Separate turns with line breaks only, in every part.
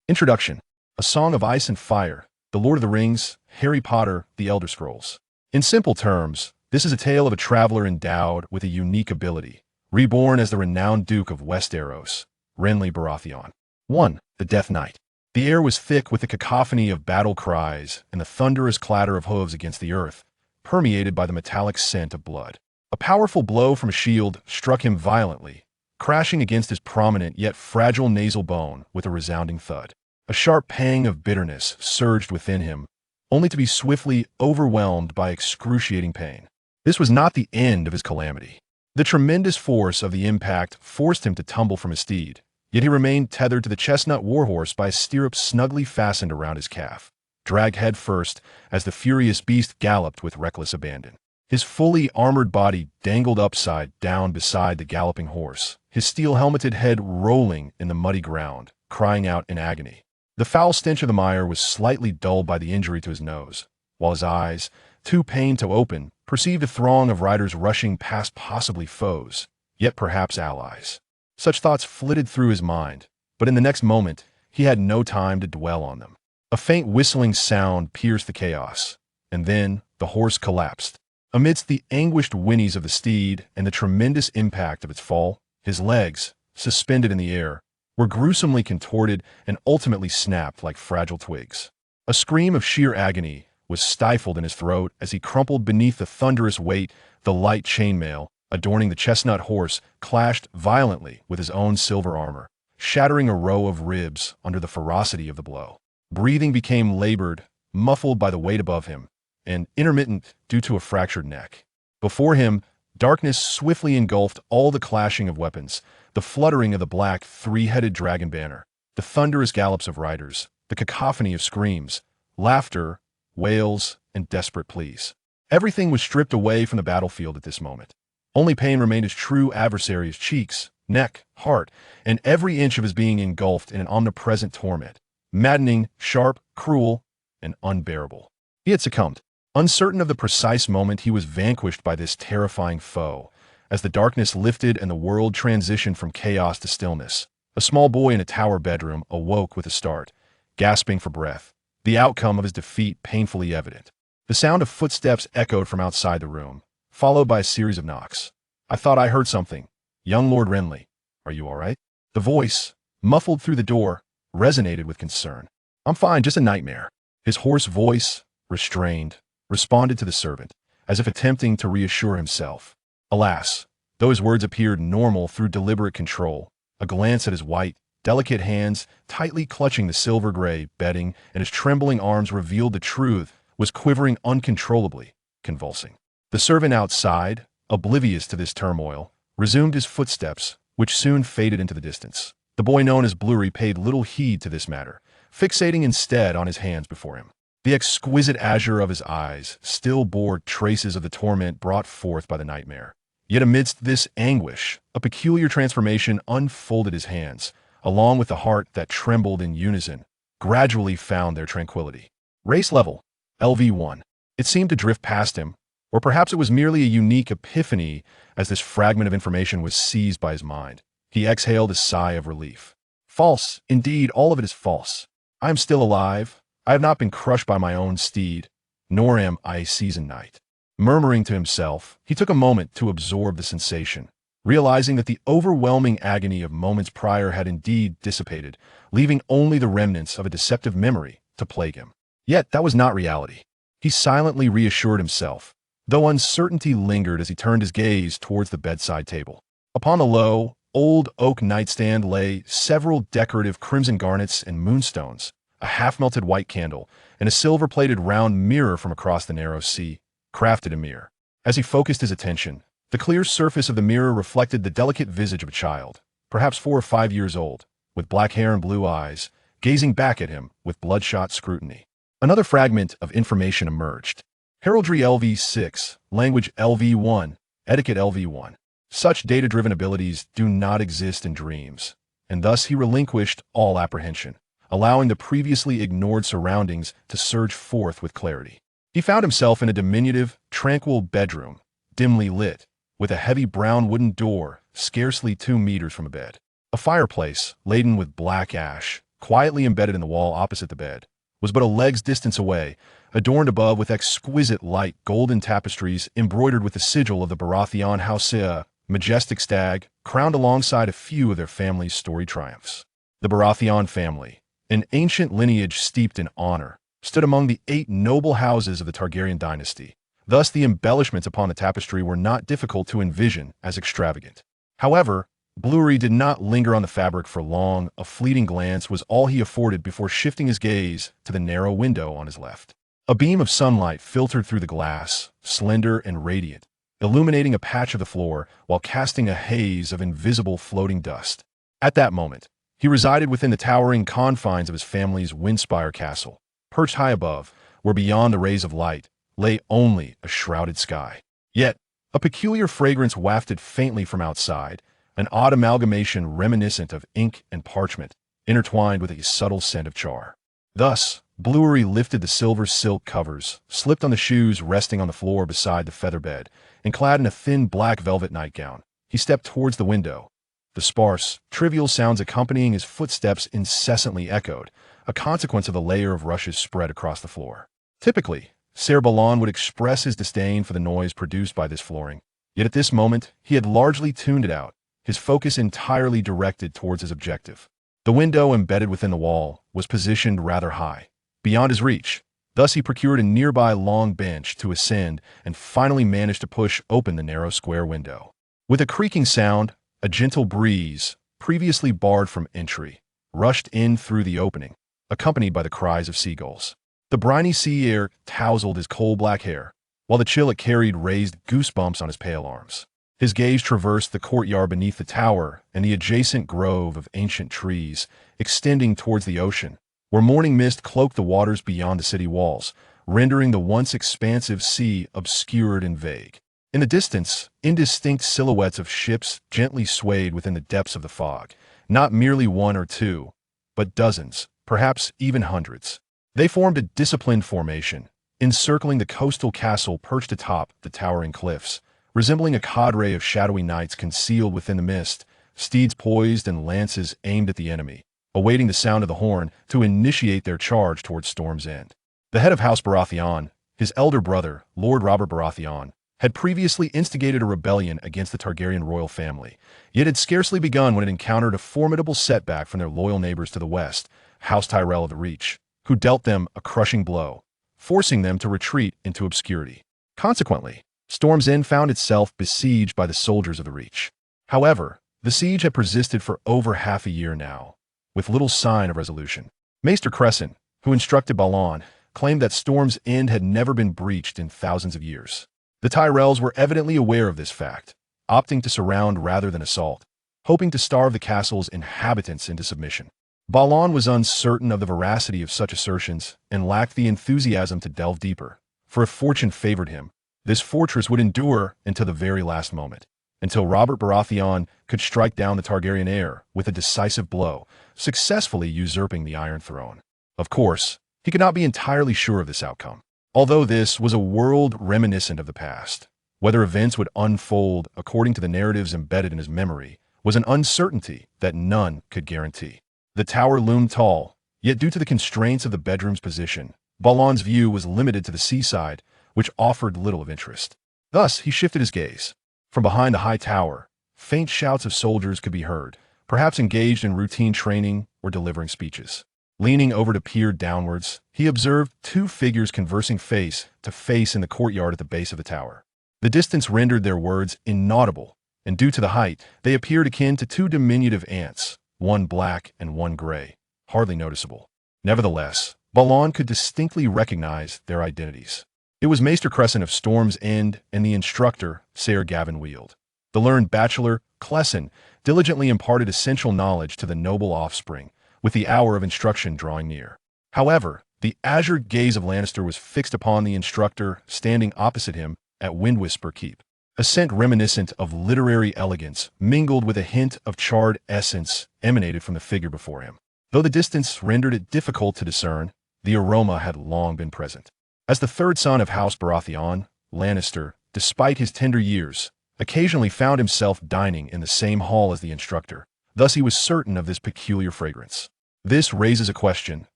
Introduction: A Song of Ice and Fire, The Lord of the Rings, Harry Potter, The Elder Scrolls. In simple terms, this is a tale of a traveler endowed with a unique ability, reborn as the renowned Duke of Westeros, Renly Baratheon. 1. The Death Knight. The air was thick with the cacophony of battle cries and the thunderous clatter of hooves against the earth, permeated by the metallic scent of blood. A powerful blow from a shield struck him violently, crashing against his prominent yet fragile nasal bone with a resounding thud. A sharp pang of bitterness surged within him, only to be swiftly overwhelmed by excruciating pain. This was not the end of his calamity. The tremendous force of the impact forced him to tumble from his steed, yet he remained tethered to the chestnut warhorse by a stirrup snugly fastened around his calf, dragged headfirst as the furious beast galloped with reckless abandon. His fully armored body dangled upside down beside the galloping horse, his steel-helmeted head rolling in the muddy ground, crying out in agony. The foul stench of the mire was slightly dulled by the injury to his nose, while his eyes, too pained to open, perceived a throng of riders rushing past possibly foes, yet perhaps allies. Such thoughts flitted through his mind, but in the next moment, he had no time to dwell on them. A faint whistling sound pierced the chaos, and then the horse collapsed. Amidst the anguished whinnies of the steed and the tremendous impact of its fall, his legs, suspended in the air, were gruesomely contorted and ultimately snapped like fragile twigs. A scream of sheer agony was stifled in his throat as he crumpled beneath the thunderous weight. The light chainmail adorning the chestnut horse clashed violently with his own silver armor, shattering a row of ribs under the ferocity of the blow. Breathing became labored, muffled by the weight above him, and intermittent due to a fractured neck. Before him, darkness swiftly engulfed all the clashing of weapons, the fluttering of the black three-headed dragon banner, the thunderous gallops of riders, the cacophony of screams, laughter, wails, and desperate pleas. Everything was stripped away from the battlefield at this moment. Only pain remained his true adversary's cheeks, neck, heart, and every inch of his being engulfed in an omnipresent torment, maddening, sharp, cruel, and unbearable. He had succumbed. Uncertain of the precise moment he was vanquished by this terrifying foe, as the darkness lifted and the world transitioned from chaos to stillness, a small boy in a tower bedroom awoke with a start, gasping for breath, the outcome of his defeat painfully evident. The sound of footsteps echoed from outside the room, followed by a series of knocks. "I thought I heard something. Young Lord Renly, are you all right?" The voice, muffled through the door, resonated with concern. "I'm fine, just a nightmare." His hoarse voice, restrained, responded to the servant, as if attempting to reassure himself. Alas, though his words appeared normal through deliberate control, a glance at his white, delicate hands tightly clutching the silver-gray bedding and his trembling arms revealed the truth was quivering uncontrollably, convulsing. The servant outside, oblivious to this turmoil, resumed his footsteps, which soon faded into the distance. The boy known as Blurry paid little heed to this matter, fixating instead on his hands before him. The exquisite azure of his eyes still bore traces of the torment brought forth by the nightmare. Yet amidst this anguish, a peculiar transformation unfolded his hands, along with the heart that trembled in unison, gradually found their tranquility. Race level, LV1. It seemed to drift past him, or perhaps it was merely a unique epiphany as this fragment of information was seized by his mind. He exhaled a sigh of relief. False, indeed, all of it is false. I am still alive. I have not been crushed by my own steed, nor am I a seasoned knight. Murmuring to himself, he took a moment to absorb the sensation, realizing that the overwhelming agony of moments prior had indeed dissipated, leaving only the remnants of a deceptive memory to plague him. Yet that was not reality. He silently reassured himself, though uncertainty lingered as he turned his gaze towards the bedside table. Upon the low, old oak nightstand lay several decorative crimson garnets and moonstones, a half-melted white candle, and a silver-plated round mirror from across the narrow sea, crafted a mirror. As he focused his attention, the clear surface of the mirror reflected the delicate visage of a child, perhaps 4 or 5 years old, with black hair and blue eyes, gazing back at him with bloodshot scrutiny. Another fragment of information emerged. Heraldry LV6, Language LV1, Etiquette LV1. Such data-driven abilities do not exist in dreams, and thus he relinquished all apprehension, allowing the previously ignored surroundings to surge forth with clarity. He found himself in a diminutive, tranquil bedroom, dimly lit, with a heavy brown wooden door scarcely 2 meters from a bed. A fireplace, laden with black ash, quietly embedded in the wall opposite the bed, was but a leg's distance away, adorned above with exquisite light golden tapestries embroidered with the sigil of the Baratheon house, a majestic stag, crowned alongside a few of their family's storied triumphs. The Baratheon family, an ancient lineage steeped in honor, stood among the 8 noble houses of the Targaryen dynasty. Thus, the embellishments upon the tapestry were not difficult to envision as extravagant. However, Bluery did not linger on the fabric for long. A fleeting glance was all he afforded before shifting his gaze to the narrow window on his left. A beam of sunlight filtered through the glass, slender and radiant, illuminating a patch of the floor while casting a haze of invisible floating dust. At that moment, he resided within the towering confines of his family's Windspire castle, perched high above, where beyond the rays of light lay only a shrouded sky. Yet, a peculiar fragrance wafted faintly from outside, an odd amalgamation reminiscent of ink and parchment, intertwined with a subtle scent of char. Thus, Bluery lifted the silver silk covers, slipped on the shoes resting on the floor beside the feather bed, and clad in a thin black velvet nightgown, he stepped towards the window. The sparse, trivial sounds accompanying his footsteps incessantly echoed, a consequence of the layer of rushes spread across the floor. Typically, Ser Balon would express his disdain for the noise produced by this flooring, yet at this moment he had largely tuned it out, his focus entirely directed towards his objective. The window embedded within the wall was positioned rather high, beyond his reach. Thus he procured a nearby long bench to ascend and finally managed to push open the narrow square window. With a creaking sound, a gentle breeze, previously barred from entry, rushed in through the opening, accompanied by the cries of seagulls. The briny sea air tousled his coal-black hair, while the chill it carried raised goosebumps on his pale arms. His gaze traversed the courtyard beneath the tower and the adjacent grove of ancient trees, extending towards the ocean, where morning mist cloaked the waters beyond the city walls, rendering the once expansive sea obscured and vague. In the distance, indistinct silhouettes of ships gently swayed within the depths of the fog, not merely one or two, but dozens, perhaps even hundreds. They formed a disciplined formation, encircling the coastal castle perched atop the towering cliffs, resembling a cadre of shadowy knights concealed within the mist, steeds poised and lances aimed at the enemy, awaiting the sound of the horn to initiate their charge towards Storm's End. The head of House Baratheon, his elder brother, Lord Robert Baratheon, had previously instigated a rebellion against the Targaryen royal family, yet had scarcely begun when it encountered a formidable setback from their loyal neighbors to the west, House Tyrell of the Reach, who dealt them a crushing blow, forcing them to retreat into obscurity. Consequently, Storm's End found itself besieged by the soldiers of the Reach. However, the siege had persisted for over half a year now, with little sign of resolution. Maester Crescent, who instructed Balon, claimed that Storm's End had never been breached in thousands of years. The Tyrells were evidently aware of this fact, opting to surround rather than assault, hoping to starve the castle's inhabitants into submission. Balon was uncertain of the veracity of such assertions and lacked the enthusiasm to delve deeper, for if fortune favored him, this fortress would endure until the very last moment, until Robert Baratheon could strike down the Targaryen heir with a decisive blow, successfully usurping the Iron Throne. Of course, he could not be entirely sure of this outcome. Although this was a world reminiscent of the past, whether events would unfold according to the narratives embedded in his memory was an uncertainty that none could guarantee. The tower loomed tall, yet due to the constraints of the bedroom's position, Balon's view was limited to the seaside, which offered little of interest. Thus, he shifted his gaze. From behind the high tower, faint shouts of soldiers could be heard, perhaps engaged in routine training or delivering speeches. Leaning over to peer downwards, he observed 2 figures conversing face to face in the courtyard at the base of the tower. The distance rendered their words inaudible, and due to the height, they appeared akin to 2 diminutive ants, one black and one gray, hardly noticeable. Nevertheless, Balon could distinctly recognize their identities. It was Maester Crescent of Storm's End and the instructor, Ser Gavin Weald. The learned bachelor, Clesson, diligently imparted essential knowledge to the noble offspring, with the hour of instruction drawing near. However, the azure gaze of Lannister was fixed upon the instructor standing opposite him at Windwhisper Keep. A scent reminiscent of literary elegance, mingled with a hint of charred essence, emanated from the figure before him. Though the distance rendered it difficult to discern, the aroma had long been present. As the third son of House Baratheon, Lannister, despite his tender years, occasionally found himself dining in the same hall as the instructor. Thus he was certain of this peculiar fragrance. This raises a question.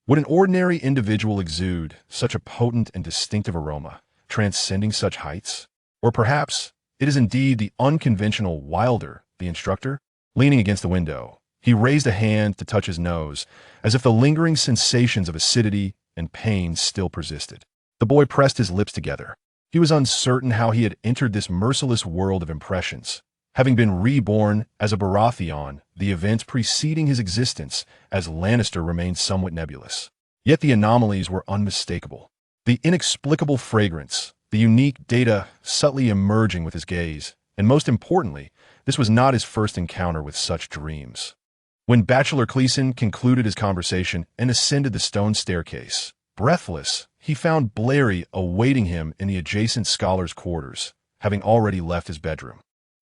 Would an ordinary individual exude such a potent and distinctive aroma, transcending such heights? Or perhaps it is indeed the unconventional Wilder, the instructor? Leaning against the window, he raised a hand to touch his nose, as if the lingering sensations of acidity and pain still persisted. The boy pressed his lips together. He was uncertain how he had entered this merciless world of impressions. Having been reborn as a Baratheon, the events preceding his existence as Lannister remained somewhat nebulous. Yet the anomalies were unmistakable. The inexplicable fragrance, the unique data subtly emerging with his gaze, and most importantly, this was not his first encounter with such dreams. When Bachelor Cleason concluded his conversation and ascended the stone staircase, breathless, he found Blairy awaiting him in the adjacent scholar's quarters, having already left his bedroom.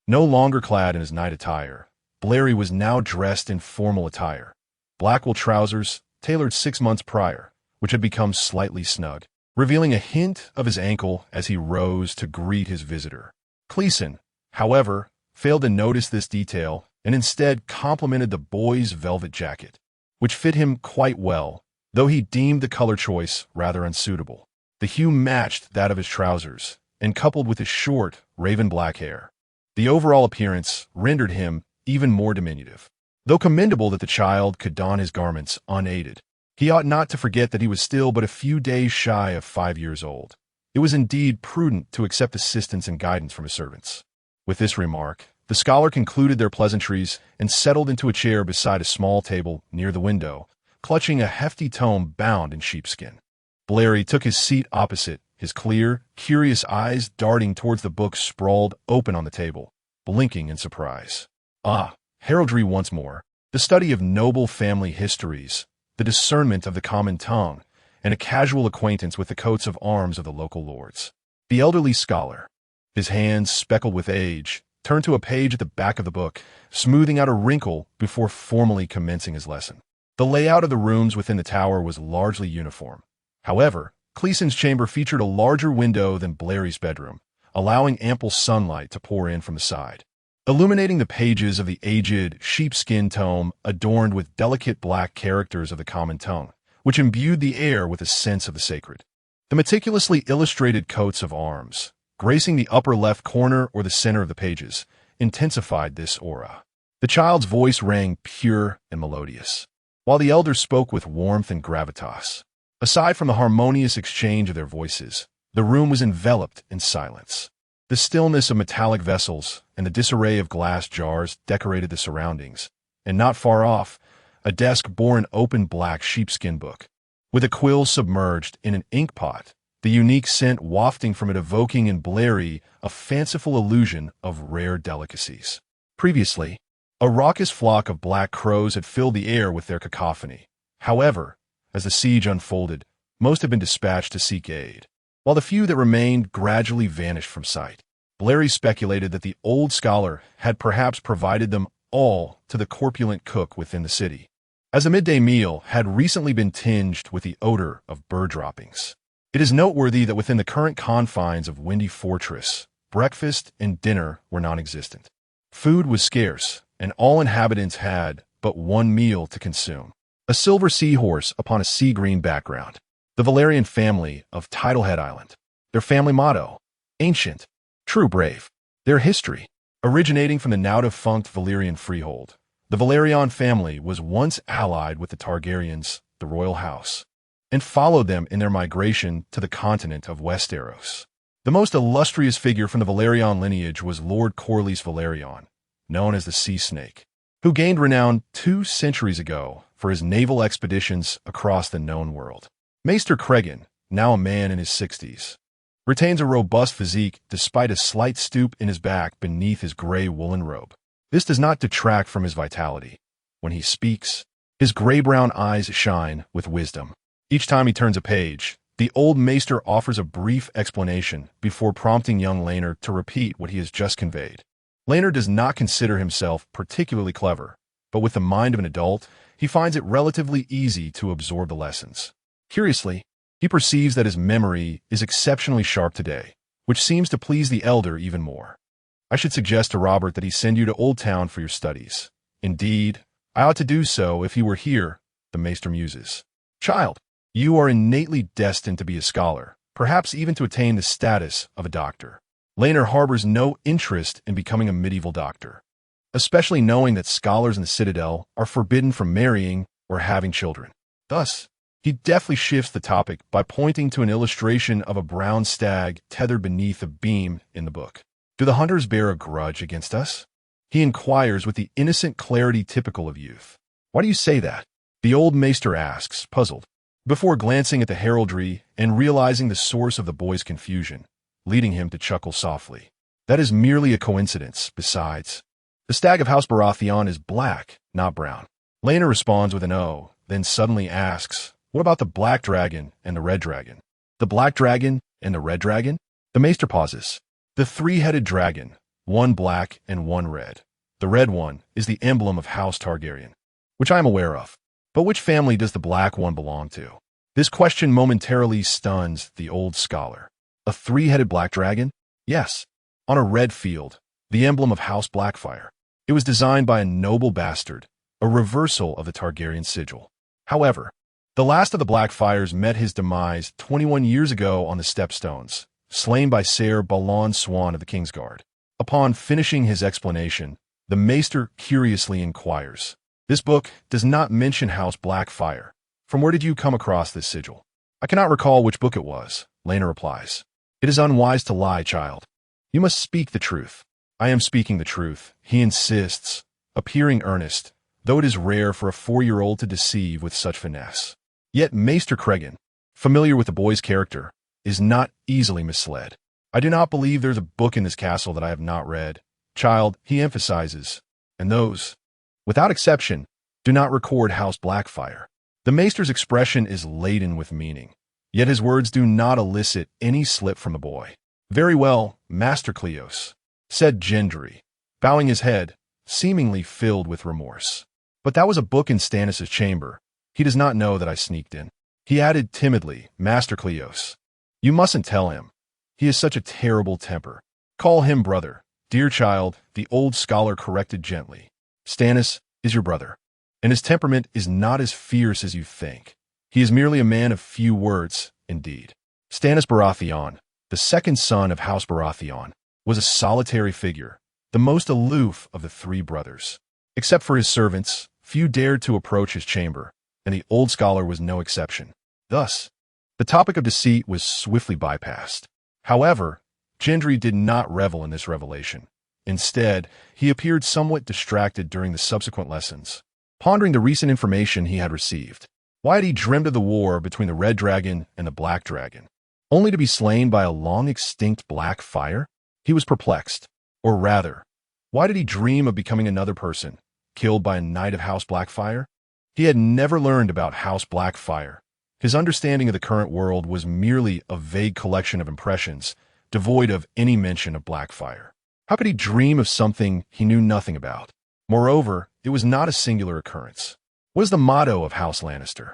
No longer clad in his night attire, Blairy was now dressed in formal attire. Black wool trousers, tailored 6 months prior, which had become slightly snug, revealing a hint of his ankle as he rose to greet his visitor. Cleason, however, failed to notice this detail and instead complimented the boy's velvet jacket, which fit him quite well, though he deemed the color choice rather unsuitable. The hue matched that of his trousers, and coupled with his short, raven black hair, the overall appearance rendered him even more diminutive. Though commendable that the child could don his garments unaided, he ought not to forget that he was still but a few days shy of 5 years old. It was indeed prudent to accept assistance and guidance from his servants. With this remark, the scholar concluded their pleasantries and settled into a chair beside a small table near the window, clutching a hefty tome bound in sheepskin. Blairy took his seat opposite, his clear, curious eyes darting towards the book sprawled open on the table, blinking in surprise. Ah, heraldry once more, the study of noble family histories, the discernment of the common tongue, and a casual acquaintance with the coats of arms of the local lords. The elderly scholar, his hands speckled with age, turned to a page at the back of the book, smoothing out a wrinkle before formally commencing his lesson. The layout of the rooms within the tower was largely uniform. However, Cleason's chamber featured a larger window than Blairy's bedroom, allowing ample sunlight to pour in from the side, illuminating the pages of the aged sheepskin tome adorned with delicate black characters of the common tongue, which imbued the air with a sense of the sacred. The meticulously illustrated coats of arms, gracing the upper left corner or the center of the pages, intensified this aura. The child's voice rang pure and melodious, while the elders spoke with warmth and gravitas. Aside from the harmonious exchange of their voices, the room was enveloped in silence. The stillness of metallic vessels and the disarray of glass jars decorated the surroundings, and not far off, a desk bore an open black sheepskin book, with a quill submerged in an ink pot, the unique scent wafting from it evoking in Blairy a fanciful illusion of rare delicacies. Previously, a raucous flock of black crows had filled the air with their cacophony. However, as the siege unfolded, most had been dispatched to seek aid, while the few that remained gradually vanished from sight. Blairy speculated that the old scholar had perhaps provided them all to the corpulent cook within the city, as the midday meal had recently been tinged with the odor of bird droppings. It is noteworthy that within the current confines of Windy Fortress, breakfast and dinner were non-existent. Food was scarce, and all inhabitants had but one meal to consume: a silver seahorse upon a sea-green background. The Valyrian family of Titlehead Island. Their family motto: ancient, true, brave. Their history, originating from the now-defunct Valyrian freehold. The Velaryon family was once allied with the Targaryens, the royal house, and followed them in their migration to the continent of Westeros. The most illustrious figure from the Velaryon lineage was Lord Corlys Velaryon, known as the Sea Snake, who gained renown 2 centuries ago for his naval expeditions across the known world. Maester Cregan, now a man in his 60s, retains a robust physique despite a slight stoop in his back beneath his gray woolen robe. This does not detract from his vitality. When he speaks, his gray-brown eyes shine with wisdom. Each time he turns a page, the old maester offers a brief explanation before prompting young Laenor to repeat what he has just conveyed. Laenor does not consider himself particularly clever, but with the mind of an adult, he finds it relatively easy to absorb the lessons. Curiously, he perceives that his memory is exceptionally sharp today, which seems to please the elder even more. I should suggest to Robert that he send you to Old Town for your studies. Indeed, I ought to do so if he were here, the Maester muses. Child, you are innately destined to be a scholar, perhaps even to attain the status of a doctor. Laenor harbors no interest in becoming a medieval doctor, especially knowing that scholars in the Citadel are forbidden from marrying or having children. Thus, he deftly shifts the topic by pointing to an illustration of a brown stag tethered beneath a beam in the book. Do the hunters bear a grudge against us? He inquires with the innocent clarity typical of youth. Why do you say that? The old maester asks, puzzled, before glancing at the heraldry and realizing the source of the boy's confusion, leading him to chuckle softly. That is merely a coincidence. Besides, the stag of House Baratheon is black, not brown. Laenor responds with an O, then suddenly asks, what about the black dragon and the red dragon? The black dragon and the red dragon? The maester pauses. The three-headed dragon, one black and one red. The red one is the emblem of House Targaryen, which I am aware of. But which family does the black one belong to? This question momentarily stuns the old scholar. A three-headed black dragon? Yes, on a red field, the emblem of House Blackfire. It was designed by a noble bastard, a reversal of the Targaryen sigil. However, the last of the Blackfires met his demise 21 years ago on the Stepstones, slain by Ser Balon Swan of the Kingsguard. Upon finishing his explanation, the maester curiously inquires, this book does not mention House Blackfire. From where did you come across this sigil? I cannot recall which book it was, Laenor replies. It is unwise to lie, child. You must speak the truth. I am speaking the truth, he insists, appearing earnest, though it is rare for a 4-year-old to deceive with such finesse. Yet Maester Cregan, familiar with the boy's character, is not easily misled. I do not believe there's a book in this castle that I have not read. Child, he emphasizes, and those, without exception, do not record House Blackfire. The maester's expression is laden with meaning, yet his words do not elicit any slip from the boy. Very well, Master Cleos, said Gendry, bowing his head, seemingly filled with remorse. But that was a book in Stannis' chamber. He does not know that I sneaked in. He added timidly, Master Cleos, you mustn't tell him. He has such a terrible temper. Call him brother. Dear child, the old scholar corrected gently. Stannis is your brother, and his temperament is not as fierce as you think. He is merely a man of few words, indeed. Stannis Baratheon, the second son of House Baratheon, was a solitary figure, the most aloof of the three brothers. Except for his servants, few dared to approach his chamber, and the old scholar was no exception. Thus, the topic of deceit was swiftly bypassed. However, Gendry did not revel in this revelation. Instead, he appeared somewhat distracted during the subsequent lessons, pondering the recent information he had received. Why had he dreamed of the war between the Red Dragon and the Black Dragon, only to be slain by a long-extinct black fire? He was perplexed. Or rather, why did he dream of becoming another person, killed by a Knight of House Blackfire? He had never learned about House Blackfire. His understanding of the current world was merely a vague collection of impressions, devoid of any mention of Blackfire. How could he dream of something he knew nothing about? Moreover, it was not a singular occurrence. What is the motto of House Lannister?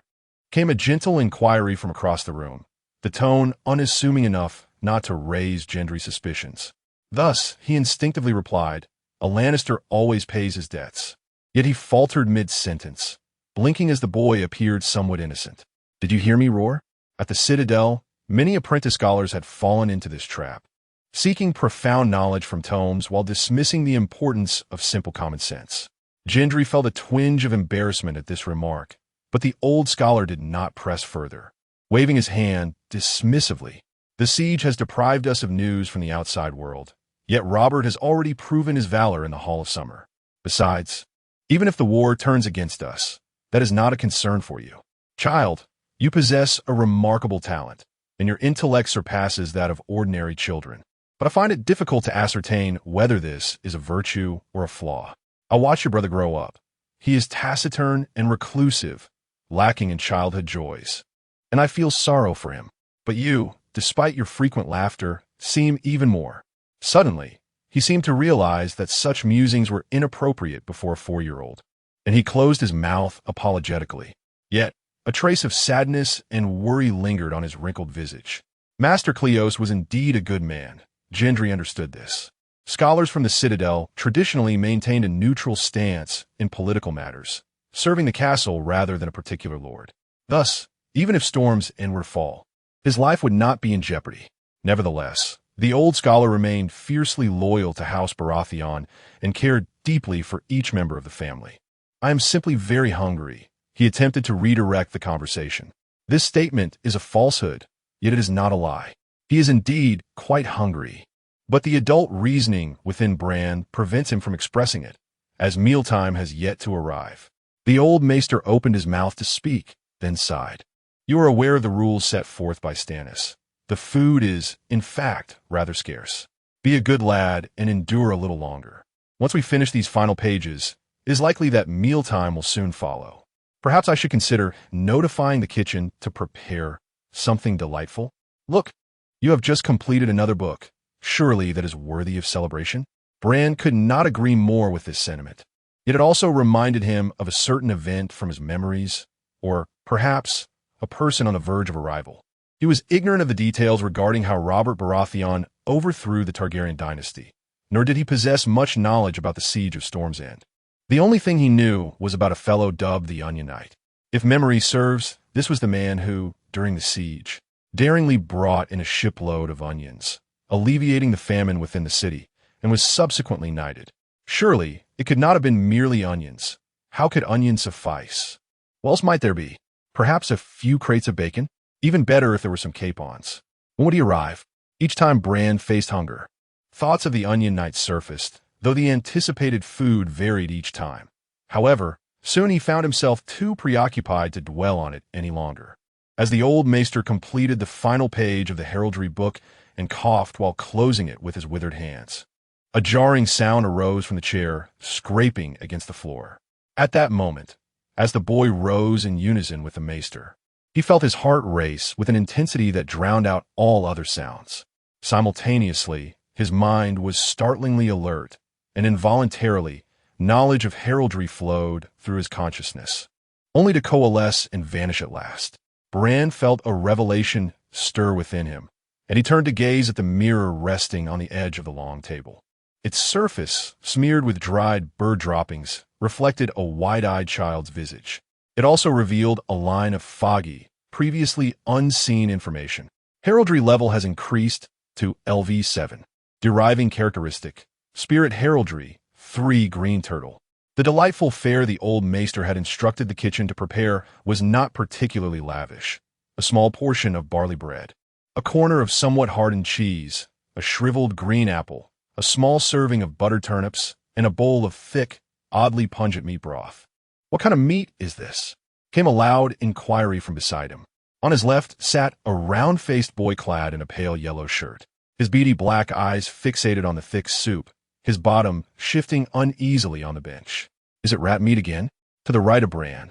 Came a gentle inquiry from across the room, the tone unassuming enough not to raise Gendry's suspicions. Thus, he instinctively replied, a Lannister always pays his debts. Yet he faltered mid-sentence, blinking as the boy appeared somewhat innocent. Did you hear me roar? At the Citadel, many apprentice scholars had fallen into this trap, seeking profound knowledge from tomes while dismissing the importance of simple common sense. Gendry felt a twinge of embarrassment at this remark, but the old scholar did not press further, waving his hand dismissively. The siege has deprived us of news from the outside world, yet Robert has already proven his valor in the Hall of Summer. Besides, even if the war turns against us, that is not a concern for you. Child, you possess a remarkable talent, and your intellect surpasses that of ordinary children. But I find it difficult to ascertain whether this is a virtue or a flaw. I watch your brother grow up. He is taciturn and reclusive, lacking in childhood joys, and I feel sorrow for him. But you, despite your frequent laughter, seem even more. Suddenly, he seemed to realize that such musings were inappropriate before a 4-year-old, and he closed his mouth apologetically. Yet, a trace of sadness and worry lingered on his wrinkled visage. Master Cleos was indeed a good man. Gendry understood this. Scholars from the Citadel traditionally maintained a neutral stance in political matters, serving the castle rather than a particular lord. Thus, even if Storm's end were to fall, his life would not be in jeopardy. Nevertheless, the old scholar remained fiercely loyal to House Baratheon and cared deeply for each member of the family. "I am simply very hungry," he attempted to redirect the conversation. This statement is a falsehood, yet it is not a lie. He is indeed quite hungry. But the adult reasoning within Bran prevents him from expressing it, as mealtime has yet to arrive. The old maester opened his mouth to speak, then sighed. "You are aware of the rules set forth by Stannis. The food is, in fact, rather scarce. Be a good lad and endure a little longer. Once we finish these final pages, it is likely that mealtime will soon follow. Perhaps I should consider notifying the kitchen to prepare something delightful. Look, you have just completed another book. Surely that is worthy of celebration?" Bran could not agree more with this sentiment. Yet it also reminded him of a certain event from his memories, or perhaps a person on the verge of arrival. He was ignorant of the details regarding how Robert Baratheon overthrew the Targaryen dynasty, nor did he possess much knowledge about the siege of Storm's End. The only thing he knew was about a fellow dubbed the Onion Knight. If memory serves, this was the man who, during the siege, daringly brought in a shipload of onions, alleviating the famine within the city, and was subsequently knighted. Surely, it could not have been merely onions. How could onions suffice? What else might there be? Perhaps a few crates of bacon? Even better if there were some capons. When would he arrive? Each time Bran faced hunger, thoughts of the Onion Knight surfaced, though the anticipated food varied each time. However, soon he found himself too preoccupied to dwell on it any longer. As the old maester completed the final page of the heraldry book and coughed while closing it with his withered hands, a jarring sound arose from the chair, scraping against the floor. At that moment, as the boy rose in unison with the maester, he felt his heart race with an intensity that drowned out all other sounds. Simultaneously, his mind was startlingly alert, and involuntarily, knowledge of heraldry flowed through his consciousness, only to coalesce and vanish at last. Bran felt a revelation stir within him, and he turned to gaze at the mirror resting on the edge of the long table. Its surface, smeared with dried bird droppings, reflected a wide-eyed child's visage. It also revealed a line of foggy, previously unseen information. Heraldry level has increased to LV7. Deriving characteristic, Spirit Heraldry, 3 green turtle. The delightful fare the old maester had instructed the kitchen to prepare was not particularly lavish. A small portion of barley bread, a corner of somewhat hardened cheese, a shriveled green apple, a small serving of buttered turnips, and a bowl of thick, oddly pungent meat broth. "What kind of meat is this?" came a loud inquiry from beside him. On his left sat a round-faced boy clad in a pale yellow shirt, his beady black eyes fixated on the thick soup, his bottom shifting uneasily on the bench. "Is it rat meat again?" To the right of Bran,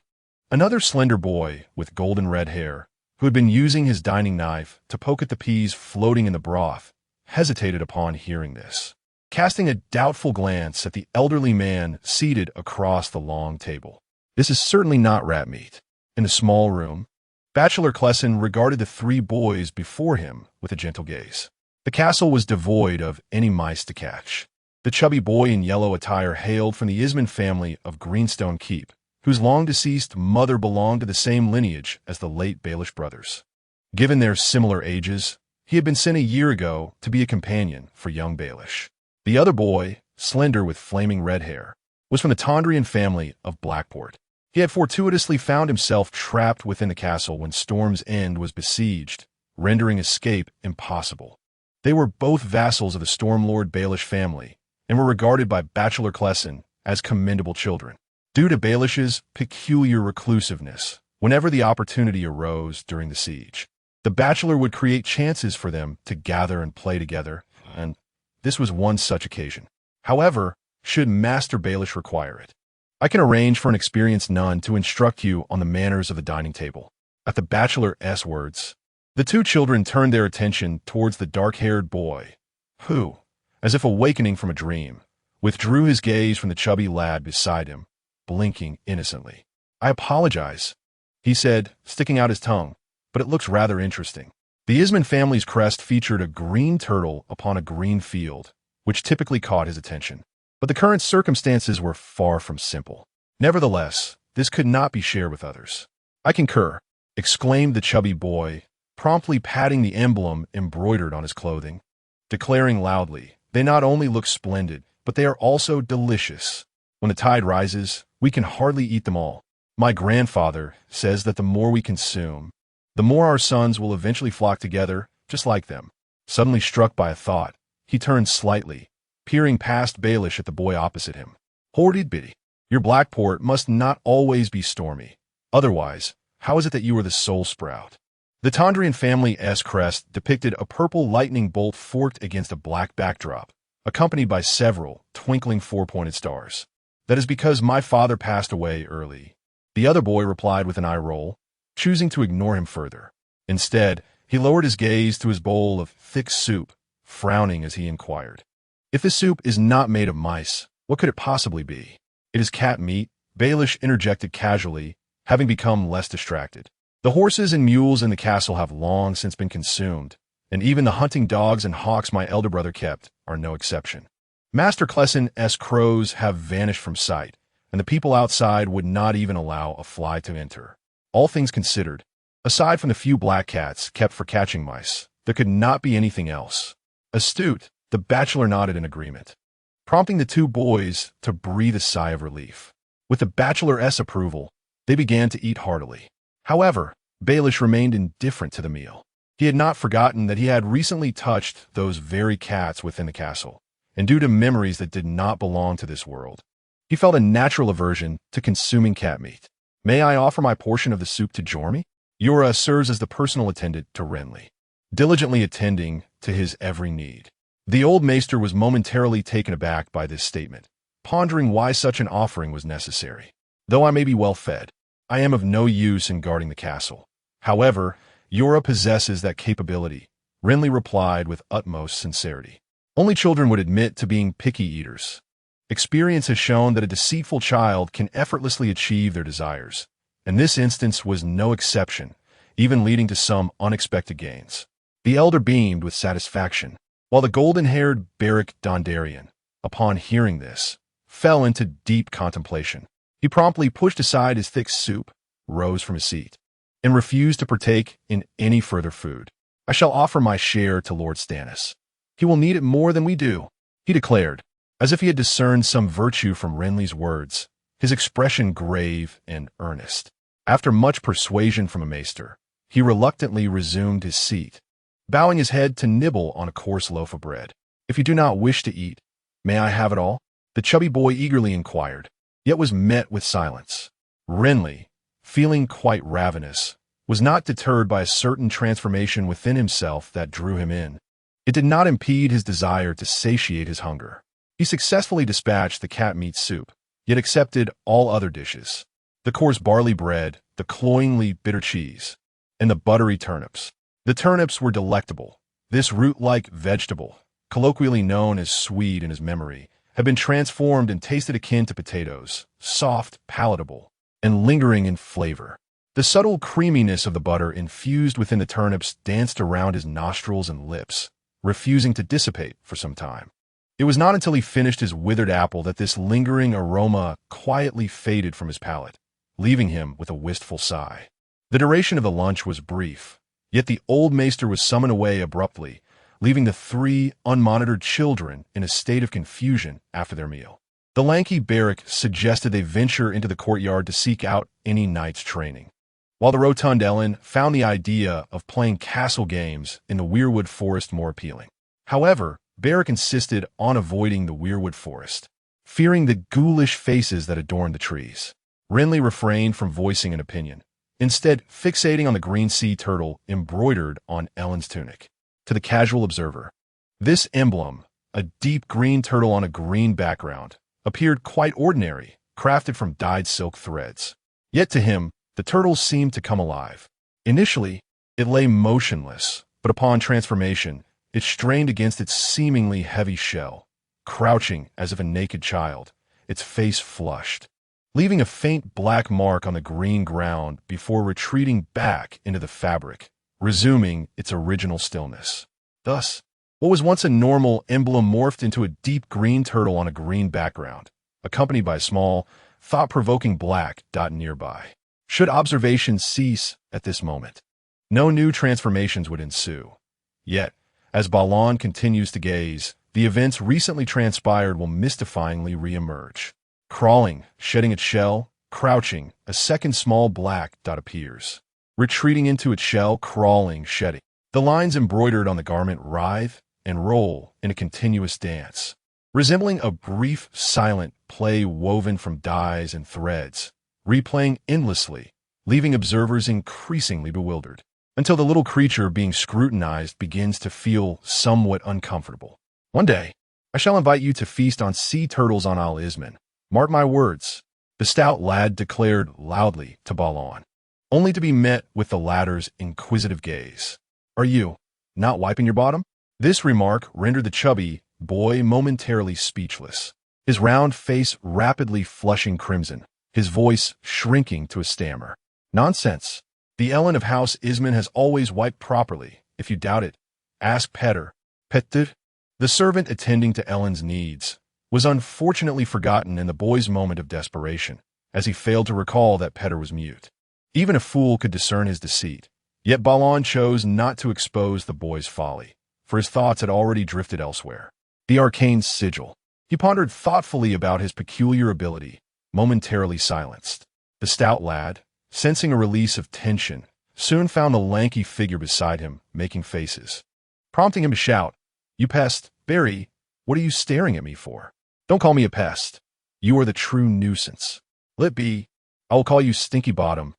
another slender boy with golden red hair, who had been using his dining knife to poke at the peas floating in the broth, hesitated upon hearing this, casting a doubtful glance at the elderly man seated across the long table. "This is certainly not rat meat." In the small room, Bachelor Clesson regarded the 3 boys before him with a gentle gaze. The castle was devoid of any mice to catch. The chubby boy in yellow attire hailed from the Ismond family of Greenstone Keep, whose long-deceased mother belonged to the same lineage as the late Baelish brothers. Given their similar ages, he had been sent a year ago to be a companion for young Baelish. The other boy, slender with flaming red hair, was from the Tondrian family of Blackport. He had fortuitously found himself trapped within the castle when Storm's End was besieged, rendering escape impossible. They were both vassals of the Stormlord Baelish family, and were regarded by Bachelor Clesson as commendable children. Due to Baelish's peculiar reclusiveness, whenever the opportunity arose during the siege, the Bachelor would create chances for them to gather and play together, and this was one such occasion. However, should Master Baelish require it, I can arrange for an experienced nun to instruct you on the manners of the dining table. At the Bachelor's words, the 2 children turned their attention towards the dark-haired boy, who, as if awakening from a dream, withdrew his gaze from the chubby lad beside him, blinking innocently. "I apologize," he said, sticking out his tongue, "but it looks rather interesting." The Ismond family's crest featured a green turtle upon a green field, which typically caught his attention. But the current circumstances were far from simple. Nevertheless, this could not be shared with others. "I concur," exclaimed the chubby boy, promptly patting the emblem embroidered on his clothing, declaring loudly, "They not only look splendid, but they are also delicious. When the tide rises, we can hardly eat them all. My grandfather says that the more we consume, the more our sons will eventually flock together, just like them." Suddenly struck by a thought, he turned slightly, peering past Baelish at the boy opposite him. "Hoarded biddy, your Blackport must not always be stormy. Otherwise, how is it that you are the sole sprout?" The Tondrian family's crest depicted a purple lightning bolt forked against a black backdrop, accompanied by several twinkling four-pointed stars. "That is because my father passed away early," the other boy replied with an eye roll, choosing to ignore him further. Instead, he lowered his gaze to his bowl of thick soup, frowning as he inquired, "If this soup is not made of mice, what could it possibly be?" "It is cat meat," Baelish interjected casually, having become less distracted. "The horses and mules in the castle have long since been consumed, and even the hunting dogs and hawks my elder brother kept are no exception. Master Clessen's crows have vanished from sight, and the people outside would not even allow a fly to enter. All things considered, aside from the few black cats kept for catching mice, there could not be anything else." Astute, the bachelor nodded in agreement, prompting the two boys to breathe a sigh of relief. With the bachelor's approval, they began to eat heartily. However, Baelish remained indifferent to the meal. He had not forgotten that he had recently touched those very cats within the castle, and due to memories that did not belong to this world, he felt a natural aversion to consuming cat meat. "May I offer my portion of the soup to Jormy?" Yura serves as the personal attendant to Renly, diligently attending to his every need. The old maester was momentarily taken aback by this statement, pondering why such an offering was necessary. "Though I may be well fed, I am of no use in guarding the castle. However, Yura possesses that capability," Renly replied with utmost sincerity. "Only children would admit to being picky eaters. Experience has shown that a deceitful child can effortlessly achieve their desires, and this instance was no exception, even leading to some unexpected gains." The elder beamed with satisfaction, while the golden-haired Beric Dondarrion, upon hearing this, fell into deep contemplation. He promptly pushed aside his thick soup, rose from his seat, and refused to partake in any further food. "I shall offer my share to Lord Stannis. He will need it more than we do," he declared, as if he had discerned some virtue from Renly's words, his expression grave and earnest. After much persuasion from a maester, he reluctantly resumed his seat, bowing his head to nibble on a coarse loaf of bread. "If you do not wish to eat, may I have it all?" the chubby boy eagerly inquired, yet was met with silence. Renly, feeling quite ravenous, was not deterred by a certain transformation within himself that drew him in. It did not impede his desire to satiate his hunger. He successfully dispatched the cat meat soup, yet accepted all other dishes: the coarse barley bread, the cloyingly bitter cheese, and the buttery turnips. The turnips were delectable. This root-like vegetable, colloquially known as swede in his memory, had been transformed and tasted akin to potatoes, soft, palatable, and lingering in flavor. The subtle creaminess of the butter infused within the turnips danced around his nostrils and lips, refusing to dissipate for some time. It was not until he finished his withered apple that this lingering aroma quietly faded from his palate, leaving him with a wistful sigh. The duration of the lunch was brief, yet the old maester was summoned away abruptly, leaving the three unmonitored children in a state of confusion after their meal. The lanky Beric suggested they venture into the courtyard to seek out any knight's training, while the rotund Ellen found the idea of playing castle games in the Weirwood Forest more appealing. However, Beric insisted on avoiding the Weirwood Forest, fearing the ghoulish faces that adorned the trees. Renly refrained from voicing an opinion, instead fixating on the green sea turtle embroidered on Ellen's tunic. To the casual observer, this emblem, a deep green turtle on a green background, appeared quite ordinary, crafted from dyed silk threads. Yet to him, the turtle seemed to come alive. Initially, it lay motionless, but upon transformation, it strained against its seemingly heavy shell, crouching as if a naked child, its face flushed, leaving a faint black mark on the green ground before retreating back into the fabric, resuming its original stillness. Thus, what was once a normal emblem morphed into a deep green turtle on a green background, accompanied by a small, thought-provoking black dot nearby. Should observation cease at this moment, no new transformations would ensue. Yet, as Balon continues to gaze, the events recently transpired will mystifyingly re-emerge. Crawling, shedding its shell, crouching, a second small black dot appears. Retreating into its shell, crawling, shedding. The lines embroidered on the garment writhe and roll in a continuous dance, resembling a brief, silent play woven from dyes and threads, replaying endlessly, leaving observers increasingly bewildered, until the little creature being scrutinized begins to feel somewhat uncomfortable. One day, I shall invite you to feast on sea turtles on Al Isman. Mark my words, the stout lad declared loudly to Balon, only to be met with the latter's inquisitive gaze. Are you not wiping your bottom? This remark rendered the chubby boy momentarily speechless, his round face rapidly flushing crimson, his voice shrinking to a stammer. Nonsense. The Ellen of House Isman has always wiped properly. If you doubt it, ask Petter. Petter, the servant attending to Ellen's needs, was unfortunately forgotten in the boy's moment of desperation, as he failed to recall that Petter was mute. Even a fool could discern his deceit, yet Balon chose not to expose the boy's folly, for his thoughts had already drifted elsewhere. The arcane sigil. He pondered thoughtfully about his peculiar ability, momentarily silenced. The stout lad, sensing a release of tension, soon found the lanky figure beside him, making faces, prompting him to shout, "You pest, Barry, what are you staring at me for? Don't call me a pest. You are the true nuisance. Let be. I will call you Stinky Bottom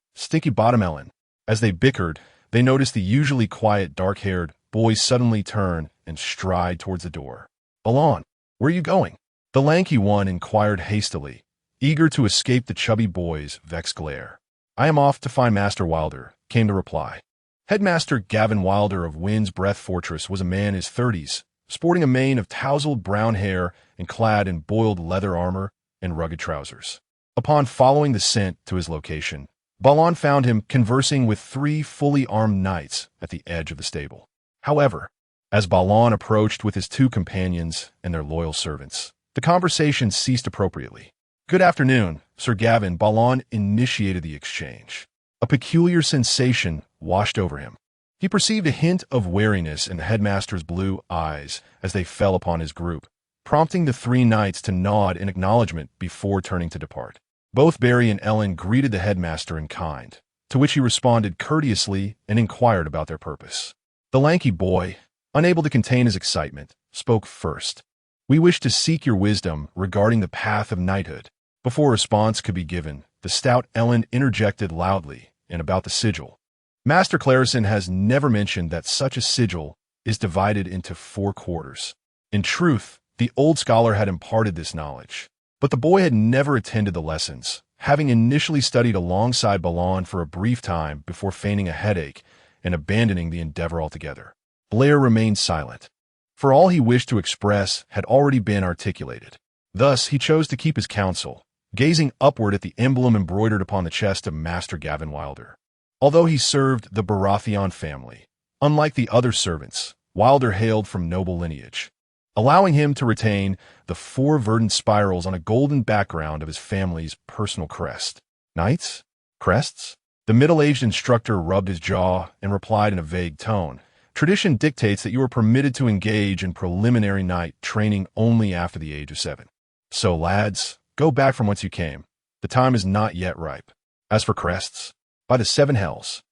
Ellen." As they bickered, they noticed the usually quiet, dark-haired boy suddenly turn and stride towards the door. "Balon, where are you going?" The lanky one inquired hastily, eager to escape the chubby boy's vexed glare. "I am off to find Master Wilder," came the reply. Headmaster Gavin Wilder of Wind's Breath Fortress was a man in his 30s, sporting a mane of tousled brown hair and clad in boiled leather armor and rugged trousers. Upon following the scent to his location, Balon found him conversing with 3 fully armed knights at the edge of the stable. However, as Balon approached with his 2 companions and their loyal servants, the conversation ceased appropriately. "Good afternoon, Sir Gavin." Balon initiated the exchange. A peculiar sensation washed over him. He perceived a hint of wariness in the headmaster's blue eyes as they fell upon his group, prompting the 3 knights to nod in acknowledgement before turning to depart. Both Barry and Ellen greeted the headmaster in kind, to which he responded courteously and inquired about their purpose. The lanky boy, unable to contain his excitement, spoke first. "We wish to seek your wisdom regarding the path of knighthood." Before a response could be given, the stout Ellen interjected loudly and about the sigil. "Master Clarison has never mentioned that such a sigil is divided into 4 quarters. In truth, the old scholar had imparted this knowledge, but the boy had never attended the lessons, having initially studied alongside Balon for a brief time before feigning a headache and abandoning the endeavor altogether. Blair remained silent, for all he wished to express had already been articulated. Thus, he chose to keep his counsel, gazing upward at the emblem embroidered upon the chest of Master Gavin Wilder. Although he served the Baratheon family, unlike the other servants, Wilder hailed from noble lineage, allowing him to retain the 4 verdant spirals on a golden background of his family's personal crest. "Knights? Crests?" The middle-aged instructor rubbed his jaw and replied in a vague tone. "Tradition dictates that you are permitted to engage in preliminary knight training only after the age of 7. So, lads, go back from whence you came. The time is not yet ripe. As for crests, by the 7 hells,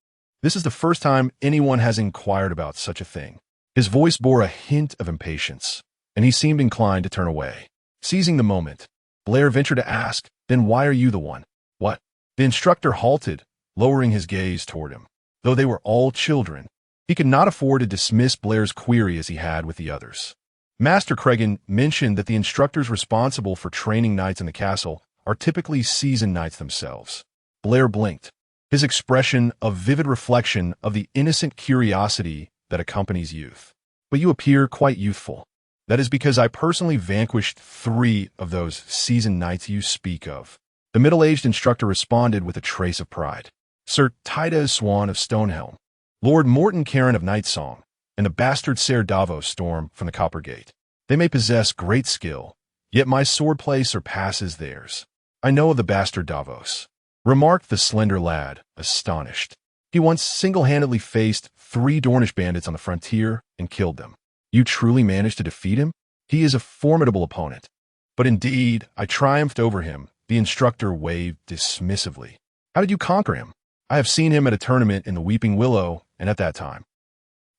this is the first time anyone has inquired about such a thing." His voice bore a hint of impatience, and he seemed inclined to turn away. Seizing the moment, Blair ventured to ask, "Then why are you the one?" "What?" The instructor halted, lowering his gaze toward him. Though they were all children, he could not afford to dismiss Blair's query as he had with the others. Master Cregan mentioned that the instructors responsible for training knights in the castle are typically seasoned knights themselves. Blair blinked, his expression a vivid reflection of the innocent curiosity that accompanies youth. "But you appear quite youthful." "That is because I personally vanquished 3 of those seasoned knights you speak of." The middle-aged instructor responded with a trace of pride. "Sir Tida Swan of Stonehelm, Lord Morton Cairn of Nightsong, and the bastard Ser Davos Storm from the Copper Gate. They may possess great skill, yet my swordplay surpasses theirs." I know of the bastard Davos, remarked the slender lad, astonished. He once single-handedly faced 3 Dornish bandits on the frontier and killed them. You truly managed to defeat him? He is a formidable opponent. But indeed, I triumphed over him, the instructor waved dismissively. How did you conquer him? I have seen him at a tournament in the Weeping Willow, and at that time.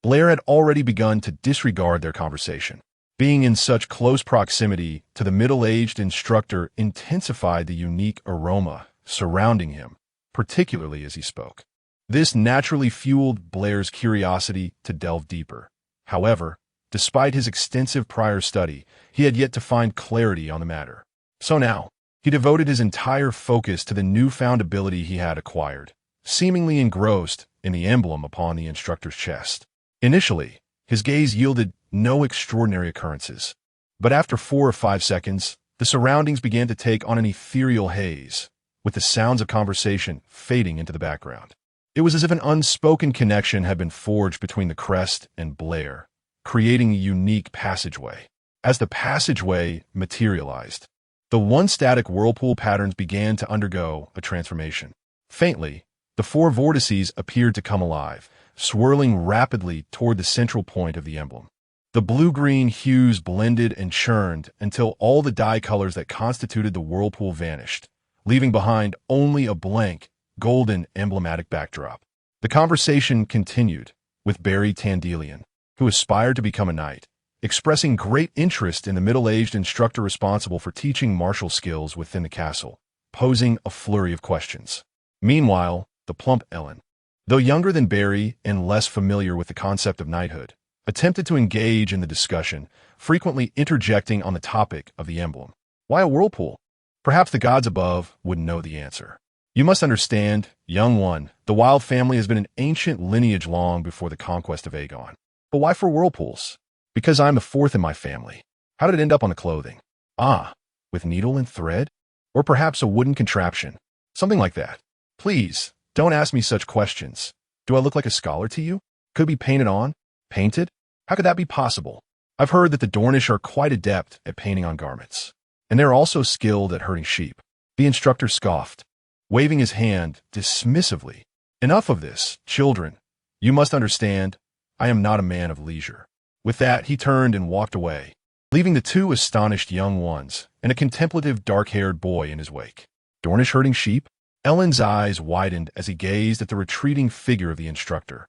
Blair had already begun to disregard their conversation. Being in such close proximity to the middle-aged instructor intensified the unique aroma surrounding him, particularly as he spoke. This naturally fueled Blair's curiosity to delve deeper. However, despite his extensive prior study, he had yet to find clarity on the matter. So now, he devoted his entire focus to the newfound ability he had acquired, seemingly engrossed in the emblem upon the instructor's chest. Initially, his gaze yielded no extraordinary occurrences, but after 4 or 5 seconds, the surroundings began to take on an ethereal haze, with the sounds of conversation fading into the background. It was as if an unspoken connection had been forged between the crest and Blair, creating a unique passageway. As the passageway materialized, the once static whirlpool patterns began to undergo a transformation. Faintly, the 4 vortices appeared to come alive, swirling rapidly toward the central point of the emblem. The blue-green hues blended and churned until all the dye colors that constituted the whirlpool vanished, leaving behind only a blank, golden emblematic backdrop. The conversation continued, with Barry Tandelian, who aspired to become a knight, expressing great interest in the middle-aged instructor responsible for teaching martial skills within the castle, posing a flurry of questions. Meanwhile, the plump Ellen, though younger than Barry and less familiar with the concept of knighthood, attempted to engage in the discussion, frequently interjecting on the topic of the emblem. Why a whirlpool? Perhaps the gods above would know the answer. You must understand, young one, the Wild family has been an ancient lineage long before the conquest of Aegon. But why 4 whirlpools? Because I'm the 4th in my family. How did it end up on the clothing? Ah, with needle and thread? Or perhaps a wooden contraption. Something like that. Please, don't ask me such questions. Do I look like a scholar to you? Could it be painted on? Painted? How could that be possible? I've heard that the Dornish are quite adept at painting on garments. And they're also skilled at herding sheep. The instructor scoffed, waving his hand dismissively. Enough of this, children. You must understand, I am not a man of leisure. With that, he turned and walked away, leaving the 2 astonished young ones and a contemplative dark-haired boy in his wake. Dornish herding sheep? Ellen's eyes widened as he gazed at the retreating figure of the instructor,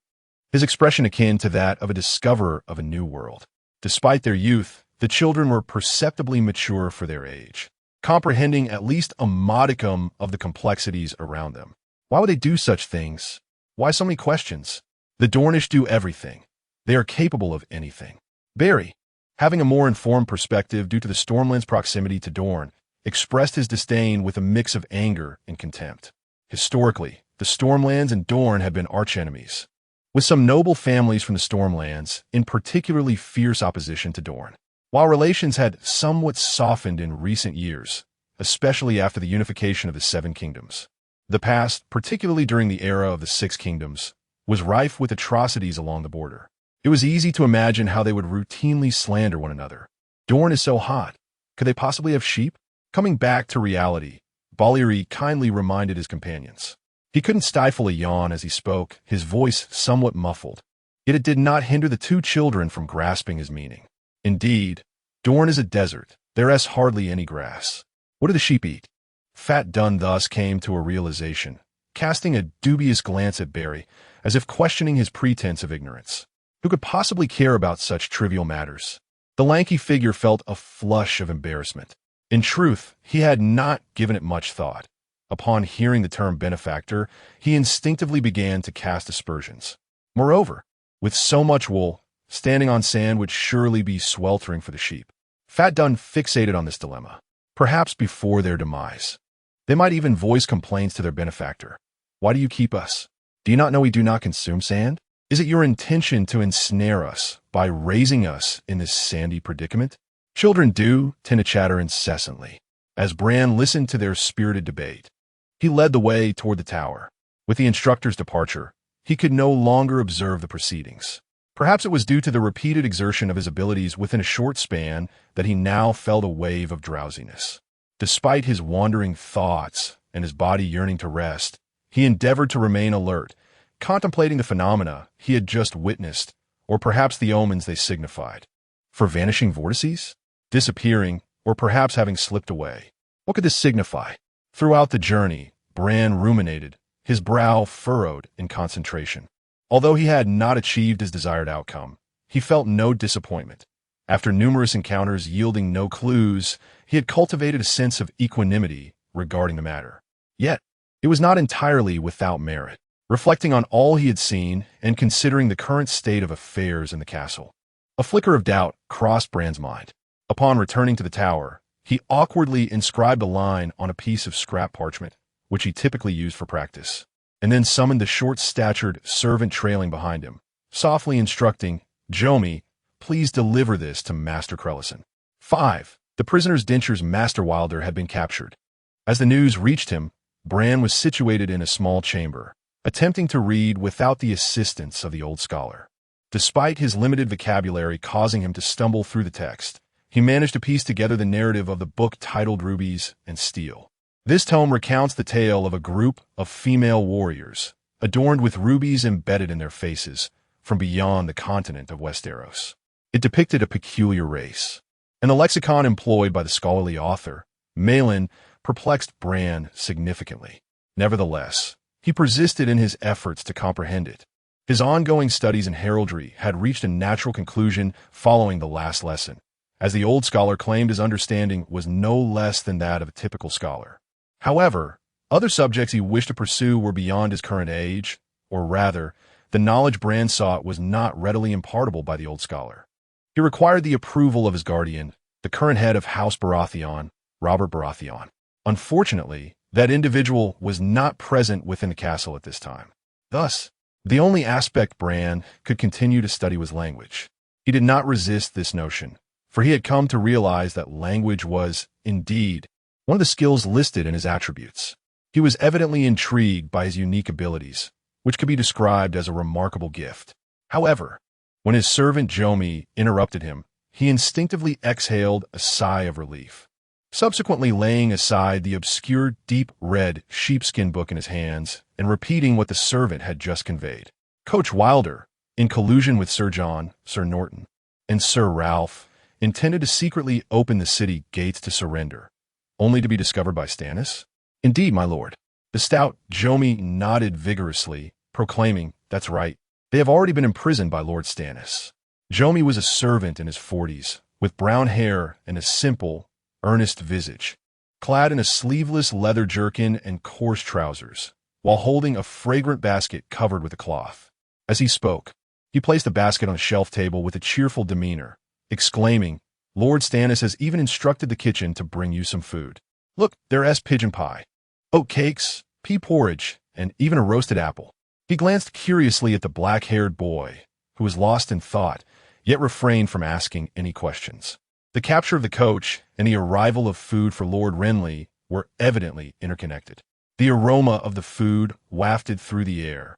his expression akin to that of a discoverer of a new world. Despite their youth, the children were perceptibly mature for their age, comprehending at least a modicum of the complexities around them. Why would they do such things? Why so many questions? The Dornish do everything. They are capable of anything. Barry, having a more informed perspective due to the Stormland's proximity to Dorne, expressed his disdain with a mix of anger and contempt. Historically, the Stormlands and Dorne have been archenemies, with some noble families from the Stormlands in particularly fierce opposition to Dorne. While relations had somewhat softened in recent years, especially after the unification of the 7 kingdoms, the past, particularly during the era of the 6 kingdoms, was rife with atrocities along the border. It was easy to imagine how they would routinely slander one another. Dorne is so hot. Could they possibly have sheep? Coming back to reality, Ballyrie kindly reminded his companions. He couldn't stifle a yawn as he spoke, his voice somewhat muffled. Yet it did not hinder the 2 children from grasping his meaning. Indeed, Dorne is a desert. There is hardly any grass. What do the sheep eat? Fat Dunn thus came to a realization, casting a dubious glance at Barry, as if questioning his pretense of ignorance. Who could possibly care about such trivial matters? The lanky figure felt a flush of embarrassment. In truth, he had not given it much thought. Upon hearing the term benefactor, he instinctively began to cast aspersions. Moreover, with so much wool, standing on sand would surely be sweltering for the sheep. Fat Dunn fixated on this dilemma, perhaps before their demise. They might even voice complaints to their benefactor. Why do you keep us? Do you not know we do not consume sand? Is it your intention to ensnare us by raising us in this sandy predicament? Children do tend to chatter incessantly. As Bran listened to their spirited debate, he led the way toward the tower. With the instructor's departure, he could no longer observe the proceedings. Perhaps it was due to the repeated exertion of his abilities within a short span that he now felt a wave of drowsiness. Despite his wandering thoughts and his body yearning to rest, he endeavored to remain alert, contemplating the phenomena he had just witnessed, or perhaps the omens they signified. For vanishing vortices? Disappearing, or perhaps having slipped away. What could this signify? Throughout the journey, Bran ruminated, his brow furrowed in concentration. Although he had not achieved his desired outcome, he felt no disappointment. After numerous encounters yielding no clues, he had cultivated a sense of equanimity regarding the matter. Yet, it was not entirely without merit. Reflecting on all he had seen and considering the current state of affairs in the castle, a flicker of doubt crossed Bran's mind. Upon returning to the tower, he awkwardly inscribed a line on a piece of scrap parchment, which he typically used for practice, and then summoned the short-statured servant trailing behind him, softly instructing, "Jomi, please deliver this to Master Krellison." 5. The prisoner's denture's Master Wilder had been captured. As the news reached him, Bran was situated in a small chamber, attempting to read without the assistance of the old scholar. Despite his limited vocabulary causing him to stumble through the text, he managed to piece together the narrative of the book titled Rubies and Steel. This tome recounts the tale of a group of female warriors, adorned with rubies embedded in their faces, from beyond the continent of Westeros. It depicted a peculiar race, and the lexicon employed by the scholarly author, Malin, perplexed Bran significantly. Nevertheless, he persisted in his efforts to comprehend it. His ongoing studies in heraldry had reached a natural conclusion following the last lesson, as the old scholar claimed his understanding was no less than that of a typical scholar. However, other subjects he wished to pursue were beyond his current age, or rather, the knowledge Bran sought was not readily impartable by the old scholar. He required the approval of his guardian, the current head of House Baratheon, Robert Baratheon. Unfortunately, that individual was not present within the castle at this time. Thus, the only aspect Bran could continue to study was language. He did not resist this notion, for he had come to realize that language was, indeed, one of the skills listed in his attributes. He was evidently intrigued by his unique abilities, which could be described as a remarkable gift. However, when his servant Jomi interrupted him, he instinctively exhaled a sigh of relief. Subsequently laying aside the obscure deep red sheepskin book in his hands and repeating what the servant had just conveyed. Coach Wilder, in collusion with Sir John, Sir Norton, and Sir Ralph, intended to secretly open the city gates to surrender, only to be discovered by Stannis? Indeed, my lord. The stout Jomi nodded vigorously, proclaiming, "That's right. They have already been imprisoned by Lord Stannis." Jomi was a servant in his 40s, with brown hair and a simple, earnest visage, clad in a sleeveless leather jerkin and coarse trousers, while holding a fragrant basket covered with a cloth. As he spoke, he placed the basket on a shelf table with a cheerful demeanor, exclaiming, "Lord Stannis has even instructed the kitchen to bring you some food. Look, there's pigeon pie, oat cakes, pea porridge, and even a roasted apple." He glanced curiously at the black-haired boy, who was lost in thought, yet refrained from asking any questions. The capture of the coach and the arrival of food for Lord Renly were evidently interconnected. The aroma of the food wafted through the air,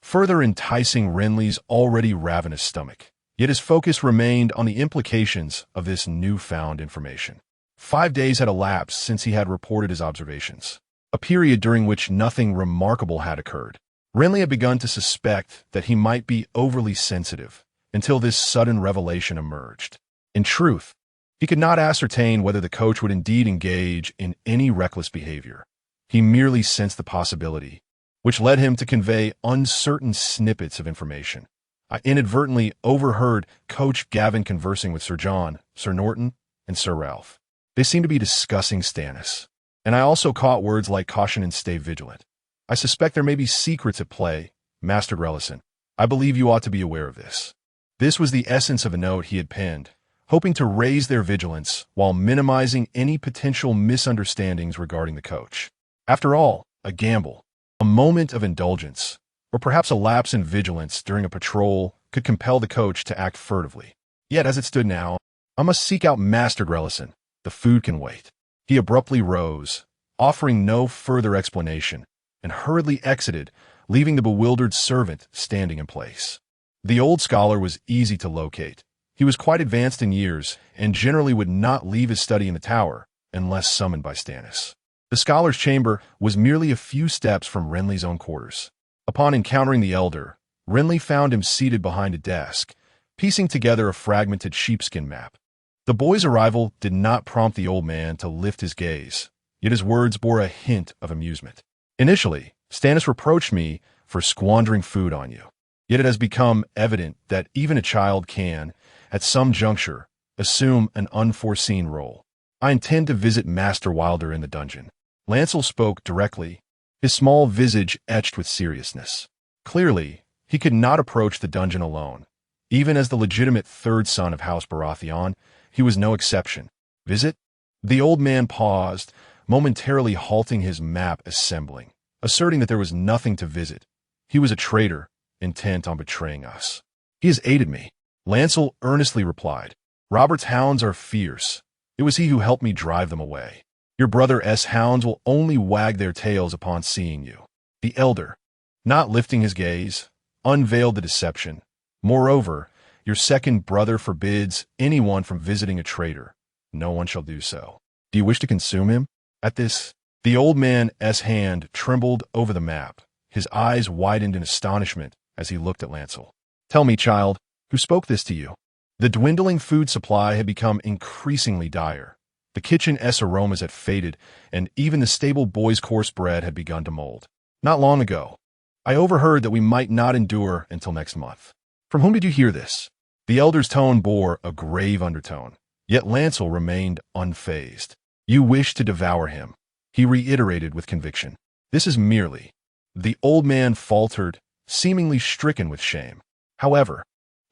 further enticing Renly's already ravenous stomach. Yet his focus remained on the implications of this newfound information. 5 days had elapsed since he had reported his observations, a period during which nothing remarkable had occurred. Renly had begun to suspect that he might be overly sensitive until this sudden revelation emerged. In truth, he could not ascertain whether the coach would indeed engage in any reckless behavior. He merely sensed the possibility, which led him to convey uncertain snippets of information. I inadvertently overheard Coach Gavin conversing with Sir John, Sir Norton, and Sir Ralph. They seemed to be discussing Stannis, and I also caught words like caution and stay vigilant. I suspect there may be secrets at play, Master Grellison. I believe you ought to be aware of this. This was the essence of a note he had penned, hoping to raise their vigilance while minimizing any potential misunderstandings regarding the coach. After all, a gamble, a moment of indulgence, or perhaps a lapse in vigilance during a patrol could compel the coach to act furtively. Yet as it stood now, I must seek out Master Grellison. The food can wait. He abruptly rose, offering no further explanation, and hurriedly exited, leaving the bewildered servant standing in place. The old scholar was easy to locate. He was quite advanced in years, and generally would not leave his study in the tower unless summoned by Stannis. The scholar's chamber was merely a few steps from Renly's own quarters. Upon encountering the elder, Renly found him seated behind a desk, piecing together a fragmented sheepskin map. The boy's arrival did not prompt the old man to lift his gaze, yet his words bore a hint of amusement. Initially, Stannis reproached me for squandering food on you. Yet it has become evident that even a child can, at some juncture, assume an unforeseen role. I intend to visit Master Wilder in the dungeon. Lancel spoke directly, his small visage etched with seriousness. Clearly, he could not approach the dungeon alone. Even as the legitimate third son of House Baratheon, he was no exception. Visit? The old man paused, momentarily halting his map assembling, asserting that there was nothing to visit. He was a traitor, intent on betraying us. He has aided me. Lancel earnestly replied. Robert's hounds are fierce. It was he who helped me drive them away. Your brother's hounds will only wag their tails upon seeing you. The elder, not lifting his gaze, unveiled the deception. Moreover, your second brother forbids anyone from visiting a traitor. No one shall do so. Do you wish to consume him? At this, the old man's hand trembled over the map. His eyes widened in astonishment as he looked at Lancel. Tell me, child, who spoke this to you? The dwindling food supply had become increasingly dire. The kitchen's aromas had faded, and even the stable boy's coarse bread had begun to mold. Not long ago, I overheard that we might not endure until next month. From whom did you hear this? The elder's tone bore a grave undertone, yet Lancel remained unfazed. You wish to devour him, he reiterated with conviction. This is merely... The old man faltered, seemingly stricken with shame. However,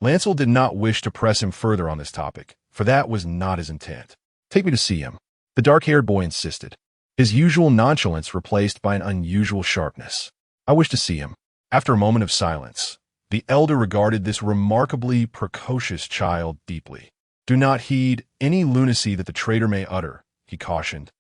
Lancel did not wish to press him further on this topic, for that was not his intent. Take me to see him, the dark-haired boy insisted, his usual nonchalance replaced by an unusual sharpness. I wish to see him. After a moment of silence, the elder regarded this remarkably precocious child deeply. Do not heed any lunacy that the traitor may utter, he cautioned,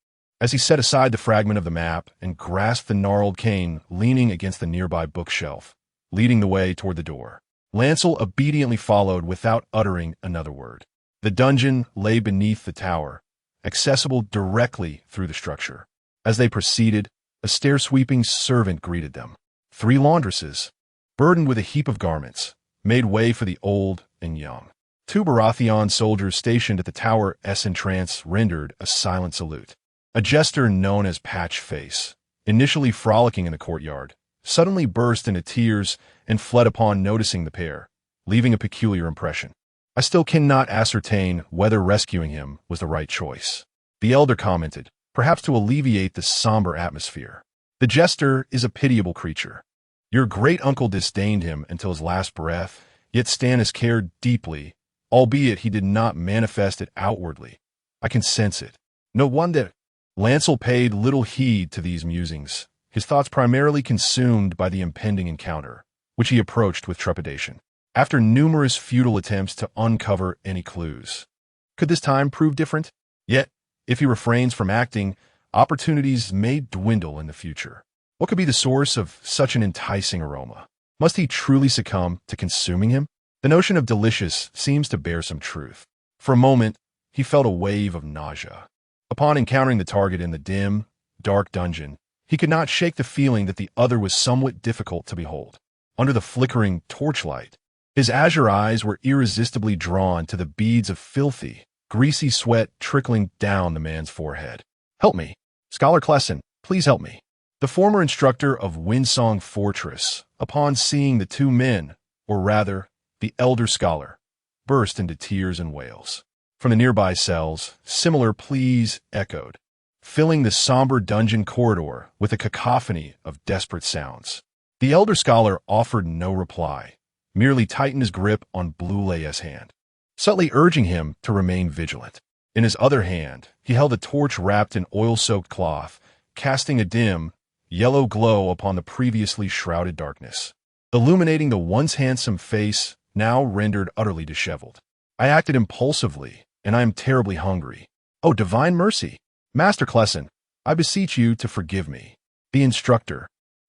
as he set aside the fragment of the map and grasped the gnarled cane leaning against the nearby bookshelf, leading the way toward the door. Lancel obediently followed without uttering another word. The dungeon lay beneath the tower, accessible directly through the structure. As they proceeded, a stair-sweeping servant greeted them. 3 laundresses, burdened with a heap of garments, made way for the old and young. 2 Baratheon soldiers stationed at the tower's entrance rendered a silent salute. A jester known as Patchface, initially frolicking in the courtyard, suddenly burst into tears and fled upon noticing the pair, leaving a peculiar impression. I still cannot ascertain whether rescuing him was the right choice. The elder commented, perhaps to alleviate the somber atmosphere. The jester is a pitiable creature. Your great-uncle disdained him until his last breath, yet Stannis cared deeply, albeit he did not manifest it outwardly. I can sense it. No wonder. Lancel paid little heed to these musings, his thoughts primarily consumed by the impending encounter, which he approached with trepidation. After numerous futile attempts to uncover any clues, could this time prove different? Yet, if he refrains from acting, opportunities may dwindle in the future. What could be the source of such an enticing aroma? Must he truly succumb to consuming him? The notion of delicious seems to bear some truth. For a moment, he felt a wave of nausea. Upon encountering the target in the dim, dark dungeon, he could not shake the feeling that the other was somewhat difficult to behold. Under the flickering torchlight, his azure eyes were irresistibly drawn to the beads of filthy, greasy sweat trickling down the man's forehead. Help me. Scholar Klesson, please help me. The former instructor of Windsong Fortress, upon seeing the 2 men, or rather, the elder scholar, burst into tears and wails. From the nearby cells, similar pleas echoed, filling the somber dungeon corridor with a cacophony of desperate sounds. The elder scholar offered no reply, merely tightened his grip on Bluelay's hand, subtly urging him to remain vigilant. In his other hand, he held a torch wrapped in oil-soaked cloth, casting a dim, yellow glow upon the previously shrouded darkness, illuminating the once handsome face now rendered utterly disheveled. I acted impulsively, and I am terribly hungry. Oh, divine mercy! Master Klesson, I beseech you to forgive me. The instructor,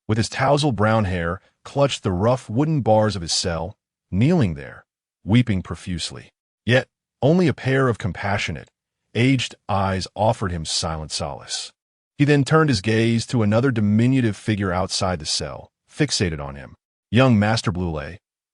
with his tousled brown hair, clutched the rough wooden bars of his cell, kneeling there, weeping profusely. Yet, only a pair of compassionate, aged eyes offered him silent solace. He then turned his gaze to another diminutive figure outside the cell, fixated on him. Young Master Blue,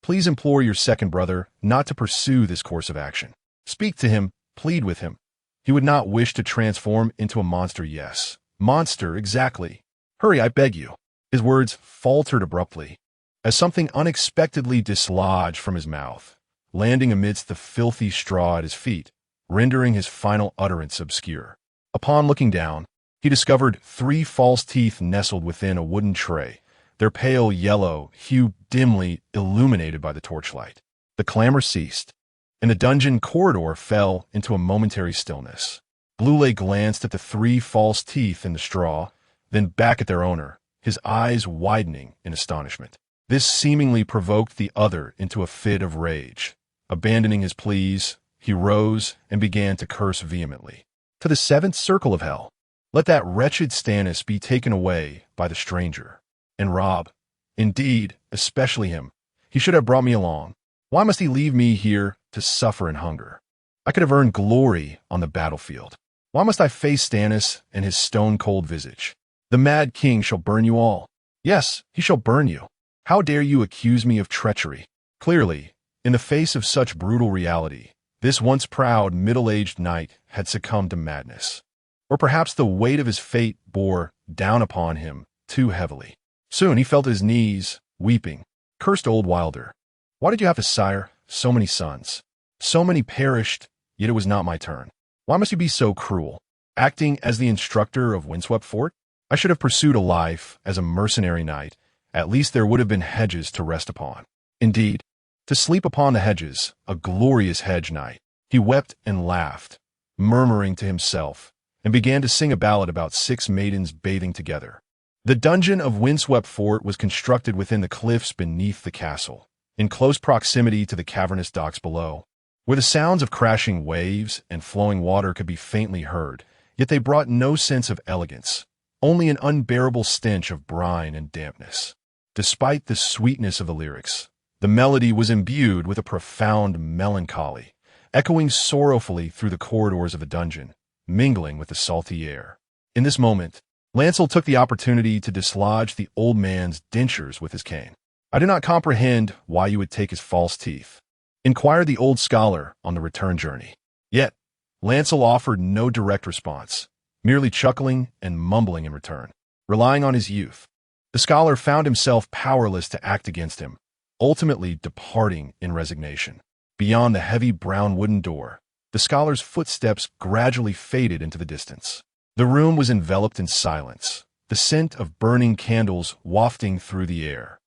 please implore your second brother not to pursue this course of action. Speak to him, plead with him. He would not wish to transform into a monster, yes. Monster, exactly. Hurry, I beg you. His words faltered abruptly, as something unexpectedly dislodged from his mouth, landing amidst the filthy straw at his feet, rendering his final utterance obscure. Upon looking down, he discovered 3 false teeth nestled within a wooden tray, their pale yellow hue dimly illuminated by the torchlight. The clamor ceased, and the dungeon corridor fell into a momentary stillness. Blue glanced at the 3 false teeth in the straw, then back at their owner, his eyes widening in astonishment. This seemingly provoked the other into a fit of rage. Abandoning his pleas, he rose and began to curse vehemently. To the 7th circle of hell, let that wretched Stannis be taken away by the stranger. And Robb, indeed, especially him, he should have brought me along. Why must he leave me here to suffer and hunger? I could have earned glory on the battlefield. Why must I face Stannis and his stone-cold visage? The Mad King shall burn you all. Yes, he shall burn you. How dare you accuse me of treachery? Clearly, in the face of such brutal reality, this once proud middle-aged knight had succumbed to madness. Or perhaps the weight of his fate bore down upon him too heavily. Soon he felt his knees, weeping. Cursed old Wilder. Why did you have to sire so many sons? So many perished, yet it was not my turn. Why must you be so cruel? Acting as the instructor of Windswept Fort? I should have pursued a life as a mercenary knight. At least there would have been hedges to rest upon. Indeed, to sleep upon the hedges, a glorious hedge knight. He wept and laughed, murmuring to himself, and began to sing a ballad about 6 maidens bathing together. The dungeon of Windswept Fort was constructed within the cliffs beneath the castle, in close proximity to the cavernous docks below, where the sounds of crashing waves and flowing water could be faintly heard, yet they brought no sense of elegance, only an unbearable stench of brine and dampness. Despite the sweetness of the lyrics, the melody was imbued with a profound melancholy, echoing sorrowfully through the corridors of the dungeon, mingling with the salty air. In this moment, Lancel took the opportunity to dislodge the old man's dentures with his cane. I do not comprehend why you would take his false teeth, inquired the old scholar on the return journey. Yet, Lancel offered no direct response, merely chuckling and mumbling in return, relying on his youth. The scholar found himself powerless to act against him, ultimately departing in resignation. Beyond the heavy brown wooden door, the scholar's footsteps gradually faded into the distance. The room was enveloped in silence, the scent of burning candles wafting through the air.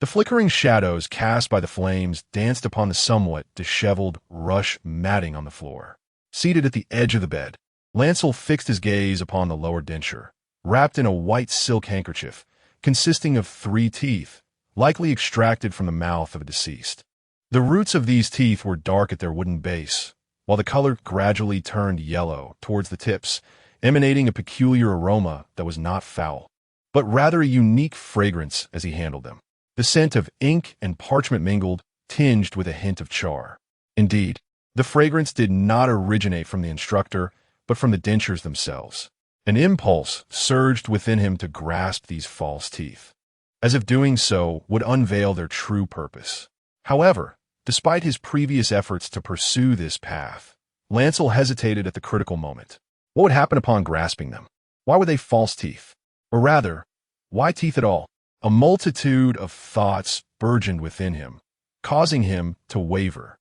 The flickering shadows cast by the flames danced upon the somewhat disheveled rush matting on the floor. Seated at the edge of the bed, Lancel fixed his gaze upon the lower denture, wrapped in a white silk handkerchief, consisting of 3 teeth, likely extracted from the mouth of a deceased. The roots of these teeth were dark at their wooden base, while the color gradually turned yellow towards the tips, emanating a peculiar aroma that was not foul, but rather a unique fragrance as he handled them. The scent of ink and parchment mingled, tinged with a hint of char. Indeed, the fragrance did not originate from the instructor, but from the dentures themselves. An impulse surged within him to grasp these false teeth, as if doing so would unveil their true purpose. However, despite his previous efforts to pursue this path, Lancel hesitated at the critical moment. What would happen upon grasping them? Why were they false teeth? Or rather, why teeth at all? A multitude of thoughts burgeoned within him, causing him to waver.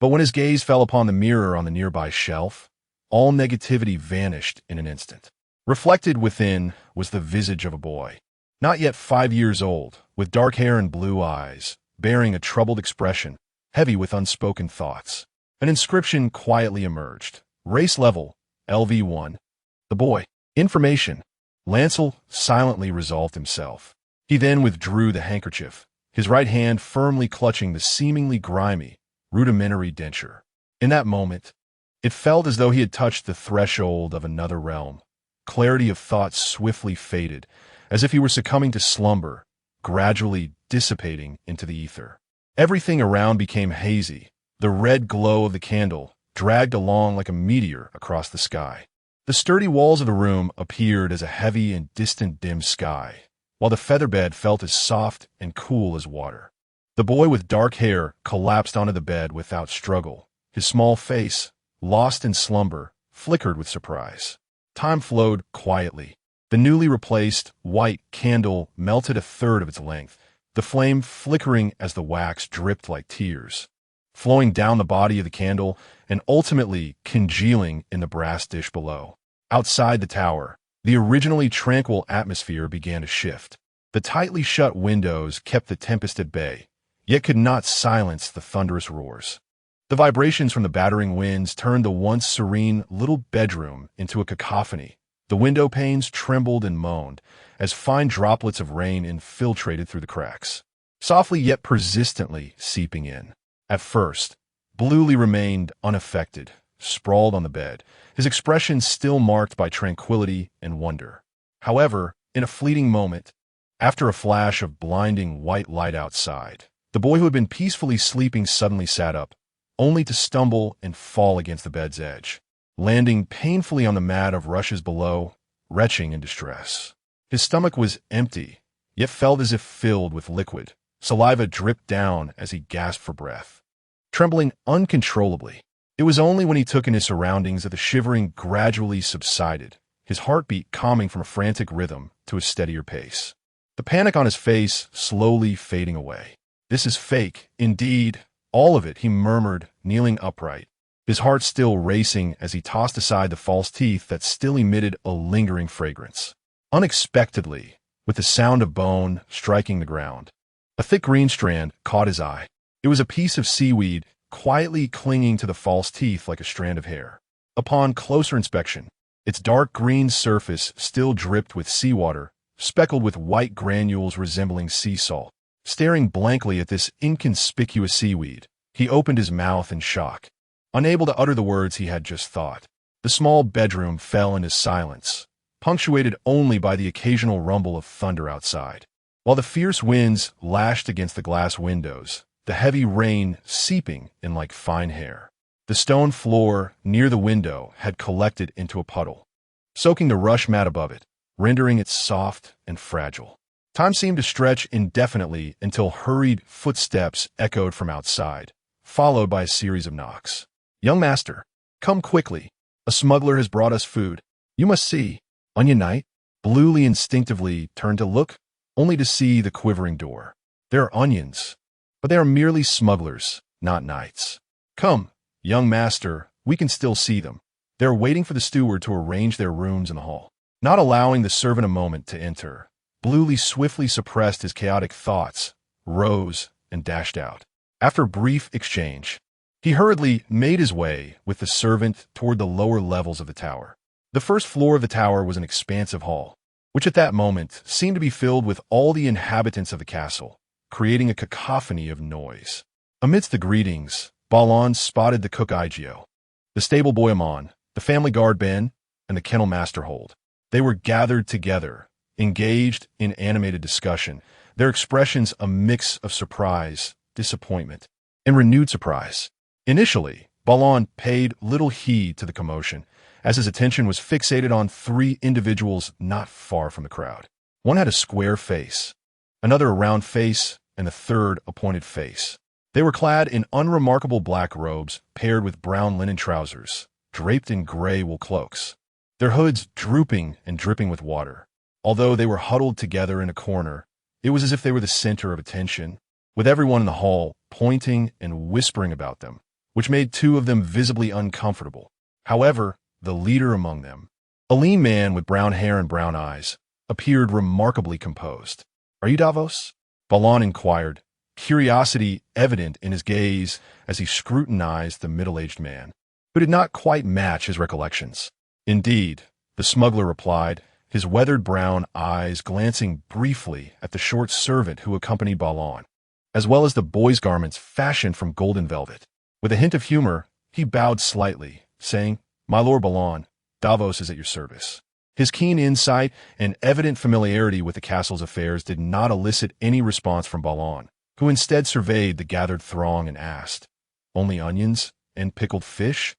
But when his gaze fell upon the mirror on the nearby shelf, all negativity vanished in an instant. Reflected within was the visage of a boy, not yet 5 years old, with dark hair and blue eyes, bearing a troubled expression, heavy with unspoken thoughts. An inscription quietly emerged. Race level, LV1. The boy. Information. Lancel silently resolved himself. He then withdrew the handkerchief, his right hand firmly clutching the seemingly grimy, rudimentary denture. In that moment, it felt as though he had touched the threshold of another realm. Clarity of thought swiftly faded, as if he were succumbing to slumber, gradually dissipating into the ether. Everything around became hazy, the red glow of the candle dragged along like a meteor across the sky. The sturdy walls of the room appeared as a heavy and distant dim sky, while the featherbed felt as soft and cool as water. The boy with dark hair collapsed onto the bed without struggle. His small face, lost in slumber, flickered with surprise. Time flowed quietly. The newly replaced white candle melted a third of its length, the flame flickering as the wax dripped like tears, flowing down the body of the candle and ultimately congealing in the brass dish below. Outside the tower, the originally tranquil atmosphere began to shift. The tightly shut windows kept the tempest at bay, yet could not silence the thunderous roars. The vibrations from the battering winds turned the once serene little bedroom into a cacophony. The window panes trembled and moaned as fine droplets of rain infiltrated through the cracks, softly yet persistently seeping in. At first, Bluely remained unaffected, sprawled on the bed, his expression still marked by tranquility and wonder. However, in a fleeting moment, after a flash of blinding white light outside, the boy who had been peacefully sleeping suddenly sat up, only to stumble and fall against the bed's edge, landing painfully on the mat of rushes below, retching in distress. His stomach was empty, yet felt as if filled with liquid. Saliva dripped down as he gasped for breath, trembling uncontrollably. It was only when he took in his surroundings that the shivering gradually subsided, his heartbeat calming from a frantic rhythm to a steadier pace. The panic on his face slowly fading away. "This is fake, indeed, all of it," he murmured, kneeling upright, his heart still racing as he tossed aside the false teeth that still emitted a lingering fragrance. Unexpectedly, with the sound of bone striking the ground, a thick green strand caught his eye. It was a piece of seaweed quietly clinging to the false teeth like a strand of hair. Upon closer inspection, its dark green surface still dripped with seawater, speckled with white granules resembling sea salt. Staring blankly at this inconspicuous seaweed, he opened his mouth in shock, unable to utter the words he had just thought. The small bedroom fell into silence, punctuated only by the occasional rumble of thunder outside. While the fierce winds lashed against the glass windows, the heavy rain seeping in like fine hair. The stone floor near the window had collected into a puddle, soaking the rush mat above it, rendering it soft and fragile. Time seemed to stretch indefinitely until hurried footsteps echoed from outside, followed by a series of knocks. "Young master, come quickly. A smuggler has brought us food. You must see." Onion Knight, Bluely instinctively turned to look, only to see the quivering door. There are onions, but they are merely smugglers, not knights. "Come, young master, we can still see them. They are waiting for the steward to arrange their rooms in the hall." Not allowing the servant a moment to enter, Bluely swiftly suppressed his chaotic thoughts, rose, and dashed out. After a brief exchange, he hurriedly made his way with the servant toward the lower levels of the tower. The first floor of the tower was an expansive hall, which at that moment seemed to be filled with all the inhabitants of the castle, creating a cacophony of noise. Amidst the greetings, Balon spotted the cook Igeo, the stable boy Amon, the family guard Ben, and the kennel master Hold. They were gathered together, engaged in animated discussion, their expressions a mix of surprise, disappointment, and renewed surprise. Initially, Balon paid little heed to the commotion, as his attention was fixated on three individuals not far from the crowd. One had a square face, another a round face, and the third a pointed face. They were clad in unremarkable black robes paired with brown linen trousers, draped in gray wool cloaks, their hoods drooping and dripping with water. Although they were huddled together in a corner, it was as if they were the center of attention, with everyone in the hall pointing and whispering about them, which made two of them visibly uncomfortable. However, the leader among them, a lean man with brown hair and brown eyes, appeared remarkably composed. "Are you Davos?" Balon inquired, curiosity evident in his gaze as he scrutinized the middle-aged man, who did not quite match his recollections. "Indeed," the smuggler replied, his weathered brown eyes glancing briefly at the short servant who accompanied Balon, as well as the boy's garments fashioned from golden velvet. With a hint of humor, he bowed slightly, saying, "My lord Balon, Davos is at your service." His keen insight and evident familiarity with the castle's affairs did not elicit any response from Balon, who instead surveyed the gathered throng and asked, "Only onions and pickled fish?"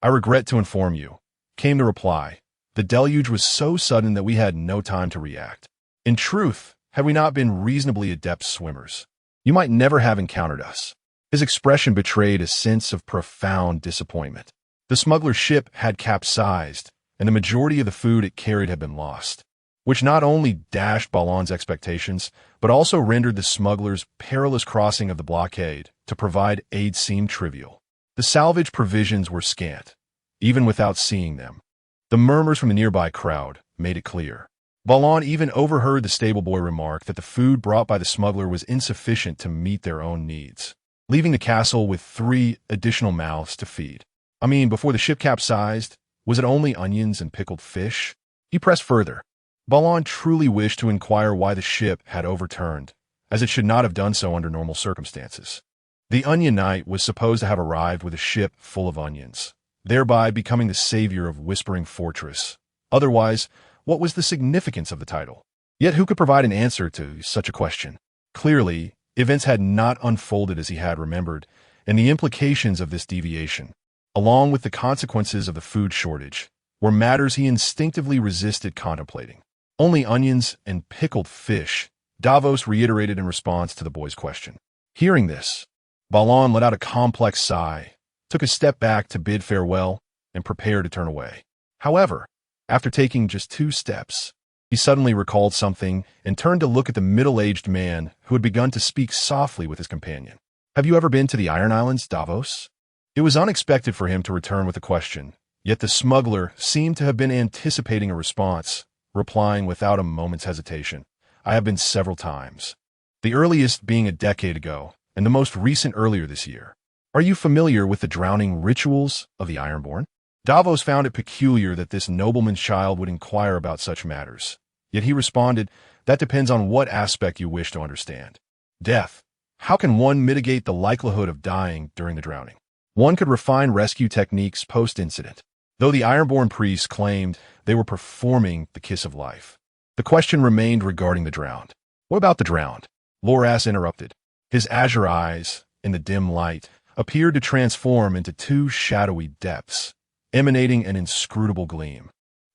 "I regret to inform you," came the reply. "The deluge was so sudden that we had no time to react. In truth, had we not been reasonably adept swimmers, you might never have encountered us." His expression betrayed a sense of profound disappointment. The smuggler's ship had capsized, and the majority of the food it carried had been lost, which not only dashed Balan's expectations, but also rendered the smuggler's perilous crossing of the blockade to provide aid seem trivial. The salvage provisions were scant, even without seeing them. The murmurs from the nearby crowd made it clear. Balan even overheard the stable boy remark that the food brought by the smuggler was insufficient to meet their own needs, leaving the castle with 3 additional mouths to feed. I mean, before the ship capsized, was it only onions and pickled fish? He pressed further. Balan truly wished to inquire why the ship had overturned, as it should not have done so under normal circumstances. The Onion Knight was supposed to have arrived with a ship full of onions, thereby becoming the savior of Whispering Fortress. Otherwise, what was the significance of the title? Yet who could provide an answer to such a question? Clearly, events had not unfolded as he had remembered, and the implications of this deviation, along with the consequences of the food shortage, were matters he instinctively resisted contemplating. "Only onions and pickled fish," Davos reiterated in response to the boy's question. Hearing this, Balan let out a complex sigh, took a step back to bid farewell, and prepared to turn away. However, after taking just 2 steps, he suddenly recalled something and turned to look at the middle-aged man who had begun to speak softly with his companion. "Have you ever been to the Iron Islands, Davos?" It was unexpected for him to return with a question, yet the smuggler seemed to have been anticipating a response, replying without a moment's hesitation. "I have been several times. The earliest being a decade ago, and the most recent earlier this year. Are you familiar with the drowning rituals of the Ironborn?" Davos found it peculiar that this nobleman's child would inquire about such matters. Yet he responded, "That depends on what aspect you wish to understand. Death. How can one mitigate the likelihood of dying during the drowning? One could refine rescue techniques post-incident, though the Ironborn priests claimed they were performing the kiss of life. The question remained regarding the drowned. What about the drowned? Loras interrupted. His azure eyes, in the dim light, appeared to transform into 2 shadowy depths, emanating an inscrutable gleam.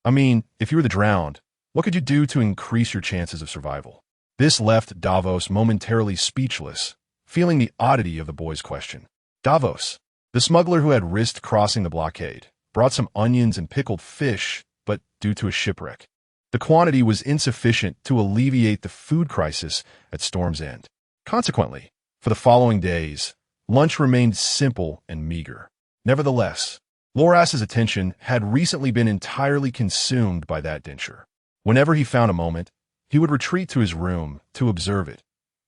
I mean, if you were the drowned, what could you do to increase your chances of survival? This left Davos momentarily speechless, feeling the oddity of the boy's question. Davos, the smuggler who had risked crossing the blockade, brought some onions and pickled fish, but due to a shipwreck, the quantity was insufficient to alleviate the food crisis at Storm's End. Consequently, for the following days, lunch remained simple and meager. Nevertheless, Loras's attention had recently been entirely consumed by that denture. Whenever he found a moment, he would retreat to his room to observe it,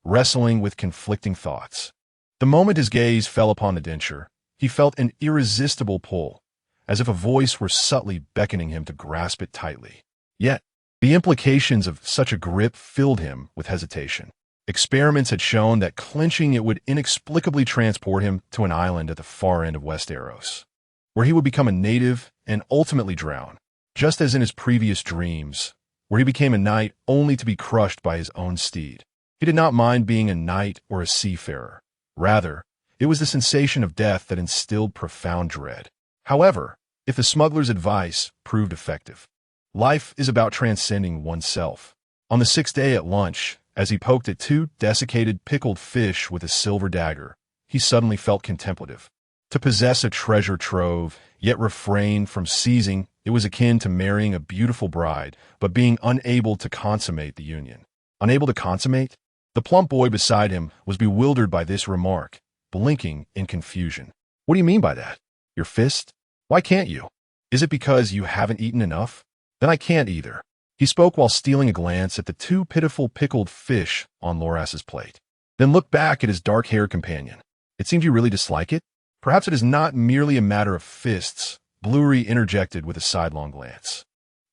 wrestling with conflicting thoughts. The moment his gaze fell upon the denture, he felt an irresistible pull, as if a voice were subtly beckoning him to grasp it tightly. Yet, the implications of such a grip filled him with hesitation. Experiments had shown that clenching it would inexplicably transport him to an island at the far end of Westeros, where he would become a native and ultimately drown, just as in his previous dreams, where he became a knight only to be crushed by his own steed. He did not mind being a knight or a seafarer. Rather, it was the sensation of death that instilled profound dread. However, if the smuggler's advice proved effective, life is about transcending oneself. On the 6th day at lunch, as he poked at 2 desiccated pickled fish with a silver dagger, he suddenly felt contemplative. To possess a treasure trove, yet refrain from seizing, it was akin to marrying a beautiful bride, but being unable to consummate the union. Unable to consummate? The plump boy beside him was bewildered by this remark, blinking in confusion. "What do you mean by that? Your fist? Why can't you? Is it because you haven't eaten enough? Then I can't either." He spoke while stealing a glance at the 2 pitiful pickled fish on Loras's plate. Then looked back at his dark-haired companion. "It seems you really dislike it? Perhaps it is not merely a matter of fists," Bluery interjected with a sidelong glance.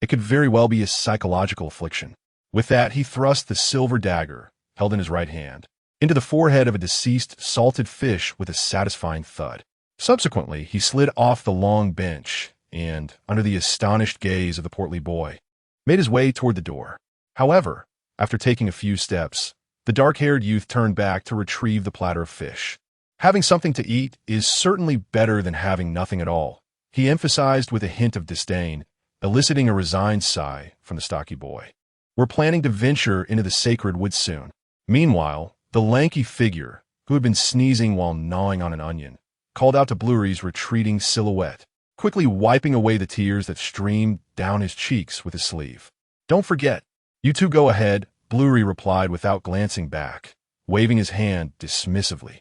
"It could very well be a psychological affliction." With that, he thrust the silver dagger, held in his right hand, into the forehead of a deceased salted fish with a satisfying thud. Subsequently, he slid off the long bench and, under the astonished gaze of the portly boy, made his way toward the door. However, after taking a few steps, the dark-haired youth turned back to retrieve the platter of fish. "Having something to eat is certainly better than having nothing at all," he emphasized with a hint of disdain, eliciting a resigned sigh from the stocky boy. "We're planning to venture into the sacred woods soon." Meanwhile, the lanky figure, who had been sneezing while gnawing on an onion, called out to Blurry's retreating silhouette, quickly wiping away the tears that streamed down his cheeks with his sleeve. "Don't forget, you two go ahead," Blurry replied without glancing back, waving his hand dismissively.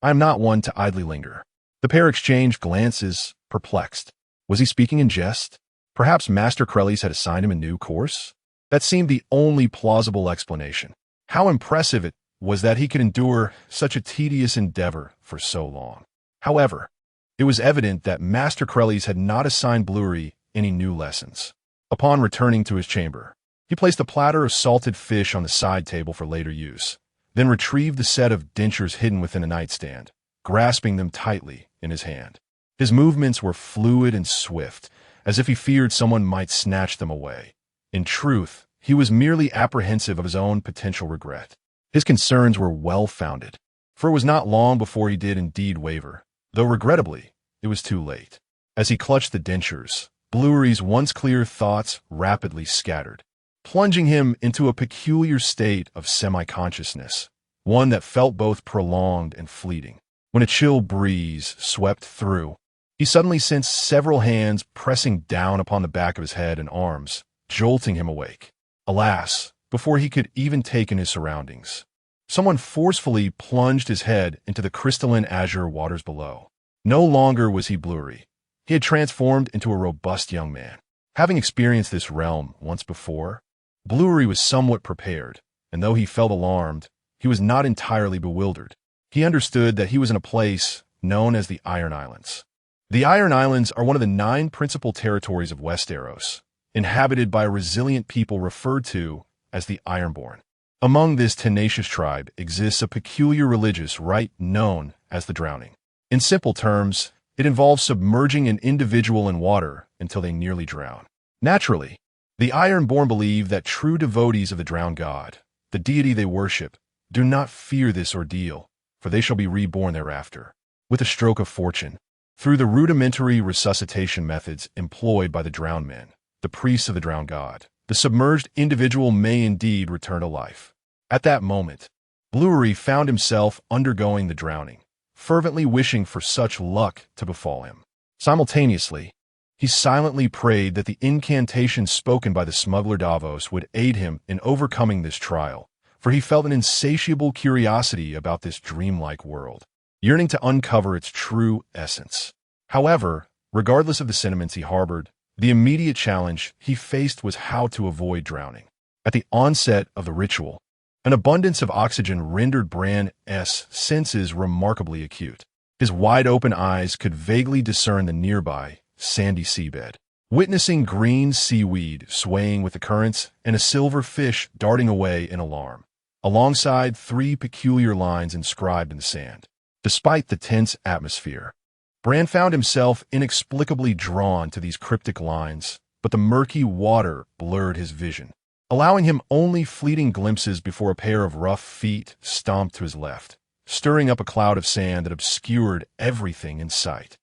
"I am not one to idly linger." The pair exchanged glances, perplexed. Was he speaking in jest? Perhaps Master Crellies had assigned him a new course? That seemed the only plausible explanation. How impressive it was that he could endure such a tedious endeavor for so long. However, it was evident that Master Crellies had not assigned Blurry any new lessons. Upon returning to his chamber, he placed a platter of salted fish on the side table for later use, then retrieved the set of dentures hidden within a nightstand, grasping them tightly in his hand. His movements were fluid and swift, as if he feared someone might snatch them away. In truth, he was merely apprehensive of his own potential regret. His concerns were well-founded, for it was not long before he did indeed waver, though regrettably, it was too late. As he clutched the dentures, Blurry's once clear thoughts rapidly scattered, plunging him into a peculiar state of semi-consciousness, one that felt both prolonged and fleeting. When a chill breeze swept through, he suddenly sensed several hands pressing down upon the back of his head and arms, jolting him awake. Alas, before he could even take in his surroundings, someone forcefully plunged his head into the crystalline azure waters below. No longer was he Blurry. He had transformed into a robust young man. Having experienced this realm once before, Blurry was somewhat prepared, and though he felt alarmed, he was not entirely bewildered. He understood that he was in a place known as the Iron Islands. The Iron Islands are one of the 9 principal territories of Westeros, inhabited by a resilient people referred to as the Ironborn. Among this tenacious tribe exists a peculiar religious rite known as the drowning. In simple terms, it involves submerging an individual in water until they nearly drown. Naturally, the Ironborn believe that true devotees of the drowned god, the deity they worship, do not fear this ordeal, for they shall be reborn thereafter, with a stroke of fortune, through the rudimentary resuscitation methods employed by the drowned men, the priests of the drowned god. The submerged individual may indeed return to life. At that moment, Blurry found himself undergoing the drowning, fervently wishing for such luck to befall him. Simultaneously, he silently prayed that the incantation spoken by the smuggler Davos would aid him in overcoming this trial, for he felt an insatiable curiosity about this dreamlike world, yearning to uncover its true essence. However, regardless of the sentiments he harbored, the immediate challenge he faced was how to avoid drowning. At the onset of the ritual, an abundance of oxygen rendered Bran's senses remarkably acute. His wide-open eyes could vaguely discern the nearby, sandy seabed, witnessing green seaweed swaying with the currents and a silver fish darting away in alarm, alongside 3 peculiar lines inscribed in the sand. Despite the tense atmosphere, Bran found himself inexplicably drawn to these cryptic lines, but the murky water blurred his vision, allowing him only fleeting glimpses before a pair of rough feet stomped to his left, stirring up a cloud of sand that obscured everything in sight.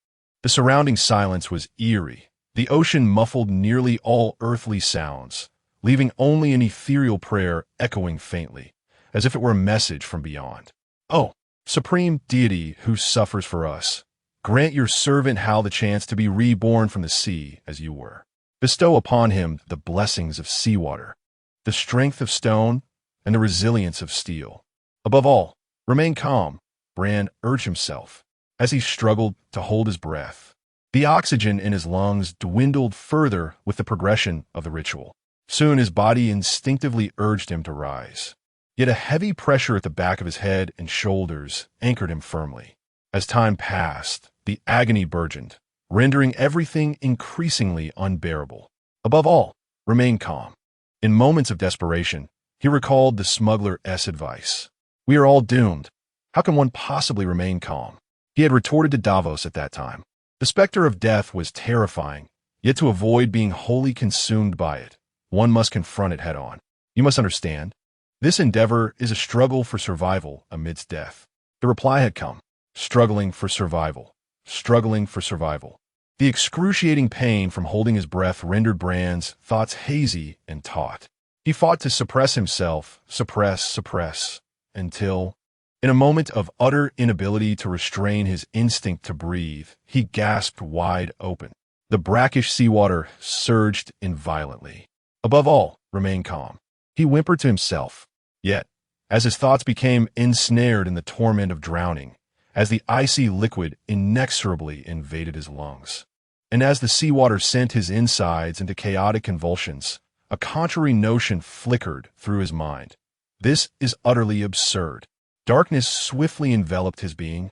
The surrounding silence was eerie. The ocean muffled nearly all earthly sounds, leaving only an ethereal prayer echoing faintly, as if it were a message from beyond. "Oh, supreme deity who suffers for us, grant your servant Hal the chance to be reborn from the sea as you were. Bestow upon him the blessings of seawater, the strength of stone, and the resilience of steel. Above all, remain calm," Bran urged himself, as he struggled to hold his breath. The oxygen in his lungs dwindled further with the progression of the ritual. Soon his body instinctively urged him to rise. Yet a heavy pressure at the back of his head and shoulders anchored him firmly. As time passed, the agony burgeoned, rendering everything increasingly unbearable. Above all, remain calm. In moments of desperation, he recalled the smuggler's advice. "We are all doomed. How can one possibly remain calm?" He had retorted to Davos at that time. The specter of death was terrifying, yet to avoid being wholly consumed by it, one must confront it head-on. "You must understand, this endeavor is a struggle for survival amidst death." The reply had come. Struggling for survival. Struggling for survival. The excruciating pain from holding his breath rendered Bran's thoughts hazy and taut. He fought to suppress himself, suppress, until, in a moment of utter inability to restrain his instinct to breathe, he gasped wide open. The brackish seawater surged in violently. Above all, remain calm. He whimpered to himself. Yet, as his thoughts became ensnared in the torment of drowning, as the icy liquid inexorably invaded his lungs, and as the seawater sent his insides into chaotic convulsions, a contrary notion flickered through his mind. This is utterly absurd. Darkness swiftly enveloped his being,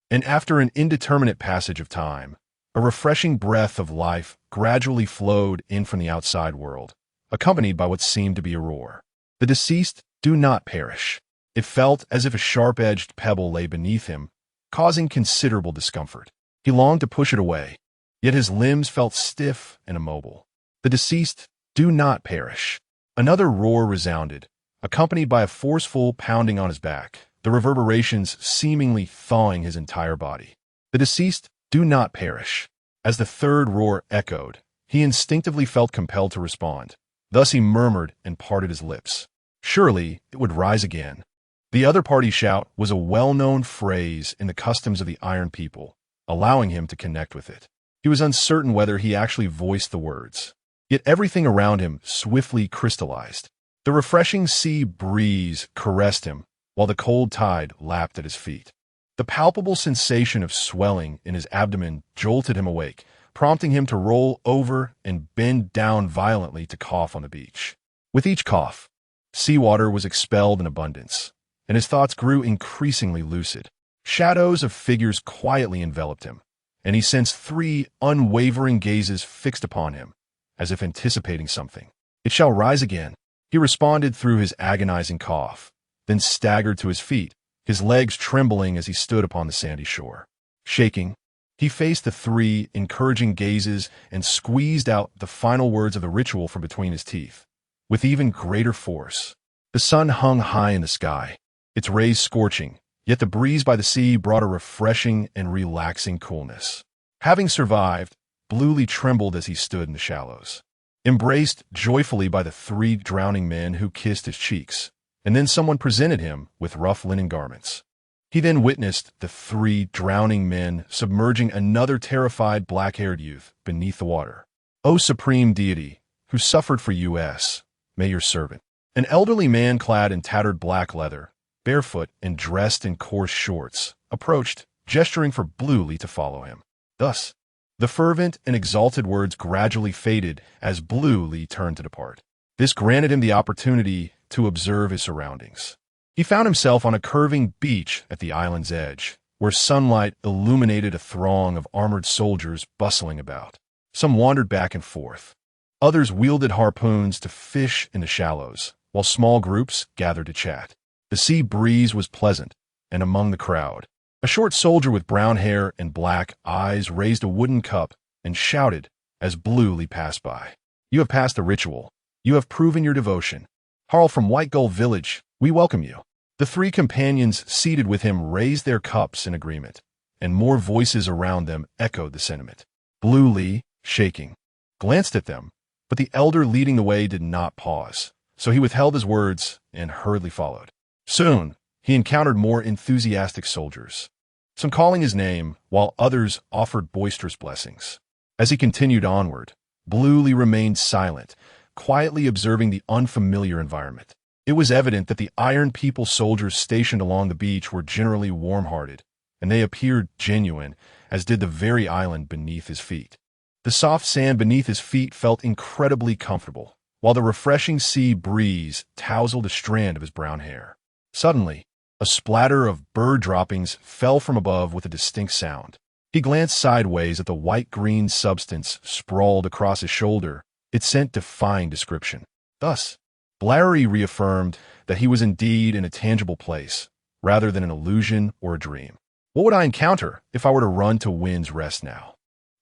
and after an indeterminate passage of time, a refreshing breath of life gradually flowed in from the outside world, accompanied by what seemed to be a roar. The deceased do not perish. It felt as if a sharp-edged pebble lay beneath him, causing considerable discomfort. He longed to push it away, yet his limbs felt stiff and immobile. The deceased do not perish. Another roar resounded, accompanied by a forceful pounding on his back, the reverberations seemingly thawing his entire body. The deceased do not perish. As the third roar echoed, he instinctively felt compelled to respond. Thus he murmured and parted his lips. Surely it would rise again. The other party's shout was a well-known phrase in the customs of the Iron People, allowing him to connect with it. He was uncertain whether he actually voiced the words. Yet everything around him swiftly crystallized. The refreshing sea breeze caressed him, while the cold tide lapped at his feet. The palpable sensation of swelling in his abdomen jolted him awake, prompting him to roll over and bend down violently to cough on the beach. With each cough, seawater was expelled in abundance, and his thoughts grew increasingly lucid. Shadows of figures quietly enveloped him, and he sensed 3 unwavering gazes fixed upon him, as if anticipating something. "It shall rise again," he responded through his agonizing cough, then staggered to his feet, his legs trembling as he stood upon the sandy shore. Shaking, he faced the 3 encouraging gazes and squeezed out the final words of the ritual from between his teeth. With even greater force, the sun hung high in the sky, its rays scorching, yet the breeze by the sea brought a refreshing and relaxing coolness. Having survived, Bluely trembled as he stood in the shallows, embraced joyfully by the 3 drowning men who kissed his cheeks, and then someone presented him with rough linen garments. He then witnessed the 3 drowning men submerging another terrified black-haired youth beneath the water. "O supreme deity, who suffered for us, may your servant." An elderly man clad in tattered black leather, barefoot and dressed in coarse shorts, approached, gesturing for Bluely to follow him. Thus, the fervent and exalted words gradually faded as Bluely turned to depart. This granted him the opportunity to observe his surroundings. He found himself on a curving beach at the island's edge, where sunlight illuminated a throng of armored soldiers bustling about. Some wandered back and forth. Others wielded harpoons to fish in the shallows, while small groups gathered to chat. The sea breeze was pleasant, and among the crowd, a short soldier with brown hair and black eyes raised a wooden cup and shouted as Bluely passed by. "You have passed the ritual. You have proven your devotion. Harl from White Gull Village, we welcome you." The 3 companions seated with him raised their cups in agreement, and more voices around them echoed the sentiment. Bluely, shaking, glanced at them, but the elder leading the way did not pause, so he withheld his words and hurriedly followed. Soon, he encountered more enthusiastic soldiers, some calling his name, while others offered boisterous blessings. As he continued onward, Bluely remained silent, quietly observing the unfamiliar environment. It was evident that the Iron People soldiers stationed along the beach were generally warm-hearted, and they appeared genuine, as did the very island beneath his feet. The soft sand beneath his feet felt incredibly comfortable, while the refreshing sea breeze tousled a strand of his brown hair. Suddenly, a splatter of bird droppings fell from above with a distinct sound. He glanced sideways at the white-green substance sprawled across his shoulder, its scent defying description. Thus, Blarry reaffirmed that he was indeed in a tangible place, rather than an illusion or a dream. What would I encounter if I were to run to Wind's Rest now?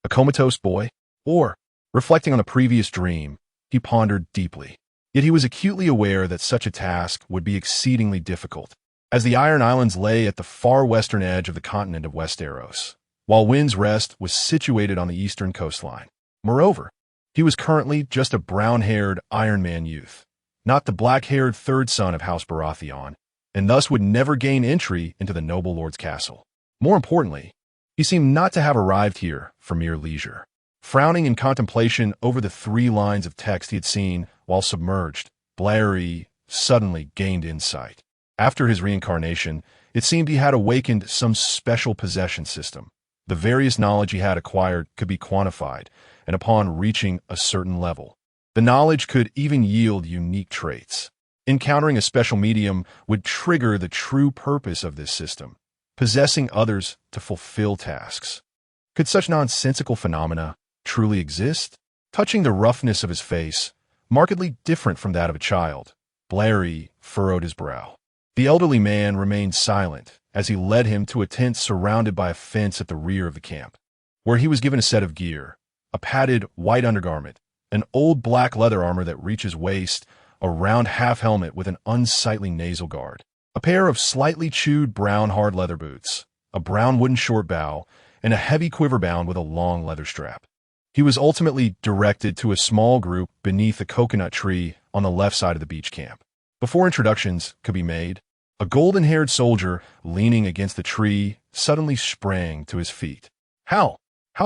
A comatose boy? Or, reflecting on the previous dream, he pondered deeply. Yet he was acutely aware that such a task would be exceedingly difficult, as the Iron Islands lay at the far western edge of the continent of Westeros. while Wind's Rest was situated on the eastern coastline. Moreover, he was currently just a brown-haired Iron Man youth, not the black-haired third son of House Baratheon, and thus would never gain entry into the noble lord's castle. More importantly, he seemed not to have arrived here for mere leisure. Frowning in contemplation over the 3 lines of text he had seen while submerged, Blairy suddenly gained insight. After his reincarnation, it seemed he had awakened some special possession system. The various knowledge he had acquired could be quantified, and upon reaching a certain level, the knowledge could even yield unique traits. Encountering a special medium would trigger the true purpose of this system, possessing others to fulfill tasks. Could such nonsensical phenomena truly exist? Touching the roughness of his face, markedly different from that of a child, Blairy furrowed his brow. The elderly man remained silent as he led him to a tent surrounded by a fence at the rear of the camp, where he was given a set of gear, a padded white undergarment, an old black leather armor that reaches waist, a round half-helmet with an unsightly nasal guard, a pair of slightly chewed brown hard leather boots, a brown wooden short bow, and a heavy quiver bound with a long leather strap. He was ultimately directed to a small group beneath a coconut tree on the left side of the beach camp. Before introductions could be made, a golden-haired soldier leaning against the tree suddenly sprang to his feet. How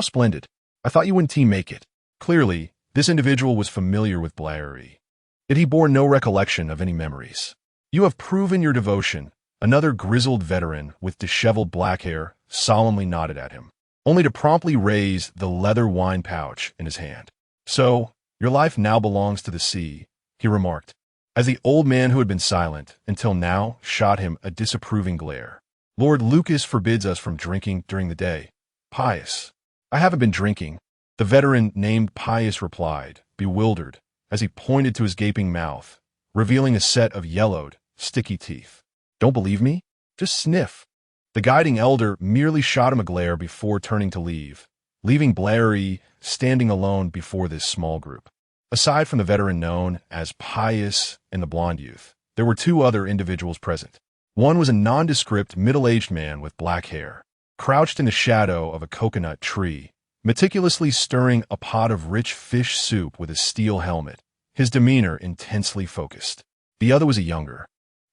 splendid. I thought you wouldn't make it. Clearly, this individual was familiar with Blairy, yet he bore no recollection of any memories. You have proven your devotion. Another grizzled veteran with disheveled black hair solemnly nodded at him, only to promptly raise the leather wine pouch in his hand. So, your life now belongs to the sea, he remarked, as the old man who had been silent until now shot him a disapproving glare. Lord Lucas forbids us from drinking during the day. Pious. I haven't been drinking, the veteran named Pious replied, bewildered, as he pointed to his gaping mouth, revealing a set of yellowed, sticky teeth. Don't believe me? Just sniff. The guiding elder merely shot him a glare before turning to leave, leaving Blairy standing alone before this small group. Aside from the veteran known as Pious and the blonde youth, there were 2 other individuals present. One was a nondescript middle-aged man with black hair, crouched in the shadow of a coconut tree, meticulously stirring a pot of rich fish soup with a steel helmet, his demeanor intensely focused. The other was a younger,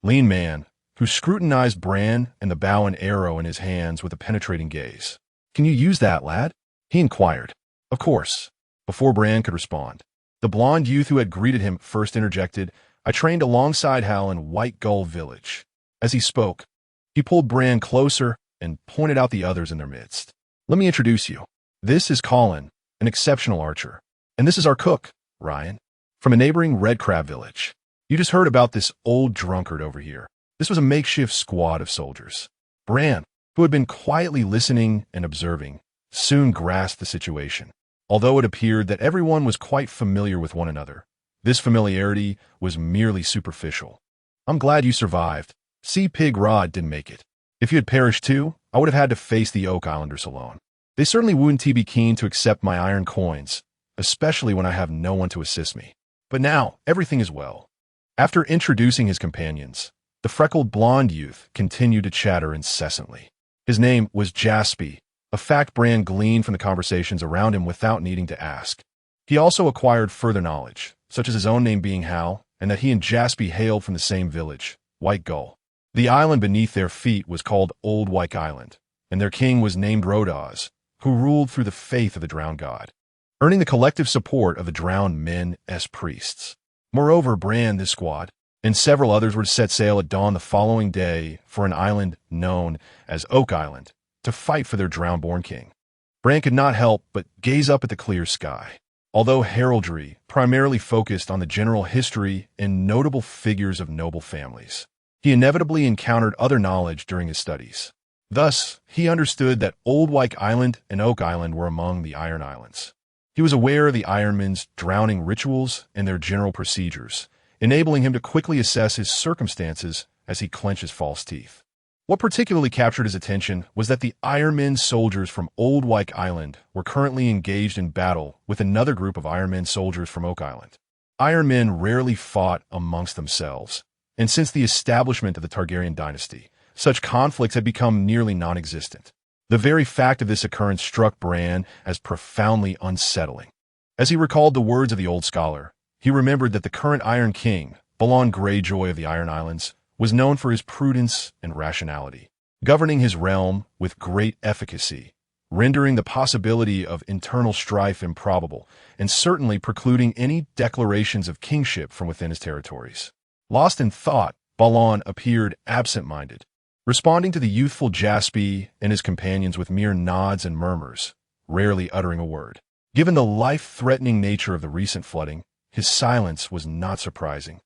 lean man who scrutinized Bran and the bow and arrow in his hands with a penetrating gaze. Can you use that, lad? He inquired. Of course. Before Bran could respond, the blonde youth who had greeted him first interjected, I trained alongside Hal in White Gull Village. As he spoke, he pulled Bran closer and pointed out the others in their midst. Let me introduce you. This is Colin, an exceptional archer. And this is our cook, Ryan, from a neighboring Red Crab village. You just heard about this old drunkard over here. This was a makeshift squad of soldiers. Bran, who had been quietly listening and observing, soon grasped the situation. Although it appeared that everyone was quite familiar with one another, this familiarity was merely superficial. I'm glad you survived. See, Pig Rod didn't make it. If you had perished too, I would have had to face the Oak Islanders alone. They certainly wouldn't be keen to accept my iron coins, especially when I have no one to assist me. But now, everything is well. After introducing his companions, the freckled blonde youth continued to chatter incessantly. His name was Jaspy, a fact Bran gleaned from the conversations around him without needing to ask. He also acquired further knowledge, such as his own name being Hal, and that he and Jaspy hailed from the same village, White Gull. The island beneath their feet was called Old White Island, and their king was named Rodaz, who ruled through the faith of the drowned god, earning the collective support of the drowned men as priests. Moreover, Bran, this squad, and several others were to set sail at dawn the following day for an island known as Oak Island, to fight for their drowned-born king. Bran could not help but gaze up at the clear sky. Although heraldry primarily focused on the general history and notable figures of noble families, he inevitably encountered other knowledge during his studies. Thus, he understood that Old White Island and Oak Island were among the Iron Islands. He was aware of the Ironmen's drowning rituals and their general procedures, enabling him to quickly assess his circumstances as he clenched his false teeth. What particularly captured his attention was that the Ironmen soldiers from Old White Island were currently engaged in battle with another group of Ironmen soldiers from Oak Island. Ironmen rarely fought amongst themselves, and since the establishment of the Targaryen dynasty, such conflicts had become nearly non-existent. The very fact of this occurrence struck Bran as profoundly unsettling. As he recalled the words of the old scholar, he remembered that the current Iron King, Balon Greyjoy of the Iron Islands, was known for his prudence and rationality, governing his realm with great efficacy, rendering the possibility of internal strife improbable, and certainly precluding any declarations of kingship from within his territories. Lost in thought, Balon appeared absent-minded, responding to the youthful Jaspie and his companions with mere nods and murmurs, rarely uttering a word. Given the life-threatening nature of the recent flooding, his silence was not surprising,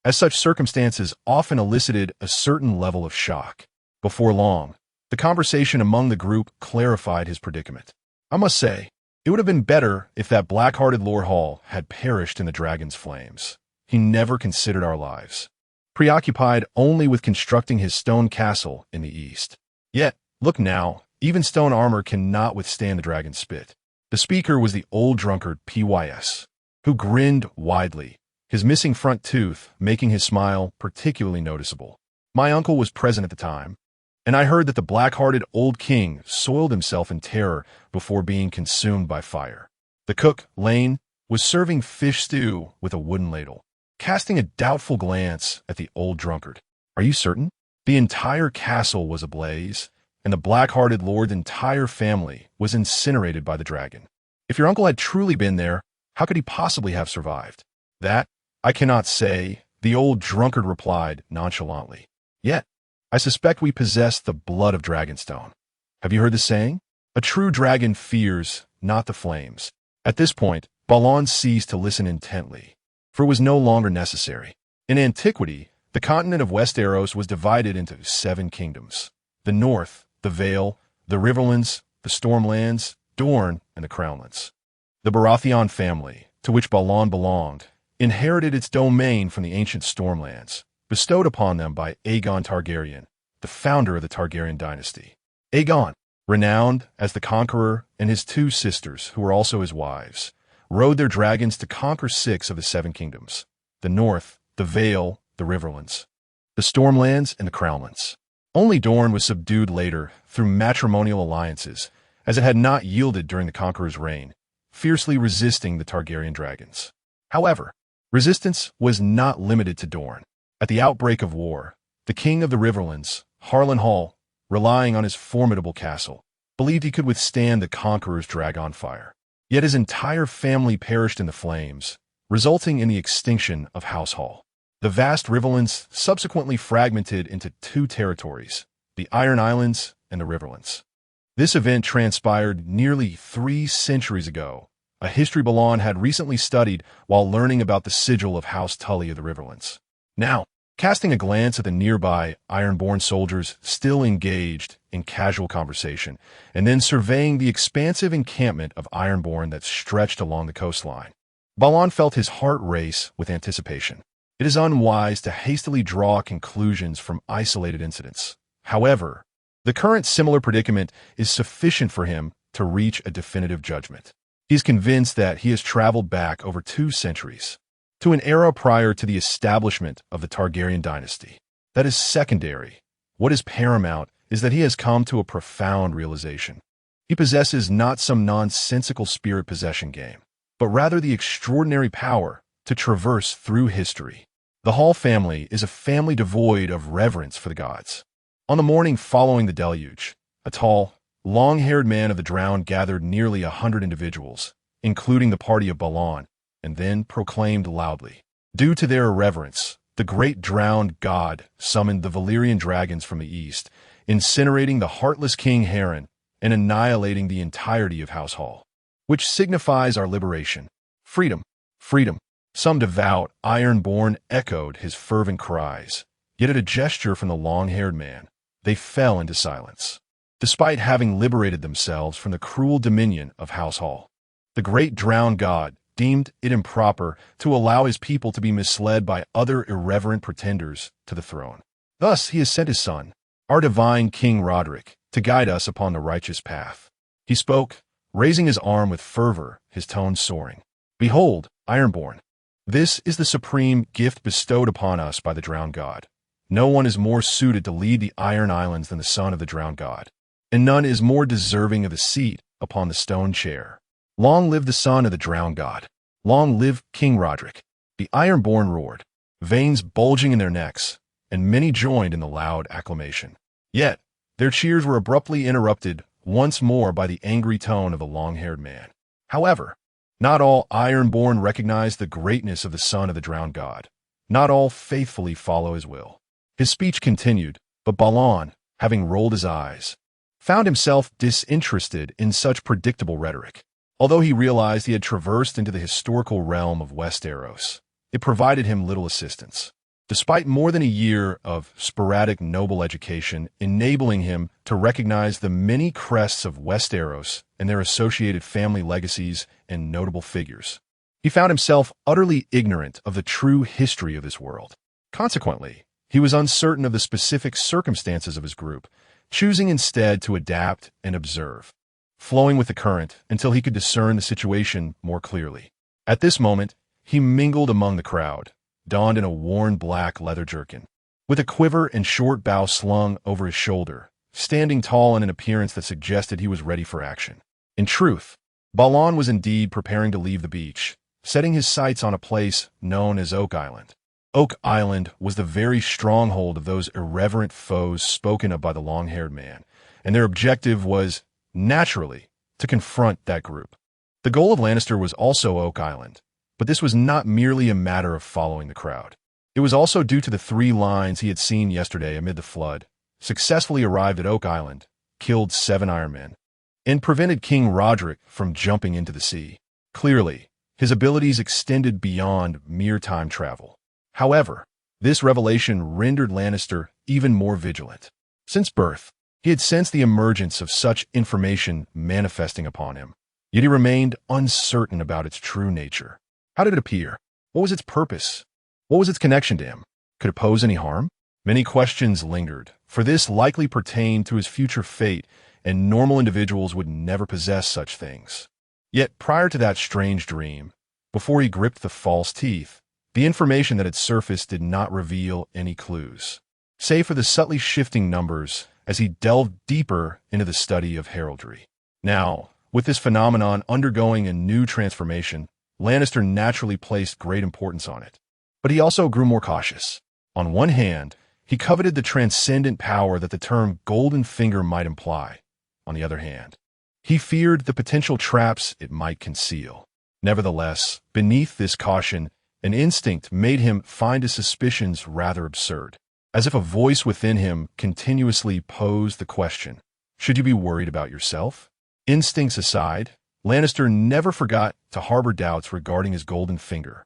as such circumstances often elicited a certain level of shock. Before long, the conversation among the group clarified his predicament. I must say, it would have been better if that black-hearted Lord Hall had perished in the dragon's flames. He never considered our lives, preoccupied only with constructing his stone castle in the east. Yet, look now, even stone armor cannot withstand the dragon's spit. The speaker was the old drunkard Pys, who grinned widely, his missing front tooth making his smile particularly noticeable. My uncle was present at the time, and I heard that the black-hearted old king soiled himself in terror before being consumed by fire. The cook, Lane, was serving fish stew with a wooden ladle, casting a doubtful glance at the old drunkard. Are you certain? The entire castle was ablaze, and the black-hearted lord's entire family was incinerated by the dragon. If your uncle had truly been there, how could he possibly have survived? That, I cannot say, the old drunkard replied nonchalantly. Yet, I suspect we possess the blood of Dragonstone. Have you heard the saying? A true dragon fears not the flames. At this point, Balon ceased to listen intently, for it was no longer necessary. In antiquity, the continent of Westeros was divided into 7 kingdoms: the North, the Vale, the Riverlands, the Stormlands, Dorne, and the Crownlands. The Baratheon family, to which Balon belonged, inherited its domain from the ancient Stormlands, bestowed upon them by Aegon Targaryen, the founder of the Targaryen dynasty. Aegon, renowned as the Conqueror, and his 2 sisters, who were also his wives, rode their dragons to conquer 6 of the 7 kingdoms: the North, the Vale, the Riverlands, the Stormlands, and the Crownlands. Only Dorne was subdued later through matrimonial alliances, as it had not yielded during the Conqueror's reign, fiercely resisting the Targaryen dragons. However, resistance was not limited to Dorne. At the outbreak of war, the king of the Riverlands, Harrenhal, relying on his formidable castle, believed he could withstand the Conqueror's dragon fire. Yet his entire family perished in the flames, resulting in the extinction of House Hall. The vast Riverlands subsequently fragmented into 2 territories, the Iron Islands and the Riverlands. This event transpired nearly 3 centuries ago, a history Balon had recently studied while learning about the sigil of House Tully of the Riverlands. Now, casting a glance at the nearby Ironborn soldiers still engaged in casual conversation, and then surveying the expansive encampment of Ironborn that stretched along the coastline, Balon felt his heart race with anticipation. It is unwise to hastily draw conclusions from isolated incidents. However, the current similar predicament is sufficient for him to reach a definitive judgment. He is convinced that he has traveled back over 2 centuries, to an era prior to the establishment of the Targaryen dynasty. That is secondary. What is paramount is that he has come to a profound realization. He possesses not some nonsensical spirit possession game, but rather the extraordinary power to traverse through history. The Hall family is a family devoid of reverence for the gods. On the morning following the deluge, a tall, long-haired man of the Drowned gathered nearly 100 individuals, including the party of Balon, and then proclaimed loudly, "Due to their irreverence, the great Drowned god summoned the Valyrian dragons from the east, incinerating the heartless King Heron and annihilating the entirety of House Hall, which signifies our liberation. Freedom, freedom." Some devout Ironborn echoed his fervent cries, yet at a gesture from the long-haired man, they fell into silence. Despite having liberated themselves from the cruel dominion of House Hall, the great Drowned god deemed it improper to allow his people to be misled by other irreverent pretenders to the throne. Thus he has sent his son, our divine King Roderick, to guide us upon the righteous path. He spoke, raising his arm with fervor, his tone soaring. "Behold, Ironborn, this is the supreme gift bestowed upon us by the Drowned god. No one is more suited to lead the Iron Islands than the son of the Drowned god. and none is more deserving of a seat upon the stone chair. Long live the son of the drowned god. Long live King Roderick. The Ironborn roared, veins bulging in their necks, and many joined in the loud acclamation. Yet, their cheers were abruptly interrupted once more by the angry tone of the long-haired man. However, not all Ironborn recognized the greatness of the son of the drowned god. Not all faithfully follow his will. His speech continued, but Balon, having rolled his eyes, found himself disinterested in such predictable rhetoric. Although he realized he had traversed into the historical realm of Westeros, it provided him little assistance. Despite more than a year of sporadic noble education enabling him to recognize the many crests of Westeros and their associated family legacies and notable figures, he found himself utterly ignorant of the true history of this world. Consequently, he was uncertain of the specific circumstances of his group, choosing instead to adapt and observe, flowing with the current until he could discern the situation more clearly. At this moment, he mingled among the crowd, donned in a worn black leather jerkin, with a quiver and short bow slung over his shoulder, standing tall in an appearance that suggested he was ready for action. In truth, Balon was indeed preparing to leave the beach, setting his sights on a place known as Oak Island. Oak Island was the very stronghold of those irreverent foes spoken of by the long-haired man, and their objective was, naturally, to confront that group. The goal of Lannister was also Oak Island, but this was not merely a matter of following the crowd. It was also due to the 3 lines he had seen yesterday amid the flood, successfully arrived at Oak Island, killed 7 Iron Men, and prevented King Roderick from jumping into the sea. Clearly, his abilities extended beyond mere time travel. However, this revelation rendered Lannister even more vigilant. Since birth, he had sensed the emergence of such information manifesting upon him, yet he remained uncertain about its true nature. How did it appear? What was its purpose? What was its connection to him? Could it pose any harm? Many questions lingered, for this likely pertained to his future fate, and normal individuals would never possess such things. Yet prior to that strange dream, before he gripped the false teeth, the information that had surfaced did not reveal any clues, save for the subtly shifting numbers as he delved deeper into the study of heraldry. Now, with this phenomenon undergoing a new transformation, Lannister naturally placed great importance on it. But he also grew more cautious. On one hand, he coveted the transcendent power that the term Golden Finger might imply. On the other hand, he feared the potential traps it might conceal. Nevertheless, beneath this caution, an instinct made him find his suspicions rather absurd, as if a voice within him continuously posed the question, should you be worried about yourself? Instincts aside, Lannister never forgot to harbor doubts regarding his golden finger,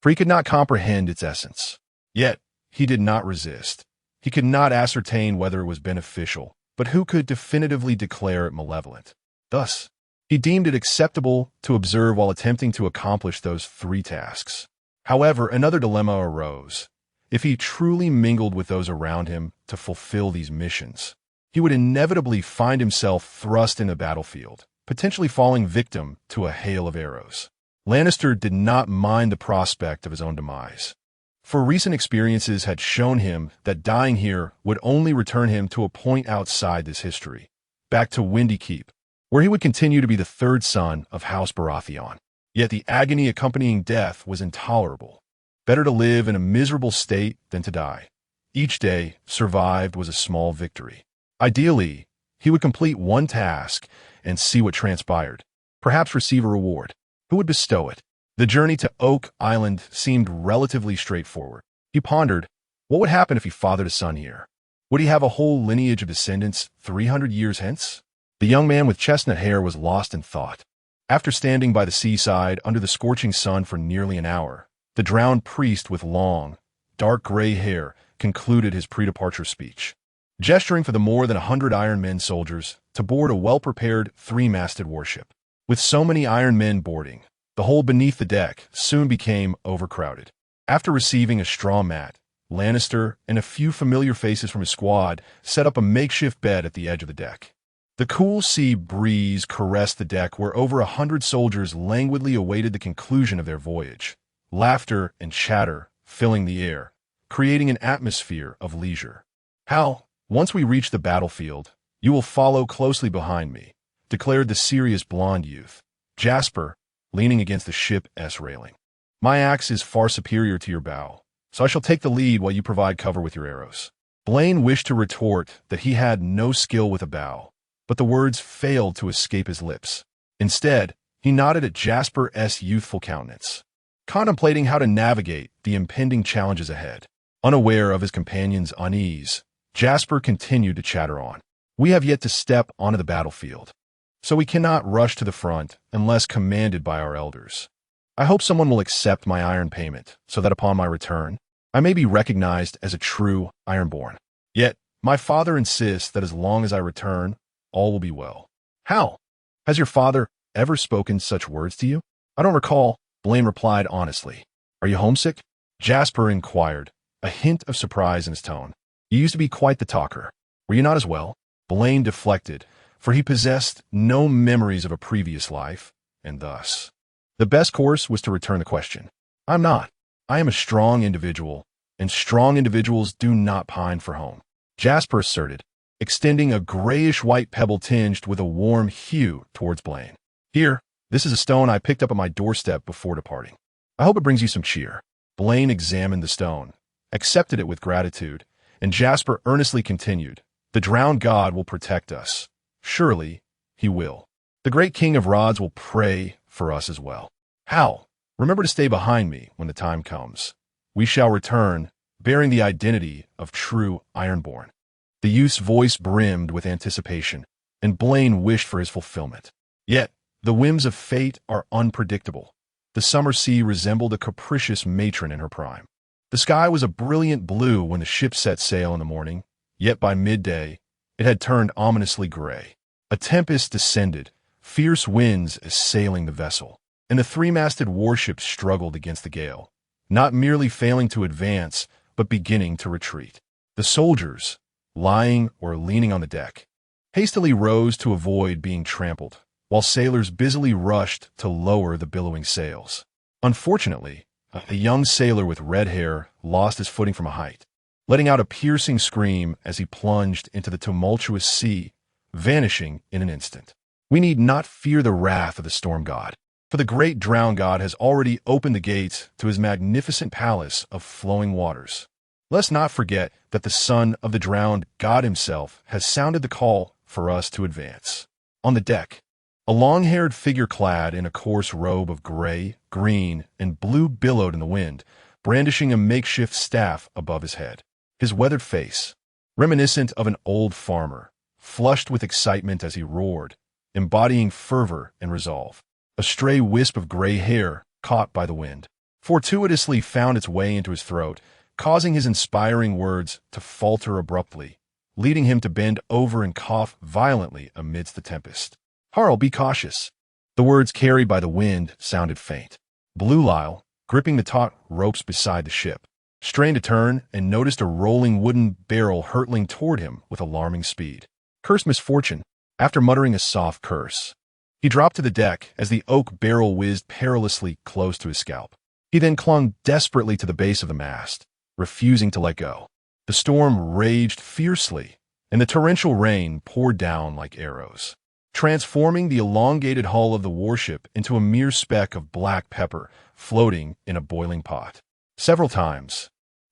for he could not comprehend its essence. Yet, he did not resist. He could not ascertain whether it was beneficial, but who could definitively declare it malevolent? Thus, he deemed it acceptable to observe while attempting to accomplish those 3 tasks. However, another dilemma arose. If he truly mingled with those around him to fulfill these missions, he would inevitably find himself thrust in a battlefield, potentially falling victim to a hail of arrows. Lannister did not mind the prospect of his own demise, for recent experiences had shown him that dying here would only return him to a point outside this history, back to Windy Keep, where he would continue to be the 3rd son of House Baratheon. Yet the agony accompanying death was intolerable. Better to live in a miserable state than to die. Each day survived was a small victory. Ideally, he would complete one task and see what transpired, perhaps receive a reward. Who would bestow it? The journey to Oak Island seemed relatively straightforward. He pondered, what would happen if he fathered a son here? Would he have a whole lineage of descendants 300 years hence? The young man with chestnut hair was lost in thought. After standing by the seaside under the scorching sun for nearly an hour, the drowned priest with long, dark gray hair concluded his pre-departure speech, gesturing for the more than 100 Iron Men soldiers to board a well-prepared 3-masted warship. With so many Iron Men boarding, the hold beneath the deck soon became overcrowded. After receiving a straw mat, Lannister and a few familiar faces from his squad set up a makeshift bed at the edge of the deck. The cool sea breeze caressed the deck where over 100 soldiers languidly awaited the conclusion of their voyage, laughter and chatter filling the air, creating an atmosphere of leisure. Hal, once we reach the battlefield, You will follow closely behind me, declared the serious blonde youth, Jasper, leaning against the ship's railing. My axe is far superior to your bow, so I shall take the lead while you provide cover with your arrows. Blaine wished to retort that he had no skill with a bow, but the words failed to escape his lips. Instead, he nodded at Jasper's youthful countenance, contemplating how to navigate the impending challenges ahead. Unaware of his companion's unease, Jasper continued to chatter on. We have yet to step onto the battlefield, so we cannot rush to the front unless commanded by our elders. I hope someone will accept my iron payment, so that upon my return, I may be recognized as a true Ironborn. Yet, my father insists that as long as I return, all will be well. How? Has your father ever spoken such words to you? I don't recall, Blaine replied honestly. Are you homesick? Jasper inquired, a hint of surprise in his tone. You used to be quite the talker. Were you not as well? Blaine deflected, for he possessed no memories of a previous life, and thus, the best course was to return the question. I'm not. I am a strong individual, and strong individuals do not pine for home, Jasper asserted, extending a grayish-white pebble tinged with a warm hue towards Blaine. Here, this is a stone I picked up at my doorstep before departing. I hope it brings you some cheer. Blaine examined the stone, accepted it with gratitude, and Jasper earnestly continued, The drowned god will protect us. Surely, he will. The great king of rods will pray for us as well. How? Remember to stay behind me when the time comes. We shall return, bearing the identity of true Ironborn. The youth's voice brimmed with anticipation, and Blaine wished for his fulfillment. Yet, the whims of fate are unpredictable. The summer sea resembled a capricious matron in her prime. The sky was a brilliant blue when the ship set sail in the morning, yet by midday, it had turned ominously gray. A tempest descended, fierce winds assailing the vessel, and the three-masted warship struggled against the gale, not merely failing to advance, but beginning to retreat. The soldiers, lying or leaning on the deck, hastily rose to avoid being trampled, while sailors busily rushed to lower the billowing sails. Unfortunately, a young sailor with red hair lost his footing from a height, letting out a piercing scream as he plunged into the tumultuous sea, vanishing in an instant. We need not fear the wrath of the storm god, for the great drowned god has already opened the gates to his magnificent palace of flowing waters. Let's not forget that the son of the drowned god himself has sounded the call for us to advance. On the deck, a long-haired figure clad in a coarse robe of gray, green, and blue billowed in the wind, brandishing a makeshift staff above his head. His weathered face, reminiscent of an old farmer, flushed with excitement as he roared, embodying fervor and resolve. A stray wisp of gray hair, caught by the wind, fortuitously found its way into his throat, causing his inspiring words to falter abruptly, leading him to bend over and cough violently amidst the tempest. Harl, be cautious. The words carried by the wind sounded faint. Blue Lyle, gripping the taut ropes beside the ship, strained to turn and noticed a rolling wooden barrel hurtling toward him with alarming speed. Cursed misfortune. After muttering a soft curse, he dropped to the deck as the oak barrel whizzed perilously close to his scalp. He then clung desperately to the base of the mast, refusing to let go. The storm raged fiercely, and the torrential rain poured down like arrows, transforming the elongated hull of the warship into a mere speck of black pepper floating in a boiling pot. Several times,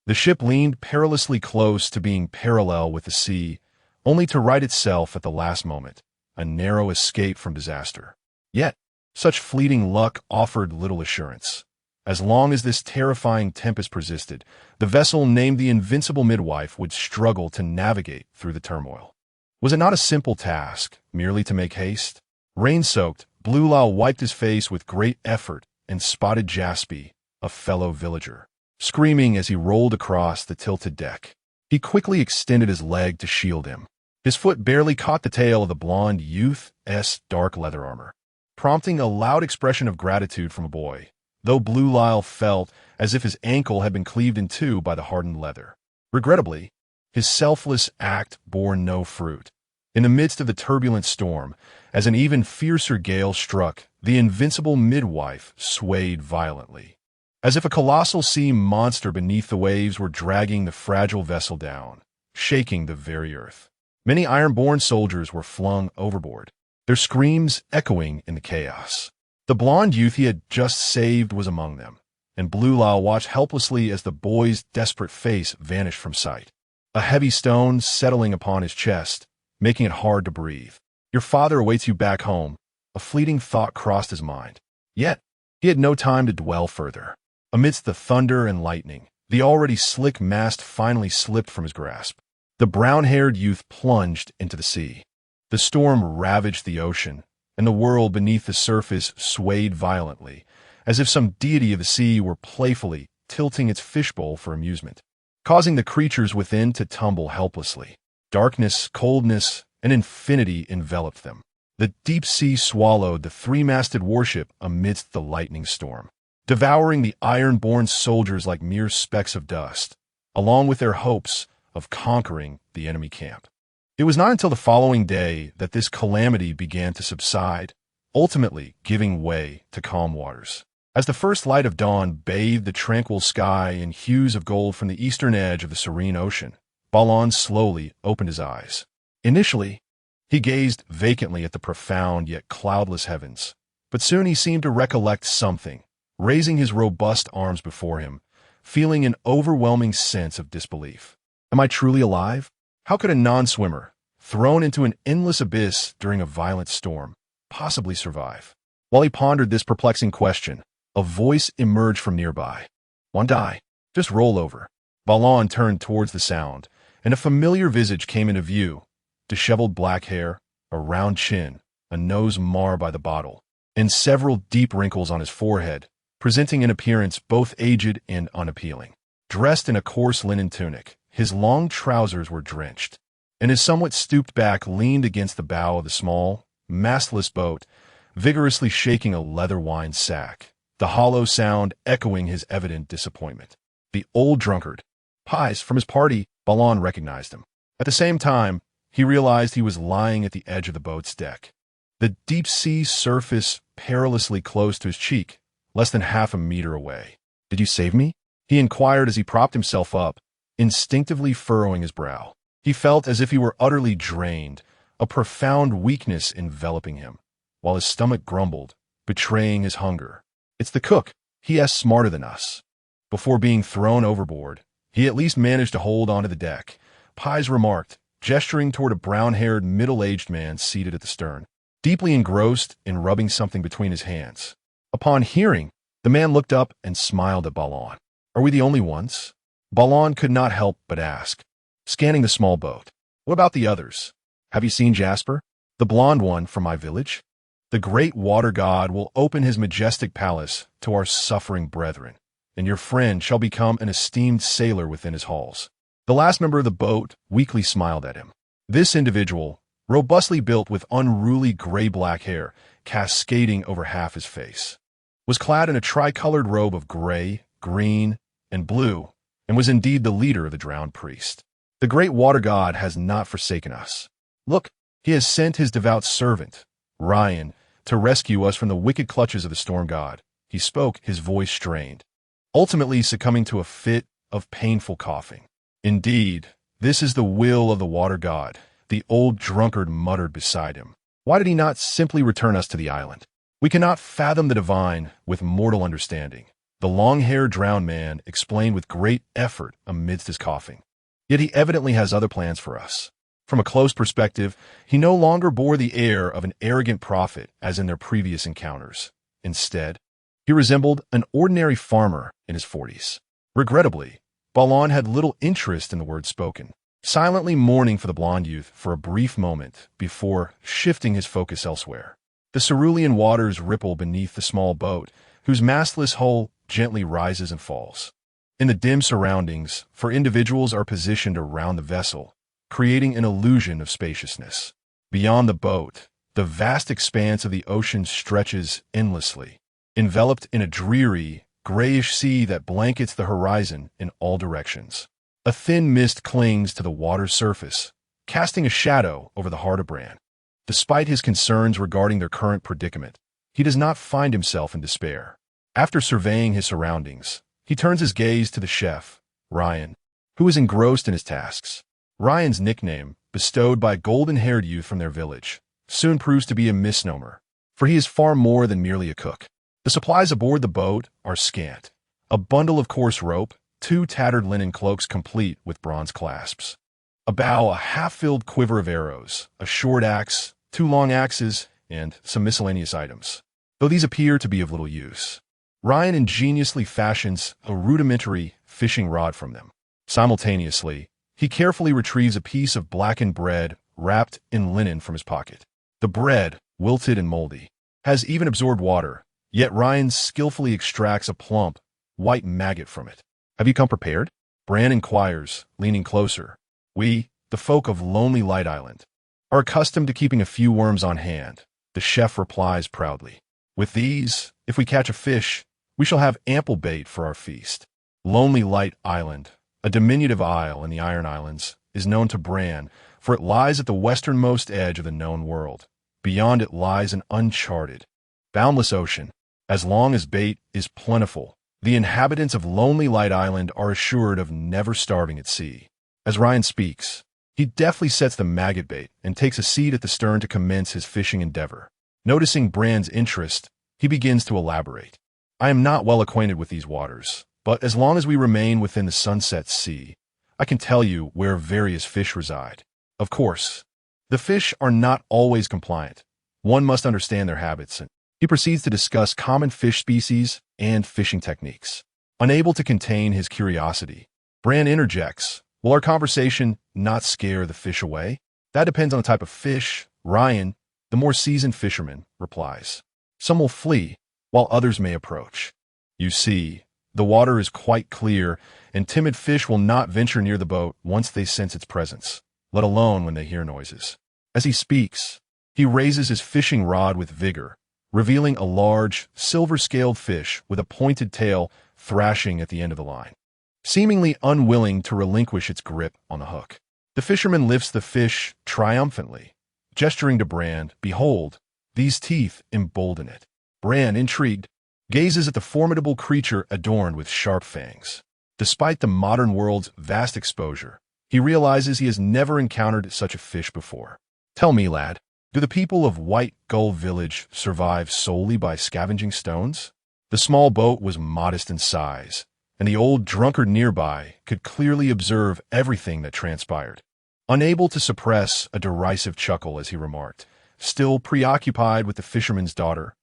the ship leaned perilously close to being parallel with the sea, only to right itself at the last moment, a narrow escape from disaster. Yet, such fleeting luck offered little assurance. As long as this terrifying tempest persisted, the vessel named the Invincible Midwife would struggle to navigate through the turmoil. Was it not a simple task, merely to make haste? Rain-soaked, Blue Lyle wiped his face with great effort and spotted Jaspy, a fellow villager, screaming as he rolled across the tilted deck. He quickly extended his leg to shield him. His foot barely caught the tail of the blonde youth's dark leather armor, prompting a loud expression of gratitude from a boy, though Blue Lyle felt as if his ankle had been cleaved in two by the hardened leather. Regrettably, his selfless act bore no fruit. In the midst of the turbulent storm, as an even fiercer gale struck, the Invincible Midwife swayed violently, as if a colossal sea monster beneath the waves were dragging the fragile vessel down, shaking the very earth. Many iron-born soldiers were flung overboard, their screams echoing in the chaos. The blond youth he had just saved was among them, and Blue Lyle watched helplessly as the boy's desperate face vanished from sight. A heavy stone settling upon his chest, making it hard to breathe. Your father awaits you back home. A fleeting thought crossed his mind. Yet, he had no time to dwell further. Amidst the thunder and lightning, the already slick mast finally slipped from his grasp. The brown-haired youth plunged into the sea. The storm ravaged the ocean, and the world beneath the surface swayed violently, as if some deity of the sea were playfully tilting its fishbowl for amusement, causing the creatures within to tumble helplessly. Darkness, coldness, and infinity enveloped them. The deep sea swallowed the three-masted warship amidst the lightning storm, devouring the iron-born soldiers like mere specks of dust, along with their hopes of conquering the enemy camp. It was not until the following day that this calamity began to subside, ultimately giving way to calm waters. As the first light of dawn bathed the tranquil sky in hues of gold from the eastern edge of the serene ocean, Balon slowly opened his eyes. Initially, he gazed vacantly at the profound yet cloudless heavens, but soon he seemed to recollect something, raising his robust arms before him, feeling an overwhelming sense of disbelief. Am I truly alive? How could a non-swimmer, thrown into an endless abyss during a violent storm, possibly survive? While he pondered this perplexing question, a voice emerged from nearby. "Won't die. Just roll over." Balon turned towards the sound, and a familiar visage came into view. Disheveled black hair, a round chin, a nose marred by the bottle, and several deep wrinkles on his forehead, presenting an appearance both aged and unappealing. Dressed in a coarse linen tunic, his long trousers were drenched, and his somewhat stooped back leaned against the bow of the small, mastless boat, vigorously shaking a leather wine sack, the hollow sound echoing his evident disappointment. The old drunkard, Pies, from his party, Balon recognized him. At the same time, he realized he was lying at the edge of the boat's deck. The deep-sea surface perilously close to his cheek, less than half a meter away. "Did you save me?" he inquired as he propped himself up, instinctively furrowing his brow. He felt as if he were utterly drained, a profound weakness enveloping him, while his stomach grumbled, betraying his hunger. "It's the cook. He is smarter than us." Before being thrown overboard, he at least managed to hold onto the deck, Pies remarked, gesturing toward a brown-haired, middle-aged man seated at the stern, deeply engrossed in rubbing something between his hands. Upon hearing, the man looked up and smiled at Balon. "Are we the only ones?" Balon could not help but ask, scanning the small boat. "What about the others? Have you seen Jasper, the blond one from my village? The great water god will open his majestic palace to our suffering brethren, and your friend shall become an esteemed sailor within his halls." The last member of the boat weakly smiled at him. This individual, robustly built with unruly gray-black hair cascading over half his face, was clad in a tricolored robe of gray, green, and blue, and was indeed the leader of the drowned priest. "The great water god has not forsaken us. Look, he has sent his devout servant, Ryan, to rescue us from the wicked clutches of the storm god." He spoke, his voice strained, ultimately succumbing to a fit of painful coughing. "Indeed, this is the will of the water god," the old drunkard muttered beside him. "Why did he not simply return us to the island? We cannot fathom the divine with mortal understanding," the long-haired drowned man explained with great effort amidst his coughing. "Yet he evidently has other plans for us." From a close perspective, he no longer bore the air of an arrogant prophet as in their previous encounters. Instead, he resembled an ordinary farmer in his 40s. Regrettably, Balon had little interest in the words spoken, silently mourning for the blond youth for a brief moment before shifting his focus elsewhere. The cerulean waters ripple beneath the small boat, whose mastless hull gently rises and falls. In the dim surroundings, for individuals are positioned around the vessel, creating an illusion of spaciousness. Beyond the boat, the vast expanse of the ocean stretches endlessly, enveloped in a dreary, grayish sea that blankets the horizon in all directions. A thin mist clings to the water's surface, casting a shadow over the heart of Bran. Despite his concerns regarding their current predicament, he does not find himself in despair. After surveying his surroundings, he turns his gaze to the chef, Ryan, who is engrossed in his tasks. Ryan's nickname, bestowed by a golden-haired youth from their village, soon proves to be a misnomer, for he is far more than merely a cook. The supplies aboard the boat are scant. A bundle of coarse rope, 2 tattered linen cloaks complete with bronze clasps, a bow, a half-filled quiver of arrows, a short axe, 2 long axes, and some miscellaneous items, though these appear to be of little use. Ryan ingeniously fashions a rudimentary fishing rod from them. Simultaneously, he carefully retrieves a piece of blackened bread wrapped in linen from his pocket. The bread, wilted and moldy, has even absorbed water, yet Ryan skillfully extracts a plump, white maggot from it. "Have you come prepared?" Bran inquires, leaning closer. "We, the folk of Lonely Light Island, are accustomed to keeping a few worms on hand," the chef replies proudly. "With these, if we catch a fish, we shall have ample bait for our feast." Lonely Light Island, a diminutive isle in the Iron Islands, is known to Bran, for it lies at the westernmost edge of the known world. Beyond it lies an uncharted, boundless ocean. As long as bait is plentiful, the inhabitants of Lonely Light Island are assured of never starving at sea. As Ryan speaks, he deftly sets the maggot bait and takes a seat at the stern to commence his fishing endeavor. Noticing Bran's interest, he begins to elaborate. "I am not well acquainted with these waters, but as long as we remain within the Sunset Sea, I can tell you where various fish reside. Of course, the fish are not always compliant. One must understand their habits." And he proceeds to discuss common fish species and fishing techniques. Unable to contain his curiosity, Bran interjects, "Will our conversation not scare the fish away?" "That depends on the type of fish," Ryan, the more seasoned fisherman, replies. "Some will flee, while others may approach. You see, the water is quite clear, and timid fish will not venture near the boat once they sense its presence, let alone when they hear noises." As he speaks, he raises his fishing rod with vigor, revealing a large, silver-scaled fish with a pointed tail thrashing at the end of the line, seemingly unwilling to relinquish its grip on the hook. The fisherman lifts the fish triumphantly, gesturing to Bran, "Behold, these teeth embolden it." Bran, intrigued, gazes at the formidable creature adorned with sharp fangs. Despite the modern world's vast exposure, he realizes he has never encountered such a fish before. "Tell me, lad, do the people of White Gull Village survive solely by scavenging stones?" The small boat was modest in size, and the old drunkard nearby could clearly observe everything that transpired. Unable to suppress a derisive chuckle as he remarked, still preoccupied with the fisherman's daughter,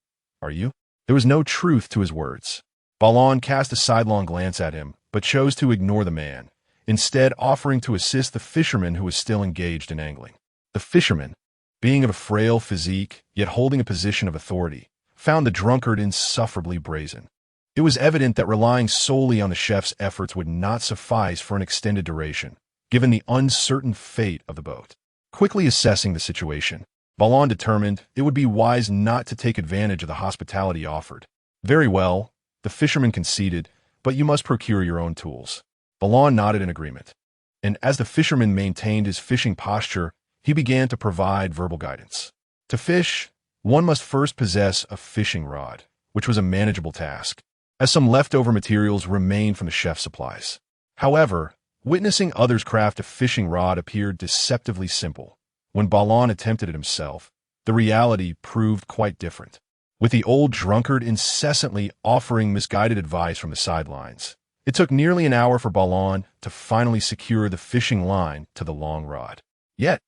"Are you?" There was no truth to his words. Balon cast a sidelong glance at him, but chose to ignore the man, instead offering to assist the fisherman who was still engaged in angling. The fisherman, being of a frail physique, yet holding a position of authority, found the drunkard insufferably brazen. It was evident that relying solely on the chef's efforts would not suffice for an extended duration, given the uncertain fate of the boat. Quickly assessing the situation, Balon determined it would be wise not to take advantage of the hospitality offered. "Very well," the fisherman conceded, "but you must procure your own tools." Balon nodded in agreement, and as the fisherman maintained his fishing posture, he began to provide verbal guidance. To fish, one must first possess a fishing rod, which was a manageable task, as some leftover materials remained from the chef's supplies. However, witnessing others craft a fishing rod appeared deceptively simple. When Balon attempted it himself, the reality proved quite different. With the old drunkard incessantly offering misguided advice from the sidelines, it took nearly an hour for Balon to finally secure the fishing line to the long rod. Yet,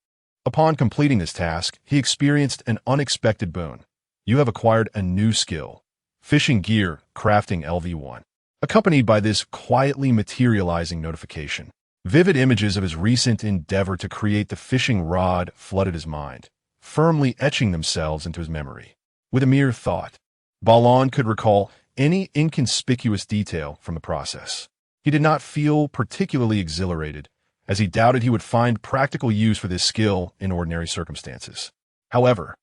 upon completing this task, he experienced an unexpected boon. "You have acquired a new skill, fishing gear crafting LV1. Accompanied by this quietly materializing notification, vivid images of his recent endeavor to create the fishing rod flooded his mind, firmly etching themselves into his memory. With a mere thought, Balon could recall any inconspicuous detail from the process. He did not feel particularly exhilarated, as he doubted he would find practical use for this skill in ordinary circumstances. However,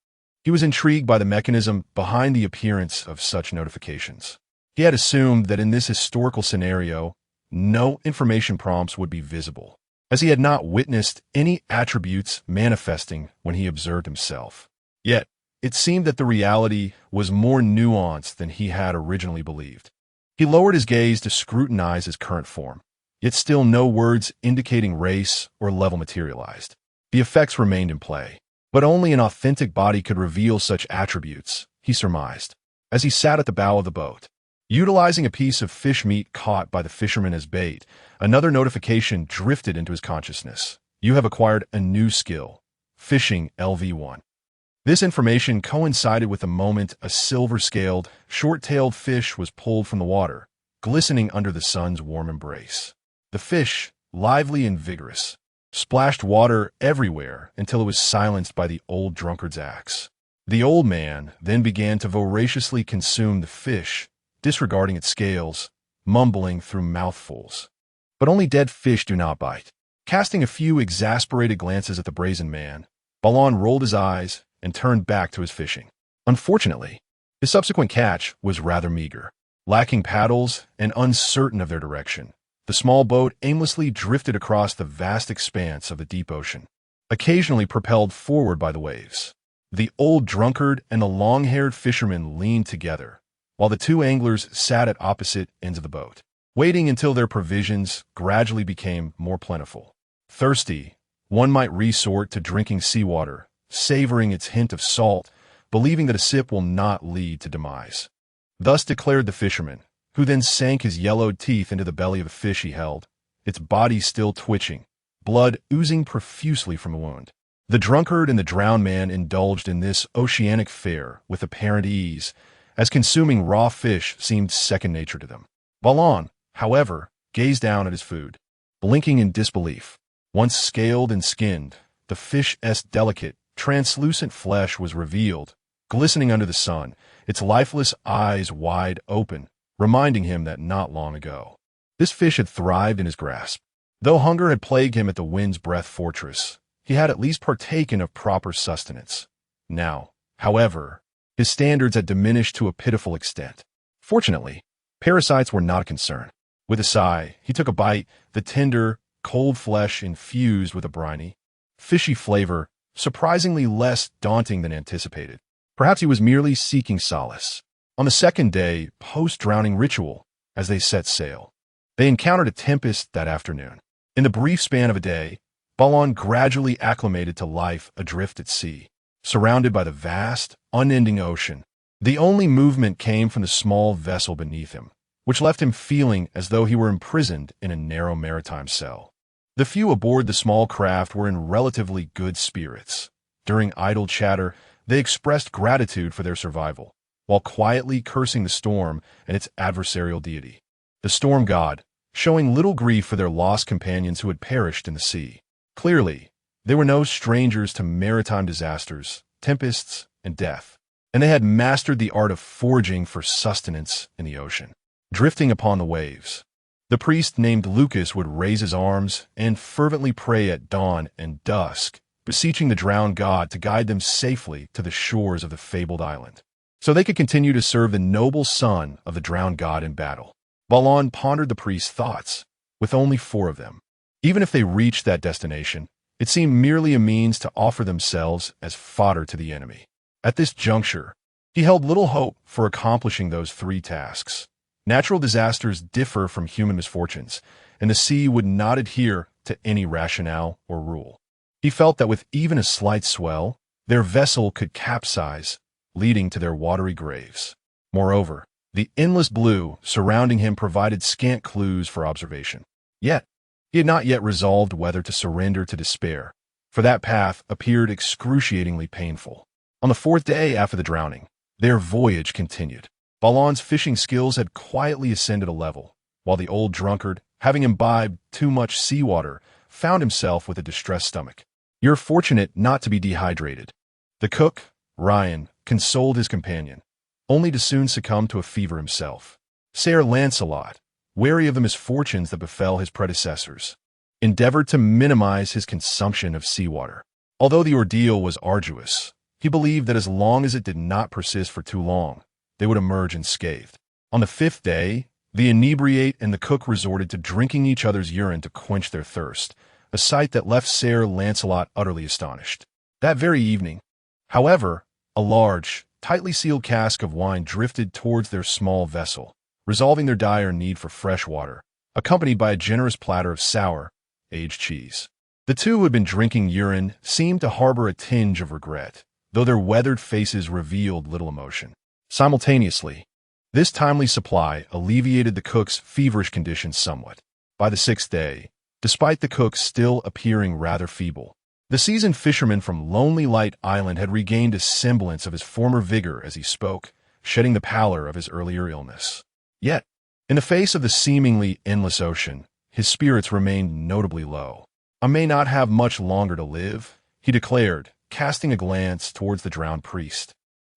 he was intrigued by the mechanism behind the appearance of such notifications. He had assumed that in this historical scenario, no information prompts would be visible, as he had not witnessed any attributes manifesting when he observed himself. Yet, it seemed that the reality was more nuanced than he had originally believed. He lowered his gaze to scrutinize his current form, yet still no words indicating race or level materialized. The effects remained in play. But only an authentic body could reveal such attributes, he surmised, as he sat at the bow of the boat. Utilizing a piece of fish meat caught by the fisherman as bait, another notification drifted into his consciousness. You have acquired a new skill, Fishing LV1. This information coincided with the moment a silver-scaled, short-tailed fish was pulled from the water, glistening under the sun's warm embrace. The fish, lively and vigorous, splashed water everywhere until it was silenced by the old drunkard's axe. The old man then began to voraciously consume the fish, disregarding its scales, mumbling through mouthfuls. But only dead fish do not bite. Casting a few exasperated glances at the brazen man, Balon rolled his eyes and turned back to his fishing. Unfortunately, his subsequent catch was rather meager. Lacking paddles and uncertain of their direction, the small boat aimlessly drifted across the vast expanse of the deep ocean, occasionally propelled forward by the waves. The old drunkard and the long-haired fisherman leaned together, while the two anglers sat at opposite ends of the boat, waiting until their provisions gradually became more plentiful. Thirsty, one might resort to drinking seawater, savoring its hint of salt, believing that a sip will not lead to demise. Thus declared the fisherman, who then sank his yellowed teeth into the belly of the fish he held, its body still twitching, blood oozing profusely from a wound. The drunkard and the drowned man indulged in this oceanic fare with apparent ease, as consuming raw fish seemed second nature to them. Balon, however, gazed down at his food, blinking in disbelief. Once scaled and skinned, the fish's delicate, translucent flesh was revealed, glistening under the sun, its lifeless eyes wide open, reminding him that not long ago, this fish had thrived in his grasp. Though hunger had plagued him at the Wind's Breath fortress, he had at least partaken of proper sustenance. Now, however, his standards had diminished to a pitiful extent. Fortunately, parasites were not a concern. With a sigh, he took a bite, the tender, cold flesh infused with a briny, fishy flavor, surprisingly less daunting than anticipated. Perhaps he was merely seeking solace. On the second day, post-drowning ritual, as they set sail, they encountered a tempest that afternoon. In the brief span of a day, Balon gradually acclimated to life adrift at sea, surrounded by the vast, unending ocean. The only movement came from the small vessel beneath him, which left him feeling as though he were imprisoned in a narrow maritime cell. The few aboard the small craft were in relatively good spirits. During idle chatter, they expressed gratitude for their survival, while quietly cursing the storm and its adversarial deity, the storm god, showing little grief for their lost companions who had perished in the sea. Clearly, they were no strangers to maritime disasters, tempests, and death, and they had mastered the art of foraging for sustenance in the ocean. Drifting upon the waves, the priest named Lucas would raise his arms and fervently pray at dawn and dusk, beseeching the drowned god to guide them safely to the shores of the fabled island, so they could continue to serve the noble son of the drowned god in battle. Balon pondered the priest's thoughts, with only 4 of them. Even if they reached that destination, it seemed merely a means to offer themselves as fodder to the enemy. At this juncture, he held little hope for accomplishing those 3 tasks. Natural disasters differ from human misfortunes, and the sea would not adhere to any rationale or rule. He felt that with even a slight swell, their vessel could capsize, leading to their watery graves. Moreover, the endless blue surrounding him provided scant clues for observation. Yet, he had not yet resolved whether to surrender to despair, for that path appeared excruciatingly painful. On the 4th day after the drowning, their voyage continued. Balon's fishing skills had quietly ascended a level, while the old drunkard, having imbibed too much seawater, found himself with a distressed stomach. "You're fortunate not to be dehydrated." The cook, Ryan, consoled his companion, only to soon succumb to a fever himself. Sir Lancelot, wary of the misfortunes that befell his predecessors, endeavored to minimize his consumption of seawater. Although the ordeal was arduous, he believed that as long as it did not persist for too long, they would emerge unscathed. On the 5th day, the inebriate and the cook resorted to drinking each other's urine to quench their thirst, a sight that left Sir Lancelot utterly astonished. That very evening, however, a large, tightly sealed cask of wine drifted towards their small vessel, resolving their dire need for fresh water, accompanied by a generous platter of sour, aged cheese. The two who had been drinking urine seemed to harbor a tinge of regret, though their weathered faces revealed little emotion. Simultaneously, this timely supply alleviated the cook's feverish condition somewhat. By the 6th day, despite the cook still appearing rather feeble, the seasoned fisherman from Lonely Light Island had regained a semblance of his former vigor as he spoke, shedding the pallor of his earlier illness. Yet, in the face of the seemingly endless ocean, his spirits remained notably low. "I may not have much longer to live," he declared, casting a glance towards the drowned priest,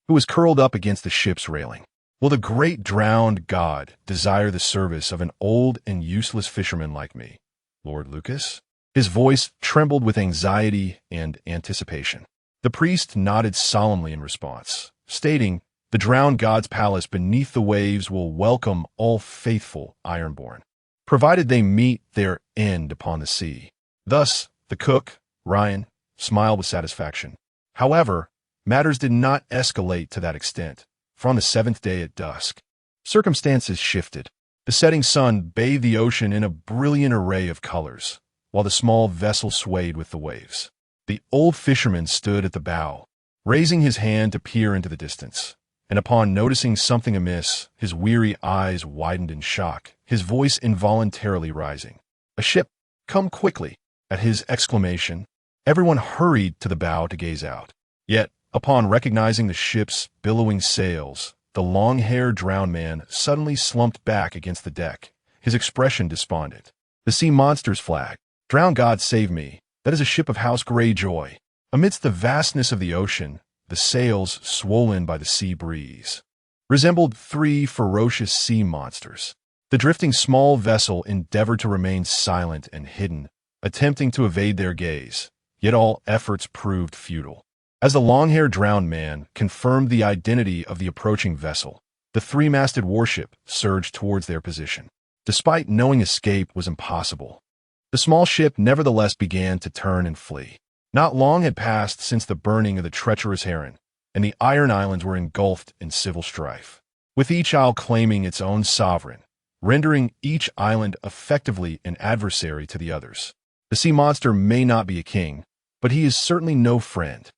who was curled up against the ship's railing. "Will the great drowned god desire the service of an old and useless fisherman like me, Lord Lucas?" His voice trembled with anxiety and anticipation. The priest nodded solemnly in response, stating, "The drowned god's palace beneath the waves will welcome all faithful Ironborn, provided they meet their end upon the sea." Thus, the cook, Ryan, smiled with satisfaction. However, matters did not escalate to that extent, for on the 7th day at dusk, circumstances shifted. The setting sun bathed the ocean in a brilliant array of colors, while the small vessel swayed with the waves. The old fisherman stood at the bow, raising his hand to peer into the distance, and upon noticing something amiss, his weary eyes widened in shock, his voice involuntarily rising. "A ship! Come quickly!" At his exclamation, everyone hurried to the bow to gaze out. Yet, upon recognizing the ship's billowing sails, the long-haired drowned man suddenly slumped back against the deck, his expression despondent. "The sea monster's flag! Drowned god save me! That is a ship of House Greyjoy!" Amidst the vastness of the ocean, the sails, swollen by the sea breeze, resembled 3 ferocious sea monsters. The drifting small vessel endeavored to remain silent and hidden, attempting to evade their gaze, yet all efforts proved futile. As the long-haired drowned man confirmed the identity of the approaching vessel, the 3-masted warship surged towards their position. Despite knowing escape was impossible, the small ship nevertheless began to turn and flee. Not long had passed since the burning of the treacherous heron, and the Iron Islands were engulfed in civil strife, with each isle claiming its own sovereign, rendering each island effectively an adversary to the others. "The sea monster may not be a king, but he is certainly no friend,"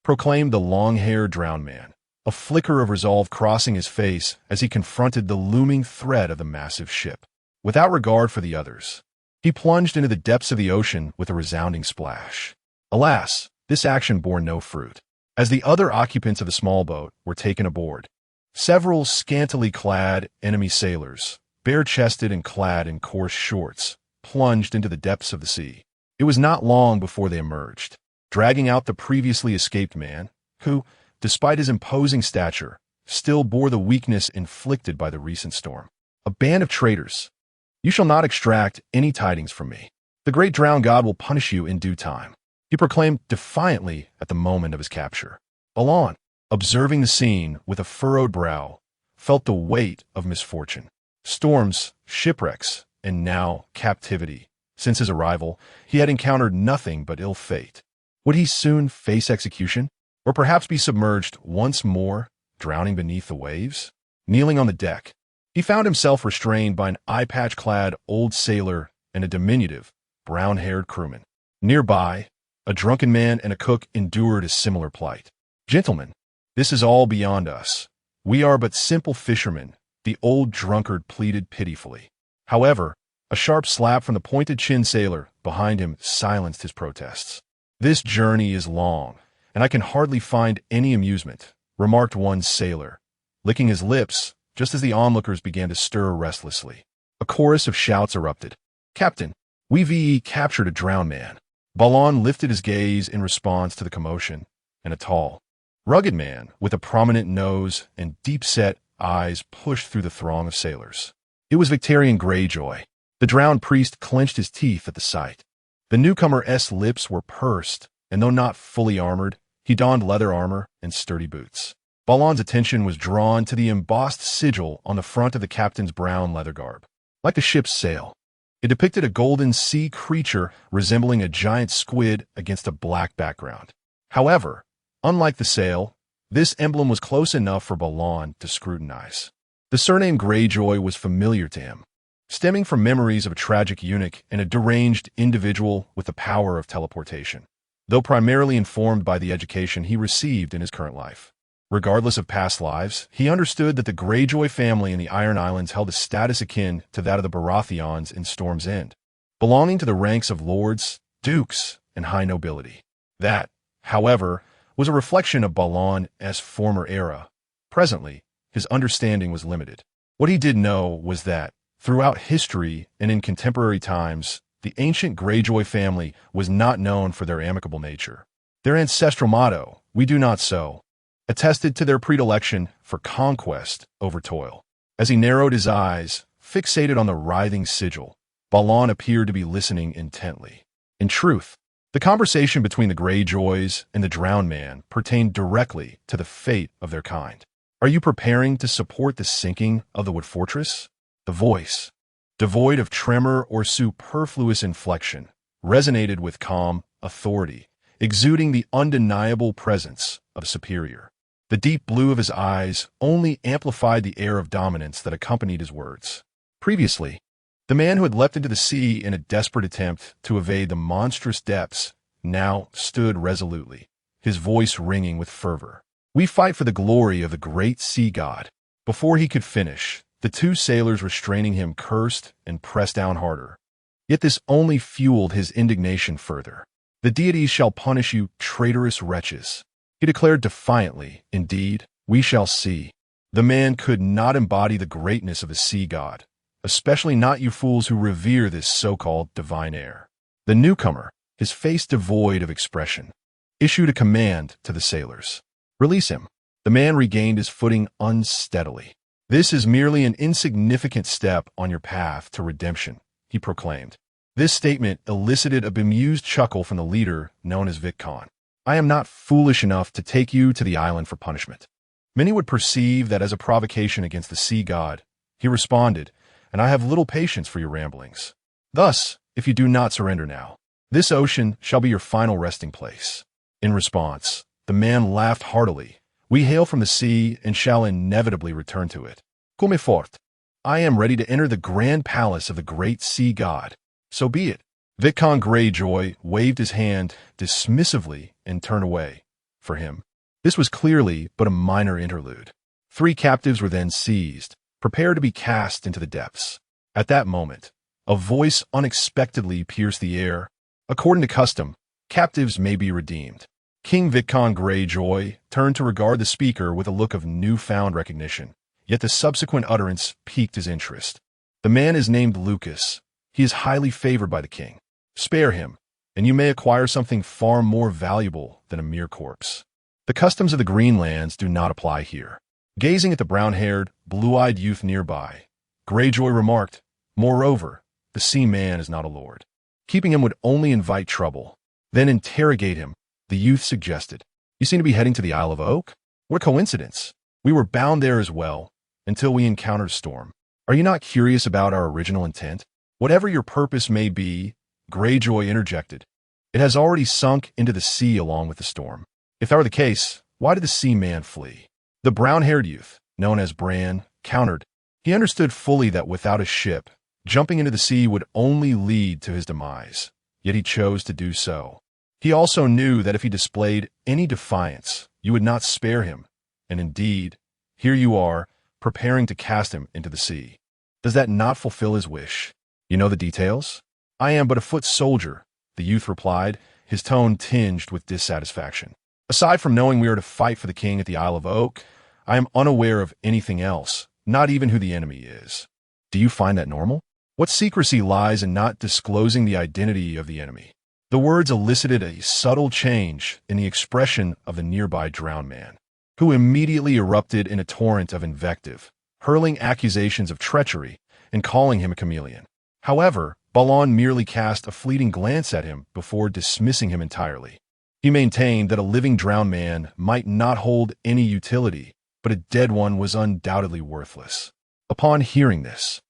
proclaimed the long-haired drowned man, a flicker of resolve crossing his face as he confronted the looming threat of the massive ship. Without regard for the others, he plunged into the depths of the ocean with a resounding splash. Alas, this action bore no fruit. As the other occupants of the small boat were taken aboard, several scantily clad enemy sailors, bare-chested and clad in coarse shorts, plunged into the depths of the sea. It was not long before they emerged, dragging out the previously escaped man, who, despite his imposing stature, still bore the weakness inflicted by the recent storm. "A band of traitors! You shall not extract any tidings from me. The great drowned god will punish you in due time," he proclaimed defiantly at the moment of his capture. Balon, observing the scene with a furrowed brow, felt the weight of misfortune. Storms, shipwrecks, and now captivity. Since his arrival, he had encountered nothing but ill fate. Would he soon face execution, or perhaps be submerged once more, drowning beneath the waves? Kneeling on the deck, he found himself restrained by an eye-patch-clad old sailor and a diminutive, brown-haired crewman. Nearby, a drunken man and a cook endured a similar plight. "Gentlemen, this is all beyond us. We are but simple fishermen," the old drunkard pleaded pitifully. However, a sharp slap from the pointed-chinned sailor behind him silenced his protests. "This journey is long, and I can hardly find any amusement," remarked one sailor, licking his lips just as the onlookers began to stir restlessly. A chorus of shouts erupted. "Captain, we've captured a drowned man." Balon lifted his gaze in response to the commotion, and a tall, rugged man with a prominent nose and deep-set eyes pushed through the throng of sailors. It was Victorian Greyjoy. The drowned priest clenched his teeth at the sight. The newcomer's lips were pursed, and though not fully armored, he donned leather armor and sturdy boots. Balon's attention was drawn to the embossed sigil on the front of the captain's brown leather garb. Like the ship's sail, it depicted a golden sea creature resembling a giant squid against a black background. However, unlike the sail, this emblem was close enough for Balon to scrutinize. The surname Greyjoy was familiar to him. stemming from memories of a tragic eunuch and a deranged individual with the power of teleportation, though primarily informed by the education he received in his current life. Regardless of past lives, he understood that the Greyjoy family in the Iron Islands held a status akin to that of the Baratheons in Storm's End, belonging to the ranks of lords, dukes, and high nobility. That, however, was a reflection of Balon's former era. Presently, his understanding was limited. What he did know was that, throughout history and in contemporary times, the ancient Greyjoy family was not known for their amicable nature. Their ancestral motto, "We do not sow," attested to their predilection for conquest over toil. As he narrowed his eyes, fixated on the writhing sigil, Balon appeared to be listening intently. In truth, the conversation between the Greyjoys and the Drowned Man pertained directly to the fate of their kind. "Are you preparing to support the sinking of the Wood Fortress?" The voice, devoid of tremor or superfluous inflection, resonated with calm authority, exuding the undeniable presence of a superior. The deep blue of his eyes only amplified the air of dominance that accompanied his words. Previously, the man who had leapt into the sea in a desperate attempt to evade the monstrous depths now stood resolutely, his voice ringing with fervor. "We fight for the glory of the great sea god." Before he could finish, the two sailors restraining him cursed and pressed down harder. Yet this only fueled his indignation further. "The deities shall punish you, traitorous wretches," he declared defiantly. "Indeed, we shall see." The man could not embody the greatness of a sea god, especially not you fools who revere this so-called divine heir. The newcomer, his face devoid of expression, issued a command to the sailors. "Release him." The man regained his footing unsteadily. "This is merely an insignificant step on your path to redemption," he proclaimed. This statement elicited a bemused chuckle from the leader known as Vicon. "I am not foolish enough to take you to the island for punishment." Many would perceive that as a provocation against the sea god. He responded, "And I have little patience for your ramblings. Thus, if you do not surrender now, this ocean shall be your final resting place." In response, the man laughed heartily. "We hail from the sea and shall inevitably return to it. Come fort. I am ready to enter the grand palace of the great sea god. So be it." Vicon Greyjoy waved his hand dismissively and turned away. For him, this was clearly but a minor interlude. 3 captives were then seized, prepared to be cast into the depths. At that moment, a voice unexpectedly pierced the air. "According to custom, captives may be redeemed." King Vicon Greyjoy turned to regard the speaker with a look of newfound recognition, yet the subsequent utterance piqued his interest. "The man is named Lucas. He is highly favored by the king. Spare him, and you may acquire something far more valuable than a mere corpse." The customs of the Greenlands do not apply here. Gazing at the brown-haired, blue-eyed youth nearby, Greyjoy remarked, "Moreover, the sea man is not a lord. Keeping him would only invite trouble." "Then interrogate him," the youth suggested. "You seem to be heading to the Isle of Oak? What a coincidence. We were bound there as well, until we encountered a storm. Are you not curious about our original intent?" "Whatever your purpose may be," Greyjoy interjected, "it has already sunk into the sea along with the storm. If that were the case, why did the sea man flee?" The brown-haired youth, known as Bran, countered. He understood fully that without a ship, jumping into the sea would only lead to his demise, yet he chose to do so. He also knew that if he displayed any defiance, you would not spare him, and indeed, here you are, preparing to cast him into the sea. Does that not fulfill his wish? You know the details? "I am but a foot soldier," the youth replied, his tone tinged with dissatisfaction. "Aside from knowing we are to fight for the king at the Isle of Oak, I am unaware of anything else, not even who the enemy is." "Do you find that normal? What secrecy lies in not disclosing the identity of the enemy?" The words elicited a subtle change in the expression of the nearby drowned man, who immediately erupted in a torrent of invective, hurling accusations of treachery and calling him a chameleon. However, Balon merely cast a fleeting glance at him before dismissing him entirely. He maintained that a living drowned man might not hold any utility, but a dead one was undoubtedly worthless. Upon hearing this,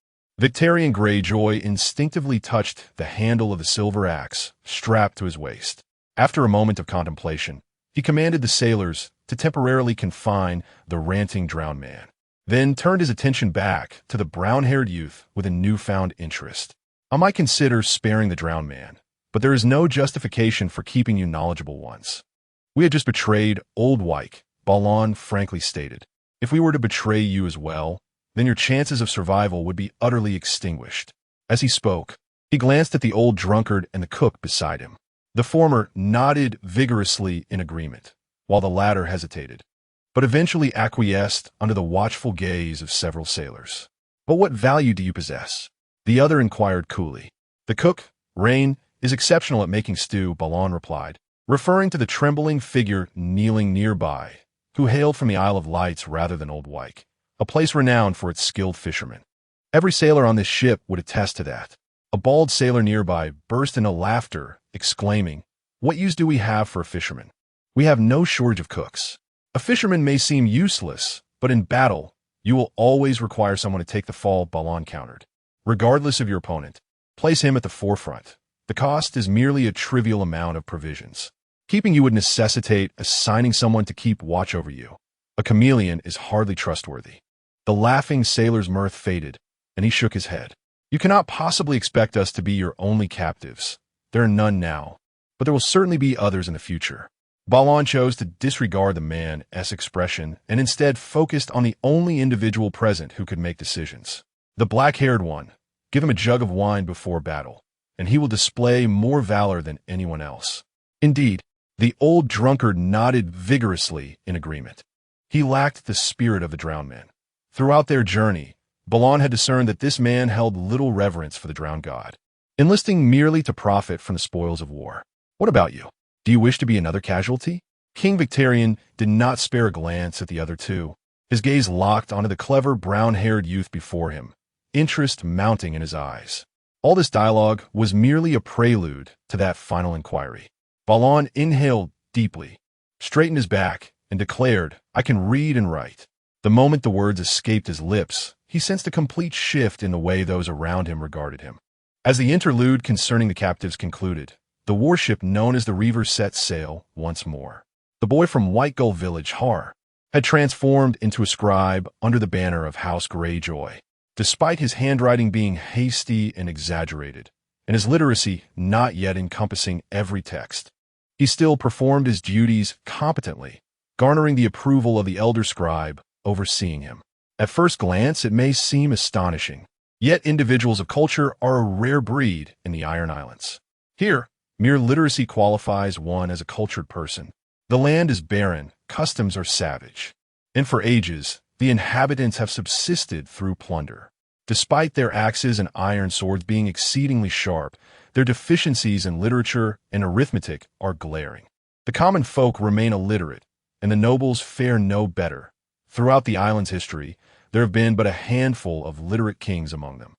Victarion Greyjoy instinctively touched the handle of the silver axe strapped to his waist. After a moment of contemplation, he commanded the sailors to temporarily confine the ranting drowned man. then turned his attention back to the brown-haired youth with a newfound interest. I might consider sparing the drowned man, but there is no justification for keeping you knowledgeable ones. We had just betrayed Old Wyke, Balon frankly stated. If we were to betray you as well, then your chances of survival would be utterly extinguished. As he spoke, he glanced at the old drunkard and the cook beside him. The former nodded vigorously in agreement, while the latter hesitated, but eventually acquiesced under the watchful gaze of several sailors. But what value do you possess? The other inquired coolly. The cook, Rain, is exceptional at making stew, Balon replied, referring to the trembling figure kneeling nearby, who hailed from the Isle of Lights rather than Old Wyke, a place renowned for its skilled fishermen. Every sailor on this ship would attest to that. A bald sailor nearby burst into laughter, exclaiming, "What use do we have for a fisherman? We have no shortage of cooks. A fisherman may seem useless, but in battle, you will always require someone to take the fall," Balon countered. "Regardless of your opponent, place him at the forefront. The cost is merely a trivial amount of provisions. Keeping you would necessitate assigning someone to keep watch over you. A chameleon is hardly trustworthy." The laughing sailor's mirth faded, and he shook his head. "You cannot possibly expect us to be your only captives. There are none now, but there will certainly be others in the future." Balon chose to disregard the man's expression and instead focused on the only individual present who could make decisions. The black-haired one. Give him a jug of wine before battle, and he will display more valor than anyone else. Indeed, the old drunkard nodded vigorously in agreement. He lacked the spirit of the drowned man. Throughout their journey, Balon had discerned that this man held little reverence for the drowned god, enlisting merely to profit from the spoils of war. "What about you? Do you wish to be another casualty?" King Victorian did not spare a glance at the other two, his gaze locked onto the clever brown-haired youth before him, interest mounting in his eyes. All this dialogue was merely a prelude to that final inquiry. Balon inhaled deeply, straightened his back, and declared, "I can read and write." The moment the words escaped his lips, he sensed a complete shift in the way those around him regarded him. As the interlude concerning the captives concluded, the warship known as the Reaver set sail once more. The boy from White Gull Village, Har, had transformed into a scribe under the banner of House Greyjoy. Despite his handwriting being hasty and exaggerated, and his literacy not yet encompassing every text, he still performed his duties competently, garnering the approval of the elder scribe overseeing him. At first glance, it may seem astonishing, yet individuals of culture are a rare breed in the Iron Islands. Here, mere literacy qualifies one as a cultured person. The land is barren, customs are savage, and for ages, the inhabitants have subsisted through plunder. Despite their axes and iron swords being exceedingly sharp, their deficiencies in literature and arithmetic are glaring. The common folk remain illiterate, and the nobles fare no better. Throughout the island's history, there have been but a handful of literate kings among them.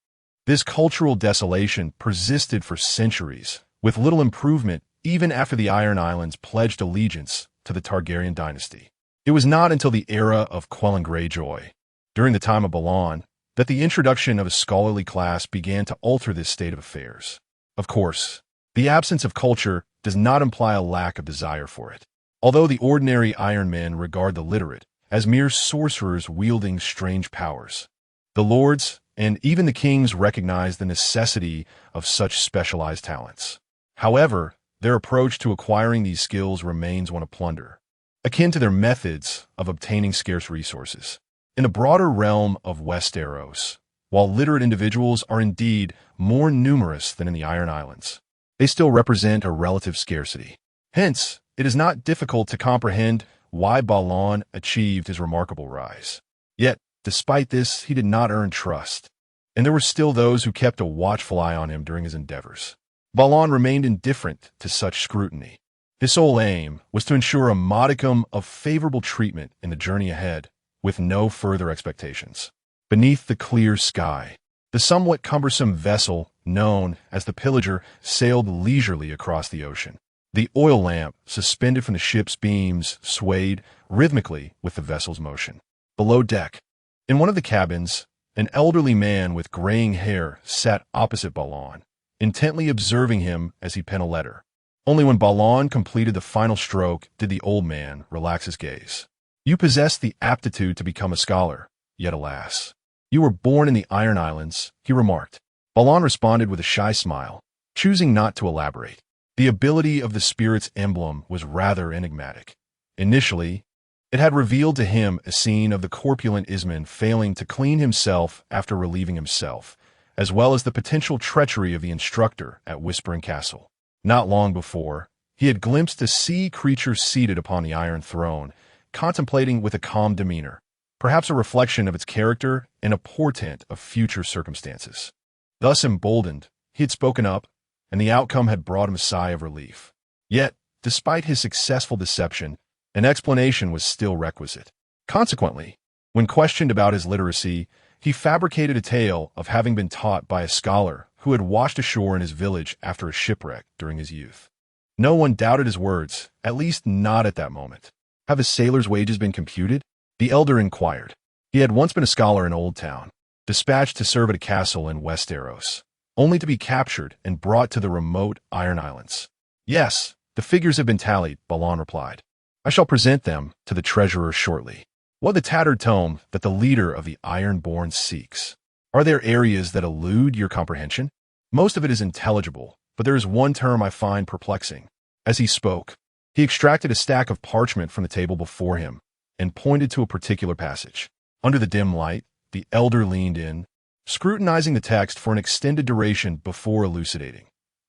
This cultural desolation persisted for centuries, with little improvement even after the Iron Islands pledged allegiance to the Targaryen dynasty. It was not until the era of Quellan Greyjoy, during the time of Balon, that the introduction of a scholarly class began to alter this state of affairs. Of course, the absence of culture does not imply a lack of desire for it. Although the ordinary Iron Men regard the literate as mere sorcerers wielding strange powers, the lords and even the kings recognize the necessity of such specialized talents. However, their approach to acquiring these skills remains one of plunder, akin to their methods of obtaining scarce resources. In the broader realm of Westeros, while literate individuals are indeed more numerous than in the Iron Islands, they still represent a relative scarcity. Hence, it is not difficult to comprehend why Balon achieved his remarkable rise. Yet, despite this, he did not earn trust, and there were still those who kept a watchful eye on him during his endeavors. Balon remained indifferent to such scrutiny. His sole aim was to ensure a modicum of favorable treatment in the journey ahead, with no further expectations. Beneath the clear sky, the somewhat cumbersome vessel known as the Pillager sailed leisurely across the ocean. The oil lamp, suspended from the ship's beams, swayed rhythmically with the vessel's motion. Below deck, in one of the cabins, an elderly man with graying hair sat opposite Balon, intently observing him as he penned a letter. Only when Balon completed the final stroke did the old man relax his gaze. "You possess the aptitude to become a scholar," Yet alas. You were born in the Iron Islands, he remarked. Balon responded with a shy smile, choosing not to elaborate. The ability of the spirit's emblem was rather enigmatic. Initially, it had revealed to him a scene of the corpulent Isman failing to clean himself after relieving himself, as well as the potential treachery of the instructor at Whispering Castle. Not long before, he had glimpsed a sea creature seated upon the Iron Throne, contemplating with a calm demeanor, perhaps a reflection of its character and a portent of future circumstances. Thus emboldened, he had spoken up, and the outcome had brought him a sigh of relief. Yet, despite his successful deception, an explanation was still requisite. Consequently, when questioned about his literacy, he fabricated a tale of having been taught by a scholar who had washed ashore in his village after a shipwreck during his youth. No one doubted his words, at least not at that moment. Have a sailor's wages been computed? The elder inquired. He had once been a scholar in Old Town, dispatched to serve at a castle in Westeros, only to be captured and brought to the remote Iron Islands. Yes, the figures have been tallied, Balon replied. I shall present them to the treasurer shortly. What the tattered tome that the leader of the Ironborn seeks? Are there areas that elude your comprehension? Most of it is intelligible, but there is one term I find perplexing. As he spoke, he extracted a stack of parchment from the table before him and pointed to a particular passage. Under the dim light, the elder leaned in, scrutinizing the text for an extended duration before elucidating.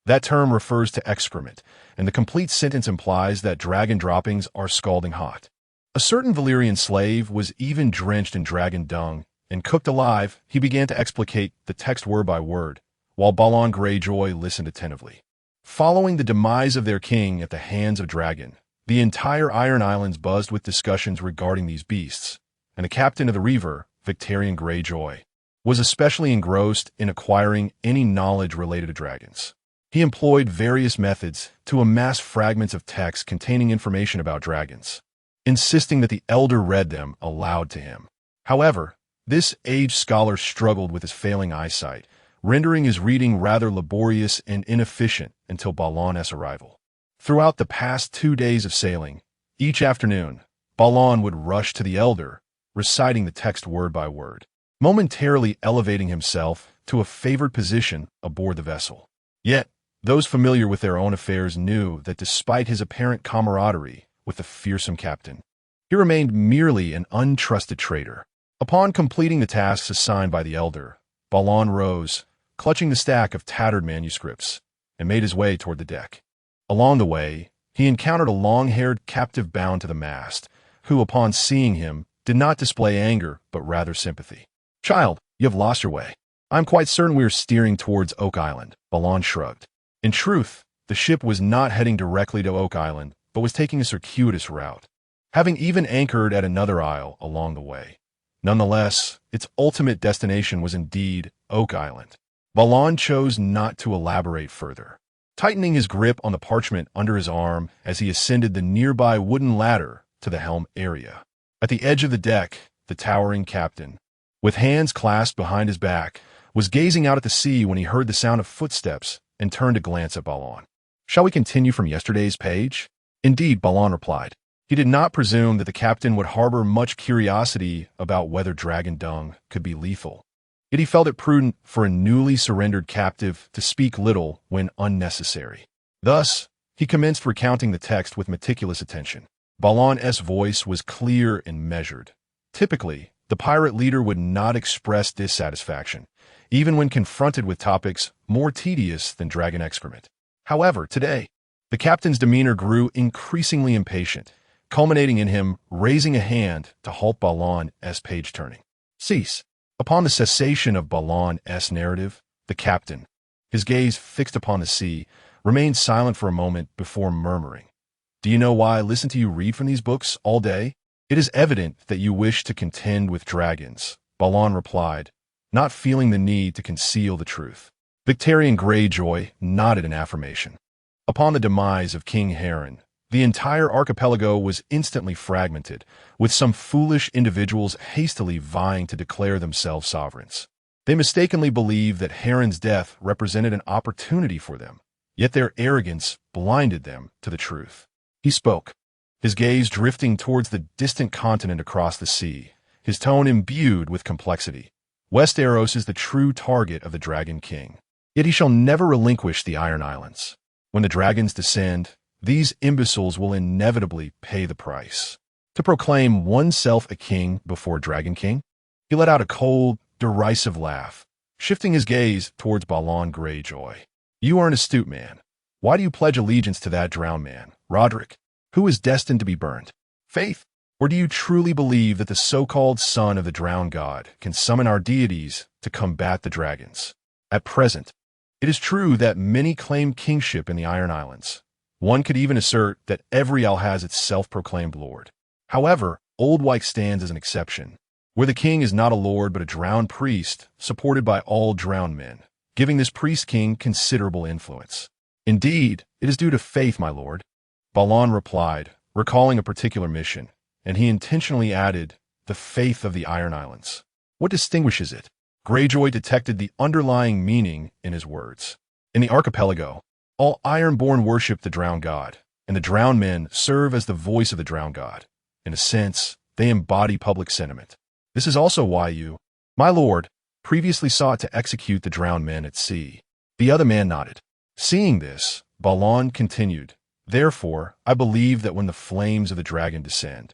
That term refers to excrement, and the complete sentence implies that dragon droppings are scalding hot. A certain Valyrian slave was even drenched in dragon dung, and cooked alive, he began to explicate the text word by word, while Balon Greyjoy listened attentively. Following the demise of their king at the hands of dragon, the entire Iron Islands buzzed with discussions regarding these beasts, and the captain of the Reaver, Victarion Greyjoy, was especially engrossed in acquiring any knowledge related to dragons. He employed various methods to amass fragments of text containing information about dragons, insisting that the elder read them aloud to him. However, this aged scholar struggled with his failing eyesight, rendering his reading rather laborious and inefficient until Balon's arrival. Throughout the past 2 days of sailing, each afternoon, Balon would rush to the elder, reciting the text word by word, momentarily elevating himself to a favored position aboard the vessel. Yet, those familiar with their own affairs knew that despite his apparent camaraderie with the fearsome captain, he remained merely an untrusted traitor. Upon completing the tasks assigned by the elder, Balon rose, clutching the stack of tattered manuscripts, and made his way toward the deck. Along the way, he encountered a long-haired captive bound to the mast, who, upon seeing him, did not display anger, but rather sympathy. Child, you have lost your way. I am quite certain we are steering towards Oak Island, Balon shrugged. In truth, the ship was not heading directly to Oak Island, but was taking a circuitous route, having even anchored at another isle along the way. Nonetheless, its ultimate destination was indeed Oak Island. Balon chose not to elaborate further, tightening his grip on the parchment under his arm as he ascended the nearby wooden ladder to the helm area. At the edge of the deck, the towering captain, with hands clasped behind his back, was gazing out at the sea when he heard the sound of footsteps and turned to glance at Balon. Shall we continue from yesterday's page? Indeed, Balon replied. He did not presume that the captain would harbor much curiosity about whether dragon dung could be lethal. Yet he felt it prudent for a newly surrendered captive to speak little when unnecessary. Thus, he commenced recounting the text with meticulous attention. Balon's voice was clear and measured. Typically, the pirate leader would not express dissatisfaction, even when confronted with topics more tedious than dragon excrement. However, today, the captain's demeanor grew increasingly impatient, culminating in him raising a hand to halt Balon's page-turning. Cease. Upon the cessation of Balon's narrative, the captain, his gaze fixed upon the sea, remained silent for a moment before murmuring, "Do you know why I listen to you read from these books all day? It is evident that you wish to contend with dragons," Balon replied, not feeling the need to conceal the truth. Victarion Greyjoy nodded in affirmation. Upon the demise of King Heron, the entire archipelago was instantly fragmented, with some foolish individuals hastily vying to declare themselves sovereigns. They mistakenly believed that Heron's death represented an opportunity for them, yet their arrogance blinded them to the truth. He spoke, his gaze drifting towards the distant continent across the sea, his tone imbued with complexity. Westeros is the true target of the Dragon King. Yet he shall never relinquish the Iron Islands. When the dragons descend, these imbeciles will inevitably pay the price. To proclaim oneself a king before Dragon King, he let out a cold, derisive laugh, shifting his gaze towards Balon Greyjoy. You are an astute man. Why do you pledge allegiance to that drowned man, Roderick, who is destined to be burned? Faith? Or do you truly believe that the so-called son of the drowned god can summon our deities to combat the dragons? At present, it is true that many claim kingship in the Iron Islands. One could even assert that every isle has its self-proclaimed lord. However, Old Wyke stands as an exception, where the king is not a lord but a drowned priest supported by all drowned men, giving this priest-king considerable influence. Indeed, it is due to faith, my lord. Balon replied, recalling a particular mission, and he intentionally added, the faith of the Iron Islands. What distinguishes it? Greyjoy detected the underlying meaning in his words. In the archipelago, all Ironborn worship the drowned god, and the drowned men serve as the voice of the drowned god. In a sense, they embody public sentiment. This is also why you, my lord, previously sought to execute the drowned men at sea. The other man nodded. Seeing this, Balon continued, therefore, I believe that when the flames of the dragon descend,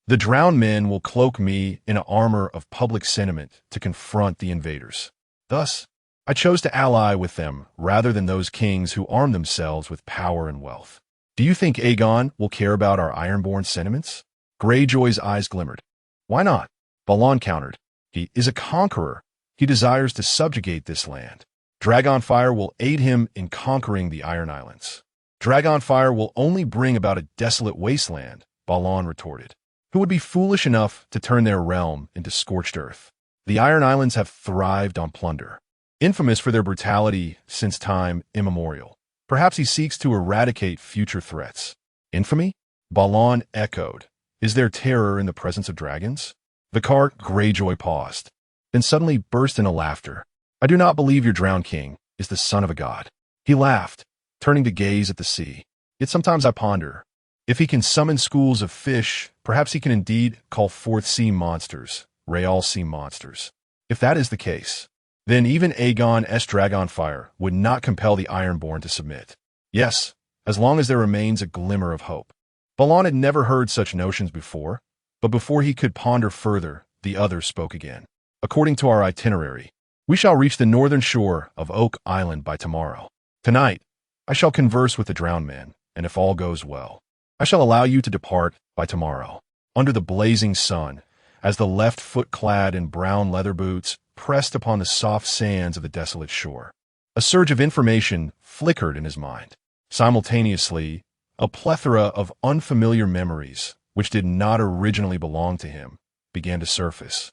the drowned men will cloak me in an armor of public sentiment to confront the invaders. Thus, I chose to ally with them rather than those kings who arm themselves with power and wealth. Do you think Aegon will care about our Ironborn sentiments? Greyjoy's eyes glimmered. Why not? Balon countered. He is a conqueror. He desires to subjugate this land. Dragonfire will aid him in conquering the Iron Islands. Dragonfire will only bring about a desolate wasteland, Balon retorted. Who would be foolish enough to turn their realm into scorched earth? The Iron Islands have thrived on plunder, infamous for their brutality since time immemorial. Perhaps he seeks to eradicate future threats. Infamy? Balon echoed. Is there terror in the presence of dragons? Vicar Greyjoy paused, then suddenly burst into laughter. I do not believe your drowned king is the son of a god. He laughed, turning to gaze at the sea. Yet sometimes I ponder, if he can summon schools of fish, perhaps he can indeed call forth sea monsters, real sea monsters. If that is the case, then even Aegon S. Dragonfire would not compel the Ironborn to submit. Yes, as long as there remains a glimmer of hope. Balon had never heard such notions before, but before he could ponder further, the other spoke again. According to our itinerary, we shall reach the northern shore of Oak Island by tomorrow. Tonight, I shall converse with the drowned man, and if all goes well, I shall allow you to depart by tomorrow, under the blazing sun, as the left foot clad in brown leather boots pressed upon the soft sands of the desolate shore. A surge of information flickered in his mind. Simultaneously, a plethora of unfamiliar memories, which did not originally belong to him, began to surface,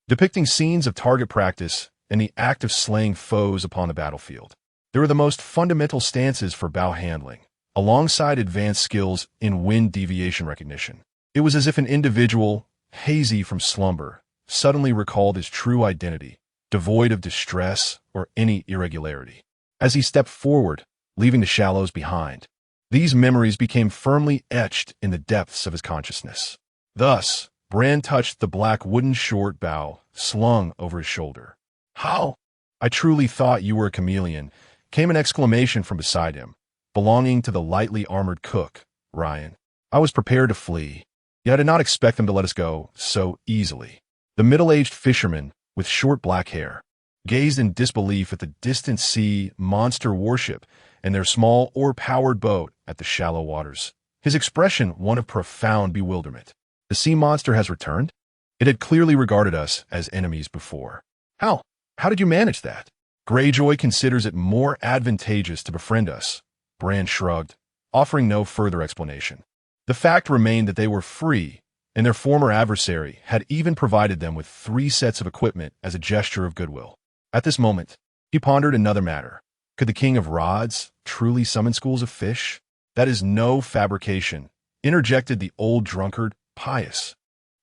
depicting scenes of target practice and the act of slaying foes upon the battlefield. There were the most fundamental stances for bow handling, alongside advanced skills in wind deviation recognition. It was as if an individual, hazy from slumber, suddenly recalled his true identity, devoid of distress or any irregularity. As he stepped forward, leaving the shallows behind, these memories became firmly etched in the depths of his consciousness. Thus, Bran touched the black wooden short bow slung over his shoulder. How? I truly thought you were a chameleon, came an exclamation from beside him, belonging to the lightly armored cook, Ryan. I was prepared to flee, yet I did not expect them to let us go so easily. The middle-aged fisherman, with short black hair, gazed in disbelief at the distant sea monster worship and their small oar-powered boat at the shallow waters, his expression one of profound bewilderment. The sea monster has returned? It had clearly regarded us as enemies before. How? How did you manage that? Greyjoy considers it more advantageous to befriend us. Bran shrugged, offering no further explanation. The fact remained that they were free, and their former adversary had even provided them with 3 sets of equipment as a gesture of goodwill. At this moment, he pondered another matter. Could the King of Rods truly summon schools of fish? That is no fabrication, interjected the old drunkard, Pious,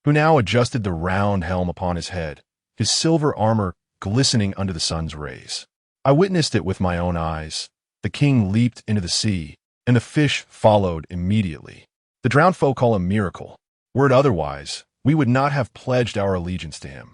who now adjusted the round helm upon his head, his silver armor glistening under the sun's rays. I witnessed it with my own eyes. The king leaped into the sea, and the fish followed immediately. The drowned folk call a miracle. Were it otherwise, we would not have pledged our allegiance to him.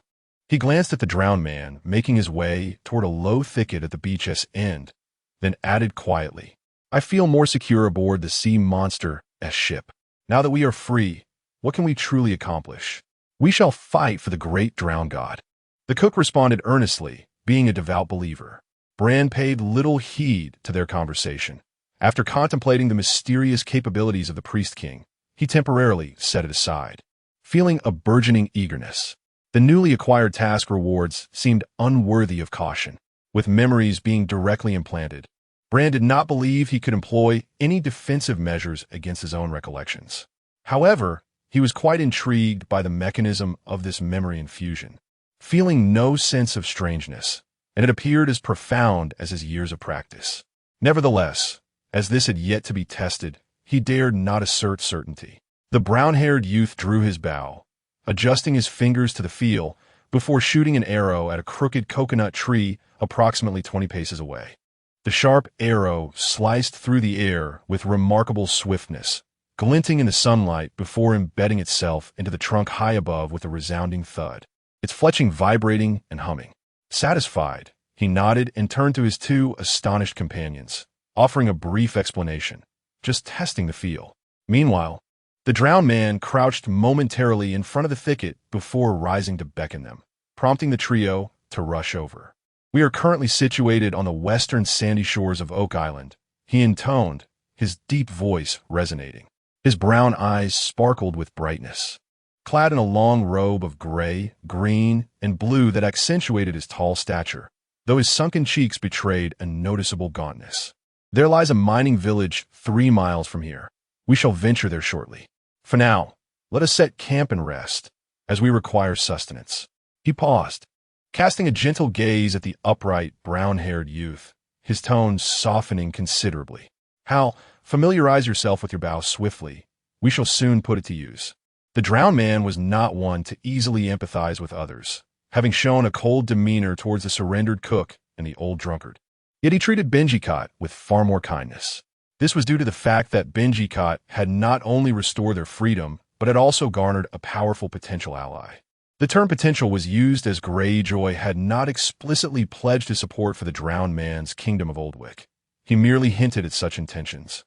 He glanced at the drowned man, making his way toward a low thicket at the beach's end, then added quietly, I feel more secure aboard the sea monster's ship. Now that we are free, what can we truly accomplish? We shall fight for the great drowned god. The cook responded earnestly, being a devout believer. Bran paid little heed to their conversation. After contemplating the mysterious capabilities of the priest king, he temporarily set it aside, feeling a burgeoning eagerness. The newly acquired task rewards seemed unworthy of caution. With memories being directly implanted, Bran did not believe he could employ any defensive measures against his own recollections. However, he was quite intrigued by the mechanism of this memory infusion, feeling no sense of strangeness, and it appeared as profound as his years of practice. Nevertheless, as this had yet to be tested, he dared not assert certainty. The brown-haired youth drew his bow, adjusting his fingers to the feel before shooting an arrow at a crooked coconut tree approximately 20 paces away. The sharp arrow sliced through the air with remarkable swiftness, glinting in the sunlight before embedding itself into the trunk high above with a resounding thud, its fletching vibrating and humming. Satisfied, he nodded and turned to his two astonished companions, offering a brief explanation, just testing the feel. Meanwhile, the drowned man crouched momentarily in front of the thicket before rising to beckon them, prompting the trio to rush over. We are currently situated on the western sandy shores of Oak Island, he intoned, his deep voice resonating. His brown eyes sparkled with brightness. Clad in a long robe of gray, green, and blue that accentuated his tall stature, though his sunken cheeks betrayed a noticeable gauntness. There lies a mining village 3 miles from here. We shall venture there shortly. For now, let us set camp and rest, as we require sustenance. He paused, casting a gentle gaze at the upright, brown-haired youth, his tone softening considerably. Hal, familiarize yourself with your bow swiftly. We shall soon put it to use. The drowned man was not one to easily empathize with others, having shown a cold demeanor towards the surrendered cook and the old drunkard. Yet he treated Benjicot with far more kindness. This was due to the fact that Benjicot had not only restored their freedom, but had also garnered a powerful potential ally. The term potential was used as Greyjoy had not explicitly pledged his support for the drowned man's kingdom of Oldwick. He merely hinted at such intentions,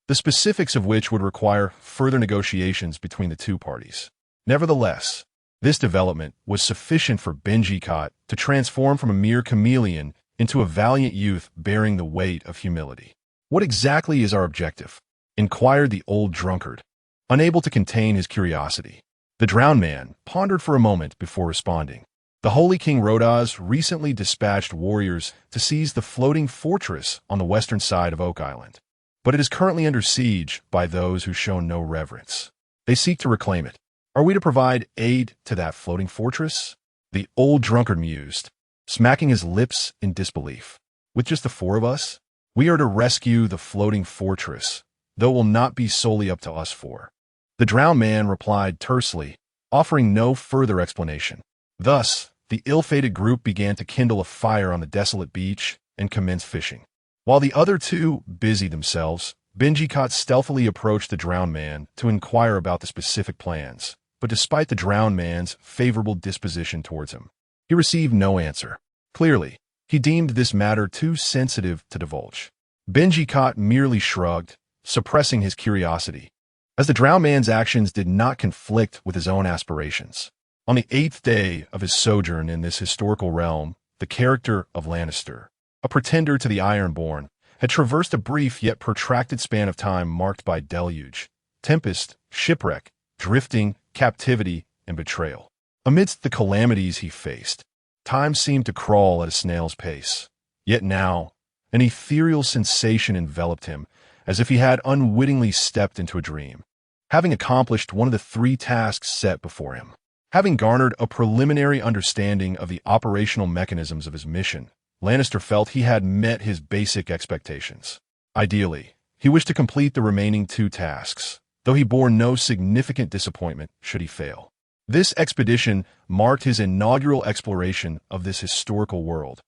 the specifics of which would require further negotiations between the two parties. Nevertheless, this development was sufficient for Benjicot to transform from a mere chameleon into a valiant youth bearing the weight of humility. What exactly is our objective? Inquired the old drunkard, unable to contain his curiosity. The drowned man pondered for a moment before responding. The Holy King Rodaz recently dispatched warriors to seize the floating fortress on the western side of Oak Island, but it is currently under siege by those who show no reverence. They seek to reclaim it. Are we to provide aid to that floating fortress? The old drunkard mused, smacking his lips in disbelief. With just the 4 of us? We are to rescue the floating fortress, though it will not be solely up to us 4. The drowned man replied tersely, offering no further explanation. Thus, the ill-fated group began to kindle a fire on the desolate beach and commence fishing. While the other 2 busied themselves, Benjicot stealthily approached the drowned man to inquire about the specific plans, but despite the drowned man's favorable disposition towards him, he received no answer. Clearly, he deemed this matter too sensitive to divulge. Benjicot merely shrugged, suppressing his curiosity, as the drowned man's actions did not conflict with his own aspirations. On the 8th day of his sojourn in this historical realm, the character of Lannister, a pretender to the Ironborn, had traversed a brief yet protracted span of time marked by deluge, tempest, shipwreck, drifting, captivity, and betrayal. Amidst the calamities he faced, time seemed to crawl at a snail's pace. Yet now, an ethereal sensation enveloped him, as if he had unwittingly stepped into a dream. Having accomplished one of the 3 tasks set before him, having garnered a preliminary understanding of the operational mechanisms of his mission, Lannister felt he had met his basic expectations. Ideally, he wished to complete the remaining 2 tasks, though he bore no significant disappointment should he fail. This expedition marked his inaugural exploration of this historical world,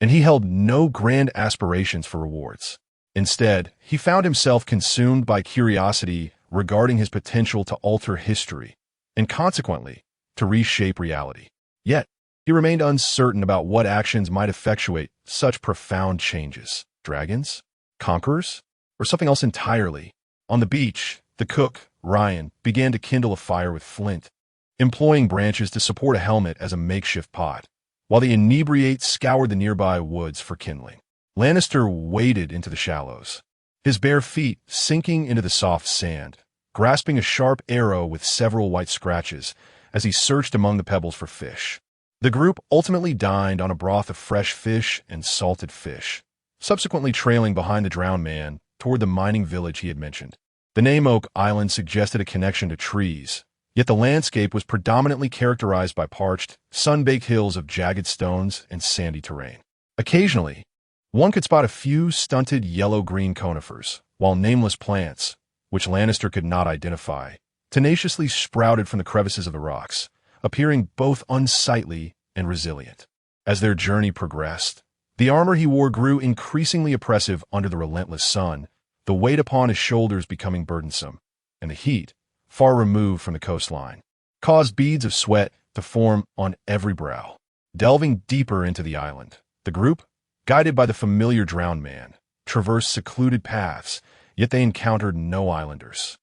and he held no grand aspirations for rewards. Instead, he found himself consumed by curiosity regarding his potential to alter history and consequently, to reshape reality. Yet, he remained uncertain about what actions might effectuate such profound changes. Dragons? Conquerors? Or something else entirely? On the beach, the cook, Ryan, began to kindle a fire with flint, employing branches to support a helmet as a makeshift pot, while the inebriate scoured the nearby woods for kindling. Lannister waded into the shallows, his bare feet sinking into the soft sand, grasping a sharp arrow with several white scratches as he searched among the pebbles for fish. The group ultimately dined on a broth of fresh fish and salted fish, subsequently trailing behind the drowned man toward the mining village he had mentioned. The name Oak Island suggested a connection to trees, yet the landscape was predominantly characterized by parched, sun-baked hills of jagged stones and sandy terrain. Occasionally, one could spot a few stunted yellow-green conifers, while nameless plants, which Lannister could not identify, tenaciously sprouted from the crevices of the rocks, appearing both unsightly and resilient. As their journey progressed, the armor he wore grew increasingly oppressive under the relentless sun, the weight upon his shoulders becoming burdensome, and the heat, far removed from the coastline, caused beads of sweat to form on every brow. Delving deeper into the island, the group, guided by the familiar drowned man, traversed secluded paths, yet they encountered no islanders.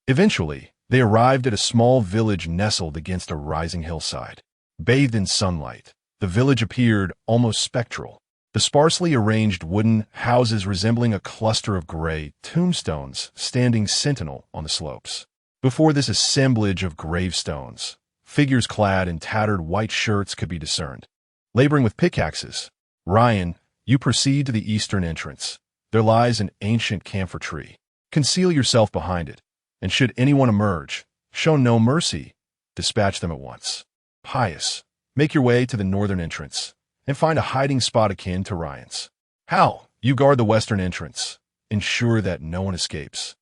Eventually, they arrived at a small village nestled against a rising hillside. Bathed in sunlight, the village appeared almost spectral, the sparsely arranged wooden houses resembling a cluster of gray tombstones standing sentinel on the slopes. Before this assemblage of gravestones, figures clad in tattered white shirts could be discerned. Laboring with pickaxes, Ryan, you proceed to the eastern entrance. There lies an ancient camphor tree. Conceal yourself behind it, and should anyone emerge, show no mercy, dispatch them at once. Pious, make your way to the northern entrance, and find a hiding spot akin to Ryan's. Hal, you guard the western entrance. Ensure that no one escapes.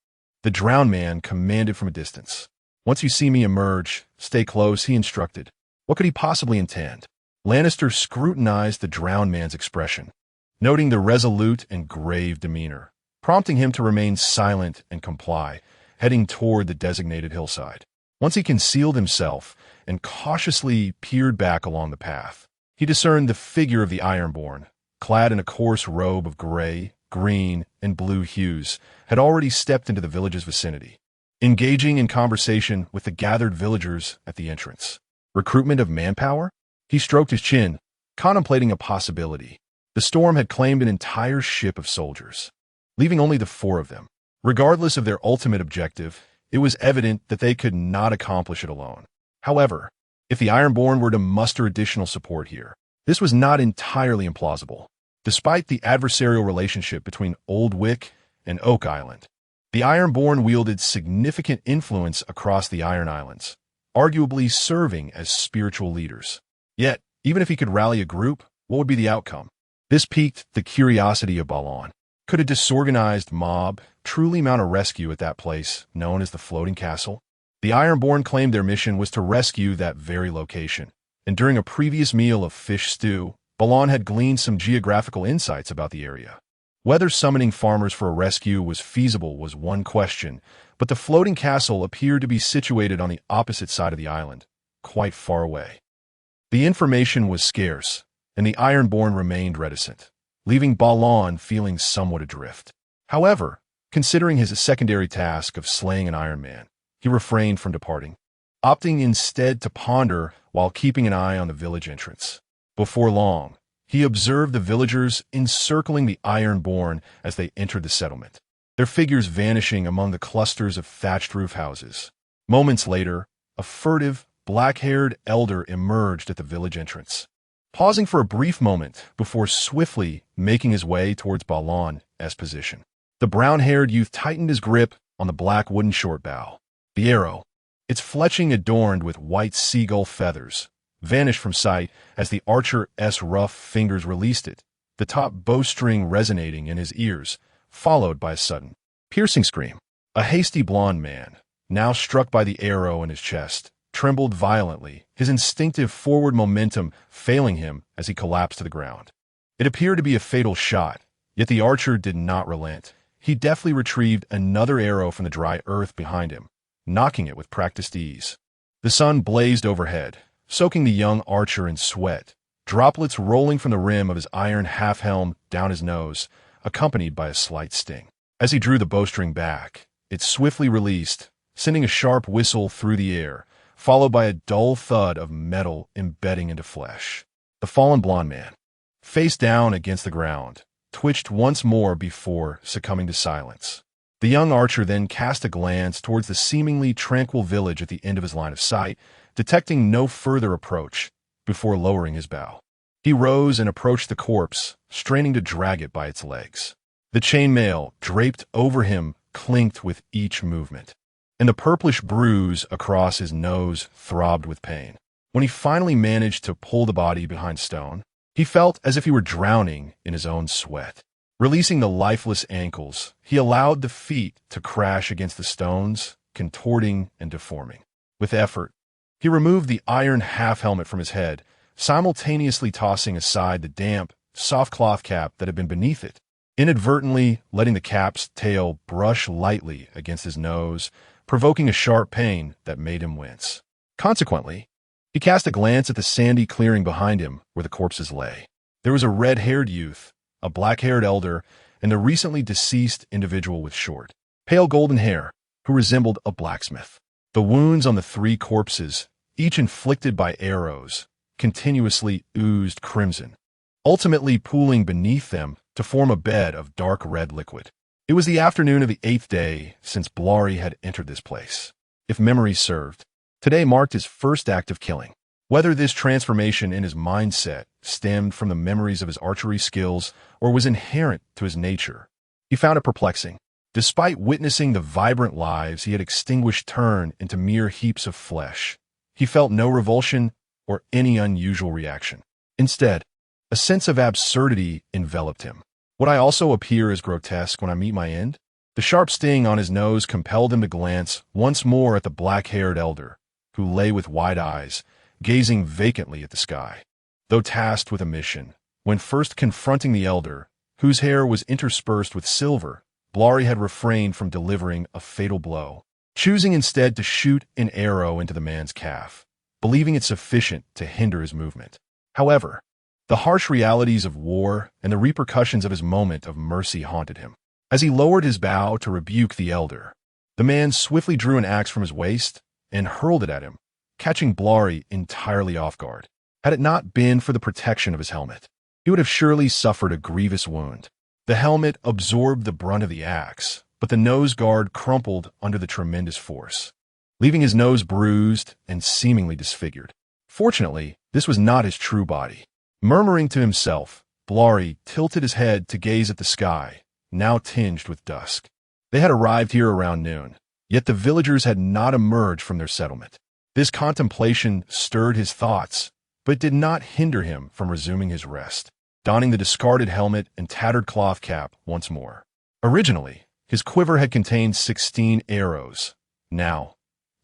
The drowned man commanded from a distance. Once you see me emerge, stay close, he instructed. What could he possibly intend? Lannister scrutinized the drowned man's expression, noting the resolute and grave demeanor, prompting him to remain silent and comply, heading toward the designated hillside. Once he concealed himself and cautiously peered back along the path, he discerned the figure of the Ironborn, clad in a coarse robe of gray, green, and blue hues, had already stepped into the village's vicinity, engaging in conversation with the gathered villagers at the entrance. Recruitment of manpower? He stroked his chin, contemplating a possibility. The storm had claimed an entire ship of soldiers, leaving only the 4 of them. Regardless of their ultimate objective, it was evident that they could not accomplish it alone. However, if the Ironborn were to muster additional support here, this was not entirely implausible. Despite the adversarial relationship between Old Wick and Oak Island, the Ironborn wielded significant influence across the Iron Islands, arguably serving as spiritual leaders. Yet, even if he could rally a group, what would be the outcome? This piqued the curiosity of Balon. Could a disorganized mob truly mount a rescue at that place known as the Floating Castle? The Ironborn claimed their mission was to rescue that very location, and during a previous meal of fish stew, Balon had gleaned some geographical insights about the area. Whether summoning farmers for a rescue was feasible was one question, but the Floating Castle appeared to be situated on the opposite side of the island, quite far away. The information was scarce, and the Ironborn remained reticent, leaving Balon feeling somewhat adrift. However, considering his secondary task of slaying an Iron Man, he refrained from departing, opting instead to ponder while keeping an eye on the village entrance. Before long, he observed the villagers encircling the Ironborn as they entered the settlement, their figures vanishing among the clusters of thatched roof houses. Moments later, a furtive, black-haired elder emerged at the village entrance, pausing for a brief moment before swiftly making his way towards Balon's position. The brown-haired youth tightened his grip on the black wooden short bow. The arrow, its fletching adorned with white seagull feathers, vanished from sight as the archer's rough fingers released it, the top bowstring resonating in his ears, followed by a sudden, piercing scream. A hasty blond man, now struck by the arrow in his chest, trembled violently, his instinctive forward momentum failing him as he collapsed to the ground. It appeared to be a fatal shot, yet the archer did not relent. He deftly retrieved another arrow from the dry earth behind him, knocking it with practiced ease. The sun blazed overhead, soaking the young archer in sweat, droplets rolling from the rim of his iron half-helm down his nose, accompanied by a slight sting. As he drew the bowstring back, it swiftly released, sending a sharp whistle through the air, followed by a dull thud of metal embedding into flesh. The fallen blond man, face down against the ground, twitched once more before succumbing to silence. The young archer then cast a glance towards the seemingly tranquil village at the end of his line of sight, detecting no further approach, before lowering his bow. He rose and approached the corpse, straining to drag it by its legs. The chainmail draped over him clinked with each movement, and the purplish bruise across his nose throbbed with pain. When he finally managed to pull the body behind stone, he felt as if he were drowning in his own sweat. Releasing the lifeless ankles, he allowed the feet to crash against the stones, contorting and deforming. With effort, he removed the iron half-helmet from his head, simultaneously tossing aside the damp, soft cloth cap that had been beneath it, inadvertently letting the cap's tail brush lightly against his nose, provoking a sharp pain that made him wince. Consequently, he cast a glance at the sandy clearing behind him where the corpses lay. There was a red-haired youth, a black-haired elder, and the recently deceased individual with short, pale golden hair, who resembled a blacksmith. The wounds on the three corpses, each inflicted by arrows, continuously oozed crimson, ultimately pooling beneath them to form a bed of dark red liquid. It was the afternoon of the 8th day since Blari had entered this place. If memory served, today marked his first act of killing. Whether this transformation in his mindset stemmed from the memories of his archery skills or was inherent to his nature, he found it perplexing. Despite witnessing the vibrant lives he had extinguished turn into mere heaps of flesh, he felt no revulsion or any unusual reaction. Instead, a sense of absurdity enveloped him. Would I also appear as grotesque when I meet my end? The sharp sting on his nose compelled him to glance once more at the black-haired elder, who lay with wide eyes, gazing vacantly at the sky. Though tasked with a mission, when first confronting the elder, whose hair was interspersed with silver, Blari had refrained from delivering a fatal blow, choosing instead to shoot an arrow into the man's calf, believing it sufficient to hinder his movement. However, the harsh realities of war and the repercussions of his moment of mercy haunted him. As he lowered his bow to rebuke the elder, the man swiftly drew an axe from his waist and hurled it at him, catching Blari entirely off guard. Had it not been for the protection of his helmet, he would have surely suffered a grievous wound. The helmet absorbed the brunt of the axe, but the nose guard crumpled under the tremendous force, leaving his nose bruised and seemingly disfigured. Fortunately, this was not his true body. Murmuring to himself, Blari tilted his head to gaze at the sky, now tinged with dusk. They had arrived here around noon, yet the villagers had not emerged from their settlement. This contemplation stirred his thoughts, but did not hinder him from resuming his rest, donning the discarded helmet and tattered cloth cap once more. Originally, his quiver had contained 16 arrows. Now,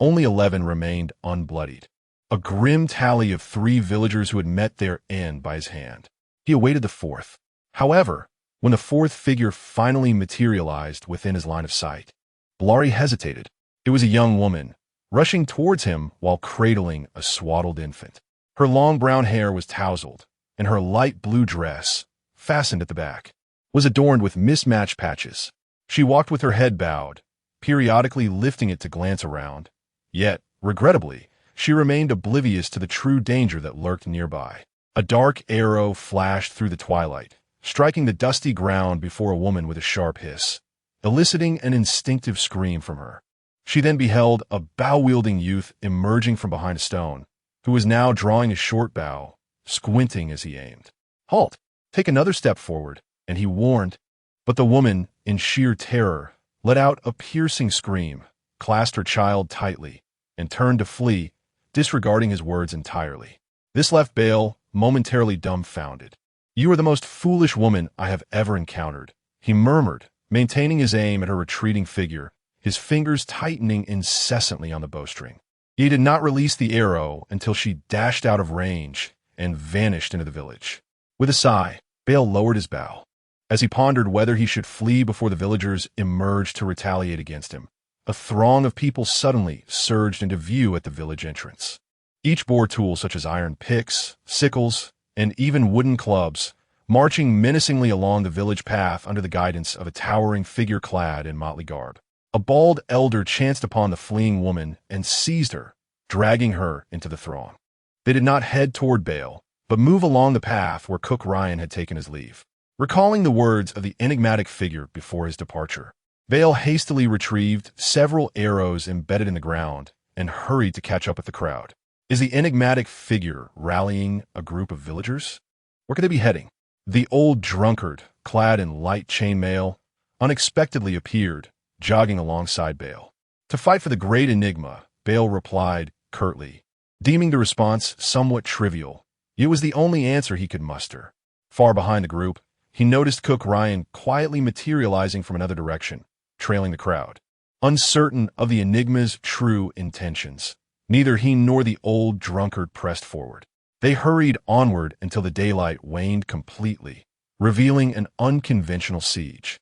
only 11 remained unbloodied, a grim tally of 3 villagers who had met their end by his hand. He awaited the fourth. However, when the fourth figure finally materialized within his line of sight, Blari hesitated. It was a young woman, rushing towards him while cradling a swaddled infant. Her long brown hair was tousled, and her light blue dress, fastened at the back, was adorned with mismatched patches. She walked with her head bowed, periodically lifting it to glance around. Yet, regrettably, she remained oblivious to the true danger that lurked nearby. A dark arrow flashed through the twilight, striking the dusty ground before a woman with a sharp hiss, eliciting an instinctive scream from her. She then beheld a bow-wielding youth emerging from behind a stone, who was now drawing a short bow, squinting as he aimed. "Halt! Take another step forward," and he warned. But the woman, in sheer terror, let out a piercing scream, clasped her child tightly, and turned to flee, disregarding his words entirely. This left Bale momentarily dumbfounded. "You are the most foolish woman I have ever encountered," he murmured, maintaining his aim at her retreating figure, his fingers tightening incessantly on the bowstring. He did not release the arrow until she dashed out of range and vanished into the village. With a sigh, Bale lowered his bow. As he pondered whether he should flee before the villagers emerged to retaliate against him, a throng of people suddenly surged into view at the village entrance. Each bore tools such as iron picks, sickles, and even wooden clubs, marching menacingly along the village path under the guidance of a towering figure clad in motley garb. A bald elder chanced upon the fleeing woman and seized her, dragging her into the throng. They did not head toward Bale, but move along the path where Cook Ryan had taken his leave. Recalling the words of the enigmatic figure before his departure, Bale hastily retrieved several arrows embedded in the ground and hurried to catch up with the crowd. Is the enigmatic figure rallying a group of villagers? Where could they be heading? The old drunkard, clad in light chainmail, unexpectedly appeared, jogging alongside Bale. To fight for the great enigma, Bale replied curtly, deeming the response somewhat trivial. It was the only answer he could muster. Far behind the group, he noticed Cook Ryan quietly materializing from another direction, trailing the crowd. Uncertain of the enigma's true intentions, neither he nor the old drunkard pressed forward. They hurried onward until the daylight waned completely, revealing an unconventional siege.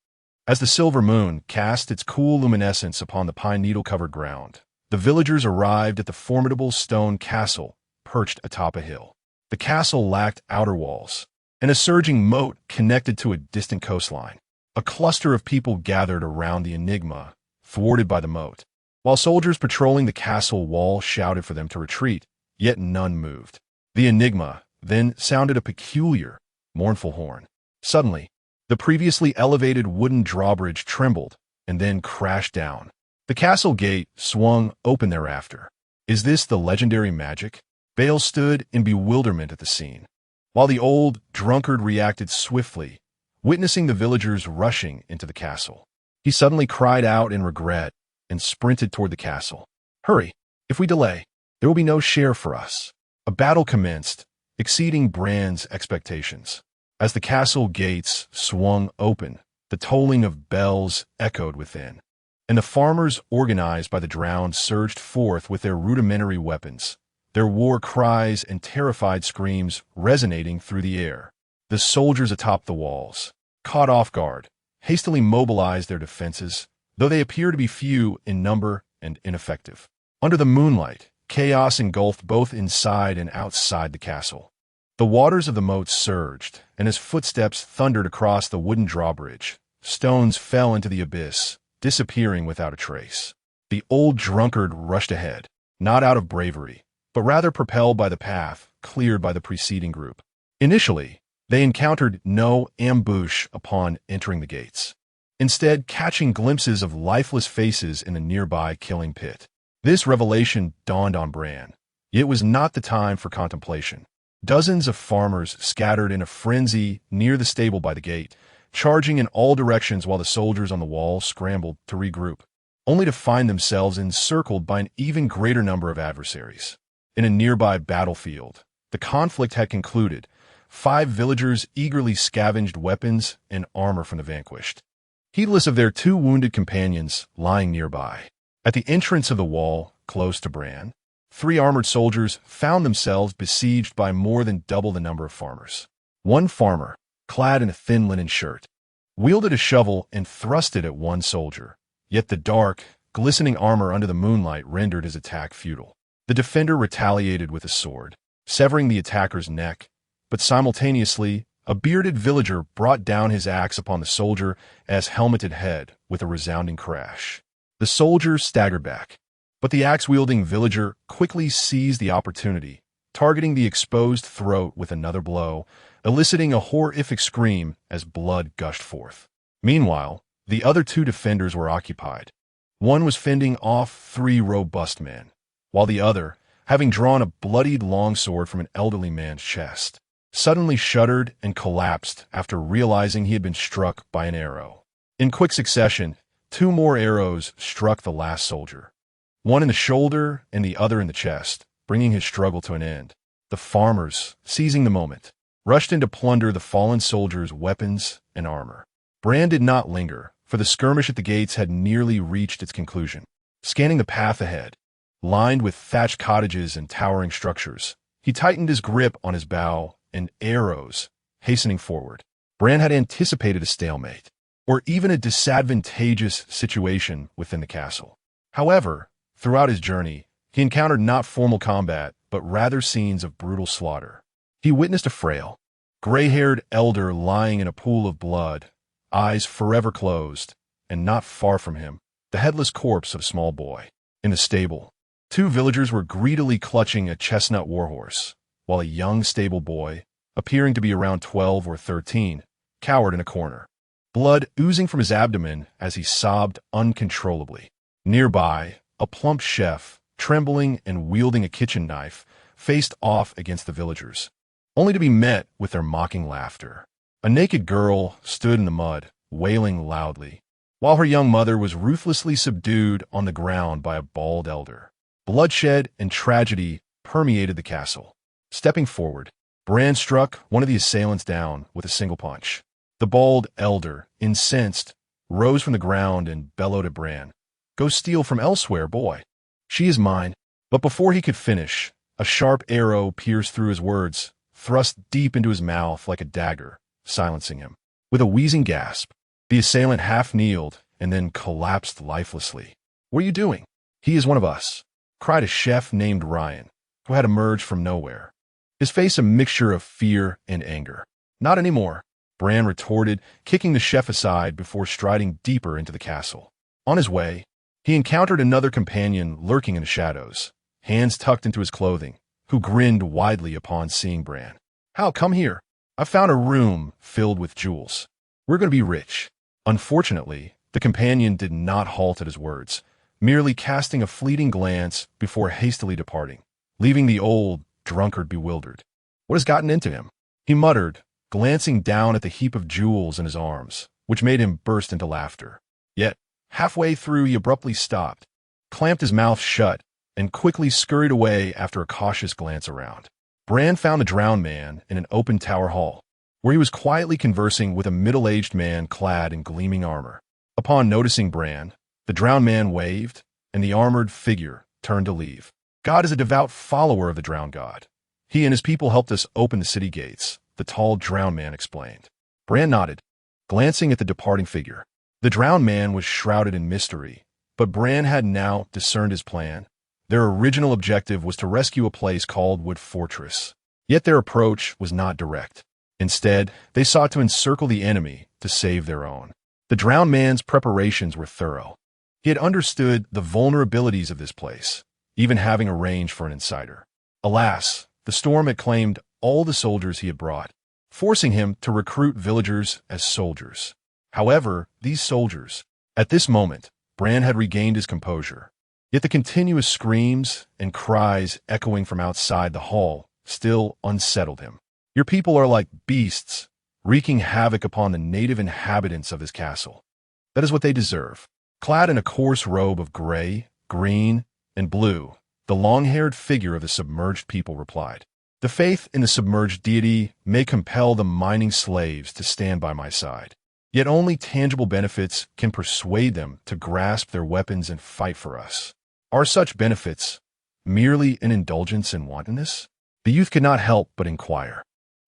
As the silver moon cast its cool luminescence upon the pine needle-covered ground, the villagers arrived at the formidable stone castle perched atop a hill. The castle lacked outer walls, and a surging moat connected to a distant coastline. A cluster of people gathered around the enigma, thwarted by the moat, while soldiers patrolling the castle wall shouted for them to retreat, yet none moved. The enigma then sounded a peculiar, mournful horn. Suddenly, the previously elevated wooden drawbridge trembled and then crashed down. The castle gate swung open thereafter. Is this the legendary magic? Bale stood in bewilderment at the scene, while the old drunkard reacted swiftly, witnessing the villagers rushing into the castle. He suddenly cried out in regret and sprinted toward the castle. Hurry! If we delay, there will be no share for us. A battle commenced, exceeding Bran's expectations. As the castle gates swung open, the tolling of bells echoed within, and the farmers organized by the drowned surged forth with their rudimentary weapons, their war cries and terrified screams resonating through the air. The soldiers atop the walls, caught off guard, hastily mobilized their defenses, though they appear to be few in number and ineffective. Under the moonlight, chaos engulfed both inside and outside the castle. The waters of the moat surged, and as footsteps thundered across the wooden drawbridge, stones fell into the abyss, disappearing without a trace. The old drunkard rushed ahead, not out of bravery, but rather propelled by the path cleared by the preceding group. Initially, they encountered no ambush upon entering the gates, instead catching glimpses of lifeless faces in the nearby killing pit. This revelation dawned on Bran. It was not the time for contemplation. Dozens of farmers scattered in a frenzy near the stable by the gate, charging in all directions while the soldiers on the wall scrambled to regroup, only to find themselves encircled by an even greater number of adversaries. In a nearby battlefield, the conflict had concluded. 5 villagers eagerly scavenged weapons and armor from the vanquished, heedless of their 2 wounded companions lying nearby. At the entrance of the wall, close to Bran, 3 armored soldiers found themselves besieged by more than double the number of farmers. One farmer, clad in a thin linen shirt, wielded a shovel and thrust it at one soldier, yet the dark, glistening armor under the moonlight rendered his attack futile. The defender retaliated with a sword, severing the attacker's neck, but simultaneously, a bearded villager brought down his axe upon the soldier as helmeted head with a resounding crash. The soldier staggered back, but the axe-wielding villager quickly seized the opportunity, targeting the exposed throat with another blow, eliciting a horrific scream as blood gushed forth. Meanwhile, the other 2 defenders were occupied. One was fending off 3 robust men, while the other, having drawn a bloodied longsword from an elderly man's chest, suddenly shuddered and collapsed after realizing he had been struck by an arrow. In quick succession, 2 more arrows struck the last soldier, one in the shoulder and the other in the chest, bringing his struggle to an end. The farmers, seizing the moment, rushed in to plunder the fallen soldier's weapons and armor. Bran did not linger, for the skirmish at the gates had nearly reached its conclusion. Scanning the path ahead, lined with thatched cottages and towering structures, he tightened his grip on his bow and arrows, hastening forward. Bran had anticipated a stalemate, or even a disadvantageous situation within the castle. However, throughout his journey, he encountered not formal combat, but rather scenes of brutal slaughter. He witnessed a frail, gray-haired elder lying in a pool of blood, eyes forever closed, and not far from him, the headless corpse of a small boy. In the stable, two villagers were greedily clutching a chestnut warhorse, while a young stable boy, appearing to be around 12 or 13, cowered in a corner, blood oozing from his abdomen as he sobbed uncontrollably. Nearby, a plump chef, trembling and wielding a kitchen knife, faced off against the villagers, only to be met with their mocking laughter. A naked girl stood in the mud, wailing loudly, while her young mother was ruthlessly subdued on the ground by a bald elder. Bloodshed and tragedy permeated the castle. Stepping forward, Bran struck one of the assailants down with a single punch. The bald elder, incensed, rose from the ground and bellowed at Bran, "Go steal from elsewhere, boy. She is mine." But before he could finish, a sharp arrow pierced through his words, thrust deep into his mouth like a dagger, silencing him. With a wheezing gasp, the assailant half-kneeled and then collapsed lifelessly. "What are you doing?" "He is one of us," cried a chef named Ryan, who had emerged from nowhere, his face a mixture of fear and anger. "Not anymore," Bran retorted, kicking the chef aside before striding deeper into the castle. On his way, he encountered another companion lurking in the shadows, hands tucked into his clothing, who grinned widely upon seeing Bran. "How, come here. I found a room filled with jewels. We're going to be rich." Unfortunately, the companion did not halt at his words, merely casting a fleeting glance before hastily departing, leaving the old drunkard bewildered. What has gotten into him? He muttered, glancing down at the heap of jewels in his arms, which made him burst into laughter. Yet, halfway through he abruptly stopped, clamped his mouth shut, and quickly scurried away after a cautious glance around. Bran found the drowned man in an open tower hall, where he was quietly conversing with a middle-aged man clad in gleaming armor. Upon noticing Bran, the drowned man waved, and the armored figure turned to leave. "God is a devout follower of the drowned god. He and his people helped us open the city gates," the tall drowned man explained. Bran nodded, glancing at the departing figure. The drowned man was shrouded in mystery, but Bran had now discerned his plan. Their original objective was to rescue a place called Wood Fortress. Yet their approach was not direct. Instead, they sought to encircle the enemy to save their own. The drowned man's preparations were thorough. He had understood the vulnerabilities of this place, even having arranged for an insider. Alas, the storm had claimed all the soldiers he had brought, forcing him to recruit villagers as soldiers. However, these soldiers, at this moment, Bran had regained his composure. Yet the continuous screams and cries echoing from outside the hall still unsettled him. "Your people are like beasts, wreaking havoc upon the native inhabitants of this castle. That is what they deserve." Clad in a coarse robe of gray, green, and blue, the long-haired figure of the submerged people replied, "The faith in the submerged deity may compel the mining slaves to stand by my side. Yet only tangible benefits can persuade them to grasp their weapons and fight for us. Are such benefits merely an indulgence in wantonness?" The youth could not help but inquire.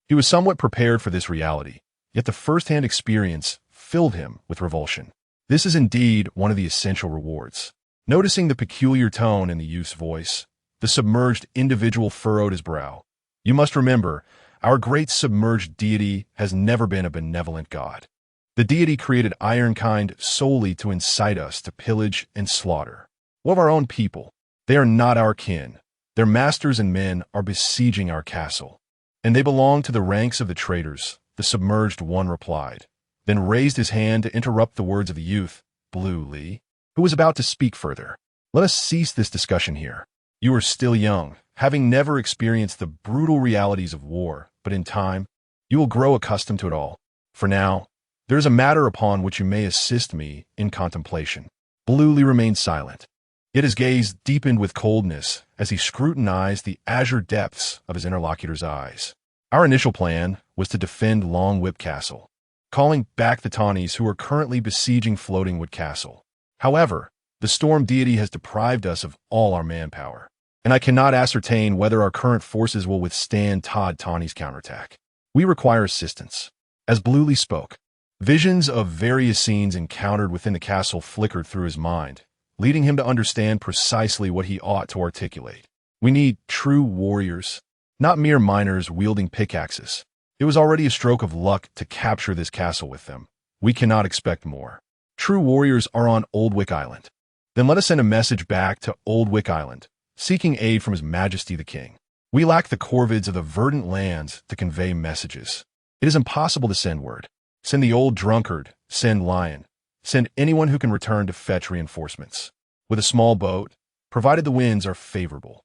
He was somewhat prepared for this reality, yet the first-hand experience filled him with revulsion. This is indeed one of the essential rewards. Noticing the peculiar tone in the youth's voice, the submerged individual furrowed his brow. "You must remember, our great submerged deity has never been a benevolent god. The deity created Ironkind solely to incite us to pillage and slaughter. What of our own people? They are not our kin. Their masters and men are besieging our castle, and they belong to the ranks of the traitors," the submerged one replied, then raised his hand to interrupt the words of the youth, Blue Lee, who was about to speak further. "Let us cease this discussion here. You are still young, having never experienced the brutal realities of war, but in time, you will grow accustomed to it all. For now, there is a matter upon which you may assist me in contemplation." Blue Lee remained silent, yet his gaze deepened with coldness as he scrutinized the azure depths of his interlocutor's eyes. "Our initial plan was to defend Long Whip Castle, calling back the Tawnies who are currently besieging Floating Wood Castle. However, the storm deity has deprived us of all our manpower, and I cannot ascertain whether our current forces will withstand Todd Tawny's counterattack. We require assistance." As Blue Lee spoke, visions of various scenes encountered within the castle flickered through his mind, leading him to understand precisely what he ought to articulate. We need true warriors, not mere miners wielding pickaxes. It was already a stroke of luck to capture this castle with them. We cannot expect more. True warriors are on Old Wick Island. Then let us send a message back to Old Wick Island, seeking aid from His Majesty the King. We lack the corvids of the verdant lands to convey messages. It is impossible to send word. Send the old drunkard, send lion, send anyone who can return to fetch reinforcements. With a small boat, provided the winds are favorable.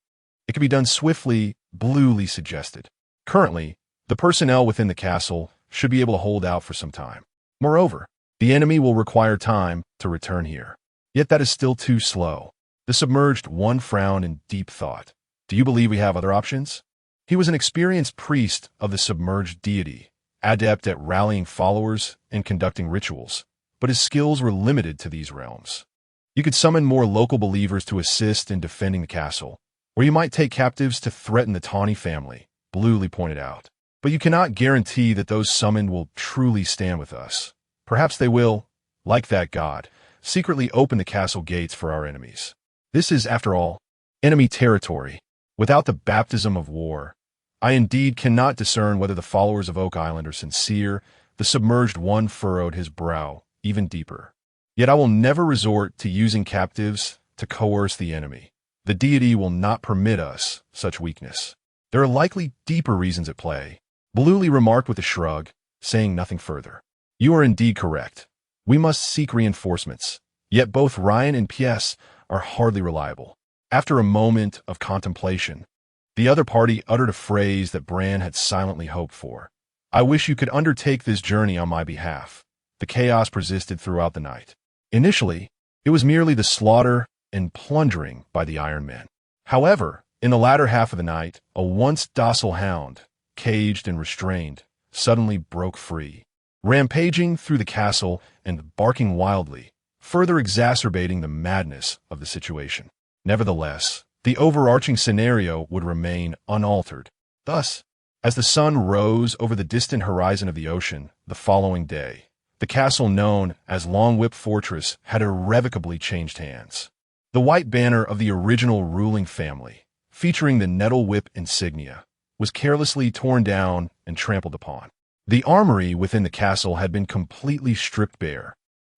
It can be done swiftly, Bluely suggested. Currently, the personnel within the castle should be able to hold out for some time. Moreover, the enemy will require time to return here. Yet that is still too slow. The submerged one frowned in deep thought. Do you believe we have other options? He was an experienced priest of the submerged deity, adept at rallying followers and conducting rituals, but his skills were limited to these realms. You could summon more local believers to assist in defending the castle, or you might take captives to threaten the Tawny family, Bluely pointed out. But you cannot guarantee that those summoned will truly stand with us. Perhaps they will, like that god, secretly open the castle gates for our enemies. This is, after all, enemy territory. Without the baptism of war, I indeed cannot discern whether the followers of Oak Island are sincere. The submerged one furrowed his brow even deeper. Yet I will never resort to using captives to coerce the enemy. The deity will not permit us such weakness. There are likely deeper reasons at play. Bluely remarked with a shrug, saying nothing further. You are indeed correct. We must seek reinforcements. Yet both Ryan and P.S. are hardly reliable. After a moment of contemplation, the other party uttered a phrase that Bran had silently hoped for. I wish you could undertake this journey on my behalf. The chaos persisted throughout the night. Initially, it was merely the slaughter and plundering by the Iron Men. However, in the latter half of the night, a once docile hound, caged and restrained, suddenly broke free, rampaging through the castle and barking wildly, further exacerbating the madness of the situation. Nevertheless, the overarching scenario would remain unaltered. Thus, as the sun rose over the distant horizon of the ocean the following day, the castle known as Long Whip Fortress had irrevocably changed hands. The white banner of the original ruling family, featuring the nettle whip insignia, was carelessly torn down and trampled upon. The armory within the castle had been completely stripped bare,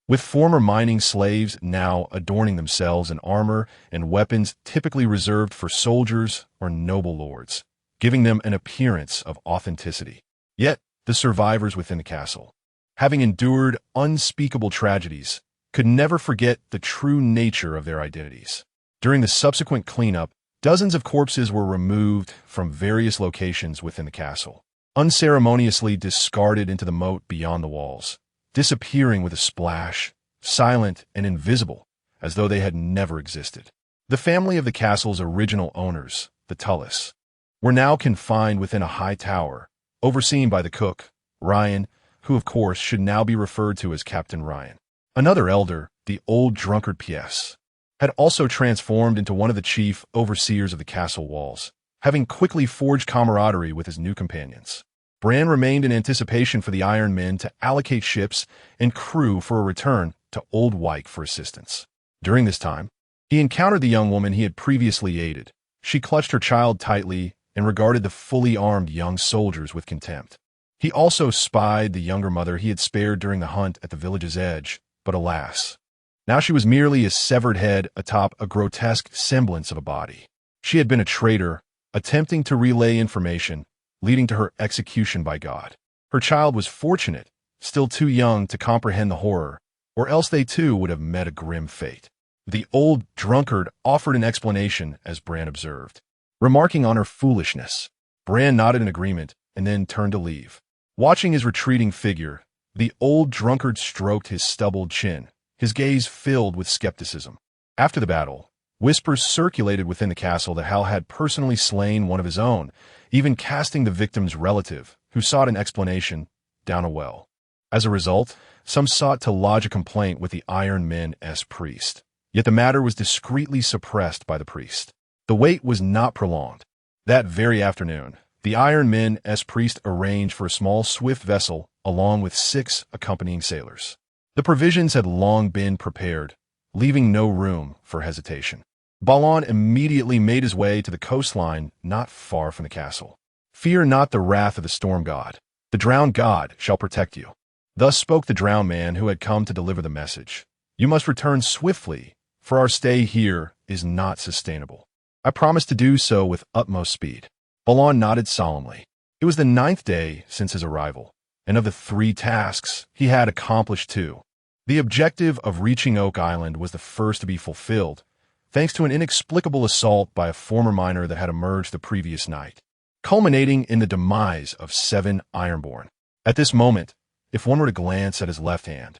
with former mining slaves now adorning themselves in armor and weapons typically reserved for soldiers or noble lords, giving them an appearance of authenticity. Yet, the survivors within the castle, having endured unspeakable tragedies, could never forget the true nature of their identities. During the subsequent cleanup, dozens of corpses were removed from various locations within the castle, unceremoniously discarded into the moat beyond the walls, disappearing with a splash, silent and invisible, as though they had never existed. The family of the castle's original owners, the Tullis, were now confined within a high tower, overseen by the cook, Ryan, who of course should now be referred to as Captain Ryan. Another elder, the old drunkard P.S., had also transformed into one of the chief overseers of the castle walls, having quickly forged camaraderie with his new companions. Bran remained in anticipation for the Iron Men to allocate ships and crew for a return to Old Wyke for assistance. During this time, he encountered the young woman he had previously aided. She clutched her child tightly and regarded the fully armed young soldiers with contempt. He also spied the younger mother he had spared during the hunt at the village's edge, but alas, now she was merely a severed head atop a grotesque semblance of a body. She had been a traitor, attempting to relay information, leading to her execution by God. Her child was fortunate, still too young to comprehend the horror, or else they too would have met a grim fate. The old drunkard offered an explanation as Bran observed. Remarking on her foolishness, Bran nodded in agreement and then turned to leave. Watching his retreating figure, the old drunkard stroked his stubbled chin, his gaze filled with skepticism. After the battle, whispers circulated within the castle that Hal had personally slain one of his own, even casting the victim's relative, who sought an explanation, down a well. As a result, some sought to lodge a complaint with the Iron Men's priest. Yet the matter was discreetly suppressed by the priest. The wait was not prolonged. That very afternoon, the Iron Men's priest arranged for a small swift vessel along with 6 accompanying sailors. The provisions had long been prepared, leaving no room for hesitation. Balon immediately made his way to the coastline not far from the castle. "Fear not the wrath of the storm god. The drowned god shall protect you." Thus spoke the drowned man who had come to deliver the message. "You must return swiftly, for our stay here is not sustainable." "I promise to do so with utmost speed." Balon nodded solemnly. It was the 9th day since his arrival, and of the 3 tasks, he had accomplished 2. The objective of reaching Oak Island was the first to be fulfilled, thanks to an inexplicable assault by a former miner that had emerged the previous night, culminating in the demise of 7 Ironborn. At this moment, if one were to glance at his left hand,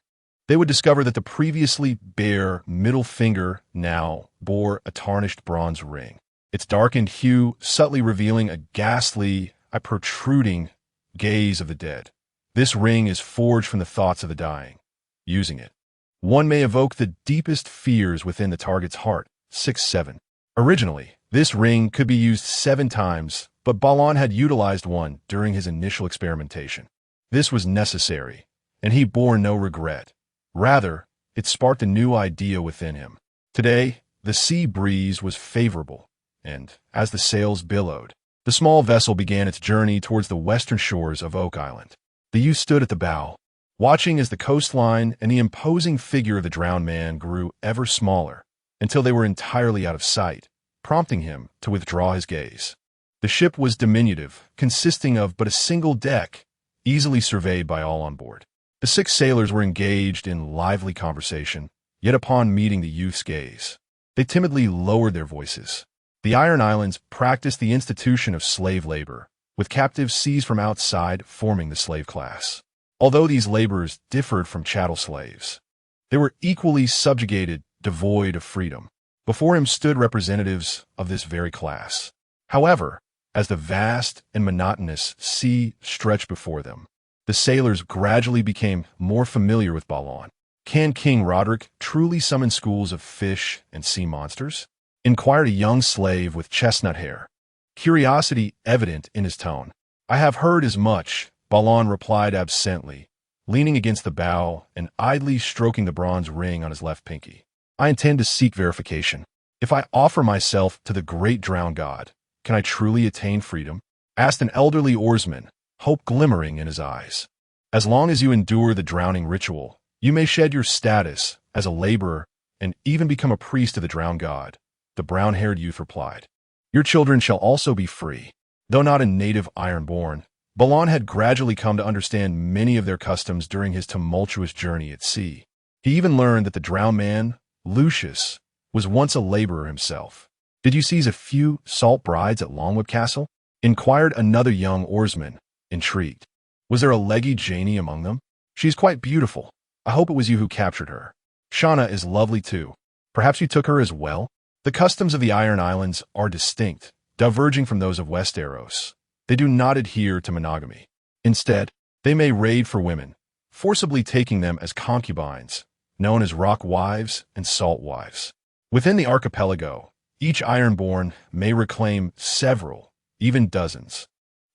they would discover that the previously bare middle finger now bore a tarnished bronze ring, its darkened hue subtly revealing a ghastly, protruding gaze of the dead. This ring is forged from the thoughts of the dying. Using it, one may evoke the deepest fears within the target's heart. 6-7. Originally, this ring could be used 7 times, but Balon had utilized one during his initial experimentation. This was necessary, and he bore no regret. Rather, it sparked a new idea within him. Today, the sea breeze was favorable, and, as the sails billowed, the small vessel began its journey towards the western shores of Oak Island. The youth stood at the bow, watching as the coastline and the imposing figure of the drowned man grew ever smaller, until they were entirely out of sight, prompting him to withdraw his gaze. The ship was diminutive, consisting of but a single deck, easily surveyed by all on board. The 6 sailors were engaged in lively conversation, yet upon meeting the youth's gaze, they timidly lowered their voices. The Iron Islands practiced the institution of slave labor, with captives seized from outside forming the slave class. Although these laborers differed from chattel slaves, they were equally subjugated, devoid of freedom. Before him stood representatives of this very class. However, as the vast and monotonous sea stretched before them, the sailors gradually became more familiar with Balon. "Can King Roderick truly summon schools of fish and sea monsters?" inquired a young slave with chestnut hair, curiosity evident in his tone. "I have heard as much," Balon replied absently, leaning against the bow and idly stroking the bronze ring on his left pinky. "I intend to seek verification. If I offer myself to the great drowned god, can I truly attain freedom?" asked an elderly oarsman, hope glimmering in his eyes. "As long as you endure the drowning ritual, you may shed your status as a laborer and even become a priest of the drowned god," the brown-haired youth replied. "Your children shall also be free." Though not a native Ironborn, Balon had gradually come to understand many of their customs during his tumultuous journey at sea. He even learned that the drowned man, Lucius, was once a laborer himself. "Did you seize a few salt brides at Longwood Castle?" inquired another young oarsman, intrigued. "Was there a leggy Janie among them? She is quite beautiful. I hope it was you who captured her. Shauna is lovely too. Perhaps you took her as well?" The customs of the Iron Islands are distinct, diverging from those of Westeros. They do not adhere to monogamy. Instead, they may raid for women, forcibly taking them as concubines, known as rock wives and salt wives. Within the archipelago, each Ironborn may reclaim several, even dozens,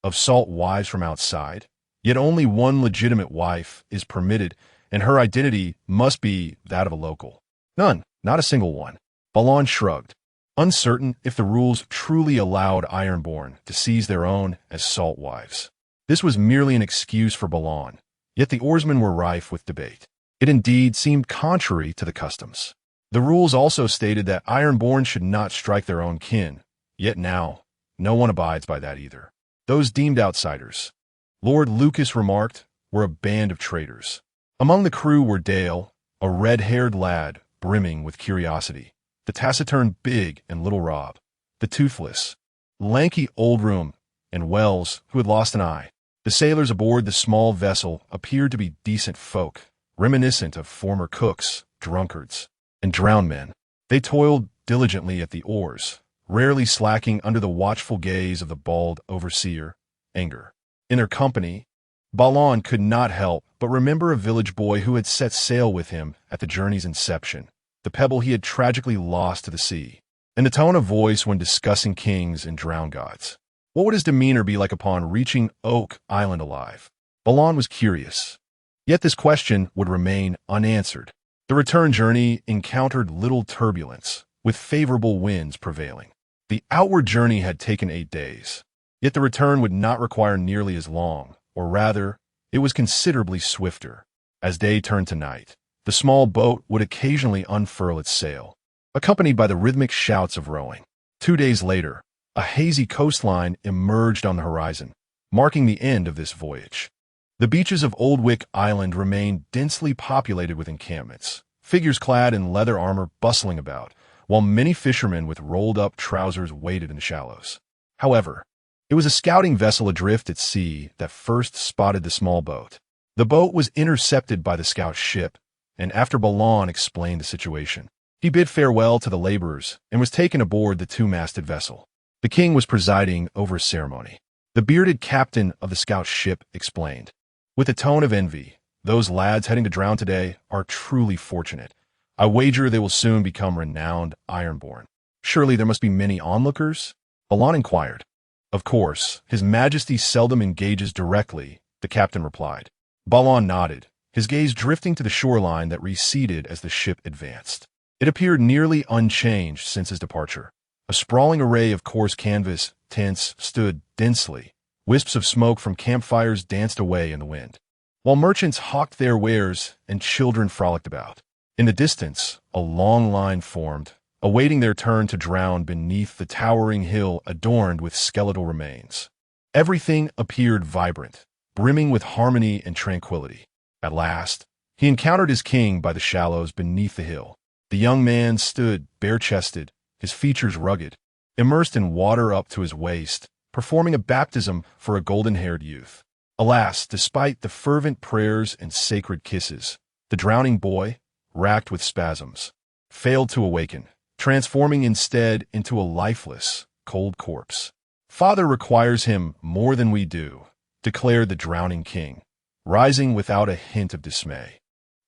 of salt wives from outside, yet only one legitimate wife is permitted, and her identity must be that of a local. None, not a single one. Balon shrugged, uncertain if the rules truly allowed Ironborn to seize their own as salt wives. This was merely an excuse for Balon, yet the oarsmen were rife with debate. It indeed seemed contrary to the customs. The rules also stated that Ironborn should not strike their own kin, yet now, no one abides by that either. Those deemed outsiders, Lord Lucas remarked, were a band of traitors. Among the crew were Dale, a red-haired lad brimming with curiosity, the taciturn Big and Little Rob, the toothless, lanky Old Room, and Wells, who had lost an eye. The sailors aboard the small vessel appeared to be decent folk, reminiscent of former cooks, drunkards, and drowned men. They toiled diligently at the oars, rarely slacking under the watchful gaze of the bald overseer, Anger. In their company, Balon could not help but remember a village boy who had set sail with him at the journey's inception, the pebble he had tragically lost to the sea, and the tone of voice when discussing kings and drowned gods. What would his demeanor be like upon reaching Oak Island alive? Balon was curious. Yet this question would remain unanswered. The return journey encountered little turbulence, with favorable winds prevailing. The outward journey had taken 8 days, yet the return would not require nearly as long, or rather, it was considerably swifter. As day turned to night, the small boat would occasionally unfurl its sail, accompanied by the rhythmic shouts of rowing. 2 days later, a hazy coastline emerged on the horizon, marking the end of this voyage. The beaches of Old Wick Island remained densely populated with encampments, figures clad in leather armor bustling about, while many fishermen with rolled-up trousers waited in the shallows. However, it was a scouting vessel adrift at sea that first spotted the small boat. The boat was intercepted by the scout ship, and after Balon explained the situation, he bid farewell to the laborers and was taken aboard the two-masted vessel. The king was presiding over a ceremony. The bearded captain of the scout ship explained, with a tone of envy, "Those lads heading to drown today are truly fortunate. I wager they will soon become renowned ironborn. Surely there must be many onlookers?" Balon inquired. "Of course, His Majesty seldom engages directly," the captain replied. Balon nodded, his gaze drifting to the shoreline that receded as the ship advanced. It appeared nearly unchanged since his departure. A sprawling array of coarse canvas tents stood densely. Wisps of smoke from campfires danced away in the wind, while merchants hawked their wares and children frolicked about. In the distance, a long line formed, awaiting their turn to drown beneath the towering hill adorned with skeletal remains. Everything appeared vibrant, brimming with harmony and tranquility. At last, he encountered his king by the shallows beneath the hill. The young man stood bare-chested, his features rugged, immersed in water up to his waist, performing a baptism for a golden-haired youth. Alas, despite the fervent prayers and sacred kisses, the drowning boy, racked with spasms, failed to awaken, transforming instead into a lifeless, cold corpse. "Father requires him more than we do," declared the drowning king, rising without a hint of dismay,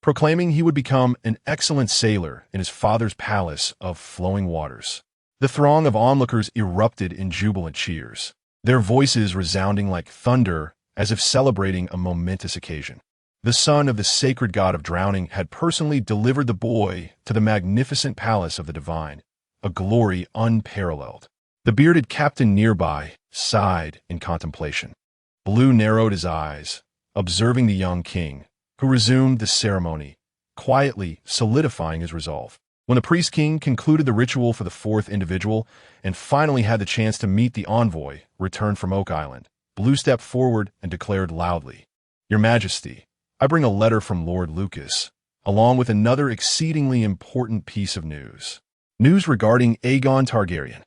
proclaiming he would become an excellent sailor in his father's palace of flowing waters. The throng of onlookers erupted in jubilant cheers, their voices resounding like thunder as if celebrating a momentous occasion. The son of the sacred god of drowning had personally delivered the boy to the magnificent palace of the divine, a glory unparalleled. The bearded captain nearby sighed in contemplation. Blue narrowed his eyes, observing the young king, who resumed the ceremony, quietly solidifying his resolve. When the priest-king concluded the ritual for the fourth individual and finally had the chance to meet the envoy returned from Oak Island, Blue stepped forward and declared loudly, "Your Majesty, I bring a letter from Lord Lucas, along with another exceedingly important piece of news. News regarding Aegon Targaryen."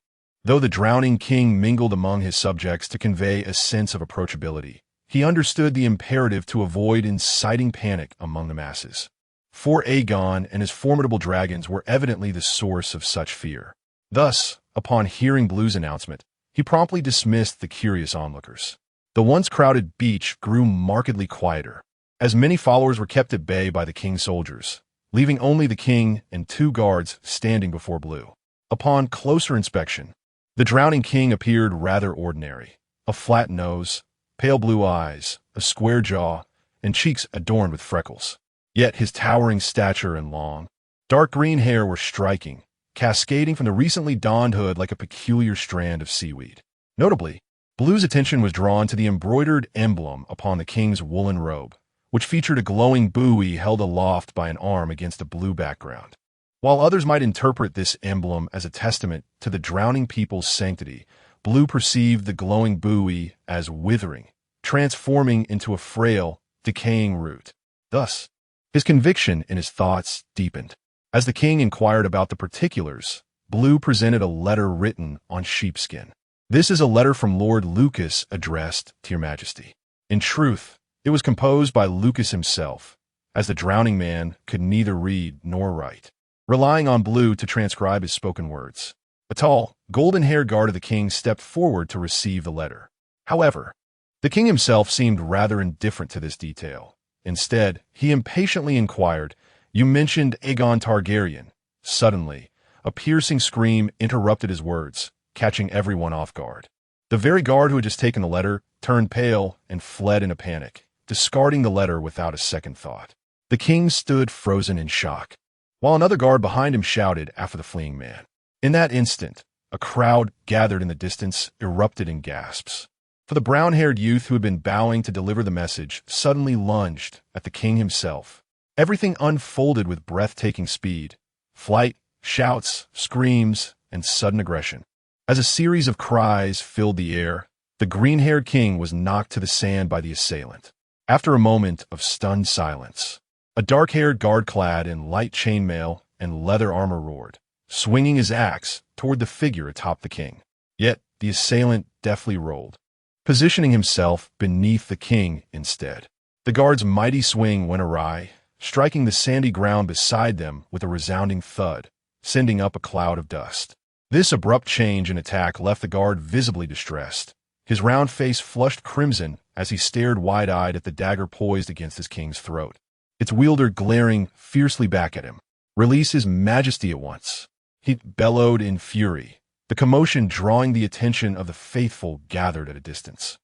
Though the drowning king mingled among his subjects to convey a sense of approachability, he understood the imperative to avoid inciting panic among the masses. For Aegon and his formidable dragons were evidently the source of such fear. Thus, upon hearing Blue's announcement, he promptly dismissed the curious onlookers. The once crowded beach grew markedly quieter, as many followers were kept at bay by the king's soldiers, leaving only the king and 2 guards standing before Blue. Upon closer inspection, the drowning king appeared rather ordinary. A flat nose, pale blue eyes, a square jaw, and cheeks adorned with freckles. Yet his towering stature and long, dark green hair were striking, cascading from the recently donned hood like a peculiar strand of seaweed. Notably, Blue's attention was drawn to the embroidered emblem upon the king's woolen robe, which featured a glowing buoy held aloft by an arm against a blue background. While others might interpret this emblem as a testament to the drowning people's sanctity, Blue perceived the glowing buoy as withering, transforming into a frail, decaying root. Thus, his conviction in his thoughts deepened. As the king inquired about the particulars, Blue presented a letter written on sheepskin. "This is a letter from Lord Lucas addressed to your Majesty." In truth, it was composed by Lucas himself, as the drowning man could neither read nor write, relying on Blue to transcribe his spoken words. A tall, golden-haired guard of the king stepped forward to receive the letter. However, the king himself seemed rather indifferent to this detail. Instead, he impatiently inquired, "You mentioned Aegon Targaryen." Suddenly, a piercing scream interrupted his words, catching everyone off guard. The very guard who had just taken the letter turned pale and fled in a panic, discarding the letter without a second thought. The king stood frozen in shock. while another guard behind him shouted after the fleeing man. In that instant, a crowd gathered in the distance erupted in gasps. For the brown-haired youth who had been bowing to deliver the message suddenly lunged at the king himself. Everything unfolded with breathtaking speed. Flight, shouts, screams, and sudden aggression. As a series of cries filled the air, the green-haired king was knocked to the sand by the assailant. After a moment of stunned silence, a dark-haired guard clad in light chainmail and leather armor roared, swinging his axe toward the figure atop the king. Yet the assailant deftly rolled, positioning himself beneath the king instead. The guard's mighty swing went awry, striking the sandy ground beside them with a resounding thud, sending up a cloud of dust. This abrupt change in attack left the guard visibly distressed. His round face flushed crimson as he stared wide-eyed at the dagger poised against his king's throat, its wielder glaring fiercely back at him. "Release his majesty at once," he bellowed in fury, the commotion drawing the attention of the faithful gathered at a distance,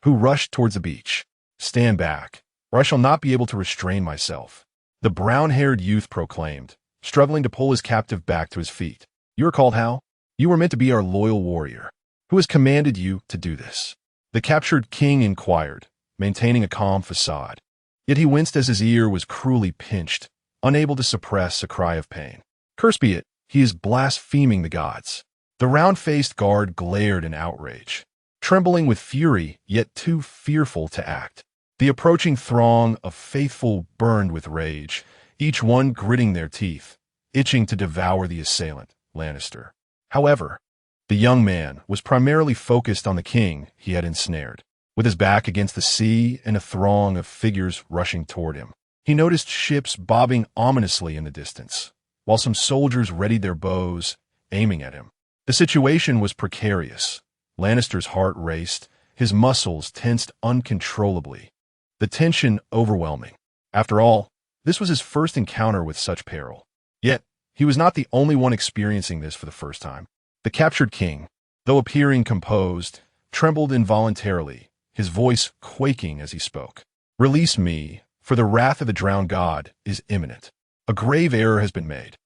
who rushed towards the beach. "Stand back, or I shall not be able to restrain myself," the brown-haired youth proclaimed, struggling to pull his captive back to his feet. "You are called how? You were meant to be our loyal warrior. Who has commanded you to do this?" The captured king inquired, maintaining a calm facade. Yet he winced as his ear was cruelly pinched, unable to suppress a cry of pain. "Cursed be it, he is blaspheming the gods." The round-faced guard glared in outrage, trembling with fury yet too fearful to act. The approaching throng of faithful burned with rage, each one gritting their teeth, itching to devour the assailant, Lannister. However, the young man was primarily focused on the king he had ensnared. With his back against the sea and a throng of figures rushing toward him, he noticed ships bobbing ominously in the distance, while some soldiers readied their bows, aiming at him. The situation was precarious. Lannister's heart raced, his muscles tensed uncontrollably, the tension overwhelming. After all, this was his first encounter with such peril. Yet, he was not the only one experiencing this for the first time. The captured king, though appearing composed, trembled involuntarily, his voice quaking as he spoke. "Release me, for the wrath of the drowned god is imminent. A grave error has been made.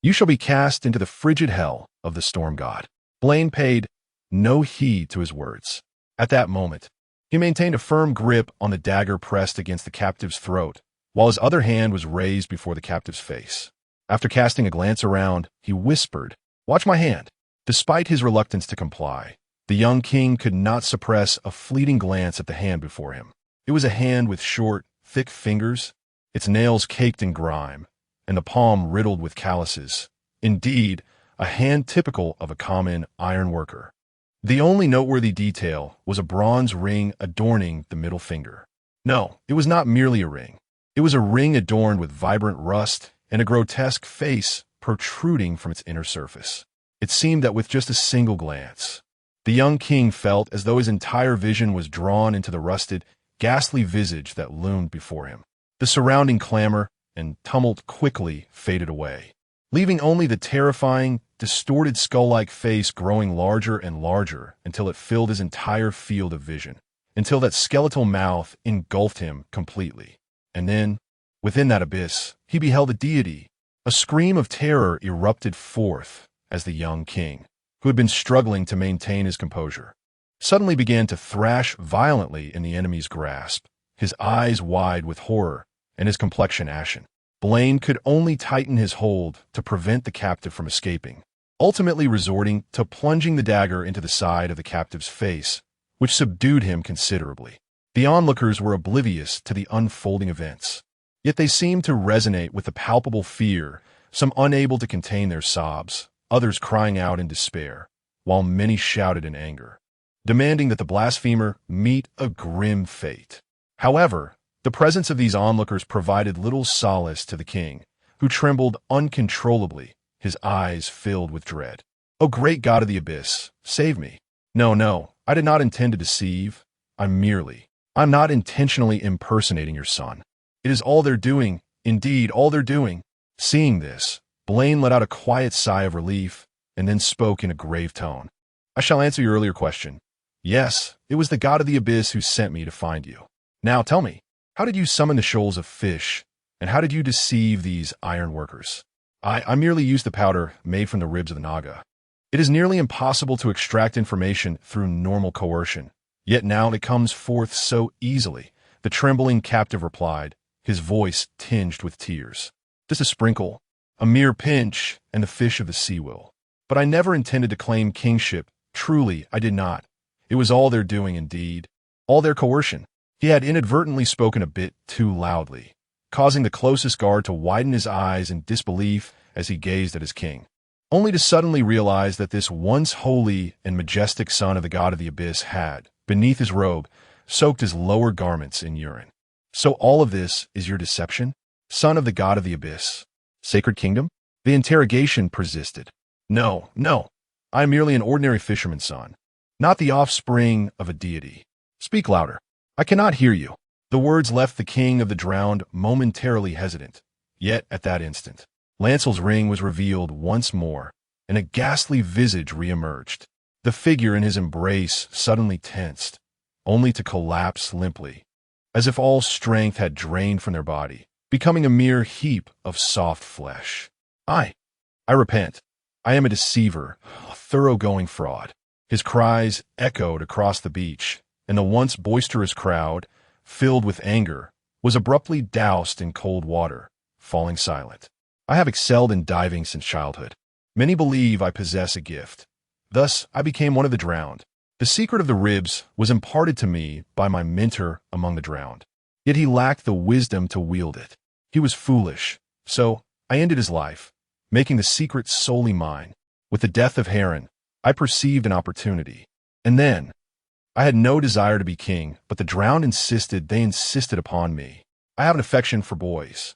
You shall be cast into the frigid hell of the storm god." Blaine paid no heed to his words. At that moment, he maintained a firm grip on the dagger pressed against the captive's throat, while his other hand was raised before the captive's face. After casting a glance around, he whispered, "Watch my hand." Despite his reluctance to comply, the young king could not suppress a fleeting glance at the hand before him. It was a hand with short, thick fingers, its nails caked in grime, and the palm riddled with calluses. Indeed, a hand typical of a common iron worker. The only noteworthy detail was a bronze ring adorning the middle finger. No, it was not merely a ring. It was a ring adorned with vibrant rust and a grotesque face protruding from its inner surface. It seemed that with just a single glance, the young king felt as though his entire vision was drawn into the rusted, ghastly visage that loomed before him. The surrounding clamor and tumult quickly faded away, leaving only the terrifying, distorted skull-like face growing larger and larger until it filled his entire field of vision, until that skeletal mouth engulfed him completely. And then, within that abyss, he beheld a deity. A scream of terror erupted forth as the young king, who had been struggling to maintain his composure, suddenly began to thrash violently in the enemy's grasp, his eyes wide with horror and his complexion ashen. Blaine could only tighten his hold to prevent the captive from escaping, ultimately resorting to plunging the dagger into the side of the captive's face, which subdued him considerably. The onlookers were oblivious to the unfolding events, yet they seemed to resonate with the palpable fear, some unable to contain their sobs, others crying out in despair, while many shouted in anger, demanding that the blasphemer meet a grim fate. However, the presence of these onlookers provided little solace to the king, who trembled uncontrollably, his eyes filled with dread. "O great god of the abyss, save me." No, I did not intend to deceive. I'm not intentionally impersonating your son. It is all they're doing, indeed all they're doing." Seeing this, Blaine let out a quiet sigh of relief and then spoke in a grave tone. "I shall answer your earlier question. Yes, it was the god of the abyss who sent me to find you. Now tell me, how did you summon the shoals of fish, and how did you deceive these iron workers?" I merely use the powder made from the ribs of the Naga. It is nearly impossible to extract information through normal coercion, yet now it comes forth so easily, the trembling captive replied, his voice tinged with tears. Just a sprinkle, a mere pinch, and the fish of the sea will. But I never intended to claim kingship. Truly, I did not. It was all their doing indeed. All their coercion. He had inadvertently spoken a bit too loudly, causing the closest guard to widen his eyes in disbelief as he gazed at his king, only to suddenly realize that this once holy and majestic son of the god of the abyss had, beneath his robe, soaked his lower garments in urine. So all of this is your deception, son of the god of the abyss? Sacred kingdom? The interrogation persisted. No, no. I am merely an ordinary fisherman's son, not the offspring of a deity. Speak louder. I cannot hear you. The words left the king of the drowned momentarily hesitant. Yet, at that instant, Lancel's ring was revealed once more, and a ghastly visage re-emerged. The figure in his embrace suddenly tensed, only to collapse limply, as if all strength had drained from their body, becoming a mere heap of soft flesh. I repent. I am a deceiver, a thoroughgoing fraud. His cries echoed across the beach, and the once boisterous crowd, filled with anger, was abruptly doused in cold water, falling silent. I have excelled in diving since childhood. Many believe I possess a gift. Thus, I became one of the drowned. The secret of the ribs was imparted to me by my mentor among the drowned. Yet he lacked the wisdom to wield it. He was foolish. So, I ended his life, making the secret solely mine. With the death of Heron, I perceived an opportunity. And then, I had no desire to be king, but the drowned insisted upon me. I have an affection for boys.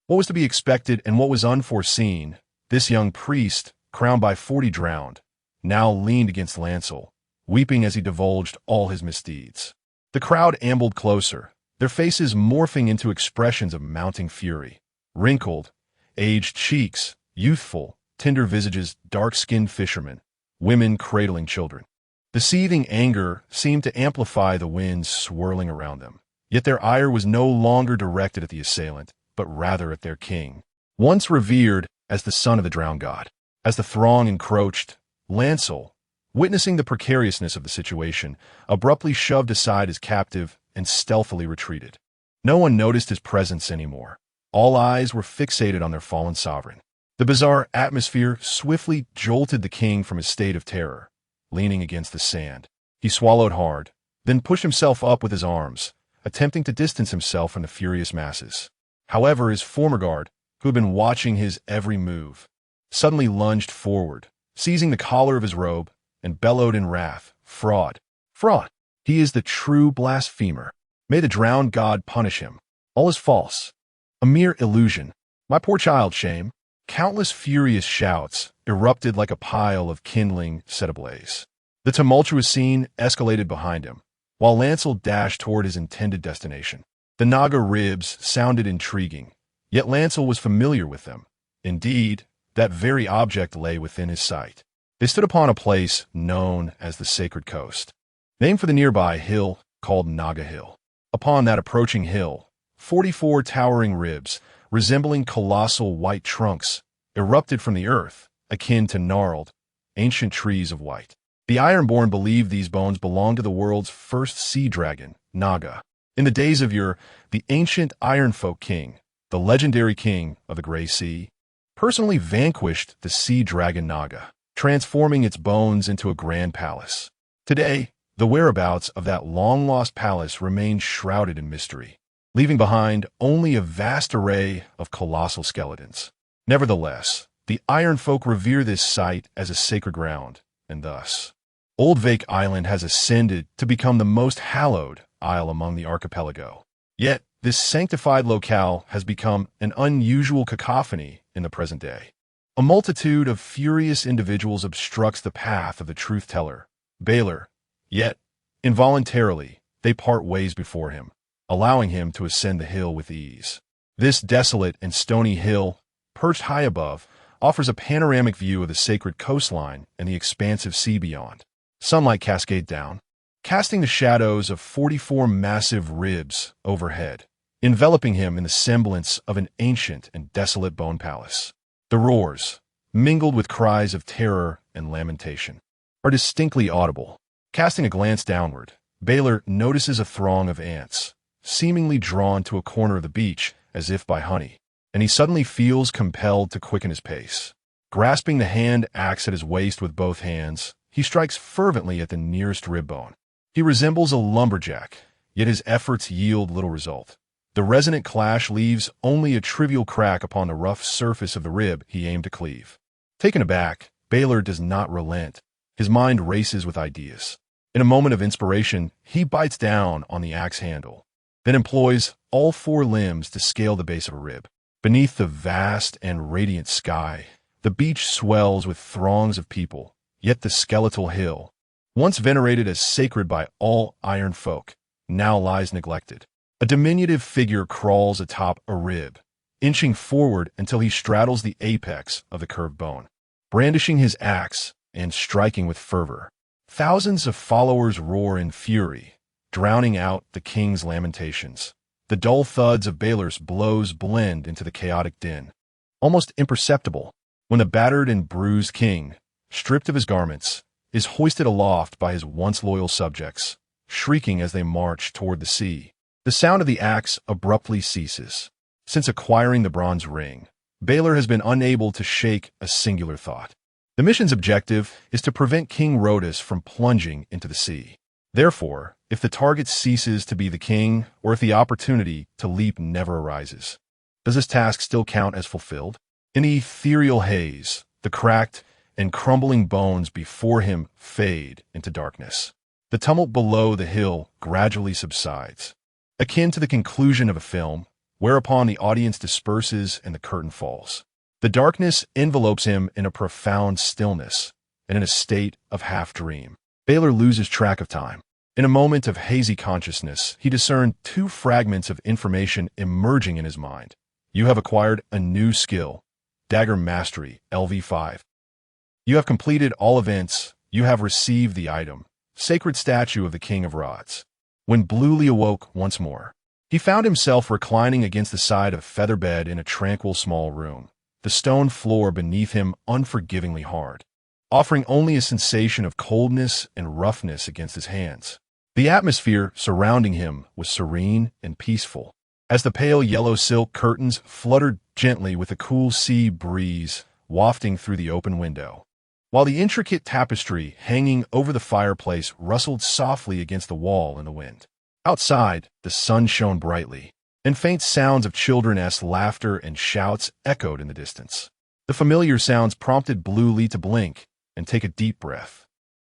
What was to be expected and what was unforeseen, this young priest, crowned by 40 drowned, now leaned against Lancel, weeping as he divulged all his misdeeds. The crowd ambled closer, their faces morphing into expressions of mounting fury. Wrinkled, aged cheeks, youthful, tender visages, dark-skinned fishermen, women cradling children. The seething anger seemed to amplify the winds swirling around them. Yet their ire was no longer directed at the assailant, but rather at their king, once revered as the son of the drowned god. As the throng encroached, Lancel, witnessing the precariousness of the situation, abruptly shoved aside his captive and stealthily retreated. No one noticed his presence anymore. All eyes were fixated on their fallen sovereign. The bizarre atmosphere swiftly jolted the king from his state of terror. Leaning against the sand, he swallowed hard, then pushed himself up with his arms, attempting to distance himself from the furious masses. However, his former guard, who had been watching his every move, suddenly lunged forward, seizing the collar of his robe, and bellowed in wrath, "Fraud! Fraud! He is the true blasphemer. May the drowned god punish him. All is false. A mere illusion. My poor child, shame." Countless furious shouts erupted like a pile of kindling set ablaze. The tumultuous scene escalated behind him, while Lancel dashed toward his intended destination. The Naga ribs sounded intriguing, yet Lancel was familiar with them. Indeed, that very object lay within his sight. They stood upon a place known as the Sacred Coast, named for the nearby hill called Naga Hill. Upon that approaching hill, 44 towering ribs, resembling colossal white trunks, erupted from the earth, akin to gnarled, ancient trees of white. The Ironborn believed these bones belonged to the world's first sea dragon, Naga. In the days of yore, the ancient Ironfolk king, the legendary king of the Grey Sea, personally vanquished the sea dragon Naga, transforming its bones into a grand palace. Today, the whereabouts of that long-lost palace remain shrouded in mystery, leaving behind only a vast array of colossal skeletons. Nevertheless, the Ironfolk revere this site as a sacred ground, and thus, Old Vake Island has ascended to become the most hallowed isle among the archipelago. Yet, this sanctified locale has become an unusual cacophony in the present day. A multitude of furious individuals obstructs the path of the truth-teller, Baylor, yet, involuntarily, they part ways before him, allowing him to ascend the hill with ease. This desolate and stony hill, perched high above, offers a panoramic view of the sacred coastline and the expansive sea beyond. Sunlight cascades down, casting the shadows of 44 massive ribs overhead, enveloping him in the semblance of an ancient and desolate bone palace. The roars, mingled with cries of terror and lamentation, are distinctly audible. Casting a glance downward, Baelor notices a throng of ants, seemingly drawn to a corner of the beach as if by honey, and he suddenly feels compelled to quicken his pace. Grasping the hand axe at his waist with both hands, he strikes fervently at the nearest rib bone. He resembles a lumberjack, yet his efforts yield little result. The resonant clash leaves only a trivial crack upon the rough surface of the rib he aimed to cleave. Taken aback, Baelor does not relent. His mind races with ideas. In a moment of inspiration, he bites down on the axe handle, then employs all four limbs to scale the base of a rib. Beneath the vast and radiant sky, the beach swells with throngs of people, yet the skeletal hill, once venerated as sacred by all iron folk, now lies neglected. A diminutive figure crawls atop a rib, inching forward until he straddles the apex of the curved bone, brandishing his axe and striking with fervor. Thousands of followers roar in fury, drowning out the king's lamentations. The dull thuds of Baelor's blows blend into the chaotic din, almost imperceptible, when the battered and bruised king, stripped of his garments, is hoisted aloft by his once loyal subjects, shrieking as they march toward the sea. The sound of the axe abruptly ceases. Since acquiring the bronze ring, Baelor has been unable to shake a singular thought. The mission's objective is to prevent King Rhodas from plunging into the sea. Therefore, if the target ceases to be the king, or if the opportunity to leap never arises, does this task still count as fulfilled? In the ethereal haze, the cracked and crumbling bones before him fade into darkness. The tumult below the hill gradually subsides, akin to the conclusion of a film, whereupon the audience disperses and the curtain falls. The darkness envelopes him in a profound stillness and in a state of half-dream. Baelor loses track of time. In a moment of hazy consciousness, he discerned two fragments of information emerging in his mind. You have acquired a new skill, Dagger Mastery, LV5. You have completed all events. You have received the item, Sacred Statue of the King of Rods. When Bluely awoke once more, he found himself reclining against the side of a feather bed in a tranquil small room, the stone floor beneath him unforgivingly hard, offering only a sensation of coldness and roughness against his hands. The atmosphere surrounding him was serene and peaceful, as the pale yellow silk curtains fluttered gently with a cool sea breeze wafting through the open window, while the intricate tapestry hanging over the fireplace rustled softly against the wall in the wind. Outside, the sun shone brightly, and faint sounds of children's laughter and shouts echoed in the distance. The familiar sounds prompted Bluely to blink and take a deep breath,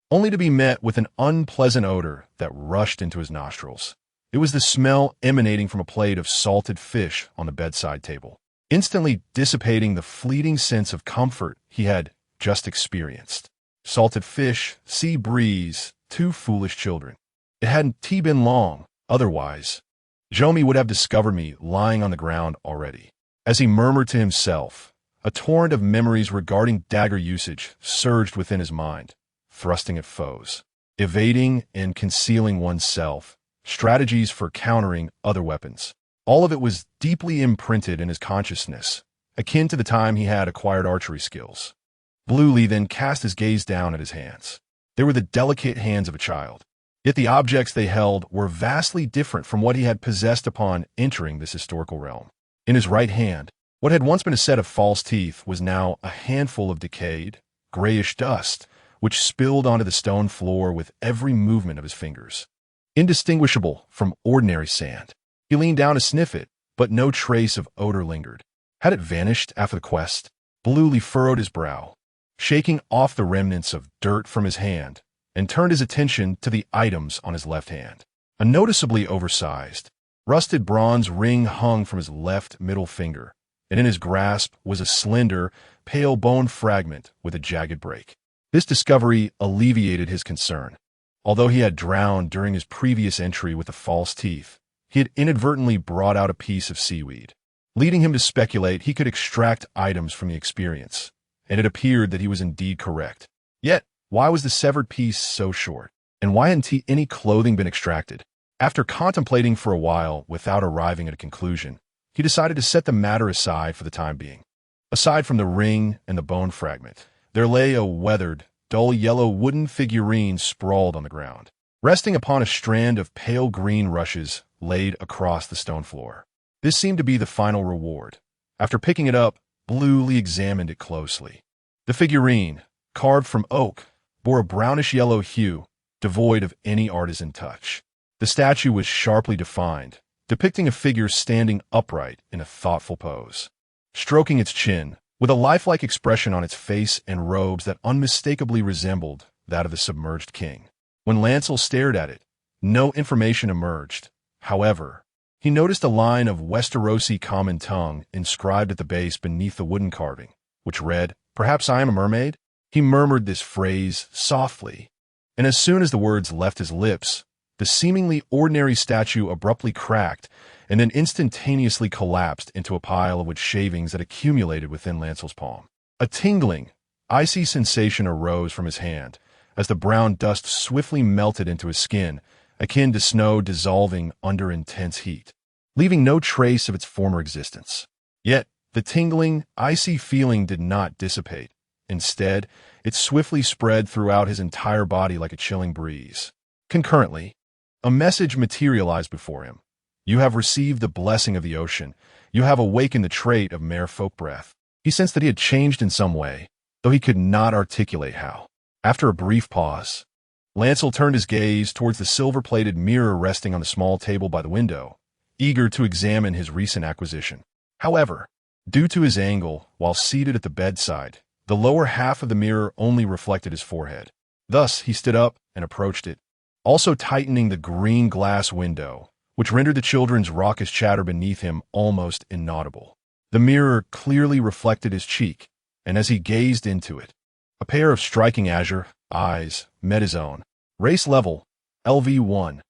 only to be met with an unpleasant odor that rushed into his nostrils. It was the smell emanating from a plate of salted fish on the bedside table, instantly dissipating the fleeting sense of comfort he had just experienced. Salted fish, sea breeze, two foolish children. It hadn't been long, otherwise Jomi would have discovered me lying on the ground already. As he murmured to himself, a torrent of memories regarding dagger usage surged within his mind, thrusting at foes, evading and concealing oneself, strategies for countering other weapons. All of it was deeply imprinted in his consciousness, akin to the time he had acquired archery skills. Bluely then cast his gaze down at his hands. They were the delicate hands of a child, yet the objects they held were vastly different from what he had possessed upon entering this historical realm. In his right hand, what had once been a set of false teeth was now a handful of decayed, grayish dust, which spilled onto the stone floor with every movement of his fingers. Indistinguishable from ordinary sand. He leaned down to sniff it, but no trace of odor lingered. Had it vanished after the quest? Bluely furrowed his brow, shaking off the remnants of dirt from his hand, and turned his attention to the items on his left hand. A noticeably oversized, rusted bronze ring hung from his left middle finger, and in his grasp was a slender, pale bone fragment with a jagged break. This discovery alleviated his concern. Although he had drowned during his previous entry with the false teeth, he had inadvertently brought out a piece of seaweed, leading him to speculate he could extract items from the experience, and it appeared that he was indeed correct. Yet, why was the severed piece so short? And why hadn't any clothing been extracted? After contemplating for a while without arriving at a conclusion, he decided to set the matter aside for the time being. Aside from the ring and the bone fragment, there lay a weathered, dull yellow wooden figurine sprawled on the ground, resting upon a strand of pale green rushes laid across the stone floor. This seemed to be the final reward. After picking it up, Bluely examined it closely. The figurine, carved from oak, bore a brownish-yellow hue, devoid of any artisan touch. The statue was sharply defined, depicting a figure standing upright in a thoughtful pose, stroking its chin, with a lifelike expression on its face and robes that unmistakably resembled that of the submerged king. When Lancel stared at it, no information emerged. However, he noticed a line of Westerosi common tongue inscribed at the base beneath the wooden carving, which read, "Perhaps I am a mermaid?" He murmured this phrase softly, and as soon as the words left his lips, the seemingly ordinary statue abruptly cracked and then instantaneously collapsed into a pile of wood shavings that accumulated within Lancel's palm. A tingling, icy sensation arose from his hand as the brown dust swiftly melted into his skin, akin to snow dissolving under intense heat, leaving no trace of its former existence. Yet, the tingling, icy feeling did not dissipate. Instead, it swiftly spread throughout his entire body like a chilling breeze. Concurrently, a message materialized before him. "You have received the blessing of the ocean. You have awakened the trait of mere folk breath." He sensed that he had changed in some way, though he could not articulate how. After a brief pause, Lancel turned his gaze towards the silver-plated mirror resting on the small table by the window, eager to examine his recent acquisition. However, due to his angle while seated at the bedside, the lower half of the mirror only reflected his forehead. Thus, he stood up and approached it, also tightening the green glass window, which rendered the children's raucous chatter beneath him almost inaudible. The mirror clearly reflected his cheek, and as he gazed into it, a pair of striking azure eyes met his own. Race level, LV1.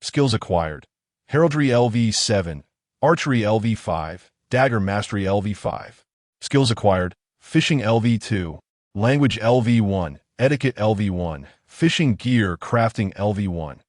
Skills acquired, heraldry LV7, archery LV5, dagger mastery LV5. Skills acquired, fishing LV2, language LV1, etiquette LV1, fishing gear crafting LV1.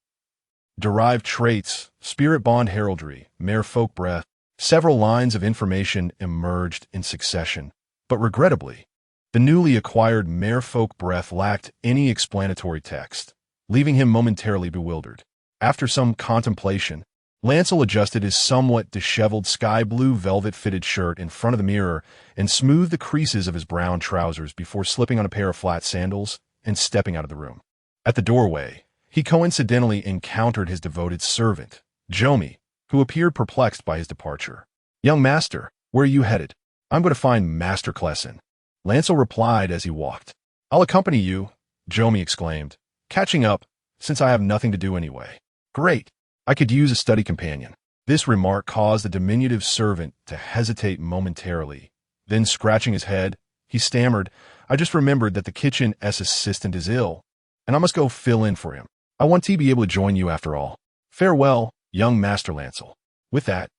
Derived traits, spirit bond heraldry, mere folk breath. Several lines of information emerged in succession, but regrettably, the newly acquired mere folk breath lacked any explanatory text, leaving him momentarily bewildered. After some contemplation, Lancel adjusted his somewhat disheveled sky-blue velvet-fitted shirt in front of the mirror and smoothed the creases of his brown trousers before slipping on a pair of flat sandals and stepping out of the room. At the doorway, he coincidentally encountered his devoted servant, Jomi, who appeared perplexed by his departure. "Young master, where are you headed?" "I'm going to find Master Klessin," Lancel replied as he walked. "I'll accompany you," Jomi exclaimed, catching up, "since I have nothing to do anyway." "Great. I could use a study companion." This remark caused the diminutive servant to hesitate momentarily. Then, scratching his head, he stammered, "I just remembered that the kitchen's assistant is ill, and I must go fill in for him. I want to be able to join you after all. Farewell, young Master Lancel." With that,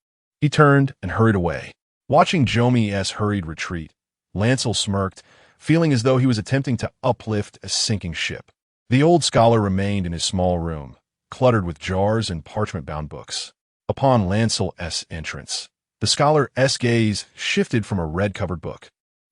he turned and hurried away. Watching Jomi's hurried retreat, Lancel smirked, feeling as though he was attempting to uplift a sinking ship. The old scholar remained in his small room, cluttered with jars and parchment-bound books. Upon Lancel's entrance, the scholar's gaze shifted from a red-covered book.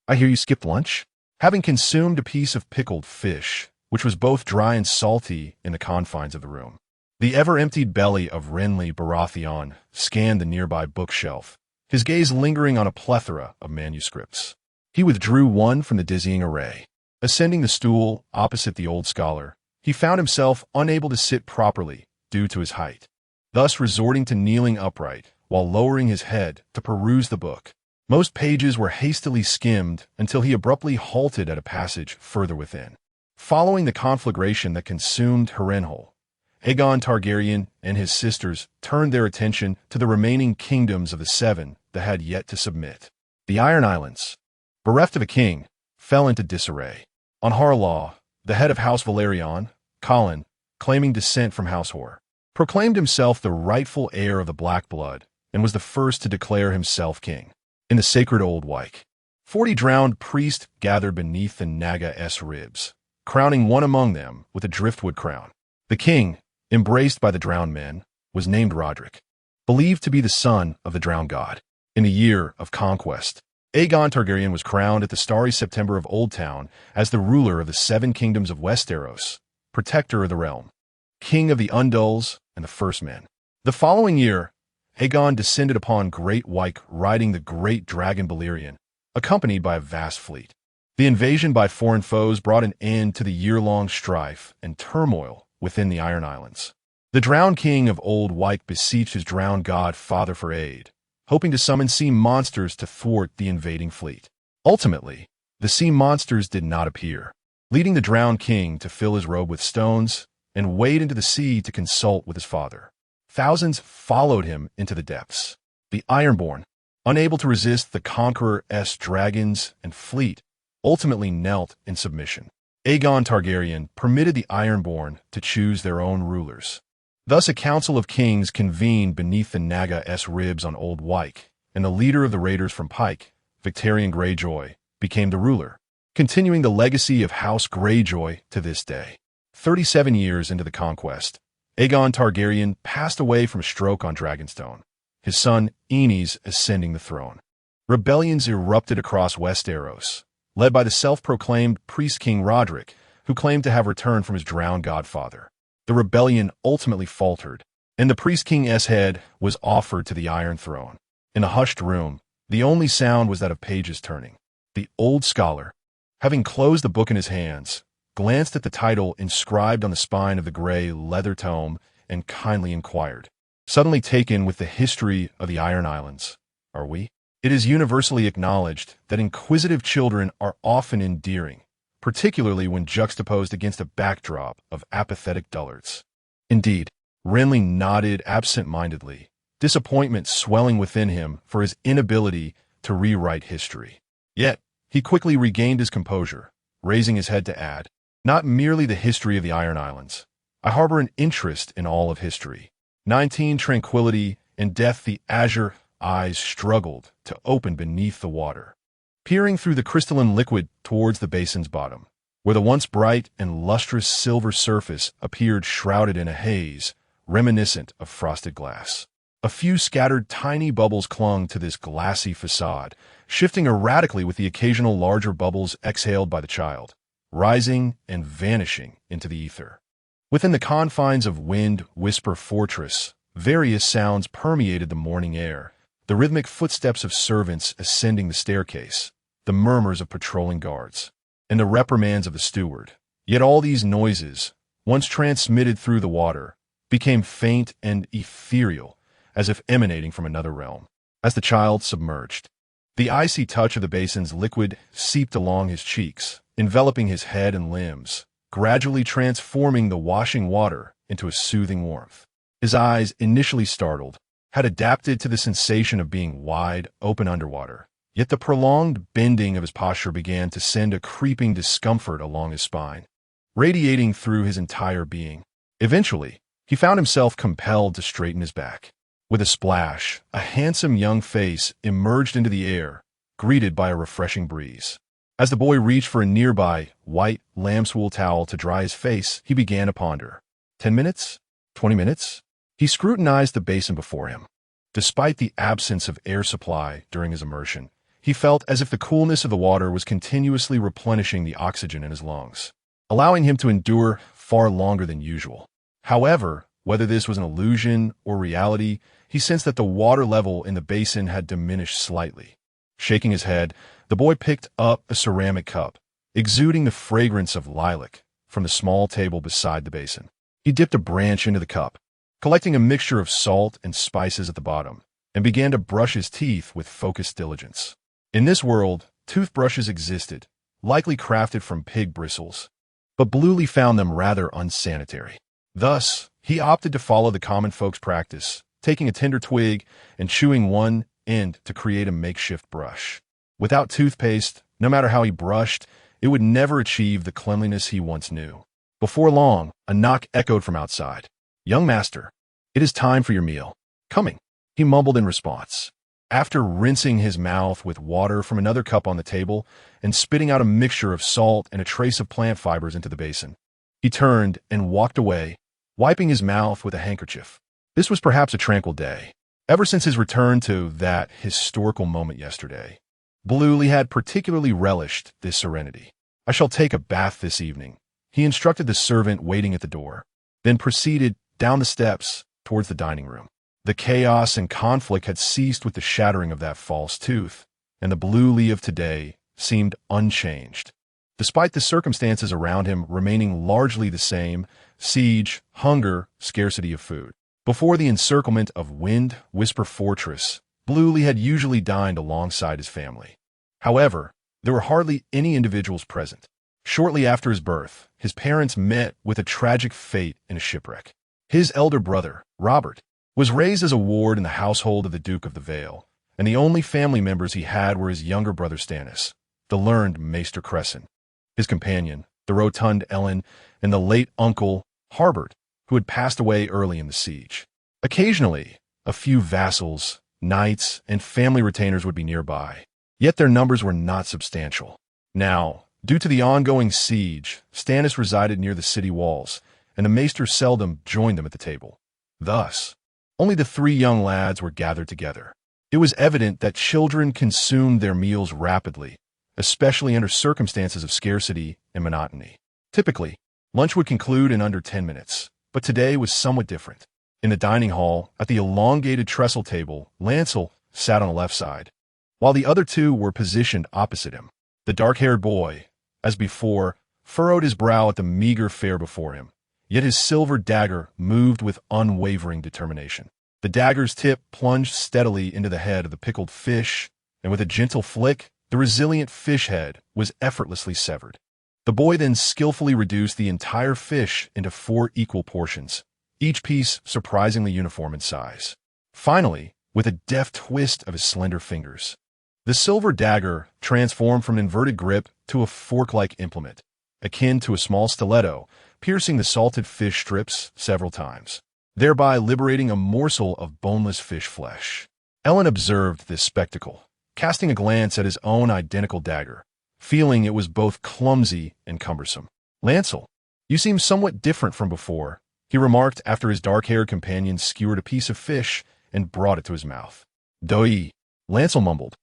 "I hear you skipped lunch?" Having consumed a piece of pickled fish, which was both dry and salty in the confines of the room, the ever-emptied belly of Renly Baratheon scanned the nearby bookshelf, his gaze lingering on a plethora of manuscripts. He withdrew one from the dizzying array. Ascending the stool opposite the old scholar, he found himself unable to sit properly due to his height, thus resorting to kneeling upright while lowering his head to peruse the book. Most pages were hastily skimmed until he abruptly halted at a passage further within. Following the conflagration that consumed Harrenhal, Aegon Targaryen and his sisters turned their attention to the remaining kingdoms of the Seven that had yet to submit. The Iron Islands, bereft of a king, fell into disarray. On Harlaw, the head of House Valerion, Colin, claiming descent from House Hoare, proclaimed himself the rightful heir of the Black Blood and was the first to declare himself king. In the sacred Old Wyke, 40 drowned priests gathered beneath the Naga's ribs, crowning one among them with a driftwood crown. The king, embraced by the drowned men, was named Roderick, believed to be the son of the drowned god. In the year of conquest, Aegon Targaryen was crowned at the starry September of Old Town as the ruler of the 7 kingdoms of Westeros, protector of the realm, king of the Undulls and the First Men. The following year, Aegon descended upon Great White riding the great dragon Balerion, accompanied by a vast fleet. The invasion by foreign foes brought an end to the year-long strife and turmoil within the Iron Islands. The drowned king of Old White beseeched his drowned god father for aid, hoping to summon sea monsters to thwart the invading fleet. Ultimately, the sea monsters did not appear, leading the drowned king to fill his robe with stones and wade into the sea to consult with his father. Thousands followed him into the depths. The Ironborn, unable to resist the Conqueror's dragons and fleet, ultimately knelt in submission. Aegon Targaryen permitted the Ironborn to choose their own rulers. Thus a council of kings convened beneath the Naga's ribs on Old White, and the leader of the raiders from Pike, Victarion Greyjoy, became the ruler, continuing the legacy of House Greyjoy to this day. 37 years into the conquest, Aegon Targaryen passed away from a stroke on Dragonstone, his son Aenys ascending the throne. Rebellions erupted across Westeros, led by the self-proclaimed priest King Roderick, who claimed to have returned from his drowned godfather. The rebellion ultimately faltered, and the priest king's head was offered to the Iron Throne. In a hushed room, the only sound was that of pages turning. The old scholar, having closed the book in his hands, glanced at the title inscribed on the spine of the gray leather tome and kindly inquired, suddenly taken with the history of the Iron Islands, "Are we?" It is universally acknowledged that inquisitive children are often endearing, particularly when juxtaposed against a backdrop of apathetic dullards. Indeed, Renly nodded absent-mindedly, disappointment swelling within him for his inability to rewrite history. Yet, he quickly regained his composure, raising his head to add, "Not merely the history of the Iron Islands. I harbor an interest in all of history." 19 Tranquility and Death. The azure eyes struggled to open beneath the water, peering through the crystalline liquid towards the basin's bottom, where the once bright and lustrous silver surface appeared shrouded in a haze reminiscent of frosted glass. A few scattered tiny bubbles clung to this glassy facade, shifting erratically with the occasional larger bubbles exhaled by the child, rising and vanishing into the ether. Within the confines of Wind Whisper Fortress, various sounds permeated the morning air, the rhythmic footsteps of servants ascending the staircase, the murmurs of patrolling guards, and the reprimands of the steward. Yet all these noises, once transmitted through the water, became faint and ethereal, as if emanating from another realm. As the child submerged, the icy touch of the basin's liquid seeped along his cheeks, enveloping his head and limbs, gradually transforming the washing water into a soothing warmth. His eyes, initially startled, had adapted to the sensation of being wide open underwater, yet the prolonged bending of his posture began to send a creeping discomfort along his spine, radiating through his entire being. Eventually, he found himself compelled to straighten his back. With a splash, a handsome young face emerged into the air, greeted by a refreshing breeze. As the boy reached for a nearby white lambswool towel to dry his face, he began to ponder. 10 minutes? 20 minutes? He scrutinized the basin before him. Despite the absence of air supply during his immersion, he felt as if the coolness of the water was continuously replenishing the oxygen in his lungs, allowing him to endure far longer than usual. However, whether this was an illusion or reality, he sensed that the water level in the basin had diminished slightly. Shaking his head, the boy picked up a ceramic cup, exuding the fragrance of lilac, from the small table beside the basin. He dipped a branch into the cup, collecting a mixture of salt and spices at the bottom, and began to brush his teeth with focused diligence. In this world, toothbrushes existed, likely crafted from pig bristles, but Bluely found them rather unsanitary. Thus, he opted to follow the common folks' practice, taking a tender twig and chewing one end to create a makeshift brush. Without toothpaste, no matter how he brushed, it would never achieve the cleanliness he once knew. Before long, a knock echoed from outside. "Young master, it is time for your meal." "Coming," he mumbled in response. After rinsing his mouth with water from another cup on the table and spitting out a mixture of salt and a trace of plant fibers into the basin, he turned and walked away, wiping his mouth with a handkerchief. This was perhaps a tranquil day, ever since his return to that historical moment yesterday. Bluely had particularly relished this serenity. "I shall take a bath this evening," he instructed the servant waiting at the door, then proceeded down the steps towards the dining room. The chaos and conflict had ceased with the shattering of that false tooth, and the Bluely of today seemed unchanged. Despite the circumstances around him remaining largely the same: siege, hunger, scarcity of food. Before the encirclement of Wind Whisper Fortress, Bluely had usually dined alongside his family. However, there were hardly any individuals present. Shortly after his birth, his parents met with a tragic fate in a shipwreck. His elder brother, Robert, was raised as a ward in the household of the Duke of the Vale, and the only family members he had were his younger brother Stannis, the learned Maester Crescent, his companion, the rotund Ellen, and the late uncle, Harbert, who had passed away early in the siege. Occasionally, a few vassals, knights, and family retainers would be nearby, yet their numbers were not substantial. Now, due to the ongoing siege, Stannis resided near the city walls, and the Maester seldom joined them at the table. Thus, only the three young lads were gathered together. It was evident that children consumed their meals rapidly, especially under circumstances of scarcity and monotony. Typically, lunch would conclude in under 10 minutes, but today was somewhat different. In the dining hall, at the elongated trestle table, Lancel sat on the left side, while the other two were positioned opposite him. The dark-haired boy, as before, furrowed his brow at the meager fare before him, yet his silver dagger moved with unwavering determination. The dagger's tip plunged steadily into the head of the pickled fish, and with a gentle flick, the resilient fish head was effortlessly severed. The boy then skillfully reduced the entire fish into 4 equal portions, each piece surprisingly uniform in size. Finally, with a deft twist of his slender fingers, the silver dagger transformed from an inverted grip to a fork-like implement, akin to a small stiletto, piercing the salted fish strips several times, thereby liberating a morsel of boneless fish flesh. Ellen observed this spectacle, casting a glance at his own identical dagger, feeling it was both clumsy and cumbersome. "Lancel, you seem somewhat different from before," he remarked after his dark-haired companion skewered a piece of fish and brought it to his mouth. "Doi," Lancel mumbled,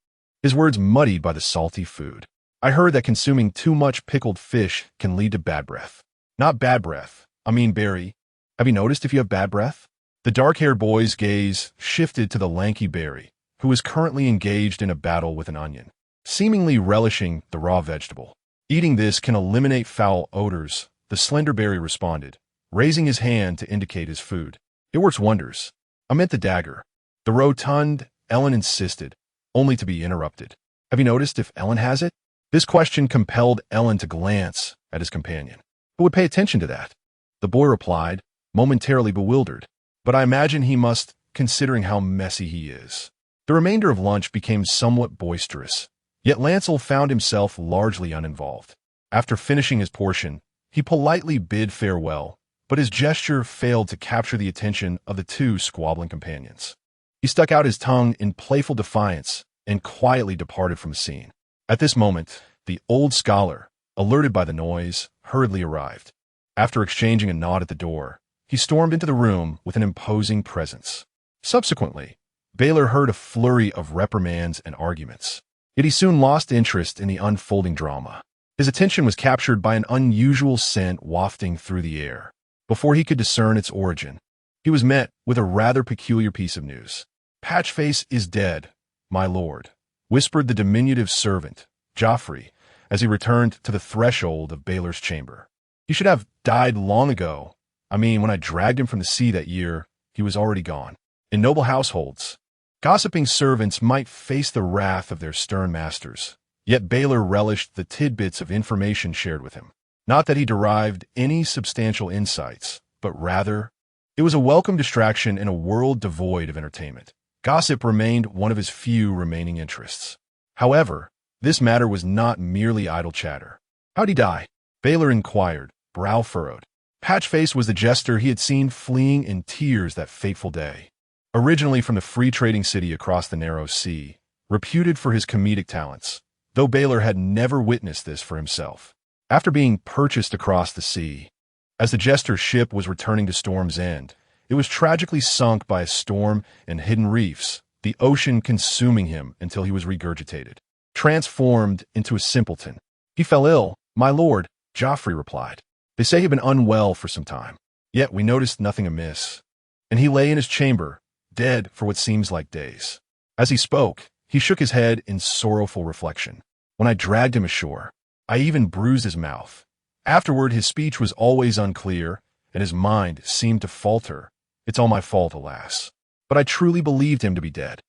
his words muddied by the salty food. "I heard that consuming too much pickled fish can lead to bad breath." "Not bad breath, I mean Barry. Have you noticed if you have bad breath?" The dark-haired boy's gaze shifted to the lanky Barry, who was currently engaged in a battle with an onion, seemingly relishing the raw vegetable. "Eating this can eliminate foul odors," the slender Barry responded, raising his hand to indicate his food. "It works wonders." "I meant the dagger." The rotund Ellen insisted, only to be interrupted. "Have you noticed if Ellen has it?" This question compelled Ellen to glance at his companion. "Who would pay attention to that?" The boy replied, momentarily bewildered. "But I imagine he must, considering how messy he is." The remainder of lunch became somewhat boisterous, yet Lancel found himself largely uninvolved. After finishing his portion, he politely bid farewell, but his gesture failed to capture the attention of the two squabbling companions. He stuck out his tongue in playful defiance and quietly departed from the scene. At this moment, the old scholar, alerted by the noise, hurriedly arrived. After exchanging a nod at the door, he stormed into the room with an imposing presence. Subsequently, Baylor heard a flurry of reprimands and arguments, yet he soon lost interest in the unfolding drama. His attention was captured by an unusual scent wafting through the air. Before he could discern its origin, he was met with a rather peculiar piece of news. "Patchface is dead, my lord," whispered the diminutive servant, Joffrey, as he returned to the threshold of Baylor's chamber. "He should have died long ago. I mean, when I dragged him from the sea that year, he was already gone." In noble households, gossiping servants might face the wrath of their stern masters, yet Baylor relished the tidbits of information shared with him. Not that he derived any substantial insights, but rather, it was a welcome distraction in a world devoid of entertainment. Gossip remained one of his few remaining interests. However, this matter was not merely idle chatter. "How'd he die?" Baylor inquired, brow furrowed. Patchface was the jester he had seen fleeing in tears that fateful day. Originally from the free trading city across the narrow sea, reputed for his comedic talents, though Baylor had never witnessed this for himself. After being purchased across the sea, as the jester's ship was returning to Storm's End, it was tragically sunk by a storm and hidden reefs, the ocean consuming him until he was regurgitated. transformed into a simpleton. "He fell ill, my lord," Joffrey replied. "They say he'd been unwell for some time. Yet we noticed nothing amiss. And he lay in his chamber, dead for what seems like days." As he spoke, he shook his head in sorrowful reflection. "When I dragged him ashore, I even bruised his mouth. Afterward, his speech was always unclear, and his mind seemed to falter. It's all my fault, alas. But I truly believed him to be dead.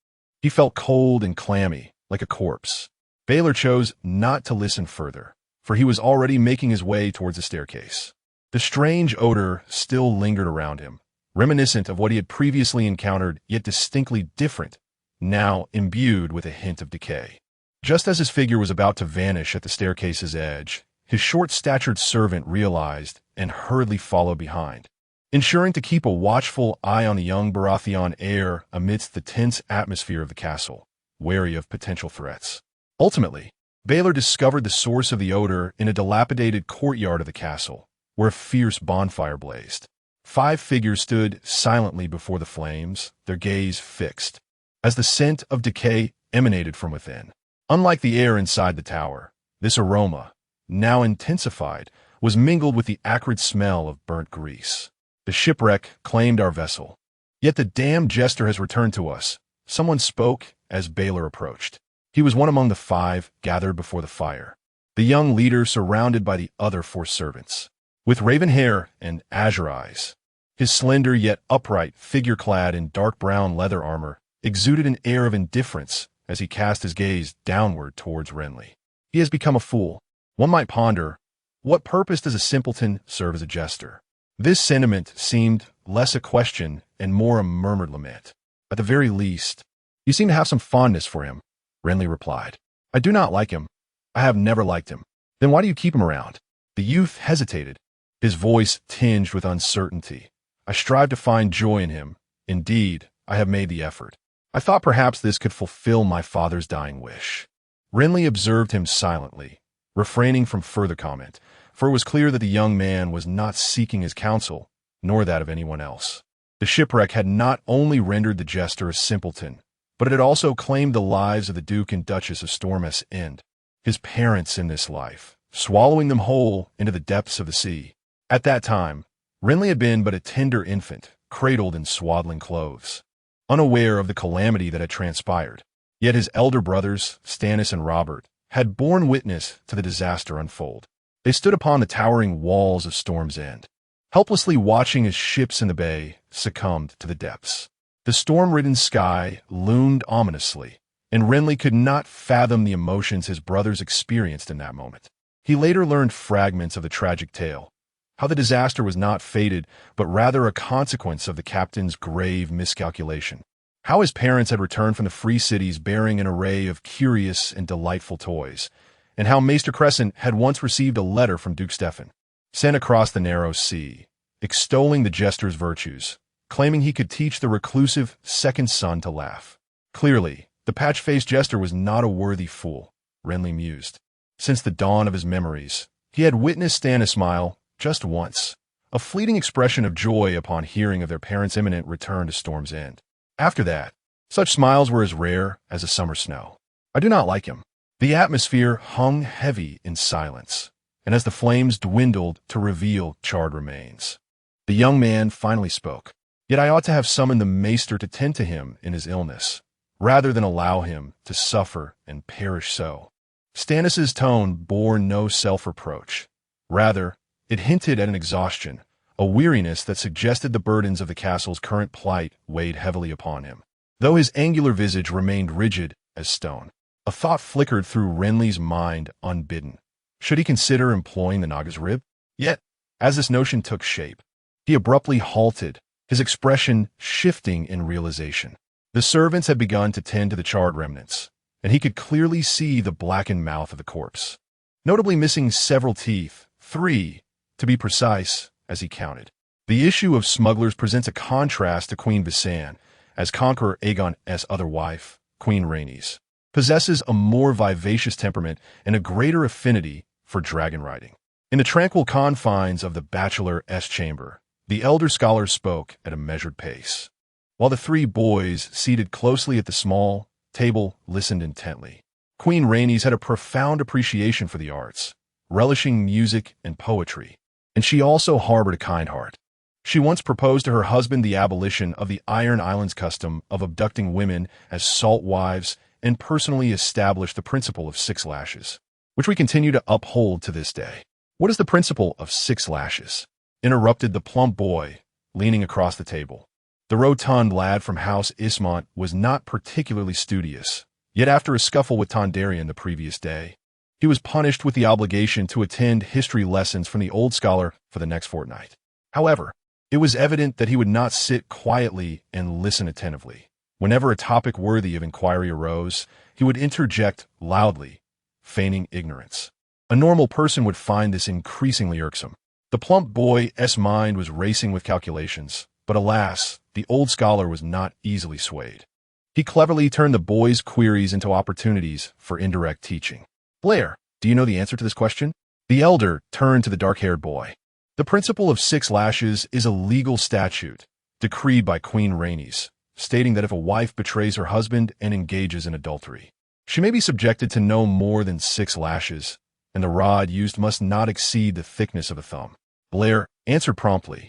He felt cold and clammy, like a corpse." Baelor chose not to listen further, for he was already making his way towards the staircase. The strange odor still lingered around him, reminiscent of what he had previously encountered, yet distinctly different, now imbued with a hint of decay. Just as his figure was about to vanish at the staircase's edge, his short-statured servant realized and hurriedly followed behind, ensuring to keep a watchful eye on the young Baratheon heir amidst the tense atmosphere of the castle, wary of potential threats. Ultimately, Baelor discovered the source of the odor in a dilapidated courtyard of the castle, where a fierce bonfire blazed. 5 figures stood silently before the flames, their gaze fixed, as the scent of decay emanated from within. Unlike the air inside the tower, this aroma, now intensified, was mingled with the acrid smell of burnt grease. "The shipwreck claimed our vessel. Yet the damned jester has returned to us," someone spoke as Baelor approached. He was one among the 5 gathered before the fire, the young leader surrounded by the other 4 servants. With raven hair and azure eyes, his slender yet upright figure clad in dark brown leather armor exuded an air of indifference as he cast his gaze downward towards Renly. He has become a fool. One might ponder, what purpose does a simpleton serve as a jester? This sentiment seemed less a question and more a murmured lament. "At the very least, you seem to have some fondness for him," Renly replied. "I do not like him. I have never liked him." "Then why do you keep him around?" The youth hesitated, his voice tinged with uncertainty. "I strive to find joy in him. Indeed, I have made the effort. I thought perhaps this could fulfill my father's dying wish." Renly observed him silently, refraining from further comment, for it was clear that the young man was not seeking his counsel, nor that of anyone else. The shipwreck had not only rendered the jester a simpleton, but it had also claimed the lives of the Duke and Duchess of Storm's End, his parents in this life, swallowing them whole into the depths of the sea. At that time, Renly had been but a tender infant, cradled in swaddling clothes, unaware of the calamity that had transpired. Yet his elder brothers, Stannis and Robert, had borne witness to the disaster unfold. They stood upon the towering walls of Storm's End, helplessly watching as ships in the bay succumbed to the depths. The storm-ridden sky loomed ominously, and Renly could not fathom the emotions his brothers experienced in that moment. He later learned fragments of the tragic tale, how the disaster was not fated, but rather a consequence of the captain's grave miscalculation. How his parents had returned from the Free Cities bearing an array of curious and delightful toys, and how Maester Crescent had once received a letter from Duke Stefan, sent across the narrow sea, extolling the jester's virtues, claiming he could teach the reclusive second son to laugh. Clearly, the patch-faced jester was not a worthy fool, Renly mused. Since the dawn of his memories, he had witnessed Stannis smile just once, a fleeting expression of joy upon hearing of their parents' imminent return to Storm's End. After that, such smiles were as rare as the summer snow. "I do not like him." The atmosphere hung heavy in silence, and as the flames dwindled to reveal charred remains, the young man finally spoke. "Yet I ought to have summoned the maester to tend to him in his illness, rather than allow him to suffer and perish so." Stannis's tone bore no self-reproach. Rather, it hinted at an exhaustion, a weariness that suggested the burdens of the castle's current plight weighed heavily upon him. Though his angular visage remained rigid as stone, a thought flickered through Renly's mind unbidden. Should he consider employing the Naga's rib? Yet, as this notion took shape, he abruptly halted, his expression shifting in realization. The servants had begun to tend to the charred remnants, and he could clearly see the blackened mouth of the corpse, notably missing several teeth, 3, to be precise, as he counted. The issue of smugglers presents a contrast to Queen Visanne, as Conqueror Aegon's other wife, Queen Rhaenys, possesses a more vivacious temperament and a greater affinity for dragon riding. In the tranquil confines of the bachelor's chamber, the elder scholar spoke at a measured pace, while the 3 boys seated closely at the small table listened intently. Queen Rhaenys had a profound appreciation for the arts, relishing music and poetry, and she also harbored a kind heart. She once proposed to her husband the abolition of the Iron Islands custom of abducting women as salt wives and personally established the principle of 6 lashes, which we continue to uphold to this day. What is the principle of 6 lashes? Interrupted the plump boy, leaning across the table. The rotund lad from House Ismont was not particularly studious, yet after a scuffle with Tondarian the previous day, he was punished with the obligation to attend history lessons from the old scholar for the next fortnight. However, it was evident that he would not sit quietly and listen attentively. Whenever a topic worthy of inquiry arose, he would interject loudly, feigning ignorance. A normal person would find this increasingly irksome. The plump boy's mind was racing with calculations, but alas, the old scholar was not easily swayed. He cleverly turned the boy's queries into opportunities for indirect teaching. Blair, do you know the answer to this question? The elder turned to the dark-haired boy. The principle of 6 lashes is a legal statute, decreed by Queen Rhaenys, stating that if a wife betrays her husband and engages in adultery, she may be subjected to no more than 6 lashes, and the rod used must not exceed the thickness of a thumb. Blair answered promptly,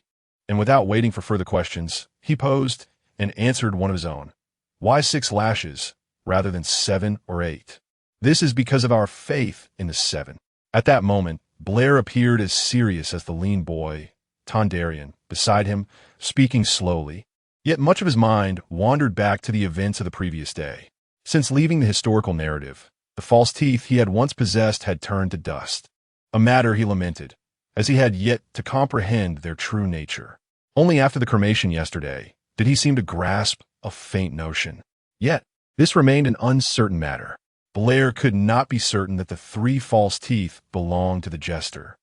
and without waiting for further questions, he posed and answered one of his own. Why 6 lashes rather than 7 or 8? This is because of our faith in the 7. At that moment, Blair appeared as serious as the lean boy, Tondarian, beside him, speaking slowly, yet much of his mind wandered back to the events of the previous day. Since leaving the historical narrative, the false teeth he had once possessed had turned to dust, a matter he lamented, as he had yet to comprehend their true nature. Only after the cremation yesterday did he seem to grasp a faint notion. Yet, this remained an uncertain matter. Blair could not be certain that the 3 false teeth belonged to the jester,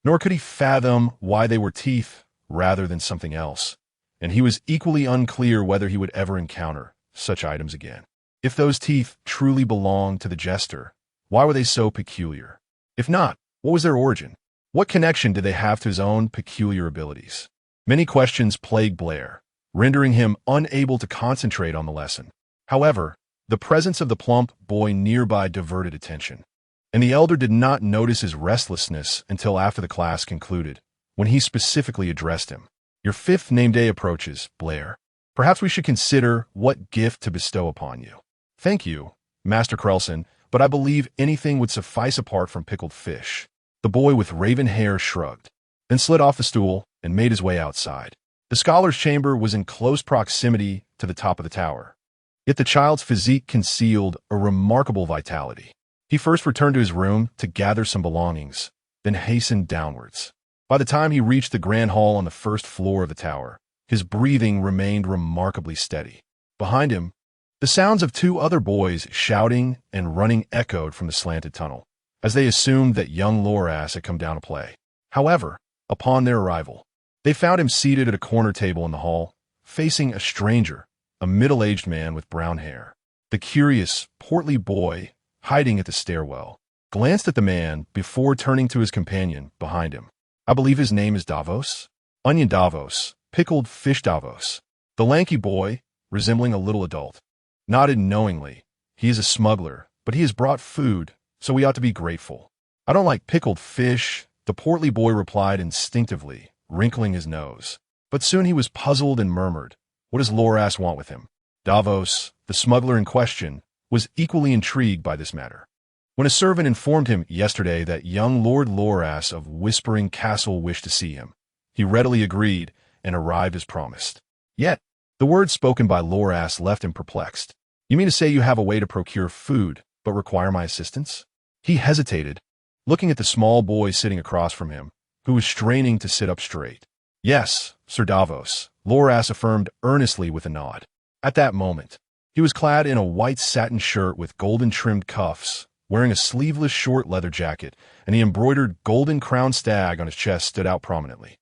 nor could he fathom why they were teeth rather than something else, and he was equally unclear whether he would ever encounter such items again. If those teeth truly belonged to the jester, why were they so peculiar? If not, what was their origin? What connection did they have to his own peculiar abilities? Many questions plagued Blair, rendering him unable to concentrate on the lesson. However, the presence of the plump boy nearby diverted attention, and the elder did not notice his restlessness until after the class concluded, when he specifically addressed him. Your 5th name day approaches, Blair. Perhaps we should consider what gift to bestow upon you. Thank you, Master Krelson, but I believe anything would suffice apart from pickled fish. The boy with raven hair shrugged, then slid off the stool and made his way outside. The scholar's chamber was in close proximity to the top of the tower, yet the child's physique concealed a remarkable vitality. He first returned to his room to gather some belongings, then hastened downwards. By the time he reached the grand hall on the 1st floor of the tower, his breathing remained remarkably steady. Behind him, the sounds of 2 other boys shouting and running echoed from the slanted tunnel, as they assumed that young Loras had come down to play. However, upon their arrival, they found him seated at a corner table in the hall, facing a stranger, a middle-aged man with brown hair. The curious, portly boy, hiding at the stairwell, glanced at the man before turning to his companion behind him. I believe his name is Davos? Onion Davos, pickled fish Davos. The lanky boy, resembling a little adult, nodded knowingly. He is a smuggler, but he has brought food, so we ought to be grateful. I don't like pickled fish, the portly boy replied instinctively, wrinkling his nose. But soon he was puzzled and murmured, what does Loras want with him? Davos, the smuggler in question, was equally intrigued by this matter. When a servant informed him yesterday that young Lord Loras of Whispering Castle wished to see him, he readily agreed and arrived as promised. Yet, the words spoken by Loras left him perplexed. You mean to say you have a way to procure food, but require my assistance? He hesitated, looking at the small boy sitting across from him, who was straining to sit up straight. Yes, Sir Davos, Loras affirmed earnestly with a nod. At that moment, he was clad in a white satin shirt with golden-trimmed cuffs, wearing a sleeveless short leather jacket, and the embroidered golden-crowned stag on his chest stood out prominently.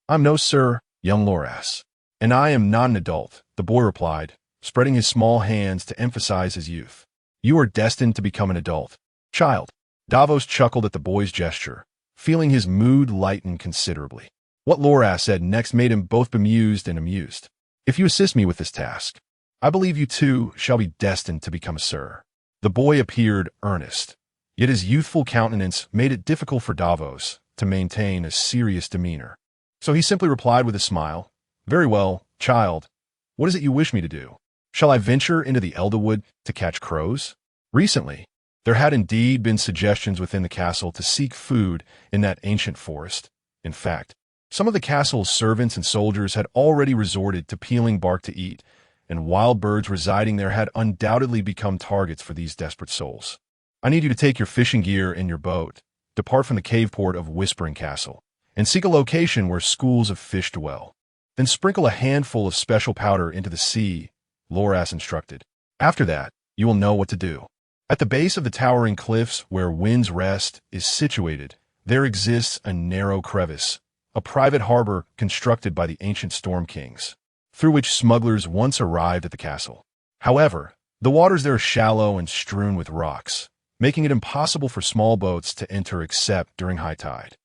I'm no Sir, young Loras, and I am not an adult, the boy replied, spreading his small hands to emphasize his youth. You are destined to become an adult, child. Davos chuckled at the boy's gesture, feeling his mood lighten considerably. What Loras said next made him both bemused and amused. If you assist me with this task, I believe you too shall be destined to become a Sir. The boy appeared earnest, yet his youthful countenance made it difficult for Davos to maintain a serious demeanor. So he simply replied with a smile, "Very well, child. What is it you wish me to do? Shall I venture into the Elderwood to catch crows?" Recently, there had indeed been suggestions within the castle to seek food in that ancient forest. In fact, some of the castle's servants and soldiers had already resorted to peeling bark to eat, and wild birds residing there had undoubtedly become targets for these desperate souls. "I need you to take your fishing gear in your boat, depart from the cave port of Whispering Castle, and seek a location where schools of fish dwell. Then sprinkle a handful of special powder into the sea," Loras instructed. "After that, you will know what to do. At the base of the towering cliffs where Wind's Rest is situated, there exists a narrow crevice, a private harbor constructed by the ancient Storm Kings, through which smugglers once arrived at the castle. However, the waters there are shallow and strewn with rocks, making it impossible for small boats to enter except during high tide.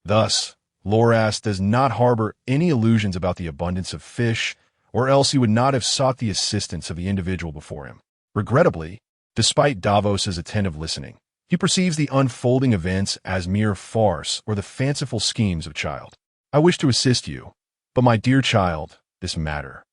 Thus, Loras does not harbor any illusions about the abundance of fish, or else he would not have sought the assistance of the individual before him. Regrettably, despite Davos's attentive listening, he perceives the unfolding events as mere farce or the fanciful schemes of a child. "I wish to assist you, but my dear child, this matter."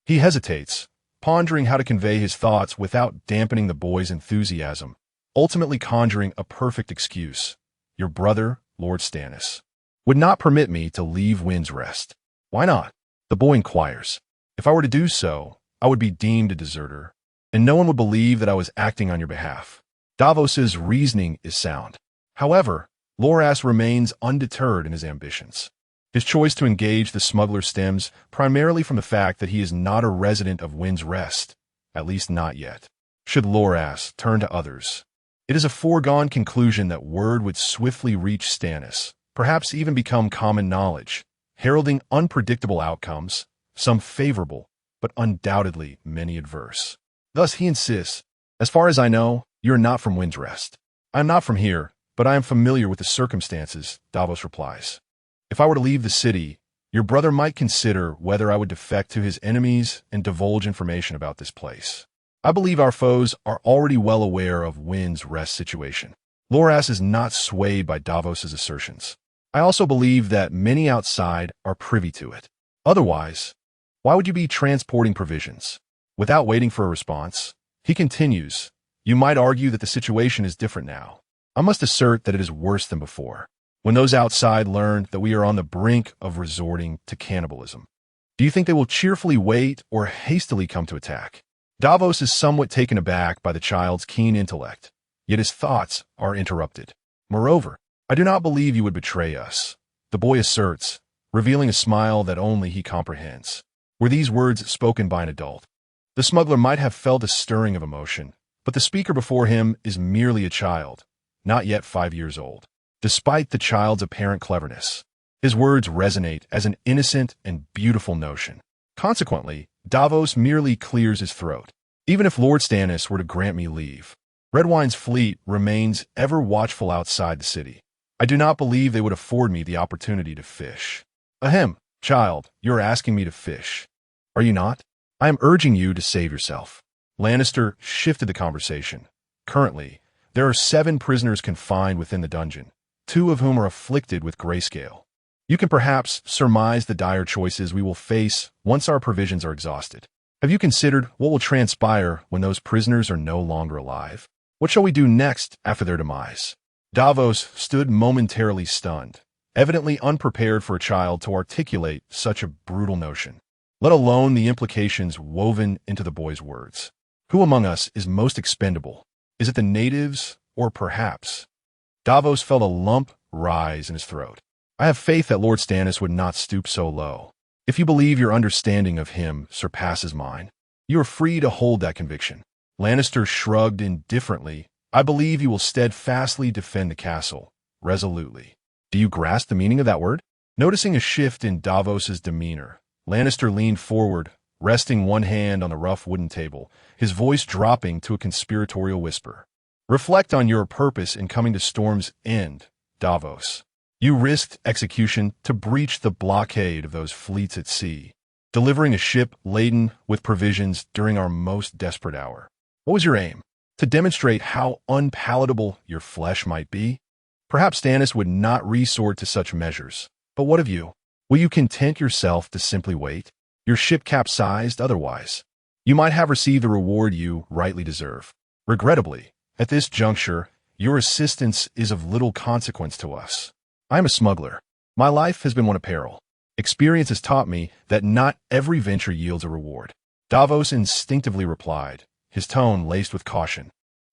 He hesitates, pondering how to convey his thoughts without dampening the boy's enthusiasm, ultimately conjuring a perfect excuse. "Your brother, Lord Stannis, would not permit me to leave Wind's Rest." "Why not?" the boy inquires. "If I were to do so, I would be deemed a deserter, and no one would believe that I was acting on your behalf." Davos's reasoning is sound. However, Loras remains undeterred in his ambitions. His choice to engage the smuggler stems primarily from the fact that he is not a resident of Wind's Rest, at least not yet. Should Loras turn to others, it is a foregone conclusion that word would swiftly reach Stannis, perhaps even become common knowledge, heralding unpredictable outcomes, some favorable, but undoubtedly many adverse. Thus he insists, "As far as I know, you are not from Wind's Rest." "I am not from here, but I am familiar with the circumstances," Davos replies. "If I were to leave the city, your brother might consider whether I would defect to his enemies and divulge information about this place. I believe our foes are already well aware of Wind's Rest situation." Loras is not swayed by Davos's assertions. "I also believe that many outside are privy to it. Otherwise, why would you be transporting provisions?" Without waiting for a response, he continues, "You might argue that the situation is different now. I must assert that it is worse than before, when those outside learn that we are on the brink of resorting to cannibalism. Do you think they will cheerfully wait or hastily come to attack?" Davos is somewhat taken aback by the child's keen intellect, yet his thoughts are interrupted. "Moreover, I do not believe you would betray us," the boy asserts, revealing a smile that only he comprehends. Were these words spoken by an adult, the smuggler might have felt a stirring of emotion, but the speaker before him is merely a child, not yet 5 years old. Despite the child's apparent cleverness, his words resonate as an innocent and beautiful notion. Consequently, Davos merely clears his throat. "Even if Lord Stannis were to grant me leave, Redwyne's fleet remains ever watchful outside the city. I do not believe they would afford me the opportunity to fish." "Ahem, child, you are asking me to fish, are you not? I am urging you to save yourself." Lannister shifted the conversation. "Currently, there are 7 prisoners confined within the dungeon, 2 of whom are afflicted with grayscale. You can perhaps surmise the dire choices we will face once our provisions are exhausted. Have you considered what will transpire when those prisoners are no longer alive? What shall we do next after their demise?" Davos stood momentarily stunned, evidently unprepared for a child to articulate such a brutal notion, let alone the implications woven into the boy's words. Who among us is most expendable? Is it the natives, or perhaps? Davos felt a lump rise in his throat. "I have faith that Lord Stannis would not stoop so low. If you believe your understanding of him surpasses mine, you are free to hold that conviction." Lannister shrugged indifferently. "I believe you will steadfastly defend the castle, resolutely." "Do you grasp the meaning of that word?" Noticing a shift in Davos's demeanor, Lannister leaned forward, resting one hand on the rough wooden table, his voice dropping to a conspiratorial whisper. "Reflect on your purpose in coming to Storm's End, Davos. You risked execution to breach the blockade of those fleets at sea, delivering a ship laden with provisions during our most desperate hour. What was your aim? to demonstrate how unpalatable your flesh might be? Perhaps Stannis would not resort to such measures. But what of you? Will you content yourself to simply wait? Your ship capsized otherwise. You might have received the reward you rightly deserve. Regrettably, at this juncture, your assistance is of little consequence to us. I am a smuggler. My life has been one of peril. Experience has taught me that not every venture yields a reward. Davos instinctively replied, his tone laced with caution.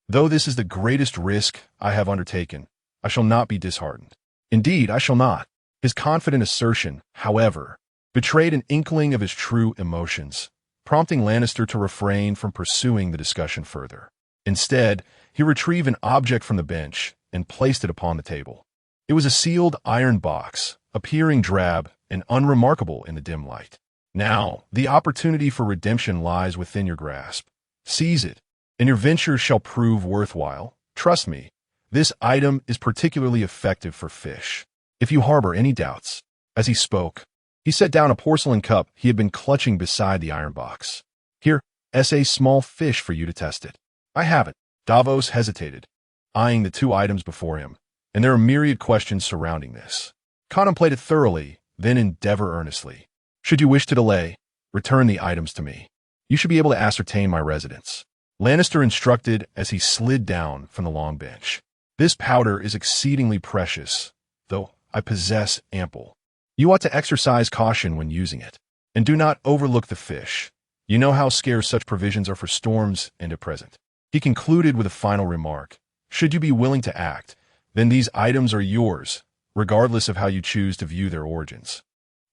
Though this is the greatest risk I have undertaken, I shall not be disheartened. Indeed, I shall not. His confident assertion, however, betrayed an inkling of his true emotions, prompting Lannister to refrain from pursuing the discussion further. Instead, he retrieved an object from the bench and placed it upon the table. It was a sealed iron box, appearing drab and unremarkable in the dim light. Now, the opportunity for redemption lies within your grasp. Seize it, and your venture shall prove worthwhile. Trust me, this item is particularly effective for fish. If you harbor any doubts. As he spoke, he set down a porcelain cup he had been clutching beside the iron box. Here, a small fish for you to test it. I have it. Davos hesitated, eyeing the two items before him, and there are myriad questions surrounding this. Contemplate it thoroughly, then endeavor earnestly. Should you wish to delay, return the items to me. You should be able to ascertain my residence. Lannister instructed as he slid down from the long bench. This powder is exceedingly precious, though I possess ample. You ought to exercise caution when using it, and do not overlook the fish. You know how scarce such provisions are for storms and at present. He concluded with a final remark. Should you be willing to act, then these items are yours, regardless of how you choose to view their origins.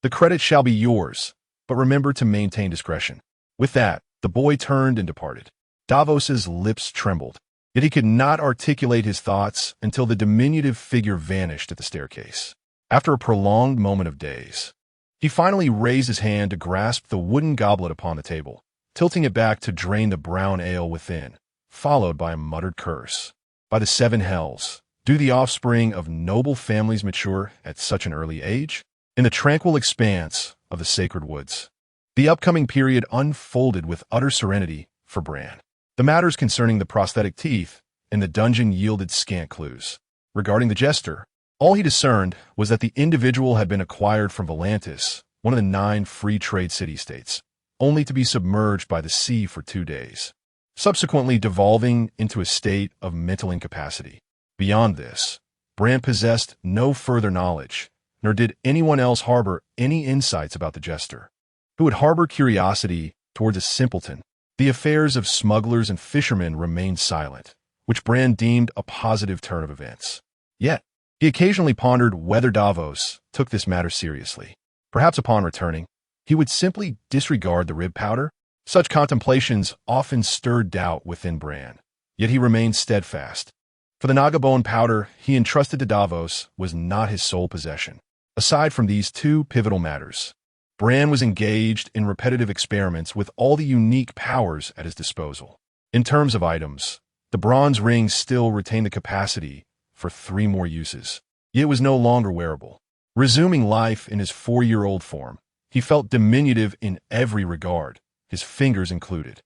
The credit shall be yours, but remember to maintain discretion. With that, the boy turned and departed. Davos's lips trembled, yet he could not articulate his thoughts until the diminutive figure vanished at the staircase. After a prolonged moment of daze, he finally raised his hand to grasp the wooden goblet upon the table, tilting it back to drain the brown ale within, followed by a muttered curse. By the seven hells, do the offspring of noble families mature at such an early age? In the tranquil expanse of the sacred woods, the upcoming period unfolded with utter serenity for Bran. The matters concerning the prosthetic teeth in the dungeon yielded scant clues. Regarding the jester, all he discerned was that the individual had been acquired from Volantis, one of the 9 free trade city-states, only to be submerged by the sea for 2 days, subsequently devolving into a state of mental incapacity. Beyond this, Bran possessed no further knowledge, nor did anyone else harbor any insights about the jester. Who would harbor curiosity towards a simpleton? The affairs of smugglers and fishermen remained silent, which Bran deemed a positive turn of events. Yet, he occasionally pondered whether Davos took this matter seriously. Perhaps upon returning, he would simply disregard the rib powder. Such contemplations often stirred doubt within Bran, yet he remained steadfast. For the Nagabone powder he entrusted to Davos was not his sole possession. Aside from these 2 pivotal matters, Bran was engaged in repetitive experiments with all the unique powers at his disposal. In terms of items, the bronze ring still retained the capacity for 3 more uses, yet was no longer wearable. Resuming life in his 4-year-old form, he felt diminutive in every regard, his fingers included.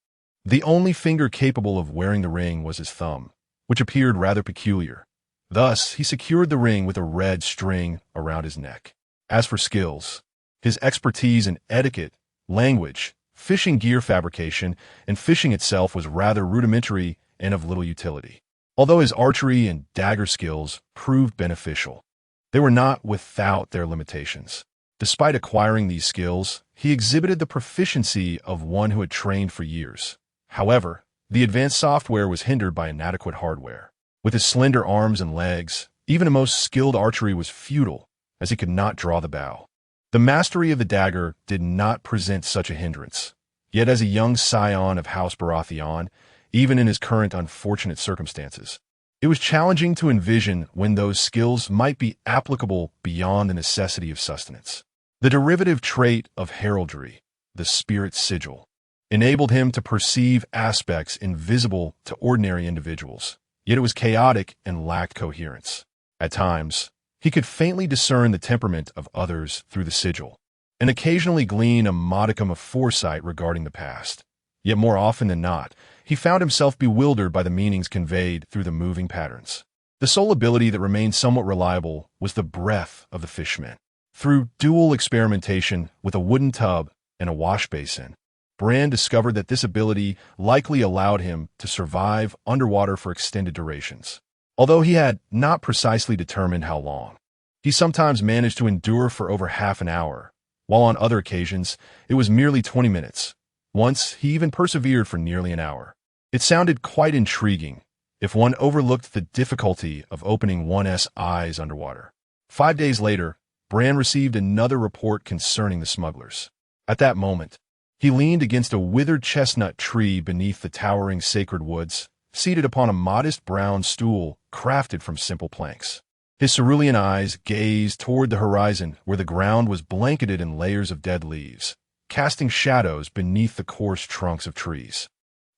The only finger capable of wearing the ring was his thumb, which appeared rather peculiar. Thus, he secured the ring with a red string around his neck. As for skills, his expertise in etiquette, language, fishing gear fabrication, and fishing itself was rather rudimentary and of little utility. Although his archery and dagger skills proved beneficial, they were not without their limitations. Despite acquiring these skills, he exhibited the proficiency of one who had trained for years. However, the advanced software was hindered by inadequate hardware. With his slender arms and legs, even a most skilled archery was futile, as he could not draw the bow. The mastery of the dagger did not present such a hindrance. Yet as a young scion of House Baratheon, even in his current unfortunate circumstances, it was challenging to envision when those skills might be applicable beyond the necessity of sustenance. The derivative trait of heraldry, the spirit sigil, enabled him to perceive aspects invisible to ordinary individuals, yet it was chaotic and lacked coherence. At times, he could faintly discern the temperament of others through the sigil, and occasionally glean a modicum of foresight regarding the past. Yet more often than not, he found himself bewildered by the meanings conveyed through the moving patterns. The sole ability that remained somewhat reliable was the breath of the fishmen. Through dual experimentation with a wooden tub and a wash basin, Bran discovered that this ability likely allowed him to survive underwater for extended durations. Although he had not precisely determined how long, he sometimes managed to endure for over half an hour, while on other occasions it was merely 20 minutes. Once, he even persevered for nearly an hour. It sounded quite intriguing if one overlooked the difficulty of opening one's eyes underwater. 5 days later, Bran received another report concerning the smugglers. At that moment, he leaned against a withered chestnut tree beneath the towering sacred woods, seated upon a modest brown stool crafted from simple planks. His cerulean eyes gazed toward the horizon where the ground was blanketed in layers of dead leaves, casting shadows beneath the coarse trunks of trees.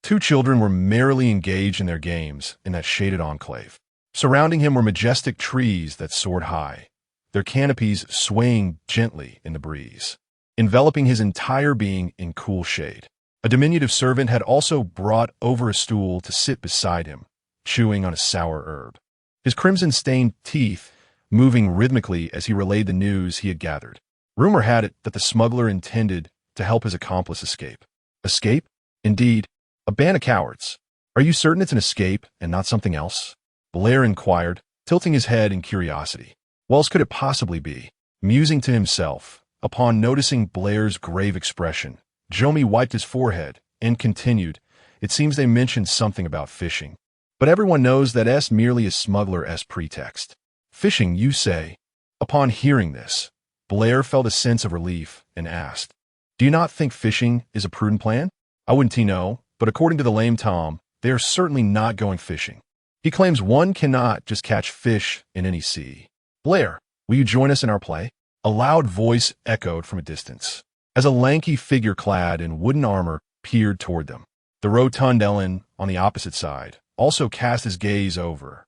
2 children were merrily engaged in their games in that shaded enclave. Surrounding him were majestic trees that soared high, their canopies swaying gently in the breeze, enveloping his entire being in cool shade. A diminutive servant had also brought over a stool to sit beside him, chewing on a sour herb, his crimson-stained teeth moving rhythmically as he relayed the news he had gathered. Rumor had it that the smuggler intended to help his accomplice escape. Escape? Indeed, a band of cowards. Are you certain it's an escape and not something else? Blair inquired, tilting his head in curiosity. What else could it possibly be? Musing to himself, upon noticing Blair's grave expression, Jomi wiped his forehead and continued, "It seems they mentioned something about fishing. But everyone knows that it's merely a smuggler's pretext." "Fishing, you say?" Upon hearing this, Blair felt a sense of relief and asked, "Do you not think fishing is a prudent plan?" "I wouldn't know, but according to the lame Tom, they are certainly not going fishing. He claims one cannot just catch fish in any sea." "Blair, will you join us in our play?" A loud voice echoed from a distance, as a lanky figure clad in wooden armor peered toward them. The rotund Ellen, on the opposite side, also cast his gaze over.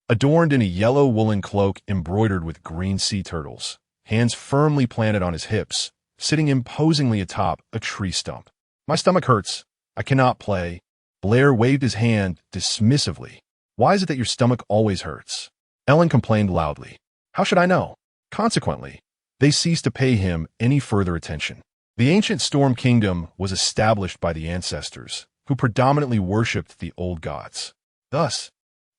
Adorned in a yellow woolen cloak embroidered with green sea turtles, hands firmly planted on his hips, sitting imposingly atop a tree stump. "My stomach hurts. I cannot play." Blair waved his hand dismissively. "Why is it that your stomach always hurts?" Ellen complained loudly. "How should I know?" Consequently, they ceased to pay him any further attention. The ancient Storm Kingdom was established by the ancestors, who predominantly worshipped the old gods. Thus,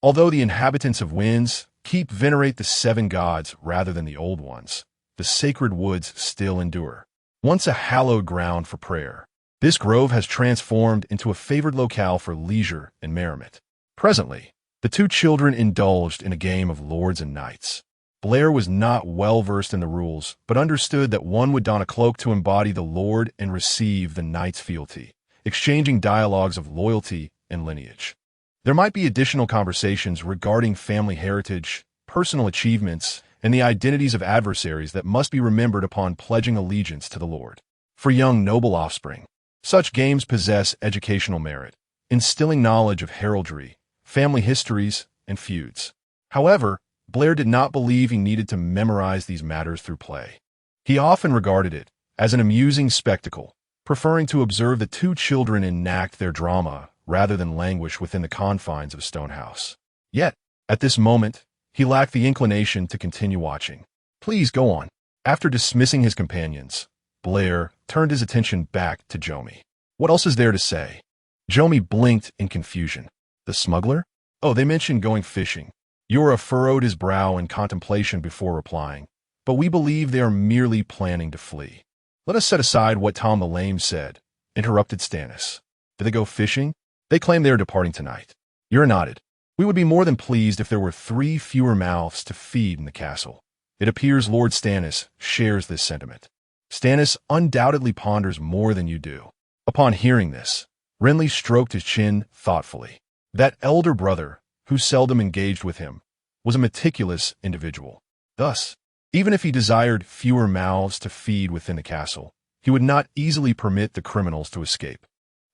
although the inhabitants of Winds keep venerate the 7 gods rather than the old ones, the sacred woods still endure. Once a hallowed ground for prayer, this grove has transformed into a favored locale for leisure and merriment. Presently, the 2 children indulged in a game of lords and knights. Blair was not well versed in the rules, but understood that one would don a cloak to embody the lord and receive the knight's fealty, exchanging dialogues of loyalty and lineage. There might be additional conversations regarding family heritage, personal achievements, and the identities of adversaries that must be remembered upon pledging allegiance to the Lord. For young noble offspring, such games possess educational merit, instilling knowledge of heraldry, family histories, and feuds. However, Blair did not believe he needed to memorize these matters through play. He often regarded it as an amusing spectacle, preferring to observe the 2 children enact their drama rather than languish within the confines of a stone house. Yet, at this moment, he lacked the inclination to continue watching. "Please go on." After dismissing his companions, Blair turned his attention back to Jomi. "What else is there to say?" Jomi blinked in confusion. "The smuggler? Oh, they mentioned going fishing." Yora furrowed his brow in contemplation before replying, "But we believe they are merely planning to flee." "Let us set aside what Tom the Lame said," interrupted Stannis. "Did they go fishing?" "They claim they are departing tonight." Yora nodded. "We would be more than pleased if there were 3 fewer mouths to feed in the castle. It appears Lord Stannis shares this sentiment." "Stannis undoubtedly ponders more than you do." Upon hearing this, Renly stroked his chin thoughtfully. That elder brother, who seldom engaged with him, was a meticulous individual. Thus, even if he desired fewer mouths to feed within the castle, he would not easily permit the criminals to escape.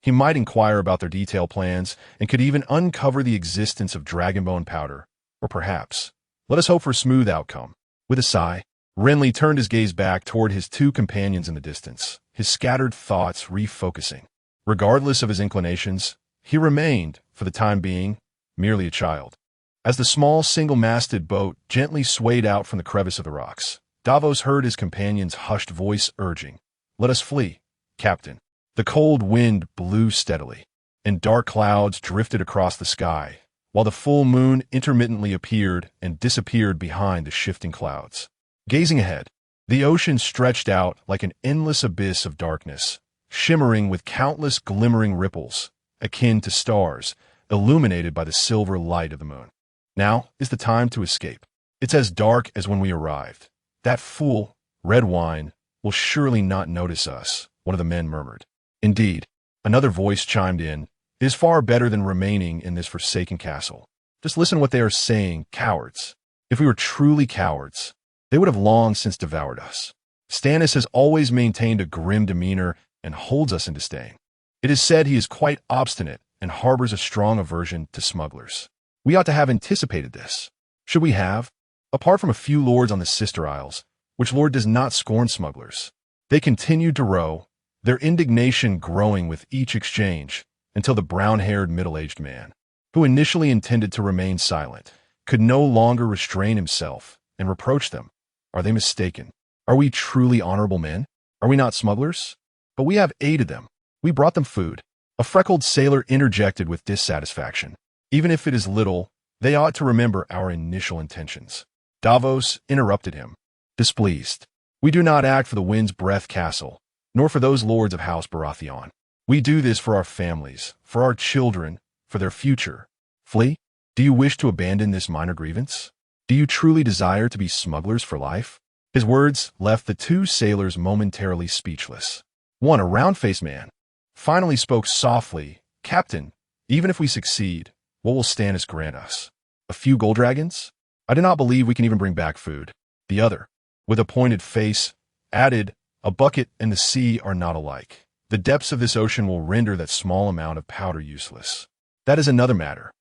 He might inquire about their detailed plans and could even uncover the existence of dragonbone powder, or perhaps, let us hope for a smooth outcome. With a sigh, Renly turned his gaze back toward his 2 companions in the distance, his scattered thoughts refocusing. Regardless of his inclinations, He remained, for the time being, merely a child. As the small single-masted boat gently swayed out from the crevice of the rocks, Davos heard his companion's hushed voice urging, "Let us flee, Captain." The cold wind blew steadily, and dark clouds drifted across the sky, while the full moon intermittently appeared and disappeared behind the shifting clouds. Gazing ahead, the ocean stretched out like an endless abyss of darkness, shimmering with countless glimmering ripples, akin to stars, illuminated by the silver light of the moon. Now is the time to escape. It's as dark as when we arrived. That fool, red wine, will surely not notice us, one of the men murmured. Indeed, another voice chimed in, "It is far better than remaining in this forsaken castle. Just listen to what they are saying, cowards. If we were truly cowards, they would have long since devoured us. Stannis has always maintained a grim demeanor and holds us in disdain. It is said he is quite obstinate and harbors a strong aversion to smugglers. We ought to have anticipated this. Should we have? Apart from a few lords on the sister isles, which lord does not scorn smugglers?" They continued to row, their indignation growing with each exchange, until the brown-haired middle-aged man, who initially intended to remain silent, could no longer restrain himself and reproached them. "Are they mistaken? Are we truly honorable men? Are we not smugglers? But we have aided them. We brought them food." A freckled sailor interjected with dissatisfaction. "Even if it is little, they ought to remember our initial intentions." Davos interrupted him, displeased. "We do not act for the Wind's Breath Castle, nor for those lords of House Baratheon. We do this for our families, for our children, for their future. Flee? Do you wish to abandon this minor grievance? Do you truly desire to be smugglers for life?" His words left the two sailors momentarily speechless. One, a round-faced man, finally spoke softly, "Captain, even if we succeed, what will Stannis grant us? A few gold dragons? I do not believe we can even bring back food." The other, with a pointed face, added, "A bucket and the sea are not alike. The depths of this ocean will render that small amount of powder useless." "That is another matter.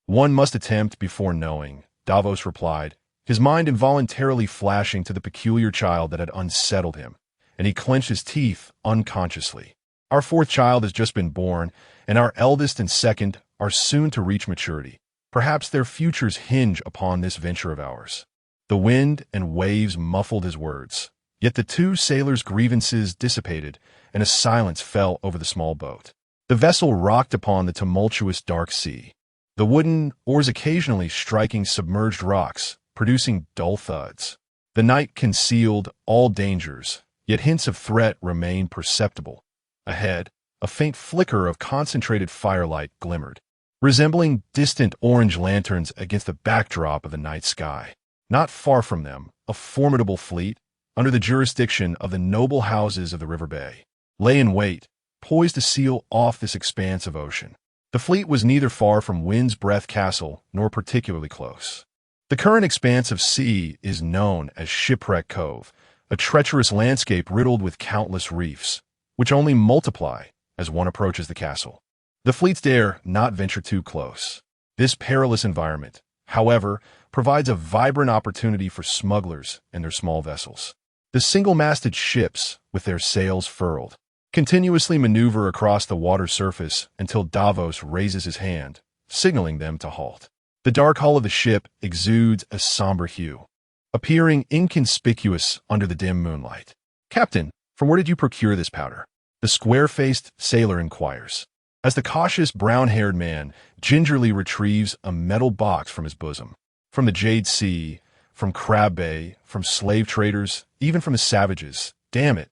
One must attempt before knowing," Davos replied, his mind involuntarily flashing to the peculiar child that had unsettled him, and he clenched his teeth unconsciously. "Our fourth child has just been born, and our eldest and second are soon to reach maturity. Perhaps their futures hinge upon this venture of ours." The wind and waves muffled his words, yet the two sailors' grievances dissipated, and a silence fell over the small boat. The vessel rocked upon the tumultuous dark sea, the wooden oars occasionally striking submerged rocks, producing dull thuds. The night concealed all dangers, yet hints of threat remained perceptible. Ahead, a faint flicker of concentrated firelight glimmered, resembling distant orange lanterns against the backdrop of the night sky. Not far from them, a formidable fleet, under the jurisdiction of the noble houses of the River Bay, lay in wait, poised to seal off this expanse of ocean. The fleet was neither far from Wind's Breath Castle nor particularly close. The current expanse of sea is known as Shipwreck Cove, a treacherous landscape riddled with countless reefs, which only multiply as one approaches the castle. The fleets dare not venture too close. This perilous environment, however, provides a vibrant opportunity for smugglers and their small vessels. The single-masted ships, with their sails furled, continuously maneuver across the water surface until Davos raises his hand, signaling them to halt. The dark hull of the ship exudes a somber hue, appearing inconspicuous under the dim moonlight. "Captain, from where did you procure this powder?" the square-faced sailor inquires, as the cautious brown-haired man gingerly retrieves a metal box from his bosom. "From the Jade Sea, from Crab Bay, from slave traders, even from the savages. Damn it.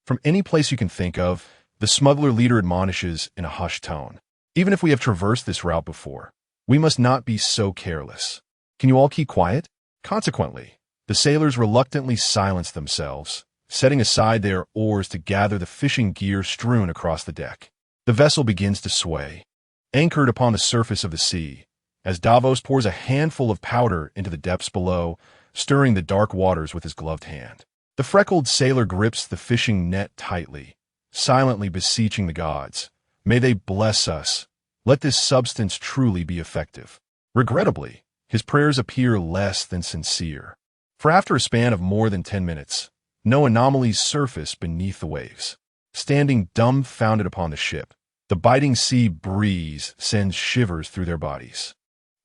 From any place you can think of," the smuggler leader admonishes in a hushed tone. "Even if we have traversed this route before, we must not be so careless. Can you all keep quiet?" Consequently, the sailors reluctantly silence themselves, setting aside their oars to gather the fishing gear strewn across the deck. The vessel begins to sway, anchored upon the surface of the sea, as Davos pours a handful of powder into the depths below, stirring the dark waters with his gloved hand. The freckled sailor grips the fishing net tightly, silently beseeching the gods. May they bless us. Let this substance truly be effective. Regrettably, his prayers appear less than sincere, for after a span of more than 10 minutes, no anomalies surface beneath the waves. Standing dumbfounded upon the ship, The biting sea breeze sends shivers through their bodies.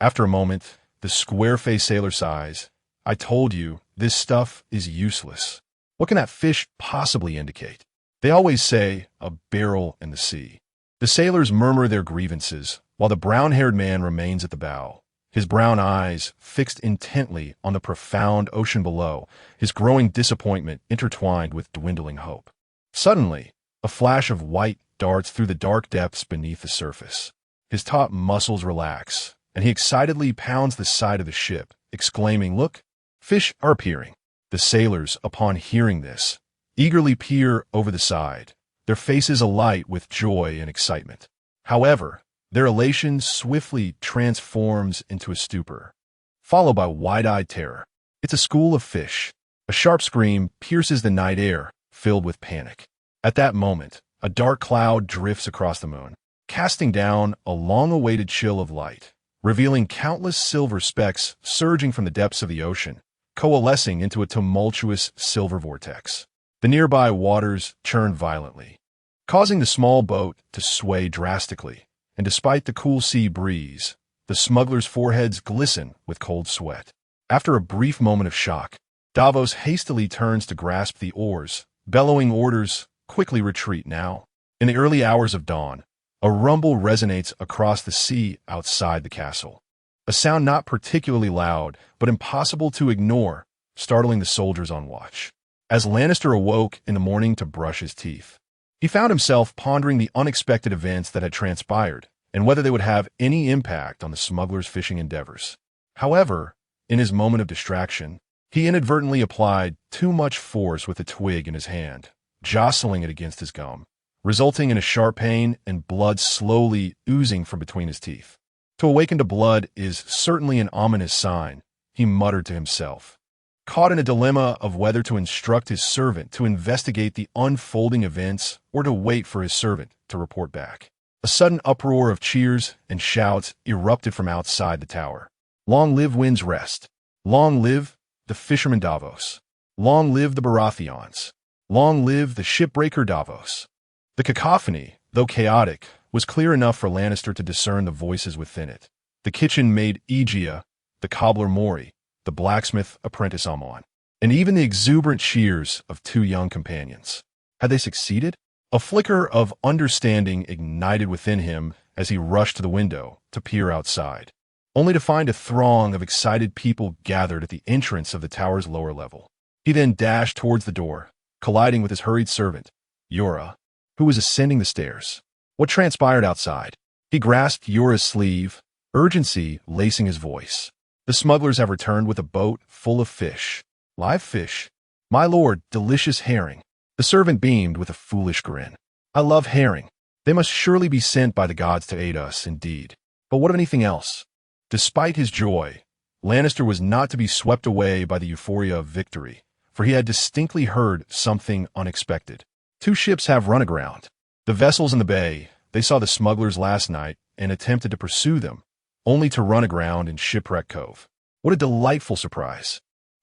After a moment, the square-faced sailor sighs. I told you, this stuff is useless. What can that fish possibly indicate? They always say, a barrel in the sea. The sailors murmur their grievances, while the brown-haired man remains at the bow, his brown eyes fixed intently on the profound ocean below, his growing disappointment intertwined with dwindling hope. Suddenly, a flash of white darts through the dark depths beneath the surface. His taut muscles relax, and he excitedly pounds the side of the ship, exclaiming, "Look, fish are appearing." The sailors, upon hearing this, eagerly peer over the side, their faces alight with joy and excitement. However, their elation swiftly transforms into a stupor, followed by wide-eyed terror. It's a school of fish. A sharp scream pierces the night air, filled with panic. At that moment, a dark cloud drifts across the moon, casting down a long-awaited chill of light, revealing countless silver specks surging from the depths of the ocean, coalescing into a tumultuous silver vortex. The nearby waters churn violently, causing the small boat to sway drastically, and despite the cool sea breeze, the smugglers' foreheads glisten with cold sweat. After a brief moment of shock, Davos hastily turns to grasp the oars, bellowing orders, "Quickly retreat now." In the early hours of dawn, a rumble resonates across the sea outside the castle. A sound not particularly loud, but impossible to ignore, startling the soldiers on watch. As Lannister awoke in the morning to brush his teeth, he found himself pondering the unexpected events that had transpired and whether they would have any impact on the smugglers' fishing endeavors. However, in his moment of distraction, he inadvertently applied too much force with a twig in his hand, jostling it against his gum, resulting in a sharp pain and blood slowly oozing from between his teeth. To awaken to blood is certainly an ominous sign, he muttered to himself, caught in a dilemma of whether to instruct his servant to investigate the unfolding events or to wait for his servant to report back. A sudden uproar of cheers and shouts erupted from outside the tower. "Long live Wind's Rest! Long live the fisherman Davos! Long live the Baratheons! Long live the shipbreaker Davos!" The cacophony, though chaotic, was clear enough for Lannister to discern the voices within it. The kitchen maid Aegia, the cobbler Mori, the blacksmith apprentice Amon, and even the exuberant cheers of two young companions. Had they succeeded? A flicker of understanding ignited within him as he rushed to the window to peer outside, only to find a throng of excited people gathered at the entrance of the tower's lower level. He then dashed towards the door, colliding with his hurried servant, Yura, who was ascending the stairs. What transpired outside? He grasped Yura's sleeve, urgency lacing his voice. "The smugglers have returned with a boat full of fish. Live fish? My lord, delicious herring." The servant beamed with a foolish grin. "I love herring. They must surely be sent by the gods to aid us, indeed. But what of anything else?" Despite his joy, Lannister was not to be swept away by the euphoria of victory, for he had distinctly heard something unexpected. "Two ships have run aground. The vessels in the bay, they saw the smugglers last night and attempted to pursue them, only to run aground in Shipwreck Cove." What a delightful surprise.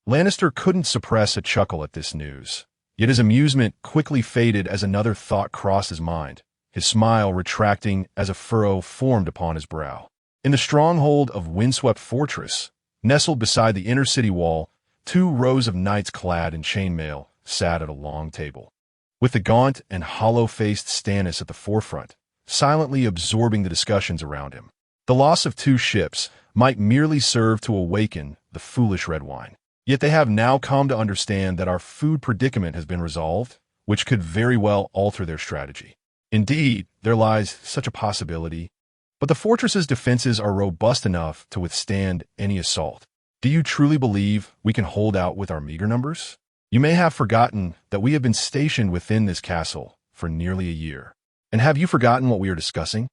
Lannister couldn't suppress a chuckle at this news, yet his amusement quickly faded as another thought crossed his mind, his smile retracting as a furrow formed upon his brow. In the stronghold of Windswept Fortress, nestled beside the inner city wall, 2 rows of knights clad in chainmail sat at a long table, with the gaunt and hollow-faced Stannis at the forefront, silently absorbing the discussions around him. The loss of 2 ships might merely serve to awaken the foolish red wine. Yet they have now come to understand that our food predicament has been resolved, which could very well alter their strategy. Indeed, there lies such a possibility, but the fortress's defenses are robust enough to withstand any assault. Do you truly believe we can hold out with our meager numbers? You may have forgotten that we have been stationed within this castle for nearly a year. And have you forgotten what we are discussing?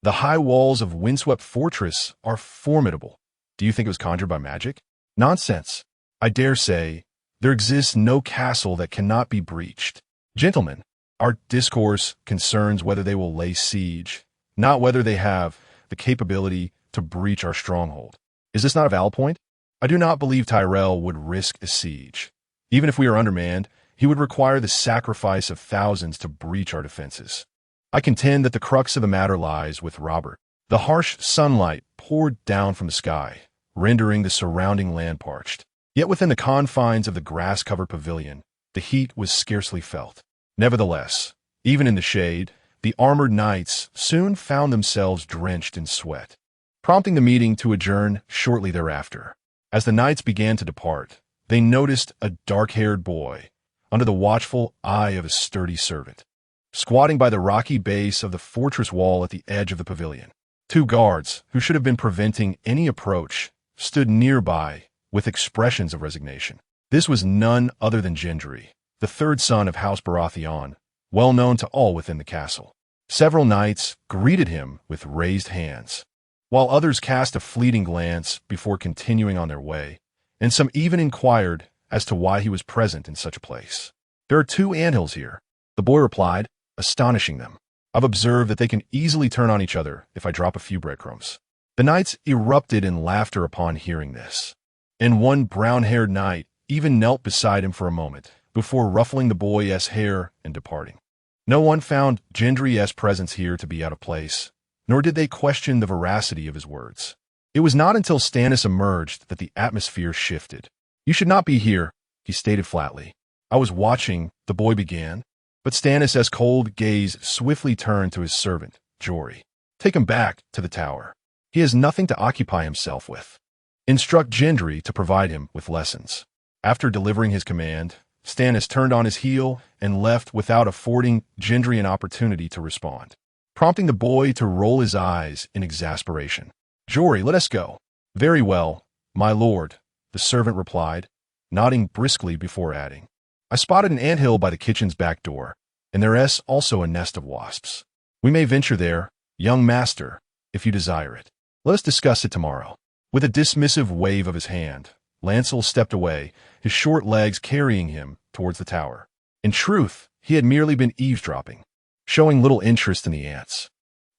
The high walls of Windswept Fortress are formidable. Do you think it was conjured by magic? Nonsense. I dare say, there exists no castle that cannot be breached. Gentlemen, our discourse concerns whether they will lay siege, not whether they have the capability to breach our stronghold. Is this not a valid point? I do not believe Tyrell would risk a siege. Even if we are undermanned, he would require the sacrifice of thousands to breach our defenses. I contend that the crux of the matter lies with Robert. The harsh sunlight poured down from the sky, rendering the surrounding land parched. Yet within the confines of the grass-covered pavilion, the heat was scarcely felt. Nevertheless, even in the shade, the armored knights soon found themselves drenched in sweat, prompting the meeting to adjourn shortly thereafter. As the knights began to depart, they noticed a dark-haired boy under the watchful eye of a sturdy servant, squatting by the rocky base of the fortress wall at the edge of the pavilion. Two guards, who should have been preventing any approach, stood nearby with expressions of resignation. This was none other than Gendry, the third son of House Baratheon, well known to all within the castle. Several knights greeted him with raised hands, while others cast a fleeting glance before continuing on their way, and some even inquired as to why he was present in such a place. "There are 2 anthills here," the boy replied, astonishing them. "I've observed that they can easily turn on each other if I drop a few breadcrumbs." The knights erupted in laughter upon hearing this, and one brown-haired knight even knelt beside him for a moment before ruffling the boy's hair and departing. No one found Gendry's presence here to be out of place, nor did they question the veracity of his words. It was not until Stannis emerged that the atmosphere shifted. "You should not be here," he stated flatly. "I was watching," the boy began, but Stannis' cold gaze swiftly turned to his servant, Jory. "Take him back to the tower. He has nothing to occupy himself with. Instruct Gendry to provide him with lessons." After delivering his command, Stannis turned on his heel and left without affording Gendry an opportunity to respond, prompting the boy to roll his eyes in exasperation. "Jory, let us go." "Very well, my lord," the servant replied, nodding briskly before adding, "I spotted an anthill by the kitchen's back door, and there is also a nest of wasps. We may venture there, young master, if you desire it. Let us discuss it tomorrow." With a dismissive wave of his hand, Lancel stepped away, his short legs carrying him towards the tower. In truth, he had merely been eavesdropping, showing little interest in the ants.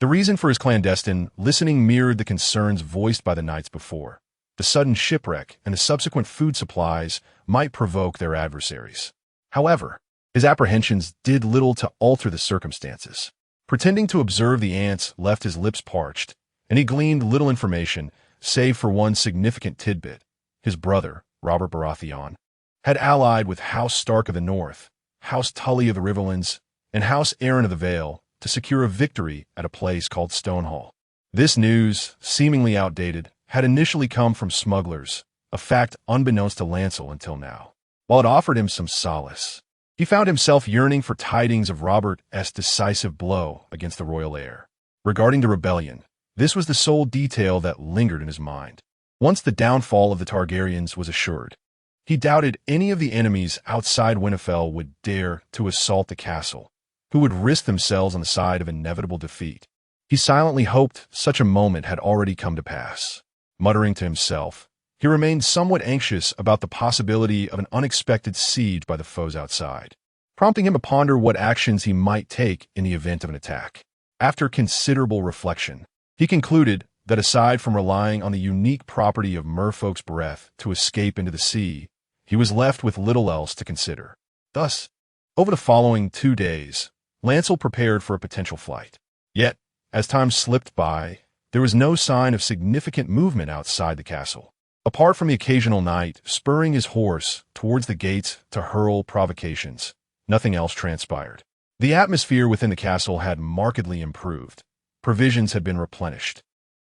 The reason for his clandestine listening mirrored the concerns voiced by the knights before. The sudden shipwreck and the subsequent food supplies might provoke their adversaries. However, his apprehensions did little to alter the circumstances. Pretending to observe the ants left his lips parched, and he gleaned little information save for one significant tidbit. His brother, Robert Baratheon, had allied with House Stark of the North, House Tully of the Riverlands, and House Arryn of the Vale to secure a victory at a place called Stonehall. This news, seemingly outdated, had initially come from smugglers, a fact unbeknownst to Lancel until now. While it offered him some solace, he found himself yearning for tidings of Robert's decisive blow against the royal heir. Regarding the rebellion, this was the sole detail that lingered in his mind. Once the downfall of the Targaryens was assured, he doubted any of the enemies outside Winterfell would dare to assault the castle, who would risk themselves on the side of inevitable defeat. He silently hoped such a moment had already come to pass. Muttering to himself, he remained somewhat anxious about the possibility of an unexpected siege by the foes outside, prompting him to ponder what actions he might take in the event of an attack. After considerable reflection, he concluded that aside from relying on the unique property of merfolk's breath to escape into the sea, he was left with little else to consider. Thus, over the following 2 days, Lancel prepared for a potential flight. Yet, as time slipped by, there was no sign of significant movement outside the castle. Apart from the occasional knight spurring his horse towards the gates to hurl provocations, nothing else transpired. The atmosphere within the castle had markedly improved. Provisions had been replenished,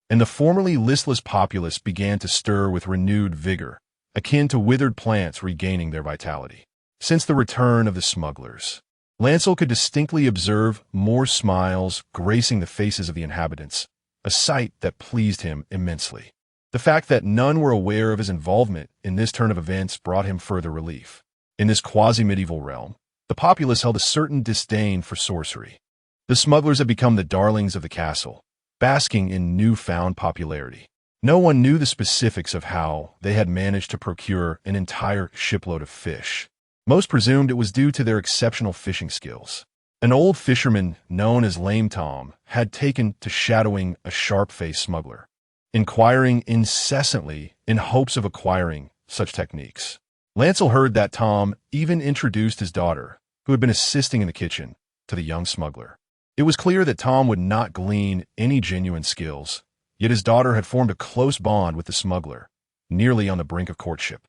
and the formerly listless populace began to stir with renewed vigor, akin to withered plants regaining their vitality. Since the return of the smugglers, Lancel could distinctly observe more smiles gracing the faces of the inhabitants, a sight that pleased him immensely. The fact that none were aware of his involvement in this turn of events brought him further relief. In this quasi-medieval realm, the populace held a certain disdain for sorcery. The smugglers had become the darlings of the castle, basking in newfound popularity. No one knew the specifics of how they had managed to procure an entire shipload of fish. Most presumed it was due to their exceptional fishing skills. An old fisherman known as Lame Tom had taken to shadowing a sharp-faced smuggler, inquiring incessantly in hopes of acquiring such techniques. Lancel heard that Tom even introduced his daughter, who had been assisting in the kitchen, to the young smuggler. It was clear that Tom would not glean any genuine skills, yet his daughter had formed a close bond with the smuggler, nearly on the brink of courtship.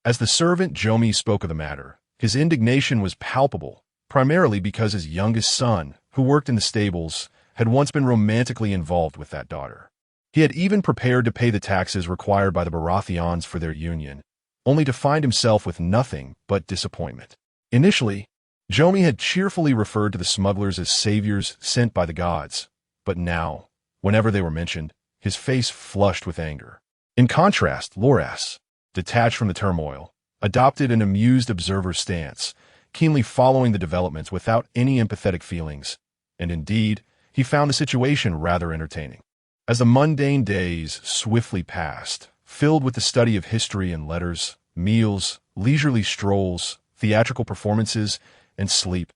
As the servant Jomi spoke of the matter, his indignation was palpable, primarily because his youngest son, who worked in the stables, had once been romantically involved with that daughter. He had even prepared to pay the taxes required by the Baratheons for their union, only to find himself with nothing but disappointment. Initially, Jomi had cheerfully referred to the smugglers as saviors sent by the gods, but now, whenever they were mentioned, his face flushed with anger. In contrast, Loras, detached from the turmoil, adopted an amused observer stance, keenly following the developments without any empathetic feelings, and indeed, he found the situation rather entertaining. As the mundane days swiftly passed, filled with the study of history and letters, meals, leisurely strolls, theatrical performances, and sleep,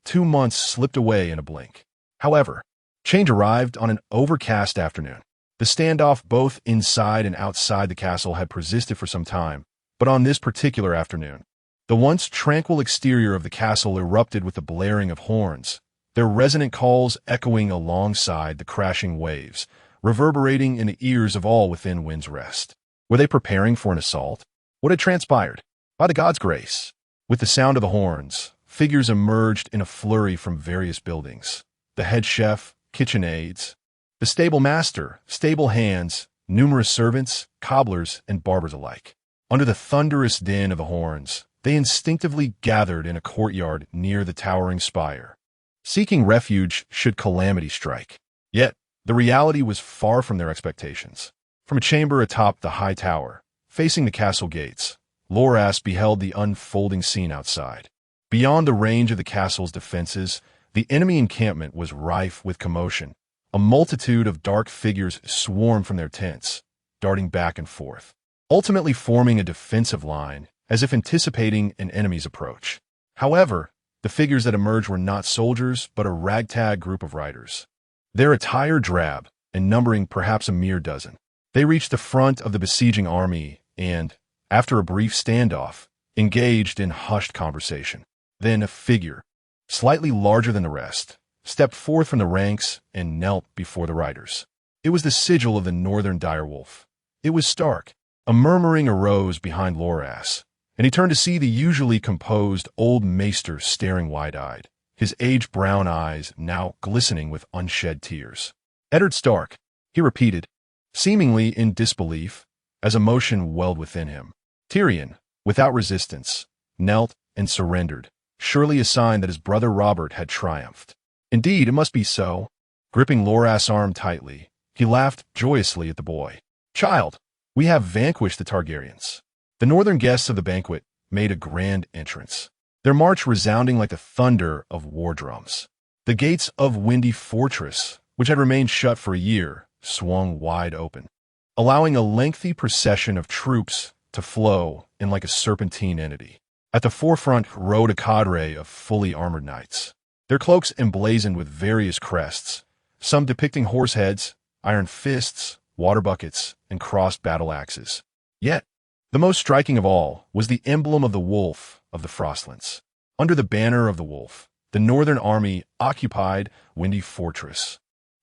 2 months slipped away in a blink. However, change arrived on an overcast afternoon. The standoff both inside and outside the castle had persisted for some time, but on this particular afternoon, the once tranquil exterior of the castle erupted with the blaring of horns, their resonant calls echoing alongside the crashing waves, reverberating in the ears of all within Wind's Rest. Were they preparing for an assault? What had transpired? By the gods' grace. With the sound of the horns, figures emerged in a flurry from various buildings. The head chef, kitchen aides, the stable master, stable hands, numerous servants, cobblers, and barbers alike. Under the thunderous din of the horns, they instinctively gathered in a courtyard near the towering spire, seeking refuge should calamity strike. Yet, the reality was far from their expectations. From a chamber atop the high tower, facing the castle gates, Loras beheld the unfolding scene outside. Beyond the range of the castle's defenses, the enemy encampment was rife with commotion. A multitude of dark figures swarmed from their tents, darting back and forth, ultimately forming a defensive line, as if anticipating an enemy's approach. However, the figures that emerged were not soldiers, but a ragtag group of riders. Their attire drab, and numbering perhaps a mere dozen. They reached the front of the besieging army and, after a brief standoff, engaged in hushed conversation. Then a figure, slightly larger than the rest, stepped forth from the ranks and knelt before the riders. It was the sigil of the northern direwolf. It was Stark. A murmuring arose behind Loras, and he turned to see the usually composed old maester staring wide-eyed, his aged brown eyes now glistening with unshed tears. "Eddard Stark," he repeated, seemingly in disbelief, as emotion welled within him. Tyrion, without resistance, knelt and surrendered, surely a sign that his brother Robert had triumphed. Indeed, it must be so. Gripping Loras' arm tightly, he laughed joyously at the boy. "Child, we have vanquished the Targaryens." The northern guests of the banquet made a grand entrance, their march resounding like the thunder of war drums. The gates of Windy Fortress, which had remained shut for a year, swung wide open, allowing a lengthy procession of troops to flow in like a serpentine entity. At the forefront rode a cadre of fully armored knights, their cloaks emblazoned with various crests, some depicting horse heads, iron fists, water buckets, and crossed battle axes. Yet, the most striking of all was the emblem of the wolf of the Frostlands. Under the banner of the wolf, the northern army occupied Windy Fortress,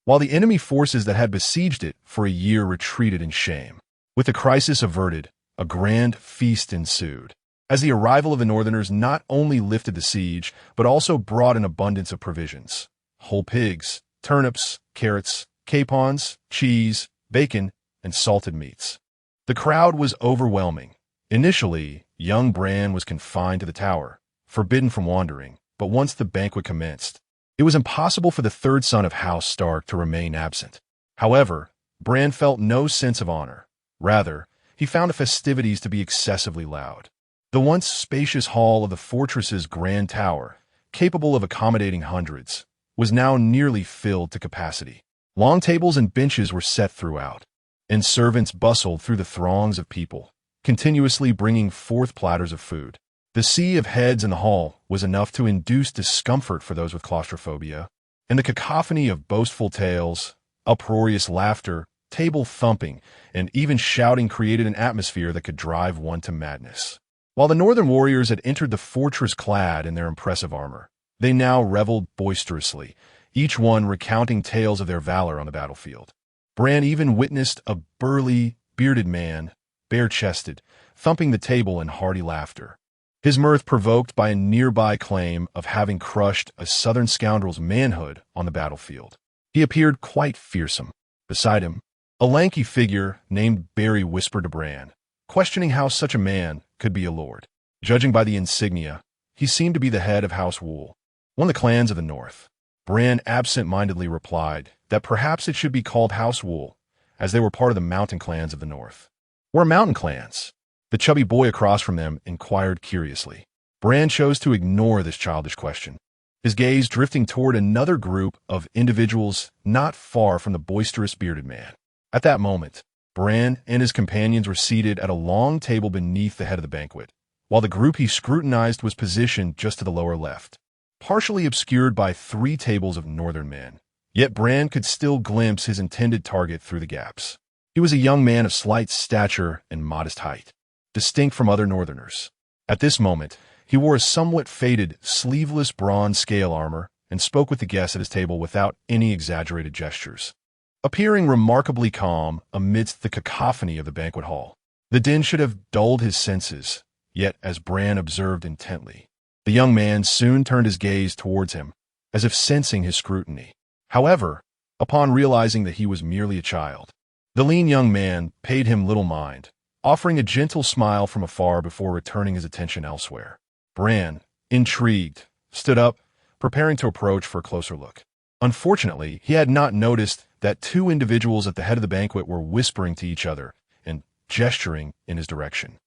while the enemy forces that had besieged it for a year retreated in shame. With the crisis averted, a grand feast ensued, as the arrival of the Northerners not only lifted the siege, but also brought an abundance of provisions: whole pigs, turnips, carrots, capons, cheese, bacon, and salted meats. The crowd was overwhelming. Initially, young Bran was confined to the tower, forbidden from wandering, but once the banquet commenced, it was impossible for the third son of House Stark to remain absent. However, Bran felt no sense of honor. Rather, he found the festivities to be excessively loud. The once spacious hall of the fortress's grand tower, capable of accommodating hundreds, was now nearly filled to capacity. Long tables and benches were set throughout, and servants bustled through the throngs of people, continuously bringing forth platters of food. The sea of heads in the hall was enough to induce discomfort for those with claustrophobia, and the cacophony of boastful tales, uproarious laughter, table thumping, and even shouting created an atmosphere that could drive one to madness. While the northern warriors had entered the fortress clad in their impressive armor, they now reveled boisterously, each one recounting tales of their valor on the battlefield. Bran even witnessed a burly, bearded man, bare-chested, thumping the table in hearty laughter, his mirth provoked by a nearby claim of having crushed a southern scoundrel's manhood on the battlefield. He appeared quite fearsome. Beside him, a lanky figure named Barry whispered to Bran, questioning how such a man could be a lord. Judging by the insignia, he seemed to be the head of House Wool, one of the clans of the North. Bran absent-mindedly replied that perhaps it should be called House Wool, as they were part of the mountain clans of the North. What are mountain clans? The chubby boy across from them inquired curiously. Bran chose to ignore this childish question, his gaze drifting toward another group of individuals not far from the boisterous bearded man. At that moment, Bran and his companions were seated at a long table beneath the head of the banquet, while the group he scrutinized was positioned just to the lower left, partially obscured by 3 tables of northern men. Yet Bran could still glimpse his intended target through the gaps. He was a young man of slight stature and modest height, distinct from other northerners. At this moment, he wore a somewhat faded, sleeveless bronze scale armor and spoke with the guests at his table without any exaggerated gestures, appearing remarkably calm amidst the cacophony of the banquet hall. The din should have dulled his senses, yet as Bran observed intently, the young man soon turned his gaze towards him, as if sensing his scrutiny. However, upon realizing that he was merely a child, the lean young man paid him little mind, offering a gentle smile from afar before returning his attention elsewhere. Bran, intrigued, stood up, preparing to approach for a closer look. Unfortunately, he had not noticed that 2 individuals at the head of the banquet were whispering to each other and gesturing in his direction.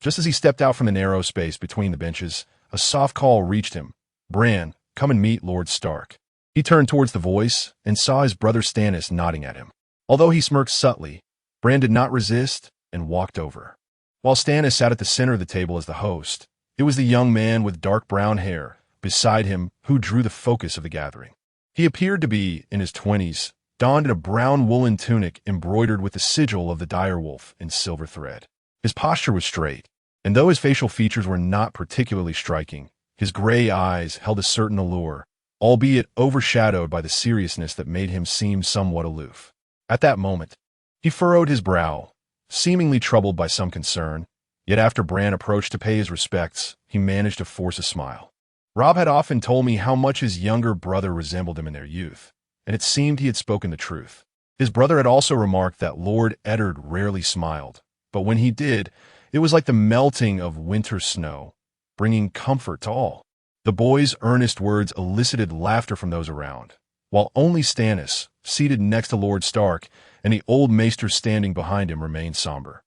Just as he stepped out from the narrow space between the benches, a soft call reached him. "Bran, come and meet Lord Stark." He turned towards the voice and saw his brother Stannis nodding at him. Although he smirked subtly, Bran did not resist and walked over. While Stannis sat at the center of the table as the host, it was the young man with dark brown hair beside him who drew the focus of the gathering. He appeared to be in his 20s, donned in a brown woolen tunic embroidered with the sigil of the direwolf in silver thread. His posture was straight, and though his facial features were not particularly striking, his gray eyes held a certain allure, albeit overshadowed by the seriousness that made him seem somewhat aloof. At that moment, he furrowed his brow, seemingly troubled by some concern, yet after Bran approached to pay his respects, he managed to force a smile. Robb had often told me how much his younger brother resembled him in their youth, and it seemed he had spoken the truth. His brother had also remarked that Lord Eddard rarely smiled, but when he did, it was like the melting of winter snow, bringing comfort to all. The boy's earnest words elicited laughter from those around, while only Stannis, seated next to Lord Stark, and the old maester standing behind him remained somber.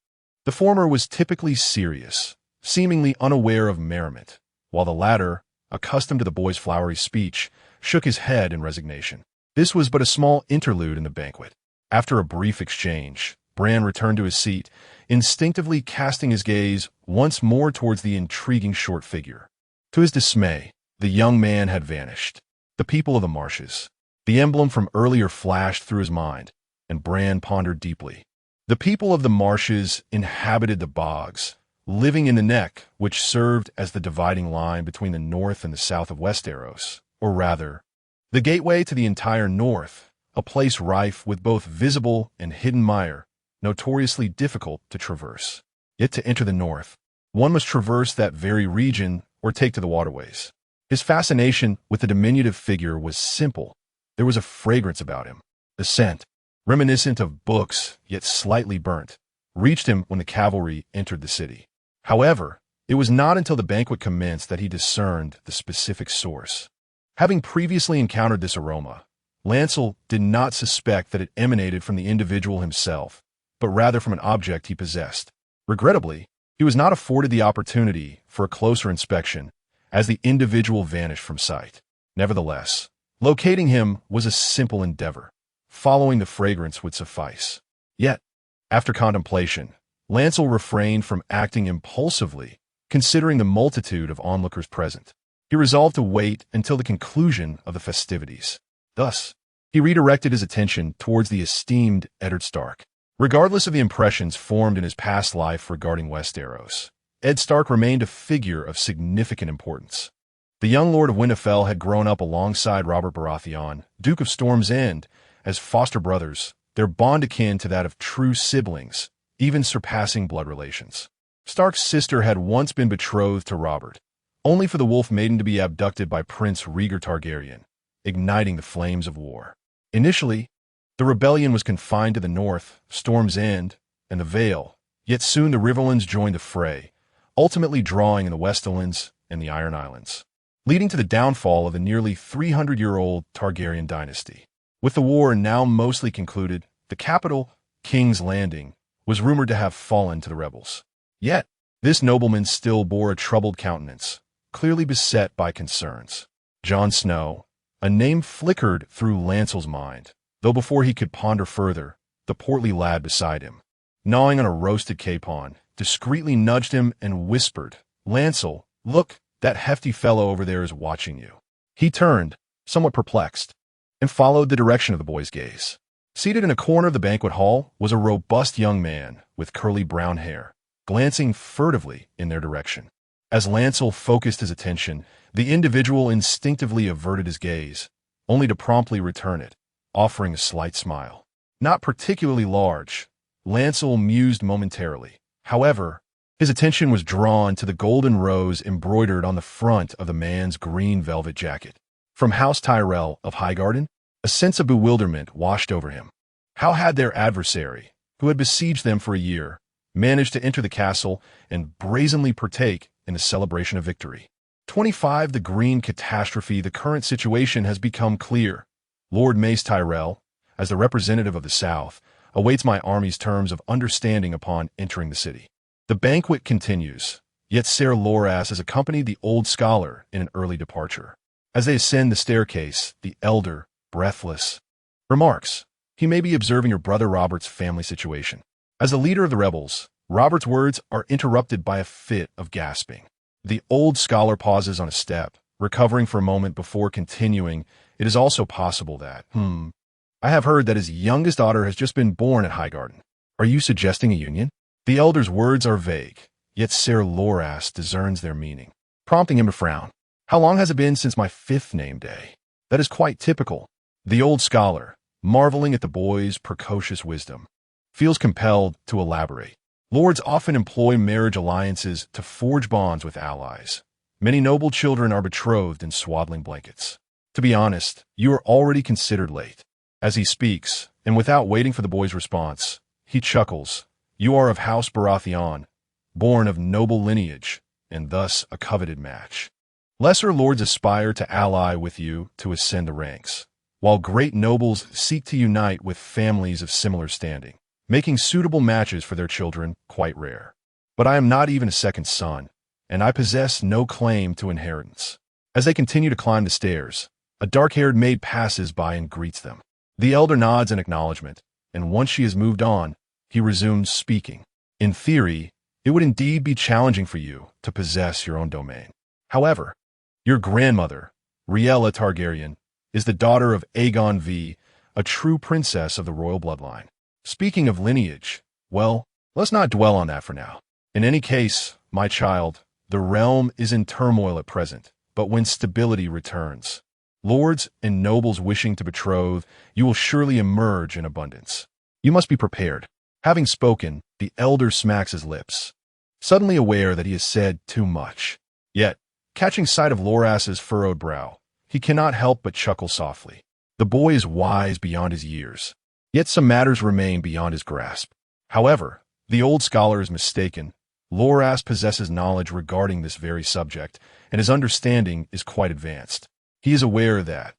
The former was typically serious, seemingly unaware of merriment, while the latter, accustomed to the boy's flowery speech, shook his head in resignation. This was but a small interlude in the banquet. After a brief exchange, Bran returned to his seat, instinctively casting his gaze once more towards the intriguing short figure. To his dismay, the young man had vanished. The people of the marshes. The emblem from earlier flashed through his mind, and Bran pondered deeply. The people of the marshes inhabited the bogs, living in the neck which served as the dividing line between the north and the south of Westeros, or rather, the gateway to the entire north, a place rife with both visible and hidden mire, notoriously difficult to traverse. Yet to enter the north, one must traverse that very region or take to the waterways. His fascination with the diminutive figure was simple. There was a fragrance about him. The scent, reminiscent of books yet slightly burnt, reached him when the cavalry entered the city. However, it was not until the banquet commenced that he discerned the specific source. Having previously encountered this aroma, Lancel did not suspect that it emanated from the individual himself, but rather from an object he possessed. Regrettably, he was not afforded the opportunity for a closer inspection, as the individual vanished from sight. Nevertheless, locating him was a simple endeavor. Following the fragrance would suffice. Yet, after contemplation, Lancel refrained from acting impulsively, considering the multitude of onlookers present. He resolved to wait until the conclusion of the festivities. Thus, he redirected his attention towards the esteemed Eddard Stark. Regardless of the impressions formed in his past life regarding Westeros, Ed Stark remained a figure of significant importance. The young Lord of Winterfell had grown up alongside Robert Baratheon, Duke of Storm's End, as foster brothers, their bond akin to that of true siblings, even surpassing blood relations. Stark's sister had once been betrothed to Robert, only for the Wolf Maiden to be abducted by Prince Rhaegar Targaryen, igniting the flames of war. Initially, the rebellion was confined to the north, Storm's End, and the Vale, yet soon the Riverlands joined the fray, ultimately drawing in the Westerlands and the Iron Islands, leading to the downfall of the nearly 300-year-old Targaryen dynasty. With the war now mostly concluded, the capital, King's Landing, was rumored to have fallen to the rebels. Yet, this nobleman still bore a troubled countenance, clearly beset by concerns. Jon Snow, a name flickered through Lancel's mind, though before he could ponder further, the portly lad beside him, gnawing on a roasted capon, discreetly nudged him and whispered, "Lancel, look, that hefty fellow over there is watching you." He turned, somewhat perplexed, and followed the direction of the boy's gaze. Seated in a corner of the banquet hall was a robust young man with curly brown hair, glancing furtively in their direction. As Lancel focused his attention, the individual instinctively averted his gaze, only to promptly return it, offering a slight smile. Not particularly large, Lancel mused momentarily. However, his attention was drawn to the golden rose embroidered on the front of the man's green velvet jacket. From House Tyrell of Highgarden, a sense of bewilderment washed over him. How had their adversary, who had besieged them for a year, managed to enter the castle and brazenly partake in the celebration of victory? 25 The green catastrophe. The current situation has become clear. Lord Mace Tyrell, as the representative of the South, awaits my army's terms of understanding upon entering the city. The banquet continues, yet Ser Loras has accompanied the old scholar in an early departure. As they ascend the staircase, the elder, breathless, remarks, "He may be observing your brother Robert's family situation." As the leader of the rebels, Robert's words are interrupted by a fit of gasping. The old scholar pauses on a step, recovering for a moment before continuing. "It is also possible that, I have heard that his youngest daughter has just been born at Highgarden. Are you suggesting a union?" The elder's words are vague, yet Ser Loras discerns their meaning, prompting him to frown. "How long has it been since my 5th name day?" "That is quite typical." The old scholar, marveling at the boy's precocious wisdom, feels compelled to elaborate. "Lords often employ marriage alliances to forge bonds with allies. Many noble children are betrothed in swaddling blankets. To be honest, you are already considered late." As he speaks, and without waiting for the boy's response, he chuckles. "You are of House Baratheon, born of noble lineage, and thus a coveted match. Lesser lords aspire to ally with you to ascend the ranks, while great nobles seek to unite with families of similar standing, making suitable matches for their children quite rare. But I am not even a second son, and I possess no claim to inheritance." As they continue to climb the stairs, a dark-haired maid passes by and greets them. The elder nods in acknowledgement, and once she has moved on, he resumes speaking. "In theory, it would indeed be challenging for you to possess your own domain. However, your grandmother, Rhaella Targaryen, is the daughter of Aegon V, a true princess of the royal bloodline. Speaking of lineage, well, let's not dwell on that for now. In any case, my child, the realm is in turmoil at present, but when stability returns, lords and nobles wishing to betroth, you will surely emerge in abundance. You must be prepared." Having spoken, the elder smacks his lips, suddenly aware that he has said too much. Yet, catching sight of Loras's furrowed brow, he cannot help but chuckle softly. The boy is wise beyond his years, yet some matters remain beyond his grasp. However, the old scholar is mistaken. Loras possesses knowledge regarding this very subject, and his understanding is quite advanced. He is aware that,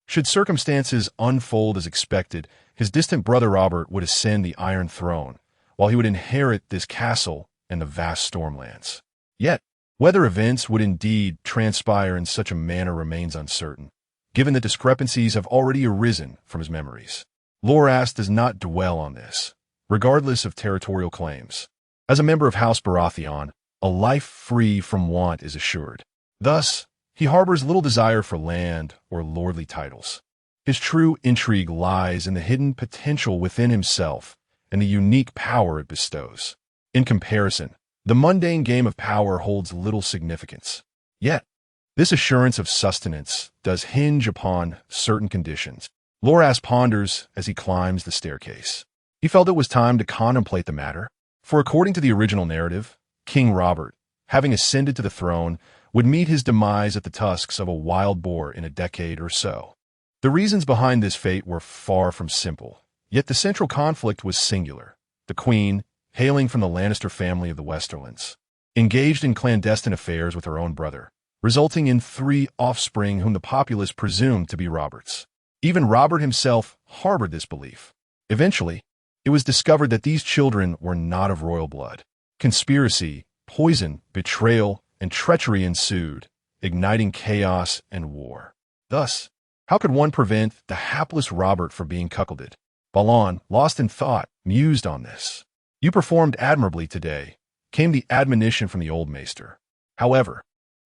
should circumstances unfold as expected, his distant brother Robert would ascend the Iron Throne, while he would inherit this castle and the vast Stormlands. Yet, whether events would indeed transpire in such a manner remains uncertain, given that discrepancies have already arisen from his memories. Loras does not dwell on this, regardless of territorial claims. As a member of House Baratheon, a life free from want is assured. Thus, he harbors little desire for land or lordly titles. His true intrigue lies in the hidden potential within himself and the unique power it bestows. In comparison, the mundane game of power holds little significance. Yet, This assurance of sustenance does hinge upon certain conditions. Loras ponders as he climbs the staircase. He felt it was time to contemplate the matter, for according to the original narrative, King Robert, having ascended to the throne, would meet his demise at the tusks of a wild boar in a decade or so. The reasons behind this fate were far from simple, yet the central conflict was singular. The queen, hailing from the Lannister family of the Westerlands, engaged in clandestine affairs with her own brother, resulting in 3 offspring whom the populace presumed to be Robert's. Even Robert himself harbored this belief. Eventually, it was discovered that these children were not of royal blood. Conspiracy, poison, betrayal, and treachery ensued, igniting chaos and war. Thus, how could one prevent the hapless Robert from being cuckolded? Balon, lost in thought, mused on this. "You performed admirably today," came the admonition from the old maester. "However,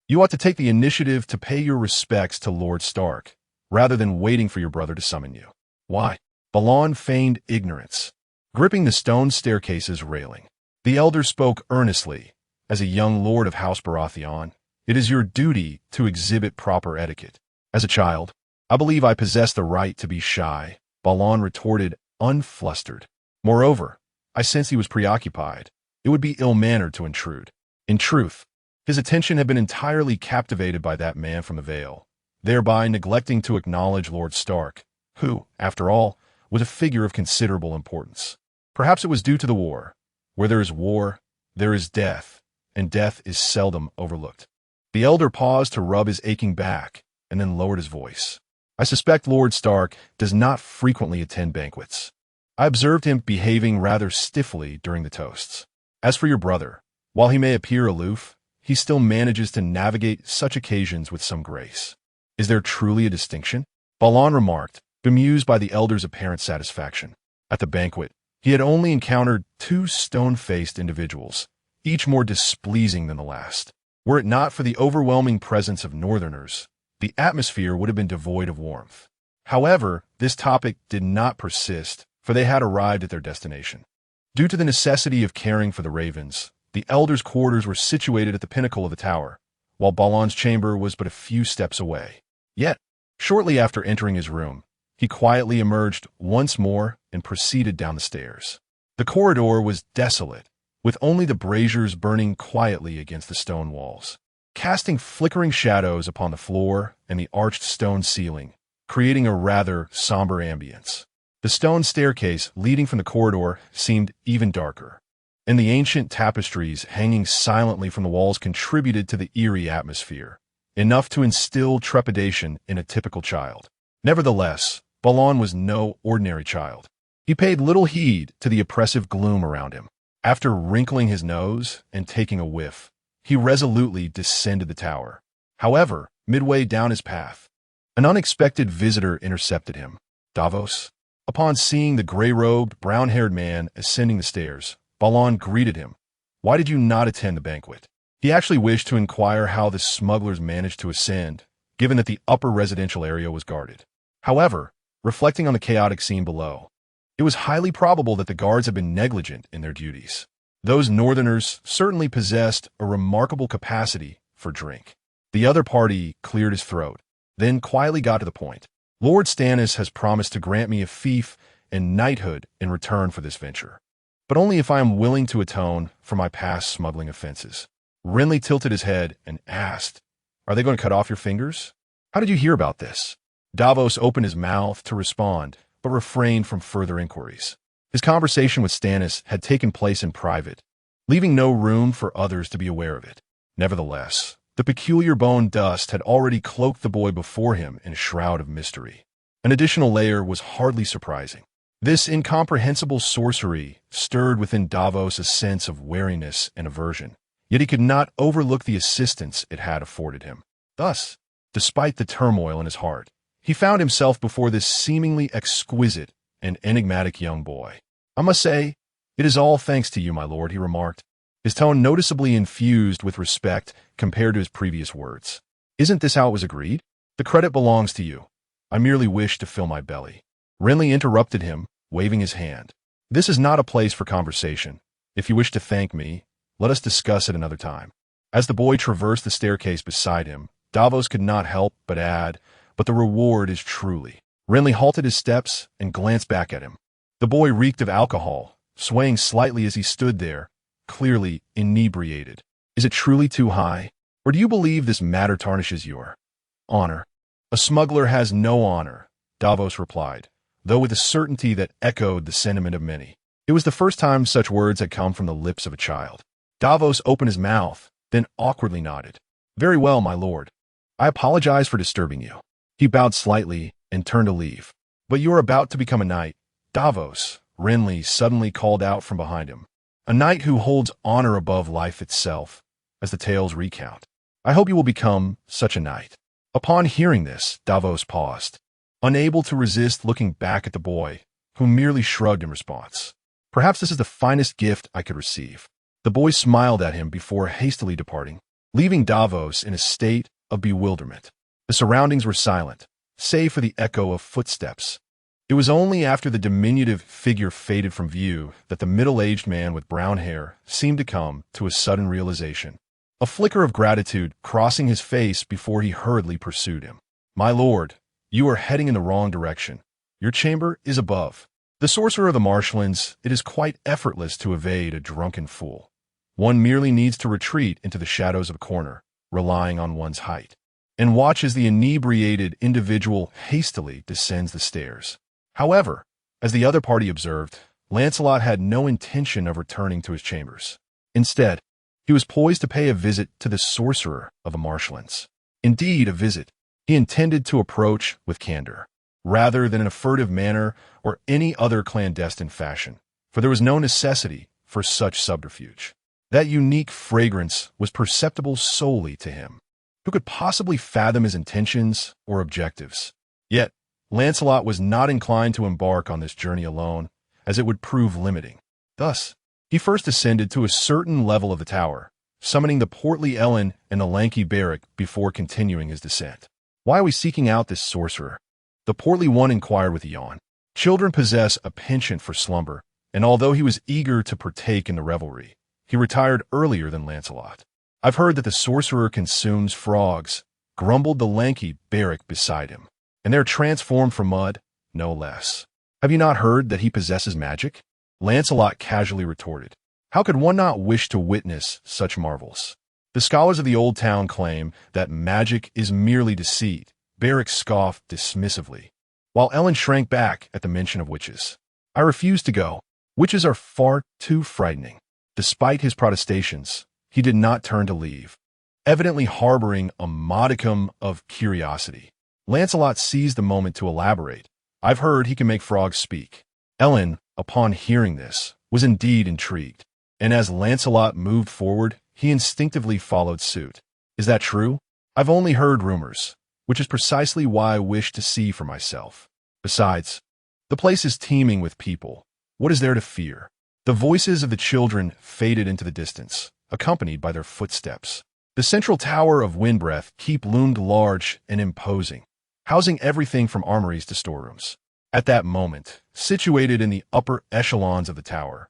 you ought to take the initiative to pay your respects to Lord Stark, rather than waiting for your brother to summon you." "Why?" Balon feigned ignorance, gripping the stone staircase's railing. The elder spoke earnestly. "As a young lord of House Baratheon, it is your duty to exhibit proper etiquette. As a child, I believe I possess the right to be shy," Balon retorted, unflustered. Moreover, I sense he was preoccupied. It would be ill-mannered to intrude. In truth, his attention had been entirely captivated by that man from the Vale, thereby neglecting to acknowledge Lord Stark, who, after all, was a figure of considerable importance. Perhaps it was due to the war. Where there is war, there is death, and death is seldom overlooked. The elder paused to rub his aching back, and then lowered his voice. "I suspect Lord Stark does not frequently attend banquets. I observed him behaving rather stiffly during the toasts. As for your brother, while he may appear aloof, he still manages to navigate such occasions with some grace. Is there truly a distinction?" Balon remarked, bemused by the elder's apparent satisfaction. At the banquet, he had only encountered 2 stone-faced individuals, each more displeasing than the last. Were it not for the overwhelming presence of northerners, the atmosphere would have been devoid of warmth. However, this topic did not persist, for they had arrived at their destination. Due to the necessity of caring for the ravens, the elders' quarters were situated at the pinnacle of the tower, while Balon's chamber was but a few steps away. Yet, shortly after entering his room, he quietly emerged once more and proceeded down the stairs. The corridor was desolate, with only the braziers burning quietly against the stone walls, casting flickering shadows upon the floor and the arched stone ceiling, creating a rather somber ambience. The stone staircase leading from the corridor seemed even darker, and the ancient tapestries hanging silently from the walls contributed to the eerie atmosphere, enough to instill trepidation in a typical child. Nevertheless, Balon was no ordinary child. He paid little heed to the oppressive gloom around him. After wrinkling his nose and taking a whiff, he resolutely descended the tower. However, midway down his path, an unexpected visitor intercepted him. Davos. Upon seeing the gray-robed, brown-haired man ascending the stairs, Balon greeted him. "Why did you not attend the banquet?" He actually wished to inquire how the smugglers managed to ascend, given that the upper residential area was guarded. However, reflecting on the chaotic scene below, it was highly probable that the guards had been negligent in their duties. Those northerners certainly possessed a remarkable capacity for drink. The other party cleared his throat, then quietly got to the point. "Lord Stannis has promised to grant me a fief and knighthood in return for this venture, but only if I am willing to atone for my past smuggling offenses." Renly tilted his head and asked, "Are they going to cut off your fingers? How did you hear about this?" Davos opened his mouth to respond, but refrained from further inquiries. His conversation with Stannis had taken place in private, leaving no room for others to be aware of it. Nevertheless, the peculiar bone dust had already cloaked the boy before him in a shroud of mystery. An additional layer was hardly surprising. This incomprehensible sorcery stirred within Davos a sense of wariness and aversion, yet he could not overlook the assistance it had afforded him. Thus, despite the turmoil in his heart, he found himself before this seemingly exquisite and enigmatic young boy. "I must say, it is all thanks to you, my lord," he remarked, his tone noticeably infused with respect compared to his previous words. "Isn't this how it was agreed? The credit belongs to you. I merely wish to fill my belly." Renly interrupted him, waving his hand. "This is not a place for conversation. If you wish to thank me, let us discuss it another time." As the boy traversed the staircase beside him, Davos could not help but add, but the reward is truly. Renly halted his steps and glanced back at him. The boy reeked of alcohol, swaying slightly as he stood there, clearly inebriated. Is it truly too high? Or do you believe this matter tarnishes your honor? A smuggler has no honor, Davos replied, though with a certainty that echoed the sentiment of many. It was the first time such words had come from the lips of a child. Davos opened his mouth, then awkwardly nodded. Very well, my lord. I apologize for disturbing you. He bowed slightly and turned to leave. But you are about to become a knight, Davos, Renly suddenly called out from behind him. A knight who holds honor above life itself, as the tales recount. I hope you will become such a knight. Upon hearing this, Davos paused, unable to resist looking back at the boy, who merely shrugged in response. Perhaps this is the finest gift I could receive. The boy smiled at him before hastily departing, leaving Davos in a state of bewilderment. The surroundings were silent, save for the echo of footsteps. It was only after the diminutive figure faded from view that the middle-aged man with brown hair seemed to come to a sudden realization, a flicker of gratitude crossing his face before he hurriedly pursued him. My lord, you are heading in the wrong direction. Your chamber is above. The sorcerer of the marshlands, it is quite effortless to evade a drunken fool. One merely needs to retreat into the shadows of a corner, relying on one's height, and watch as the inebriated individual hastily descends the stairs. However, as the other party observed, Lancelot had no intention of returning to his chambers. Instead, he was poised to pay a visit to the sorcerer of the marshlands. Indeed, a visit he intended to approach with candor, rather than in a furtive manner or any other clandestine fashion, for there was no necessity for such subterfuge. That unique fragrance was perceptible solely to him. Who could possibly fathom his intentions or objectives? Yet, Lancelot was not inclined to embark on this journey alone, as it would prove limiting. Thus, he first ascended to a certain level of the tower, summoning the portly Ellen and the lanky Beric before continuing his descent. Why are we seeking out this sorcerer? The portly one inquired with a yawn. Children possess a penchant for slumber, and although he was eager to partake in the revelry, he retired earlier than Lancelot. I've heard that the sorcerer consumes frogs, grumbled the lanky Beric beside him, and they're transformed from mud, no less. Have you not heard that he possesses magic? Lancelot casually retorted. How could one not wish to witness such marvels? The scholars of the old town claim that magic is merely deceit. Beric scoffed dismissively, while Ellen shrank back at the mention of witches. I refuse to go. Witches are far too frightening. Despite his protestations, he did not turn to leave, evidently harboring a modicum of curiosity. Lancelot seized the moment to elaborate. I've heard he can make frogs speak. Ellen, upon hearing this, was indeed intrigued, and as Lancelot moved forward, he instinctively followed suit. Is that true? I've only heard rumors, which is precisely why I wish to see for myself. Besides, the place is teeming with people. What is there to fear? The voices of the children faded into the distance, accompanied by their footsteps. The central tower of Windbreath Keep loomed large and imposing, housing everything from armories to storerooms. At that moment, situated in the upper echelons of the tower,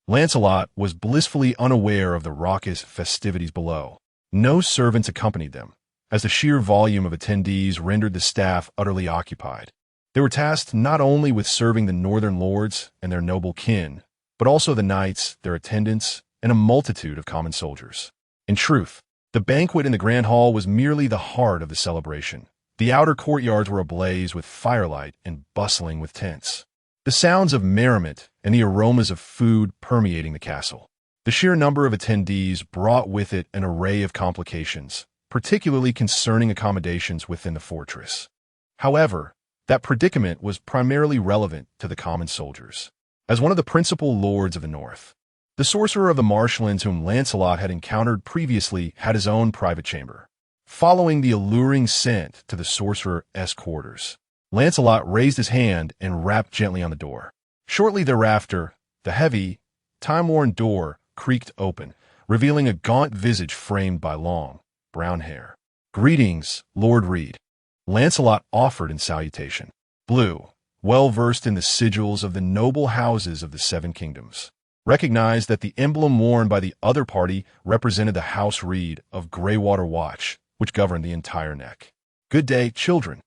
Lancelot was blissfully unaware of the raucous festivities below. No servants accompanied them, as the sheer volume of attendees rendered the staff utterly occupied. They were tasked not only with serving the northern lords and their noble kin, but also the knights, their attendants, and a multitude of common soldiers. In truth, the banquet in the grand hall was merely the heart of the celebration. The outer courtyards were ablaze with firelight and bustling with tents, the sounds of merriment and the aromas of food permeating the castle. The sheer number of attendees brought with it an array of complications, particularly concerning accommodations within the fortress. However, that predicament was primarily relevant to the common soldiers. As one of the principal lords of the north, the sorcerer of the marshlands whom Lancelot had encountered previously had his own private chamber. Following the alluring scent to the sorcerer's quarters, Lancelot raised his hand and rapped gently on the door. Shortly thereafter, the heavy, time-worn door creaked open, revealing a gaunt visage framed by long, brown hair. Greetings, Lord Reed. Lancelot offered in salutation. Blue, well-versed in the sigils of the noble houses of the Seven Kingdoms, recognized that the emblem worn by the other party represented the House Reed of Greywater Watch, which governed the entire neck. "Good day, children."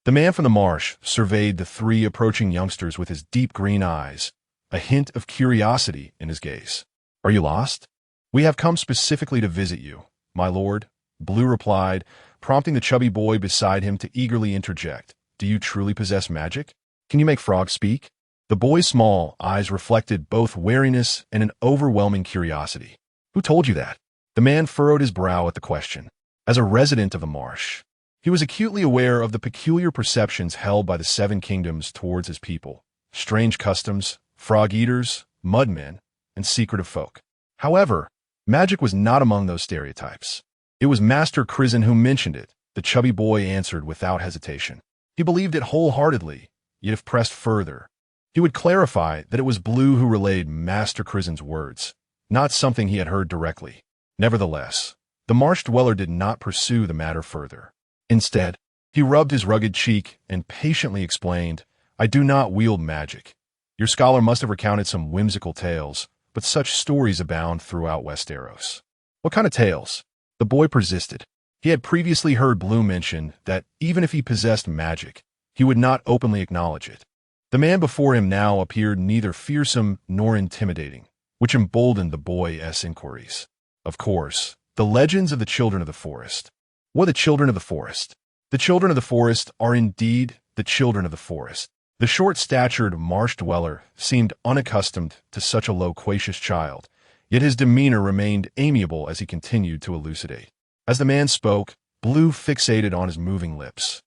The man from the marsh surveyed the three approaching youngsters with his deep green eyes, a hint of curiosity in his gaze. "Are you lost?" "We have come specifically to visit you, my lord," Blue replied, prompting the chubby boy beside him to eagerly interject. "Do you truly possess magic? Can you make frogs speak?" The boy's small eyes reflected both wariness and an overwhelming curiosity. "Who told you that?" The man furrowed his brow at the question. As a resident of the marsh, he was acutely aware of the peculiar perceptions held by the Seven Kingdoms towards his people: strange customs, frog-eaters, mudmen, and secretive folk. However, magic was not among those stereotypes. It was Master Crizin who mentioned it, the chubby boy answered without hesitation. He believed it wholeheartedly, yet if pressed further, he would clarify that it was Blue who relayed Master Crizin's words, not something he had heard directly. Nevertheless, the marsh dweller did not pursue the matter further. Instead, he rubbed his rugged cheek and patiently explained, "I do not wield magic. Your scholar must have recounted some whimsical tales, but such stories abound throughout Westeros." "What kind of tales?" The boy persisted. He had previously heard Blue mention that even if he possessed magic, he would not openly acknowledge it. The man before him now appeared neither fearsome nor intimidating, which emboldened the boy's inquiries. "Of course, the legends of the Children of the Forest." "What are the Children of the Forest?" "The Children of the Forest are indeed the Children of the Forest." The short-statured marsh dweller seemed unaccustomed to such a loquacious child, yet his demeanor remained amiable as he continued to elucidate. As the man spoke, Blue fixated on his moving lips.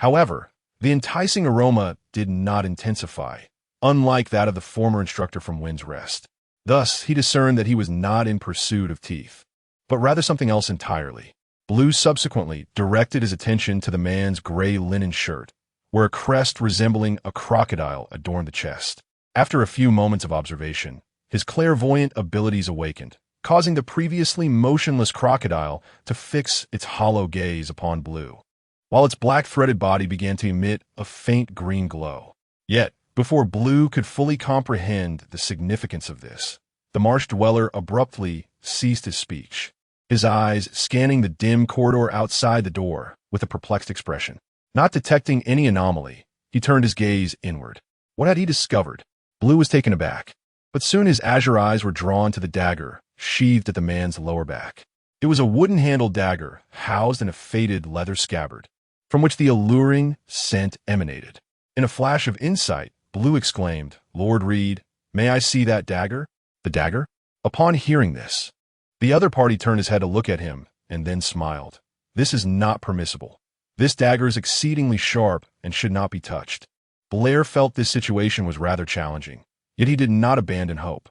However, the enticing aroma did not intensify, unlike that of the former instructor from Wind's Rest. Thus, he discerned that he was not in pursuit of teeth, but rather something else entirely. Blue subsequently directed his attention to the man's gray linen shirt, where a crest resembling a crocodile adorned the chest. After a few moments of observation, his clairvoyant abilities awakened, causing the previously motionless crocodile to fix its hollow gaze upon Blue, while its black-threaded body began to emit a faint green glow. Yet, before Blue could fully comprehend the significance of this, the marsh dweller abruptly ceased his speech, his eyes scanning the dim corridor outside the door with a perplexed expression. Not detecting any anomaly, he turned his gaze inward. What had he discovered? Blue was taken aback, but soon his azure eyes were drawn to the dagger sheathed at the man's lower back. It was a wooden-handled dagger housed in a faded leather scabbard, from which the alluring scent emanated. In a flash of insight, Blue exclaimed, "Lord Reed, may I see that dagger?" "The dagger?" Upon hearing this, the other party turned his head to look at him and then smiled. "This is not permissible. This dagger is exceedingly sharp and should not be touched." Blair felt this situation was rather challenging, yet he did not abandon hope.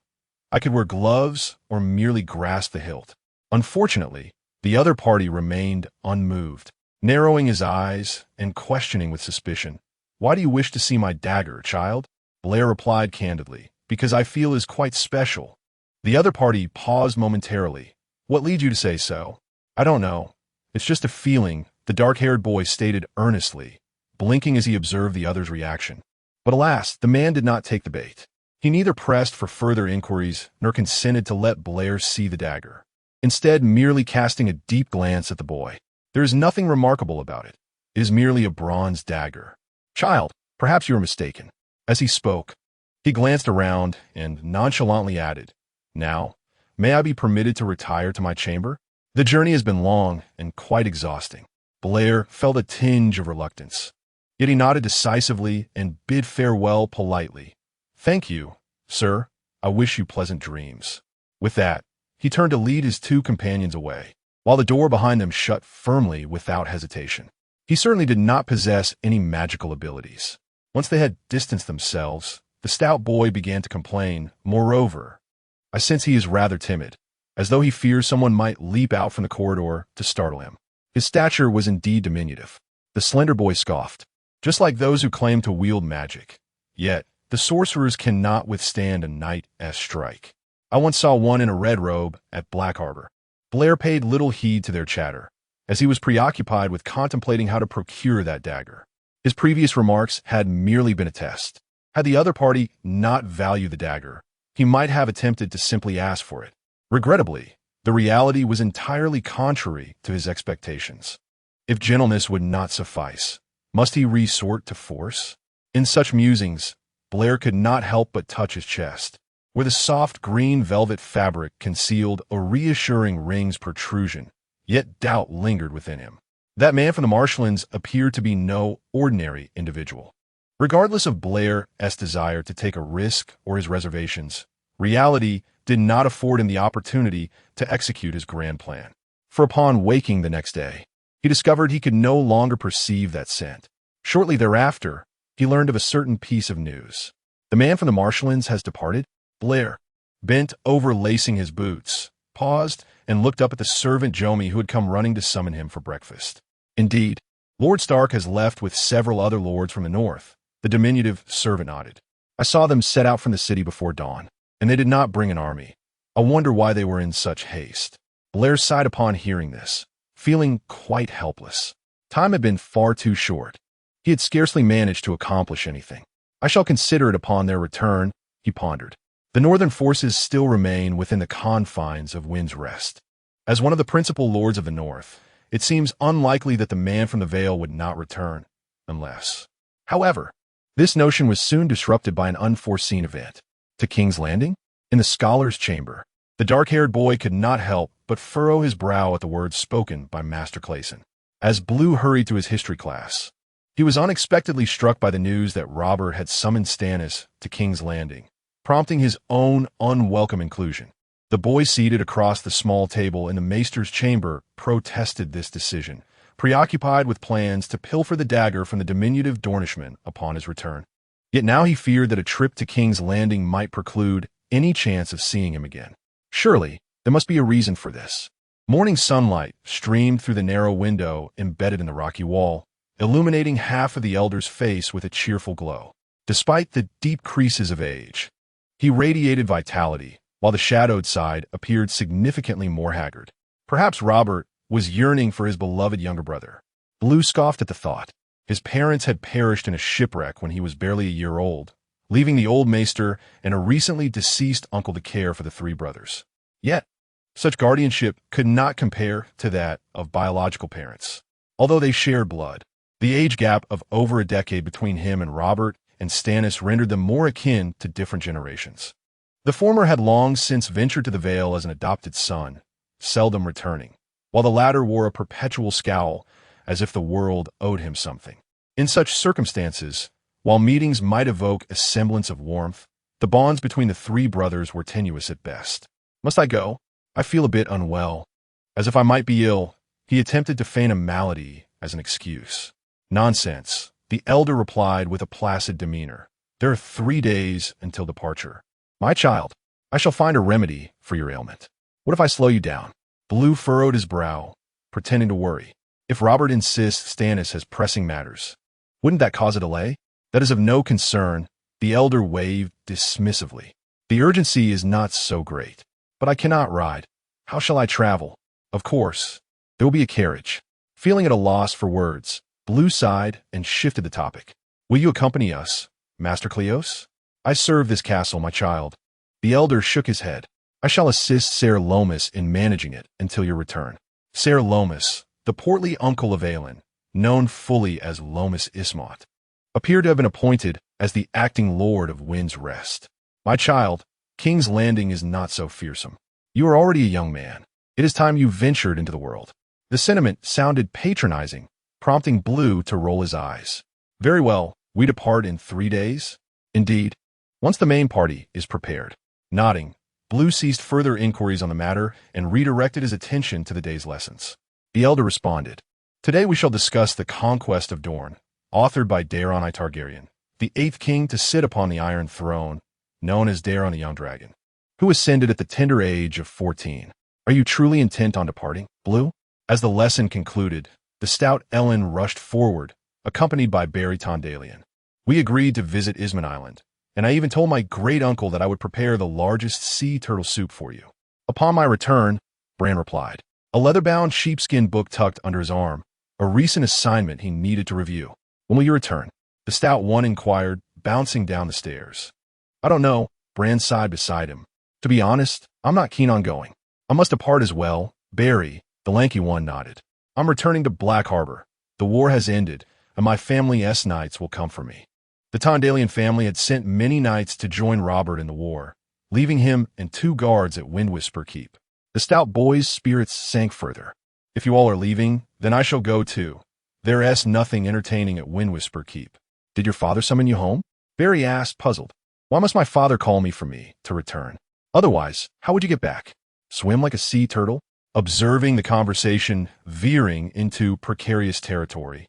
"I could wear gloves or merely grasp the hilt." Unfortunately, the other party remained unmoved, narrowing his eyes and questioning with suspicion. "Why do you wish to see my dagger, child?" Blair replied candidly, "Because I feel it is quite special." The other party paused momentarily. "What leads you to say so?" "I don't know. It's just a feeling," the dark-haired boy stated earnestly, blinking as he observed the other's reaction. But alas, the man did not take the bait. He neither pressed for further inquiries nor consented to let Blair see the dagger, instead merely casting a deep glance at the boy. "There is nothing remarkable about it. It is merely a bronze dagger." "Child, perhaps you are mistaken." As he spoke, he glanced around and nonchalantly added, "Now, may I be permitted to retire to my chamber? The journey has been long and quite exhausting." Blair felt a tinge of reluctance, yet he nodded decisively and bid farewell politely. "Thank you, sir. I wish you pleasant dreams." With that, he turned to lead his two companions away, while the door behind them shut firmly without hesitation. He certainly did not possess any magical abilities. Once they had distanced themselves, the stout boy began to complain. "Moreover, I sense he is rather timid, as though he fears someone might leap out from the corridor to startle him." His stature was indeed diminutive. The slender boy scoffed. "Just like those who claim to wield magic. Yet, the sorcerers cannot withstand a knight's strike. I once saw one in a red robe at Black Harbor." Blair paid little heed to their chatter, as he was preoccupied with contemplating how to procure that dagger. His previous remarks had merely been a test. Had the other party not valued the dagger, he might have attempted to simply ask for it. Regrettably, The reality was entirely contrary to his expectations. If gentleness would not suffice, must he resort to force? In such musings, Blair could not help but touch his chest, where the soft green velvet fabric concealed a reassuring ring's protrusion, yet doubt lingered within him. That man from the marshlands appeared to be no ordinary individual. Regardless of Blair's desire to take a risk or his reservations, reality did not afford him the opportunity to execute his grand plan. For upon waking the next day, he discovered he could no longer perceive that scent. Shortly thereafter, he learned of a certain piece of news. The man from the marshlands has departed. Blair, bent over lacing his boots, paused and looked up at the servant Jomi who had come running to summon him for breakfast. Indeed, Lord Stark has left with several other lords from the north. The diminutive servant nodded. I saw them set out from the city before dawn, and they did not bring an army. I wonder why they were in such haste. Blair sighed upon hearing this, feeling quite helpless. Time had been far too short. He had scarcely managed to accomplish anything. I shall consider it upon their return, he pondered. The northern forces still remain within the confines of Wind's Rest. As one of the principal lords of the north, it seems unlikely that the man from the Vale would not return, unless... However, this notion was soon disrupted by an unforeseen event. To King's Landing? In the scholar's chamber, the dark-haired boy could not help but furrow his brow at the words spoken by Master Clayson. As Blue hurried to his history class, he was unexpectedly struck by the news that Robert had summoned Stannis to King's Landing, prompting his own unwelcome inclusion. The boy seated across the small table in the maester's chamber protested this decision, preoccupied with plans to pilfer the dagger from the diminutive Dornishman upon his return. Yet now he feared that a trip to King's Landing might preclude any chance of seeing him again. Surely, there must be a reason for this. Morning sunlight streamed through the narrow window embedded in the rocky wall, illuminating half of the elder's face with a cheerful glow. Despite the deep creases of age, he radiated vitality, while the shadowed side appeared significantly more haggard. Perhaps Robert was yearning for his beloved younger brother. Blue scoffed at the thought. His parents had perished in a shipwreck when he was barely a year old, leaving the old maester and a recently deceased uncle to care for the three brothers. Yet, such guardianship could not compare to that of biological parents. Although they shared blood, the age gap of over a decade between him and Robert and Stannis rendered them more akin to different generations. The former had long since ventured to the Vale as an adopted son, seldom returning, while the latter wore a perpetual scowl as if the world owed him something. In such circumstances, while meetings might evoke a semblance of warmth, the bonds between the three brothers were tenuous at best. Must I go? I feel a bit unwell. As if I might be ill, he attempted to feign a malady as an excuse. Nonsense, the elder replied with a placid demeanor. There are 3 days until departure. My child, I shall find a remedy for your ailment. What if I slow you down? Blue furrowed his brow, pretending to worry. If Robert insists Stannis has pressing matters, wouldn't that cause a delay? That is of no concern, the elder waved dismissively. The urgency is not so great. But I cannot ride. How shall I travel? Of course, there will be a carriage. Feeling at a loss for words, Blue sighed and shifted the topic. Will you accompany us, Master Cleos? I serve this castle, my child. The elder shook his head. I shall assist Ser Lomas in managing it until your return. Ser Lomas, the portly uncle of Aelin, known fully as Lomas Ismot, appeared to have been appointed as the acting lord of Wind's Rest. My child, King's Landing is not so fearsome. You are already a young man. It is time you ventured into the world. The sentiment sounded patronizing, prompting Blue to roll his eyes. Very well, we depart in 3 days? Indeed, once the main party is prepared. Nodding, Blue ceased further inquiries on the matter and redirected his attention to the day's lessons. The elder responded. Today we shall discuss the conquest of Dorne, authored by Daeron I Targaryen, the 8th king to sit upon the Iron Throne, known as Daeron the Young Dragon, who ascended at the tender age of 14. Are you truly intent on departing, Blue? As the lesson concluded, the stout Ellen rushed forward, accompanied by Barry Tondalian. We agreed to visit Isman Island, and I even told my great-uncle that I would prepare the largest sea turtle soup for you. Upon my return, Bran replied, a leather-bound sheepskin book tucked under his arm, a recent assignment he needed to review. When will you return? The stout one inquired, bouncing down the stairs. I don't know, Bran sighed beside him. To be honest, I'm not keen on going. I must depart as well. Barry, the lanky one, nodded. I'm returning to Black Harbor. The war has ended, and my family's knights will come for me. The Tondalian family had sent many knights to join Robert in the war, leaving him and 2 guards at Windwhisper Keep. The stout boy's spirits sank further. If you all are leaving, then I shall go too. There's nothing entertaining at Windwhisper Keep. Did your father summon you home? Barry asked, puzzled. Why must my father call me for me to return? Otherwise, how would you get back? Swim like a sea turtle? Observing the conversation veering into precarious territory,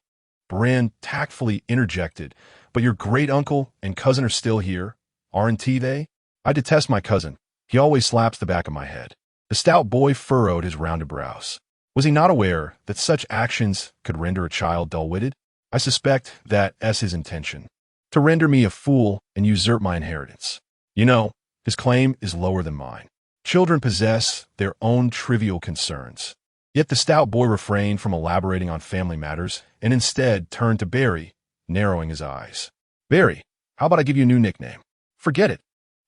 Bran tactfully interjected, but your great-uncle and cousin are still here, aren't they? I detest my cousin. He always slaps the back of my head. The stout boy furrowed his rounded brows. Was he not aware that such actions could render a child dull-witted? I suspect that as his intention, to render me a fool and usurp my inheritance. You know, his claim is lower than mine. Children possess their own trivial concerns. Yet the stout boy refrained from elaborating on family matters and instead turned to Barry, narrowing his eyes. Barry, how about I give you a new nickname? Forget it.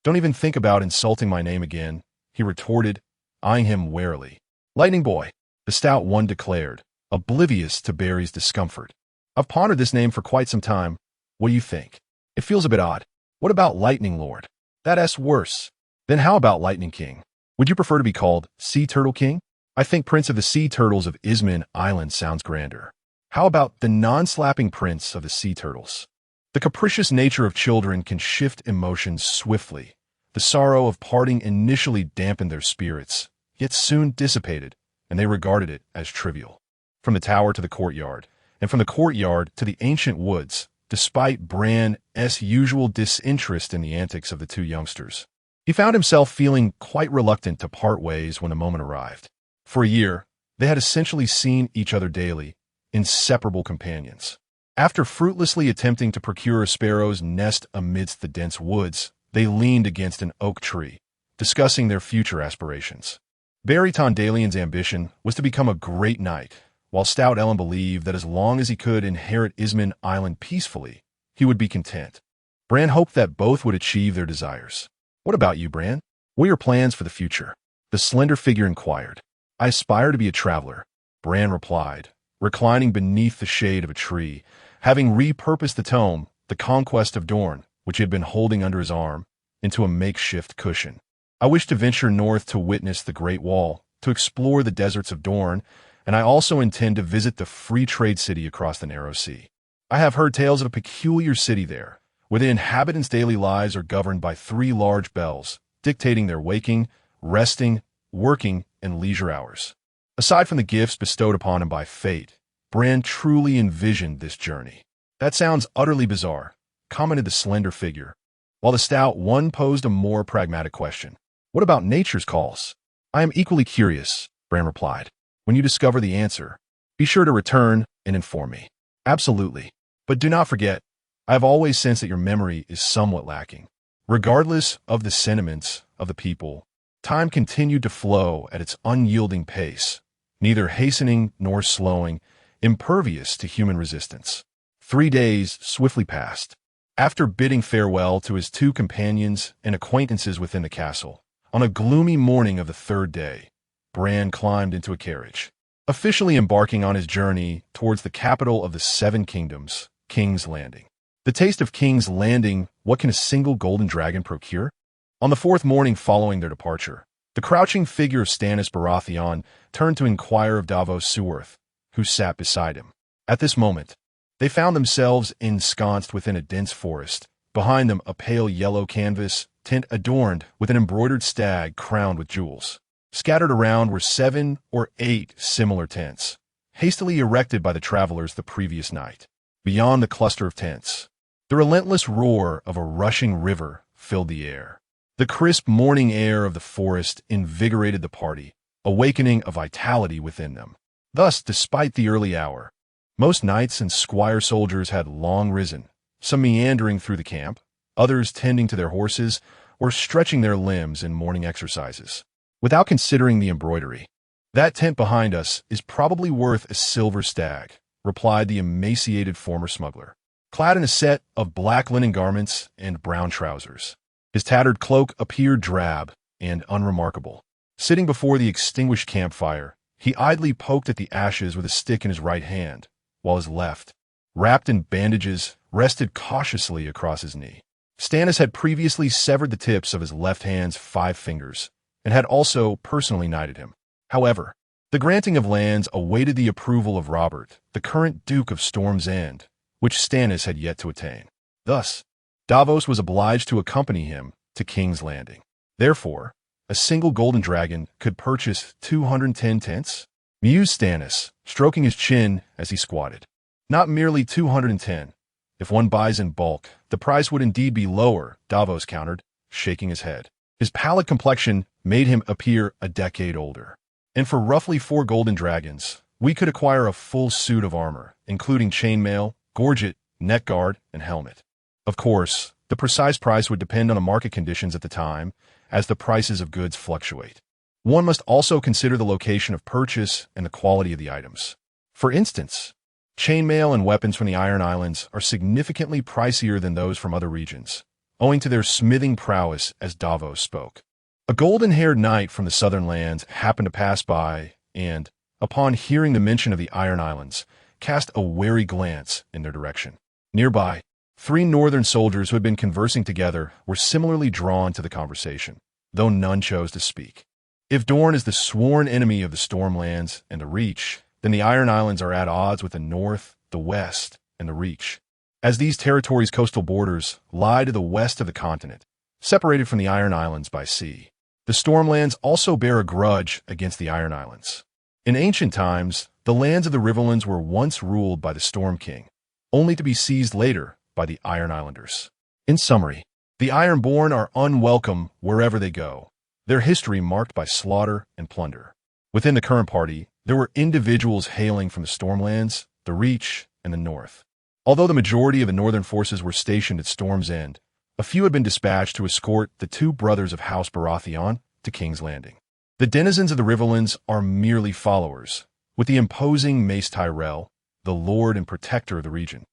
Don't even think about insulting my name again, he retorted, eyeing him warily. Lightning Boy, the stout one declared, oblivious to Barry's discomfort. I've pondered this name for quite some time. What do you think? It feels a bit odd. What about Lightning Lord? That's worse. Then how about Lightning King? Would you prefer to be called Sea Turtle King? I think Prince of the Sea Turtles of Isman Island sounds grander. How about the non-slapping Prince of the Sea Turtles? The capricious nature of children can shift emotions swiftly. The sorrow of parting initially dampened their spirits, yet soon dissipated, and they regarded it as trivial. From the tower to the courtyard, and from the courtyard to the ancient woods, despite Bran's usual disinterest in the antics of the 2 youngsters, he found himself feeling quite reluctant to part ways when the moment arrived. For a year, they had essentially seen each other daily, inseparable companions. After fruitlessly attempting to procure a sparrow's nest amidst the dense woods, they leaned against an oak tree, discussing their future aspirations. Barry Tondalian's ambition was to become a great knight, while stout Ellen believed that as long as he could inherit Isman Island peacefully, he would be content. Bran hoped that both would achieve their desires. What about you, Bran? What are your plans for the future? The slender figure inquired. I aspire to be a traveler, Bran replied, reclining beneath the shade of a tree, having repurposed the tome, The Conquest of Dorne, which he had been holding under his arm, into a makeshift cushion. I wish to venture north to witness the Great Wall, to explore the deserts of Dorne, and I also intend to visit the free trade city across the narrow sea. I have heard tales of a peculiar city there, where the inhabitants' daily lives are governed by 3 large bells, dictating their waking, resting, working, and leisure hours. Aside from the gifts bestowed upon him by fate, Bran truly envisioned this journey. That sounds utterly bizarre, commented the slender figure, while the stout one posed a more pragmatic question. What about nature's calls? I am equally curious, Bran replied. When you discover the answer, be sure to return and inform me. Absolutely. But do not forget, I have always sensed that your memory is somewhat lacking. Regardless of the sentiments of the people, time continued to flow at its unyielding pace, neither hastening nor slowing, impervious to human resistance. 3 days swiftly passed. After bidding farewell to his 2 companions and acquaintances within the castle, on a gloomy morning of the 3rd day, Bran climbed into a carriage, officially embarking on his journey towards the capital of the 7 kingdoms, King's Landing. The taste of King's Landing, what can a single golden dragon procure? On the 4th morning following their departure, the crouching figure of Stannis Baratheon turned to inquire of Davos Seaworth, who sat beside him. At this moment, they found themselves ensconced within a dense forest, behind them a pale yellow canvas tent adorned with an embroidered stag crowned with jewels. Scattered around were 7 or 8 similar tents, hastily erected by the travelers the previous night. Beyond the cluster of tents, the relentless roar of a rushing river filled the air. The crisp morning air of the forest invigorated the party, awakening a vitality within them. Thus, despite the early hour, most knights and squire soldiers had long risen, some meandering through the camp, others tending to their horses or stretching their limbs in morning exercises. Without considering the embroidery, that tent behind us is probably worth a silver stag, replied the emaciated former smuggler, clad in a set of black linen garments and brown trousers. His tattered cloak appeared drab and unremarkable. Sitting before the extinguished campfire, he idly poked at the ashes with a stick in his right hand, while his left, wrapped in bandages, rested cautiously across his knee. Stannis had previously severed the tips of his left hand's 5 fingers, and had also personally knighted him. However, the granting of lands awaited the approval of Robert, the current Duke of Storm's End, which Stannis had yet to attain. Thus, Davos was obliged to accompany him to King's Landing. Therefore, a single golden dragon could purchase 210 tents? Mused Stannis, stroking his chin as he squatted. Not merely 210. If one buys in bulk, the price would indeed be lower, Davos countered, shaking his head. His pallid complexion made him appear a decade older. And for roughly 4 golden dragons, we could acquire a full suit of armor, including chainmail, gorget, neck guard, and helmet. Of course, the precise price would depend on the market conditions at the time, as the prices of goods fluctuate. One must also consider the location of purchase and the quality of the items. For instance, chainmail and weapons from the Iron Islands are significantly pricier than those from other regions, owing to their smithing prowess, as Davos spoke. A golden-haired knight from the southern lands happened to pass by and, upon hearing the mention of the Iron Islands, cast a wary glance in their direction. Nearby, 3 northern soldiers who had been conversing together were similarly drawn to the conversation, though none chose to speak. If Dorne is the sworn enemy of the Stormlands and the Reach, then the Iron Islands are at odds with the North, the West, and the Reach, as these territories' coastal borders lie to the west of the continent, separated from the Iron Islands by sea. The Stormlands also bear a grudge against the Iron Islands. In ancient times, the lands of the Riverlands were once ruled by the Storm King, only to be seized later by the Iron Islanders. In summary, the Ironborn are unwelcome wherever they go, their history marked by slaughter and plunder. Within the current party, there were individuals hailing from the Stormlands, the Reach, and the North. Although the majority of the northern forces were stationed at Storm's End, a few had been dispatched to escort the 2 brothers of House Baratheon to King's Landing. The denizens of the Riverlands are merely followers, with the imposing Mace Tyrell, the lord and protector of the region,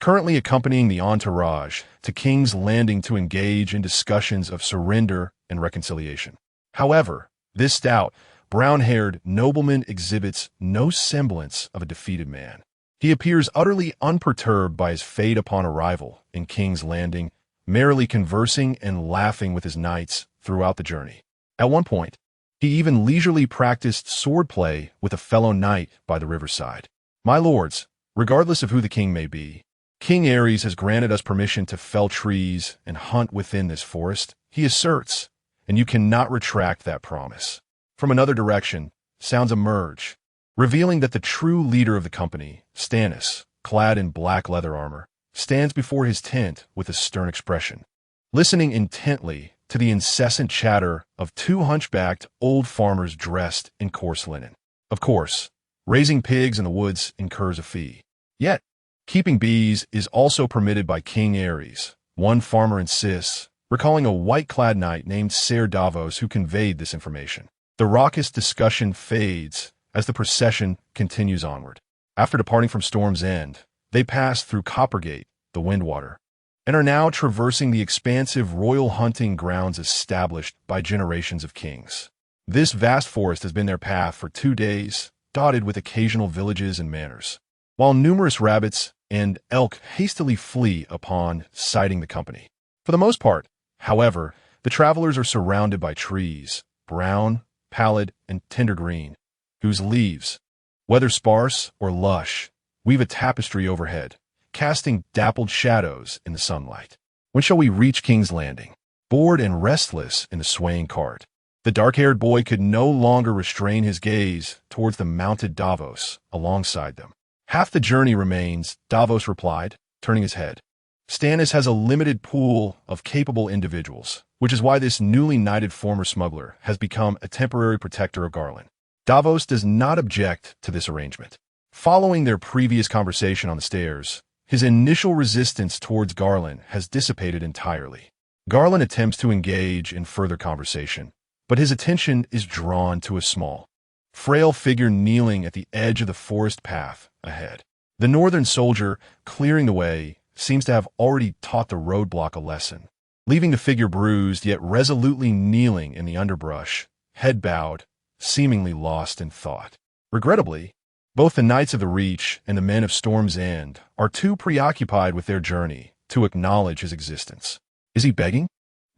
currently accompanying the entourage to King's Landing to engage in discussions of surrender and reconciliation. However, this stout, brown-haired nobleman exhibits no semblance of a defeated man. He appears utterly unperturbed by his fate upon arrival in King's Landing, merrily conversing and laughing with his knights throughout the journey. At one point, he even leisurely practiced swordplay with a fellow knight by the riverside. My lords, regardless of who the king may be, King Aerys has granted us permission to fell trees and hunt within this forest, he asserts, and you cannot retract that promise. From another direction, sounds emerge, revealing that the true leader of the company, Stannis, clad in black leather armor, stands before his tent with a stern expression, listening intently to the incessant chatter of 2 hunchbacked old farmers dressed in coarse linen. Of course, raising pigs in the woods incurs a fee. Yet, keeping bees is also permitted by King Aerys, one farmer insists, recalling a white-clad knight named Ser Davos who conveyed this information. The raucous discussion fades as the procession continues onward. After departing from Storm's End, they pass through Coppergate, the Windwater, and are now traversing the expansive royal hunting grounds established by generations of kings. This vast forest has been their path for 2 days, dotted with occasional villages and manors, while numerous rabbits and elk hastily flee upon sighting the company. For the most part, however, the travelers are surrounded by trees, brown, pallid, and tender green, whose leaves, whether sparse or lush, weave a tapestry overhead, casting dappled shadows in the sunlight. When shall we reach King's Landing? Bored and restless in the swaying cart, the dark-haired boy could no longer restrain his gaze towards the mounted Davos alongside them. Half the journey remains, Davos replied, turning his head. Stannis has a limited pool of capable individuals, which is why this newly knighted former smuggler has become a temporary protector of Garland. Davos does not object to this arrangement. Following their previous conversation on the stairs, his initial resistance towards Garland has dissipated entirely. Garland attempts to engage in further conversation, but his attention is drawn to a small, frail figure kneeling at the edge of the forest path ahead. The northern soldier, clearing the way, seems to have already taught the roadblock a lesson. Leaving the figure bruised yet resolutely kneeling in the underbrush, head bowed, seemingly lost in thought. Regrettably, both the Knights of the Reach and the Men of Storm's End are too preoccupied with their journey to acknowledge his existence. Is he begging?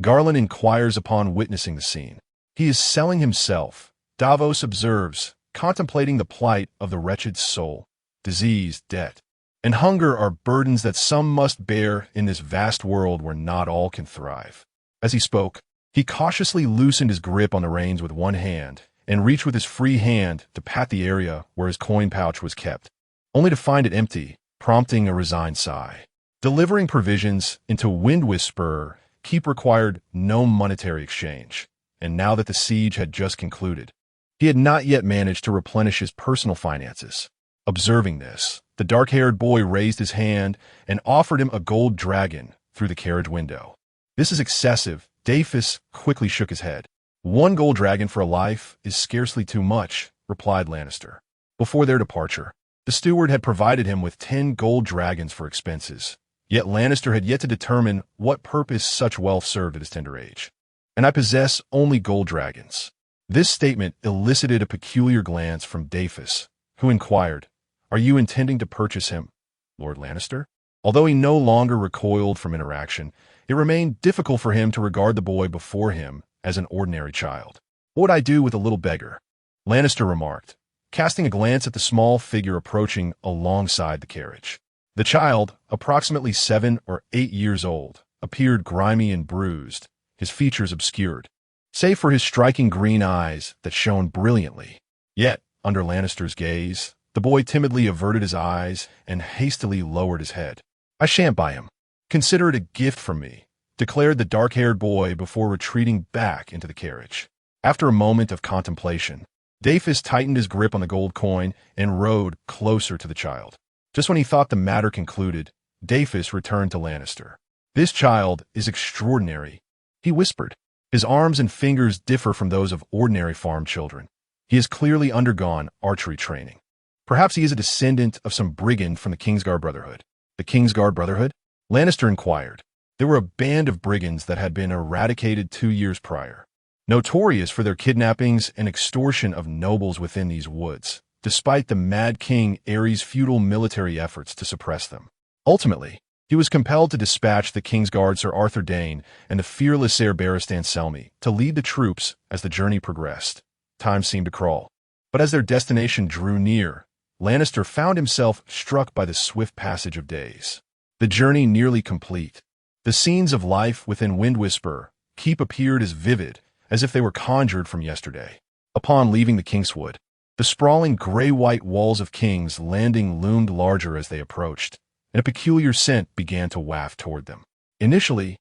Garland inquires upon witnessing the scene. He is selling himself, Davos observes, contemplating the plight of the wretched soul. Disease, debt, and hunger are burdens that some must bear in this vast world where not all can thrive. As he spoke, he cautiously loosened his grip on the reins with one hand and reached with his free hand to pat the area where his coin pouch was kept, only to find it empty, prompting a resigned sigh. Delivering provisions into Windwhisperer Keep required no monetary exchange, and now that the siege had just concluded, he had not yet managed to replenish his personal finances. Observing this, the dark-haired boy raised his hand and offered him a gold dragon through the carriage window. This is excessive. Daphis quickly shook his head. 1 gold dragon for a life is scarcely too much, replied Lannister. Before their departure, the steward had provided him with 10 gold dragons for expenses, yet Lannister had yet to determine what purpose such wealth served at his tender age. And I possess only gold dragons. This statement elicited a peculiar glance from Daphis, who inquired, "Are you intending to purchase him, Lord Lannister?" Although he no longer recoiled from interaction, it remained difficult for him to regard the boy before him as an ordinary child. "What would I do with a little beggar?" Lannister remarked, casting a glance at the small figure approaching alongside the carriage. The child, approximately 7 or 8 years old, appeared grimy and bruised, his features obscured, save for his striking green eyes that shone brilliantly. Yet, under Lannister's gaze, the boy timidly averted his eyes and hastily lowered his head. "I shan't buy him. Consider it a gift from me," declared the dark-haired boy before retreating back into the carriage. After a moment of contemplation, Daphis tightened his grip on the gold coin and rode closer to the child. Just when he thought the matter concluded, Daphis returned to Lannister. "This child is extraordinary," he whispered. "His arms and fingers differ from those of ordinary farm children. He has clearly undergone archery training. Perhaps he is a descendant of some brigand from the Kingsguard Brotherhood." "The Kingsguard Brotherhood?" Lannister inquired. They were a band of brigands that had been eradicated 2 years prior, notorious for their kidnappings and extortion of nobles within these woods, despite the Mad King Aerys' futile military efforts to suppress them. Ultimately, he was compelled to dispatch the Kingsguard Sir Arthur Dayne and the fearless heir Barristan Selmy to lead the troops as the journey progressed. Time seemed to crawl, but as their destination drew near, Lannister found himself struck by the swift passage of days. The journey nearly complete, the scenes of life within Windwhisperer Keep appeared as vivid as if they were conjured from yesterday. Upon leaving the Kingswood, the sprawling gray-white walls of King's Landing loomed larger as they approached, and a peculiar scent began to waft toward them. Initially,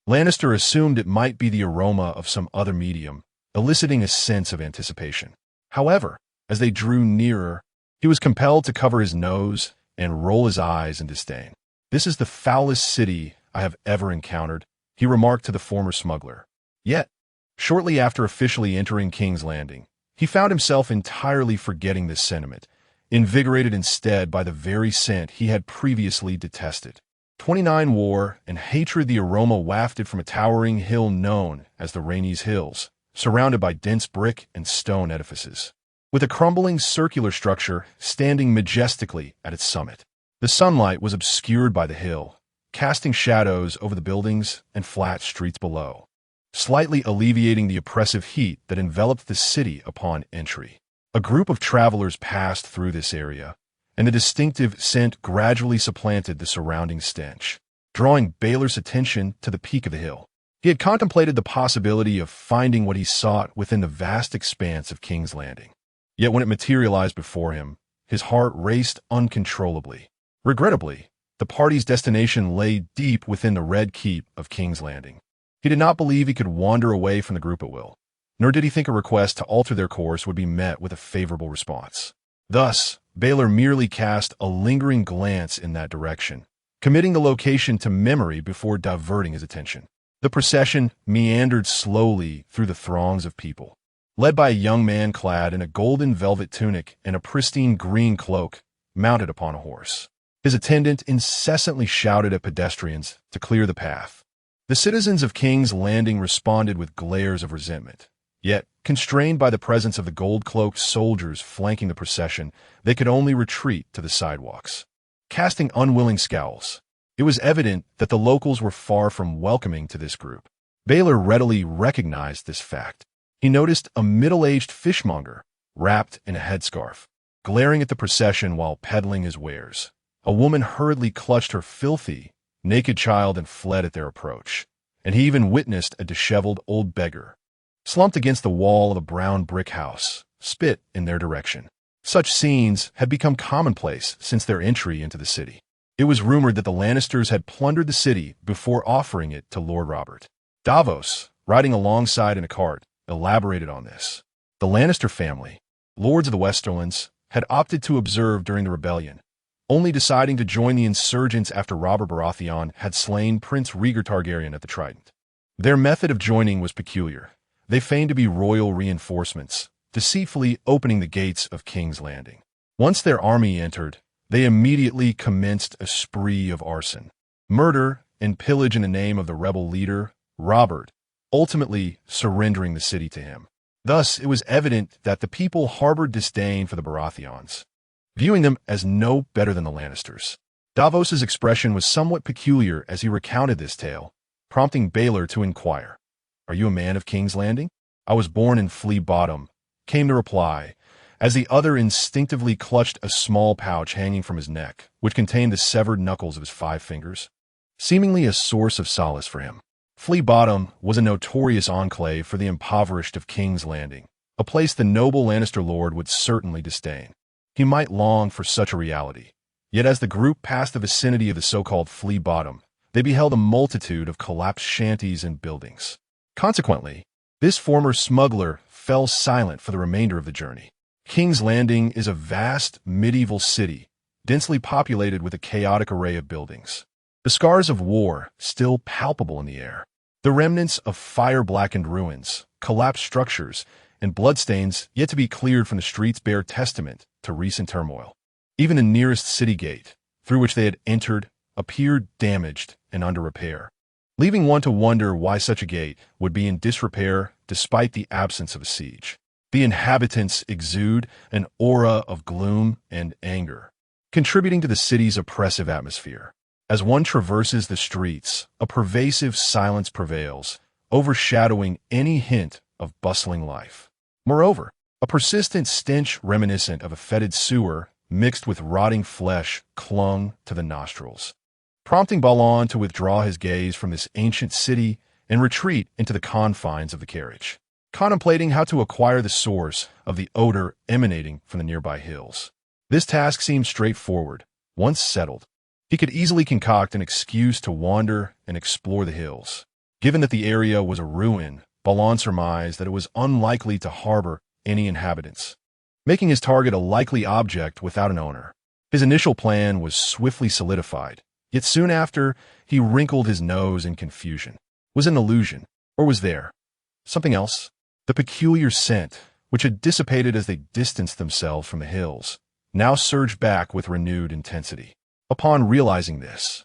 Lannister assumed it might be the aroma of some other medium, eliciting a sense of anticipation. However, as they drew nearer, he was compelled to cover his nose and roll his eyes in disdain. "This is the foulest city I have ever encountered," he remarked to the former smuggler. Yet, shortly after officially entering King's Landing, he found himself entirely forgetting this sentiment, invigorated instead by the very scent he had previously detested. 29 war and hatred the aroma wafted from a towering hill known as the Rhaenys Hills, surrounded by dense brick and stone edifices, with a crumbling circular structure standing majestically at its summit. The sunlight was obscured by the hill, casting shadows over the buildings and flat streets below, slightly alleviating the oppressive heat that enveloped the city upon entry. A group of travelers passed through this area, and the distinctive scent gradually supplanted the surrounding stench, drawing Baelor's attention to the peak of the hill. He had contemplated the possibility of finding what he sought within the vast expanse of King's Landing. Yet when it materialized before him, his heart raced uncontrollably. Regrettably, the party's destination lay deep within the Red Keep of King's Landing. He did not believe he could wander away from the group at will, nor did he think a request to alter their course would be met with a favorable response. Thus, Baelor merely cast a lingering glance in that direction, committing the location to memory before diverting his attention. The procession meandered slowly through the throngs of people, led by a young man clad in a golden velvet tunic and a pristine green cloak, mounted upon a horse. His attendant incessantly shouted at pedestrians to clear the path. The citizens of King's Landing responded with glares of resentment, Yet, constrained by the presence of the gold-cloaked soldiers flanking the procession, they could only retreat to the sidewalks, casting unwilling scowls. It was evident that the locals were far from welcoming to this group. Baylor readily recognized this fact. He noticed a middle-aged fishmonger, wrapped in a headscarf, glaring at the procession while peddling his wares. A woman hurriedly clutched her filthy, naked child and fled at their approach, and he even witnessed a disheveled old beggar, slumped against the wall of a brown brick house, spit in their direction. Such scenes had become commonplace since their entry into the city. It was rumored that the Lannisters had plundered the city before offering it to Lord Robert. Davos, riding alongside in a cart, elaborated on this. The Lannister family, lords of the Westerlands, had opted to observe during the rebellion, only deciding to join the insurgents after Robert Baratheon had slain Prince Rhaegar Targaryen at the Trident. Their method of joining was peculiar. They feigned to be royal reinforcements, deceitfully opening the gates of King's Landing. Once their army entered, they immediately commenced a spree of arson, murder, and pillage in the name of the rebel leader, Robert, ultimately surrendering the city to him. Thus, it was evident that the people harbored disdain for the Baratheons, viewing them as no better than the Lannisters. Davos's expression was somewhat peculiar as he recounted this tale, prompting Baylor to inquire, "Are you a man of King's Landing?" "I was born in Flea Bottom," came the reply, as the other instinctively clutched a small pouch hanging from his neck, which contained the severed knuckles of his 5 fingers, seemingly a source of solace for him. Flea Bottom was a notorious enclave for the impoverished of King's Landing, a place the noble Lannister lord would certainly disdain. He might long for such a reality. Yet as the group passed the vicinity of the so-called Flea Bottom, they beheld a multitude of collapsed shanties and buildings. Consequently, this former smuggler fell silent for the remainder of the journey. King's Landing is a vast medieval city, densely populated with a chaotic array of buildings. The scars of war still palpable in the air. The remnants of fire-blackened ruins, collapsed structures, and bloodstains yet to be cleared from the streets bear testament to recent turmoil. Even the nearest city gate, through which they had entered, appeared damaged and under repair, leaving one to wonder why such a gate would be in disrepair despite the absence of a siege. The inhabitants exude an aura of gloom and anger, contributing to the city's oppressive atmosphere. As one traverses the streets, a pervasive silence prevails, overshadowing any hint of bustling life. Moreover, a persistent stench reminiscent of a fetid sewer mixed with rotting flesh clung to the nostrils, prompting Balon to withdraw his gaze from this ancient city and retreat into the confines of the carriage, contemplating how to acquire the source of the odor emanating from the nearby hills. This task seemed straightforward. Once settled, he could easily concoct an excuse to wander and explore the hills. Given that the area was a ruin, Balon surmised that it was unlikely to harbor any inhabitants, making his target a likely object without an owner. His initial plan was swiftly solidified, yet soon after, he wrinkled his nose in confusion. Was it an illusion, or was there something else? The peculiar scent, which had dissipated as they distanced themselves from the hills, now surged back with renewed intensity. Upon realizing this,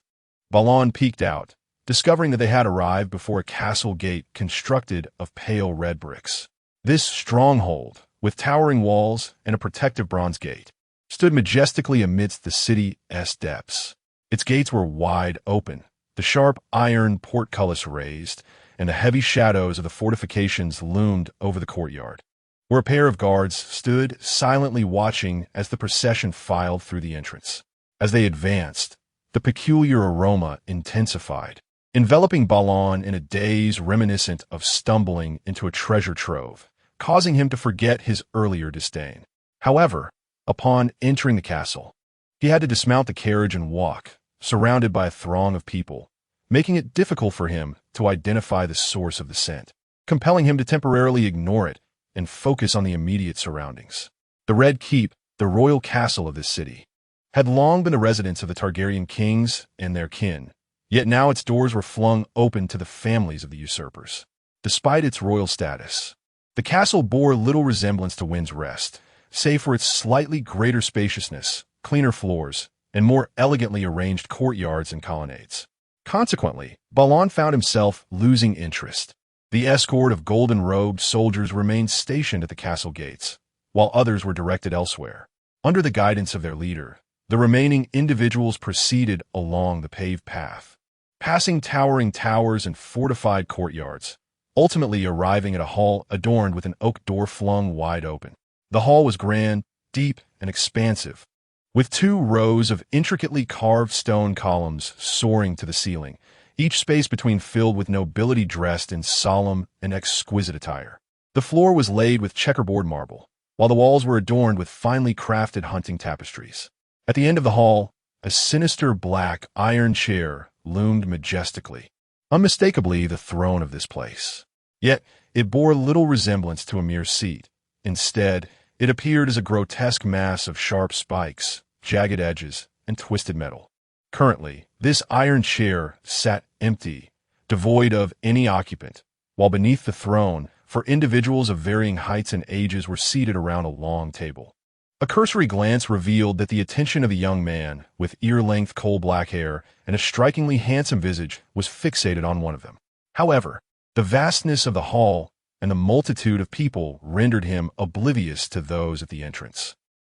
Balon peeked out, discovering that they had arrived before a castle gate constructed of pale red bricks. This stronghold, with towering walls and a protective bronze gate, stood majestically amidst the city's depths. Its gates were wide open, the sharp iron portcullis raised, and the heavy shadows of the fortifications loomed over the courtyard, where a pair of guards stood silently watching as the procession filed through the entrance. As they advanced, the peculiar aroma intensified, enveloping Balon in a daze reminiscent of stumbling into a treasure trove, causing him to forget his earlier disdain. However, upon entering the castle, he had to dismount the carriage and walk, surrounded by a throng of people, making it difficult for him to identify the source of the scent, compelling him to temporarily ignore it and focus on the immediate surroundings. The Red Keep, the royal castle of this city, had long been the residence of the Targaryen kings and their kin, yet now its doors were flung open to the families of the usurpers. Despite its royal status, the castle bore little resemblance to Wind's Rest, save for its slightly greater spaciousness, cleaner floors, and more elegantly arranged courtyards and colonnades. Consequently, Balon found himself losing interest. The escort of golden-robed soldiers remained stationed at the castle gates, while others were directed elsewhere. Under the guidance of their leader, the remaining individuals proceeded along the paved path, passing towering towers and fortified courtyards, ultimately arriving at a hall adorned with an oak door flung wide open. The hall was grand, deep, and expansive, with 2 rows of intricately carved stone columns soaring to the ceiling, each space between filled with nobility dressed in solemn and exquisite attire. The floor was laid with checkerboard marble, while the walls were adorned with finely crafted hunting tapestries. At the end of the hall, a sinister black iron chair loomed majestically, unmistakably the throne of this place. Yet, it bore little resemblance to a mere seat. Instead, it appeared as a grotesque mass of sharp spikes, jagged edges, and twisted metal. Currently, this iron chair sat empty, devoid of any occupant, while beneath the throne, for individuals of varying heights and ages were seated around a long table. A cursory glance revealed that the attention of the young man, with ear-length coal-black hair and a strikingly handsome visage, was fixated on one of them. However, the vastness of the hall and the multitude of people rendered him oblivious to those at the entrance.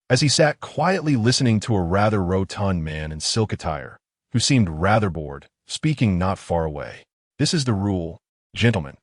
As he sat quietly listening to a rather rotund man in silk attire, who seemed rather bored, speaking not far away. "This is the rule, gentlemen.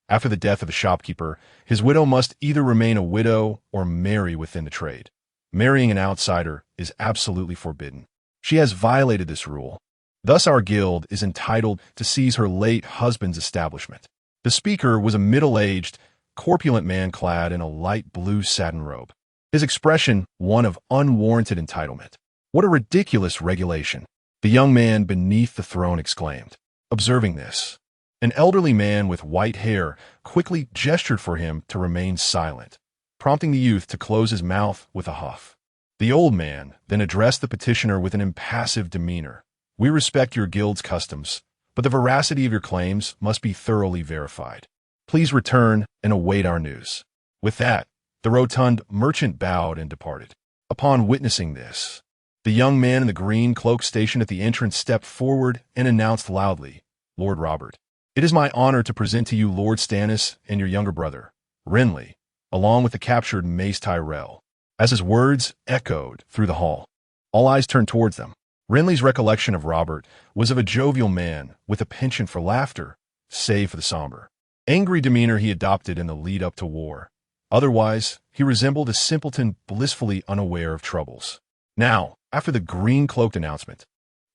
After the death of the shopkeeper, his widow must either remain a widow or marry within the trade. Marrying an outsider is absolutely forbidden. She has violated this rule. Thus our guild is entitled to seize her late husband's establishment." The speaker was a middle-aged, corpulent man clad in a light blue satin robe, his expression one of unwarranted entitlement. "What a ridiculous regulation!" the young man beneath the throne exclaimed. Observing this, an elderly man with white hair quickly gestured for him to remain silent, prompting the youth to close his mouth with a huff. The old man then addressed the petitioner with an impassive demeanor. "We respect your guild's customs, but the veracity of your claims must be thoroughly verified. Please return and await our news." With that, the rotund merchant bowed and departed. Upon witnessing this, the young man in the green cloak stationed at the entrance stepped forward and announced loudly, "Lord Robert, it is my honor to present to you Lord Stannis and your younger brother, Renly, along with the captured Mace Tyrell." As his words echoed through the hall, all eyes turned towards them. Renly's recollection of Robert was of a jovial man with a penchant for laughter, save for the somber, angry demeanor he adopted in the lead-up to war. Otherwise, he resembled a simpleton blissfully unaware of troubles. Now, after the green-cloaked announcement,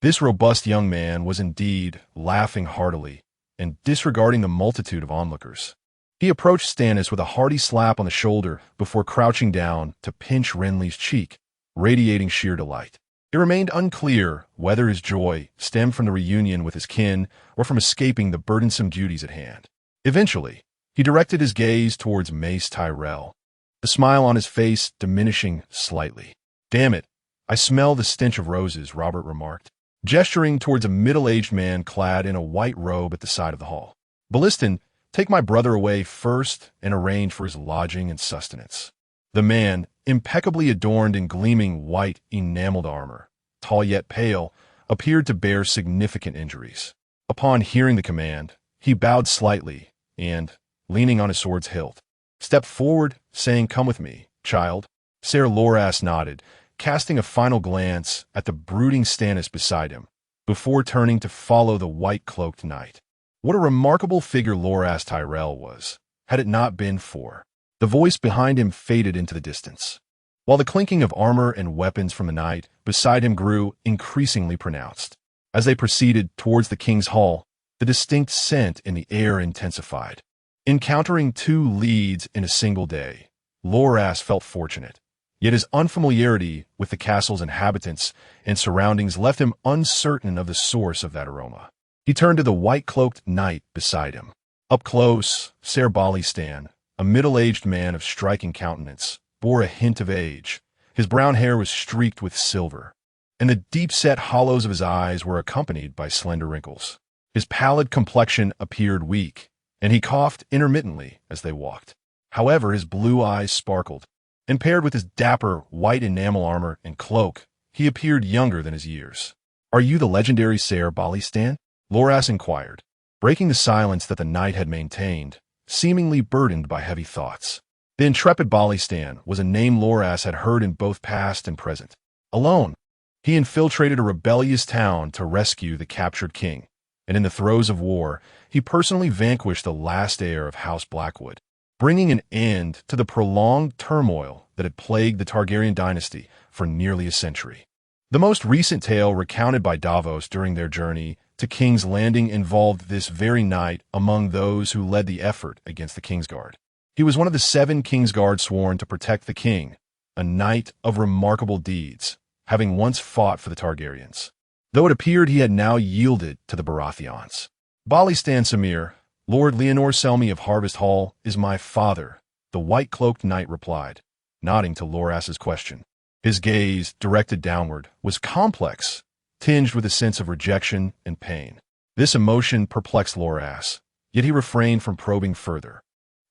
this robust young man was indeed laughing heartily and disregarding the multitude of onlookers. He approached Stannis with a hearty slap on the shoulder before crouching down to pinch Renly's cheek, radiating sheer delight. It remained unclear whether his joy stemmed from the reunion with his kin or from escaping the burdensome duties at hand. Eventually, he directed his gaze towards Mace Tyrell, the smile on his face diminishing slightly. "Damn it, I smell the stench of roses," Robert remarked, gesturing towards a middle-aged man clad in a white robe at the side of the hall. "Balliston, take my brother away first and arrange for his lodging and sustenance." The man, impeccably adorned in gleaming white enameled armor, tall yet pale, appeared to bear significant injuries. Upon hearing the command, he bowed slightly and, leaning on his sword's hilt, stepped forward, saying, "Come with me, child." Ser Loras nodded, casting a final glance at the brooding Stannis beside him, before turning to follow the white-cloaked knight. What a remarkable figure Loras Tyrell was, had it not been for... The voice behind him faded into the distance, while the clinking of armor and weapons from the knight beside him grew increasingly pronounced. As they proceeded towards the king's hall, the distinct scent in the air intensified. Encountering 2 leads in a single day, Loras felt fortunate, yet his unfamiliarity with the castle's inhabitants and surroundings left him uncertain of the source of that aroma. He turned to the white-cloaked knight beside him. Up close, Ser Ballistan, a middle-aged man of striking countenance, bore a hint of age. His brown hair was streaked with silver, and the deep-set hollows of his eyes were accompanied by slender wrinkles. His pallid complexion appeared weak, and he coughed intermittently as they walked. However, his blue eyes sparkled, and paired with his dapper white enamel armor and cloak, he appeared younger than his years. "Are you the legendary Ser Ballistan?" Loras inquired, breaking the silence that the knight had maintained seemingly burdened by heavy thoughts. The intrepid Balistan was a name Loras had heard in both past and present. Alone, he infiltrated a rebellious town to rescue the captured king, and in the throes of war, he personally vanquished the last heir of House Blackwood, bringing an end to the prolonged turmoil that had plagued the Targaryen dynasty for nearly a century. The most recent tale recounted by Davos during their journey to King's Landing involved this very knight among those who led the effort against the Kingsguard. He was one of the 7 Kingsguard sworn to protect the king, a knight of remarkable deeds, having once fought for the Targaryens, though it appeared he had now yielded to the Baratheons. Balistan Samir, Lord Leonor Selmy of Harvest Hall, is my father, the white-cloaked knight replied, nodding to Loras's question. His gaze, directed downward, was complex, tinged with a sense of rejection and pain. This emotion perplexed Loras, yet he refrained from probing further,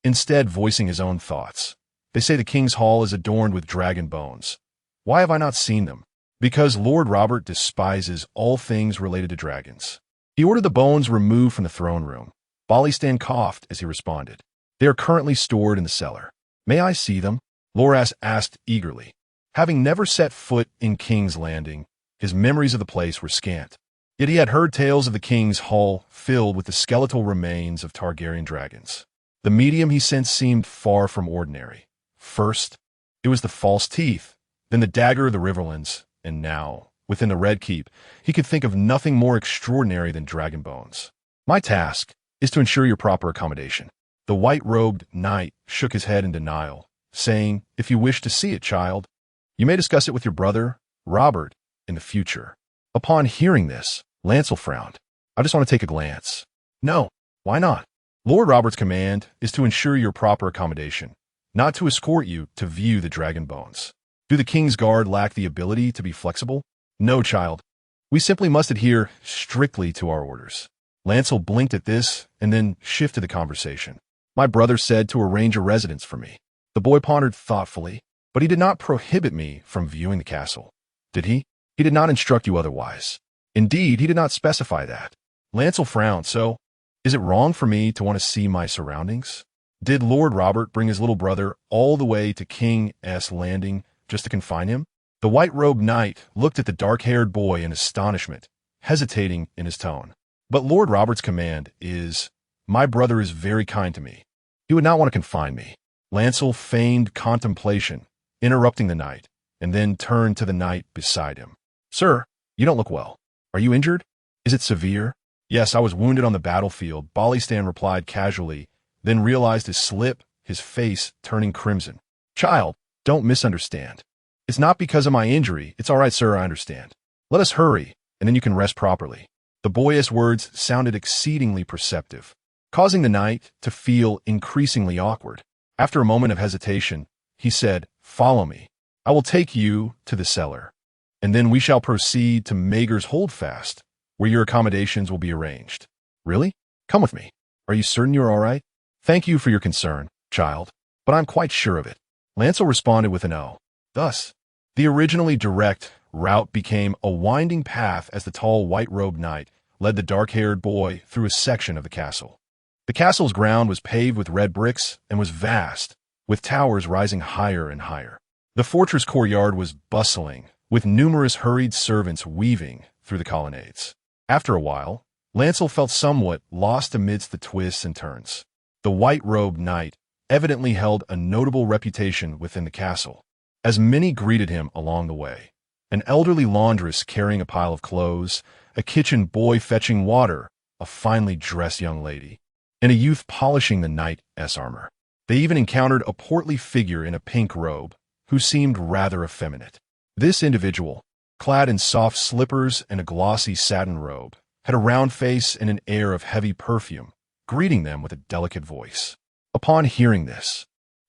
instead voicing his own thoughts. They say the king's hall is adorned with dragon bones. Why have I not seen them? Because Lord Robert despises all things related to dragons. He ordered the bones removed from the throne room. Balistan coughed as he responded. They are currently stored in the cellar. May I see them? Loras asked eagerly. Having never set foot in King's Landing, his memories of the place were scant. Yet he had heard tales of the king's hall filled with the skeletal remains of Targaryen dragons. The medium he sensed seemed far from ordinary. First, it was the false teeth, then the dagger of the Riverlands, and now, within the Red Keep, he could think of nothing more extraordinary than dragon bones. My task is to ensure your proper accommodation. The white-robed knight shook his head in denial, saying, If you wish to see it, child, you may discuss it with your brother, Robert, in the future. Upon hearing this, Lancel frowned. I just want to take a glance. No, why not? Lord Robert's command is to ensure your proper accommodation, not to escort you to view the dragon bones. Do the King's Guard lack the ability to be flexible? No, child. We simply must adhere strictly to our orders. Lancel blinked at this and then shifted the conversation. My brother said to arrange a residence for me. The boy pondered thoughtfully, but he did not prohibit me from viewing the castle. Did he? He did not instruct you otherwise. Indeed, he did not specify that. Lancel frowned, so, is it wrong for me to want to see my surroundings? Did Lord Robert bring his little brother all the way to King's Landing just to confine him? The white-robed knight looked at the dark-haired boy in astonishment, hesitating in his tone. But Lord Robert's command is, my brother is very kind to me. He would not want to confine me. Lancel feigned contemplation, interrupting the knight, and then turned to the knight beside him. Sir, you don't look well. Are you injured? Is it severe? Yes, I was wounded on the battlefield, Balistan replied casually, then realized his slip, his face turning crimson. Child, don't misunderstand. It's not because of my injury. It's all right, sir, I understand. Let us hurry, and then you can rest properly. The boyish words sounded exceedingly perceptive, causing the knight to feel increasingly awkward. After a moment of hesitation, he said, Follow me. I will take you to the cellar, and then we shall proceed to Maegor's Holdfast, where your accommodations will be arranged. Really? Come with me. Are you certain you're all right? Thank you for your concern, child, but I'm quite sure of it. Lancel responded with an O. Thus, the originally direct route became a winding path as the tall white-robed knight led the dark-haired boy through a section of the castle. The castle's ground was paved with red bricks and was vast, with towers rising higher and higher. The fortress courtyard was bustling, with numerous hurried servants weaving through the colonnades. After a while, Lancel felt somewhat lost amidst the twists and turns. The white-robed knight evidently held a notable reputation within the castle, as many greeted him along the way. An elderly laundress carrying a pile of clothes, a kitchen boy fetching water, a finely dressed young lady, and a youth polishing the knight's armor. They even encountered a portly figure in a pink robe, who seemed rather effeminate. This individual, clad in soft slippers and a glossy satin robe, had a round face and an air of heavy perfume, greeting them with a delicate voice. Upon hearing this,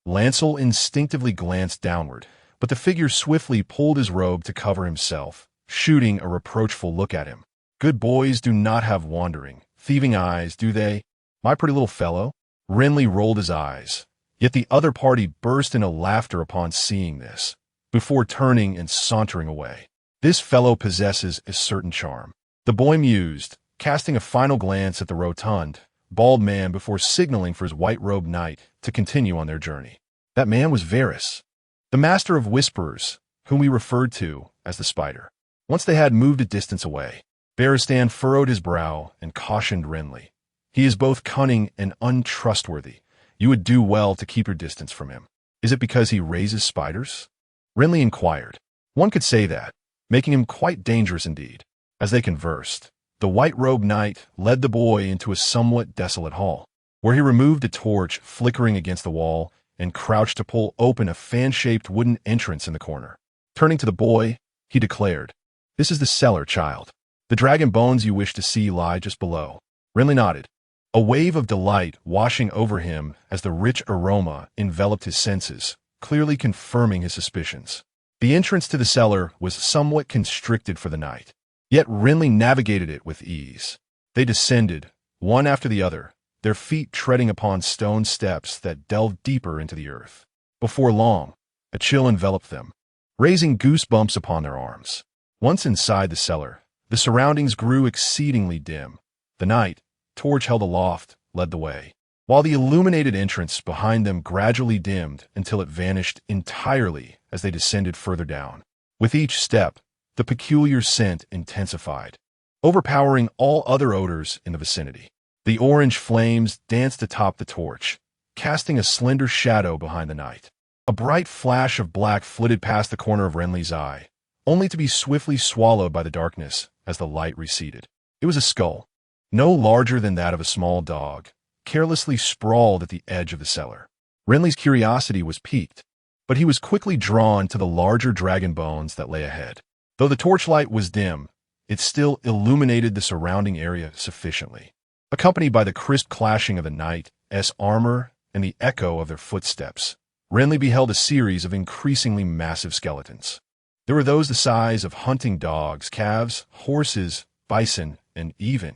Lancel instinctively glanced downward, but the figure swiftly pulled his robe to cover himself, shooting a reproachful look at him. Good boys do not have wandering, thieving eyes, do they? My pretty little fellow? Renly rolled his eyes, yet the other party burst into laughter upon seeing this, before turning and sauntering away. This fellow possesses a certain charm. The boy mused, casting a final glance at the rotund, bald man before signaling for his white-robed knight to continue on their journey. That man was Varys, the master of whisperers, whom we referred to as the Spider. Once they had moved a distance away, Varys furrowed his brow and cautioned Renly. He is both cunning and untrustworthy. You would do well to keep your distance from him. Is it because he raises spiders? Renly inquired. One could say that, making him quite dangerous indeed. As they conversed, the white-robed knight led the boy into a somewhat desolate hall, where he removed a torch flickering against the wall and crouched to pull open a fan-shaped wooden entrance in the corner. Turning to the boy, he declared, "This is the cellar, child. The dragon bones you wish to see lie just below." Renly nodded, a wave of delight washing over him as the rich aroma enveloped his senses, clearly confirming his suspicions. The entrance to the cellar was somewhat constricted for the night, yet Renly navigated it with ease. They descended, one after the other, their feet treading upon stone steps that delved deeper into the earth. Before long, a chill enveloped them, raising goosebumps upon their arms. Once inside the cellar, the surroundings grew exceedingly dim. The knight, torch held aloft, led the way, while the illuminated entrance behind them gradually dimmed until it vanished entirely as they descended further down. With each step, the peculiar scent intensified, overpowering all other odors in the vicinity. The orange flames danced atop the torch, casting a slender shadow behind the knight. A bright flash of black flitted past the corner of Renly's eye, only to be swiftly swallowed by the darkness as the light receded. It was a skull, no larger than that of a small dog, carelessly sprawled at the edge of the cellar. Renly's curiosity was piqued, but he was quickly drawn to the larger dragon bones that lay ahead. Though the torchlight was dim, it still illuminated the surrounding area sufficiently. Accompanied by the crisp clashing of the knight's armor and the echo of their footsteps, Renly beheld a series of increasingly massive skeletons. There were those the size of hunting dogs, calves, horses, bison, and even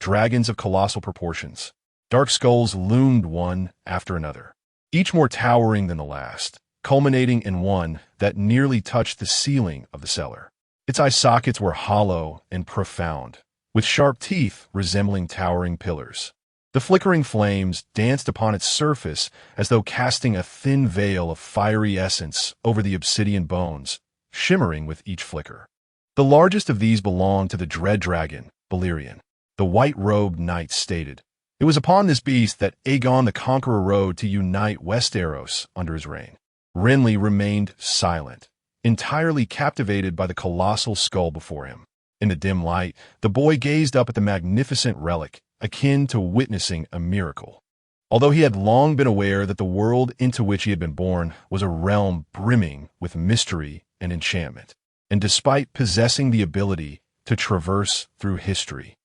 dragons of colossal proportions. Dark skulls loomed one after another, each more towering than the last, culminating in one that nearly touched the ceiling of the cellar. Its eye sockets were hollow and profound, with sharp teeth resembling towering pillars. The flickering flames danced upon its surface as though casting a thin veil of fiery essence over the obsidian bones, shimmering with each flicker. The largest of these belonged to the dread dragon, Balerion. The white-robed knight stated. It was upon this beast that Aegon the Conqueror rode to unite Westeros under his reign. Renly remained silent, entirely captivated by the colossal skull before him. In the dim light, the boy gazed up at the magnificent relic, akin to witnessing a miracle. Although he had long been aware that the world into which he had been born was a realm brimming with mystery and enchantment, and despite possessing the ability to traverse through history,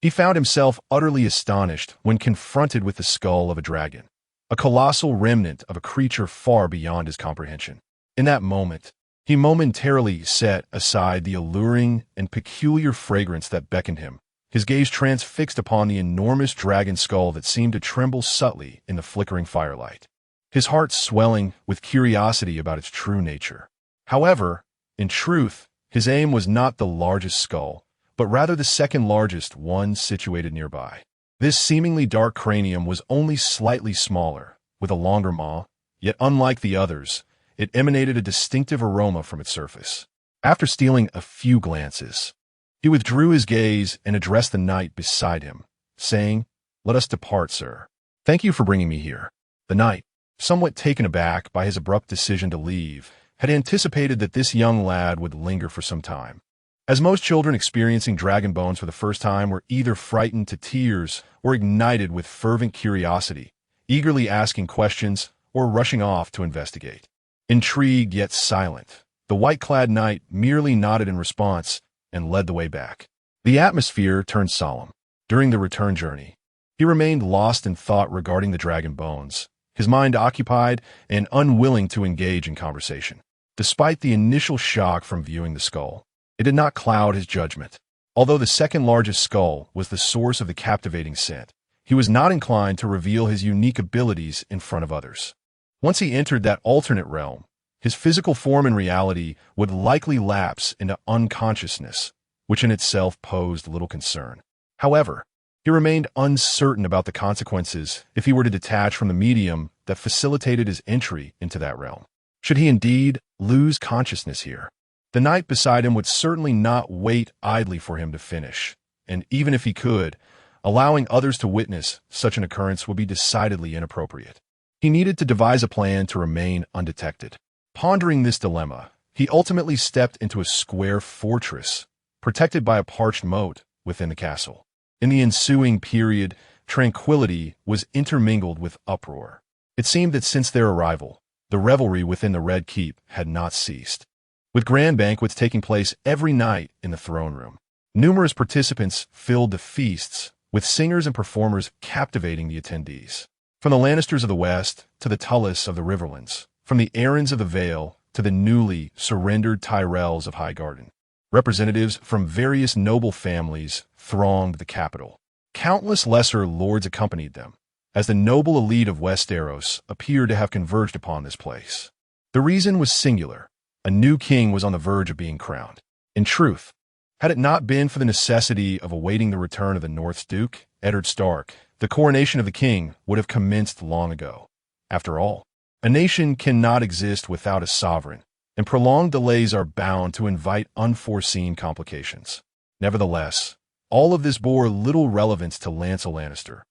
he found himself utterly astonished when confronted with the skull of a dragon, a colossal remnant of a creature far beyond his comprehension. In that moment, he momentarily set aside the alluring and peculiar fragrance that beckoned him, his gaze transfixed upon the enormous dragon skull that seemed to tremble subtly in the flickering firelight, his heart swelling with curiosity about its true nature. However, in truth, his aim was not the largest skull, but rather the second largest one situated nearby. This seemingly dark cranium was only slightly smaller, with a longer maw, yet unlike the others, it emanated a distinctive aroma from its surface. After stealing a few glances, he withdrew his gaze and addressed the knight beside him, saying, "Let us depart, sir. Thank you for bringing me here." The knight, somewhat taken aback by his abrupt decision to leave, had anticipated that this young lad would linger for some time. As most children experiencing dragon bones for the first time were either frightened to tears or ignited with fervent curiosity, eagerly asking questions or rushing off to investigate. Intrigued yet silent, the white-clad knight merely nodded in response and led the way back. The atmosphere turned solemn. During the return journey, he remained lost in thought regarding the dragon bones, his mind occupied and unwilling to engage in conversation. Despite the initial shock from viewing the skull, it did not cloud his judgment. Although the second largest skull was the source of the captivating scent, he was not inclined to reveal his unique abilities in front of others. Once he entered that alternate realm, his physical form and reality would likely lapse into unconsciousness, which in itself posed little concern. However, He remained uncertain about the consequences if he were to detach from the medium that facilitated his entry into that realm. Should he indeed lose consciousness here? The knight beside him would certainly not wait idly for him to finish, and even if he could, allowing others to witness such an occurrence would be decidedly inappropriate. He needed to devise a plan to remain undetected. Pondering this dilemma, he ultimately stepped into a square fortress, protected by a parched moat within the castle. In the ensuing period, tranquility was intermingled with uproar. It seemed that since their arrival, the revelry within the Red Keep had not ceased, with grand banquets taking place every night in the throne room. Numerous participants filled the feasts, with singers and performers captivating the attendees. From the Lannisters of the West to the Tullys of the Riverlands, from the Aarons of the Vale to the newly surrendered Tyrells of Highgarden, representatives from various noble families thronged the capital. Countless lesser lords accompanied them, as the noble elite of Westeros appeared to have converged upon this place. The reason was singular. A new king was on the verge of being crowned. In truth, had it not been for the necessity of awaiting the return of the North's Duke, Eddard Stark, the coronation of the king would have commenced long ago. After all, a nation cannot exist without a sovereign, and prolonged delays are bound to invite unforeseen complications. Nevertheless, all of this bore little relevance to Lancel Lannister.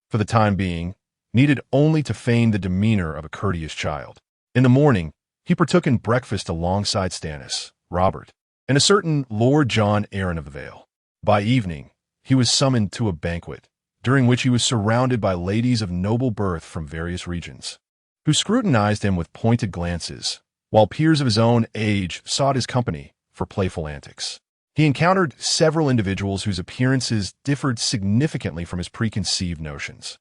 For the time being, needed only to feign the demeanor of a courteous child. In the morning, he partook in breakfast alongside Stannis, Robert, and a certain Lord John Arryn of the Vale. By evening, he was summoned to a banquet, during which he was surrounded by ladies of noble birth from various regions, who scrutinized him with pointed glances, while peers of his own age sought his company for playful antics. He encountered several individuals whose appearances differed significantly from his preconceived notions.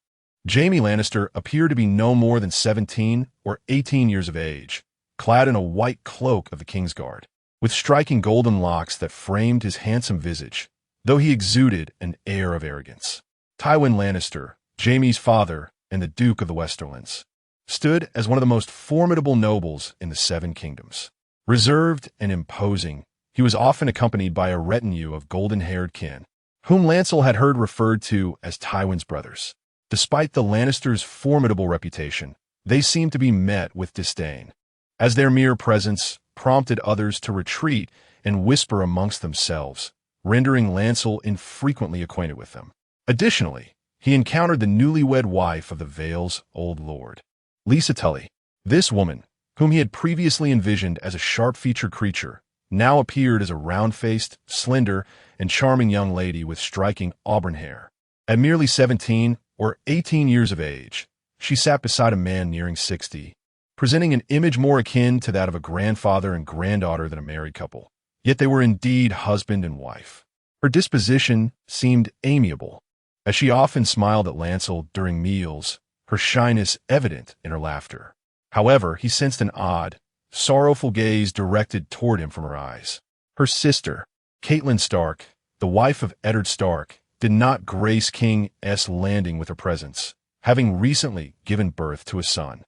Jaime Lannister appeared to be no more than 17 or 18 years of age, clad in a white cloak of the Kingsguard, with striking golden locks that framed his handsome visage, though he exuded an air of arrogance. Tywin Lannister, Jaime's father and the Duke of the Westerlands, stood as one of the most formidable nobles in the Seven Kingdoms. Reserved and imposing, he was often accompanied by a retinue of golden-haired kin, whom Lancel had heard referred to as Tywin's brothers. Despite the Lannisters' formidable reputation, they seemed to be met with disdain, as their mere presence prompted others to retreat and whisper amongst themselves, rendering Lancel infrequently acquainted with them. Additionally, he encountered the newlywed wife of the Vale's old lord, Lisa Tully. This woman, whom he had previously envisioned as a sharp-featured creature, now appeared as a round-faced, slender, and charming young lady with striking auburn hair. At merely 17 or 18 years of age, she sat beside a man nearing 60, presenting an image more akin to that of a grandfather and granddaughter than a married couple. Yet they were indeed husband and wife. Her disposition seemed amiable, as she often smiled at Lancel during meals, her shyness evident in her laughter. However, he sensed an odd, sorrowful gaze directed toward him from her eyes. Her sister, Catelyn Stark, the wife of Eddard Stark, did not grace King S. Landing with her presence, having recently given birth to a son,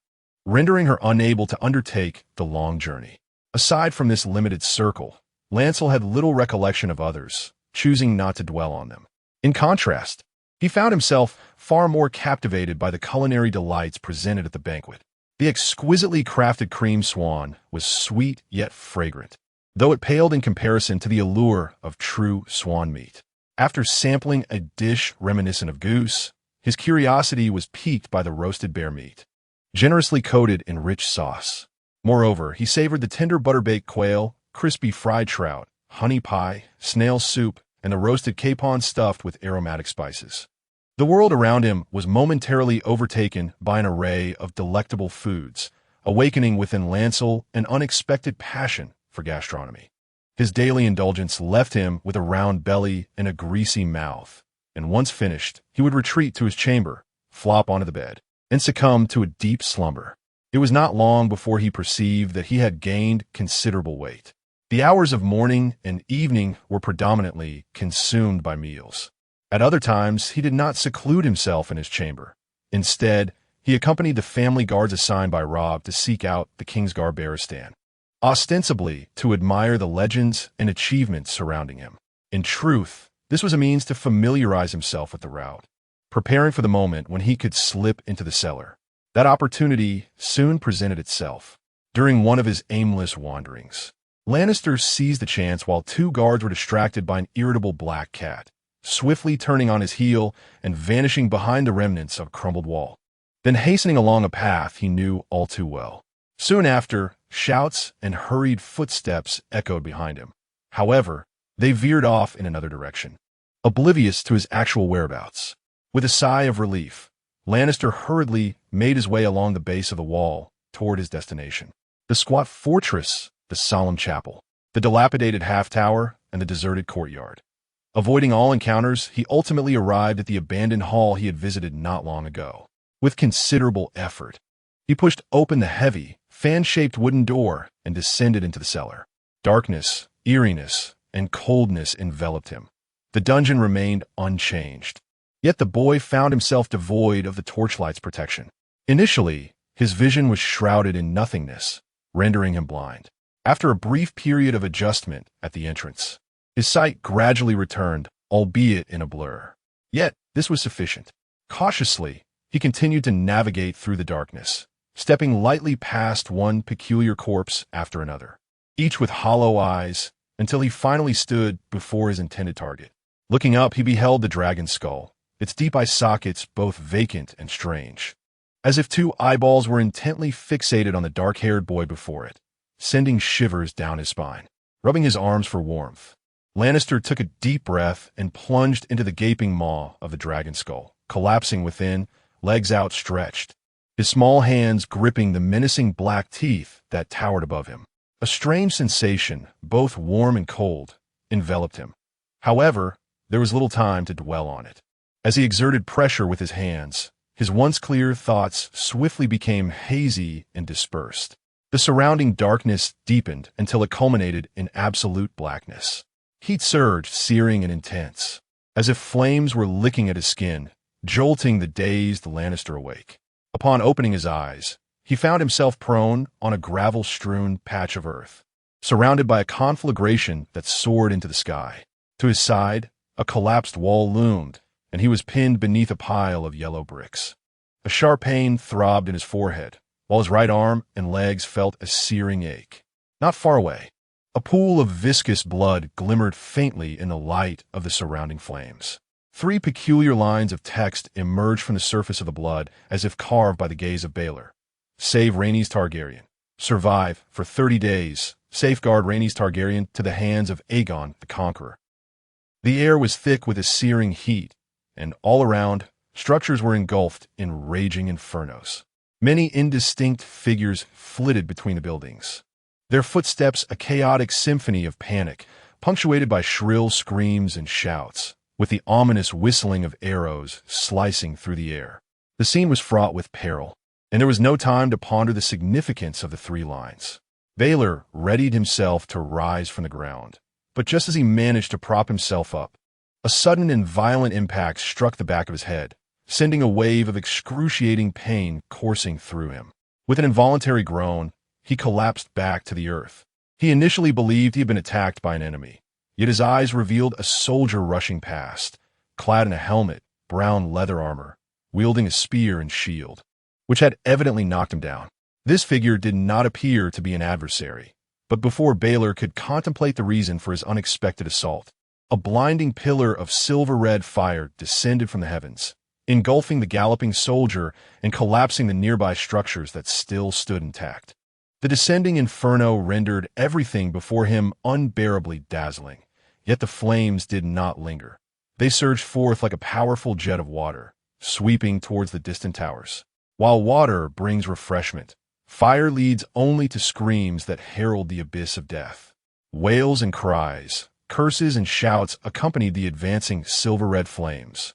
rendering her unable to undertake the long journey. Aside from this limited circle, Lancel had little recollection of others, choosing not to dwell on them. In contrast, he found himself far more captivated by the culinary delights presented at the banquet. The exquisitely crafted cream swan was sweet yet fragrant, though it paled in comparison to the allure of true swan meat. After sampling a dish reminiscent of goose, his curiosity was piqued by the roasted bear meat, generously coated in rich sauce. Moreover, he savored the tender butter-baked quail, crispy fried trout, honey pie, snail soup, and the roasted capon stuffed with aromatic spices. The world around him was momentarily overtaken by an array of delectable foods, awakening within Lancel an unexpected passion for gastronomy. His daily indulgence left him with a round belly and a greasy mouth, and once finished, he would retreat to his chamber, flop onto the bed, and succumb to a deep slumber. It was not long before he perceived that he had gained considerable weight. The hours of morning and evening were predominantly consumed by meals. At other times, he did not seclude himself in his chamber. Instead, he accompanied the family guards assigned by Robb to seek out the Kingsguard Barristan, ostensibly to admire the legends and achievements surrounding him. In truth, This was a means to familiarize himself with the route, preparing for the moment when he could slip into the cellar. That opportunity soon presented itself. During one of his aimless wanderings, Lannister seized the chance while two guards were distracted by an irritable black cat, swiftly turning on his heel and vanishing behind the remnants of a crumbled wall, then hastening along a path he knew all too well. Soon after, shouts and hurried footsteps echoed behind him. However, they veered off in another direction, oblivious to his actual whereabouts. With a sigh of relief, Lannister hurriedly made his way along the base of the wall toward his destination. The squat fortress, the solemn chapel, the dilapidated half-tower, and the deserted courtyard. Avoiding all encounters, he ultimately arrived at the abandoned hall he had visited not long ago. With considerable effort, he pushed open the heavy, fan-shaped wooden door and descended into the cellar. Darkness, eeriness, and coldness enveloped him. The dungeon remained unchanged. Yet the boy found himself devoid of the torchlight's protection. Initially, his vision was shrouded in nothingness, rendering him blind. After a brief period of adjustment at the entrance, his sight gradually returned, albeit in a blur. Yet, this was sufficient. Cautiously, he continued to navigate through the darkness, stepping lightly past one peculiar corpse after another, each with hollow eyes, until he finally stood before his intended target. Looking up, he beheld the dragon's skull, its deep eye sockets both vacant and strange, as if two eyeballs were intently fixated on the dark-haired boy before it, sending shivers down his spine. Rubbing his arms for warmth, Lannister took a deep breath and plunged into the gaping maw of the dragon's skull, collapsing within, legs outstretched, his small hands gripping the menacing black teeth that towered above him. A strange sensation, both warm and cold, enveloped him. However, there was little time to dwell on it. As he exerted pressure with his hands, his once clear thoughts swiftly became hazy and dispersed. The surrounding darkness deepened until it culminated in absolute blackness. Heat surged, searing and intense, as if flames were licking at his skin, jolting the dazed Lannister awake. Upon opening his eyes, he found himself prone on a gravel-strewn patch of earth, surrounded by a conflagration that soared into the sky. To his side, a collapsed wall loomed, and he was pinned beneath a pile of yellow bricks. A sharp pain throbbed in his forehead, while his right arm and legs felt a searing ache. Not far away, a pool of viscous blood glimmered faintly in the light of the surrounding flames. 3 peculiar lines of text emerged from the surface of the blood as if carved by the gaze of Baelor. Save Rhaenys Targaryen. Survive for 30 days. Safeguard Rhaenys Targaryen to the hands of Aegon the Conqueror. The air was thick with a searing heat, and all around, structures were engulfed in raging infernos. Many indistinct figures flitted between the buildings, their footsteps a chaotic symphony of panic, punctuated by shrill screams and shouts, with the ominous whistling of arrows slicing through the air. The scene was fraught with peril, and there was no time to ponder the significance of the 3 lines. Baelor readied himself to rise from the ground, but just as he managed to prop himself up, a sudden and violent impact struck the back of his head, sending a wave of excruciating pain coursing through him. With an involuntary groan, he collapsed back to the earth. He initially believed he had been attacked by an enemy, yet his eyes revealed a soldier rushing past, clad in a helmet, brown leather armor, wielding a spear and shield, which had evidently knocked him down. This figure did not appear to be an adversary, but before Baelor could contemplate the reason for his unexpected assault, a blinding pillar of silver-red fire descended from the heavens, engulfing the galloping soldier and collapsing the nearby structures that still stood intact. The descending inferno rendered everything before him unbearably dazzling, yet the flames did not linger. They surged forth like a powerful jet of water, sweeping towards the distant towers. While water brings refreshment, fire leads only to screams that herald the abyss of death. Wails and cries, curses and shouts accompanied the advancing silver-red flames,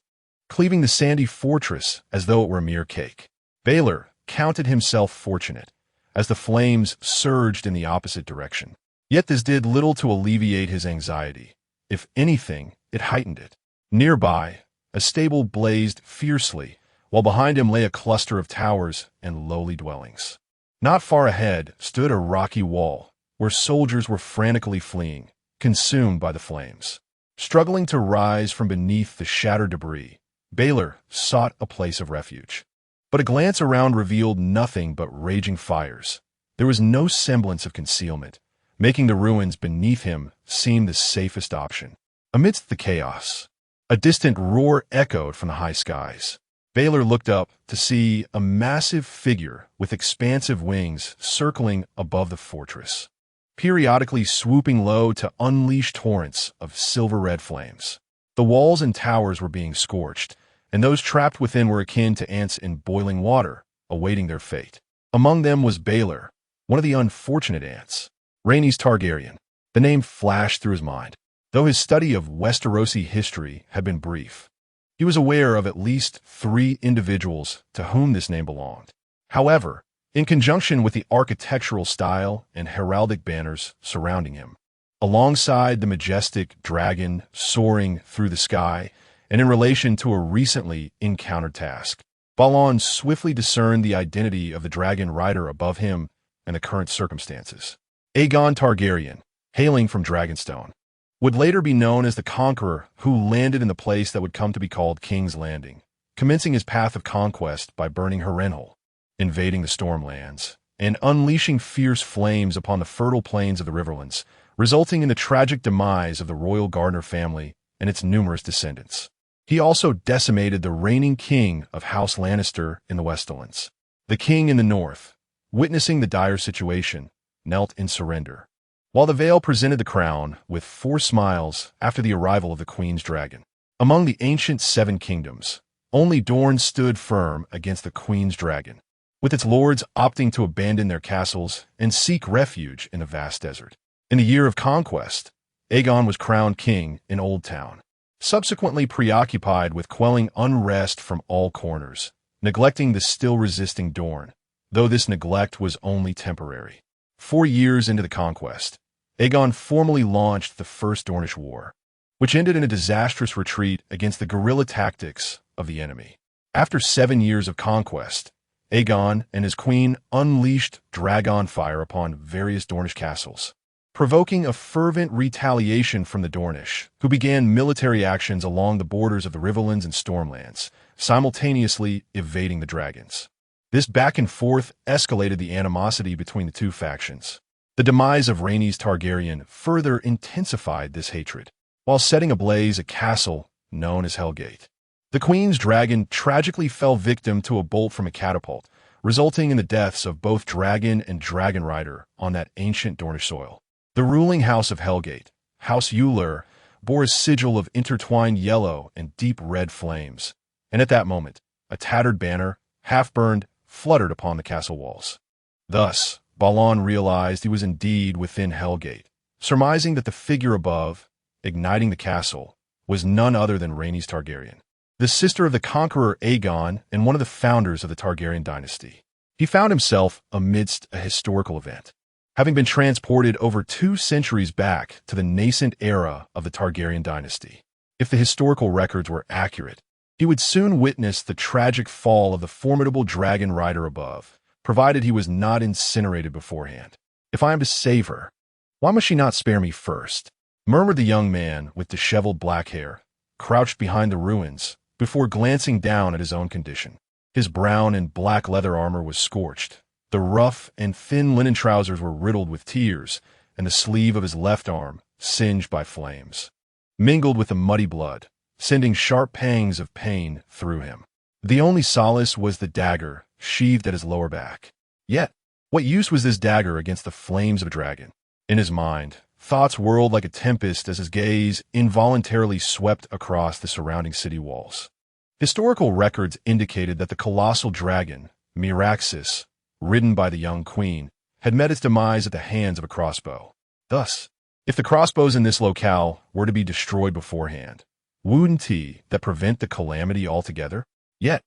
cleaving the sandy fortress as though it were a mere cake. Baelor counted himself fortunate, as the flames surged in the opposite direction. Yet this did little to alleviate his anxiety. If anything, it heightened it. Nearby, a stable blazed fiercely, while behind him lay a cluster of towers and lowly dwellings. Not far ahead stood a rocky wall, where soldiers were frantically fleeing, consumed by the flames. Struggling to rise from beneath the shattered debris, Baelor sought a place of refuge. But a glance around revealed nothing but raging fires. There was no semblance of concealment, making the ruins beneath him seem the safest option. Amidst the chaos, a distant roar echoed from the high skies. Baelor looked up to see a massive figure with expansive wings circling above the fortress, periodically swooping low to unleash torrents of silver-red flames. The walls and towers were being scorched, and those trapped within were akin to ants in boiling water, awaiting their fate. Among them was Baelor, one of the unfortunate ants. Rhaenys Targaryen. The name flashed through his mind. Though his study of Westerosi history had been brief, he was aware of at least 3 individuals to whom this name belonged. However, in conjunction with the architectural style and heraldic banners surrounding him, alongside the majestic dragon soaring through the sky, and in relation to a recently encountered task, Balon swiftly discerned the identity of the dragon rider above him and the current circumstances. Aegon Targaryen, hailing from Dragonstone, would later be known as the Conqueror who landed in the place that would come to be called King's Landing, commencing his path of conquest by burning Harrenhal, invading the Stormlands, and unleashing fierce flames upon the fertile plains of the Riverlands, resulting in the tragic demise of the royal Gardner family and its numerous descendants. He also decimated the reigning king of House Lannister in the Westerlands. The king in the north, witnessing the dire situation, knelt in surrender, while the Vale presented the crown with 4 smiles after the arrival of the Queen's dragon. Among the ancient 7 kingdoms, only Dorne stood firm against the Queen's dragon, with its lords opting to abandon their castles and seek refuge in the vast desert. In the year of conquest, Aegon was crowned king in Old Town, subsequently preoccupied with quelling unrest from all corners, neglecting the still resisting Dorne, though this neglect was only temporary. 4 years into the conquest, Aegon formally launched the First Dornish War, which ended in a disastrous retreat against the guerrilla tactics of the enemy. After 7 years of conquest, Aegon and his queen unleashed dragon fire upon various Dornish castles, provoking a fervent retaliation from the Dornish, who began military actions along the borders of the Riverlands and Stormlands, simultaneously evading the dragons. This back and forth escalated the animosity between the 2 factions. The demise of Rhaenys Targaryen further intensified this hatred, while setting ablaze a castle known as Hellgate. The Queen's dragon tragically fell victim to a bolt from a catapult, resulting in the deaths of both dragon and dragon rider on that ancient Dornish soil. The ruling house of Hellgate, House Uller, bore a sigil of intertwined yellow and deep red flames, and at that moment, a tattered banner, half-burned, fluttered upon the castle walls. Thus, Balon realized he was indeed within Hellgate, surmising that the figure above, igniting the castle, was none other than Rhaenys Targaryen, the sister of the conqueror Aegon and one of the founders of the Targaryen dynasty. He found himself amidst a historical event, having been transported over 2 centuries back to the nascent era of the Targaryen dynasty. If the historical records were accurate, he would soon witness the tragic fall of the formidable dragon rider above, provided he was not incinerated beforehand. If I am to save her, why must she not spare me first? Murmured the young man with disheveled black hair, crouched behind the ruins, before glancing down at his own condition. His brown and black leather armor was scorched, the rough and thin linen trousers were riddled with tears, and the sleeve of his left arm singed by flames, mingled with the muddy blood, sending sharp pangs of pain through him. The only solace was the dagger sheathed at his lower back. Yet, what use was this dagger against the flames of a dragon? In his mind, thoughts whirled like a tempest as his gaze involuntarily swept across the surrounding city walls. Historical records indicated that the colossal dragon, Meraxes, ridden by the young queen, had met its demise at the hands of a crossbow. Thus, if the crossbows in this locale were to be destroyed beforehand, wouldn't he that prevent the calamity altogether? Yet,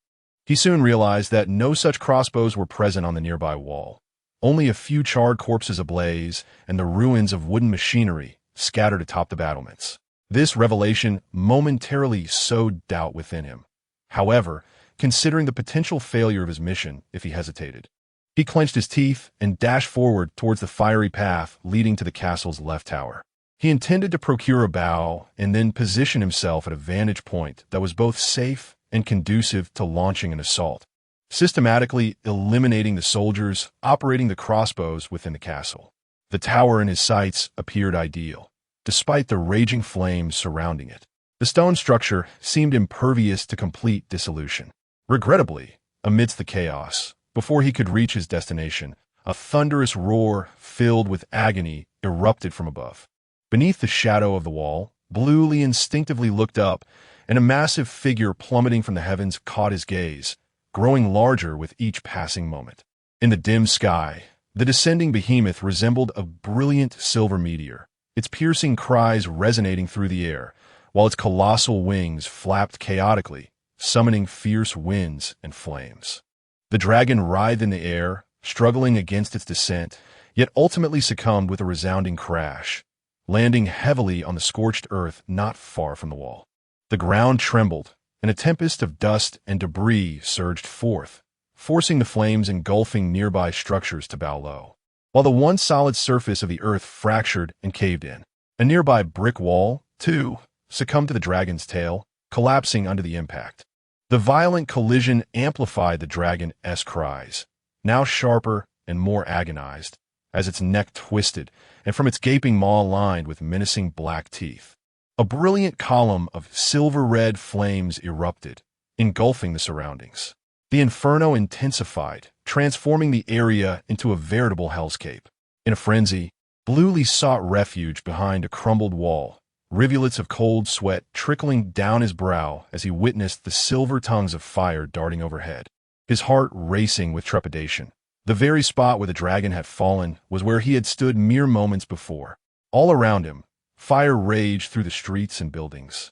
he soon realized that no such crossbows were present on the nearby wall. Only a few charred corpses ablaze and the ruins of wooden machinery scattered atop the battlements. This revelation momentarily sowed doubt within him. However, considering the potential failure of his mission if he hesitated, he clenched his teeth and dashed forward towards the fiery path leading to the castle's left tower. He intended to procure a bow and then position himself at a vantage point that was both safe and conducive to launching an assault, systematically eliminating the soldiers operating the crossbows within the castle. The tower and his sights appeared ideal, despite the raging flames surrounding it. The stone structure seemed impervious to complete dissolution. Regrettably, amidst the chaos, before he could reach his destination, a thunderous roar filled with agony erupted from above. Beneath the shadow of the wall, Bluely instinctively looked up, and a massive figure plummeting from the heavens caught his gaze, growing larger with each passing moment. In the dim sky, the descending behemoth resembled a brilliant silver meteor, its piercing cries resonating through the air, while its colossal wings flapped chaotically, summoning fierce winds and flames. The dragon writhed in the air, struggling against its descent, yet ultimately succumbed with a resounding crash, landing heavily on the scorched earth not far from the wall. The ground trembled, and a tempest of dust and debris surged forth, forcing the flames engulfing nearby structures to bow low. While the once solid surface of the earth fractured and caved in, a nearby brick wall, too, succumbed to the dragon's tail, collapsing under the impact. The violent collision amplified the dragon's cries, now sharper and more agonized, as its neck twisted, and from its gaping maw lined with menacing black teeth. A brilliant column of silver-red flames erupted, engulfing the surroundings. The inferno intensified, transforming the area into a veritable hellscape. In a frenzy, Bluely sought refuge behind a crumbled wall, rivulets of cold sweat trickling down his brow as he witnessed the silver tongues of fire darting overhead, his heart racing with trepidation. The very spot where the dragon had fallen was where he had stood mere moments before. All around him, fire raged through the streets and buildings,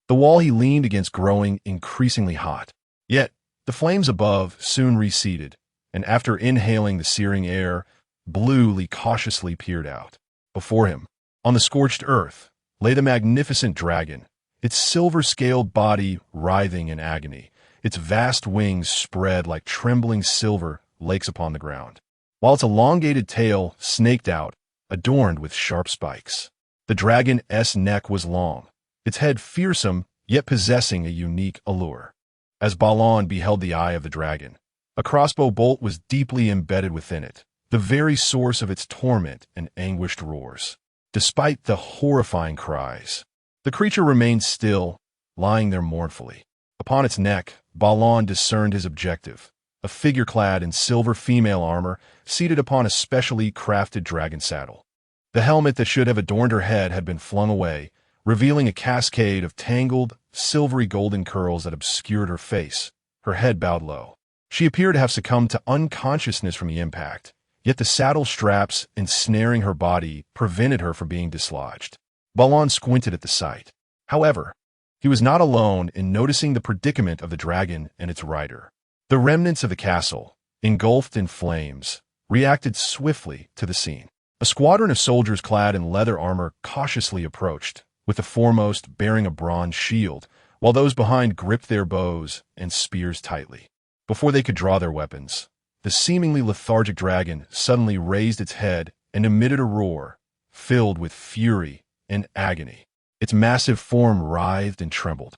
the wall he leaned against growing increasingly hot. Yet, the flames above soon receded, and after inhaling the searing air, Bluely cautiously peered out. Before him, on the scorched earth, lay the magnificent dragon, its silver-scaled body writhing in agony, its vast wings spread like trembling silver lakes upon the ground, while its elongated tail snaked out, adorned with sharp spikes. The dragon's neck was long, its head fearsome yet possessing a unique allure. As Balon beheld the eye of the dragon, a crossbow bolt was deeply embedded within it, the very source of its torment and anguished roars. Despite the horrifying cries, the creature remained still, lying there mournfully. Upon its neck, Balon discerned his objective, a figure clad in silver female armor, seated upon a specially crafted dragon saddle. The helmet that should have adorned her head had been flung away, revealing a cascade of tangled, silvery golden curls that obscured her face, her head bowed low. She appeared to have succumbed to unconsciousness from the impact, yet the saddle straps ensnaring her body prevented her from being dislodged. Balon squinted at the sight. However, he was not alone in noticing the predicament of the dragon and its rider. The remnants of the castle, engulfed in flames, reacted swiftly to the scene. A squadron of soldiers clad in leather armor cautiously approached, with the foremost bearing a bronze shield, while those behind gripped their bows and spears tightly. Before they could draw their weapons, the seemingly lethargic dragon suddenly raised its head and emitted a roar, filled with fury and agony. Its massive form writhed and trembled,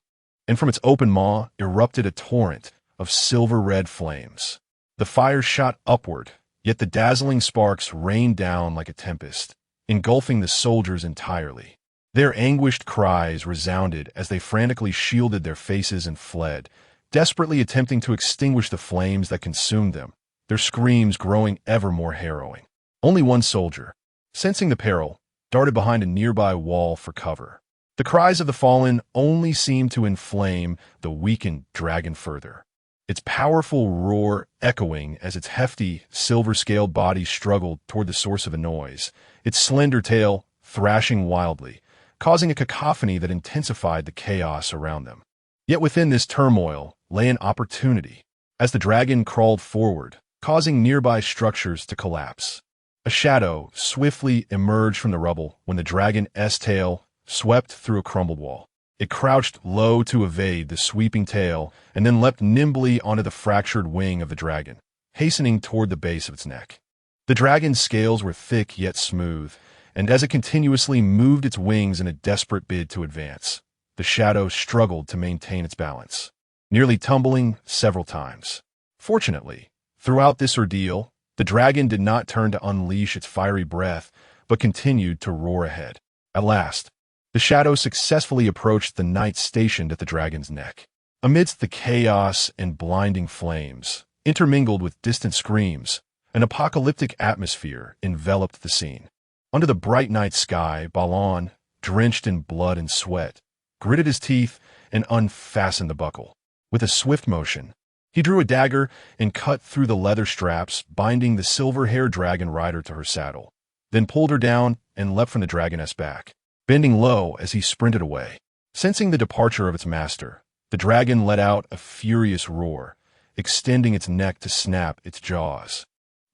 and from its open maw erupted a torrent of silver-red flames. The fire shot upward, yet the dazzling sparks rained down like a tempest, engulfing the soldiers entirely. Their anguished cries resounded as they frantically shielded their faces and fled, desperately attempting to extinguish the flames that consumed them, their screams growing ever more harrowing. Only one soldier, sensing the peril, darted behind a nearby wall for cover. The cries of the fallen only seemed to inflame the weakened dragon further, its powerful roar echoing as its hefty, silver-scaled body struggled toward the source of the noise, its slender tail thrashing wildly, causing a cacophony that intensified the chaos around them. Yet within this turmoil lay an opportunity, as the dragon crawled forward, causing nearby structures to collapse. A shadow swiftly emerged from the rubble when the dragon's tail swept through a crumbled wall. It crouched low to evade the sweeping tail and then leapt nimbly onto the fractured wing of the dragon, hastening toward the base of its neck. The dragon's scales were thick yet smooth, and as it continuously moved its wings in a desperate bid to advance, the shadow struggled to maintain its balance, nearly tumbling several times. Fortunately, throughout this ordeal, the dragon did not turn to unleash its fiery breath, but continued to roar ahead. At last, the shadow successfully approached the knight stationed at the dragon's neck. Amidst the chaos and blinding flames, intermingled with distant screams, an apocalyptic atmosphere enveloped the scene. Under the bright night sky, Balan, drenched in blood and sweat, gritted his teeth and unfastened the buckle. With a swift motion, he drew a dagger and cut through the leather straps binding the silver-haired dragon rider to her saddle, then pulled her down and leapt from the dragoness back, bending low as he sprinted away. Sensing the departure of its master, the dragon let out a furious roar, extending its neck to snap its jaws.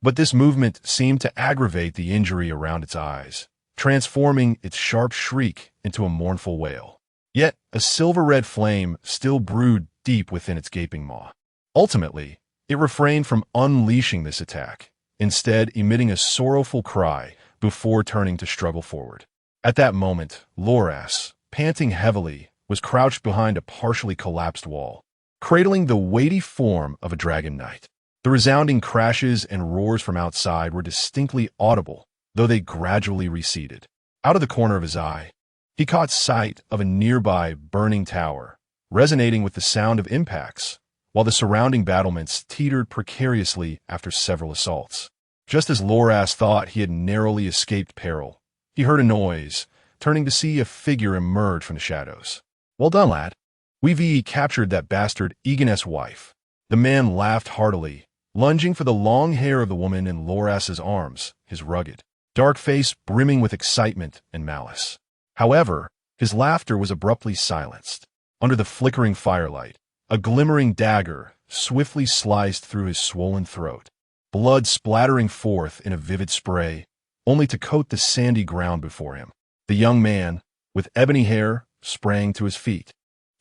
But this movement seemed to aggravate the injury around its eyes, transforming its sharp shriek into a mournful wail. Yet a silver-red flame still brewed deep within its gaping maw. Ultimately, it refrained from unleashing this attack, instead emitting a sorrowful cry before turning to struggle forward. At that moment, Loras, panting heavily, was crouched behind a partially collapsed wall, cradling the weighty form of a dragon knight. The resounding crashes and roars from outside were distinctly audible, though they gradually receded. Out of the corner of his eye, he caught sight of a nearby burning tower, resonating with the sound of impacts, while the surrounding battlements teetered precariously after several assaults. Just as Loras thought he had narrowly escaped peril, he heard a noise, turning to see a figure emerge from the shadows. "Well done, lad. We've captured that bastard Egan's wife." The man laughed heartily, lunging for the long hair of the woman in Loras's arms, his rugged, dark face brimming with excitement and malice. However, his laughter was abruptly silenced. Under the flickering firelight, a glimmering dagger swiftly sliced through his swollen throat, blood splattering forth in a vivid spray, only to coat the sandy ground before him. The young man, with ebony hair, sprang to his feet,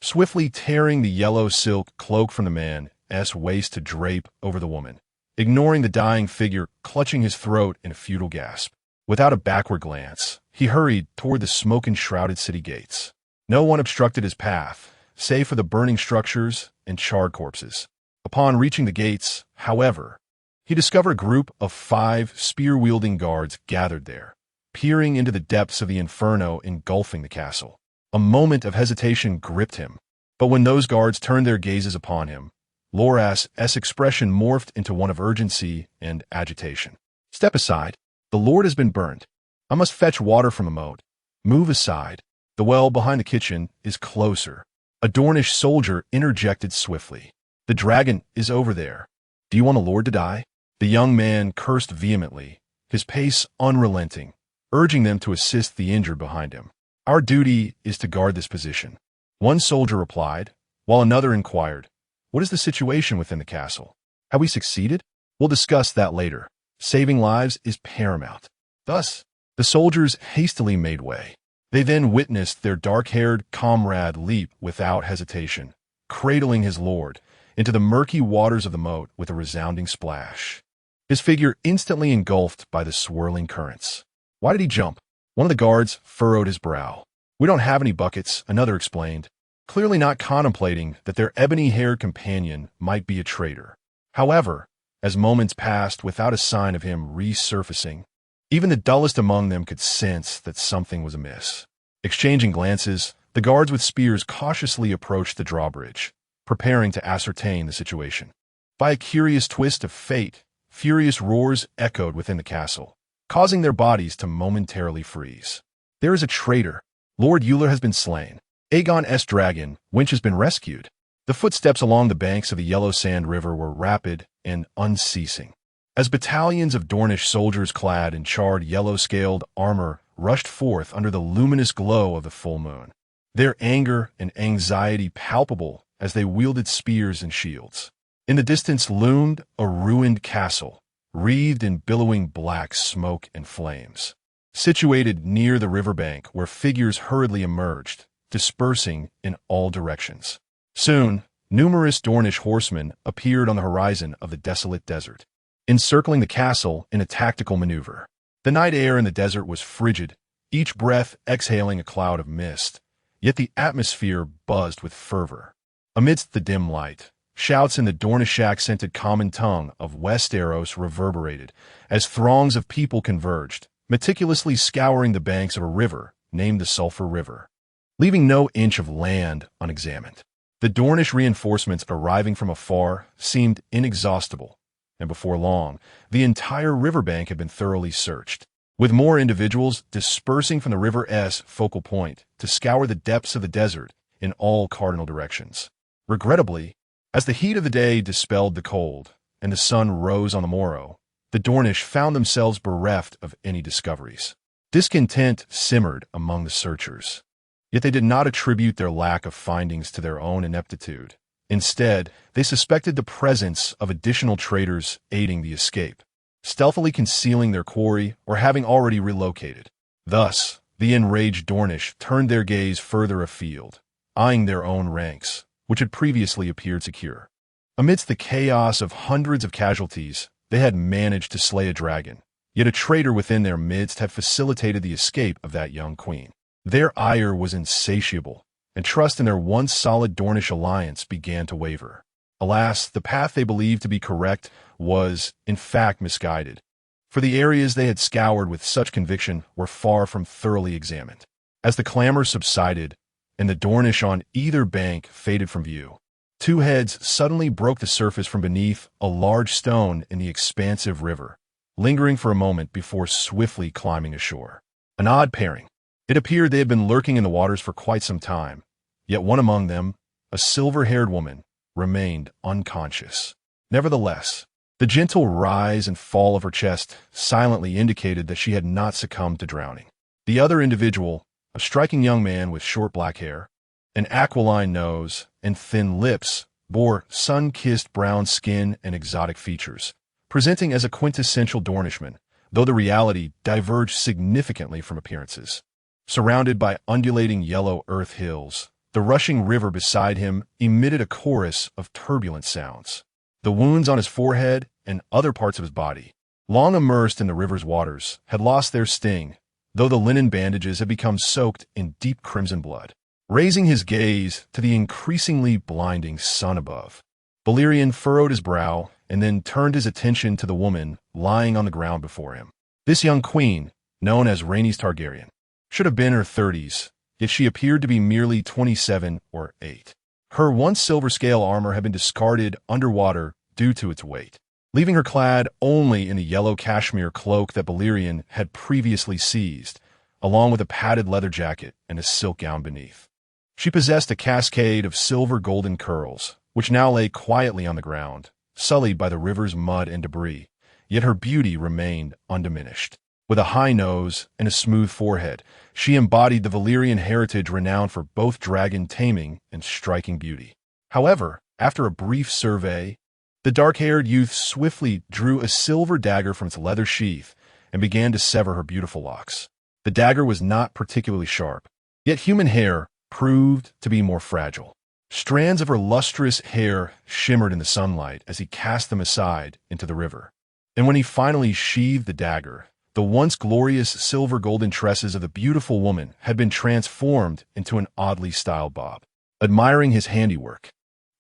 swiftly tearing the yellow silk cloak from the man's waist to drape over the woman, ignoring the dying figure clutching his throat in a futile gasp. Without a backward glance, he hurried toward the smoke-enshrouded city gates. No one obstructed his path, save for the burning structures and charred corpses. Upon reaching the gates, however, he discovered a group of 5 spear-wielding guards gathered there, peering into the depths of the inferno engulfing the castle. A moment of hesitation gripped him, but when those guards turned their gazes upon him, Loras's expression morphed into one of urgency and agitation. "Step aside. The Lord has been burned. I must fetch water from a moat. Move aside. The well behind the kitchen is closer." A Dornish soldier interjected swiftly. "The dragon is over there. Do you want a lord to die?" The young man cursed vehemently, his pace unrelenting, urging them to assist the injured behind him. "Our duty is to guard this position," one soldier replied, while another inquired, "What is the situation within the castle? Have we succeeded? We'll discuss that later. Saving lives is paramount." Thus, the soldiers hastily made way. They then witnessed their dark-haired comrade leap without hesitation, cradling his lord into the murky waters of the moat with a resounding splash. His figure instantly engulfed by the swirling currents. "Why did he jump?" One of the guards furrowed his brow. "We don't have any buckets," another explained, clearly not contemplating that their ebony-haired companion might be a traitor. However, as moments passed without a sign of him resurfacing, even the dullest among them could sense that something was amiss. Exchanging glances, the guards with spears cautiously approached the drawbridge, preparing to ascertain the situation. By a curious twist of fate, furious roars echoed within the castle, causing their bodies to momentarily freeze. "There is a traitor. Lord Euler has been slain. Aegon's dragon, Winch, has been rescued." The footsteps along the banks of the Yellow Sand River were rapid and unceasing, as battalions of Dornish soldiers clad in charred yellow-scaled armor rushed forth under the luminous glow of the full moon, their anger and anxiety palpable as they wielded spears and shields. In the distance loomed a ruined castle, wreathed in billowing black smoke and flames, situated near the riverbank where figures hurriedly emerged, dispersing in all directions. Soon, numerous Dornish horsemen appeared on the horizon of the desolate desert, encircling the castle in a tactical maneuver. The night air in the desert was frigid, each breath exhaling a cloud of mist, yet the atmosphere buzzed with fervor. Amidst the dim light, shouts in the Dornishak-scented common tongue of Westeros reverberated as throngs of people converged, meticulously scouring the banks of a river named the Sulphur River, leaving no inch of land unexamined. The Dornish reinforcements arriving from afar seemed inexhaustible, and before long, the entire riverbank had been thoroughly searched, with more individuals dispersing from the river's focal point to scour the depths of the desert in all cardinal directions. Regrettably, as the heat of the day dispelled the cold and the sun rose on the morrow, the Dornish found themselves bereft of any discoveries. Discontent simmered among the searchers. Yet they did not attribute their lack of findings to their own ineptitude. Instead, they suspected the presence of additional traitors aiding the escape, stealthily concealing their quarry or having already relocated. Thus, the enraged Dornish turned their gaze further afield, eyeing their own ranks, which had previously appeared secure. Amidst the chaos of hundreds of casualties, they had managed to slay a dragon, yet a traitor within their midst had facilitated the escape of that young queen. Their ire was insatiable, and trust in their once solid Dornish alliance began to waver. Alas, the path they believed to be correct was, in fact, misguided, for the areas they had scoured with such conviction were far from thoroughly examined. As the clamor subsided, and the Dornish on either bank faded from view, two heads suddenly broke the surface from beneath a large stone in the expansive river, lingering for a moment before swiftly climbing ashore. An odd pairing. It appeared they had been lurking in the waters for quite some time, yet one among them, a silver-haired woman, remained unconscious. Nevertheless, the gentle rise and fall of her chest silently indicated that she had not succumbed to drowning. The other individual, a striking young man with short black hair, an aquiline nose, and thin lips, bore sun-kissed brown skin and exotic features, presenting as a quintessential Dornishman, though the reality diverged significantly from appearances. Surrounded by undulating yellow earth hills, the rushing river beside him emitted a chorus of turbulent sounds. The wounds on his forehead and other parts of his body, long immersed in the river's waters, had lost their sting, though the linen bandages had become soaked in deep crimson blood. Raising his gaze to the increasingly blinding sun above, Balerion furrowed his brow and then turned his attention to the woman lying on the ground before him. This young queen, known as Rhaenys Targaryen, should have been in her 30s, yet she appeared to be merely 27 or 8. Her once silver-scale armor had been discarded underwater due to its weight, leaving her clad only in the yellow cashmere cloak that Balerion had previously seized, along with a padded leather jacket and a silk gown beneath. She possessed a cascade of silver-golden curls, which now lay quietly on the ground, sullied by the river's mud and debris, yet her beauty remained undiminished. With a high nose and a smooth forehead, she embodied the Valyrian heritage renowned for both dragon taming and striking beauty. However, after a brief survey, the dark-haired youth swiftly drew a silver dagger from its leather sheath and began to sever her beautiful locks. The dagger was not particularly sharp, yet human hair proved to be more fragile. Strands of her lustrous hair shimmered in the sunlight as he cast them aside into the river. And when he finally sheathed the dagger, the once glorious silver-golden tresses of the beautiful woman had been transformed into an oddly styled bob. Admiring his handiwork,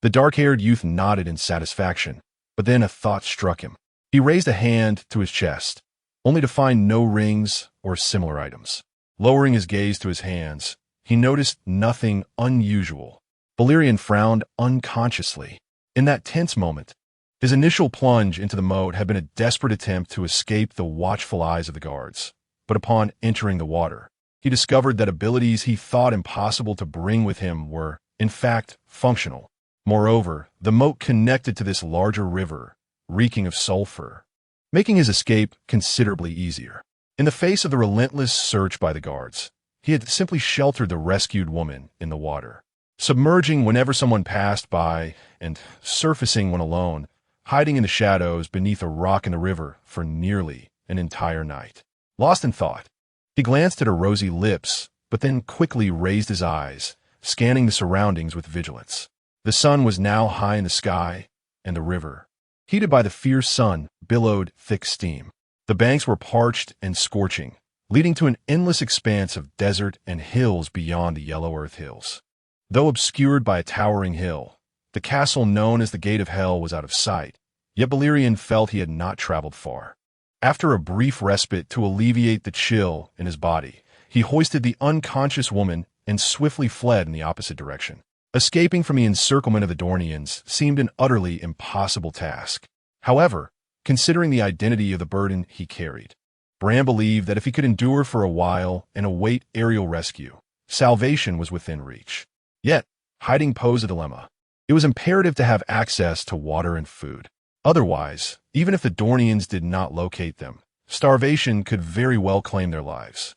the dark-haired youth nodded in satisfaction, but then a thought struck him. He raised a hand to his chest, only to find no rings or similar items. Lowering his gaze to his hands, he noticed nothing unusual. Balerion frowned unconsciously. In that tense moment, his initial plunge into the moat had been a desperate attempt to escape the watchful eyes of the guards, but upon entering the water, he discovered that abilities he thought impossible to bring with him were, in fact, functional. Moreover, the moat connected to this larger river, reeking of sulfur, making his escape considerably easier. In the face of the relentless search by the guards, he had simply sheltered the rescued woman in the water, submerging whenever someone passed by and surfacing when alone, hiding in the shadows beneath a rock in the river for nearly an entire night. Lost in thought, he glanced at her rosy lips, but then quickly raised his eyes, scanning the surroundings with vigilance. The sun was now high in the sky, and the river, heated by the fierce sun, billowed thick steam. The banks were parched and scorching, leading to an endless expanse of desert and hills beyond the yellow earth hills. Though obscured by a towering hill, the castle known as the Gate of Hell was out of sight, yet Balerion felt he had not traveled far. After a brief respite to alleviate the chill in his body, he hoisted the unconscious woman and swiftly fled in the opposite direction. Escaping from the encirclement of the Dornians seemed an utterly impossible task. However, considering the identity of the burden he carried, Bran believed that if he could endure for a while and await aerial rescue, salvation was within reach. Yet, hiding posed a dilemma. It was imperative to have access to water and food. Otherwise, even if the Dornians did not locate them, starvation could very well claim their lives.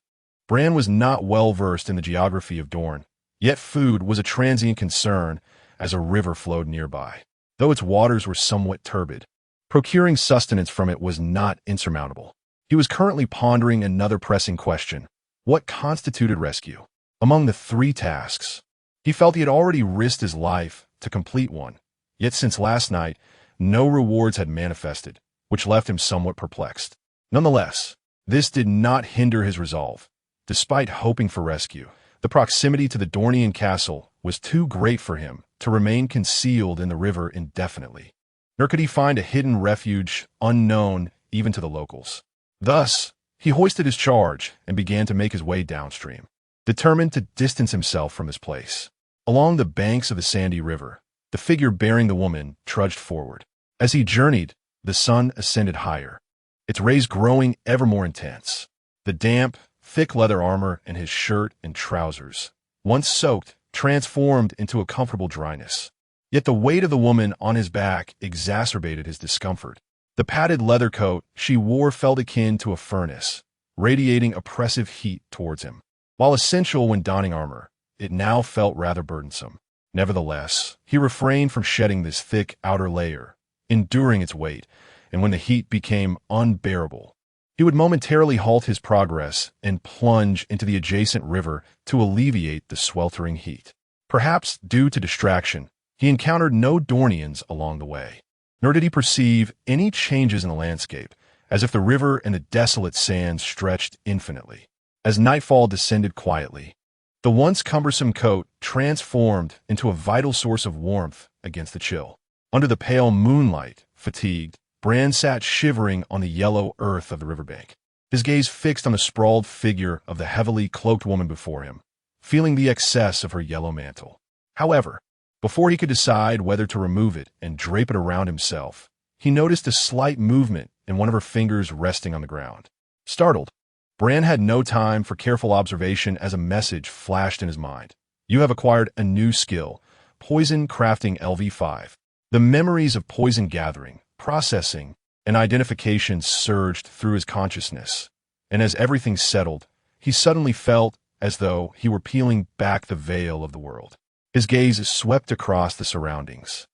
Bran was not well versed in the geography of Dorne, yet food was a transient concern as a river flowed nearby. Though its waters were somewhat turbid, procuring sustenance from it was not insurmountable. He was currently pondering another pressing question: what constituted rescue? Among the three tasks, he felt he had already risked his life to complete one, yet since last night, no rewards had manifested, which left him somewhat perplexed. Nonetheless, this did not hinder his resolve. Despite hoping for rescue, the proximity to the Dornian castle was too great for him to remain concealed in the river indefinitely. Nor could he find a hidden refuge unknown even to the locals. Thus, he hoisted his charge and began to make his way downstream, determined to distance himself from this place. Along the banks of the sandy river, the figure bearing the woman trudged forward. As he journeyed, the sun ascended higher, its rays growing ever more intense. The damp, thick leather armor and his shirt and trousers, once soaked, transformed into a comfortable dryness. Yet the weight of the woman on his back exacerbated his discomfort. The padded leather coat she wore felt akin to a furnace, radiating oppressive heat towards him. While essential when donning armor, it now felt rather burdensome. Nevertheless, he refrained from shedding this thick outer layer, enduring its weight, and when the heat became unbearable, he would momentarily halt his progress and plunge into the adjacent river to alleviate the sweltering heat. Perhaps due to distraction, he encountered no Dornians along the way, nor did he perceive any changes in the landscape, as if the river and the desolate sands stretched infinitely. As nightfall descended quietly, the once cumbersome coat transformed into a vital source of warmth against the chill. Under the pale moonlight, fatigued, Bran sat shivering on the yellow earth of the riverbank, his gaze fixed on the sprawled figure of the heavily cloaked woman before him, feeling the excess of her yellow mantle. However, before he could decide whether to remove it and drape it around himself, he noticed a slight movement in one of her fingers resting on the ground. Startled, Bran had no time for careful observation as a message flashed in his mind. You have acquired a new skill, Poison Crafting LV5. The memories of poison gathering, processing, and identification surged through his consciousness, and as everything settled, he suddenly felt as though he were peeling back the veil of the world. His gaze swept across the surroundings,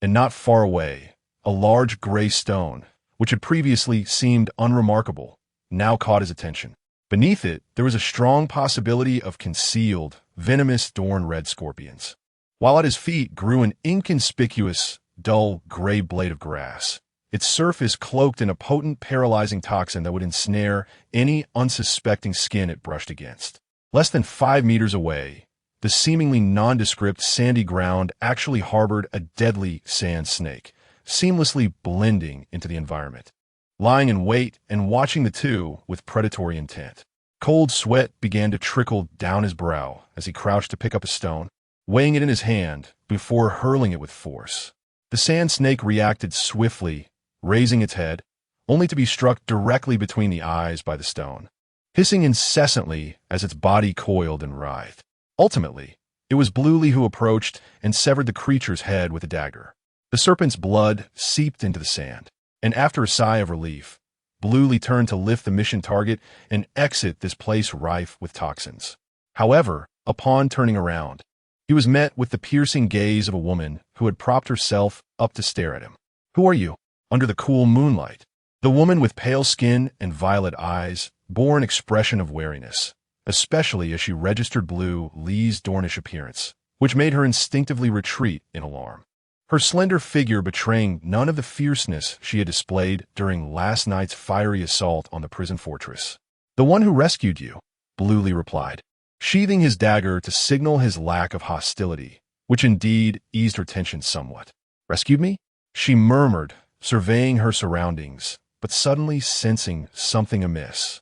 and not far away, a large gray stone, which had previously seemed unremarkable, now caught his attention. Beneath it, there was a strong possibility of concealed, venomous Dorne-red scorpions, while at his feet grew an inconspicuous, dull gray blade of grass, its surface cloaked in a potent paralyzing toxin that would ensnare any unsuspecting skin it brushed against. Less than 5 meters away, the seemingly nondescript sandy ground actually harbored a deadly sand snake, seamlessly blending into the environment, lying in wait and watching the two with predatory intent. Cold sweat began to trickle down his brow as he crouched to pick up a stone, weighing it in his hand before hurling it with force. The sand snake reacted swiftly, raising its head, only to be struck directly between the eyes by the stone, hissing incessantly as its body coiled and writhed. Ultimately, it was Bluely who approached and severed the creature's head with a dagger. The serpent's blood seeped into the sand, and after a sigh of relief, Bluely turned to lift the mission target and exit this place rife with toxins. However, upon turning around, he was met with the piercing gaze of a woman who had propped herself up to stare at him. "Who are you?" Under the cool moonlight, the woman with pale skin and violet eyes bore an expression of wariness, especially as she registered Bluely's Dornish appearance, which made her instinctively retreat in alarm. her slender figure betraying none of the fierceness she had displayed during last night's fiery assault on the prison fortress. "The one who rescued you," Bluely replied, sheathing his dagger to signal his lack of hostility, which indeed eased her tension somewhat. "Rescued me?" she murmured, surveying her surroundings, but suddenly sensing something amiss.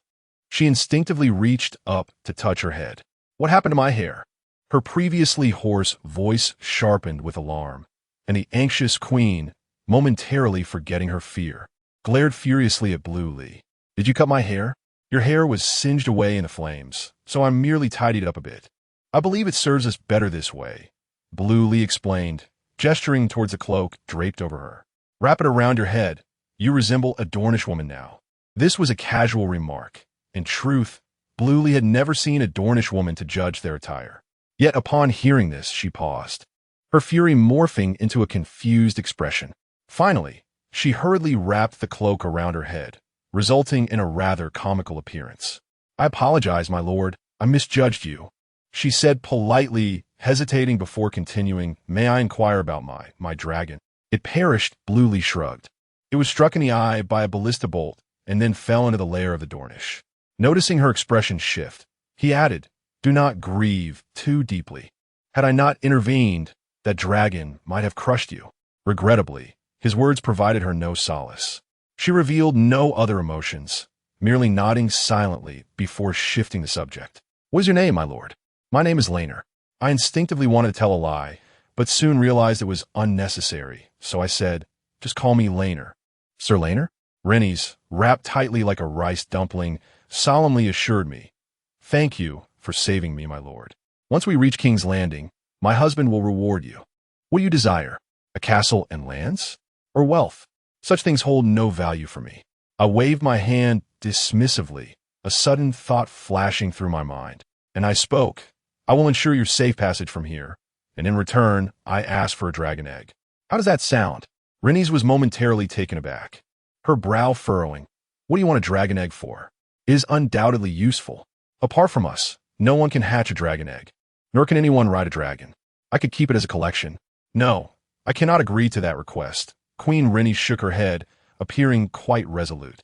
She instinctively reached up to touch her head. "What happened to my hair?" Her previously hoarse voice sharpened with alarm, and the anxious queen, momentarily forgetting her fear, glared furiously at Bluely. "Did you cut my hair?" "Your hair was singed away in the flames, so I merely tidied it up a bit. I believe it serves us better this way," Bluely explained, gesturing towards a cloak draped over her. "Wrap it around your head. You resemble a Dornish woman now." This was a casual remark. In truth, Bluely had never seen a Dornish woman to judge their attire. Yet upon hearing this, she paused, her fury morphing into a confused expression. Finally, she hurriedly wrapped the cloak around her head, resulting in a rather comical appearance. "I apologize, my lord. I misjudged you," she said politely, hesitating before continuing. "May I inquire about my dragon?" It perished, Bluely shrugged. "It was struck in the eye by a ballista bolt and then fell into the lair of the Dornish." Noticing her expression shift, he added, "Do not grieve too deeply. Had I not intervened, that dragon might have crushed you." Regrettably, his words provided her no solace. She revealed no other emotions, merely nodding silently before shifting the subject. "What is your name, my lord?" "My name is Laenor." I instinctively wanted to tell a lie, but soon realized it was unnecessary, so I said, "Just call me Laenor." "Sir Laenor?" Renny's, wrapped tightly like a rice dumpling, solemnly assured me, "Thank you for saving me, my lord. Once we reach King's Landing, my husband will reward you. What do you desire? A castle and lands? Or wealth? Such things hold no value for me." I waved my hand dismissively, a sudden thought flashing through my mind, and I spoke. "I will ensure your safe passage from here, and in return, I ask for a dragon egg." "How does that sound?" Renny's was momentarily taken aback, her brow furrowing. "What do you want a dragon egg for?" "It is undoubtedly useful. Apart from us, no one can hatch a dragon egg, nor can anyone ride a dragon. I could keep it as a collection." "No, I cannot agree to that request." Queen Renny shook her head, appearing quite resolute.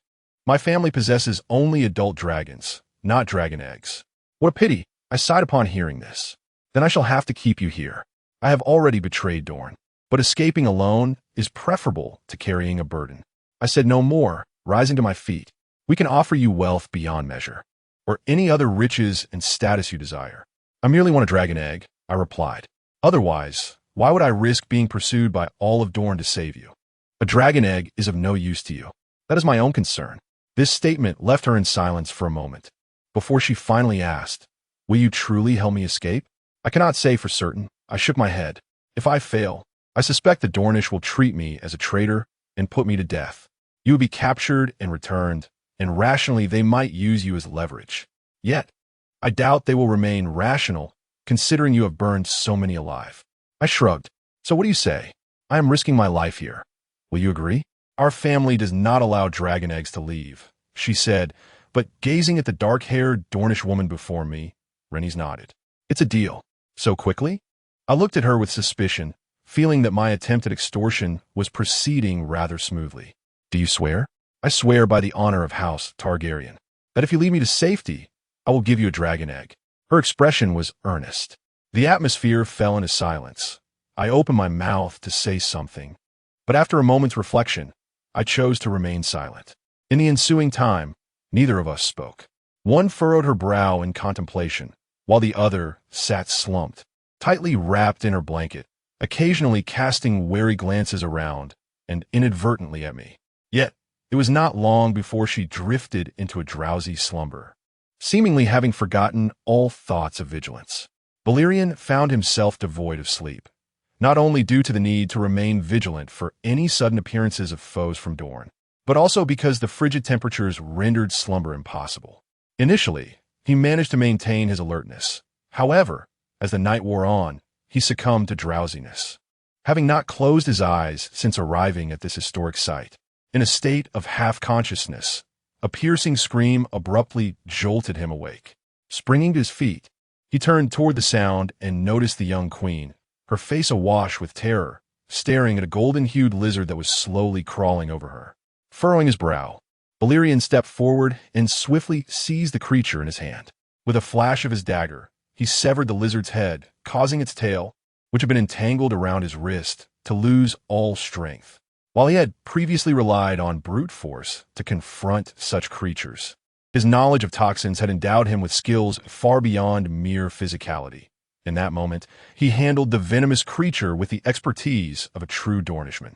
"My family possesses only adult dragons, not dragon eggs." "What a pity," I sighed upon hearing this. "Then I shall have to keep you here. I have already betrayed Dorne, but escaping alone is preferable to carrying a burden." I said no more, rising to my feet. "We can offer you wealth beyond measure, or any other riches and status you desire." "I merely want a dragon egg," I replied. "Otherwise, why would I risk being pursued by all of Dorne to save you? A dragon egg is of no use to you. That is my own concern." This statement left her in silence for a moment, before she finally asked, "Will you truly help me escape?" "I cannot say for certain." I shook my head. "If I fail, I suspect the Dornish will treat me as a traitor and put me to death. You would be captured and returned, and rationally they might use you as leverage. Yet, I doubt they will remain rational, considering you have burned so many alive." I shrugged. "So what do you say? I am risking my life here. Will you agree?" "Our family does not allow dragon eggs to leave," she said, but gazing at the dark-haired Dornish woman before me, Renny's nodded. "It's a deal." "So quickly?" I looked at her with suspicion, feeling that my attempt at extortion was proceeding rather smoothly. "Do you swear?" "I swear by the honor of House Targaryen, that if you lead me to safety, I will give you a dragon egg." Her expression was earnest. The atmosphere fell into silence. I opened my mouth to say something, but after a moment's reflection, I chose to remain silent. In the ensuing time, neither of us spoke. One furrowed her brow in contemplation, while the other sat slumped, tightly wrapped in her blanket, occasionally casting wary glances around and inadvertently at me. Yet, it was not long before she drifted into a drowsy slumber, seemingly having forgotten all thoughts of vigilance. Balerion found himself devoid of sleep, not only due to the need to remain vigilant for any sudden appearances of foes from Dorne, but also because the frigid temperatures rendered slumber impossible. Initially, he managed to maintain his alertness. However, as the night wore on, he succumbed to drowsiness. Having not closed his eyes since arriving at this historic site, in a state of half-consciousness, a piercing scream abruptly jolted him awake. Springing to his feet, he turned toward the sound and noticed the young queen, her face awash with terror, staring at a golden-hued lizard that was slowly crawling over her. Furrowing his brow, Balerion stepped forward and swiftly seized the creature in his hand. With a flash of his dagger, he severed the lizard's head, causing its tail, which had been entangled around his wrist, to lose all strength. While he had previously relied on brute force to confront such creatures, his knowledge of toxins had endowed him with skills far beyond mere physicality. In that moment, he handled the venomous creature with the expertise of a true Dornishman.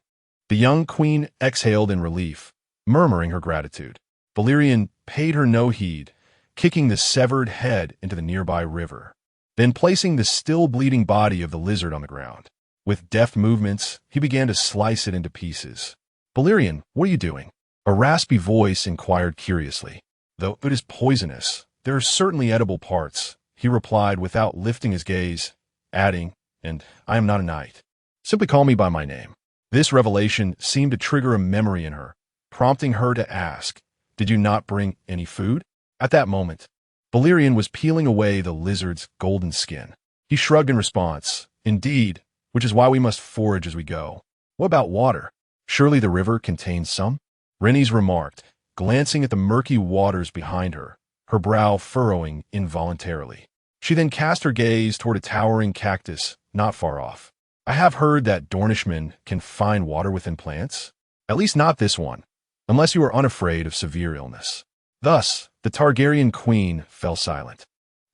The young queen exhaled in relief, murmuring her gratitude. Balerion paid her no heed, kicking the severed head into the nearby river, then placing the still bleeding body of the lizard on the ground. With deft movements, he began to slice it into pieces. "Balerion, what are you doing?" A raspy voice inquired curiously. "Though it is poisonous, there are certainly edible parts," he replied without lifting his gaze, adding, "And I am not a knight. Simply call me by my name." This revelation seemed to trigger a memory in her, prompting her to ask, "Did you not bring any food?" At that moment, Balerion was peeling away the lizard's golden skin. He shrugged in response, "Indeed, which is why we must forage as we go. What about water? Surely the river contains some?" Renly remarked, glancing at the murky waters behind her, her brow furrowing involuntarily. She then cast her gaze toward a towering cactus not far off. "I have heard that Dornishmen can find water within plants. At least not this one, unless you are unafraid of severe illness." Thus, the Targaryen queen fell silent,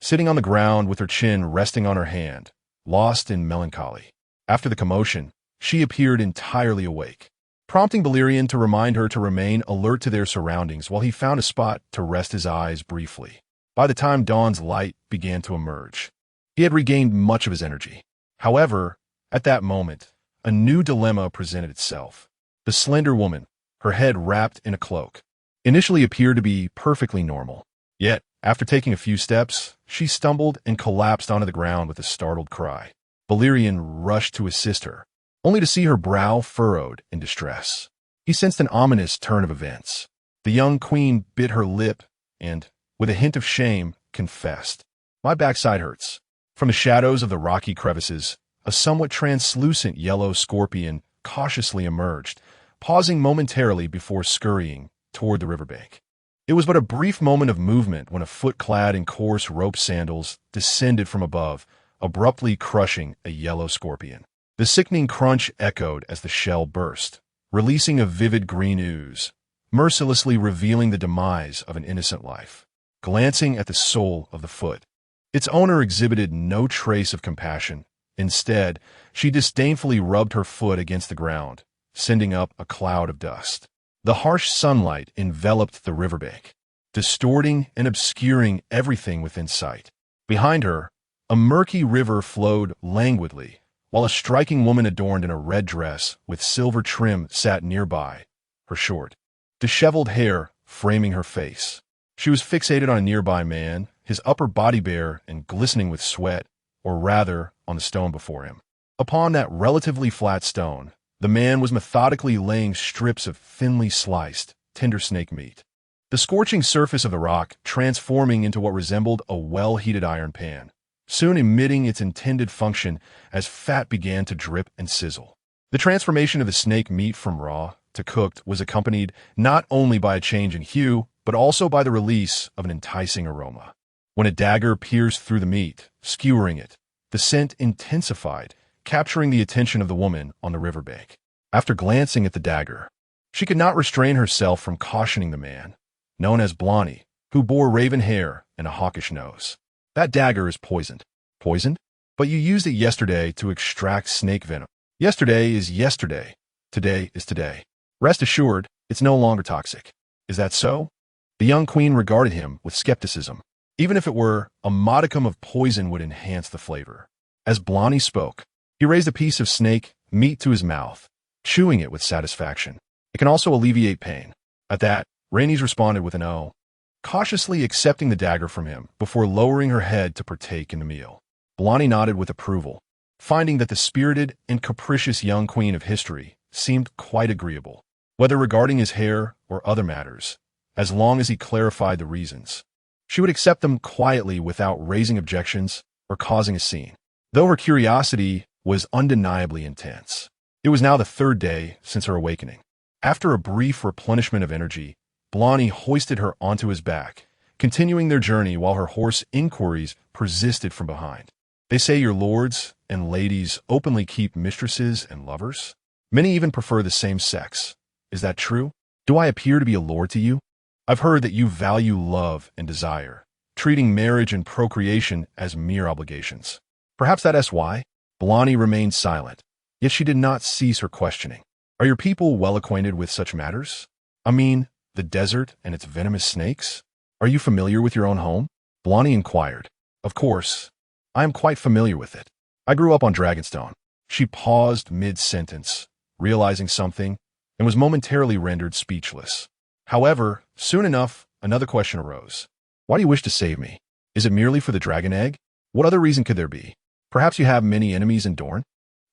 sitting on the ground with her chin resting on her hand, lost in melancholy. After the commotion, she appeared entirely awake, prompting Balerion to remind her to remain alert to their surroundings while he found a spot to rest his eyes briefly. By the time dawn's light began to emerge, he had regained much of his energy. However, at that moment, a new dilemma presented itself. The slender woman, her head wrapped in a cloak, initially appeared to be perfectly normal. Yet, after taking a few steps, she stumbled and collapsed onto the ground with a startled cry. Balerion rushed to assist her, only to see her brow furrowed in distress. He sensed an ominous turn of events. The young queen bit her lip and, with a hint of shame, confessed, "My backside hurts." From the shadows of the rocky crevices, a somewhat translucent yellow scorpion cautiously emerged, pausing momentarily before scurrying toward the riverbank. It was but a brief moment of movement when a foot clad in coarse rope sandals descended from above, abruptly crushing a yellow scorpion. The sickening crunch echoed as the shell burst, releasing a vivid green ooze, mercilessly revealing the demise of an innocent life. Glancing at the sole of the foot, its owner exhibited no trace of compassion. Instead, she disdainfully rubbed her foot against the ground, sending up a cloud of dust. The harsh sunlight enveloped the riverbank, distorting and obscuring everything within sight. Behind her, a murky river flowed languidly, while a striking woman adorned in a red dress with silver trim sat nearby, her short, disheveled hair framing her face. She was fixated on a nearby man, his upper body bare and glistening with sweat, or rather, on the stone before him. Upon that relatively flat stone, the man was methodically laying strips of thinly sliced, tender snake meat. The scorching surface of the rock transforming into what resembled a well-heated iron pan, soon emitting its intended function as fat began to drip and sizzle. The transformation of the snake meat from raw to cooked was accompanied not only by a change in hue, but also by the release of an enticing aroma. When a dagger pierced through the meat, skewering it, the scent intensified, capturing the attention of the woman on the riverbank. After glancing at the dagger, she could not restrain herself from cautioning the man, known as Blani, who bore raven hair and a hawkish nose. "That dagger is poisoned." "Poisoned? But you used it yesterday to extract snake venom." "Yesterday is yesterday. Today is today. Rest assured, it's no longer toxic." "Is that so?" The young queen regarded him with skepticism. Even if it were, a modicum of poison would enhance the flavor. As Blani spoke, he raised a piece of snake meat to his mouth, chewing it with satisfaction. "It can also alleviate pain." At that, Renly responded with an "oh," cautiously accepting the dagger from him before lowering her head to partake in the meal. Blani nodded with approval, finding that the spirited and capricious young queen of history seemed quite agreeable, whether regarding his hair or other matters, as long as he clarified the reasons. She would accept them quietly without raising objections or causing a scene, though her curiosity was undeniably intense. It was now the third day since her awakening. After a brief replenishment of energy, Blondie hoisted her onto his back, continuing their journey while her hoarse inquiries persisted from behind. They say your lords and ladies openly keep mistresses and lovers. Many even prefer the same sex. Is that true? Do I appear to be a lord to you? I've heard that you value love and desire, treating marriage and procreation as mere obligations. Perhaps that's why? Blondie remained silent, yet she did not cease her questioning. Are your people well acquainted with such matters? I mean, the desert and its venomous snakes? Are you familiar with your own home? Blondie inquired. Of course, I am quite familiar with it. I grew up on Dragonstone. She paused mid-sentence, realizing something, and was momentarily rendered speechless. However, soon enough, another question arose. Why do you wish to save me? Is it merely for the dragon egg? What other reason could there be? Perhaps you have many enemies in Dorne?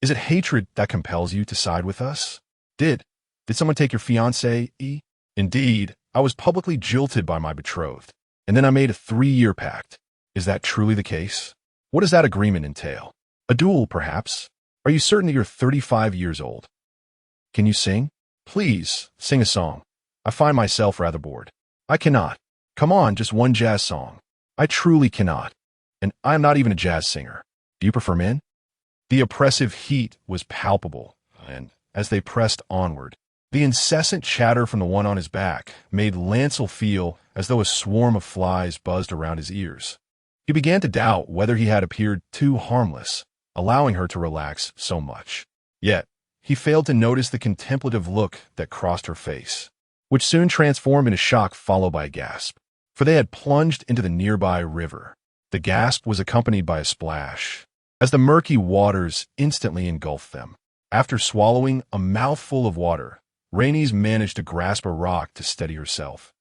Is it hatred that compels you to side with us? Did someone take your fiancé, E? Indeed, I was publicly jilted by my betrothed, and then I made a 3-year pact. Is that truly the case? What does that agreement entail? A duel, perhaps? Are you certain that you're 35 years old? Can you sing? Please, sing a song. I find myself rather bored. I cannot. Come on, just one jazz song. I truly cannot. And I am not even a jazz singer. Do you prefer men? The oppressive heat was palpable, and as they pressed onward, the incessant chatter from the one on his back made Lancel feel as though a swarm of flies buzzed around his ears. He began to doubt whether he had appeared too harmless, allowing her to relax so much. Yet, he failed to notice the contemplative look that crossed her face, which soon transformed into shock followed by a gasp, for they had plunged into the nearby river. The gasp was accompanied by a splash, as the murky waters instantly engulfed them. After swallowing a mouthful of water, Rhaenys managed to grasp a rock to steady herself,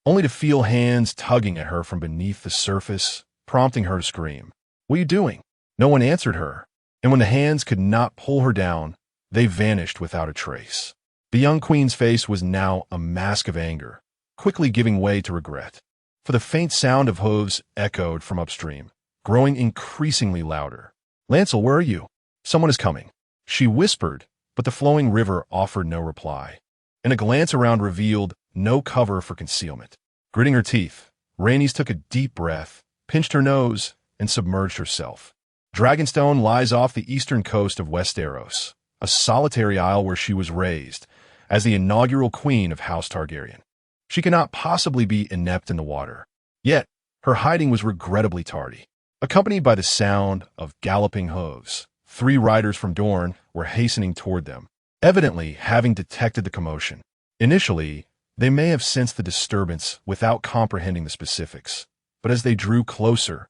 only to feel hands tugging at her from beneath the surface, prompting her to scream. What are you doing? No one answered her, and when the hands could not pull her down, they vanished without a trace. The young queen's face was now a mask of anger, quickly giving way to regret, for the faint sound of hooves echoed from upstream, growing increasingly louder. Lancel, where are you? Someone is coming, she whispered, but the flowing river offered no reply, and a glance around revealed no cover for concealment. Gritting her teeth, Rhaenys took a deep breath, pinched her nose, and submerged herself. Dragonstone lies off the eastern coast of Westeros, a solitary isle where she was raised, as the inaugural queen of House Targaryen. She cannot possibly be inept in the water. Yet, her hiding was regrettably tardy. Accompanied by the sound of galloping hooves, 3 riders from Dorne were hastening toward them, evidently having detected the commotion. Initially, they may have sensed the disturbance without comprehending the specifics, but as they drew closer,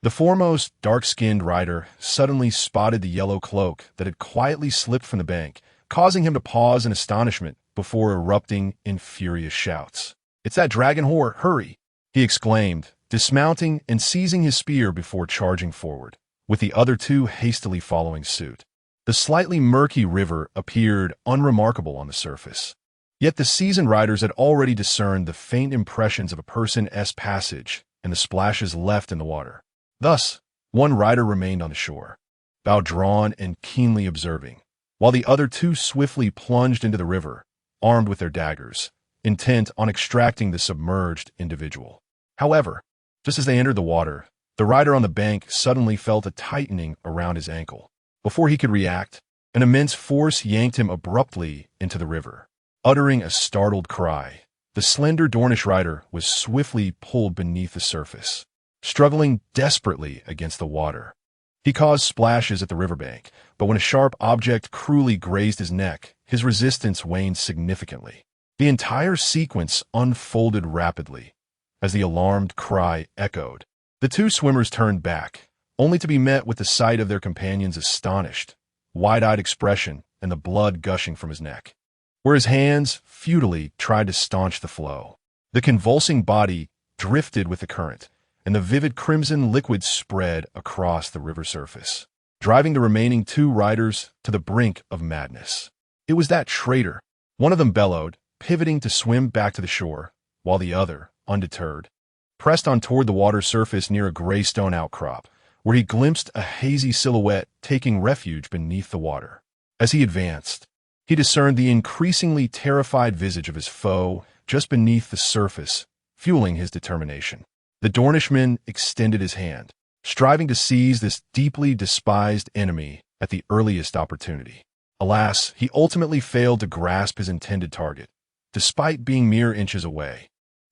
the foremost dark-skinned rider suddenly spotted the yellow cloak that had quietly slipped from the bank, causing him to pause in astonishment before erupting in furious shouts. "It's that dragon whore, hurry!" he exclaimed, dismounting and seizing his spear before charging forward, with the other 2 hastily following suit. The slightly murky river appeared unremarkable on the surface, yet the seasoned riders had already discerned the faint impressions of a person's passage and the splashes left in the water. Thus, one rider remained on the shore, bow drawn and keenly observing, while the other 2 swiftly plunged into the river, armed with their daggers, intent on extracting the submerged individual. However, just as they entered the water, the rider on the bank suddenly felt a tightening around his ankle. Before he could react, an immense force yanked him abruptly into the river. Uttering a startled cry, the slender Dornish rider was swiftly pulled beneath the surface, struggling desperately against the water. He caused splashes at the riverbank, but when a sharp object cruelly grazed his neck, his resistance waned significantly. The entire sequence unfolded rapidly. As the alarmed cry echoed, the 2 swimmers turned back, only to be met with the sight of their companion's astonished, wide-eyed expression and the blood gushing from his neck, where his hands futilely tried to staunch the flow. The convulsing body drifted with the current, and the vivid crimson liquid spread across the river surface, driving the remaining 2 riders to the brink of madness. It was that traitor, one of them bellowed, pivoting to swim back to the shore, while the other, undeterred, pressed on toward the water's surface near a gray stone outcrop, where he glimpsed a hazy silhouette taking refuge beneath the water. As he advanced, he discerned the increasingly terrified visage of his foe just beneath the surface, fueling his determination. The Dornishman extended his hand, striving to seize this deeply despised enemy at the earliest opportunity. Alas, he ultimately failed to grasp his intended target, despite being mere inches away.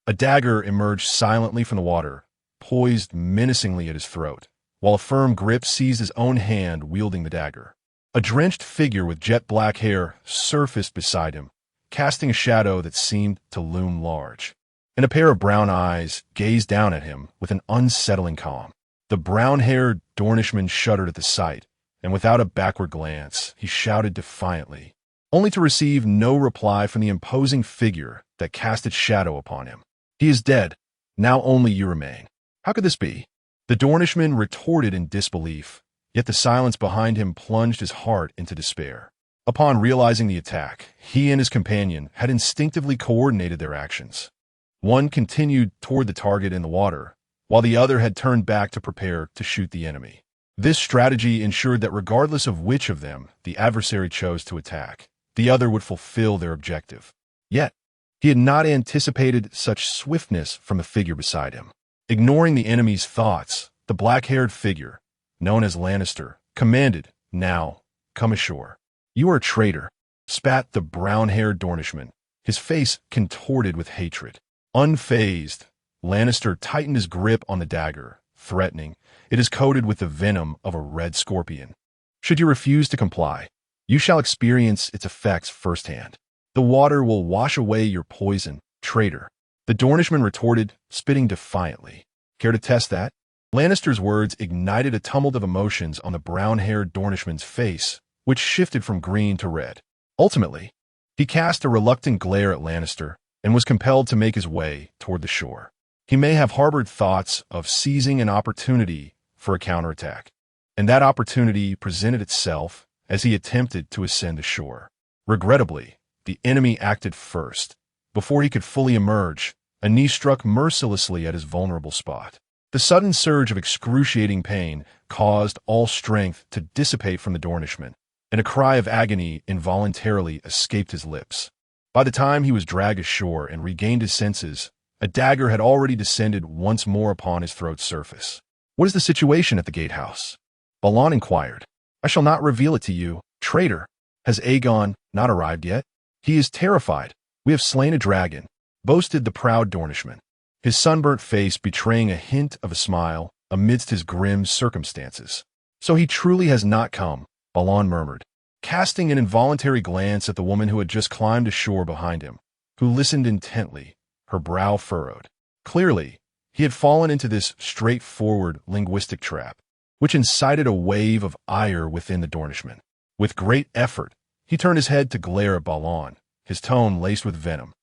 A dagger emerged silently from the water, poised menacingly at his throat, while a firm grip seized his own hand wielding the dagger. A drenched figure with jet-black hair surfaced beside him, casting a shadow that seemed to loom large. And a pair of brown eyes gazed down at him with an unsettling calm. The brown-haired Dornishman shuddered at the sight, and without a backward glance, he shouted defiantly, only to receive no reply from the imposing figure that cast its shadow upon him. "He is dead. Now only you remain." "How could this be?" The Dornishman retorted in disbelief, yet the silence behind him plunged his heart into despair. Upon realizing the attack, he and his companion had instinctively coordinated their actions. One continued toward the target in the water, while the other had turned back to prepare to shoot the enemy. This strategy ensured that regardless of which of them the adversary chose to attack, the other would fulfill their objective. Yet, he had not anticipated such swiftness from the figure beside him. Ignoring the enemy's thoughts, the black-haired figure, known as Lannister, commanded, "Now, come ashore." "You are a traitor," spat the brown-haired Dornishman, his face contorted with hatred. Unfazed, Lannister tightened his grip on the dagger, threatening, "It is coated with the venom of a red scorpion. Should you refuse to comply, you shall experience its effects firsthand. The water will wash away your poison, traitor." The Dornishman retorted, spitting defiantly. "Care to test that?" Lannister's words ignited a tumult of emotions on the brown-haired Dornishman's face, which shifted from green to red. Ultimately, he cast a reluctant glare at Lannister and was compelled to make his way toward the shore. He may have harbored thoughts of seizing an opportunity for a counterattack, and that opportunity presented itself as he attempted to ascend the shore. Regrettably, the enemy acted first. Before he could fully emerge, a knee struck mercilessly at his vulnerable spot. The sudden surge of excruciating pain caused all strength to dissipate from the Dornishman, and a cry of agony involuntarily escaped his lips. By the time he was dragged ashore and regained his senses, a dagger had already descended once more upon his throat's surface. "What is the situation at the gatehouse?" Balon inquired. "I shall not reveal it to you, traitor." "Has Aegon not arrived yet?" "He is terrified. We have slain a dragon," boasted the proud Dornishman, his sunburnt face betraying a hint of a smile amidst his grim circumstances. "So he truly has not come," Balon murmured, casting an involuntary glance at the woman who had just climbed ashore behind him, who listened intently, her brow furrowed. Clearly, he had fallen into this straightforward linguistic trap, which incited a wave of ire within the Dornishman. With great effort, he turned his head to glare at Balon, his tone laced with venom.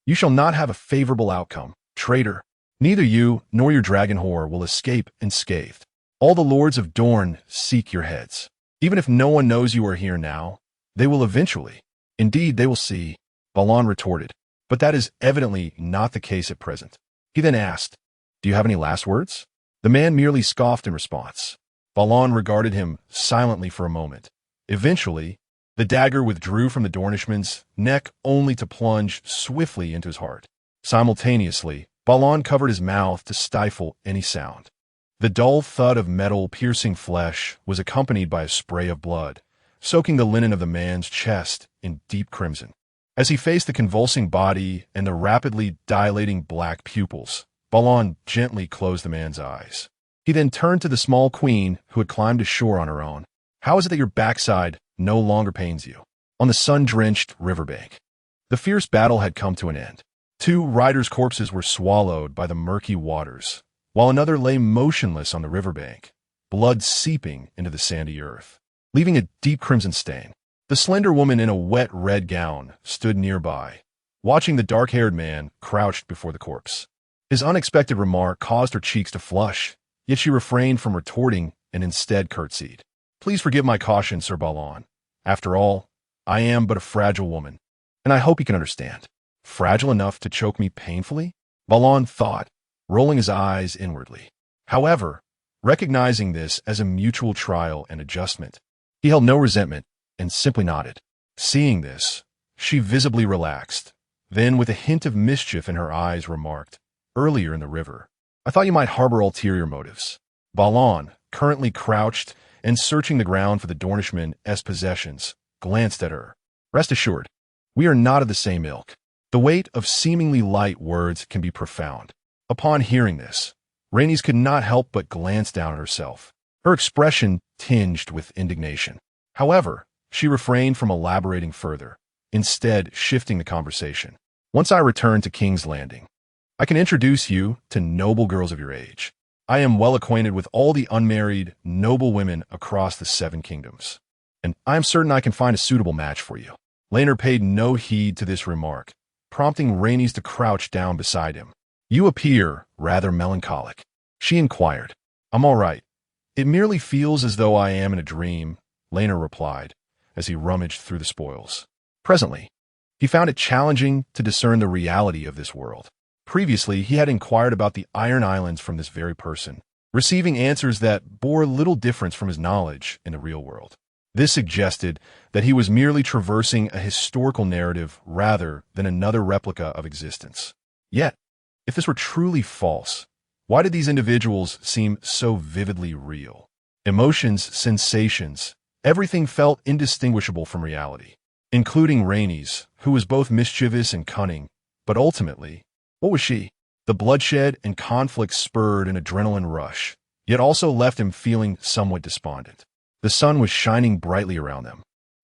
"You shall not have a favorable outcome, traitor. Neither you nor your dragon whore will escape unscathed. All the lords of Dorne seek your heads. Even if no one knows you are here now, they will eventually. Indeed, they will see," Balon retorted, "but that is evidently not the case at present." He then asked, "Do you have any last words?" The man merely scoffed in response. Balon regarded him silently for a moment. Eventually, the dagger withdrew from the Dornishman's neck only to plunge swiftly into his heart. Simultaneously, Balon covered his mouth to stifle any sound. The dull thud of metal piercing flesh was accompanied by a spray of blood, soaking the linen of the man's chest in deep crimson. As he faced the convulsing body and the rapidly dilating black pupils, Balon gently closed the man's eyes. He then turned to the small queen who had climbed ashore on her own. "How is it that your backside no longer pains you?" On the sun-drenched riverbank, the fierce battle had come to an end. 2 riders' corpses were swallowed by the murky waters, while another lay motionless on the riverbank, blood seeping into the sandy earth, leaving a deep crimson stain. The slender woman in a wet red gown stood nearby, watching the dark-haired man crouched before the corpse. His unexpected remark caused her cheeks to flush, yet she refrained from retorting and instead curtsied. "Please forgive my caution, Sir Balon. After all, I am but a fragile woman, and I hope you can understand." "Fragile enough to choke me painfully?" Balon thought, rolling his eyes inwardly. However, recognizing this as a mutual trial and adjustment, he held no resentment and simply nodded. Seeing this, she visibly relaxed. Then, with a hint of mischief in her eyes, remarked, "Earlier in the river, I thought you might harbor ulterior motives." Balon, currently crouched and searching the ground for the Dornishman's possessions, glanced at her. "Rest assured, we are not of the same ilk." The weight of seemingly light words can be profound. Upon hearing this, Rhaenys could not help but glance down at herself, her expression tinged with indignation. However, she refrained from elaborating further, instead shifting the conversation. "Once I return to King's Landing, I can introduce you to noble girls of your age. I am well acquainted with all the unmarried, noble women across the 7 kingdoms, and I am certain I can find a suitable match for you." Laenor paid no heed to this remark, prompting Rhaenys to crouch down beside him. "You appear rather melancholic," she inquired. "I'm all right. It merely feels as though I am in a dream," Laenor replied, as he rummaged through the spoils. Presently, he found it challenging to discern the reality of this world. Previously, he had inquired about the Iron Islands from this very person, receiving answers that bore little difference from his knowledge in the real world. This suggested that he was merely traversing a historical narrative rather than another replica of existence. Yet, if this were truly false, why did these individuals seem so vividly real? Emotions, sensations, everything felt indistinguishable from reality, including Rhaenys, who was both mischievous and cunning, but ultimately, what was she? The bloodshed and conflict spurred an adrenaline rush, yet also left him feeling somewhat despondent. The sun was shining brightly around them,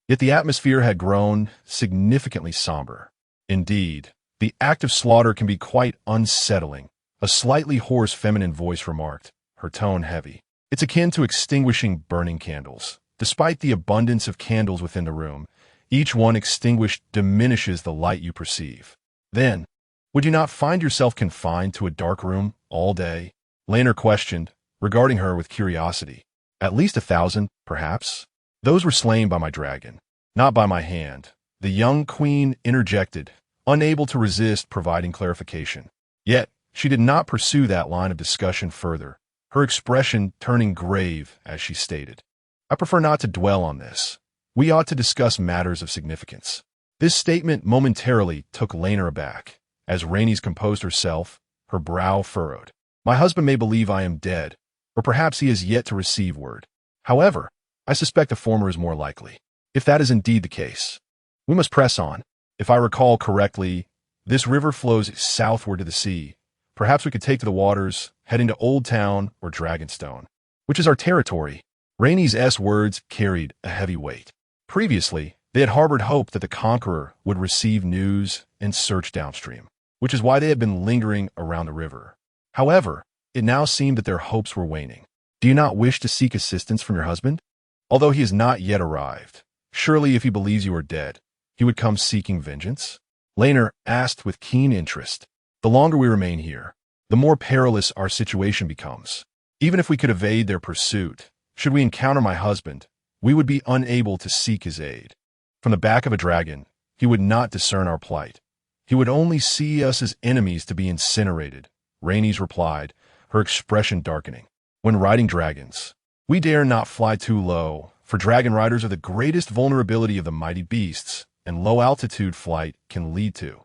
yet the atmosphere had grown significantly somber. Indeed, the act of slaughter can be quite unsettling, a slightly hoarse feminine voice remarked, her tone heavy. "It's akin to extinguishing burning candles. Despite the abundance of candles within the room, each one extinguished diminishes the light you perceive. Then, would you not find yourself confined to a dark room all day?" Laenor questioned, regarding her with curiosity. "At least 1,000, perhaps. Those were slain by my dragon, not by my hand," the young queen interjected, unable to resist providing clarification. Yet, she did not pursue that line of discussion further, her expression turning grave as she stated, "I prefer not to dwell on this. We ought to discuss matters of significance." This statement momentarily took Laenor aback. As Rhaenys composed herself, her brow furrowed. "My husband may believe I am dead, or perhaps he has yet to receive word. However, I suspect the former is more likely. If that is indeed the case, we must press on. If I recall correctly, this river flows southward to the sea. Perhaps we could take to the waters, heading to Old Town or Dragonstone, which is our territory." Rhaenys' words carried a heavy weight. Previously, they had harbored hope that the conqueror would receive news and search downstream, which is why they had been lingering around the river. However, it now seemed that their hopes were waning. "Do you not wish to seek assistance from your husband? Although he has not yet arrived, surely if he believes you are dead, he would come seeking vengeance?" Laenor asked with keen interest. "The longer we remain here, the more perilous our situation becomes. Even if we could evade their pursuit, should we encounter my husband, we would be unable to seek his aid. From the back of a dragon, he would not discern our plight. He would only see us as enemies to be incinerated," Rhaenys replied, her expression darkening. "When riding dragons, we dare not fly too low, for dragon riders are the greatest vulnerability of the mighty beasts, and low-altitude flight can lead to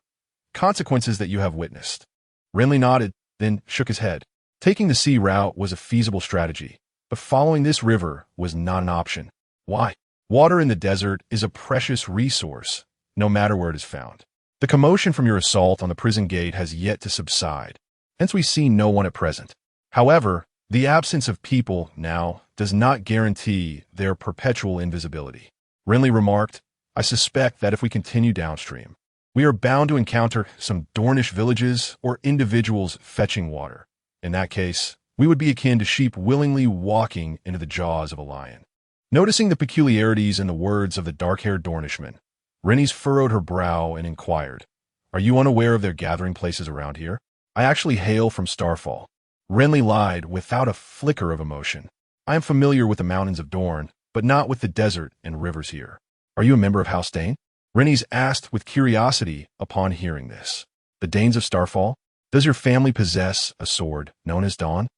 consequences that you have witnessed." Renly nodded, then shook his head. Taking the sea route was a feasible strategy, but following this river was not an option. Why? Water in the desert is a precious resource, no matter where it is found. The commotion from your assault on the prison gate has yet to subside, hence we see no one at present. However, the absence of people now does not guarantee their perpetual invisibility. Renly remarked, "I suspect that if we continue downstream, we are bound to encounter some Dornish villages or individuals fetching water. In that case, we would be akin to sheep willingly walking into the jaws of a lion." Noticing the peculiarities in the words of the dark-haired Dornishman, Rhaenys furrowed her brow and inquired, "Are you unaware of their gathering places around here?" "I actually hail from Starfall." Renly lied without a flicker of emotion. "I am familiar with the mountains of Dorne, but not with the desert and rivers here." "Are you a member of House Dane?" Rhaenys asked with curiosity upon hearing this. "The Danes of Starfall? Does your family possess a sword known as Dawn?"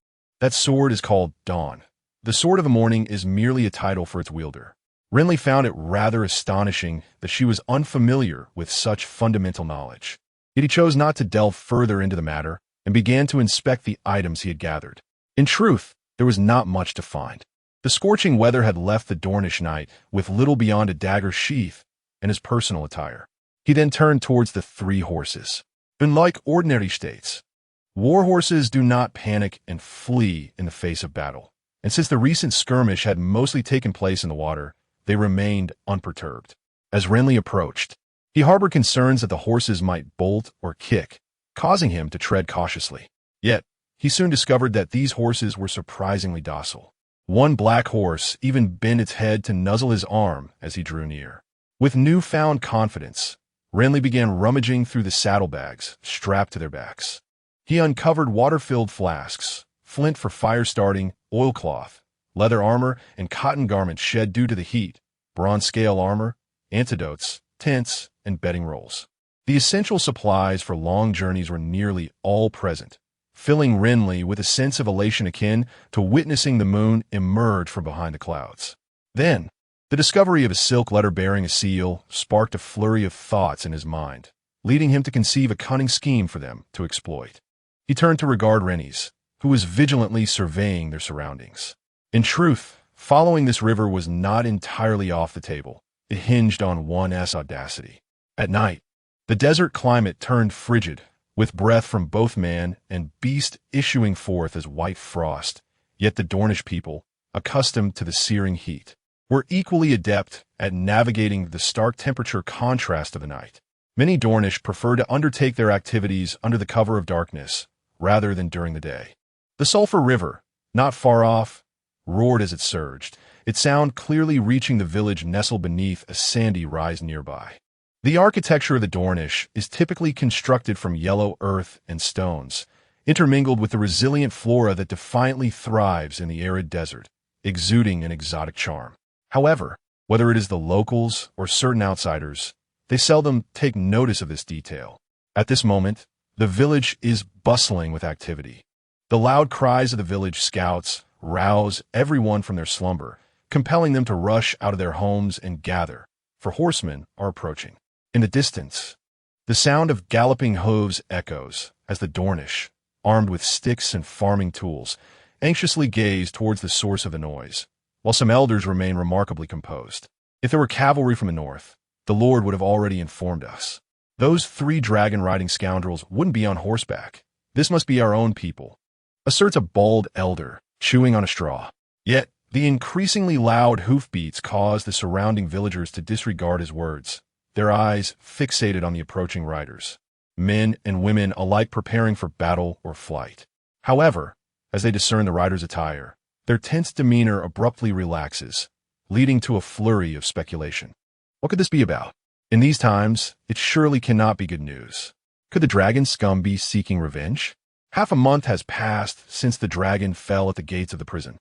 "That sword is called Dawn. The Sword of the Morning is merely a title for its wielder. Renly found it rather astonishing that she was unfamiliar with such fundamental knowledge. Yet he chose not to delve further into the matter and began to inspect the items he had gathered. In truth, there was not much to find. The scorching weather had left the Dornish knight with little beyond a dagger sheath and his personal attire. He then turned towards the 3 horses. Unlike ordinary states, war horses do not panic and flee in the face of battle, and since the recent skirmish had mostly taken place in the water, they remained unperturbed. As Renly approached, he harbored concerns that the horses might bolt or kick, causing him to tread cautiously. Yet, he soon discovered that these horses were surprisingly docile. One black horse even bent its head to nuzzle his arm as he drew near. With newfound confidence, Renly began rummaging through the saddlebags strapped to their backs. He uncovered water-filled flasks, flint for fire starting, oilcloth, leather armor, and cotton garments shed due to the heat, bronze scale armor, antidotes, tents, and bedding rolls. The essential supplies for long journeys were nearly all present, filling Renly with a sense of elation akin to witnessing the moon emerge from behind the clouds. Then, the discovery of a silk letter bearing a seal sparked a flurry of thoughts in his mind, leading him to conceive a cunning scheme for them to exploit. He turned to regard Rhaenys, who was vigilantly surveying their surroundings. In truth, following this river was not entirely off the table. It hinged on one's audacity. At night, the desert climate turned frigid, with breath from both man and beast issuing forth as white frost, yet the Dornish people, accustomed to the searing heat, were equally adept at navigating the stark temperature contrast of the night. Many Dornish prefer to undertake their activities under the cover of darkness, rather than during the day. The Sulphur River, not far off, roared as it surged, its sound clearly reaching the village nestled beneath a sandy rise nearby. The architecture of the Dornish is typically constructed from yellow earth and stones, intermingled with the resilient flora that defiantly thrives in the arid desert, exuding an exotic charm. However, whether it is the locals or certain outsiders, they seldom take notice of this detail. At this moment, the village is bustling with activity. The loud cries of the village scouts rouse everyone from their slumber, compelling them to rush out of their homes and gather, for horsemen are approaching. In the distance, the sound of galloping hooves echoes as the Dornish, armed with sticks and farming tools, anxiously gaze towards the source of the noise, while some elders remain remarkably composed. If there were cavalry from the north, the Lord would have already informed us. Those 3 dragon-riding scoundrels wouldn't be on horseback. This must be our own people, asserts a bald elder, chewing on a straw. Yet, the increasingly loud hoofbeats cause the surrounding villagers to disregard his words, their eyes fixated on the approaching riders, men and women alike preparing for battle or flight. However, as they discern the rider's attire, their tense demeanor abruptly relaxes, leading to a flurry of speculation. What could this be about? In these times, it surely cannot be good news. Could the dragon scum be seeking revenge? Half a month has passed since the dragon fell at the gates of the prison,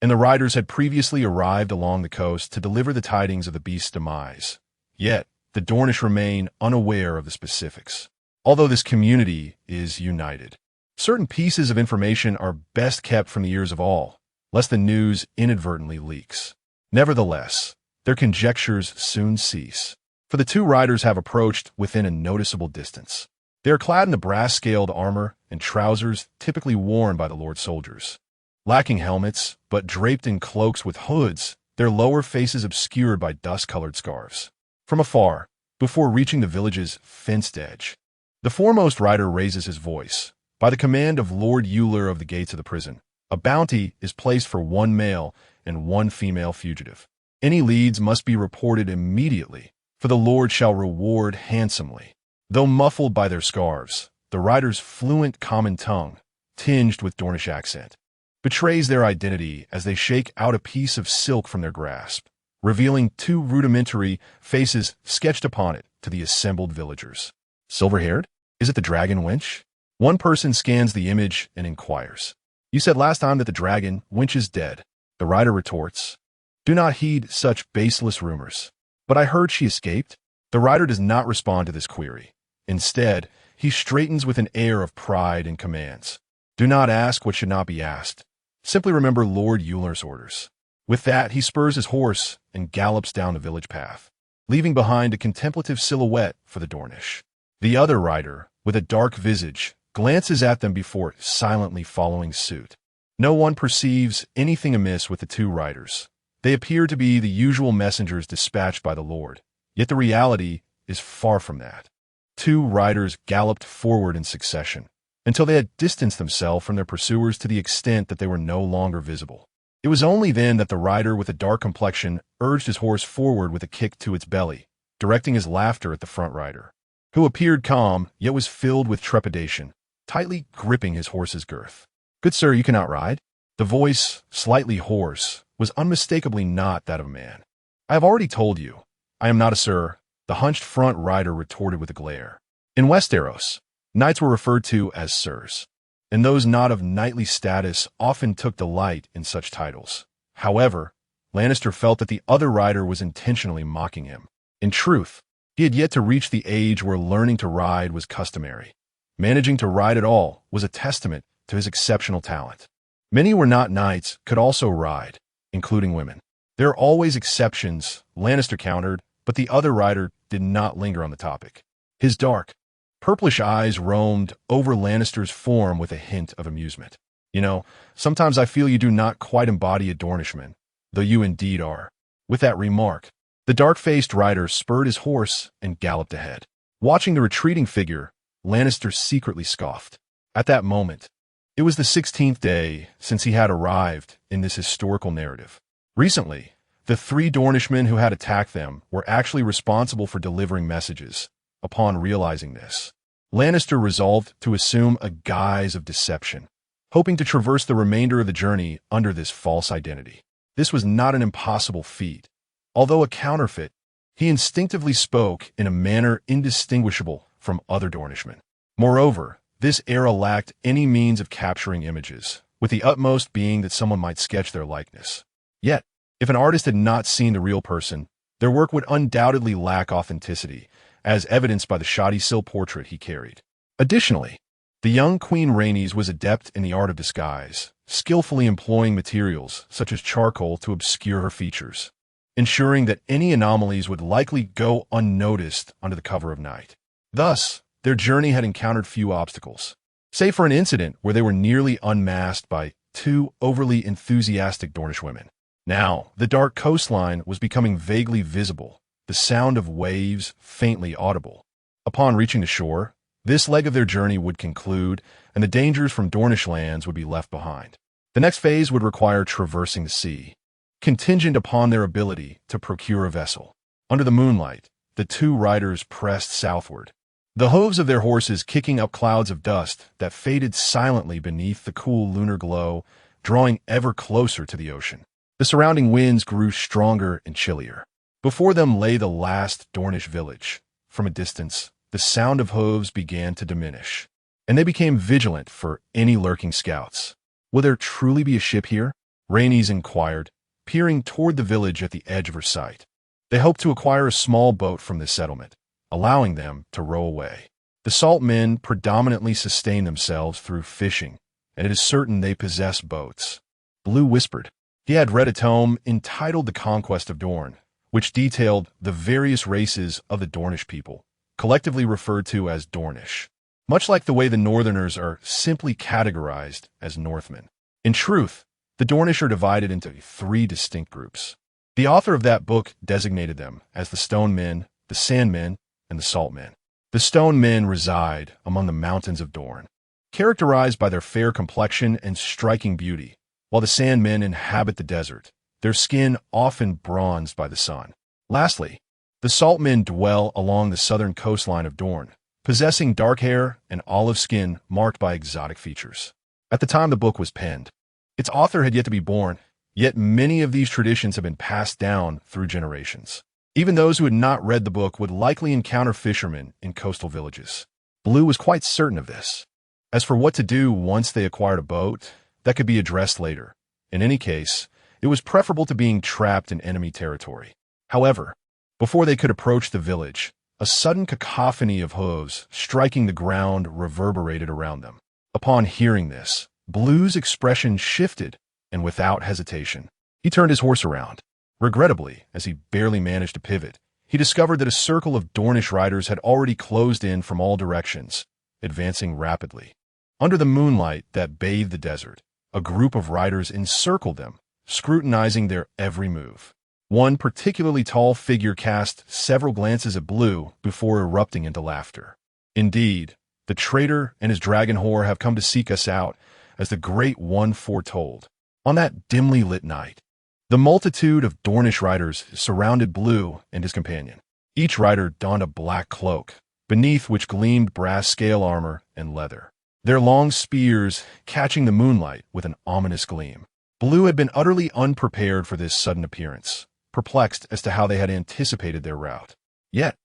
and the riders had previously arrived along the coast to deliver the tidings of the beast's demise. Yet, the Dornish remain unaware of the specifics. Although this community is united, certain pieces of information are best kept from the ears of all, lest the news inadvertently leaks. Nevertheless, their conjectures soon cease, for the 2 riders have approached within a noticeable distance. They are clad in the brass-scaled armor and trousers typically worn by the Lord's soldiers. Lacking helmets, but draped in cloaks with hoods, their lower faces obscured by dust-colored scarves. From afar, before reaching the village's fenced edge, the foremost rider raises his voice. By the command of Lord Euler of the gates of the prison, a bounty is placed for 1 male and 1 female fugitive. Any leads must be reported immediately, for the Lord shall reward handsomely. Though muffled by their scarves, the rider's fluent common tongue, tinged with Dornish accent, betrays their identity as they shake out a piece of silk from their grasp, revealing 2 rudimentary faces sketched upon it to the assembled villagers. Silver-haired? Is it the dragon wench? One person scans the image and inquires. You said last time that the dragon wench is dead. The rider retorts, do not heed such baseless rumors. But I heard she escaped. The rider does not respond to this query. Instead, he straightens with an air of pride and commands. Do not ask what should not be asked. Simply remember Lord Euler's orders. With that, he spurs his horse and gallops down the village path, leaving behind a contemplative silhouette for the Dornish. The other rider, with a dark visage, glances at them before silently following suit. No one perceives anything amiss with the two riders. They appear to be the usual messengers dispatched by the Lord, yet the reality is far from that. Two riders galloped forward in succession, until they had distanced themselves from their pursuers to the extent that they were no longer visible. It was only then that the rider with a dark complexion urged his horse forward with a kick to its belly, directing his laughter at the front rider, who appeared calm, yet was filled with trepidation, tightly gripping his horse's girth. "Good sir, you cannot ride?" The voice, slightly hoarse, was unmistakably not that of a man. "I have already told you, I am not a sir," the hunched front rider retorted with a glare. In Westeros, knights were referred to as sirs, and those not of knightly status often took delight in such titles. However, Lannister felt that the other rider was intentionally mocking him. In truth, he had yet to reach the age where learning to ride was customary. Managing to ride at all was a testament to his exceptional talent. Many who were not knights could also ride, including women. There are always exceptions, Lannister countered, but the other rider did not linger on the topic. His dark, purplish eyes roamed over Lannister's form with a hint of amusement. "You know, sometimes I feel you do not quite embody a Dornishman, though you indeed are." With that remark, the dark-faced rider spurred his horse and galloped ahead. Watching the retreating figure, Lannister secretly scoffed. At that moment, it was the 16th day since he had arrived in this historical narrative. Recently, the three Dornishmen who had attacked them were actually responsible for delivering messages. Upon realizing this, Lannister resolved to assume a guise of deception, hoping to traverse the remainder of the journey under this false identity. This was not an impossible feat. Although a counterfeit, he instinctively spoke in a manner indistinguishable from other Dornishmen. Moreover, this era lacked any means of capturing images, with the utmost being that someone might sketch their likeness. Yet, if an artist had not seen the real person, their work would undoubtedly lack authenticity, as evidenced by the shoddy silk portrait he carried. Additionally, the young Queen Rhaenys was adept in the art of disguise, skillfully employing materials such as charcoal to obscure her features, ensuring that any anomalies would likely go unnoticed under the cover of night. Thus, their journey had encountered few obstacles, save for an incident where they were nearly unmasked by two overly enthusiastic Dornish women. Now, the dark coastline was becoming vaguely visible, the sound of waves faintly audible. Upon reaching the shore, this leg of their journey would conclude, and the dangers from Dornish lands would be left behind. The next phase would require traversing the sea, contingent upon their ability to procure a vessel. Under the moonlight, the two riders pressed southward, the hooves of their horses kicking up clouds of dust that faded silently beneath the cool lunar glow, drawing ever closer to the ocean. The surrounding winds grew stronger and chillier. Before them lay the last Dornish village. From a distance, the sound of hooves began to diminish, and they became vigilant for any lurking scouts. "Will there truly be a ship here?" Rhaenys inquired, peering toward the village at the edge of her sight. They hoped to acquire a small boat from this settlement, allowing them to row away. The Salt men predominantly sustain themselves through fishing, and it is certain they possess boats. Blue whispered. He had read a tome entitled The Conquest of Dorne, which detailed the various races of the Dornish people, collectively referred to as Dornish, much like the way the Northerners are simply categorized as Northmen. In truth, the Dornish are divided into three distinct groups. The author of that book designated them as the Stone Men, the Sand Men, and the Salt Men. The Stone Men reside among the mountains of Dorne, characterized by their fair complexion and striking beauty, while the Sand Men inhabit the desert, their skin often bronzed by the sun. Lastly, the Salt Men dwell along the southern coastline of Dorne, possessing dark hair and olive skin marked by exotic features. At the time the book was penned, its author had yet to be born, yet many of these traditions have been passed down through generations. Even those who had not read the book would likely encounter fishermen in coastal villages. Blue was quite certain of this. As for what to do once they acquired a boat, that could be addressed later. In any case, it was preferable to being trapped in enemy territory. However, before they could approach the village, a sudden cacophony of hooves striking the ground reverberated around them. Upon hearing this, Blue's expression shifted, and without hesitation, He turned his horse around. Regrettably, as he barely managed to pivot, he discovered that a circle of Dornish riders had already closed in from all directions, advancing rapidly. Under the moonlight that bathed the desert, a group of riders encircled them, scrutinizing their every move. One particularly tall figure cast several glances at Blue before erupting into laughter. Indeed, the traitor and his dragon whore have come to seek us out, as the Great One foretold. On that dimly lit night, the multitude of Dornish riders surrounded Blue and his companion. Each rider donned a black cloak, beneath which gleamed brass scale armor and leather, their long spears catching the moonlight with an ominous gleam. Blue had been utterly unprepared for this sudden appearance, perplexed as to how they had anticipated their route. Yet,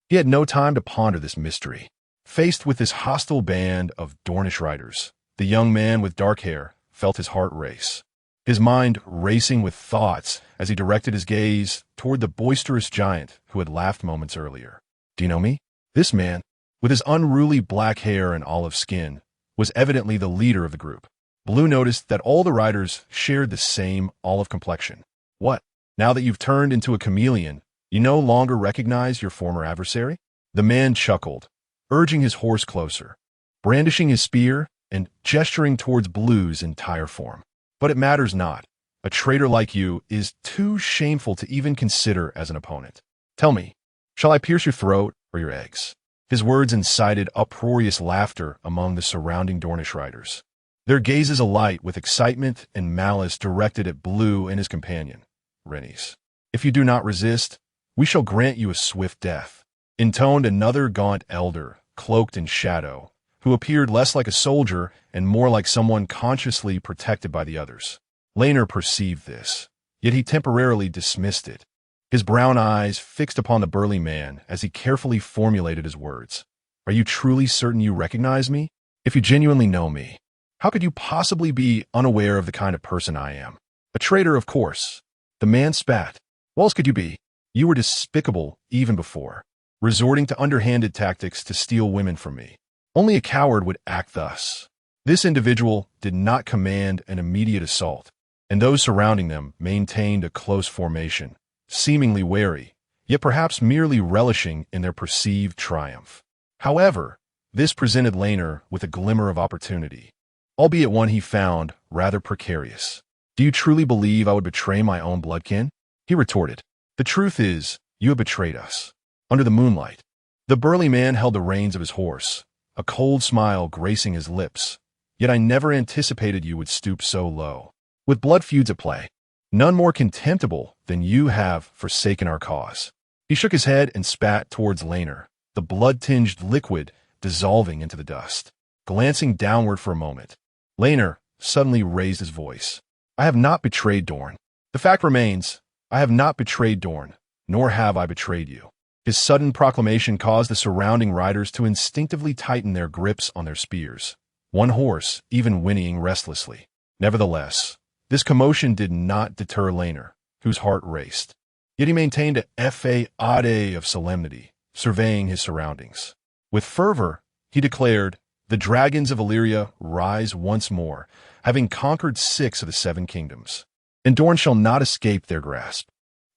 he had no time to ponder this mystery. Faced with this hostile band of Dornish riders, the young man with dark hair felt his heart race, his mind racing with thoughts as he directed his gaze toward the boisterous giant who had laughed moments earlier. "Do you know me?" This man, with his unruly black hair and olive skin, was evidently the leader of the group. Blue noticed that all the riders shared the same olive complexion. "What? Now that you've turned into a chameleon, you no longer recognize your former adversary?" The man chuckled, urging his horse closer, brandishing his spear and gesturing towards Blue's entire form. "But it matters not. A traitor like you is too shameful to even consider as an opponent. Tell me, shall I pierce your throat or your eggs?" His words incited uproarious laughter among the surrounding Dornish riders, their gazes alight with excitement and malice directed at Blue and his companion, Renys. "If you do not resist, we shall grant you a swift death," intoned another gaunt elder, cloaked in shadow, who appeared less like a soldier and more like someone consciously protected by the others. Laenor perceived this, yet he temporarily dismissed it, his brown eyes fixed upon the burly man as he carefully formulated his words. "Are you truly certain you recognize me? If you genuinely know me, how could you possibly be unaware of the kind of person I am? A traitor, of course." The man spat. "What else could you be? You were despicable even before, resorting to underhanded tactics to steal women from me. Only a coward would act thus." This individual did not command an immediate assault, and those surrounding them maintained a close formation, seemingly wary, yet perhaps merely relishing in their perceived triumph. However, this presented Laenor with a glimmer of opportunity, albeit one he found rather precarious. "Do you truly believe I would betray my own bloodkin?" he retorted. "The truth is, you have betrayed us." Under the moonlight, the burly man held the reins of his horse, a cold smile gracing his lips. "Yet I never anticipated you would stoop so low. With blood feuds at play, none more contemptible than you have forsaken our cause." He shook his head and spat towards Laenor, the blood-tinged liquid dissolving into the dust. Glancing downward for a moment, Laenor suddenly raised his voice. "I have not betrayed Dorne. The fact remains, I have not betrayed Dorne, nor have I betrayed you." His sudden proclamation caused the surrounding riders to instinctively tighten their grips on their spears, one horse even whinnying restlessly. Nevertheless, this commotion did not deter Laenor, whose heart raced. Yet he maintained a facade of solemnity, surveying his surroundings. With fervor, he declared, "The dragons of Illyria rise once more, having conquered 6 of the 7 kingdoms. And Dorne shall not escape their grasp.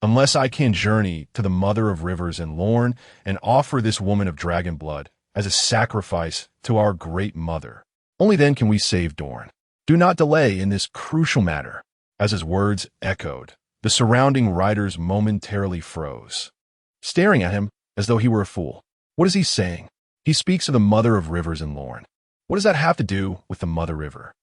Unless I can journey to the mother of rivers in Lorne and offer this woman of dragon blood as a sacrifice to our great mother, only then can we save Dorne. Do not delay in this crucial matter." As his words echoed, the surrounding riders momentarily froze, staring at him as though he were a fool. What is he saying? He speaks of the mother of rivers in Lorne. What does that have to do with the mother river?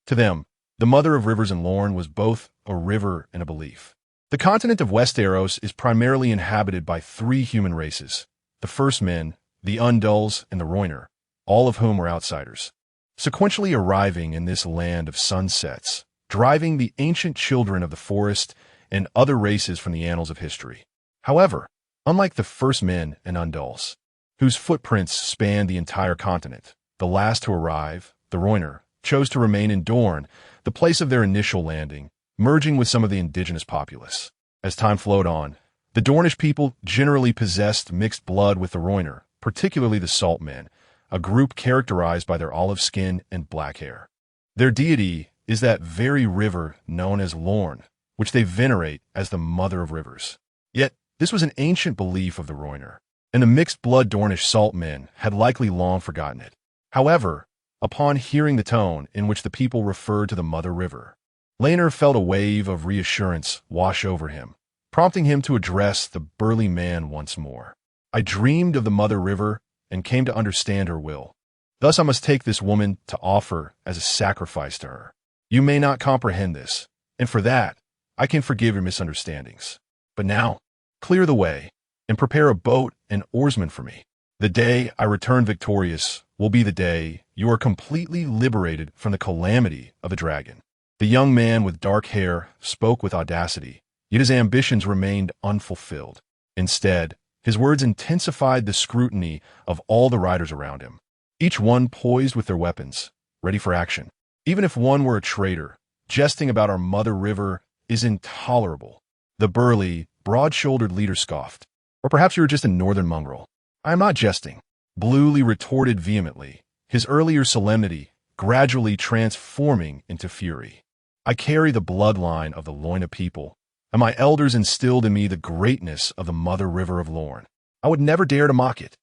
To them, the mother of rivers in Lorne was both a river and a belief. The continent of Westeros is primarily inhabited by 3 human races: the First Men, the Undulls, and the Rhoynar, all of whom were outsiders, sequentially arriving in this land of sunsets, driving the ancient children of the forest and other races from the annals of history. However, unlike the First Men and Undulls, whose footprints spanned the entire continent, the last to arrive, the Rhoynar, chose to remain in Dorne, the place of their initial landing, merging with some of the indigenous populace. As time flowed on, the Dornish people generally possessed mixed blood with the Rhoynar, particularly the Salt Men, a group characterized by their olive skin and black hair. Their deity is that very river known as Lorne, which they venerate as the mother of rivers. Yet, this was an ancient belief of the Rhoynar, and the mixed-blood Dornish saltmen had likely long forgotten it. However, upon hearing the tone in which the people referred to the mother river, Laenor felt a wave of reassurance wash over him, prompting him to address the burly man once more. I dreamed of the mother river and came to understand her will. Thus I must take this woman to offer as a sacrifice to her. You may not comprehend this, and for that, I can forgive your misunderstandings. But now, clear the way, and prepare a boat and oarsmen for me. The day I return victorious will be the day you are completely liberated from the calamity of a dragon. The young man with dark hair spoke with audacity, yet his ambitions remained unfulfilled. Instead, his words intensified the scrutiny of all the riders around him, each one poised with their weapons, ready for action. Even if one were a traitor, jesting about our mother river is intolerable. The burly, broad-shouldered leader scoffed. Or perhaps you were just a northern mongrel. I am not jesting, Bluely retorted vehemently, his earlier solemnity gradually transforming into fury. I carry the bloodline of the Loina people, and my elders instilled in me the greatness of the mother river of Lorne. I would never dare to mock it.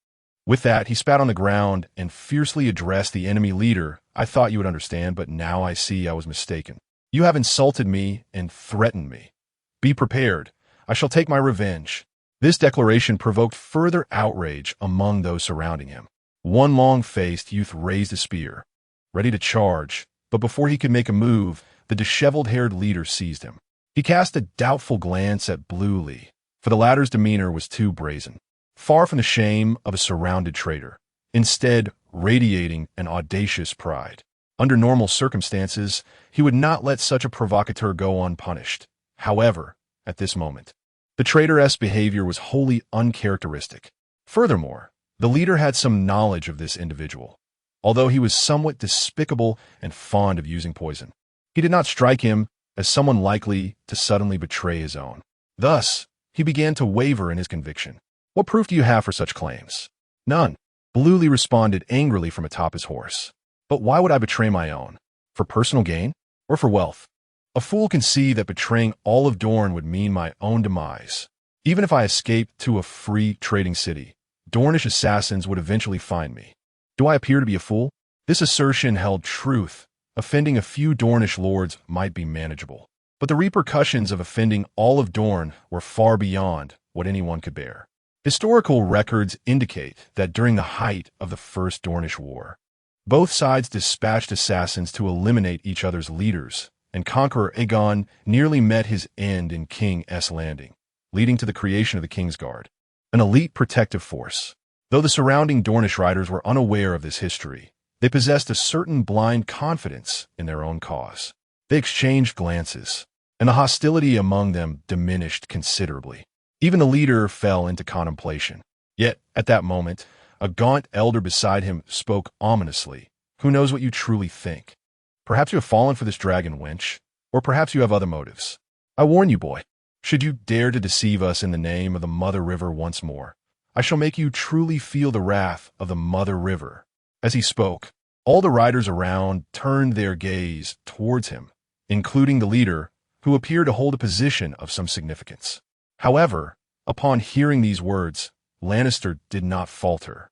With that, he spat on the ground and fiercely addressed the enemy leader. I thought you would understand, but now I see I was mistaken. You have insulted me and threatened me. Be prepared. I shall take my revenge. This declaration provoked further outrage among those surrounding him. One long-faced youth raised a spear, ready to charge, but before he could make a move, the disheveled-haired leader seized him. He cast a doubtful glance at Bluely, for the latter's demeanor was too brazen, far from the shame of a surrounded traitor, instead radiating an audacious pride. Under normal circumstances, he would not let such a provocateur go unpunished. However, at this moment, the traitorous behavior was wholly uncharacteristic. Furthermore, the leader had some knowledge of this individual, although he was somewhat despicable and fond of using poison. He did not strike him as someone likely to suddenly betray his own. Thus, he began to waver in his conviction. What proof do you have for such claims? None. Bluely responded angrily from atop his horse. But why would I betray my own? For personal gain? Or for wealth? A fool can see that betraying all of Dorne would mean my own demise. Even if I escaped to a free trading city, Dornish assassins would eventually find me. Do I appear to be a fool? This assertion held truth. Offending a few Dornish lords might be manageable, but the repercussions of offending all of Dorne were far beyond what anyone could bear. Historical records indicate that during the height of the First Dornish War, both sides dispatched assassins to eliminate each other's leaders, and Conqueror Aegon nearly met his end in King S Landing, leading to the creation of the Kingsguard, an elite protective force. Though the surrounding Dornish riders were unaware of this history, they possessed a certain blind confidence in their own cause. They exchanged glances, and the hostility among them diminished considerably. Even the leader fell into contemplation. Yet, at that moment, a gaunt elder beside him spoke ominously. Who knows what you truly think? Perhaps you have fallen for this dragon wench, or perhaps you have other motives. I warn you, boy, should you dare to deceive us in the name of the Mother River once more, I shall make you truly feel the wrath of the Mother River. As he spoke, all the riders around turned their gaze towards him, including the leader, who appeared to hold a position of some significance. However, upon hearing these words, Lannister did not falter.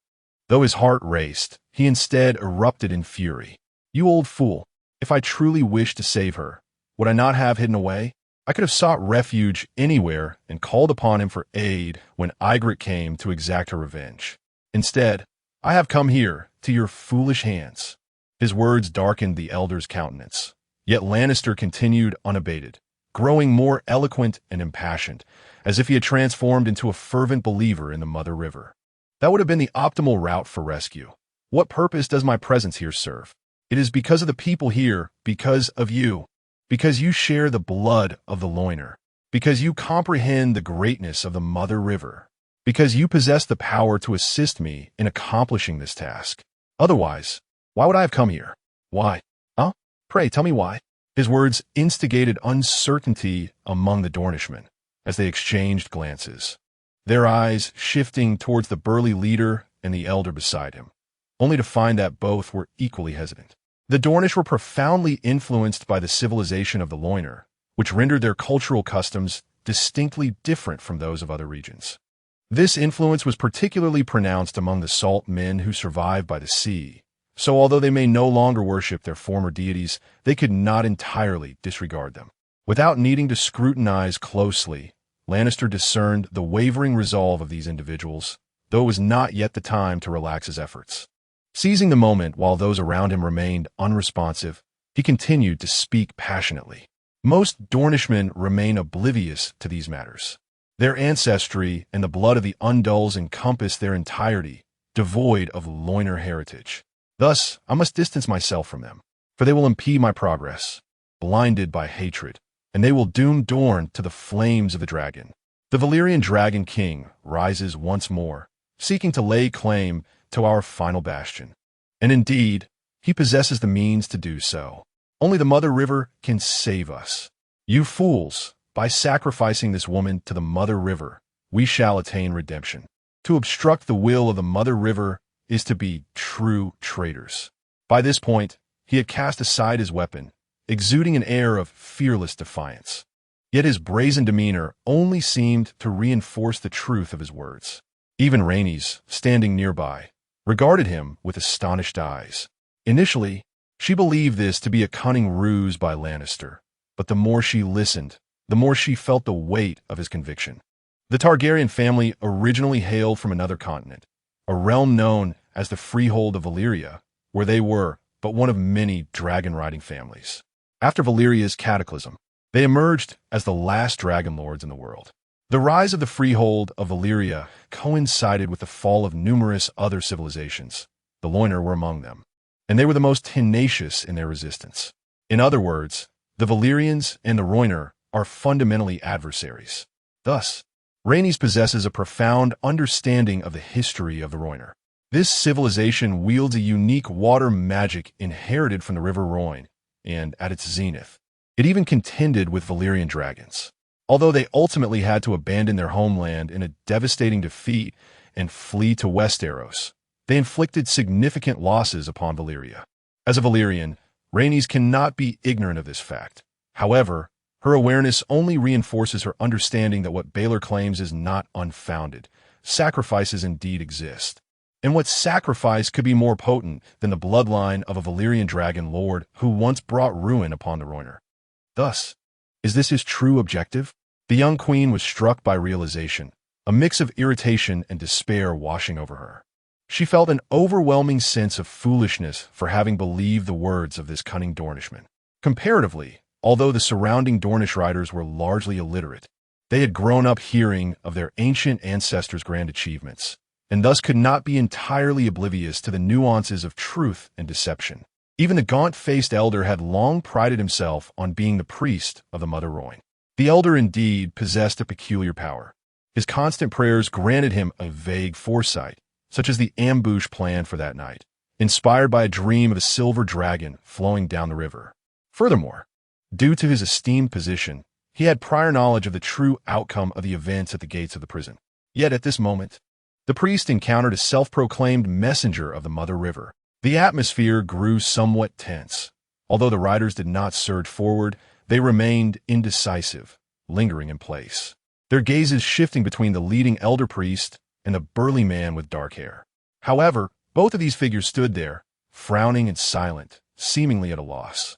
Though his heart raced, he instead erupted in fury. You old fool, if I truly wished to save her, would I not have hidden away? I could have sought refuge anywhere and called upon him for aid when Ygritte came to exact her revenge. Instead, I have come here, to your foolish hands. His words darkened the elder's countenance. Yet Lannister continued unabated, growing more eloquent and impassioned, as if he had transformed into a fervent believer in the Mother River. That would have been the optimal route for rescue. What purpose does my presence here serve? It is because of the people here, because of you, because you share the blood of the Loinar, because you comprehend the greatness of the Mother River, because you possess the power to assist me in accomplishing this task. Otherwise, why would I have come here? Why? Huh? Pray, tell me why. His words instigated uncertainty among the Dornishmen as they exchanged glances, their eyes shifting towards the burly leader and the elder beside him, only to find that both were equally hesitant. The Dornish were profoundly influenced by the civilization of the Loinar, which rendered their cultural customs distinctly different from those of other regions. This influence was particularly pronounced among the salt men who survived by the sea, so although they may no longer worship their former deities, they could not entirely disregard them. Without needing to scrutinize closely, Lannister discerned the wavering resolve of these individuals, though it was not yet the time to relax his efforts. Seizing the moment while those around him remained unresponsive, he continued to speak passionately. Most Dornishmen remain oblivious to these matters. Their ancestry and the blood of the Undulls encompass their entirety, devoid of loiner heritage. Thus, I must distance myself from them, for they will impede my progress, blinded by hatred, and they will doom Dorne to the flames of the dragon. The Valyrian Dragon King rises once more, seeking to lay claim to our final bastion. And indeed, he possesses the means to do so. Only the Mother River can save us. You fools, by sacrificing this woman to the Mother River, we shall attain redemption. To obstruct the will of the Mother River is to be true traitors. By this point, he had cast aside his weapon, exuding an air of fearless defiance. Yet his brazen demeanor only seemed to reinforce the truth of his words. Even Rhaenys, standing nearby, regarded him with astonished eyes. Initially, she believed this to be a cunning ruse by Lannister, but the more she listened, the more she felt the weight of his conviction. The Targaryen family originally hailed from another continent, a realm known as the Freehold of Valyria, where they were but one of many dragon-riding families. After Valyria's cataclysm, they emerged as the last dragon lords in the world. The rise of the Freehold of Valyria coincided with the fall of numerous other civilizations. The Loiner were among them, and they were the most tenacious in their resistance. In other words, the Valyrians and the Rhoynar are fundamentally adversaries. Thus, Rhaenys possesses a profound understanding of the history of the Rhoynar. This civilization wields a unique water magic inherited from the River Rhoyne, and at its zenith, it even contended with Valyrian dragons. Although they ultimately had to abandon their homeland in a devastating defeat and flee to Westeros, they inflicted significant losses upon Valyria. As a Valyrian, Rhaenys cannot be ignorant of this fact. However, her awareness only reinforces her understanding that what Baelor claims is not unfounded. Sacrifices indeed exist. And what sacrifice could be more potent than the bloodline of a Valyrian dragon lord who once brought ruin upon the Rhoynar? Thus, is this his true objective? The young queen was struck by realization, a mix of irritation and despair washing over her. She felt an overwhelming sense of foolishness for having believed the words of this cunning Dornishman. Comparatively, although the surrounding Dornish riders were largely illiterate, they had grown up hearing of their ancient ancestors' grand achievements, and thus could not be entirely oblivious to the nuances of truth and deception. Even the gaunt-faced elder had long prided himself on being the priest of the Mother Rhoyne. The elder indeed possessed a peculiar power. His constant prayers granted him a vague foresight, such as the ambush plan for that night, inspired by a dream of a silver dragon flowing down the river. Furthermore, due to his esteemed position, he had prior knowledge of the true outcome of the events at the gates of the prison. Yet at this moment, the priest encountered a self-proclaimed messenger of the Mother River. The atmosphere grew somewhat tense. Although the riders did not surge forward, they remained indecisive, lingering in place, their gazes shifting between the leading elder priest and the burly man with dark hair. However, both of these figures stood there, frowning and silent, seemingly at a loss.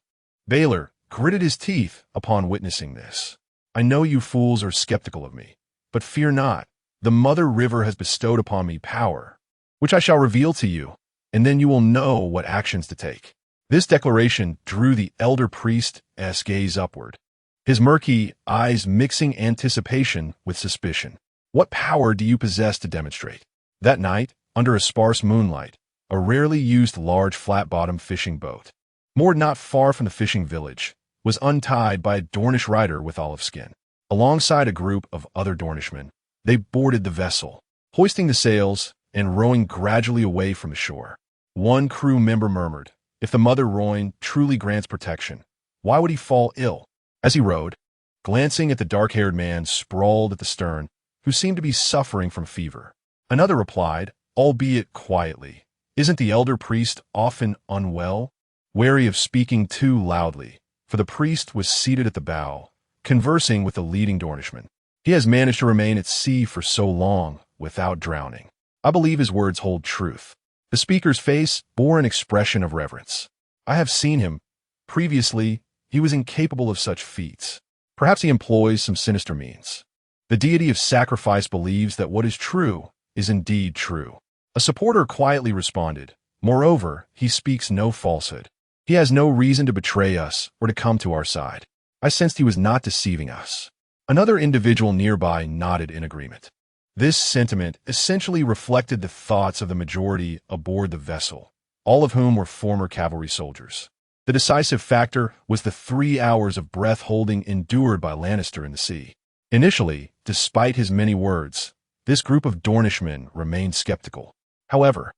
Baelor gritted his teeth upon witnessing this. "I know you fools are skeptical of me, but fear not. The Mother River has bestowed upon me power, which I shall reveal to you, and then you will know what actions to take." This declaration drew the elder priest's gaze upward, his murky eyes mixing anticipation with suspicion. "What power do you possess to demonstrate?" That night, under a sparse moonlight, a rarely used large flat-bottomed fishing boat, moored not far from the fishing village, was untied by a Dornish rider with olive skin. Alongside a group of other Dornishmen, they boarded the vessel, hoisting the sails and rowing gradually away from the shore. One crew member murmured, "If the Mother Rhoyne truly grants protection, why would he fall ill?" As he rowed, glancing at the dark-haired man sprawled at the stern, who seemed to be suffering from fever, another replied, albeit quietly, "Isn't the elder priest often unwell?" Wary of speaking too loudly, for the priest was seated at the bow, conversing with the leading Dornishman. He has managed to remain at sea for so long without drowning. I believe his words hold truth. The speaker's face bore an expression of reverence. I have seen him. Previously, he was incapable of such feats. Perhaps he employs some sinister means. The deity of sacrifice believes that what is true is indeed true. A supporter quietly responded, "Moreover, he speaks no falsehood. He has no reason to betray us or to come to our side." I sensed he was not deceiving us. Another individual nearby nodded in agreement. This sentiment essentially reflected the thoughts of the majority aboard the vessel, all of whom were former cavalry soldiers. The decisive factor was the 3 hours of breath-holding endured by Lannister in the sea. Initially, despite his many words, this group of Dornishmen remained skeptical. However,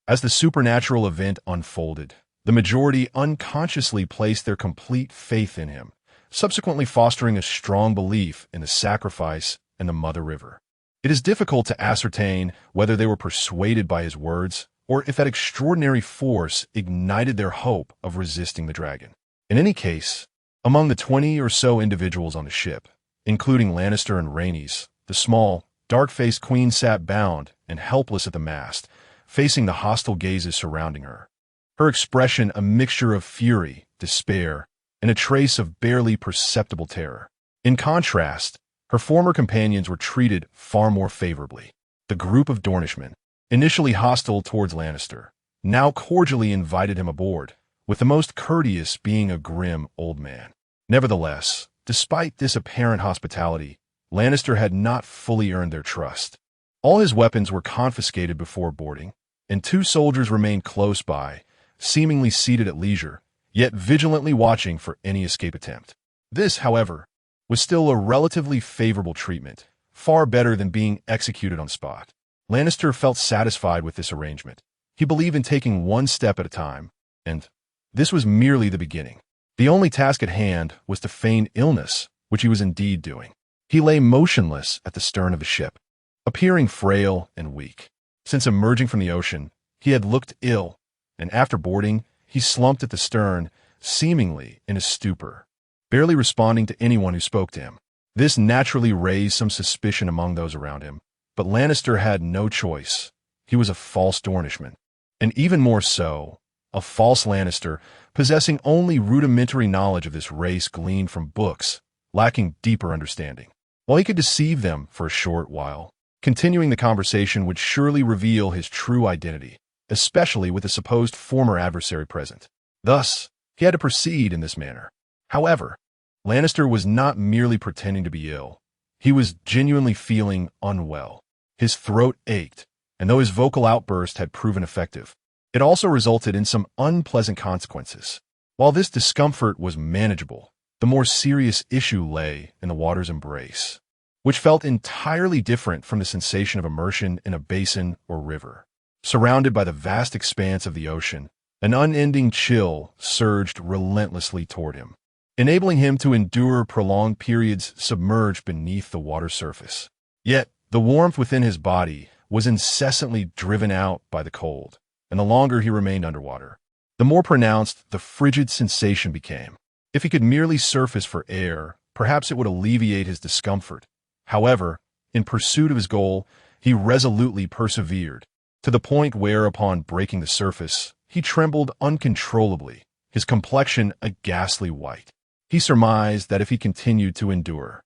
as the supernatural event unfolded, the majority unconsciously placed their complete faith in him, subsequently fostering a strong belief in the sacrifice and the Mother River. It is difficult to ascertain whether they were persuaded by his words or if that extraordinary force ignited their hope of resisting the dragon. In any case, among the 20 or so individuals on the ship, including Lannister and Rhaenys, the small, dark-faced queen sat bound and helpless at the mast, facing the hostile gazes surrounding her. Her expression a mixture of fury, despair, and a trace of barely perceptible terror. In contrast, her former companions were treated far more favorably. The group of Dornishmen, initially hostile towards Lannister, now cordially invited him aboard, with the most courteous being a grim old man. Nevertheless, despite this apparent hospitality, Lannister had not fully earned their trust. All his weapons were confiscated before boarding, and 2 soldiers remained close by, seemingly seated at leisure, yet vigilantly watching for any escape attempt. This, however, was still a relatively favorable treatment, far better than being executed on the spot. Lannister felt satisfied with this arrangement. He believed in taking one step at a time, and this was merely the beginning. The only task at hand was to feign illness, which he was indeed doing. He lay motionless at the stern of the ship, appearing frail and weak. Since emerging from the ocean, he had looked ill, and after boarding, he slumped at the stern, seemingly in a stupor, barely responding to anyone who spoke to him. This naturally raised some suspicion among those around him, but Lannister had no choice. He was a false Dornishman, and even more so, a false Lannister, possessing only rudimentary knowledge of this race gleaned from books, lacking deeper understanding. While he could deceive them for a short while, continuing the conversation would surely reveal his true identity, especially with the supposed former adversary present. Thus, he had to proceed in this manner. However, Lannister was not merely pretending to be ill. He was genuinely feeling unwell. His throat ached, and though his vocal outburst had proven effective, it also resulted in some unpleasant consequences. While this discomfort was manageable, the more serious issue lay in the water's embrace, which felt entirely different from the sensation of immersion in a basin or river. Surrounded by the vast expanse of the ocean, an unending chill surged relentlessly toward him, enabling him to endure prolonged periods submerged beneath the water surface. Yet, the warmth within his body was incessantly driven out by the cold, and the longer he remained underwater, the more pronounced the frigid sensation became. If he could merely surface for air, perhaps it would alleviate his discomfort. However, in pursuit of his goal, he resolutely persevered, to the point where, upon breaking the surface, he trembled uncontrollably, his complexion a ghastly white. He surmised that if he continued to endure,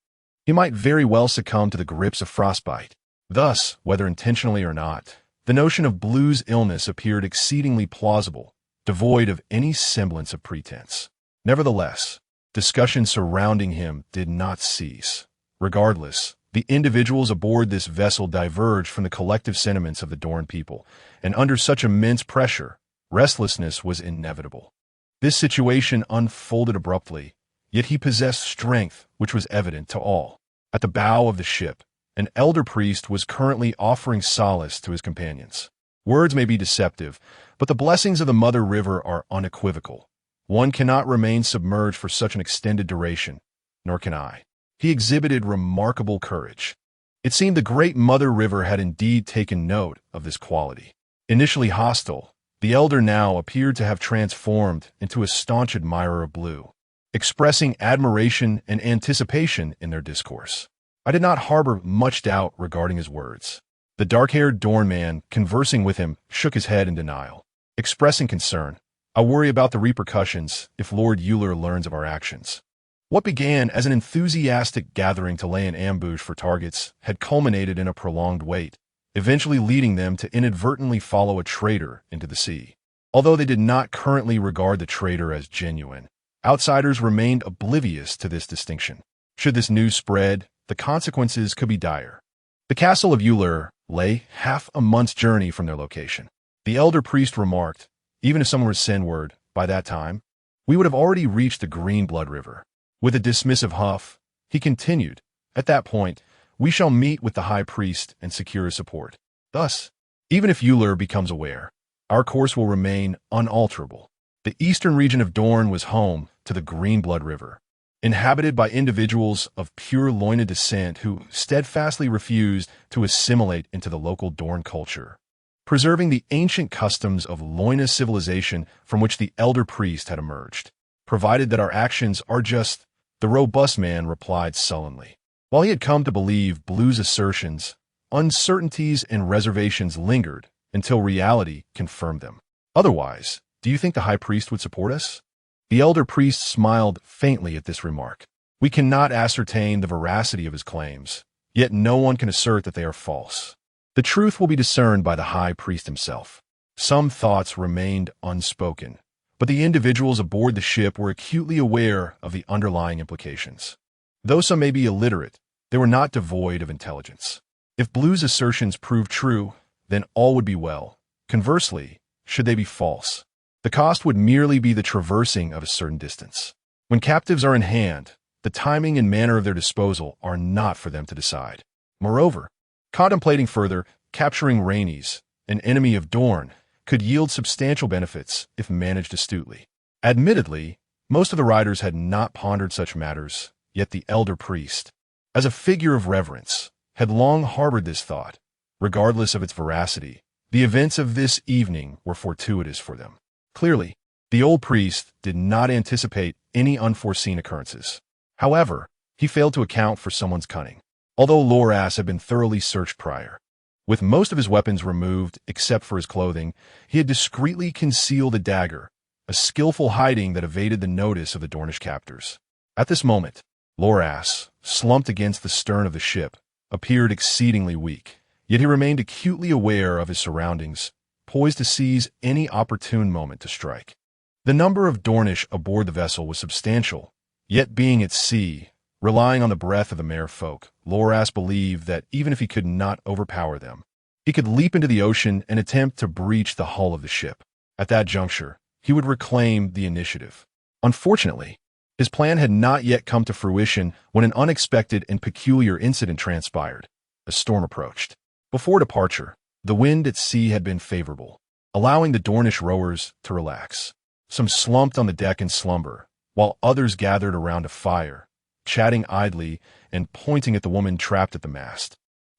he might very well succumb to the grips of frostbite. Thus, whether intentionally or not, the notion of Blue's illness appeared exceedingly plausible, devoid of any semblance of pretense. Nevertheless, discussion surrounding him did not cease. Regardless, the individuals aboard this vessel diverged from the collective sentiments of the Dorne people, and under such immense pressure, restlessness was inevitable. This situation unfolded abruptly, yet he possessed strength which was evident to all. At the bow of the ship, an elder priest was currently offering solace to his companions. Words may be deceptive, but the blessings of the Mother River are unequivocal. One cannot remain submerged for such an extended duration, nor can I. He exhibited remarkable courage. It seemed the great Mother River had indeed taken note of this quality. Initially hostile, the elder now appeared to have transformed into a staunch admirer of Blue. expressing admiration and anticipation in their discourse. I did not harbor much doubt regarding his words. The dark-haired Dorne man, conversing with him, shook his head in denial, expressing concern. I worry about the repercussions if Lord Euler learns of our actions. What began as an enthusiastic gathering to lay an ambush for targets had culminated in a prolonged wait, eventually leading them to inadvertently follow a traitor into the sea. Although they did not currently regard the traitor as genuine, outsiders remained oblivious to this distinction. Should this news spread, the consequences could be dire. The castle of Euler lay half a month's journey from their location. The elder priest remarked, even if someone were to send word, by that time, we would have already reached the Green Blood River. With a dismissive huff, he continued, at that point, we shall meet with the high priest and secure his support. Thus, even if Euler becomes aware, our course will remain unalterable. The eastern region of Dorne was home to the Green Blood River, inhabited by individuals of pure Loina descent who steadfastly refused to assimilate into the local Dorne culture, preserving the ancient customs of Loina civilization from which the elder priest had emerged. Provided that our actions are just, the robust man replied sullenly. While he had come to believe Blue's assertions, uncertainties and reservations lingered until reality confirmed them. Otherwise, do you think the high priest would support us? The elder priest smiled faintly at this remark. We cannot ascertain the veracity of his claims, yet no one can assert that they are false. The truth will be discerned by the high priest himself. Some thoughts remained unspoken, but the individuals aboard the ship were acutely aware of the underlying implications. Though some may be illiterate, they were not devoid of intelligence. If Blue's assertions proved true, then all would be well. Conversely, should they be false, the cost would merely be the traversing of a certain distance. When captives are in hand, the timing and manner of their disposal are not for them to decide. Moreover, contemplating further, capturing Rhaenys, an enemy of Dorne, could yield substantial benefits if managed astutely. Admittedly, most of the riders had not pondered such matters, yet the elder priest, as a figure of reverence, had long harbored this thought. Regardless of its veracity, the events of this evening were fortuitous for them. Clearly, the old priest did not anticipate any unforeseen occurrences. However, he failed to account for someone's cunning. Although Loras had been thoroughly searched prior, with most of his weapons removed except for his clothing, he had discreetly concealed a dagger, a skillful hiding that evaded the notice of the Dornish captors. At this moment, Loras, slumped against the stern of the ship, appeared exceedingly weak, yet he remained acutely aware of his surroundings, poised to seize any opportune moment to strike. The number of Dornish aboard the vessel was substantial, yet being at sea, relying on the breath of the merfolk, Loras believed that even if he could not overpower them, he could leap into the ocean and attempt to breach the hull of the ship. At that juncture, he would reclaim the initiative. Unfortunately, his plan had not yet come to fruition when an unexpected and peculiar incident transpired. A storm approached. Before departure, the wind at sea had been favorable, allowing the Dornish rowers to relax. Some slumped on the deck in slumber, while others gathered around a fire, chatting idly and pointing at the woman trapped at the mast.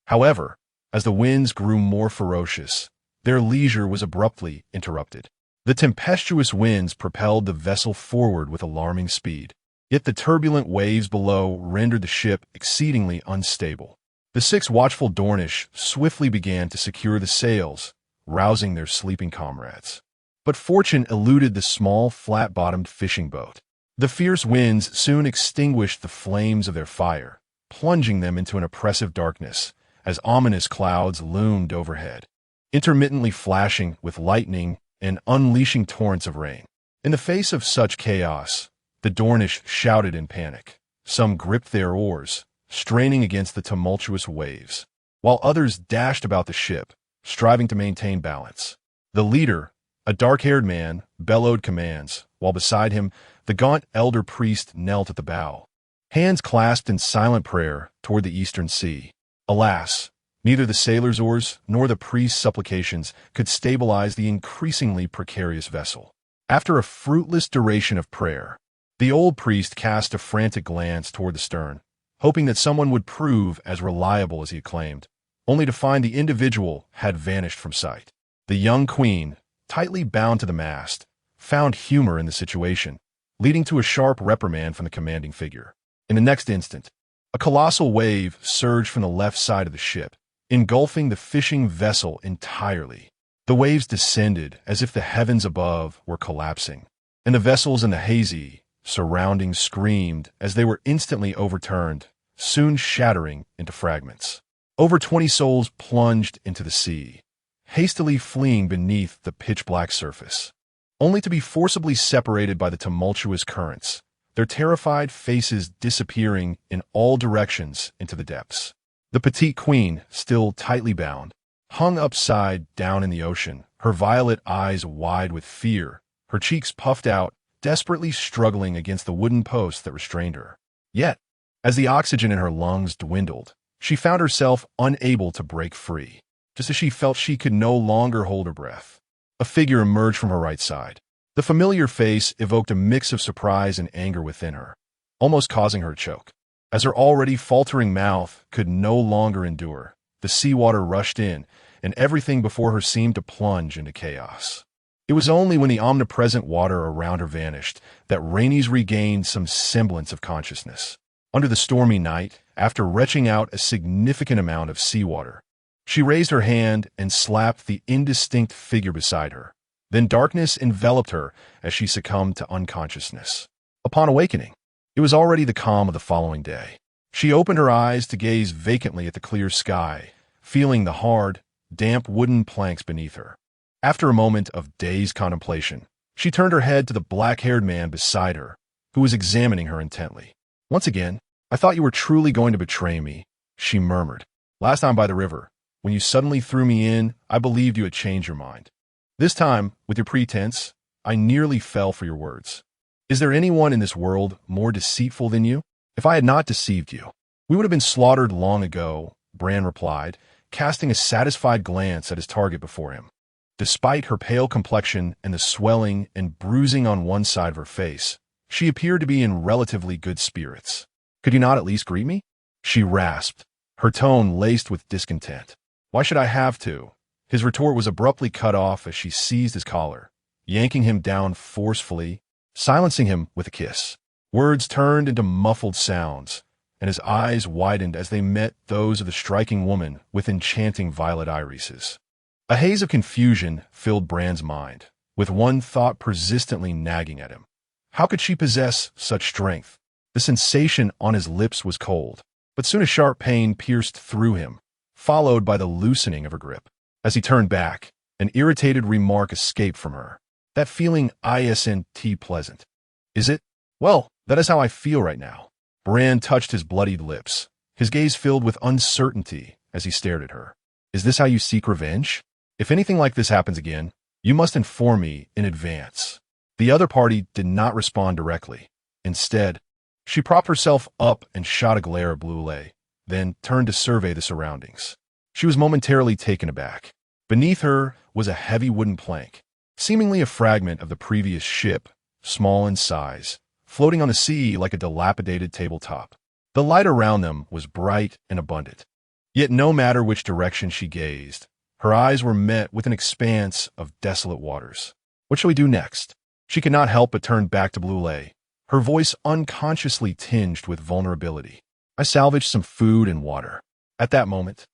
However, as the winds grew more ferocious, their leisure was abruptly interrupted. The tempestuous winds propelled the vessel forward with alarming speed, yet the turbulent waves below rendered the ship exceedingly unstable. The 6 watchful Dornish swiftly began to secure the sails, rousing their sleeping comrades. But fortune eluded the small, flat-bottomed fishing boat. The fierce winds soon extinguished the flames of their fire, plunging them into an oppressive darkness as ominous clouds loomed overhead, intermittently flashing with lightning and unleashing torrents of rain. In the face of such chaos, the Dornish shouted in panic. Some gripped their oars, straining against the tumultuous waves, while others dashed about the ship, striving to maintain balance. The leader, a dark-haired man, bellowed commands, while beside him, the gaunt elder priest knelt at the bow, hands clasped in silent prayer toward the eastern sea. Alas, neither the sailors' oars nor the priest's supplications could stabilize the increasingly precarious vessel. After a fruitless duration of prayer, the old priest cast a frantic glance toward the stern, hoping that someone would prove as reliable as he had claimed, only to find the individual had vanished from sight. The young queen, tightly bound to the mast, found humor in the situation, leading to a sharp reprimand from the commanding figure. In the next instant, a colossal wave surged from the left side of the ship, engulfing the fishing vessel entirely. The waves descended as if the heavens above were collapsing, and the vessels in the hazy surroundings screamed as they were instantly overturned, soon shattering into fragments. Over 20 souls plunged into the sea, hastily fleeing beneath the pitch-black surface, only to be forcibly separated by the tumultuous currents, their terrified faces disappearing in all directions into the depths. The petite queen, still tightly bound, hung upside down in the ocean, her violet eyes wide with fear, her cheeks puffed out, desperately struggling against the wooden posts that restrained her. Yet, as the oxygen in her lungs dwindled, she found herself unable to break free. Just as she felt she could no longer hold her breath, a figure emerged from her right side. The familiar face evoked a mix of surprise and anger within her, almost causing her to choke. As her already faltering mouth could no longer endure, the seawater rushed in, and everything before her seemed to plunge into chaos. It was only when the omnipresent water around her vanished that Rhaenys regained some semblance of consciousness. Under the stormy night, after retching out a significant amount of seawater, she raised her hand and slapped the indistinct figure beside her. Then darkness enveloped her as she succumbed to unconsciousness. Upon awakening, it was already the calm of the following day. She opened her eyes to gaze vacantly at the clear sky, feeling the hard, damp wooden planks beneath her. After a moment of dazed contemplation, she turned her head to the black-haired man beside her, who was examining her intently. "Once again, I thought you were truly going to betray me," she murmured. "Last time by the river, when you suddenly threw me in, I believed you had changed your mind. This time, with your pretense, I nearly fell for your words. Is there anyone in this world more deceitful than you? If I had not deceived you, we would have been slaughtered long ago," Bran replied, casting a satisfied glance at his target before him. Despite her pale complexion and the swelling and bruising on one side of her face, she appeared to be in relatively good spirits. "Could you not at least greet me?" she rasped, her tone laced with discontent. "Why should I have to?" His retort was abruptly cut off as she seized his collar, yanking him down forcefully, silencing him with a kiss. Words turned into muffled sounds, and his eyes widened as they met those of the striking woman with enchanting violet irises. A haze of confusion filled Bran's mind, with one thought persistently nagging at him. How could she possess such strength? The sensation on his lips was cold, but soon a sharp pain pierced through him, followed by the loosening of her grip. As he turned back, an irritated remark escaped from her. "That feeling isn't pleasant, is it?" "Well, that is how I feel right now." Bran touched his bloodied lips, his gaze filled with uncertainty as he stared at her. "Is this how you seek revenge? If anything like this happens again, you must inform me in advance." The other party did not respond directly. Instead, she propped herself up and shot a glare at Blue, then turned to survey the surroundings. She was momentarily taken aback. Beneath her was a heavy wooden plank, seemingly a fragment of the previous ship, small in size, floating on the sea like a dilapidated tabletop. The light around them was bright and abundant. Yet no matter which direction she gazed, her eyes were met with an expanse of desolate waters. "What shall we do next?" She could not help but turn back to Blue, her voice unconsciously tinged with vulnerability. "I salvaged some food and water." At that moment,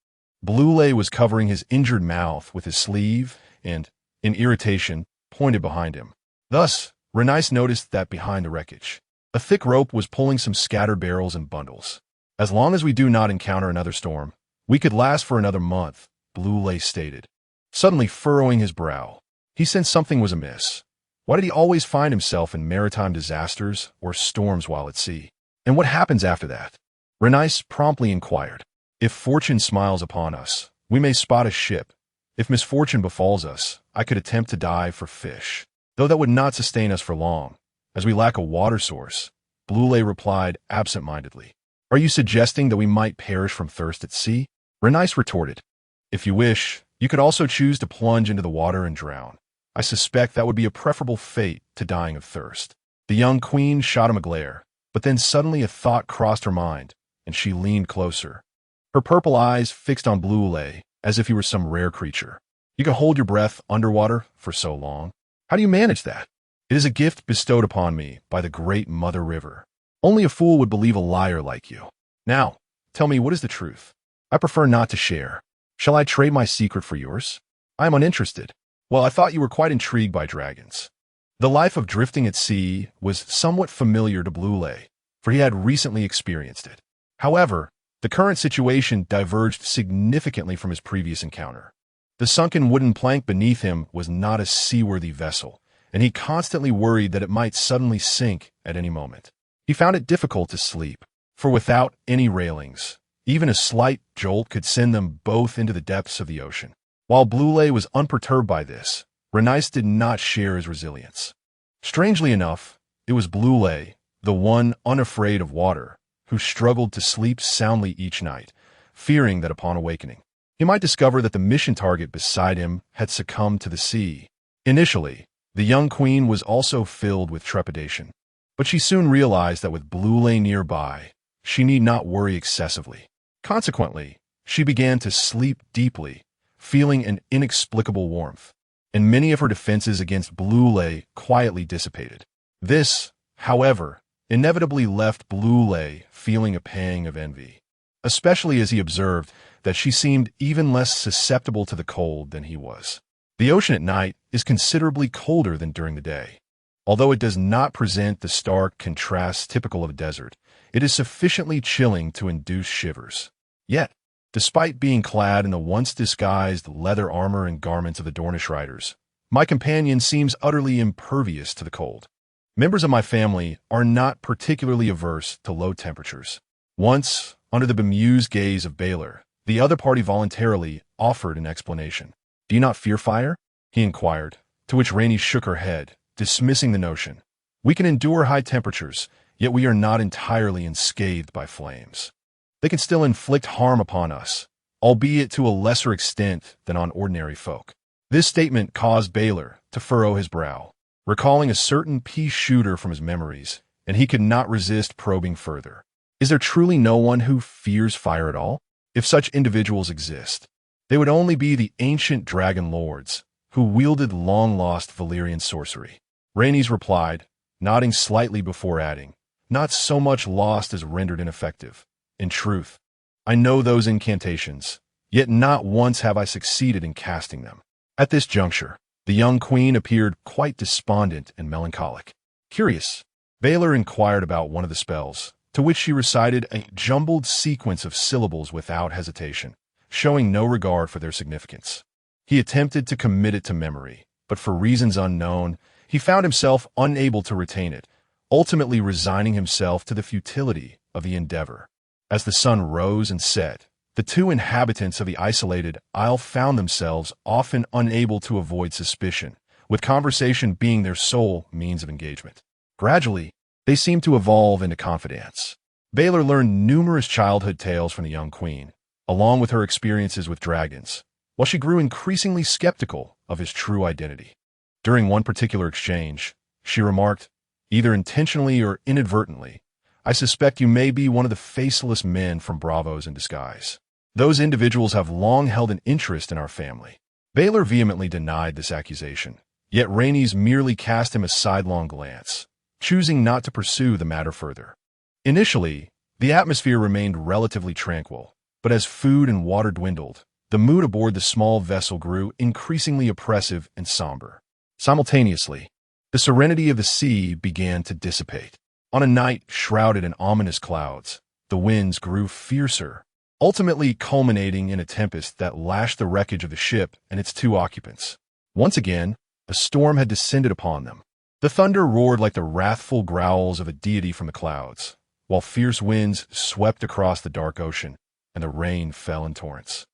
Blue was covering his injured mouth with his sleeve and, in irritation, pointed behind him. Thus, Rhaenys noticed that behind the wreckage, a thick rope was pulling some scattered barrels and bundles. "As long as we do not encounter another storm, we could last for another month," Blue stated, suddenly furrowing his brow. He sensed something was amiss. Why did he always find himself in maritime disasters or storms while at sea? And what happens after that? Rhaenys promptly inquired. "If fortune smiles upon us, we may spot a ship. If misfortune befalls us, I could attempt to dive for fish, though that would not sustain us for long, as we lack a water source," Blue replied absent-mindedly. "Are you suggesting that we might perish from thirst at sea?" Rhaenys retorted. "If you wish, you could also choose to plunge into the water and drown. I suspect that would be a preferable fate to dying of thirst." The young queen shot him a glare, but then suddenly a thought crossed her mind, and she leaned closer, her purple eyes fixed on Blue as if he were some rare creature. "You can hold your breath underwater for so long. How do you manage that?" It is a gift bestowed upon me by the great Mother River. Only a fool would believe a liar like you. Now, tell me, what is the truth? I prefer not to share. Shall I trade my secret for yours? I am uninterested. Well, I thought you were quite intrigued by dragons. The life of drifting at sea was somewhat familiar to Blue, for he had recently experienced it. However, the current situation diverged significantly from his previous encounter. The sunken wooden plank beneath him was not a seaworthy vessel, and he constantly worried that it might suddenly sink at any moment. He found it difficult to sleep, for without any railings, even a slight jolt could send them both into the depths of the ocean. While Blue was unperturbed by this, Renly did not share his resilience. Strangely enough, it was Blue, the one unafraid of water, who struggled to sleep soundly each night, fearing that upon awakening, he might discover that the mission target beside him had succumbed to the sea. Initially, the young queen was also filled with trepidation, but she soon realized that with Blue nearby, she need not worry excessively. Consequently, she began to sleep deeply, feeling an inexplicable warmth, and many of her defenses against Blue quietly dissipated. This, however, inevitably left Blue feeling a pang of envy, especially as he observed that she seemed even less susceptible to the cold than he was. The ocean at night is considerably colder than during the day. Although it does not present the stark contrast typical of a desert, it is sufficiently chilling to induce shivers. Yet, despite being clad in the once disguised leather armor and garments of the Dornish riders, my companion seems utterly impervious to the cold. Members of my family are not particularly averse to low temperatures. Once, under the bemused gaze of Baelor, the other party voluntarily offered an explanation. "Do you not fear fire?" he inquired, to which Renly shook her head, dismissing the notion. "We can endure high temperatures, yet we are not entirely unscathed by flames. They can still inflict harm upon us, albeit to a lesser extent than on ordinary folk." This statement caused Baelor to furrow his brow, recalling a certain peace shooter from his memories, and he could not resist probing further. Is there truly no one who fears fire at all? If such individuals exist, they would only be the ancient dragon lords, who wielded long-lost Valyrian sorcery. Renly replied, nodding slightly before adding, "Not so much lost as rendered ineffective. In truth, I know those incantations, yet not once have I succeeded in casting them." At this juncture, the young queen appeared quite despondent and melancholic. Curious, Baelor inquired about one of the spells, to which she recited a jumbled sequence of syllables without hesitation, showing no regard for their significance. He attempted to commit it to memory, but for reasons unknown, he found himself unable to retain it, ultimately resigning himself to the futility of the endeavor. As the sun rose and set, the two inhabitants of the isolated isle found themselves often unable to avoid suspicion, with conversation being their sole means of engagement. Gradually, they seemed to evolve into confidants. Baelor learned numerous childhood tales from the young queen, along with her experiences with dragons, while she grew increasingly skeptical of his true identity. During one particular exchange, she remarked, either intentionally or inadvertently, "I suspect you may be one of the faceless men from Bravos in disguise. Those individuals have long held an interest in our family." Baelor vehemently denied this accusation, yet Renly merely cast him a sidelong glance, choosing not to pursue the matter further. Initially, the atmosphere remained relatively tranquil, but as food and water dwindled, the mood aboard the small vessel grew increasingly oppressive and somber. Simultaneously, the serenity of the sea began to dissipate. On a night shrouded in ominous clouds, the winds grew fiercer, ultimately culminating in a tempest that lashed the wreckage of the ship and its two occupants. Once again, a storm had descended upon them. The thunder roared like the wrathful growls of a deity from the clouds, while fierce winds swept across the dark ocean, and the rain fell in torrents,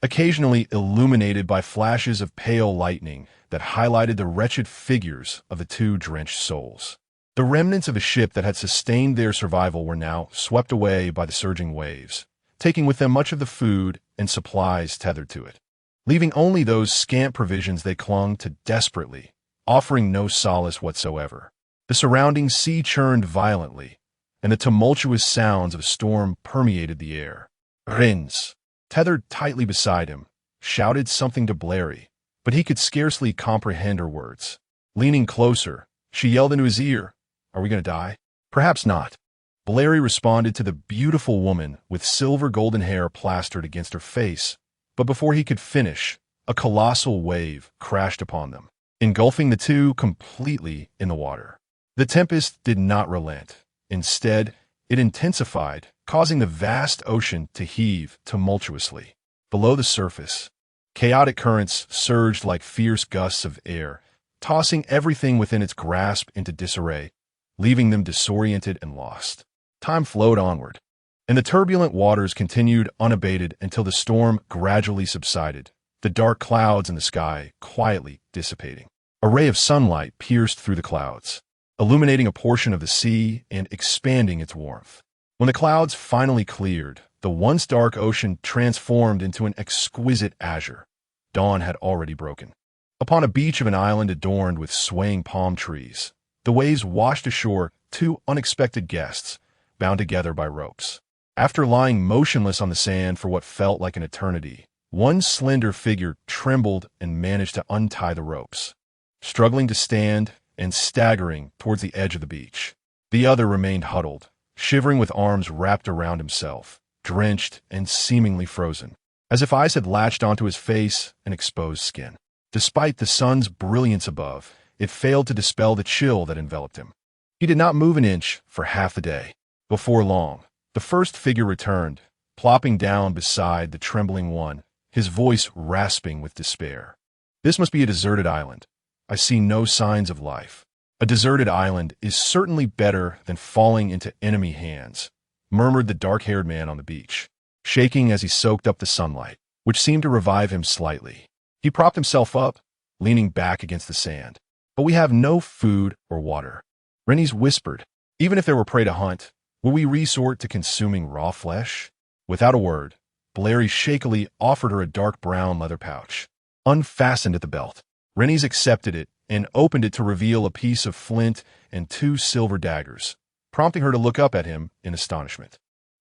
occasionally illuminated by flashes of pale lightning that highlighted the wretched figures of the two drenched souls. The remnants of the ship that had sustained their survival were now swept away by the surging waves, taking with them much of the food and supplies tethered to it, leaving only those scant provisions they clung to desperately, offering no solace whatsoever. The surrounding sea churned violently, and the tumultuous sounds of a storm permeated the air. Renly, tethered tightly beside him, shouted something to Blairy, but he could scarcely comprehend her words. Leaning closer, She yelled into his ear, "Are we going to die?" "Perhaps not." Valeri responded to the beautiful woman with silver golden hair plastered against her face, but before he could finish, a colossal wave crashed upon them, engulfing the two completely in the water. The tempest did not relent. Instead, it intensified, causing the vast ocean to heave tumultuously. Below the surface, chaotic currents surged like fierce gusts of air, tossing everything within its grasp into disarray, leaving them disoriented and lost. Time flowed onward, and the turbulent waters continued unabated until the storm gradually subsided, the dark clouds in the sky quietly dissipating. A ray of sunlight pierced through the clouds, illuminating a portion of the sea and expanding its warmth. When the clouds finally cleared, the once dark ocean transformed into an exquisite azure. Dawn had already broken. Upon a beach of an island adorned with swaying palm trees, the waves washed ashore two unexpected guests, bound together by ropes. After lying motionless on the sand for what felt like an eternity, one slender figure trembled and managed to untie the ropes. Struggling to stand and staggering towards the edge of the beach, the other remained huddled, shivering with arms wrapped around himself, drenched and seemingly frozen, as if ice had latched onto his face and exposed skin. Despite the sun's brilliance above, it failed to dispel the chill that enveloped him. He did not move an inch for half the day. Before long, the first figure returned, plopping down beside the trembling one, his voice rasping with despair. "This must be a deserted island. I see no signs of life." "A deserted island is certainly better than falling into enemy hands," murmured the dark-haired man on the beach, shaking as he soaked up the sunlight, which seemed to revive him slightly. He propped himself up, leaning back against the sand. "But we have no food or water." Renly whispered, "Even if there were prey to hunt, will we resort to consuming raw flesh?" Without a word, Valeri shakily offered her a dark brown leather pouch, unfastened at the belt. Renly accepted it and opened it to reveal a piece of flint and two silver daggers, prompting her to look up at him in astonishment.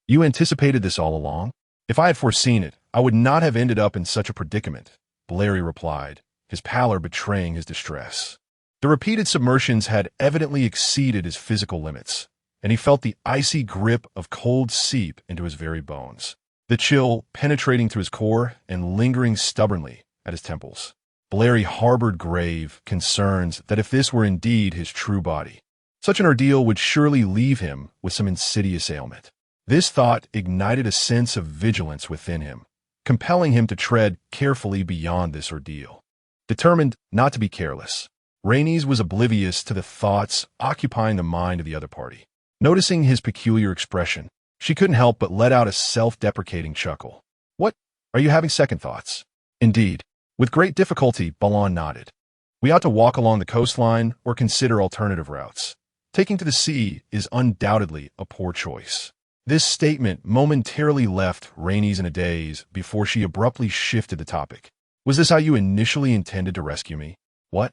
"You anticipated this all along?" "If I had foreseen it, I would not have ended up in such a predicament," Valeri replied, his pallor betraying his distress. The repeated submersions had evidently exceeded his physical limits, and he felt the icy grip of cold seep into his very bones, the chill penetrating through his core and lingering stubbornly at his temples. Valeri harbored grave concerns that if this were indeed his true body, such an ordeal would surely leave him with some insidious ailment. This thought ignited a sense of vigilance within him, compelling him to tread carefully beyond this ordeal. Determined not to be careless, Renly was oblivious to the thoughts occupying the mind of the other party. Noticing his peculiar expression, she couldn't help but let out a self-deprecating chuckle. "What? Are you having second thoughts?" "Indeed." With great difficulty, Balon nodded. "We ought to walk along the coastline or consider alternative routes. Taking to the sea is undoubtedly a poor choice." This statement momentarily left Renly in a daze before she abruptly shifted the topic. "Was this how you initially intended to rescue me?" "What?"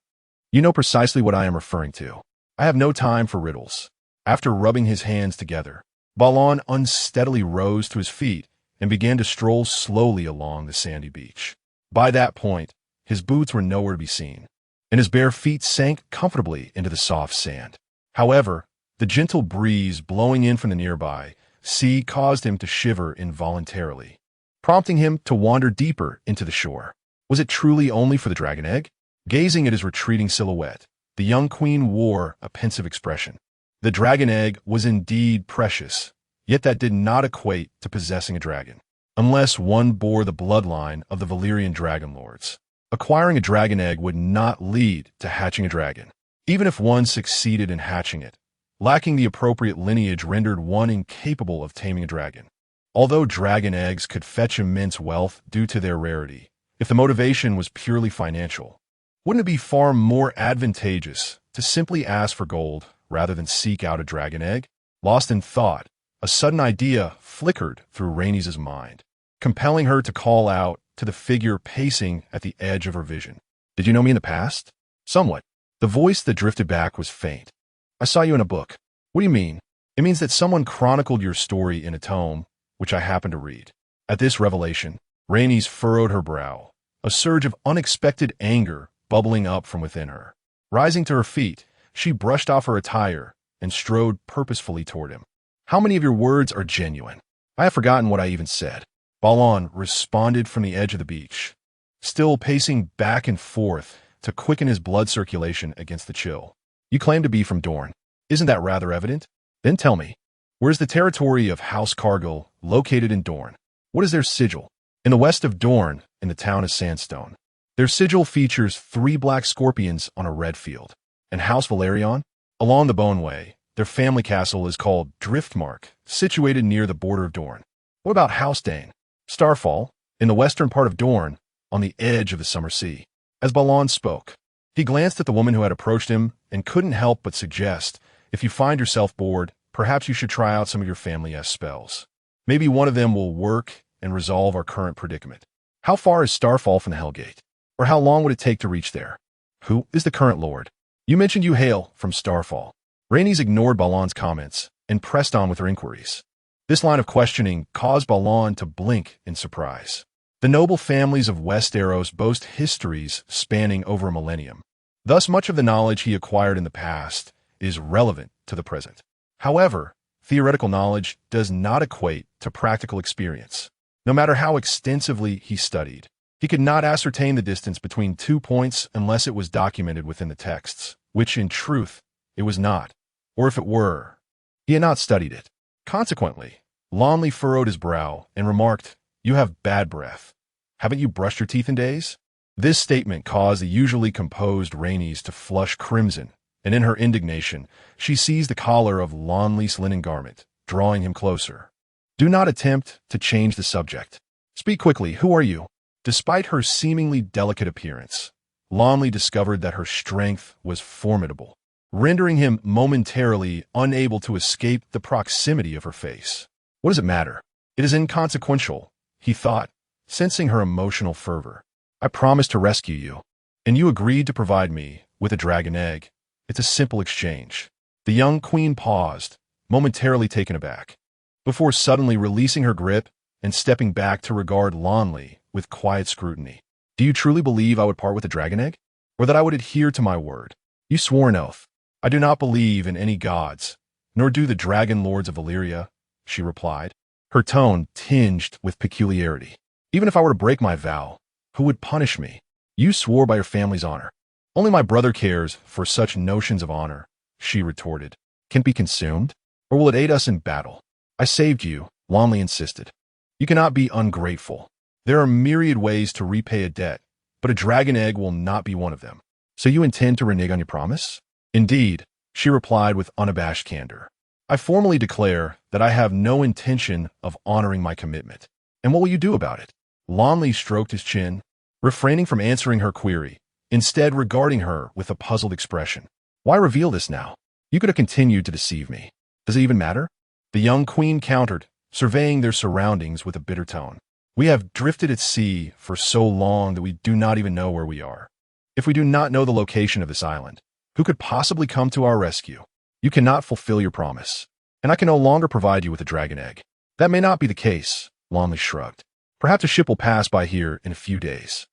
"You know precisely what I am referring to. I have no time for riddles." After rubbing his hands together, Balon unsteadily rose to his feet and began to stroll slowly along the sandy beach. By that point, his boots were nowhere to be seen, and his bare feet sank comfortably into the soft sand. However, the gentle breeze blowing in from the nearby sea caused him to shiver involuntarily, prompting him to wander deeper into the shore. Was it truly only for the dragon egg? Gazing at his retreating silhouette, the young queen wore a pensive expression. The dragon egg was indeed precious, yet that did not equate to possessing a dragon, unless one bore the bloodline of the Valyrian dragon lords. Acquiring a dragon egg would not lead to hatching a dragon, even if one succeeded in hatching it. Lacking the appropriate lineage rendered one incapable of taming a dragon. Although dragon eggs could fetch immense wealth due to their rarity, if the motivation was purely financial, wouldn't it be far more advantageous to simply ask for gold rather than seek out a dragon egg? Lost in thought, a sudden idea flickered through Renly's mind, compelling her to call out to the figure pacing at the edge of her vision. "Did you know me in the past?" "Somewhat." The voice that drifted back was faint. "I saw you in a book." "What do you mean?" "It means that someone chronicled your story in a tome, which I happened to read." At this revelation, Renly furrowed her brow, a surge of unexpected anger bubbling up from within her. Rising to her feet, She brushed off her attire and strode purposefully toward him. How many of your words are genuine? I have forgotten what I even said. Balon responded from the edge of the beach, still pacing back and forth to quicken his blood circulation against the chill. You claim to be from Dorne. Isn't that rather evident? Then tell me, where's the territory of House Cargill located in Dorne? What is their sigil? In the west of Dorne, in the town of Sandstone. Their sigil features 3 black scorpions on a red field. And House Velaryon? Along the Boneway, their family castle is called Driftmark, situated near the border of Dorne. What about House Dane? Starfall, in the western part of Dorne, on the edge of the Summer Sea. As Balon spoke, he glanced at the woman who had approached him and couldn't help but suggest, if you find yourself bored, perhaps you should try out some of your family-esque spells. Maybe one of them will work and resolve our current predicament. How far is Starfall from the Hellgate? Or how long would it take to reach there? Who is the current lord? You mentioned you hail from Starfall. Rhaenys ignored Balon's comments and pressed on with her inquiries. This line of questioning caused Balon to blink in surprise. The noble families of Westeros boast histories spanning over a millennium. Thus, much of the knowledge he acquired in the past is relevant to the present. However, theoretical knowledge does not equate to practical experience. No matter how extensively he studied, he could not ascertain the distance between 2 points unless it was documented within the texts, which, in truth, it was not. Or if it were, he had not studied it. Consequently, Lonley furrowed his brow and remarked, "You have bad breath. Haven't you brushed your teeth in days?" This statement caused the usually composed Rhaenys to flush crimson, and in her indignation, she seized the collar of Lonley's linen garment, drawing him closer. "Do not attempt to change the subject. Speak quickly. Who are you?" Despite her seemingly delicate appearance, Lonley discovered that her strength was formidable, rendering him momentarily unable to escape the proximity of her face. What does it matter? It is inconsequential, he thought, sensing her emotional fervor. I promised to rescue you, and you agreed to provide me with a dragon egg. It's a simple exchange. The young queen paused, momentarily taken aback, before suddenly releasing her grip and stepping back to regard Lonley with quiet scrutiny. Do you truly believe I would part with a dragon egg? Or that I would adhere to my word? You swore an oath. I do not believe in any gods, nor do the dragon lords of Valyria, she replied, her tone tinged with peculiarity. Even if I were to break my vow, who would punish me? You swore by your family's honor. Only my brother cares for such notions of honor, she retorted. Can it be consumed? Or will it aid us in battle? I saved you, Lonley insisted. You cannot be ungrateful. There are myriad ways to repay a debt, but a dragon egg will not be one of them. So you intend to renege on your promise? Indeed, she replied with unabashed candor. I formally declare that I have no intention of honoring my commitment. And what will you do about it? Lonley stroked his chin, refraining from answering her query, instead regarding her with a puzzled expression. Why reveal this now? You could have continued to deceive me. Does it even matter? The young queen countered, surveying their surroundings with a bitter tone. We have drifted at sea for so long that we do not even know where we are. If we do not know the location of this island, who could possibly come to our rescue? You cannot fulfill your promise, and I can no longer provide you with a dragon egg. That may not be the case, Lonley shrugged. Perhaps a ship will pass by here in a few days.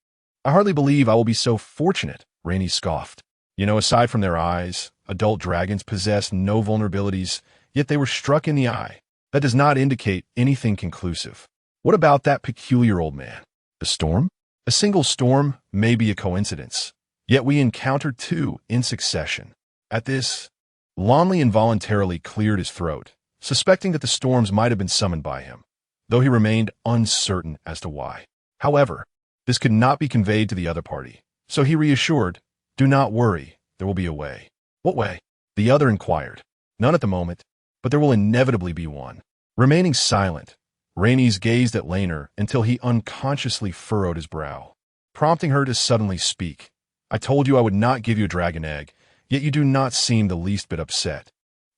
I hardly believe I will be so fortunate, Rhaenys scoffed. You know, aside from their eyes, adult dragons possess no vulnerabilities, yet they were struck in the eye. That does not indicate anything conclusive. What about that peculiar old man? The storm? A single storm may be a coincidence, yet we encountered 2 in succession. At this, Lonley involuntarily cleared his throat, suspecting that the storms might have been summoned by him, though he remained uncertain as to why. However, this could not be conveyed to the other party, so he reassured, do not worry, there will be a way. What way? The other inquired. None at the moment, but there will inevitably be one. Remaining silent, Rhaenys gazed at Laenor until he unconsciously furrowed his brow, prompting her to suddenly speak. I told you I would not give you a dragon egg, yet you do not seem the least bit upset.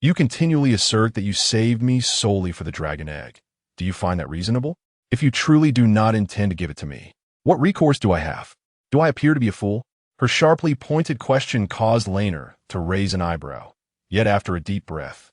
You continually assert that you saved me solely for the dragon egg. Do you find that reasonable? If you truly do not intend to give it to me, what recourse do I have? Do I appear to be a fool? Her sharply pointed question caused Laenor to raise an eyebrow, yet after a deep breath,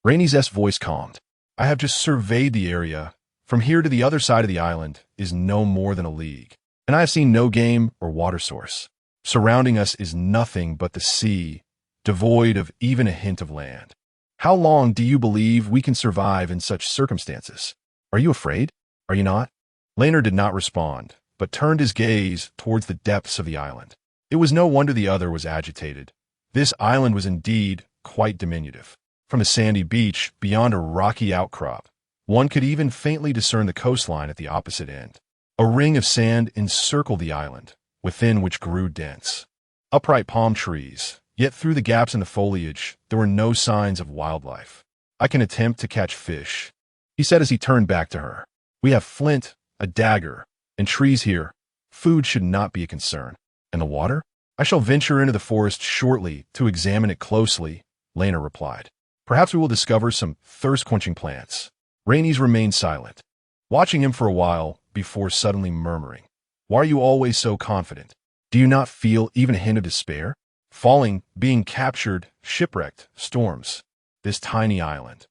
Rhaenys' voice calmed. I have just surveyed the area. From here to the other side of the island is no more than a league, and I have seen no game or water source. Surrounding us is nothing but the sea devoid of even a hint of land. How long do you believe we can survive in such circumstances? Are you afraid? Are you not? Laenor did not respond, but turned his gaze towards the depths of the island. It was no wonder the other was agitated. This island was indeed quite diminutive. From a sandy beach beyond a rocky outcrop, one could even faintly discern the coastline at the opposite end. A ring of sand encircled the island, within which grew dense, upright palm trees, yet through the gaps in the foliage there were no signs of wildlife. "I can attempt to catch fish," he said as he turned back to her. "We have flint, a dagger, and trees here. Food should not be a concern. And the water? I shall venture into the forest shortly to examine it closely," Laenor replied. "Perhaps we will discover some thirst-quenching plants." Rhaenys remained silent, watching him for a while before suddenly murmuring, "Why are you always so confident? Do you not feel even a hint of despair? Falling, being captured, shipwrecked, storms. This tiny island.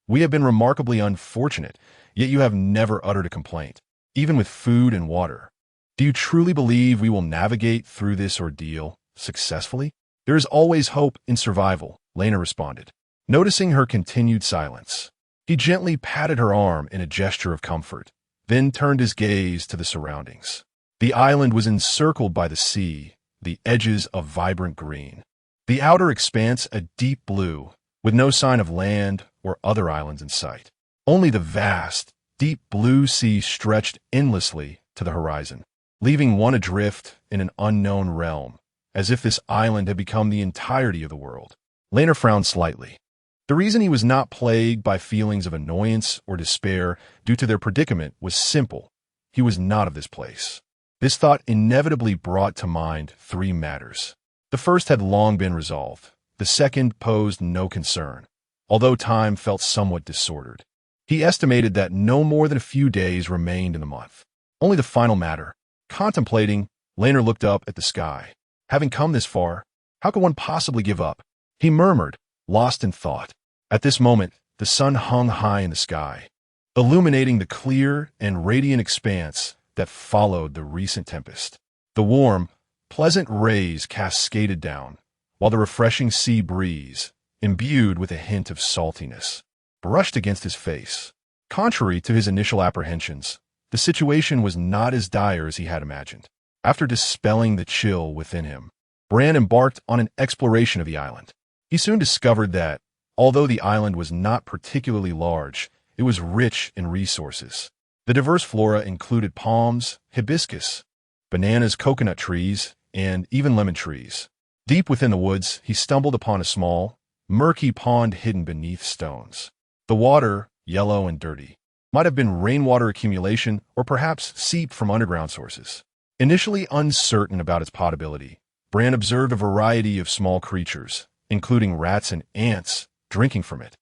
We have been remarkably unfortunate, yet you have never uttered a complaint, even with food and water. Do you truly believe we will navigate through this ordeal successfully?" "There is always hope in survival," Laenor responded, noticing her continued silence. He gently patted her arm in a gesture of comfort, then turned his gaze to the surroundings. The island was encircled by the sea, the edges a vibrant green, the outer expanse a deep blue, with no sign of land or other islands in sight. Only the vast, deep blue sea stretched endlessly to the horizon, leaving one adrift in an unknown realm, as if this island had become the entirety of the world. Laenor frowned slightly. The reason he was not plagued by feelings of annoyance or despair due to their predicament was simple. He was not of this place. This thought inevitably brought to mind three matters. The first had long been resolved. The second posed no concern, although time felt somewhat disordered. He estimated that no more than a few days remained in the month. Only the final matter. Contemplating, Laenor looked up at the sky. Having come this far, how could one possibly give up? He murmured, lost in thought. At this moment, the sun hung high in the sky, illuminating the clear and radiant expanse that followed the recent tempest. The warm, pleasant rays cascaded down, while the refreshing sea breeze, imbued with a hint of saltiness, brushed against his face. Contrary to his initial apprehensions, the situation was not as dire as he had imagined. After dispelling the chill within him, Bran embarked on an exploration of the island. He soon discovered that, although the island was not particularly large, it was rich in resources. The diverse flora included palms, hibiscus, bananas, coconut trees, and even lemon trees. Deep within the woods, he stumbled upon a small, murky pond hidden beneath stones. The water, yellow and dirty, might have been rainwater accumulation or perhaps seeped from underground sources. Initially uncertain about its potability, Bran observed a variety of small creatures, including rats and ants, drinking from it,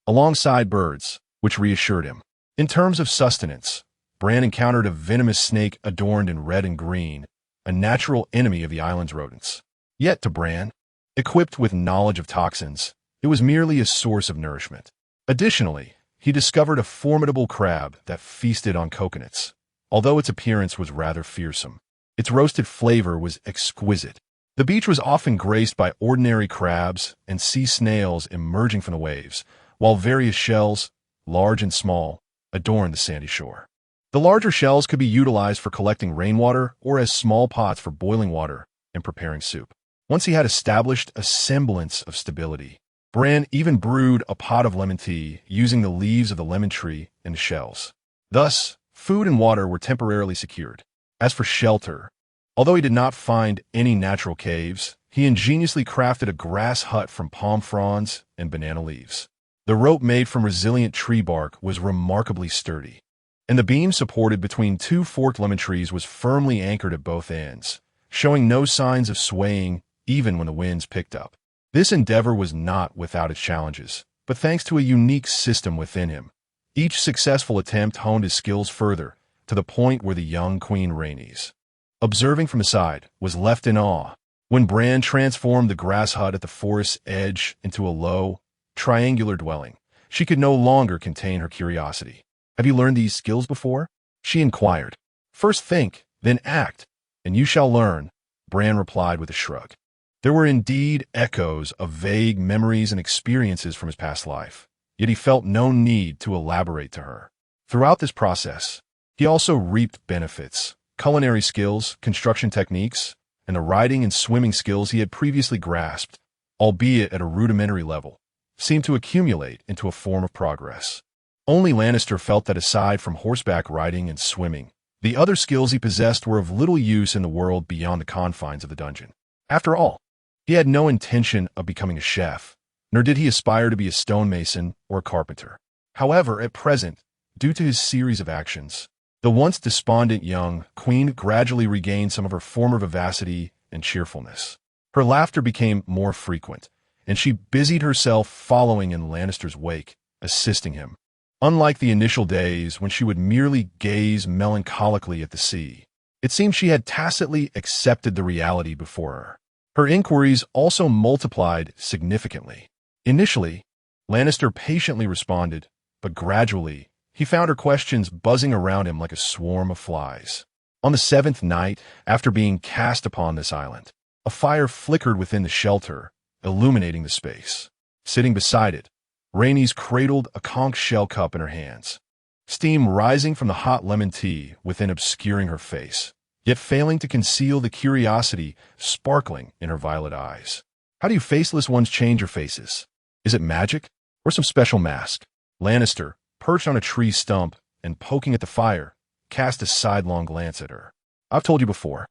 alongside birds, which reassured him. In terms of sustenance, Bran encountered a venomous snake adorned in red and green, a natural enemy of the island's rodents. Yet to Bran, equipped with knowledge of toxins, it was merely a source of nourishment. Additionally, he discovered a formidable crab that feasted on coconuts. Although its appearance was rather fearsome, its roasted flavor was exquisite. The beach was often graced by ordinary crabs and sea snails emerging from the waves, while various shells, large and small, adorned the sandy shore. The larger shells could be utilized for collecting rainwater or as small pots for boiling water and preparing soup. Once he had established a semblance of stability, Bran even brewed a pot of lemon tea using the leaves of the lemon tree and the shells. Thus, food and water were temporarily secured. As for shelter, although he did not find any natural caves, he ingeniously crafted a grass hut from palm fronds and banana leaves. The rope made from resilient tree bark was remarkably sturdy, and the beam supported between two forked lemon trees was firmly anchored at both ends, showing no signs of swaying even when the winds picked up. This endeavor was not without its challenges, but thanks to a unique system within him, each successful attempt honed his skills further, to the point where the young Queen Rhaenys, observing from the side, was left in awe. When Bran transformed the grass hut at the forest's edge into a low, triangular dwelling, she could no longer contain her curiosity. "Have you learned these skills before?" she inquired. "First think, then act, and you shall learn," Bran replied with a shrug. There were indeed echoes of vague memories and experiences from his past life, yet he felt no need to elaborate to her. Throughout this process, he also reaped benefits. Culinary skills, construction techniques, and the riding and swimming skills he had previously grasped, albeit at a rudimentary level, seemed to accumulate into a form of progress. Only Lannister felt that aside from horseback riding and swimming, the other skills he possessed were of little use in the world beyond the confines of the dungeon. After all, he had no intention of becoming a chef, nor did he aspire to be a stonemason or a carpenter. However, at present, due to his series of actions, the once despondent young queen gradually regained some of her former vivacity and cheerfulness. Her laughter became more frequent, and she busied herself following in Lannister's wake, assisting him. Unlike the initial days when she would merely gaze melancholically at the sea, it seemed she had tacitly accepted the reality before her. Her inquiries also multiplied significantly. Initially, Lannister patiently responded, but gradually, he found her questions buzzing around him like a swarm of flies. On the 7th night, after being cast upon this island, a fire flickered within the shelter, illuminating the space. Sitting beside it, Rhaenys cradled a conch shell cup in her hands, steam rising from the hot lemon tea within obscuring her face, yet failing to conceal the curiosity sparkling in her violet eyes. How do you faceless ones change your faces? Is it magic or some special mask? Lannister, perched on a tree stump and poking at the fire, cast a sidelong glance at her. I've told you before,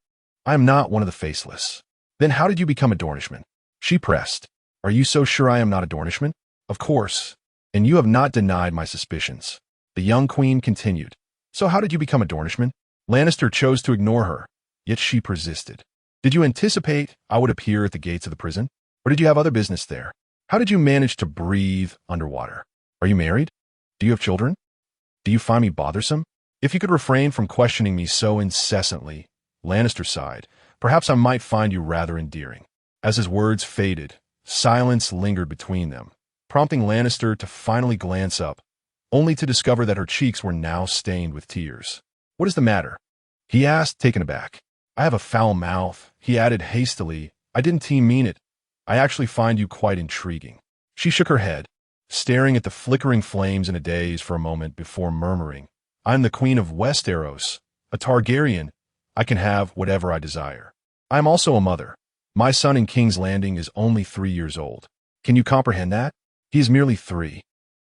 I am not one of the faceless. Then how did you become a Dornishman? She pressed. Are you so sure I am not a Dornishman? Of course, and you have not denied my suspicions. The young queen continued. So how did you become a Dornishman? Lannister chose to ignore her, yet she persisted. Did you anticipate I would appear at the gates of the prison? Or did you have other business there? How did you manage to breathe underwater? Are you married? Do you have children? Do you find me bothersome? If you could refrain from questioning me so incessantly, Lannister sighed, perhaps I might find you rather endearing. As his words faded, silence lingered between them, prompting Lannister to finally glance up, only to discover that her cheeks were now stained with tears. What is the matter? He asked, taken aback. I have a foul mouth, he added hastily. I didn't mean it. I actually find you quite intriguing. She shook her head, staring at the flickering flames in a daze for a moment before murmuring, I'm the queen of Westeros, a Targaryen. I can have whatever I desire. I am also a mother. My son in King's Landing is only 3 years old. Can you comprehend that? He is merely 3.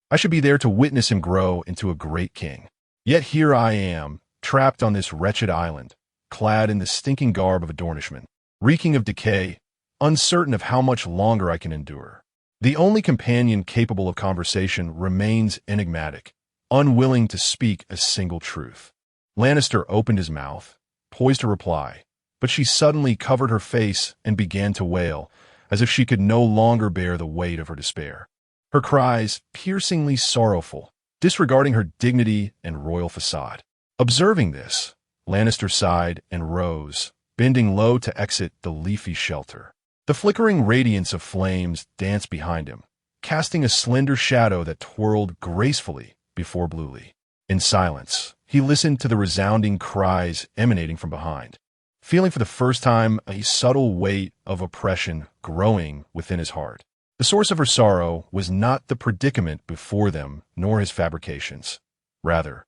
I should be there to witness him grow into a great king. Yet here I am, trapped on this wretched island, clad in the stinking garb of a Dornishman, reeking of decay, uncertain of how much longer I can endure. The only companion capable of conversation remains enigmatic, unwilling to speak a single truth. Lannister opened his mouth, poised to reply, but she suddenly covered her face and began to wail, as if she could no longer bear the weight of her despair. Her cries, piercingly sorrowful, disregarding her dignity and royal facade. Observing this, Lannister sighed and rose, bending low to exit the leafy shelter. The flickering radiance of flames danced behind him, casting a slender shadow that twirled gracefully before Bluely. In silence, he listened to the resounding cries emanating from behind, feeling for the first time a subtle weight of oppression growing within his heart. The source of her sorrow was not the predicament before them nor his fabrications. Rather,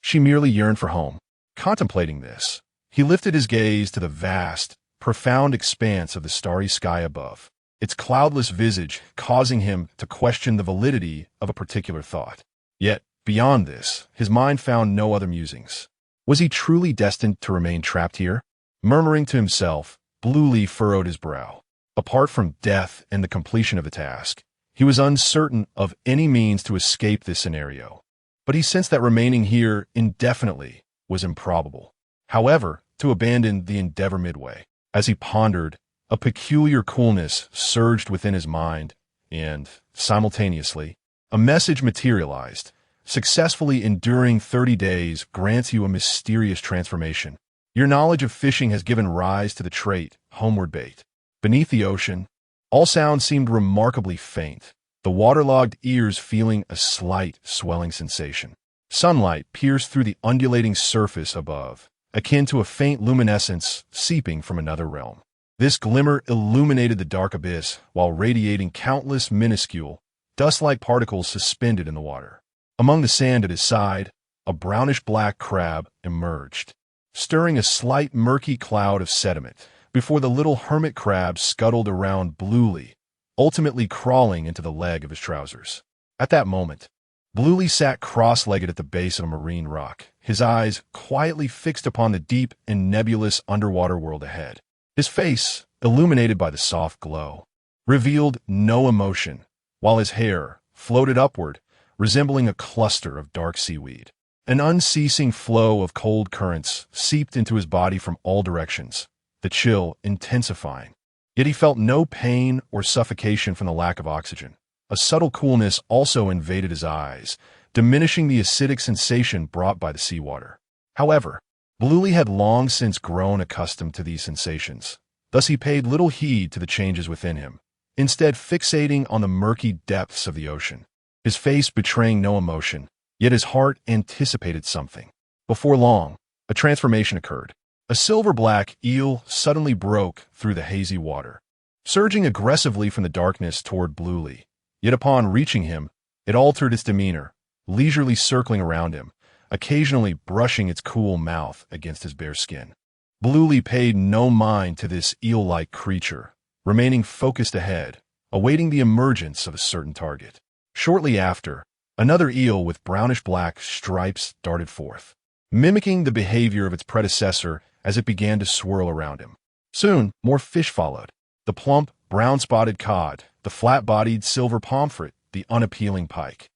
she merely yearned for home. Contemplating this, he lifted his gaze to the vast, profound expanse of the starry sky above, its cloudless visage causing him to question the validity of a particular thought. Yet, beyond this, his mind found no other musings. Was he truly destined to remain trapped here? Murmuring to himself, Bluely furrowed his brow. Apart from death and the completion of the task, he was uncertain of any means to escape this scenario. But he sensed that remaining here indefinitely was improbable. However, to abandon the endeavor midway. As he pondered, a peculiar coolness surged within his mind, and, simultaneously, a message materialized. Successfully enduring 30 days grants you a mysterious transformation. Your knowledge of fishing has given rise to the trait, homeward bait. Beneath the ocean, all sounds seemed remarkably faint, the waterlogged ears feeling a slight swelling sensation. Sunlight pierced through the undulating surface above, akin to a faint luminescence seeping from another realm. This glimmer illuminated the dark abyss while radiating countless minuscule, dust-like particles suspended in the water. Among the sand at his side, a brownish-black crab emerged, stirring a slight murky cloud of sediment before the little hermit crab scuttled around Bluely, ultimately crawling into the leg of his trousers. At that moment, Bluely sat cross-legged at the base of a marine rock, his eyes quietly fixed upon the deep and nebulous underwater world ahead. His face, illuminated by the soft glow, revealed no emotion, while his hair floated upward, resembling a cluster of dark seaweed. An unceasing flow of cold currents seeped into his body from all directions, the chill intensifying. Yet he felt no pain or suffocation from the lack of oxygen. A subtle coolness also invaded his eyes, diminishing the acidic sensation brought by the seawater. However, Bluely had long since grown accustomed to these sensations. Thus he paid little heed to the changes within him, instead fixating on the murky depths of the ocean. His face betraying no emotion, yet his heart anticipated something. Before long, a transformation occurred. A silver-black eel suddenly broke through the hazy water, surging aggressively from the darkness toward Bluely. Yet upon reaching him, it altered its demeanor, leisurely circling around him, occasionally brushing its cool mouth against his bare skin. Bluely paid no mind to this eel-like creature, remaining focused ahead, awaiting the emergence of a certain target. Shortly after, another eel with brownish-black stripes darted forth, mimicking the behavior of its predecessor as it began to swirl around him. Soon, more fish followed. The plump, brown-spotted cod, the flat-bodied silver pomfret, the unappealing pike,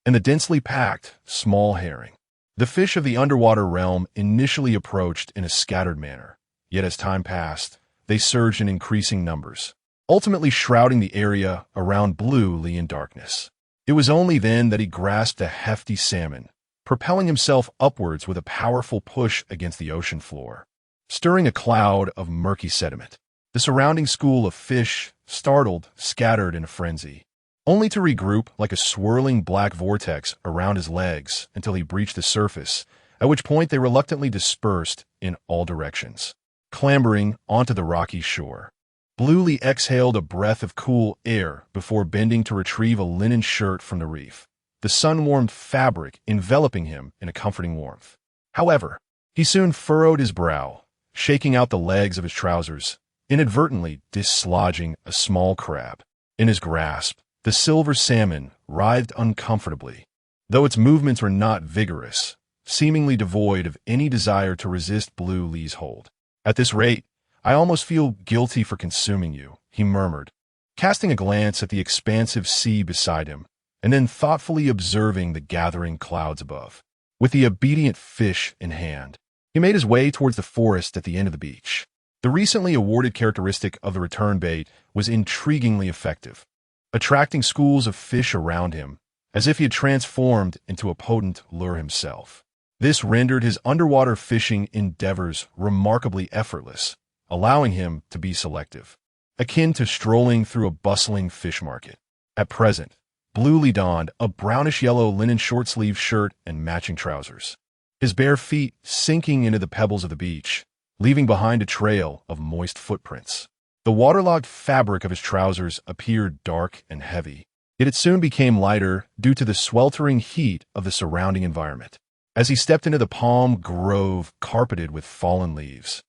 and the densely packed small herring. The fish of the underwater realm initially approached in a scattered manner, yet as time passed, they surged in increasing numbers, ultimately shrouding the area around Bluely in darkness. It was only then that he grasped a hefty salmon, propelling himself upwards with a powerful push against the ocean floor, stirring a cloud of murky sediment. The surrounding school of fish, startled, scattered in a frenzy, only to regroup like a swirling black vortex around his legs until he breached the surface, at which point they reluctantly dispersed in all directions, clambering onto the rocky shore. Bluely exhaled a breath of cool air before bending to retrieve a linen shirt from the reef, the sun-warmed fabric enveloping him in a comforting warmth. However, he soon furrowed his brow, shaking out the legs of his trousers, inadvertently dislodging a small crab. In his grasp, the silver salmon writhed uncomfortably, though its movements were not vigorous, seemingly devoid of any desire to resist Bluely's hold. "At this rate, I almost feel guilty for consuming you," he murmured, casting a glance at the expansive sea beside him, and then thoughtfully observing the gathering clouds above. With the obedient fish in hand, he made his way towards the forest at the end of the beach. The recently awarded characteristic of the return bait was intriguingly effective, attracting schools of fish around him, as if he had transformed into a potent lure himself. This rendered his underwater fishing endeavors remarkably effortless, allowing him to be selective, akin to strolling through a bustling fish market. At present, Bluely donned a brownish-yellow linen short-sleeved shirt and matching trousers, his bare feet sinking into the pebbles of the beach, leaving behind a trail of moist footprints. The waterlogged fabric of his trousers appeared dark and heavy, yet it soon became lighter due to the sweltering heat of the surrounding environment. As he stepped into the palm grove carpeted with fallen leaves,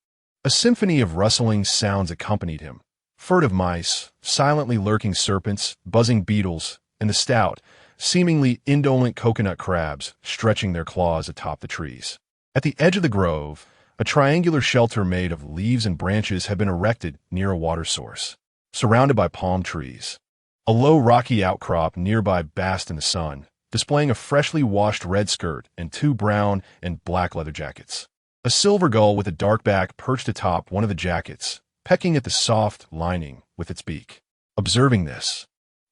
a symphony of rustling sounds accompanied him. Furtive mice, silently lurking serpents, buzzing beetles, and the stout, seemingly indolent coconut crabs stretching their claws atop the trees. At the edge of the grove, a triangular shelter made of leaves and branches had been erected near a water source, surrounded by palm trees. A low rocky outcrop nearby basked in the sun, displaying a freshly washed red skirt and 2 brown and black leather jackets. A silver gull with a dark back perched atop one of the jackets, pecking at the soft lining with its beak. Observing this,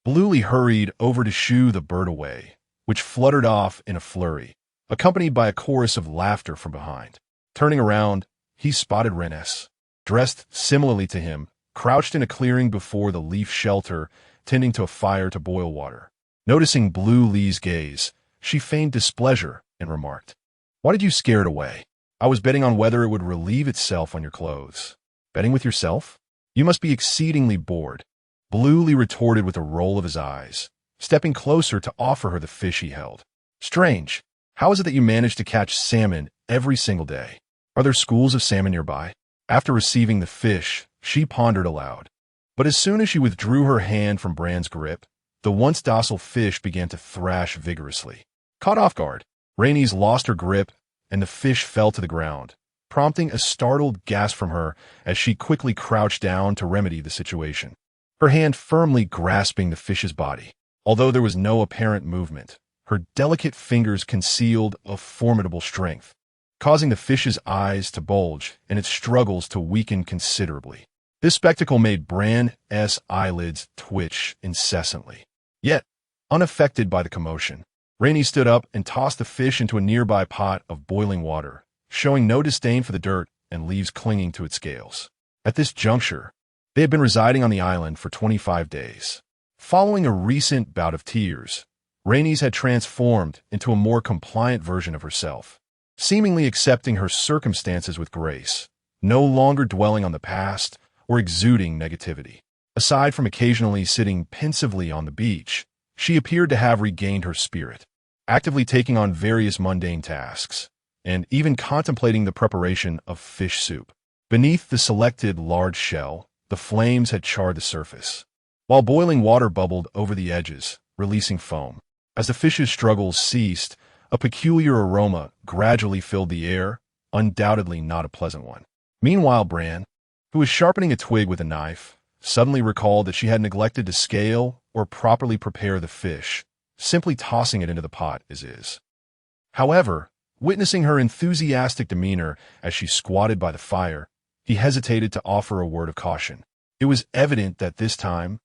Bluely hurried over to shoo the bird away, which fluttered off in a flurry, accompanied by a chorus of laughter from behind. Turning around, he spotted Renly, dressed similarly to him, crouched in a clearing before the leaf shelter, tending to a fire to boil water. Noticing Bluely's gaze, she feigned displeasure and remarked, "Why did you scare it away? I was betting on whether it would relieve itself on your clothes." "Betting with yourself? "You must be exceedingly bored," Bluely retorted with a roll of his eyes, stepping closer to offer her the fish he held. "Strange. How is it that you manage to catch salmon every single day? Are there schools of salmon nearby?" After receiving the fish, she pondered aloud. But as soon as she withdrew her hand from Bran's grip, the once docile fish began to thrash vigorously. Caught off guard, Rhaenys lost her grip, and the fish fell to the ground, prompting a startled gasp from her as she quickly crouched down to remedy the situation, her hand firmly grasping the fish's body. Although there was no apparent movement, her delicate fingers concealed a formidable strength, causing the fish's eyes to bulge and its struggles to weaken considerably. This spectacle made Bran's eyelids twitch incessantly. Yet, unaffected by the commotion, Rhaenys stood up and tossed the fish into a nearby pot of boiling water, showing no disdain for the dirt and leaves clinging to its scales. At this juncture, they had been residing on the island for 25 days. Following a recent bout of tears, Rhaenys had transformed into a more compliant version of herself, seemingly accepting her circumstances with grace, no longer dwelling on the past or exuding negativity. Aside from occasionally sitting pensively on the beach, she appeared to have regained her spirit, actively taking on various mundane tasks, and even contemplating the preparation of fish soup. Beneath the selected large shell, the flames had charred the surface, while boiling water bubbled over the edges, releasing foam. As the fish's struggles ceased, a peculiar aroma gradually filled the air, undoubtedly not a pleasant one. Meanwhile, Bran, who was sharpening a twig with a knife, suddenly recalled that she had neglected to scale or properly prepare the fish, simply tossing it into the pot as is. However, witnessing her enthusiastic demeanor as she squatted by the fire, he hesitated to offer a word of caution. It was evident that this time,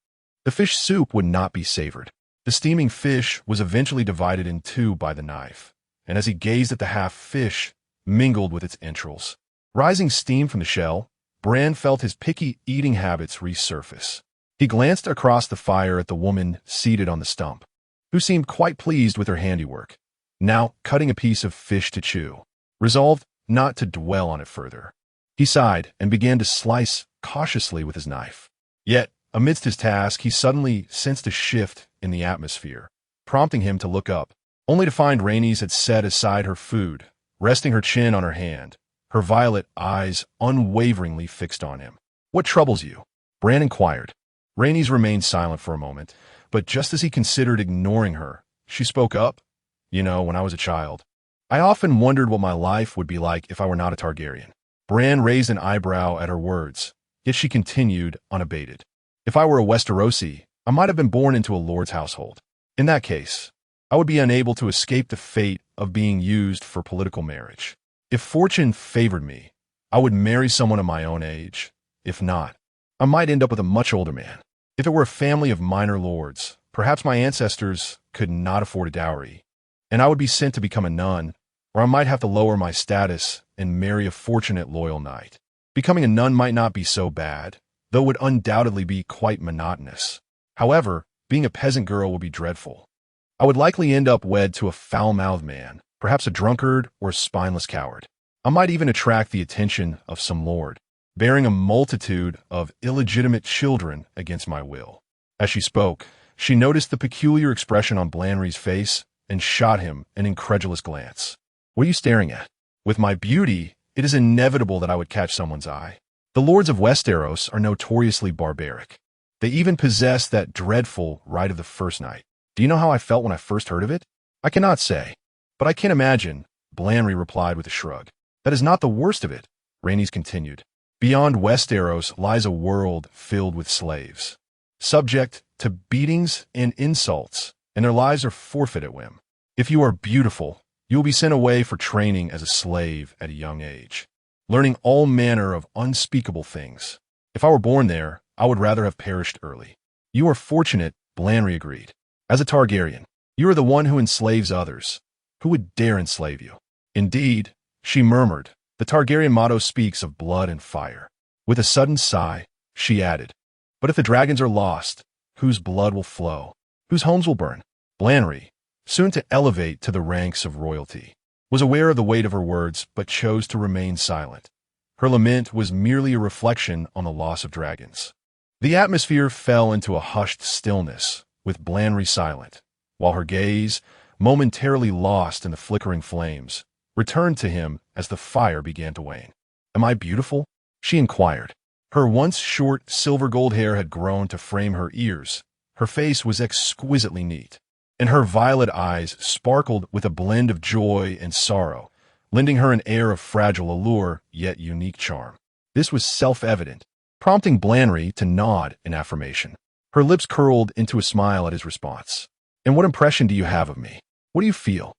the fish soup would not be savored. The steaming fish was eventually divided in two by the knife, and as he gazed at the half-fish, mingled with its entrails. Rising steam from the shell, Bran felt his picky eating habits resurface. He glanced across the fire at the woman seated on the stump, who seemed quite pleased with her handiwork, now cutting a piece of fish to chew. Resolved not to dwell on it further, he sighed and began to slice cautiously with his knife. Yet, amidst his task, he suddenly sensed a shift in the atmosphere, prompting him to look up, only to find Rhaenys had set aside her food, resting her chin on her hand, her violet eyes unwaveringly fixed on him. "What troubles you?" Bran inquired. Rhaenys remained silent for a moment, but just as he considered ignoring her, she spoke up. "You know, when I was a child, I often wondered what my life would be like if I were not a Targaryen." Bran raised an eyebrow at her words, yet she continued unabated. "If I were a Westerosi, I might have been born into a lord's household. In that case, I would be unable to escape the fate of being used for political marriage. If fortune favored me, I would marry someone of my own age. If not, I might end up with a much older man. If it were a family of minor lords, perhaps my ancestors could not afford a dowry, and I would be sent to become a nun, or I might have to lower my status and marry a fortunate loyal knight. Becoming a nun might not be so bad, though it would undoubtedly be quite monotonous. However, being a peasant girl would be dreadful. I would likely end up wed to a foul-mouthed man, perhaps a drunkard or a spineless coward. I might even attract the attention of some lord, bearing a multitude of illegitimate children against my will." As she spoke, she noticed the peculiar expression on Blanry's face and shot him an incredulous glance. "What are you staring at? With my beauty, it is inevitable that I would catch someone's eye. The lords of Westeros are notoriously barbaric. They even possess that dreadful right of the first night. Do you know how I felt when I first heard of it? I cannot say, but I can imagine," Blanry replied with a shrug. "That is not the worst of it," Rhaenys continued. "Beyond Westeros lies a world filled with slaves, subject to beatings and insults, and their lives are forfeit at whim. If you are beautiful, you will be sent away for training as a slave at a young age, learning all manner of unspeakable things. If I were born there, I would rather have perished early." "You are fortunate," Blanry agreed. "As a Targaryen, you are the one who enslaves others. Who would dare enslave you?" "Indeed," she murmured, "the Targaryen motto speaks of blood and fire." With a sudden sigh, she added, "But if the dragons are lost, whose blood will flow? Whose homes will burn?" Blanry, soon to elevate to the ranks of royalty, was aware of the weight of her words but chose to remain silent, Her lament was merely a reflection on the loss of dragons. The atmosphere fell into a hushed stillness, with Blanry silent, while her gaze, momentarily lost in the flickering flames, returned to him as the fire began to wane. "Am I beautiful?" she inquired. Her once short silver-gold hair had grown to frame her ears. Her face was exquisitely neat, and her violet eyes sparkled with a blend of joy and sorrow, lending her an air of fragile allure, yet unique charm. This was self-evident, prompting Blanry to nod in affirmation. Her lips curled into a smile at his response. "And what impression do you have of me? What do you feel?"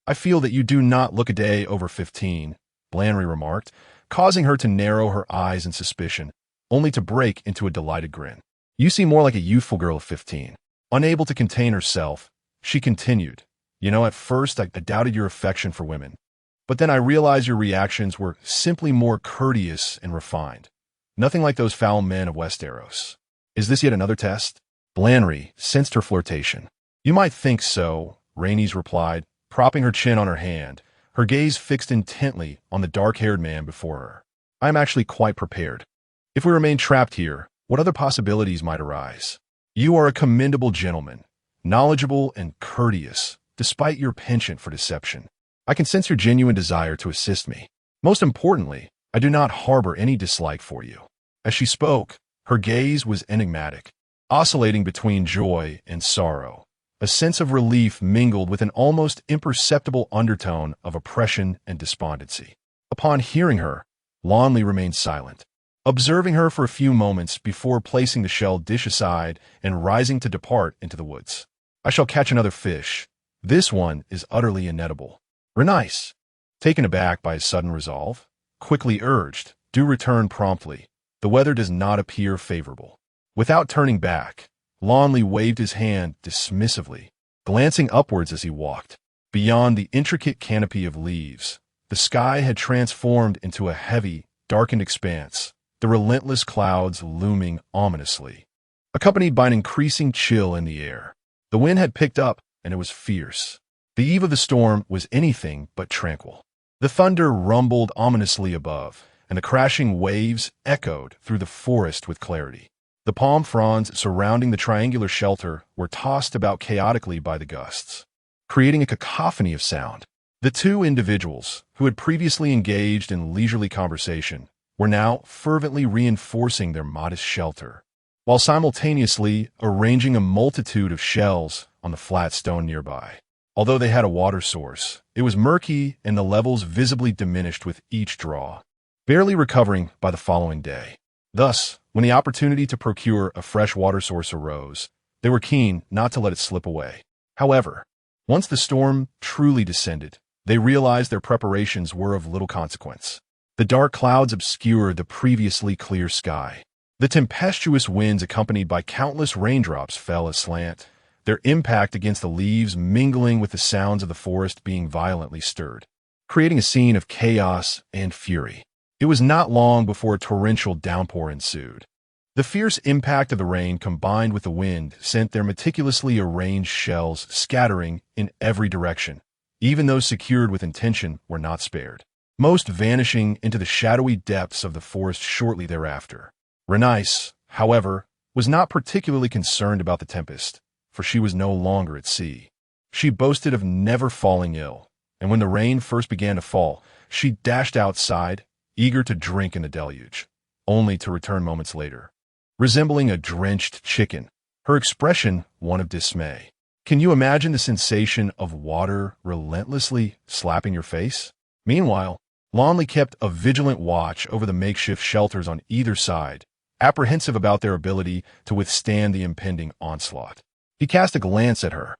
"I feel that you do not look a day over 15, Blanry remarked, causing her to narrow her eyes in suspicion, only to break into a delighted grin. "You seem more like a youthful girl of 15. Unable to contain herself, she continued, "You know, at first I doubted your affection for women. But then I realized your reactions were simply more courteous and refined. Nothing like those foul men of Westeros. Is this yet another test?" Blanry sensed her flirtation. "You might think so," Rhaenys replied, propping her chin on her hand, her gaze fixed intently on the dark-haired man before her. "I am actually quite prepared. If we remain trapped here, what other possibilities might arise? You are a commendable gentleman, knowledgeable and courteous, despite your penchant for deception. I can sense your genuine desire to assist me. Most importantly, I do not harbor any dislike for you." As she spoke, her gaze was enigmatic, oscillating between joy and sorrow. A sense of relief mingled with an almost imperceptible undertone of oppression and despondency. Upon hearing her, Lonley remained silent, observing her for a few moments before placing the shelled dish aside and rising to depart into the woods. "I shall catch another fish. This one is utterly inedible." Rhaenys, taken aback by his sudden resolve, quickly urged, "Do return promptly. The weather does not appear favorable." Without turning back, Lonley waved his hand dismissively, glancing upwards as he walked. Beyond the intricate canopy of leaves, the sky had transformed into a heavy, darkened expanse, the relentless clouds looming ominously, accompanied by an increasing chill in the air. The wind had picked up, and it was fierce. The eve of the storm was anything but tranquil. The thunder rumbled ominously above, and the crashing waves echoed through the forest with clarity. The palm fronds surrounding the triangular shelter were tossed about chaotically by the gusts, creating a cacophony of sound. The two individuals, who had previously engaged in leisurely conversation, were now fervently reinforcing their modest shelter, while simultaneously arranging a multitude of shells on the flat stone nearby. Although they had a water source, it was murky and the levels visibly diminished with each draw, barely recovering by the following day. Thus, when the opportunity to procure a fresh water source arose, they were keen not to let it slip away. However, once the storm truly descended, they realized their preparations were of little consequence. The dark clouds obscured the previously clear sky. The tempestuous winds accompanied by countless raindrops fell aslant, their impact against the leaves mingling with the sounds of the forest being violently stirred, creating a scene of chaos and fury. It was not long before a torrential downpour ensued. The fierce impact of the rain combined with the wind sent their meticulously arranged shells scattering in every direction. Even those secured with intention were not spared, most vanishing into the shadowy depths of the forest shortly thereafter. Rhaenys, however, was not particularly concerned about the tempest, for she was no longer at sea. She boasted of never falling ill, and when the rain first began to fall, she dashed outside, eager to drink in the deluge, only to return moments later, resembling a drenched chicken, her expression one of dismay. Can you imagine the sensation of water relentlessly slapping your face? Meanwhile, Lonley kept a vigilant watch over the makeshift shelters on either side, apprehensive about their ability to withstand the impending onslaught. He cast a glance at her,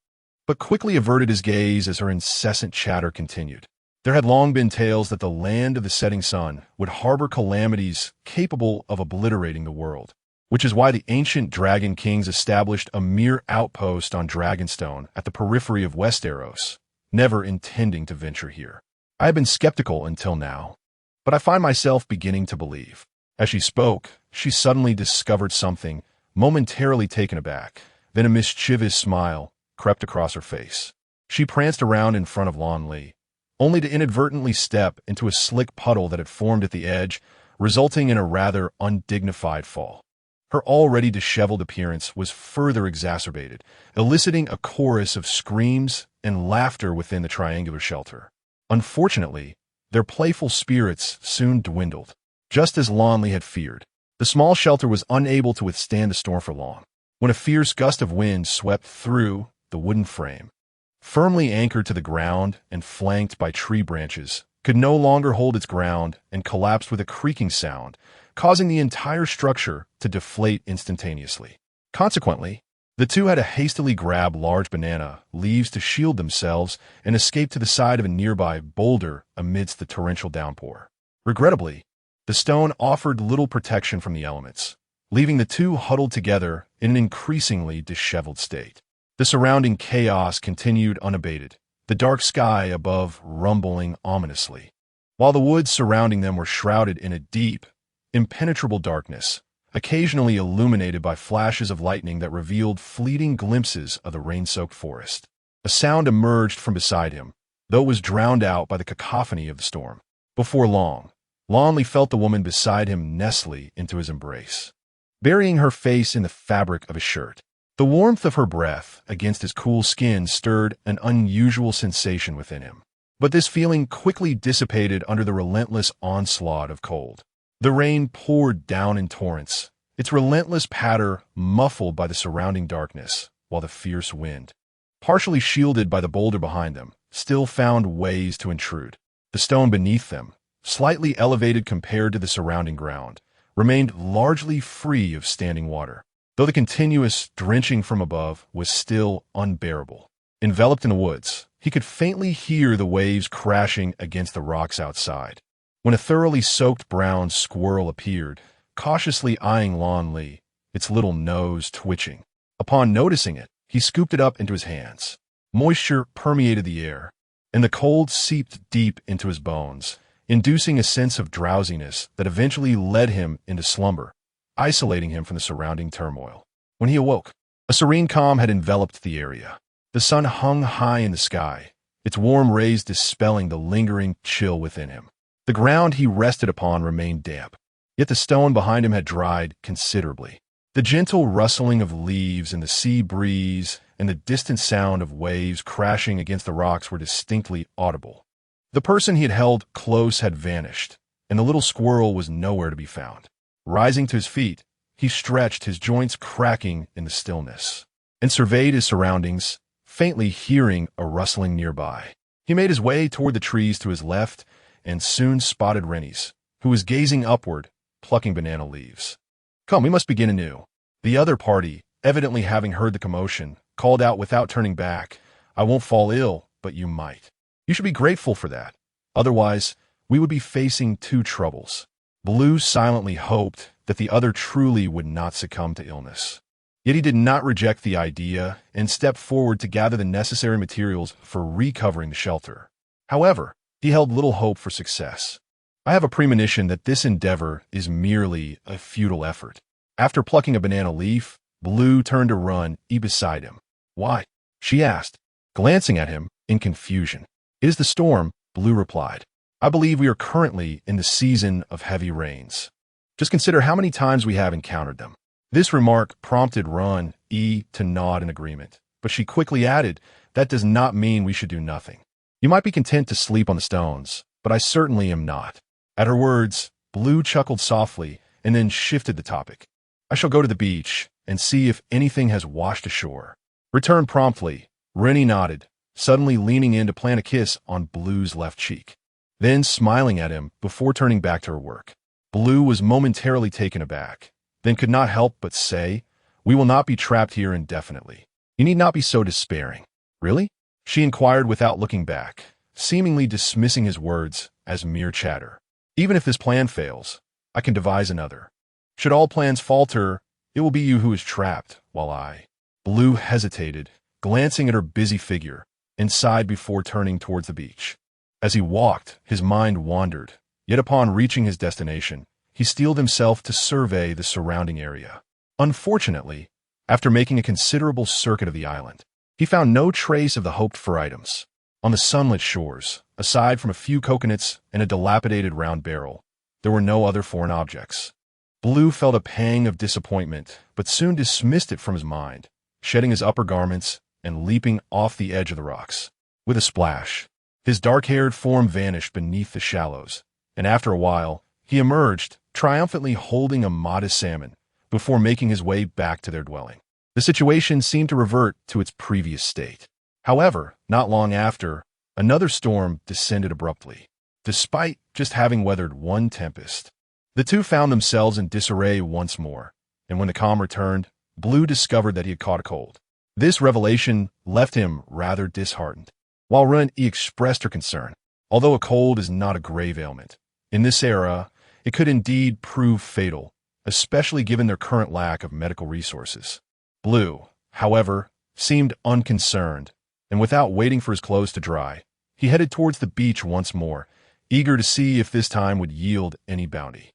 but quickly averted his gaze as her incessant chatter continued. There had long been tales that the land of the setting sun would harbor calamities capable of obliterating the world, which is why the ancient dragon kings established a mere outpost on Dragonstone at the periphery of Westeros, never intending to venture here. I have been skeptical until now, but I find myself beginning to believe. As she spoke, she suddenly discovered something, momentarily taken aback. Then a mischievous smile crept across her face. She pranced around in front of Lonley, only to inadvertently step into a slick puddle that had formed at the edge resulting in a rather undignified fall. Her already disheveled appearance was further exacerbated, eliciting a chorus of screams and laughter within the triangular shelter. Unfortunately, their playful spirits soon dwindled. Just as Lonley had feared, the small shelter was unable to withstand the storm for long. When a fierce gust of wind swept through, the wooden frame, firmly anchored to the ground and flanked by tree branches, could no longer hold its ground and collapsed with a creaking sound, causing the entire structure to deflate instantaneously. Consequently, the two had to hastily grab large banana leaves to shield themselves and escape to the side of a nearby boulder amidst the torrential downpour. Regrettably, the stone offered little protection from the elements, leaving the two huddled together in an increasingly disheveled state. The surrounding chaos continued unabated, the dark sky above rumbling ominously, while the woods surrounding them were shrouded in a deep, impenetrable darkness, occasionally illuminated by flashes of lightning that revealed fleeting glimpses of the rain-soaked forest. A sound emerged from beside him, though it was drowned out by the cacophony of the storm. Before long, Lonley felt the woman beside him nestle into his embrace, burying her face in the fabric of his shirt. The warmth of her breath against his cool skin stirred an unusual sensation within him. But this feeling quickly dissipated under the relentless onslaught of cold. The rain poured down in torrents, its relentless patter muffled by the surrounding darkness, while the fierce wind, partially shielded by the boulder behind them, still found ways to intrude. The stone beneath them, slightly elevated compared to the surrounding ground, remained largely free of standing water, though the continuous drenching from above was still unbearable. Enveloped in the woods, he could faintly hear the waves crashing against the rocks outside, when a thoroughly soaked brown squirrel appeared, cautiously eyeing Lonley, its little nose twitching. Upon noticing it, he scooped it up into his hands. Moisture permeated the air, and the cold seeped deep into his bones, inducing a sense of drowsiness that eventually led him into slumber, isolating him from the surrounding turmoil. When he awoke, a serene calm had enveloped the area. The sun hung high in the sky, its warm rays dispelling the lingering chill within him. The ground he rested upon remained damp, yet the stone behind him had dried considerably. The gentle rustling of leaves in the sea breeze and the distant sound of waves crashing against the rocks were distinctly audible. The person he had held close had vanished, and the little squirrel was nowhere to be found. Rising to his feet, he stretched, his joints cracking in the stillness, and surveyed his surroundings, faintly hearing a rustling nearby. He made his way toward the trees to his left and soon spotted Renny's, who was gazing upward, plucking banana leaves. "Come, we must begin anew." The other party, evidently having heard the commotion, called out without turning back, "I won't fall ill, but you might. You should be grateful for that. Otherwise, we would be facing two troubles." Blue silently hoped that the other truly would not succumb to illness. Yet he did not reject the idea and stepped forward to gather the necessary materials for recovering the shelter. However, he held little hope for success. "I have a premonition that this endeavor is merely a futile effort." After plucking a banana leaf, Blue turned to run beside him. "Why?" she asked, glancing at him in confusion. "It is the storm," Blue replied. "I believe we are currently in the season of heavy rains. Just consider how many times we have encountered them." This remark prompted Run to nod in agreement, but she quickly added, "That does not mean we should do nothing. You might be content to sleep on the stones, but I certainly am not." At her words, Blue chuckled softly and then shifted the topic. "I shall go to the beach and see if anything has washed ashore." Return promptly, Renny nodded, suddenly leaning in to plant a kiss on Blue's left cheek, then smiling at him before turning back to her work. Blue was momentarily taken aback, then could not help but say, "We will not be trapped here indefinitely. You need not be so despairing." "Really?" she inquired without looking back, seemingly dismissing his words as mere chatter. "Even if this plan fails, I can devise another. Should all plans falter, it will be you who is trapped, while I—" Blue hesitated, glancing at her busy figure, and sighed before turning towards the beach. As he walked, his mind wandered, yet upon reaching his destination, he steeled himself to survey the surrounding area. Unfortunately, after making a considerable circuit of the island, he found no trace of the hoped-for items. On the sunlit shores, aside from a few coconuts and a dilapidated round barrel, there were no other foreign objects. Blue felt a pang of disappointment, but soon dismissed it from his mind, shedding his upper garments and leaping off the edge of the rocks. With a splash, his dark-haired form vanished beneath the shallows, and after a while, he emerged, triumphantly holding a modest salmon, before making his way back to their dwelling. The situation seemed to revert to its previous state. However, not long after, another storm descended abruptly. Despite just having weathered one tempest, the two found themselves in disarray once more, and when the calm returned, Blue discovered that he had caught a cold. This revelation left him rather disheartened. While Renly expressed her concern, although a cold is not a grave ailment, in this era, it could indeed prove fatal, especially given their current lack of medical resources. Blue, however, seemed unconcerned, and without waiting for his clothes to dry, he headed towards the beach once more, eager to see if this time would yield any bounty.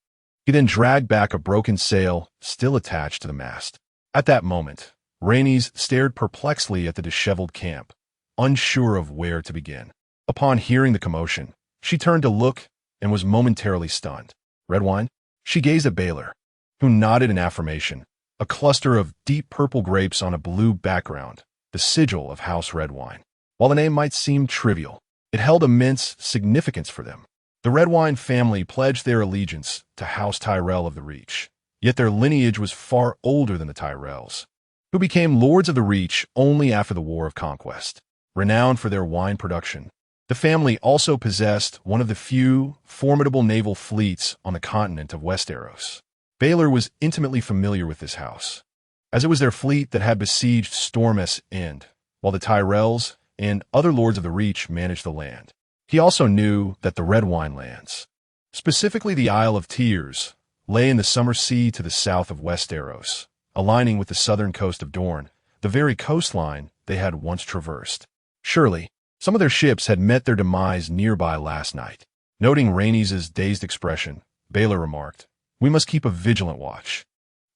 He then dragged back a broken sail still attached to the mast. At that moment, Renly stared perplexedly at the disheveled camp, unsure of where to begin. Upon hearing the commotion, she turned to look and was momentarily stunned. Red wine? She gazed at Baylor, who nodded in affirmation. A cluster of deep purple grapes on a blue background, the sigil of House Redwine. While the name might seem trivial, it held immense significance for them. The Redwine family pledged their allegiance to House Tyrell of the Reach, yet their lineage was far older than the Tyrells, who became lords of the Reach only after the War of Conquest. Renowned for their wine production, the family also possessed one of the few formidable naval fleets on the continent of Westeros. Baylor was intimately familiar with this house, as it was their fleet that had besieged Storm's End, while the Tyrells and other lords of the Reach managed the land. He also knew that the Redwine lands, specifically the Isle of Tears, lay in the summer sea to the south of Westeros, aligning with the southern coast of Dorne, the very coastline they had once traversed. Surely, some of their ships had met their demise nearby last night. Noting Renly's dazed expression, Baylor remarked, "We must keep a vigilant watch.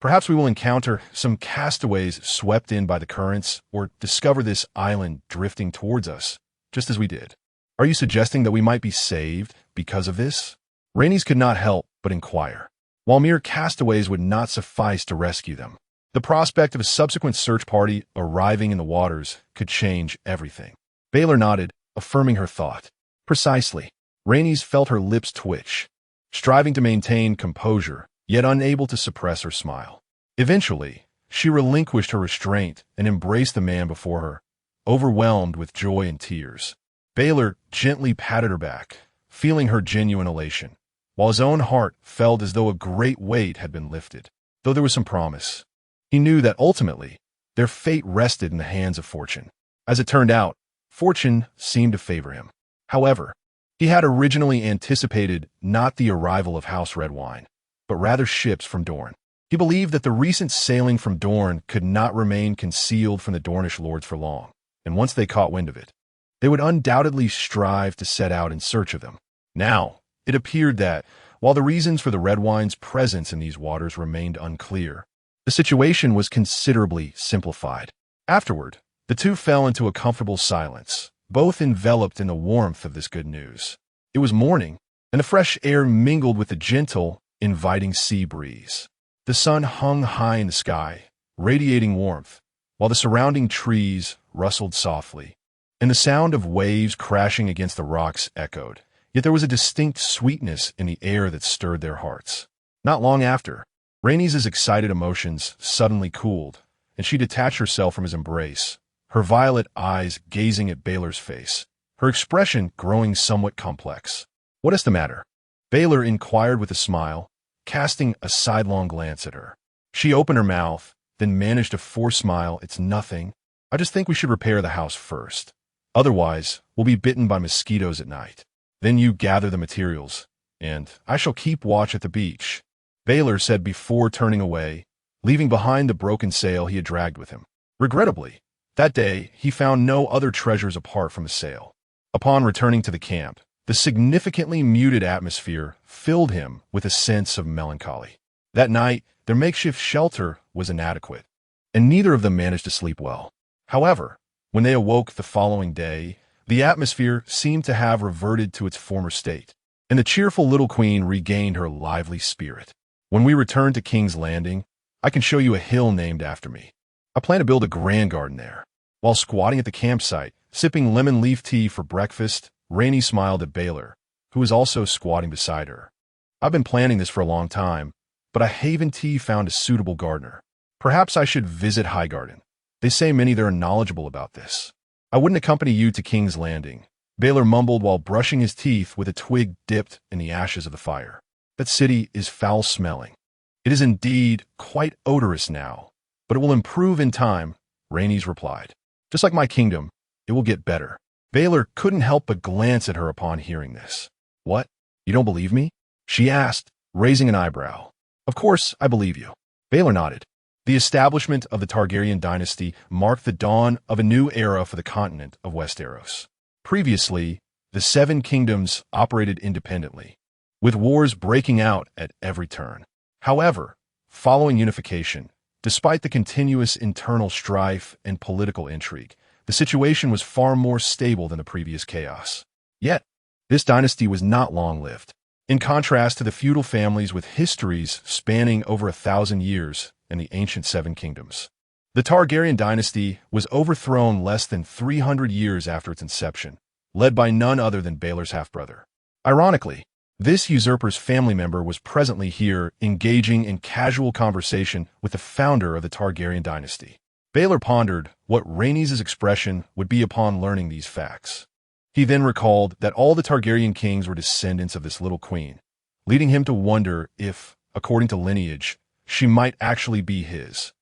Perhaps we will encounter some castaways swept in by the currents or discover this island drifting towards us, just as we did. Are you suggesting that we might be saved because of this?" Renly could not help but inquire. While mere castaways would not suffice to rescue them, the prospect of a subsequent search party arriving in the waters could change everything. Baylor nodded, affirming her thought. Precisely. Renly felt her lips twitch, striving to maintain composure, yet unable to suppress her smile. Eventually, she relinquished her restraint and embraced the man before her, overwhelmed with joy and tears. Baylor gently patted her back, feeling her genuine elation, while his own heart felt as though a great weight had been lifted. Though there was some promise, he knew that ultimately, their fate rested in the hands of fortune. As it turned out, fortune seemed to favor him. However, he had originally anticipated not the arrival of House Redwine, but rather ships from Dorne. He believed that the recent sailing from Dorne could not remain concealed from the Dornish lords for long, and once they caught wind of it, they would undoubtedly strive to set out in search of them. Now, it appeared that, while the reasons for the Redwine's presence in these waters remained unclear, the situation was considerably simplified. Afterward, the two fell into a comfortable silence, both enveloped in the warmth of this good news. It was morning, and the fresh air mingled with the gentle, inviting sea breeze. The sun hung high in the sky, radiating warmth, while the surrounding trees rustled softly, and the sound of waves crashing against the rocks echoed. Yet there was a distinct sweetness in the air that stirred their hearts. Not long after, Renly's excited emotions suddenly cooled, and she detached herself from his embrace, her violet eyes gazing at Baylor's face, her expression growing somewhat complex. "What is the matter?" Baylor inquired with a smile, casting a sidelong glance at her. She opened her mouth, then managed a forced smile. "It's nothing. I just think we should repair the house first. Otherwise, we'll be bitten by mosquitoes at night. Then you gather the materials, and I shall keep watch at the beach," Baylor said before turning away, leaving behind the broken sail he had dragged with him. Regrettably, that day he found no other treasures apart from the sail. Upon returning to the camp, the significantly muted atmosphere filled him with a sense of melancholy. That night, their makeshift shelter was inadequate, and neither of them managed to sleep well. However, when they awoke the following day, the atmosphere seemed to have reverted to its former state, and the cheerful little queen regained her lively spirit. When we return to King's Landing, I can show you a hill named after me. I plan to build a grand garden there. While squatting at the campsite, sipping lemon leaf tea for breakfast, Renly smiled at Baelor, who was also squatting beside her. I've been planning this for a long time, but I haven't found a suitable gardener. Perhaps I should visit Highgarden. They say many there are knowledgeable about this. I wouldn't accompany you to King's Landing, Baelor mumbled while brushing his teeth with a twig dipped in the ashes of the fire. That city is foul-smelling. It is indeed quite odorous now, but it will improve in time, Renly replied. Just like my kingdom, it will get better. Baelor couldn't help but glance at her upon hearing this. What? You don't believe me? She asked, raising an eyebrow. Of course, I believe you. Baelor nodded. The establishment of the Targaryen dynasty marked the dawn of a new era for the continent of Westeros. Previously, the Seven Kingdoms operated independently, with wars breaking out at every turn. However, following unification, despite the continuous internal strife and political intrigue, the situation was far more stable than the previous chaos. Yet, this dynasty was not long-lived. In contrast to the feudal families with histories spanning over 1,000 years in the ancient Seven Kingdoms, the Targaryen dynasty was overthrown less than 300 years after its inception, led by none other than Baelor's half-brother. Ironically, this usurper's family member was presently here engaging in casual conversation with the founder of the Targaryen dynasty. Baelor pondered what Renly's expression would be upon learning these facts. He then recalled that all the Targaryen kings were descendants of this little queen, leading him to wonder if, according to lineage, she might actually be his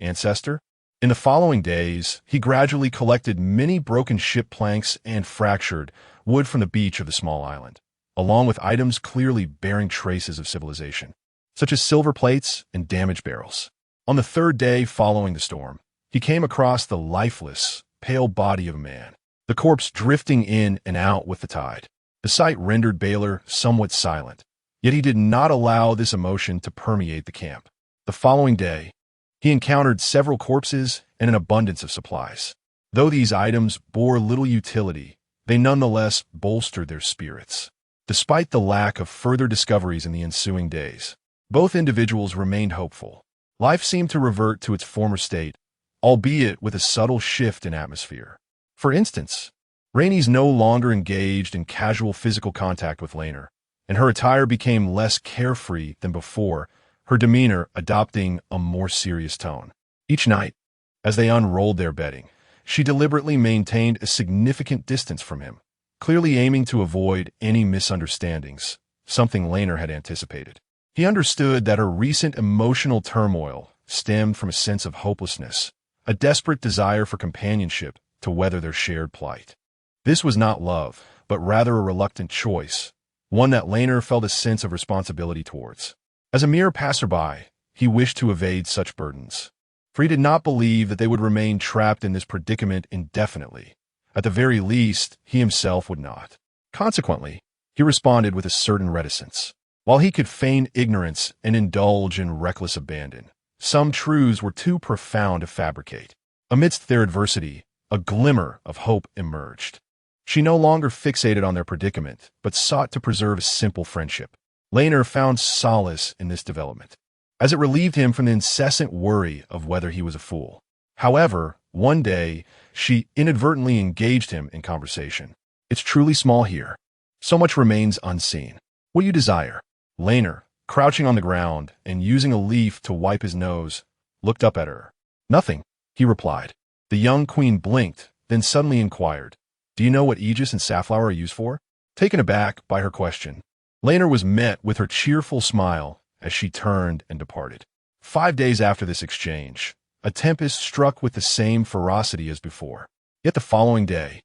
ancestor. In the following days, he gradually collected many broken ship planks and fractured wood from the beach of the small island, along with items clearly bearing traces of civilization, such as silver plates and damaged barrels. On the third day following the storm, he came across the lifeless, pale body of a man, the corpse drifting in and out with the tide. The sight rendered Baelor somewhat silent, yet he did not allow this emotion to permeate the camp. The following day, he encountered several corpses and an abundance of supplies. Though these items bore little utility, they nonetheless bolstered their spirits. Despite the lack of further discoveries in the ensuing days, both individuals remained hopeful. Life seemed to revert to its former state, albeit with a subtle shift in atmosphere. For instance, Renly's no longer engaged in casual physical contact with Laenor, and her attire became less carefree than before, her demeanor adopting a more serious tone. Each night, as they unrolled their bedding, she deliberately maintained a significant distance from him, clearly aiming to avoid any misunderstandings, something Laenor had anticipated. He understood that her recent emotional turmoil stemmed from a sense of hopelessness, a desperate desire for companionship to weather their shared plight. This was not love, but rather a reluctant choice, one that Laenor felt a sense of responsibility towards. As a mere passerby, he wished to evade such burdens, for he did not believe that they would remain trapped in this predicament indefinitely. At the very least, he himself would not. Consequently, he responded with a certain reticence. While he could feign ignorance and indulge in reckless abandon, some truths were too profound to fabricate. Amidst their adversity, a glimmer of hope emerged. She no longer fixated on their predicament, but sought to preserve a simple friendship. Laenor found solace in this development, as it relieved him from the incessant worry of whether he was a fool. However, one day, she inadvertently engaged him in conversation. It's truly small here. So much remains unseen. What do you desire? Laenor, crouching on the ground and using a leaf to wipe his nose, looked up at her. Nothing, he replied. The young queen blinked, then suddenly inquired, Do you know what Aegis and Safflower are used for? Taken aback by her question, Laenor was met with her cheerful smile as she turned and departed. 5 days after this exchange, a tempest struck with the same ferocity as before. Yet the following day,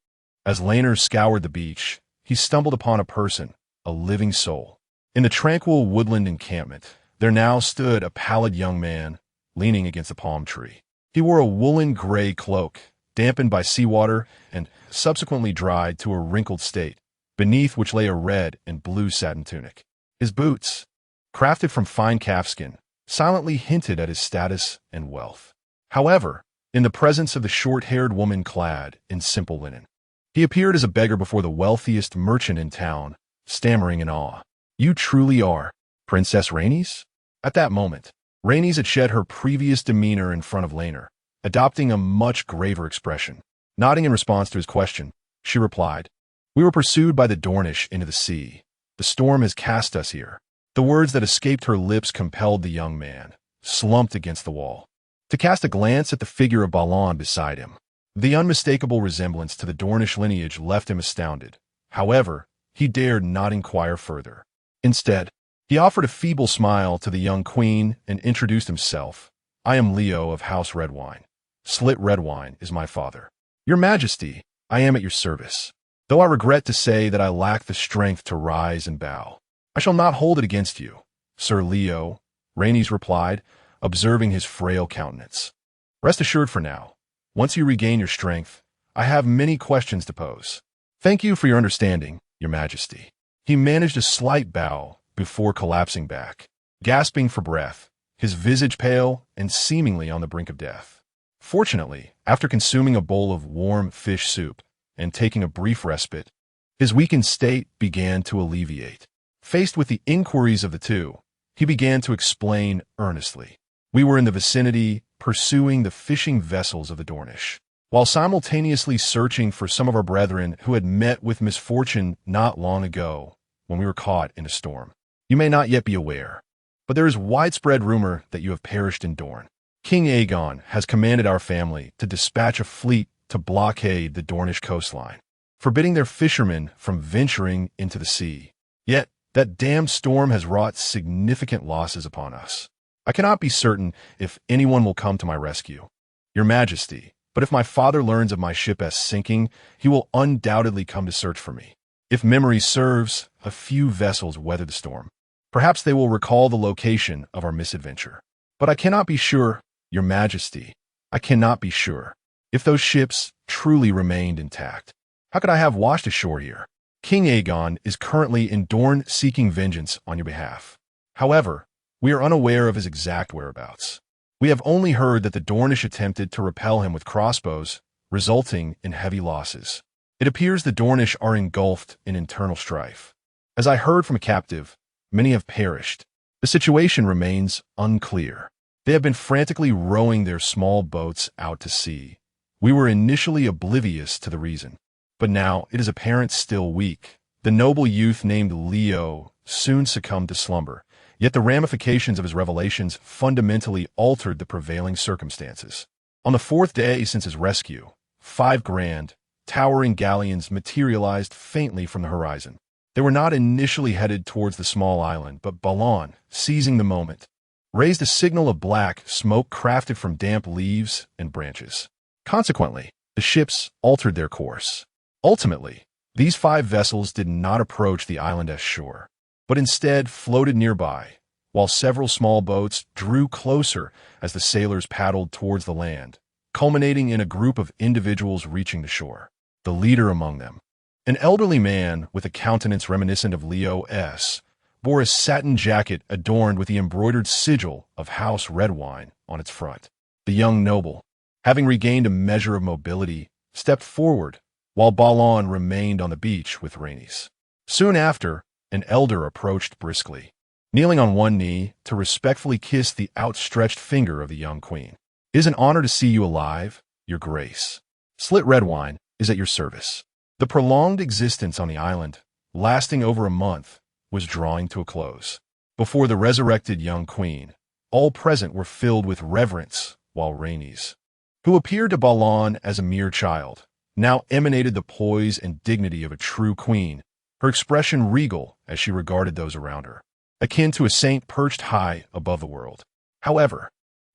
as Laenor scoured the beach, he stumbled upon a person, a living soul. In the tranquil woodland encampment, there now stood a pallid young man, leaning against a palm tree. He wore a woolen gray cloak, dampened by seawater and subsequently dried to a wrinkled state, beneath which lay a red and blue satin tunic. His boots, crafted from fine calfskin, silently hinted at his status and wealth. However, in the presence of the short-haired woman clad in simple linen, he appeared as a beggar before the wealthiest merchant in town, stammering in awe. "You truly are Princess Rhaenys?" At that moment, Rhaenys had shed her previous demeanor in front of Laenor, adopting a much graver expression. Nodding in response to his question, she replied, "We were pursued by the Dornish into the sea. The storm has cast us here." The words that escaped her lips compelled the young man, slumped against the wall, to cast a glance at the figure of Balon beside him. The unmistakable resemblance to the Dornish lineage left him astounded. However, he dared not inquire further. Instead, he offered a feeble smile to the young queen and introduced himself. "I am Leo of House Redwine. Slit Redwine is my father. Your Majesty, I am at your service. Though I regret to say that I lack the strength to rise and bow. I shall not hold it against you, Sir Leo," Rhaenys replied, observing his frail countenance. "Rest assured for now. Once you regain your strength, I have many questions to pose. Thank you for your understanding, Your Majesty." He managed a slight bow before collapsing back, gasping for breath, his visage pale and seemingly on the brink of death. Fortunately, after consuming a bowl of warm fish soup and taking a brief respite, his weakened state began to alleviate. Faced with the inquiries of the two, he began to explain earnestly. "We were in the vicinity, pursuing the fishing vessels of the Dornish, while simultaneously searching for some of our brethren who had met with misfortune not long ago when we were caught in a storm. You may not yet be aware, but there is widespread rumor that you have perished in Dorne. King Aegon has commanded our family to dispatch a fleet to blockade the Dornish coastline, forbidding their fishermen from venturing into the sea. Yet, that damned storm has wrought significant losses upon us. I cannot be certain if anyone will come to my rescue, Your Majesty, but if my father learns of my ship as sinking, he will undoubtedly come to search for me. If memory serves, a few vessels weathered the storm. Perhaps they will recall the location of our misadventure. But I cannot be sure, Your Majesty. I cannot be sure. If those ships truly remained intact, how could I have washed ashore here? King Aegon is currently in Dorne seeking vengeance on your behalf. However, we are unaware of his exact whereabouts. We have only heard that the Dornish attempted to repel him with crossbows, resulting in heavy losses. It appears the Dornish are engulfed in internal strife. As I heard from a captive, many have perished. The situation remains unclear. They have been frantically rowing their small boats out to sea. We were initially oblivious to the reason, but now it is apparent still weak. The noble youth named Leo soon succumbed to slumber, yet the ramifications of his revelations fundamentally altered the prevailing circumstances. On the fourth day since his rescue, 5 grand, towering galleons materialized faintly from the horizon. They were not initially headed towards the small island, but Balon, seizing the moment, raised a signal of black smoke crafted from damp leaves and branches. Consequently, the ships altered their course. Ultimately, these 5 vessels did not approach the island as shore, but instead floated nearby, while several small boats drew closer as the sailors paddled towards the land, culminating in a group of individuals reaching the shore. The leader among them, an elderly man with a countenance reminiscent of Leo S., bore a satin jacket adorned with the embroidered sigil of House Redwine on its front. The young noble, having regained a measure of mobility, stepped forward, while Balon remained on the beach with Rhaenys. Soon after, an elder approached briskly, kneeling on one knee to respectfully kiss the outstretched finger of the young queen. "It is an honor to see you alive, Your Grace. Slit Redwine is at your service." The prolonged existence on the island, lasting over a month, was drawing to a close. Before the resurrected young queen, all present were filled with reverence, while Rhaenys, who appeared to Balon as a mere child, now emanated the poise and dignity of a true queen, her expression regal as she regarded those around her, akin to a saint perched high above the world. However,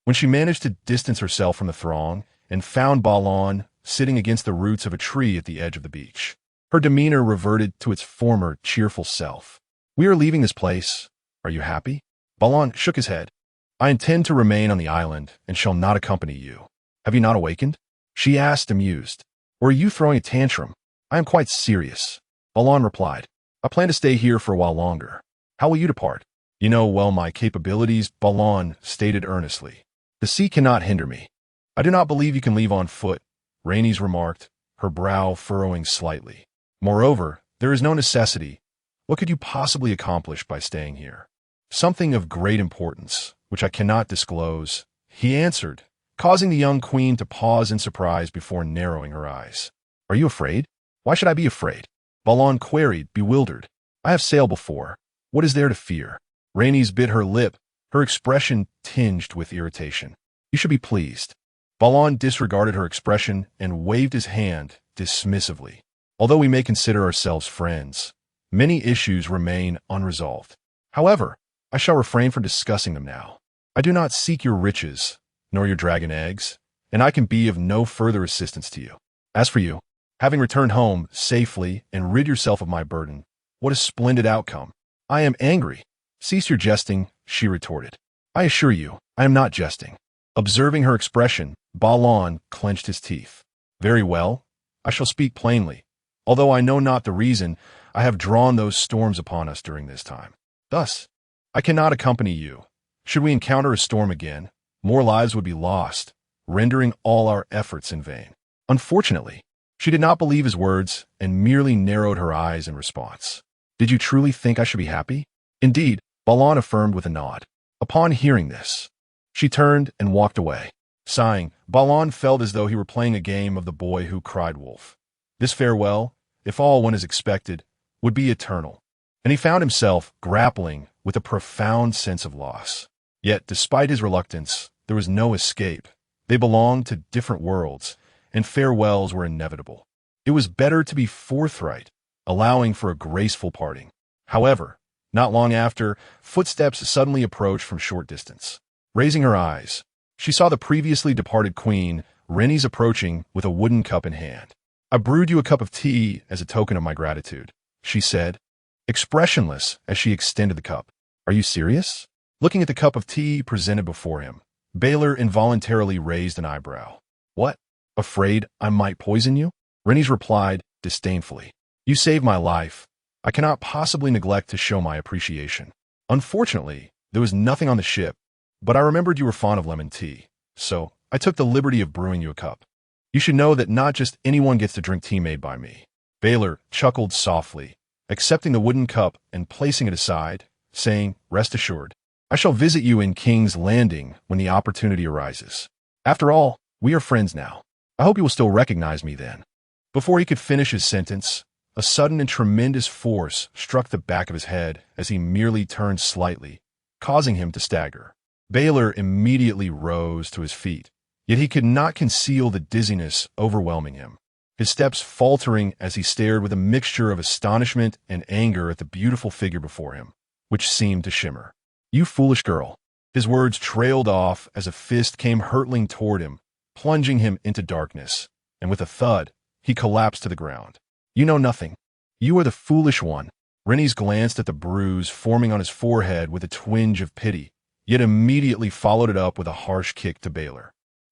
when she managed to distance herself from the throng and found Balon sitting against the roots of a tree at the edge of the beach, her demeanor reverted to its former cheerful self. "We are leaving this place. Are you happy?" Balon shook his head. "I intend to remain on the island and shall not accompany you. Have you not awakened?" she asked, amused. "Or are you throwing a tantrum?" "I am quite serious," Balon replied. "I plan to stay here for a while longer. How will you depart?" "You know well my capabilities," Balon stated earnestly. "The sea cannot hinder me." "I do not believe you can leave on foot," Rhaenys remarked, her brow furrowing slightly. "Moreover, there is no necessity. What could you possibly accomplish by staying here? Something of great importance, which I cannot disclose, he answered, causing the young queen to pause in surprise before narrowing her eyes. Are you afraid? Why should I be afraid? Balon queried, bewildered. I have sailed before. What is there to fear? Rhaenys bit her lip, her expression tinged with irritation. You should be pleased. Balon disregarded her expression and waved his hand dismissively. Although we may consider ourselves friends, many issues remain unresolved. However, I shall refrain from discussing them now. I do not seek your riches, nor your dragon eggs, and I can be of no further assistance to you. As for you, having returned home safely and rid yourself of my burden, what a splendid outcome. I am angry. Cease your jesting, she retorted. I assure you, I am not jesting. Observing her expression, Balon clenched his teeth. Very well, I shall speak plainly. Although I know not the reason, I have drawn those storms upon us during this time. Thus, I cannot accompany you. Should we encounter a storm again, more lives would be lost, rendering all our efforts in vain. Unfortunately, she did not believe his words and merely narrowed her eyes in response. Did you truly think I should be happy? Indeed, Balon affirmed with a nod. Upon hearing this, she turned and walked away. Sighing, Balon felt as though he were playing a game of the boy who cried wolf. This farewell, if all went as expected, would be eternal, and he found himself grappling with a profound sense of loss. Yet, despite his reluctance, there was no escape. They belonged to different worlds, and farewells were inevitable. It was better to be forthright, allowing for a graceful parting. However, not long after, footsteps suddenly approached from short distance. Raising her eyes, she saw the previously departed queen, Rhaenys, approaching with a wooden cup in hand. I brewed you a cup of tea as a token of my gratitude, she said, expressionless as she extended the cup. Are you serious? Looking at the cup of tea presented before him, Baelor involuntarily raised an eyebrow. What? Afraid I might poison you? Rhaenys replied disdainfully. You saved my life. I cannot possibly neglect to show my appreciation. Unfortunately, there was nothing on the ship, but I remembered you were fond of lemon tea, so I took the liberty of brewing you a cup. You should know that not just anyone gets to drink tea made by me. Baelor chuckled softly, accepting the wooden cup and placing it aside, saying, Rest assured, I shall visit you in King's Landing when the opportunity arises. After all, we are friends now. I hope you will still recognize me then. Before he could finish his sentence, a sudden and tremendous force struck the back of his head as he merely turned slightly, causing him to stagger. Baelor immediately rose to his feet, yet he could not conceal the dizziness overwhelming him, his steps faltering as he stared with a mixture of astonishment and anger at the beautiful figure before him, which seemed to shimmer. You foolish girl. His words trailed off as a fist came hurtling toward him, plunging him into darkness, and with a thud, he collapsed to the ground. You know nothing. You are the foolish one. Rhaenys glanced at the bruise forming on his forehead with a twinge of pity, yet immediately followed it up with a harsh kick to Baelor.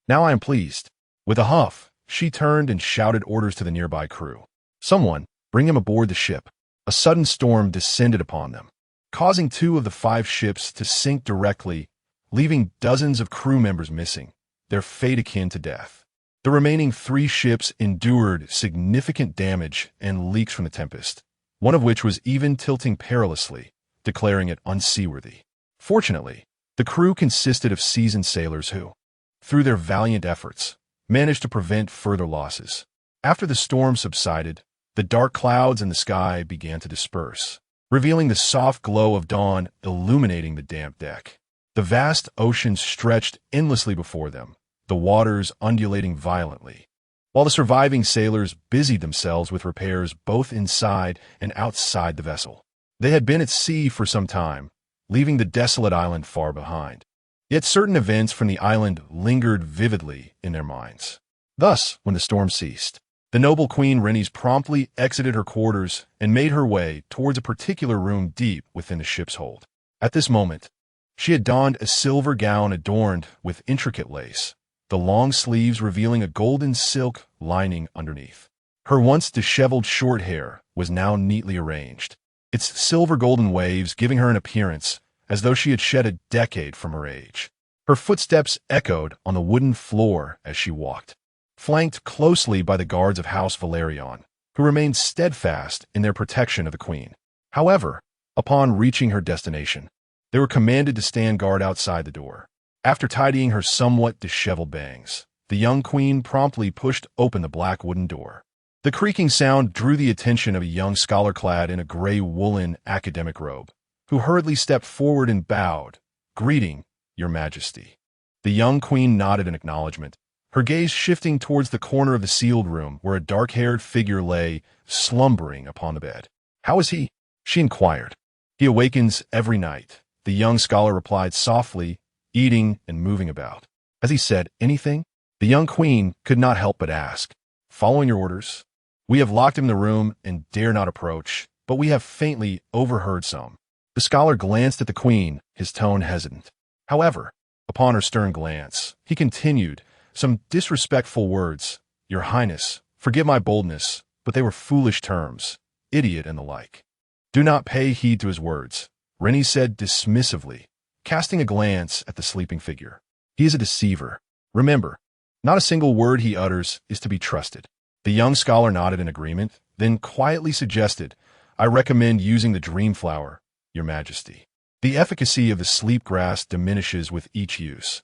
Now I am pleased. With a huff, she turned and shouted orders to the nearby crew. Someone, bring him aboard the ship. A sudden storm descended upon them, causing 2 of the 5 ships to sink directly, leaving dozens of crew members missing, their fate akin to death. The remaining 3 ships endured significant damage and leaks from the tempest, one of which was even tilting perilously, declaring it unseaworthy. Fortunately, the crew consisted of seasoned sailors who, through their valiant efforts, managed to prevent further losses. After the storm subsided, the dark clouds in the sky began to disperse, revealing the soft glow of dawn illuminating the damp deck. The vast ocean stretched endlessly before them, the waters undulating violently, while the surviving sailors busied themselves with repairs both inside and outside the vessel. They had been at sea for some time, leaving the desolate island far behind. Yet certain events from the island lingered vividly in their minds. Thus, when the storm ceased, the noble Queen Rhaenys promptly exited her quarters and made her way towards a particular room deep within the ship's hold. At this moment, she had donned a silver gown adorned with intricate lace, the long sleeves revealing a golden silk lining underneath. Her once disheveled short hair was now neatly arranged, its silver golden waves giving her an appearance as though she had shed a decade from her age. Her footsteps echoed on the wooden floor as she walked, flanked closely by the guards of House Velaryon, who remained steadfast in their protection of the queen. However, upon reaching her destination, they were commanded to stand guard outside the door. After tidying her somewhat disheveled bangs, the young queen promptly pushed open the black wooden door. The creaking sound drew the attention of a young scholar clad in a gray woolen academic robe, who hurriedly stepped forward and bowed, "Greeting, Your Majesty." The young queen nodded in acknowledgement, her gaze shifting towards the corner of the sealed room where a dark-haired figure lay, slumbering upon the bed. "How is he?" she inquired. "He awakens every night," the young scholar replied softly, eating and moving about. "Has he said anything?" The young queen could not help but ask. "Following your orders, we have locked him in the room and dare not approach, but we have faintly overheard some." The scholar glanced at the queen, his tone hesitant. However, upon her stern glance, he continued, "Some disrespectful words. Your Highness, forgive my boldness, but they were foolish terms, idiot and the like." "Do not pay heed to his words," Renly said dismissively, casting a glance at the sleeping figure. "He is a deceiver. Remember, not a single word he utters is to be trusted." The young scholar nodded in agreement, then quietly suggested, "I recommend using the dream flower, Your Majesty. The efficacy of the sleep grass diminishes with each use.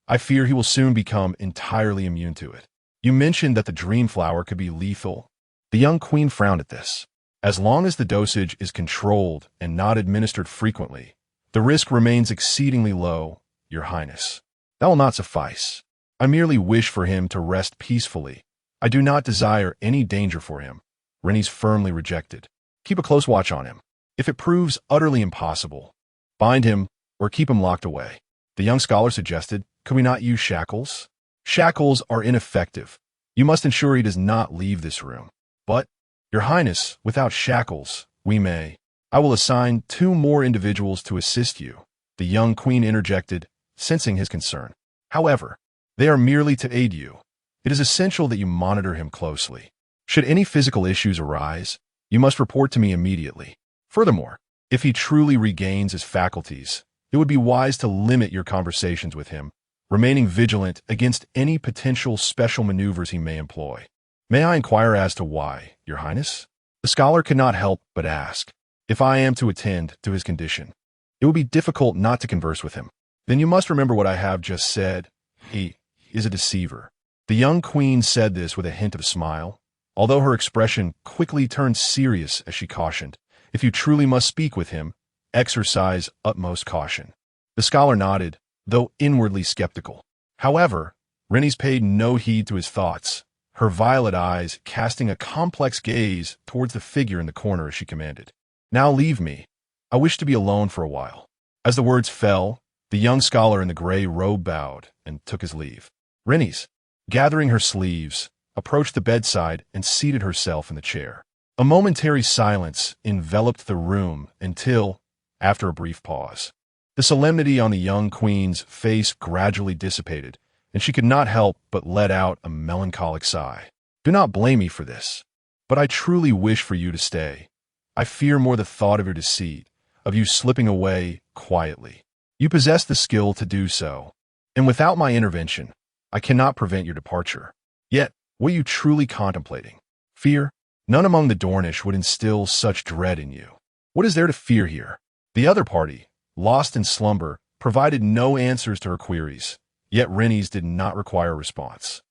I fear he will soon become entirely immune to it." "You mentioned that the dream flower could be lethal." The young queen frowned at this. "As long as the dosage is controlled and not administered frequently, the risk remains exceedingly low, Your Highness." "That will not suffice. I merely wish for him to rest peacefully. I do not desire any danger for him." Renly's firmly rejected. "Keep a close watch on him. If it proves utterly impossible, bind him or keep him locked away." The young scholar suggested, "Could we not use shackles?" "Shackles are ineffective. You must ensure he does not leave this room." "But, Your Highness, without shackles, we may." "I will assign 2 more individuals to assist you," the young queen interjected, sensing his concern. "However, they are merely to aid you. It is essential that you monitor him closely. Should any physical issues arise, you must report to me immediately. Furthermore, if he truly regains his faculties, it would be wise to limit your conversations with him, remaining vigilant against any potential special maneuvers he may employ." "May I inquire as to why, Your Highness?" The scholar could not help but ask. "If I am to attend to his condition, it will be difficult not to converse with him." "Then you must remember what I have just said. He is a deceiver." The young queen said this with a hint of a smile, although her expression quickly turned serious as she cautioned, "If you truly must speak with him, exercise utmost caution." The scholar nodded, though inwardly skeptical. However, Renly paid no heed to his thoughts, her violet eyes casting a complex gaze towards the figure in the corner as she commanded, "Now leave me. I wish to be alone for a while." As the words fell, the young scholar in the gray robe bowed and took his leave. Renly, gathering her sleeves, approached the bedside and seated herself in the chair. A momentary silence enveloped the room until, after a brief pause, the solemnity on the young queen's face gradually dissipated, and she could not help but let out a melancholic sigh. "Do not blame me for this, but I truly wish for you to stay. I fear more the thought of your deceit, of you slipping away quietly. You possess the skill to do so, and without my intervention, I cannot prevent your departure. Yet, what are you truly contemplating? Fear? None among the Dornish would instill such dread in you. What is there to fear here?" The other party, lost in slumber, provided no answers to her queries, yet Renly's did not require a response.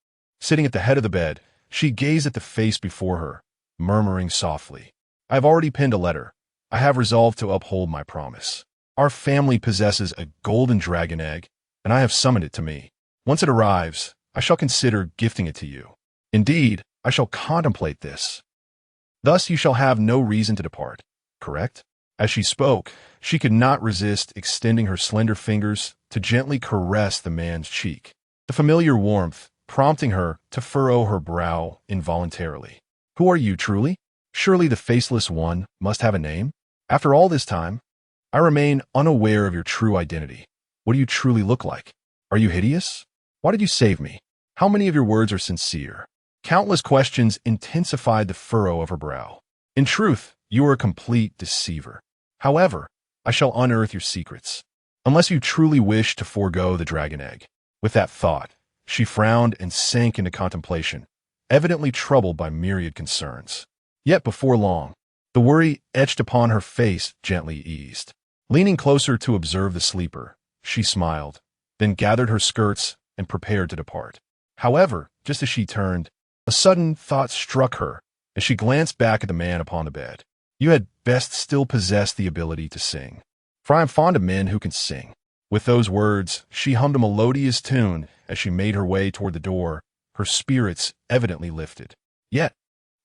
Sitting at the head of the bed, she gazed at the face before her, murmuring softly, "I have already penned a letter. I have resolved to uphold my promise. Our family possesses a golden dragon egg, and I have summoned it to me. Once it arrives, I shall consider gifting it to you. Indeed, I shall contemplate this. Thus you shall have no reason to depart, correct?" As she spoke, she could not resist extending her slender fingers to gently caress the man's cheek, the familiar warmth prompting her to furrow her brow involuntarily. "Who are you, truly? Surely the faceless one must have a name? After all this time, I remain unaware of your true identity. What do you truly look like? Are you hideous? Why did you save me? How many of your words are sincere?" Countless questions intensified the furrow of her brow. "In truth, you are a complete deceiver. However, I shall unearth your secrets, unless you truly wish to forego the dragon egg." With that thought, she frowned and sank into contemplation, evidently troubled by myriad concerns. Yet before long, The worry etched upon her face gently eased. Leaning closer to observe the sleeper, she smiled, then gathered her skirts and prepared to depart. However, just as she turned, a sudden thought struck her as she glanced back at the man upon the bed. You had best still possess the ability to sing, for I am fond of men who can sing. With those words, she hummed a melodious tune as she made her way toward the door, her spirits evidently lifted. Yet,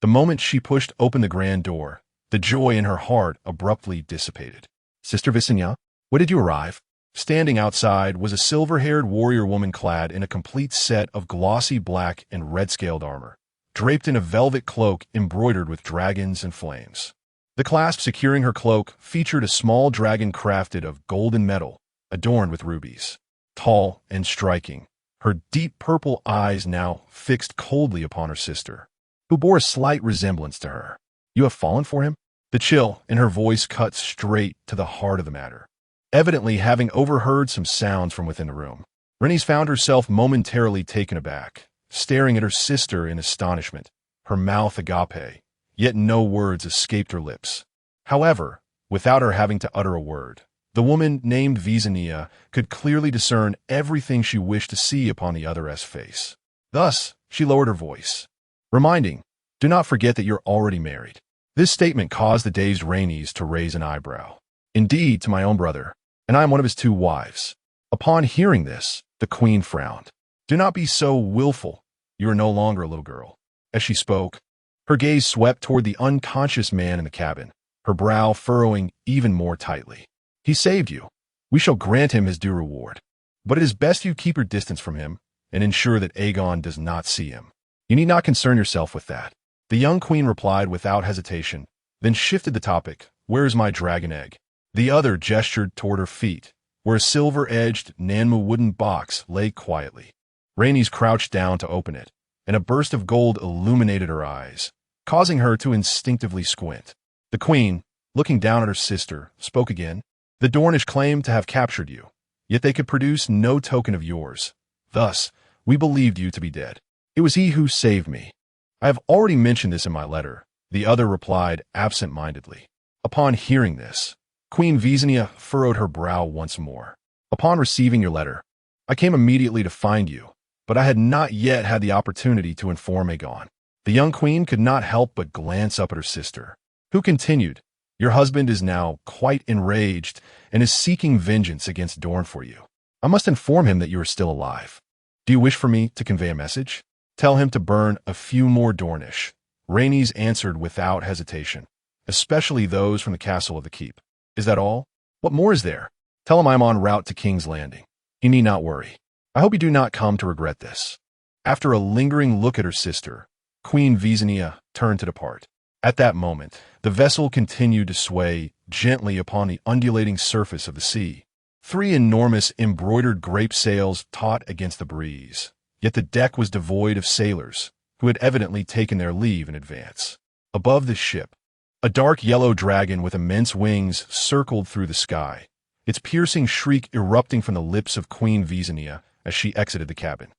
the moment she pushed open the grand door, the joy in her heart abruptly dissipated. Sister Visenya, when did you arrive? Standing outside was a silver-haired warrior woman clad in a complete set of glossy black and red-scaled armor, draped in a velvet cloak embroidered with dragons and flames. The clasp securing her cloak featured a small dragon crafted of golden metal, adorned with rubies. Tall and striking, her deep purple eyes now fixed coldly upon her sister, who bore a slight resemblance to her. You have fallen for him? The chill in her voice cut straight to the heart of the matter. Evidently having overheard some sounds from within the room, Renly found herself momentarily taken aback, staring at her sister in astonishment, her mouth agape, yet no words escaped her lips. However, without her having to utter a word, the woman named Visenya could clearly discern everything she wished to see upon the other's face. Thus, she lowered her voice, reminding, do not forget that you're already married. This statement caused the dazed Rhaenys to raise an eyebrow. Indeed, to my own brother, and I am one of his 2 wives. Upon hearing this, the queen frowned. Do not be so willful. You are no longer a little girl. As she spoke, her gaze swept toward the unconscious man in the cabin, her brow furrowing even more tightly. He saved you. We shall grant him his due reward. But it is best you keep your distance from him and ensure that Aegon does not see him. You need not concern yourself with that. The young queen replied without hesitation, then shifted the topic. Where is my dragon egg? The other gestured toward her feet, where a silver-edged Nanmu wooden box lay quietly. Rhaenys crouched down to open it, and a burst of gold illuminated her eyes, causing her to instinctively squint. The queen, looking down at her sister, spoke again. The Dornish claimed to have captured you, yet they could produce no token of yours. Thus, we believed you to be dead. It was he who saved me. I have already mentioned this in my letter, the other replied absent-mindedly. Upon hearing this, Queen Visenya furrowed her brow once more. Upon receiving your letter, I came immediately to find you, but I had not yet had the opportunity to inform Aegon. The young queen could not help but glance up at her sister, who continued, your husband is now quite enraged and is seeking vengeance against Dorne for you. I must inform him that you are still alive. Do you wish for me to convey a message? Tell him to burn a few more Dornish. Rhaenys answered without hesitation, especially those from the castle of the keep. Is that all? What more is there? Tell him I am en route to King's Landing. He need not worry. I hope you do not come to regret this. After a lingering look at her sister, Queen Visenya turned to depart. At that moment, the vessel continued to sway gently upon the undulating surface of the sea. 3 enormous embroidered grape sails taut against the breeze, yet the deck was devoid of sailors, who had evidently taken their leave in advance. Above the ship, a dark yellow dragon with immense wings circled through the sky, its piercing shriek erupting from the lips of Queen Visenya as she exited the cabin.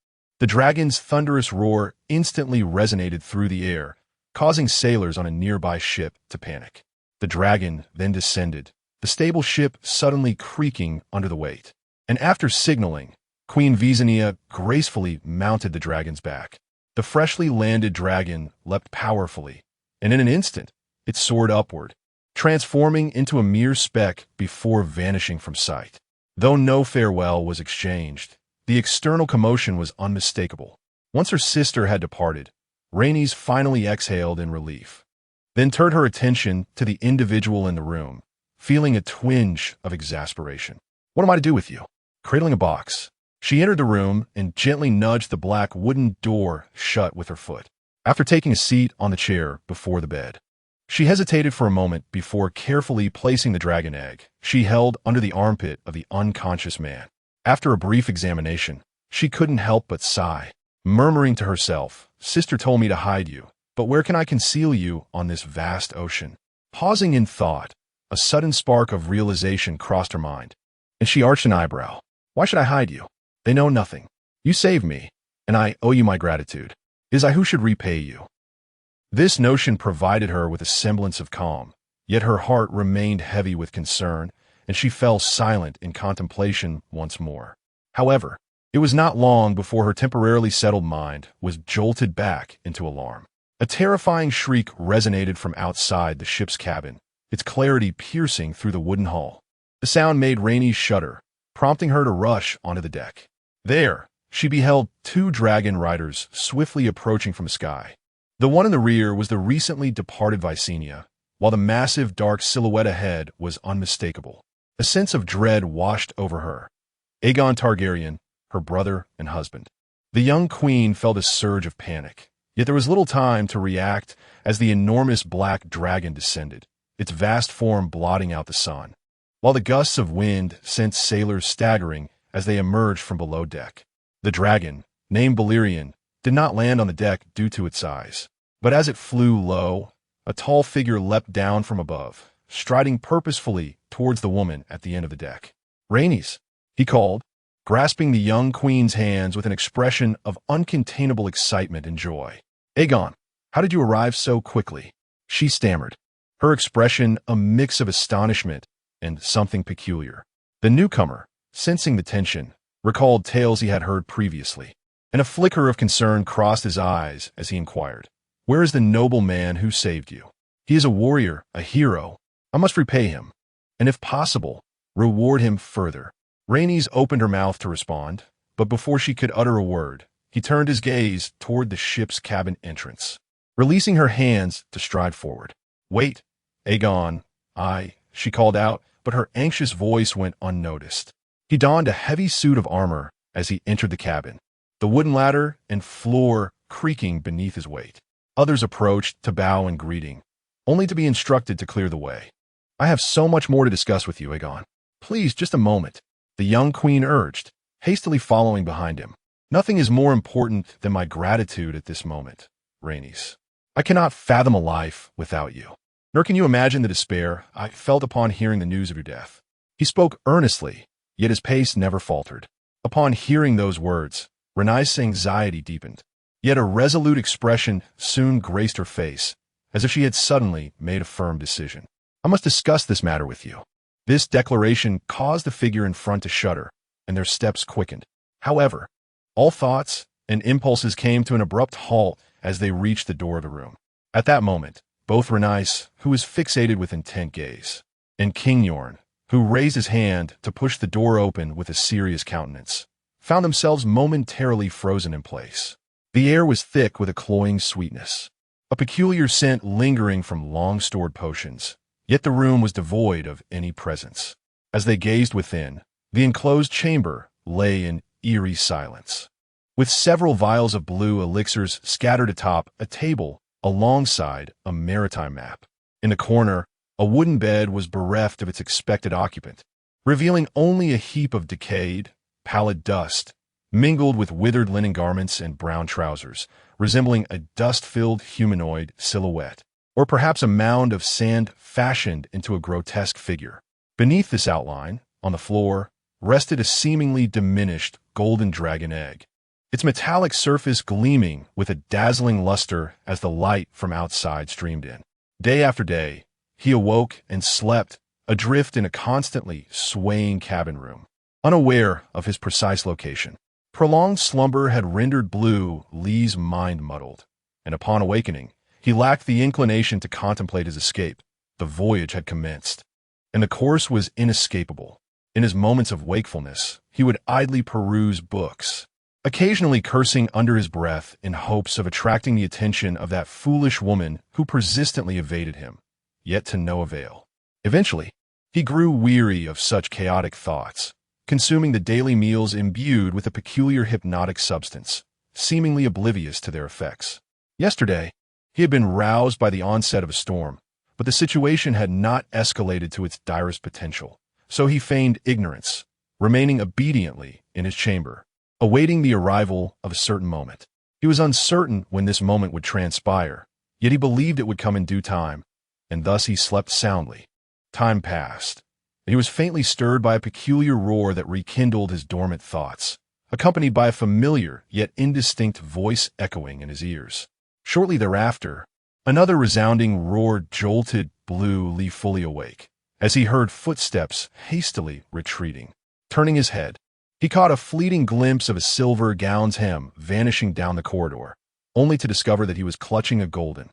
The dragon's thunderous roar instantly resonated through the air, causing sailors on a nearby ship to panic. The dragon then descended, the stable ship suddenly creaking under the weight. And after signaling, Queen Visenya gracefully mounted the dragon's back. The freshly landed dragon leapt powerfully, and in an instant, it soared upward, transforming into a mere speck before vanishing from sight. Though no farewell was exchanged, the external commotion was unmistakable. Once her sister had departed, Rhaenys finally exhaled in relief, then turned her attention to the individual in the room, feeling a twinge of exasperation. What am I to do with you? Cradling a box, she entered the room and gently nudged the black wooden door shut with her foot. After taking a seat on the chair before the bed, she hesitated for a moment before carefully placing the dragon egg she held under the armpit of the unconscious man. After a brief examination, she couldn't help but sigh, murmuring to herself, Sister told me to hide you, but where can I conceal you on this vast ocean? Pausing in thought, a sudden spark of realization crossed her mind, and she arched an eyebrow. Why should I hide you? They know nothing. You saved me, and I owe you my gratitude. It is I who should repay you. This notion provided her with a semblance of calm, Yet her heart remained heavy with concern, and she fell silent in contemplation once more. However, it was not long before her temporarily settled mind was jolted back into alarm. A terrifying shriek resonated from outside the ship's cabin, its clarity piercing through the wooden hull. The sound made Renly shudder, prompting her to rush onto the deck. There, she beheld two dragon riders swiftly approaching from the sky. The one in the rear was the recently departed Visenya, while the massive dark silhouette ahead was unmistakable. A sense of dread washed over her. Aegon Targaryen, her brother and husband. The young queen felt a surge of panic, yet there was little time to react as the enormous black dragon descended, its vast form blotting out the sun, while the gusts of wind sent sailors staggering as they emerged from below deck. The dragon, named Balerion, did not land on the deck due to its size, but as it flew low, a tall figure leapt down from above, striding purposefully towards the woman at the end of the deck. "Rhaenys," he called, grasping the young queen's hands with an expression of uncontainable excitement and joy. "Aegon, how did you arrive so quickly?" she stammered, her expression a mix of astonishment and something peculiar. The newcomer, sensing the tension, recalled tales he had heard previously, and a flicker of concern crossed his eyes as he inquired, "Where is the noble man who saved you? He is a warrior, a hero. I must repay him, and if possible, reward him further." Rhaenys opened her mouth to respond, but before she could utter a word, he turned his gaze toward the ship's cabin entrance, releasing her hands to stride forward. "Wait, Aegon, she called out, but her anxious voice went unnoticed. He donned a heavy suit of armor as he entered the cabin, the wooden ladder and floor creaking beneath his weight. Others approached to bow in greeting, only to be instructed to clear the way. "I have so much more to discuss with you, Aegon. Please, just a moment," the young queen urged, hastily following behind him. "Nothing is more important than my gratitude at this moment, Rhaenys. I cannot fathom a life without you. Nor can you imagine the despair I felt upon hearing the news of your death." He spoke earnestly, yet his pace never faltered. Upon hearing those words, Rhaenys' anxiety deepened, yet a resolute expression soon graced her face, as if she had suddenly made a firm decision. "I must discuss this matter with you." This declaration caused the figure in front to shudder, and their steps quickened. However, all thoughts and impulses came to an abrupt halt as they reached the door of the room. At that moment, both Rhaenys, who was fixated with intent gaze, and King Yorn, who raised his hand to push the door open with a serious countenance, found themselves momentarily frozen in place. The air was thick with a cloying sweetness, a peculiar scent lingering from long-stored potions, yet the room was devoid of any presence. As they gazed within, the enclosed chamber lay in eerie silence, with several vials of blue elixirs scattered atop a table alongside a maritime map. In the corner, a wooden bed was bereft of its expected occupant, revealing only a heap of decayed, pallid dust, mingled with withered linen garments and brown trousers, resembling a dust-filled humanoid silhouette, or perhaps a mound of sand fashioned into a grotesque figure. Beneath this outline, on the floor, rested a seemingly diminished golden dragon egg, its metallic surface gleaming with a dazzling luster as the light from outside streamed in. Day after day, he awoke and slept, adrift in a constantly swaying cabin room, unaware of his precise location. Prolonged slumber had rendered Lee's mind muddled, and upon awakening, he lacked the inclination to contemplate his escape. The voyage had commenced, and the course was inescapable. In his moments of wakefulness, he would idly peruse books, occasionally cursing under his breath in hopes of attracting the attention of that foolish woman who persistently evaded him, yet to no avail. Eventually, he grew weary of such chaotic thoughts, consuming the daily meals imbued with a peculiar hypnotic substance, seemingly oblivious to their effects. Yesterday, he had been roused by the onset of a storm, but the situation had not escalated to its direst potential, so he feigned ignorance, remaining obediently in his chamber, awaiting the arrival of a certain moment. He was uncertain when this moment would transpire, yet he believed it would come in due time, and thus he slept soundly. Time passed, and he was faintly stirred by a peculiar roar that rekindled his dormant thoughts, accompanied by a familiar yet indistinct voice echoing in his ears. Shortly thereafter, another resounding roar jolted blue leave fully awake, as he heard footsteps hastily retreating. Turning his head, he caught a fleeting glimpse of a silver gown's hem vanishing down the corridor, only to discover that he was clutching a golden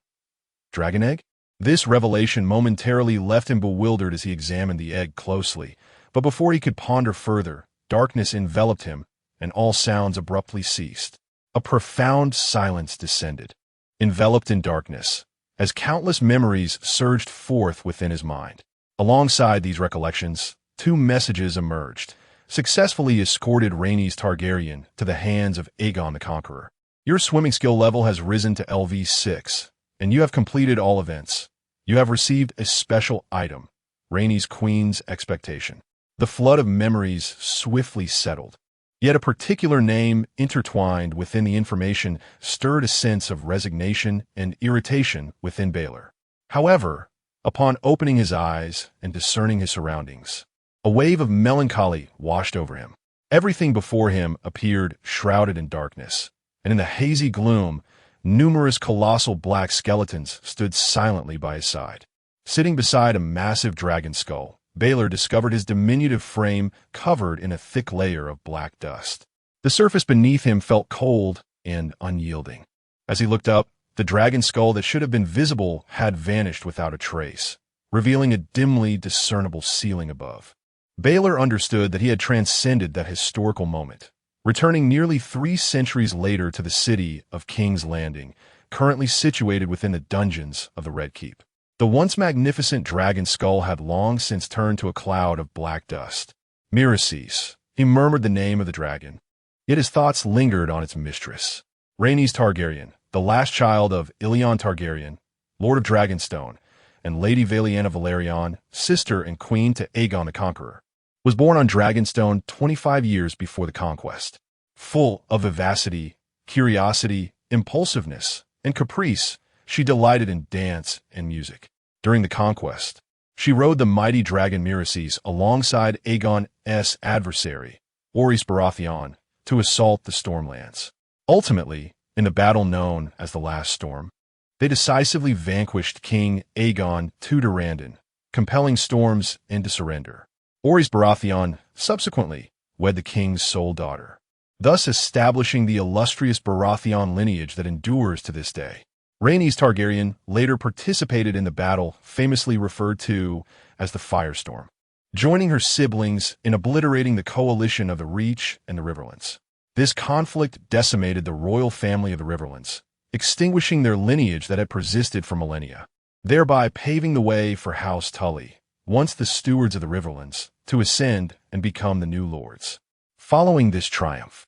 dragon egg. This revelation momentarily left him bewildered as he examined the egg closely, but before he could ponder further, darkness enveloped him, and all sounds abruptly ceased. A profound silence descended, enveloped in darkness, as countless memories surged forth within his mind. Alongside these recollections, two messages emerged. Successfully escorted Rhaenys Targaryen to the hands of Aegon the Conqueror. Your swimming skill level has risen to LV6, and you have completed all events. You have received a special item, Rhaenys Queen's Expectation. The flood of memories swiftly settled, yet a particular name intertwined within the information stirred a sense of resignation and irritation within Baelor. However, upon opening his eyes and discerning his surroundings, a wave of melancholy washed over him. Everything before him appeared shrouded in darkness, and in the hazy gloom, numerous colossal black skeletons stood silently by his side. Sitting beside a massive dragon skull, Baelor discovered his diminutive frame covered in a thick layer of black dust. The surface beneath him felt cold and unyielding. As he looked up, the dragon skull that should have been visible had vanished without a trace, revealing a dimly discernible ceiling above. Baelor understood that he had transcended that historical moment, returning nearly 3 centuries later to the city of King's Landing, currently situated within the dungeons of the Red Keep. The once magnificent dragon skull had long since turned to a cloud of black dust. Myrcese, he murmured the name of the dragon, yet his thoughts lingered on its mistress. Rhaenys Targaryen, the last child of Illion Targaryen, Lord of Dragonstone, and Lady Valyana Velaryon, sister and queen to Aegon the Conqueror, was born on Dragonstone 25 years before the conquest. Full of vivacity, curiosity, impulsiveness, and caprice, she delighted in dance and music. During the conquest, she rode the mighty dragon Myrcese alongside Aegon's adversary, Renly Baratheon, to assault the Stormlands. Ultimately, in the battle known as the Last Storm, they decisively vanquished King Aegon to Durrandon, compelling Storms into surrender. Renly Baratheon subsequently wed the king's sole daughter, thus establishing the illustrious Baratheon lineage that endures to this day. Rhaenys Targaryen later participated in the battle famously referred to as the Firestorm, joining her siblings in obliterating the coalition of the Reach and the Riverlands. This conflict decimated the royal family of the Riverlands, extinguishing their lineage that had persisted for millennia, thereby paving the way for House Tully, once the stewards of the Riverlands, to ascend and become the new lords. Following this triumph,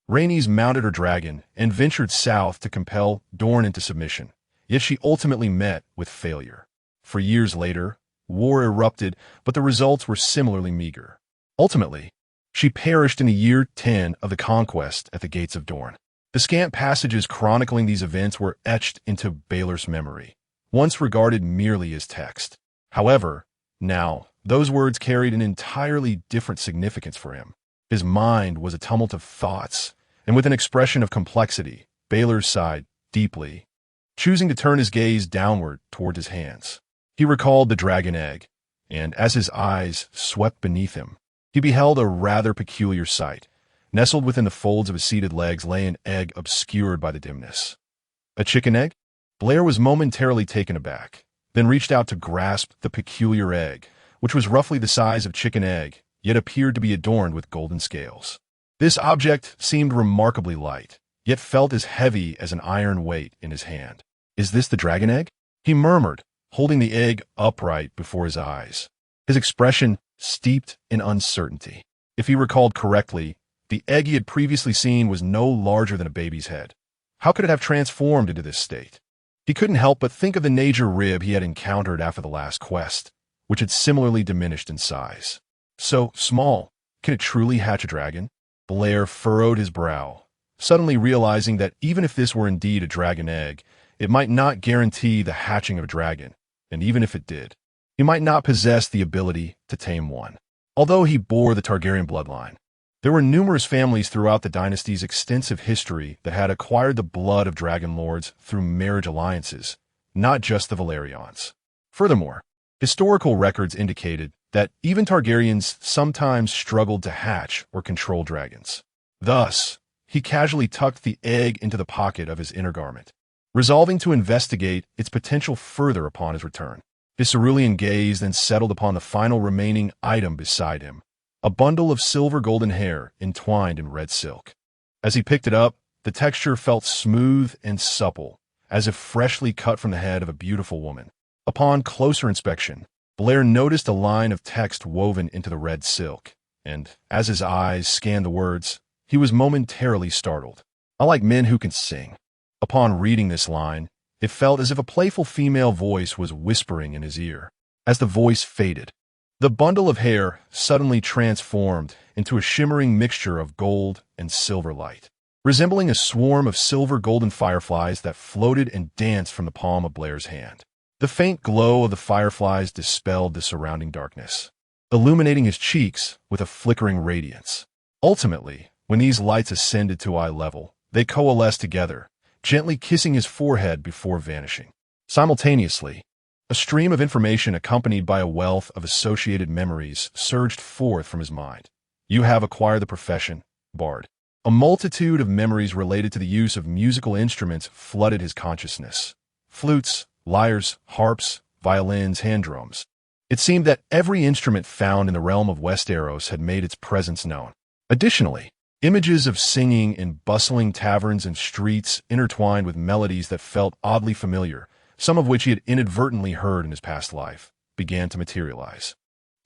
Rhaenys mounted her dragon and ventured south to compel Dorne into submission, yet she ultimately met with failure. For years later, war erupted, but the results were similarly meager. Ultimately, she perished in the year 10 of the conquest at the gates of Dorne. The scant passages chronicling these events were etched into Baelor's memory, once regarded merely as text. However, now, those words carried an entirely different significance for him. His mind was a tumult of thoughts, and with an expression of complexity, Baelor sighed deeply, choosing to turn his gaze downward toward his hands. He recalled the dragon egg, and as his eyes swept beneath him, he beheld a rather peculiar sight. Nestled within the folds of his seated legs lay an egg obscured by the dimness. A chicken egg? Blair was momentarily taken aback, then reached out to grasp the peculiar egg, which was roughly the size of chicken egg, yet appeared to be adorned with golden scales. This object seemed remarkably light, yet felt as heavy as an iron weight in his hand. "Is this the dragon egg?" he murmured, holding the egg upright before his eyes, his expression steeped in uncertainty. If he recalled correctly, the egg he had previously seen was no larger than a baby's head. How could it have transformed into this state? He couldn't help but think of the Nager rib he had encountered after the last quest, which had similarly diminished in size. So small, can it truly hatch a dragon? Blair furrowed his brow, suddenly realizing that even if this were indeed a dragon egg, it might not guarantee the hatching of a dragon, and even if it did, he might not possess the ability to tame one. Although he bore the Targaryen bloodline, there were numerous families throughout the dynasty's extensive history that had acquired the blood of dragon lords through marriage alliances, not just the Velaryons. Furthermore, Historical records indicated that even Targaryens sometimes struggled to hatch or control dragons. Thus, he casually tucked the egg into the pocket of his inner garment, resolving to investigate its potential further upon his return. His cerulean gaze then settled upon the final remaining item beside him, a bundle of silver-golden hair entwined in red silk. As he picked it up, the texture felt smooth and supple, as if freshly cut from the head of a beautiful woman. Upon closer inspection, Blair noticed a line of text woven into the red silk, and as his eyes scanned the words, he was momentarily startled. "I like men who can sing." Upon reading this line, it felt as if a playful female voice was whispering in his ear. As the voice faded, the bundle of hair suddenly transformed into a shimmering mixture of gold and silver light, resembling a swarm of silver-golden fireflies that floated and danced from the palm of Blair's hand. The faint glow of the fireflies dispelled the surrounding darkness, illuminating his cheeks with a flickering radiance. Ultimately, when these lights ascended to eye level, they coalesced together, gently kissing his forehead before vanishing. Simultaneously, a stream of information accompanied by a wealth of associated memories surged forth from his mind. You have acquired the profession, Bard. A multitude of memories related to the use of musical instruments flooded his consciousness. Flutes, lyres, harps, violins, hand drums. It seemed that every instrument found in the realm of Westeros had made its presence known. Additionally, images of singing in bustling taverns and streets intertwined with melodies that felt oddly familiar, some of which he had inadvertently heard in his past life, began to materialize.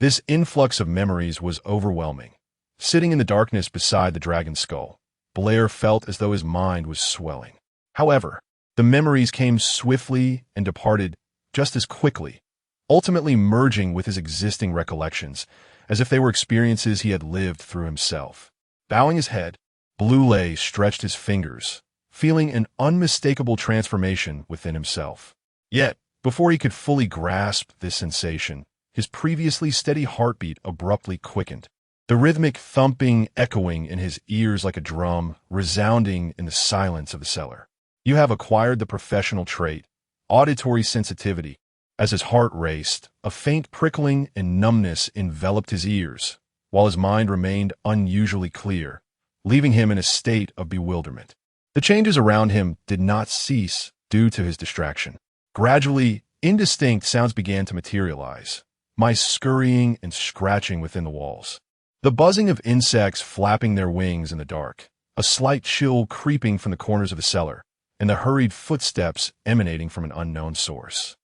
This influx of memories was overwhelming. Sitting in the darkness beside the dragon's skull, Blair felt as though his mind was swelling. However, the memories came swiftly and departed just as quickly, ultimately merging with his existing recollections, as if they were experiences he had lived through himself. Bowing his head, Blue stretched his fingers, feeling an unmistakable transformation within himself. Yet, before he could fully grasp this sensation, his previously steady heartbeat abruptly quickened, the rhythmic thumping echoing in his ears like a drum, resounding in the silence of the cellar. You have acquired the professional trait, auditory sensitivity. As his heart raced, a faint prickling and numbness enveloped his ears, while his mind remained unusually clear, leaving him in a state of bewilderment. The changes around him did not cease due to his distraction. Gradually, indistinct sounds began to materialize, mice scurrying and scratching within the walls, the buzzing of insects flapping their wings in the dark, a slight chill creeping from the corners of the cellar, and the hurried footsteps emanating from an unknown source.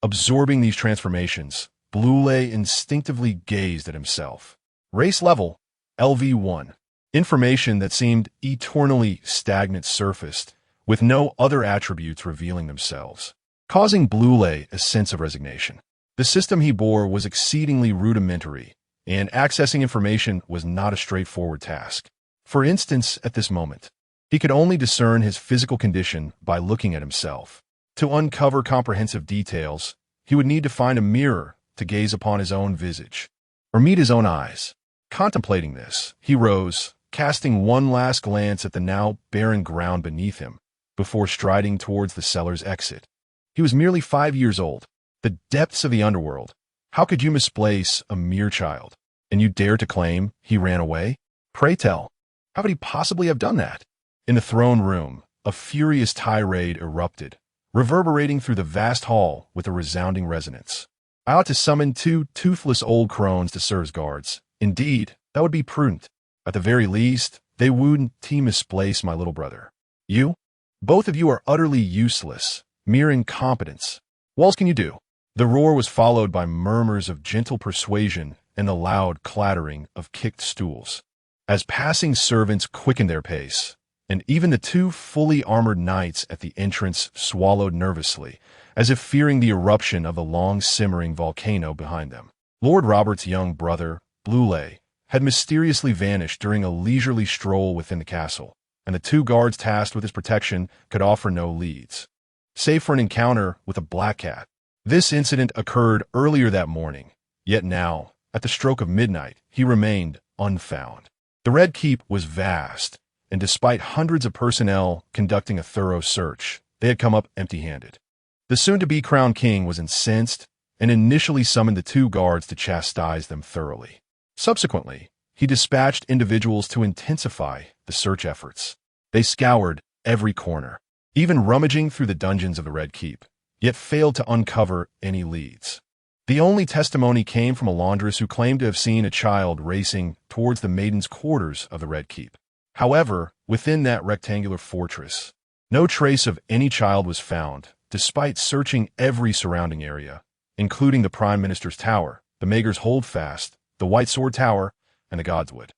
Absorbing these transformations, Blue instinctively gazed at himself. Race level, LV1. Information that seemed eternally stagnant surfaced, with no other attributes revealing themselves, causing Blue a sense of resignation. The system he bore was exceedingly rudimentary, and accessing information was not a straightforward task. For instance, at this moment, he could only discern his physical condition by looking at himself. To uncover comprehensive details, he would need to find a mirror to gaze upon his own visage, or meet his own eyes. Contemplating this, he rose, casting one last glance at the now barren ground beneath him, before striding towards the cellar's exit. He was merely 5 years old, the depths of the underworld. How could you misplace a mere child? And you dare to claim he ran away? Pray tell, how could he possibly have done that? In the throne room, a furious tirade erupted, reverberating through the vast hall with a resounding resonance. I ought to summon 2 toothless old crones to serve as guards. Indeed, that would be prudent. At the very least, they wouldn't misplace my little brother. You? Both of you are utterly useless, mere incompetence. What else can you do? The roar was followed by murmurs of gentle persuasion and the loud clattering of kicked stools, as passing servants quickened their pace, and even the 2 fully armored knights at the entrance swallowed nervously, as if fearing the eruption of the long-simmering volcano behind them. Lord Robert's young brother, Blue had mysteriously vanished during a leisurely stroll within the castle, and the 2 guards tasked with his protection could offer no leads, save for an encounter with a black cat. This incident occurred earlier that morning, yet now, at the stroke of midnight, he remained unfound. The Red Keep was vast, and despite hundreds of personnel conducting a thorough search, they had come up empty-handed. The soon-to-be crowned king was incensed and initially summoned the 2 guards to chastise them thoroughly. Subsequently, he dispatched individuals to intensify the search efforts. They scoured every corner, even rummaging through the dungeons of the Red Keep, yet failed to uncover any leads. The only testimony came from a laundress who claimed to have seen a child racing towards the maiden's quarters of the Red Keep. However, within that rectangular fortress, no trace of any child was found, despite searching every surrounding area, including the Prime Minister's Tower, the Maegor's Holdfast, the White Sword Tower, and the Godswood.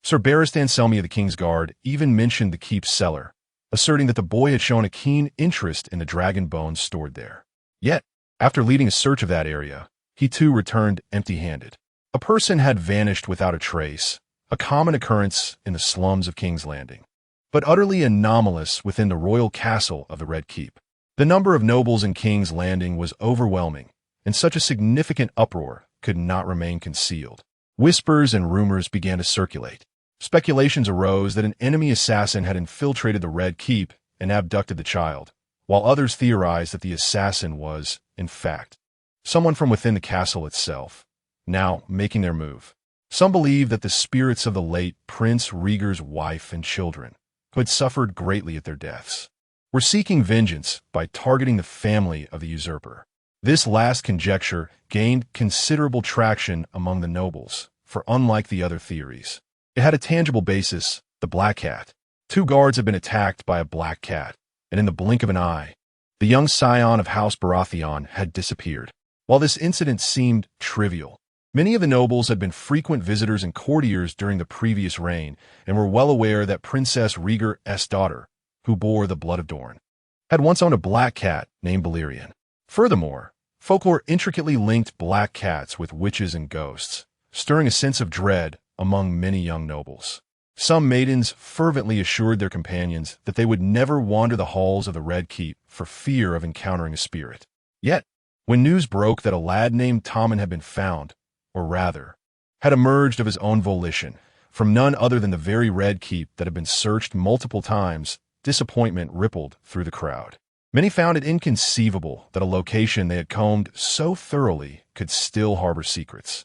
Sir Barristan Selmy of the King's Guard even mentioned the keep's cellar, asserting that the boy had shown a keen interest in the dragon bones stored there. Yet, after leading a search of that area, he too returned empty-handed. A person had vanished without a trace, a common occurrence in the slums of King's Landing, but utterly anomalous within the royal castle of the Red Keep. The number of nobles in King's Landing was overwhelming, and such a significant uproar could not remain concealed. Whispers and rumors began to circulate. Speculations arose that an enemy assassin had infiltrated the Red Keep and abducted the child, while others theorized that the assassin was, in fact, someone from within the castle itself, now making their move. Some believe that the spirits of the late Prince Rhaegar's wife and children, who had suffered greatly at their deaths, were seeking vengeance by targeting the family of the usurper. This last conjecture gained considerable traction among the nobles, for unlike the other theories, it had a tangible basis: the Black Cat. 2 guards had been attacked by a black cat, and in the blink of an eye, the young scion of House Baratheon had disappeared. While this incident seemed trivial, many of the nobles had been frequent visitors and courtiers during the previous reign and were well aware that Princess Rhaegar's daughter, who bore the blood of Dorne, had once owned a black cat named Balerion. Furthermore, folklore intricately linked black cats with witches and ghosts, stirring a sense of dread among many young nobles. Some maidens fervently assured their companions that they would never wander the halls of the Red Keep for fear of encountering a spirit. Yet, when news broke that a lad named Tommen had been found, or rather, had emerged of his own volition, from none other than the very Red Keep that had been searched multiple times, disappointment rippled through the crowd. Many found it inconceivable that a location they had combed so thoroughly could still harbor secrets.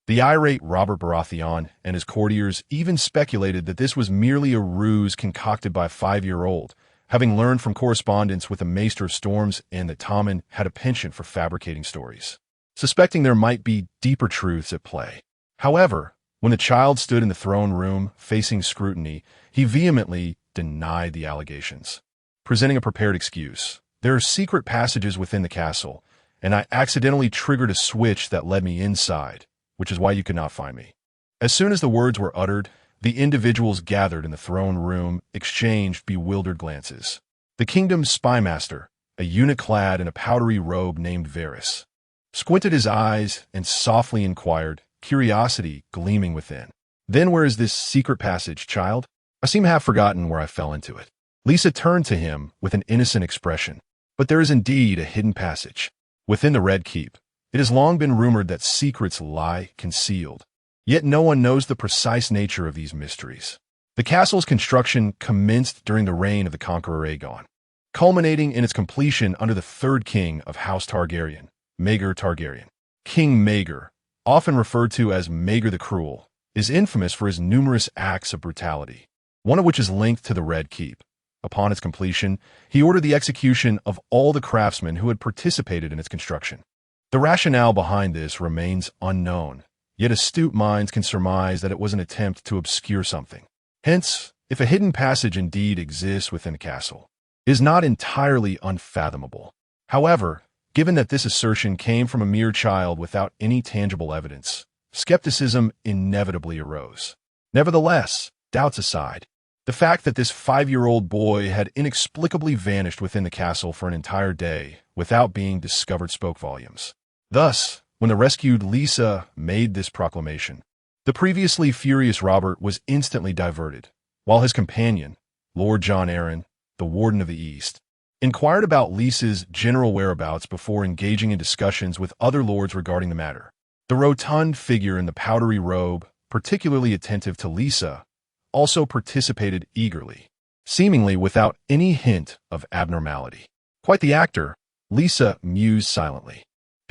The irate Robert Baratheon and his courtiers even speculated that this was merely a ruse concocted by a 5-year-old, having learned from correspondence with the Maester of Storms and that Tommen had a penchant for fabricating stories, suspecting there might be deeper truths at play. However, when the child stood in the throne room facing scrutiny, he vehemently denied the allegations, presenting a prepared excuse. There are secret passages within the castle, and I accidentally triggered a switch that led me inside, which is why you could not find me. As soon as the words were uttered, the individuals gathered in the throne room exchanged bewildered glances. The kingdom's spymaster, a eunuch clad in a powdery robe named Varys, squinted his eyes and softly inquired, curiosity gleaming within. "Then where is this secret passage, child? I seem half forgotten where I fell into it." Lisa turned to him with an innocent expression. "But there is indeed a hidden passage within the Red Keep. It has long been rumored that secrets lie concealed, yet no one knows the precise nature of these mysteries. The castle's construction commenced during the reign of the conqueror Aegon, culminating in its completion under the 3rd king of House Targaryen, Maegor Targaryen. King Maegor, often referred to as Maegor the Cruel, is infamous for his numerous acts of brutality, one of which is linked to the Red Keep. Upon its completion, he ordered the execution of all the craftsmen who had participated in its construction. The rationale behind this remains unknown, yet astute minds can surmise that it was an attempt to obscure something. Hence, if a hidden passage indeed exists within the castle, it is not entirely unfathomable. However, given that this assertion came from a mere child without any tangible evidence, skepticism inevitably arose. Nevertheless, doubts aside, the fact that this 5-year-old boy had inexplicably vanished within the castle for an entire day without being discovered spoke volumes. Thus, when the rescued Lisa made this proclamation, the previously furious Robert was instantly diverted, while his companion, Lord Jon Arryn, the Warden of the East, inquired about Lisa's general whereabouts before engaging in discussions with other lords regarding the matter. The rotund figure in the powdery robe, particularly attentive to Lisa, also participated eagerly, seemingly without any hint of abnormality. "Quite the actor," Lisa mused silently.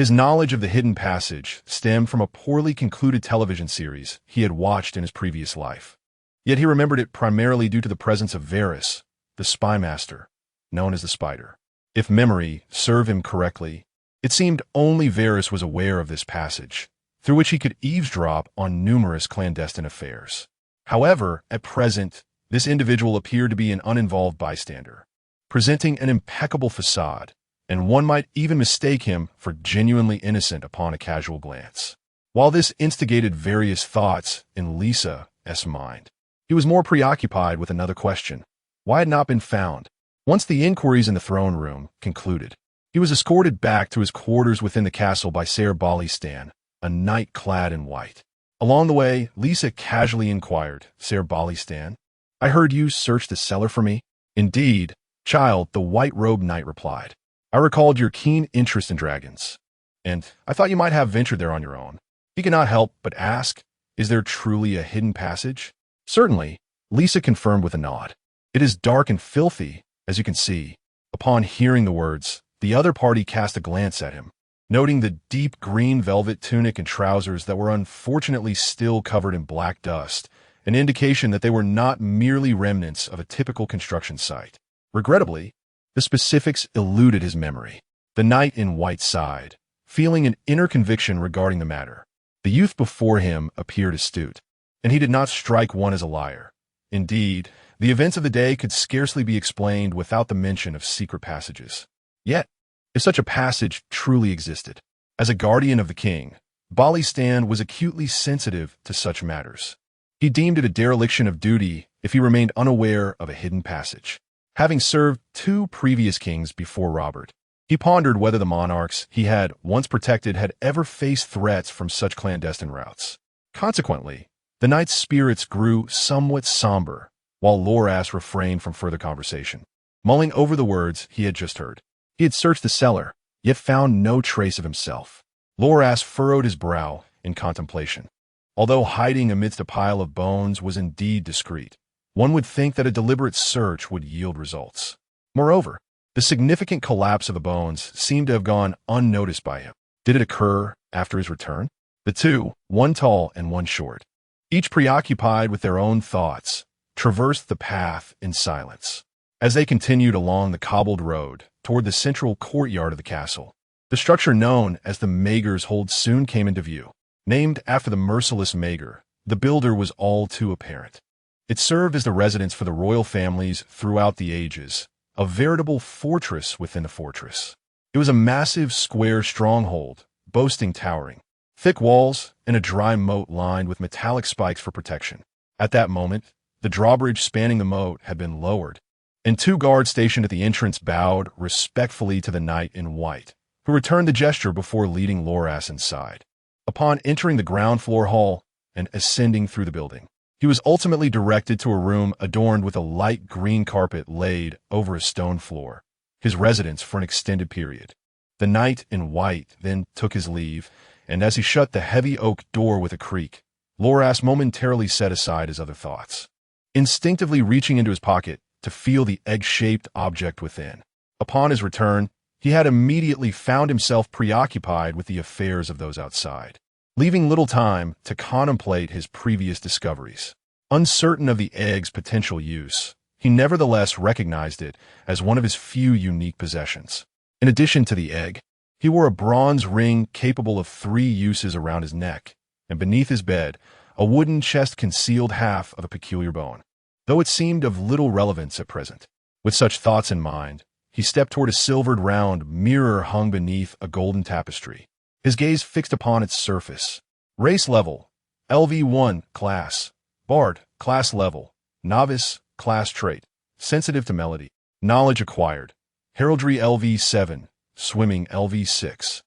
His knowledge of the hidden passage stemmed from a poorly concluded television series he had watched in his previous life. Yet he remembered it primarily due to the presence of Varys, the spy master, known as the Spider. If memory served him correctly, it seemed only Varys was aware of this passage, through which he could eavesdrop on numerous clandestine affairs. However, at present, this individual appeared to be an uninvolved bystander, presenting an impeccable facade, and one might even mistake him for genuinely innocent upon a casual glance. While this instigated various thoughts in Lysa's mind, he was more preoccupied with another question: why had not been found? Once the inquiries in the throne room concluded, he was escorted back to his quarters within the castle by Ser Balistan, a knight clad in white. Along the way, Lysa casually inquired, "Ser Balistan, I heard you searched the cellar for me?" "Indeed, child," the white-robed knight replied. "I recalled your keen interest in dragons, and I thought you might have ventured there on your own." He could not help but ask, "Is there truly a hidden passage?" "Certainly," Lysa confirmed with a nod. "It is dark and filthy, as you can see." Upon hearing the words, the other party cast a glance at him, noting the deep green velvet tunic and trousers that were unfortunately still covered in black dust, an indication that they were not merely remnants of a typical construction site. Regrettably, the specifics eluded his memory. The knight in white sighed, feeling an inner conviction regarding the matter. The youth before him appeared astute, and he did not strike one as a liar. Indeed, the events of the day could scarcely be explained without the mention of secret passages. Yet, if such a passage truly existed, as a guardian of the king, Balistan was acutely sensitive to such matters. He deemed it a dereliction of duty if he remained unaware of a hidden passage. Having served 2 previous kings before Robert, he pondered whether the monarchs he had once protected had ever faced threats from such clandestine routes. Consequently, the knight's spirits grew somewhat somber, while Loras refrained from further conversation, mulling over the words he had just heard. He had searched the cellar, yet found no trace of himself. Loras furrowed his brow in contemplation. Although hiding amidst a pile of bones was indeed discreet, one would think that a deliberate search would yield results. Moreover, the significant collapse of the bones seemed to have gone unnoticed by him. Did it occur after his return? The two, one tall and one short, each preoccupied with their own thoughts, traversed the path in silence. As they continued along the cobbled road toward the central courtyard of the castle, the structure known as the Maegor's Hold soon came into view. Named after the merciless Maegor, the builder was all too apparent. It served as the residence for the royal families throughout the ages, a veritable fortress within a fortress. It was a massive square stronghold, boasting towering, thick walls and a dry moat lined with metallic spikes for protection. At that moment, the drawbridge spanning the moat had been lowered, and 2 guards stationed at the entrance bowed respectfully to the knight in white, who returned the gesture before leading Loras inside. Upon entering the ground floor hall and ascending through the building, he was ultimately directed to a room adorned with a light green carpet laid over a stone floor, his residence for an extended period. The knight in white then took his leave, and as he shut the heavy oak door with a creak, Loras momentarily set aside his other thoughts, instinctively reaching into his pocket to feel the egg-shaped object within. Upon his return, he had immediately found himself preoccupied with the affairs of those outside, leaving little time to contemplate his previous discoveries. Uncertain of the egg's potential use, he nevertheless recognized it as one of his few unique possessions. In addition to the egg, he wore a bronze ring capable of 3 uses around his neck, and beneath his bed, a wooden chest concealed half of a peculiar bone, though it seemed of little relevance at present. With such thoughts in mind, he stepped toward a silvered round mirror hung beneath a golden tapestry, his gaze fixed upon its surface. Race level, LV1, class. Bard, class level. Novice, class trait. Sensitive to melody. Knowledge acquired. Heraldry LV7, swimming LV6.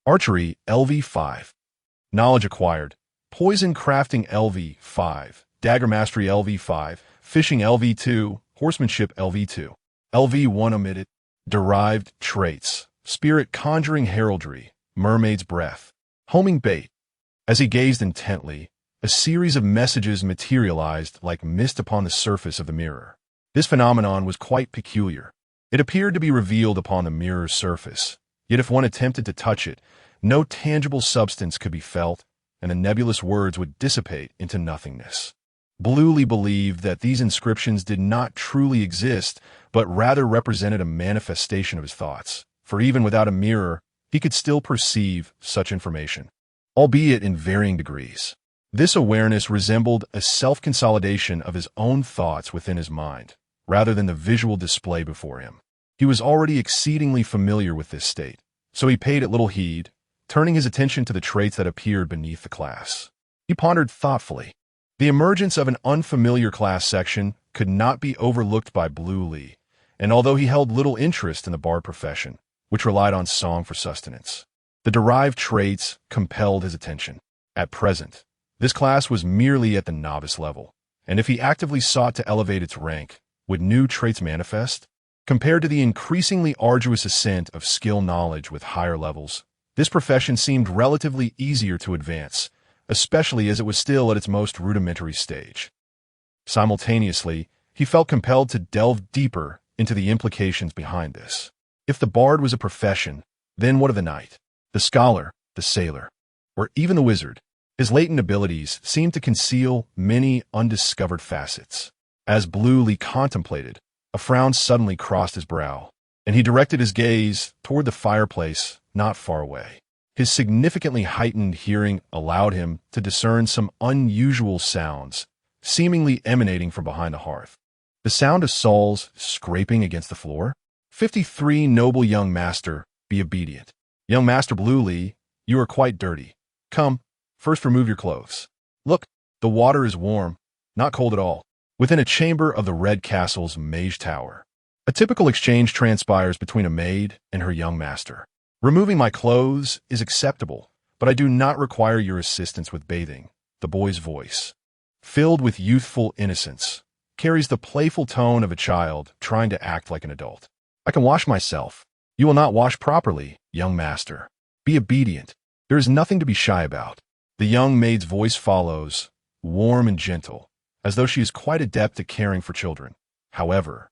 Archery LV5. Knowledge acquired. Poison crafting LV5. Dagger mastery LV5. Fishing LV2. Horsemanship LV2. LV1 omitted. Derived traits. Spirit conjuring heraldry. Mermaid's breath. Homing bait. As he gazed intently, a series of messages materialized like mist upon the surface of the mirror. This phenomenon was quite peculiar. It appeared to be revealed upon the mirror's surface, yet if one attempted to touch it, No tangible substance could be felt, and the nebulous words would dissipate into nothingness. Bluely believed that these inscriptions did not truly exist, but rather represented a manifestation of his thoughts, for even without a mirror, he could still perceive such information, albeit in varying degrees. This awareness resembled a self-consolidation of his own thoughts within his mind, rather than the visual display before him. He was already exceedingly familiar with this state, so he paid it little heed, turning his attention to the traits that appeared beneath the class. He pondered thoughtfully. The emergence of an unfamiliar class section could not be overlooked by Bluely, and although he held little interest in the bard profession, which relied on song for sustenance, the derived traits compelled his attention. At present, this class was merely at the novice level, and if he actively sought to elevate its rank, would new traits manifest? Compared to the increasingly arduous ascent of skill knowledge with higher levels, this profession seemed relatively easier to advance, especially as it was still at its most rudimentary stage. Simultaneously, he felt compelled to delve deeper into the implications behind this. If the bard was a profession, then what of the knight, the scholar, the sailor, or even the wizard? His latent abilities seemed to conceal many undiscovered facets. As Bluely contemplated, a frown suddenly crossed his brow, and he directed his gaze toward the fireplace not far away. His significantly heightened hearing allowed him to discern some unusual sounds, seemingly emanating from behind the hearth. The sound of soles scraping against the floor? 53 Noble young master, be obedient. Young Master Bluely, you are quite dirty. Come, first remove your clothes. Look, the water is warm, not cold at all. Within a chamber of the Red Castle's Mage Tower, a typical exchange transpires between a maid and her young master. Removing my clothes is acceptable, but I do not require your assistance with bathing. The boy's voice, filled with youthful innocence, carries the playful tone of a child trying to act like an adult. I can wash myself. You will not wash properly, young master. Be obedient. There is nothing to be shy about. The young maid's voice follows, warm and gentle, as though she is quite adept at caring for children. However,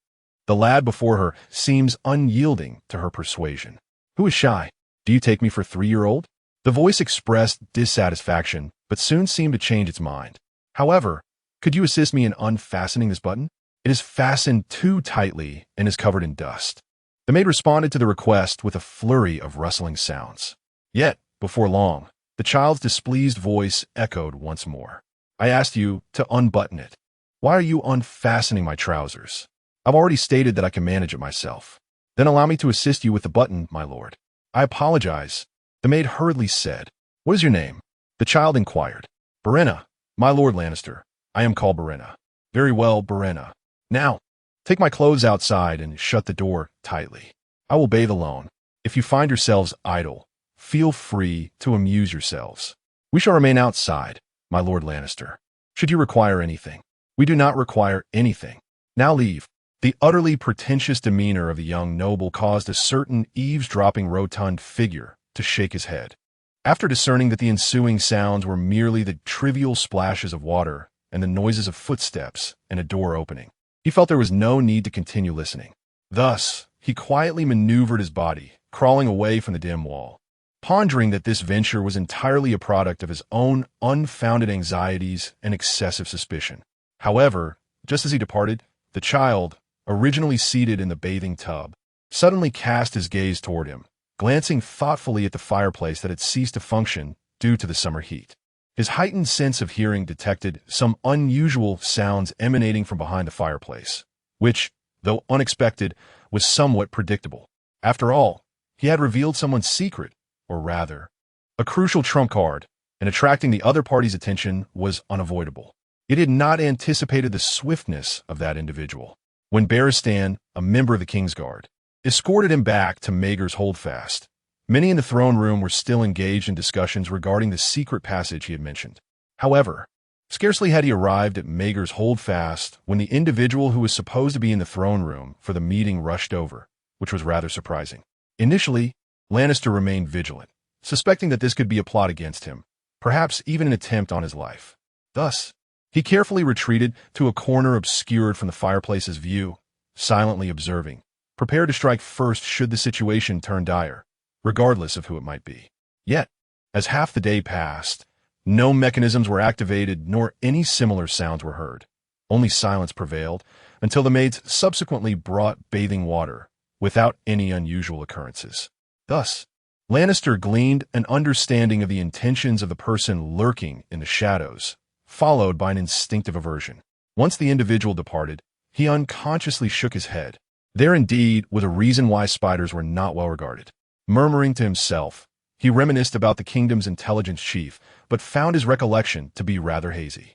the lad before her seems unyielding to her persuasion. Who is shy? Do you take me for a 3-year-old? The voice expressed dissatisfaction, but soon seemed to change its mind. However, could you assist me in unfastening this button? It is fastened too tightly and is covered in dust. The maid responded to the request with a flurry of rustling sounds. Yet, before long, the child's displeased voice echoed once more. I asked you to unbutton it. Why are you unfastening my trousers? I've already stated that I can manage it myself. Then allow me to assist you with the button, my lord. I apologize, the maid hurriedly said. What is your name? The child inquired. Barenna, my lord Lannister. I am called Barenna. Very well, Barenna. Now, take my clothes outside and shut the door tightly. I will bathe alone. If you find yourselves idle, feel free to amuse yourselves. We shall remain outside, my lord Lannister. Should you require anything? We do not require anything. Now leave. The utterly pretentious demeanor of the young noble caused a certain eavesdropping rotund figure to shake his head. After discerning that the ensuing sounds were merely the trivial splashes of water and the noises of footsteps and a door opening, he felt there was no need to continue listening. Thus, he quietly maneuvered his body, crawling away from the dim wall, pondering that this venture was entirely a product of his own unfounded anxieties and excessive suspicion. However, just as he departed, the child, originally seated in the bathing tub, suddenly cast his gaze toward him, glancing thoughtfully at the fireplace that had ceased to function due to the summer heat. His heightened sense of hearing detected some unusual sounds emanating from behind the fireplace, which, though unexpected, was somewhat predictable. After all, he had revealed someone's secret, or rather, a crucial trump card, and attracting the other party's attention was unavoidable. It had not anticipated the swiftness of that individual. When Barristan, a member of the Kingsguard, escorted him back to Maegor's Holdfast, many in the throne room were still engaged in discussions regarding the secret passage he had mentioned. However, scarcely had he arrived at Maegor's Holdfast when the individual who was supposed to be in the throne room for the meeting rushed over, which was rather surprising. Initially, Lannister remained vigilant, suspecting that this could be a plot against him, perhaps even an attempt on his life. Thus, he carefully retreated to a corner obscured from the fireplace's view, silently observing, prepared to strike first should the situation turn dire, regardless of who it might be. Yet, as half the day passed, no mechanisms were activated nor any similar sounds were heard. Only silence prevailed until the maids subsequently brought bathing water without any unusual occurrences. Thus, Lannister gleaned an understanding of the intentions of the person lurking in the shadows, followed by an instinctive aversion. Once the individual departed, he unconsciously shook his head. There indeed was a reason why spiders were not well regarded. Murmuring to himself, he reminisced about the kingdom's intelligence chief, but found his recollection to be rather hazy.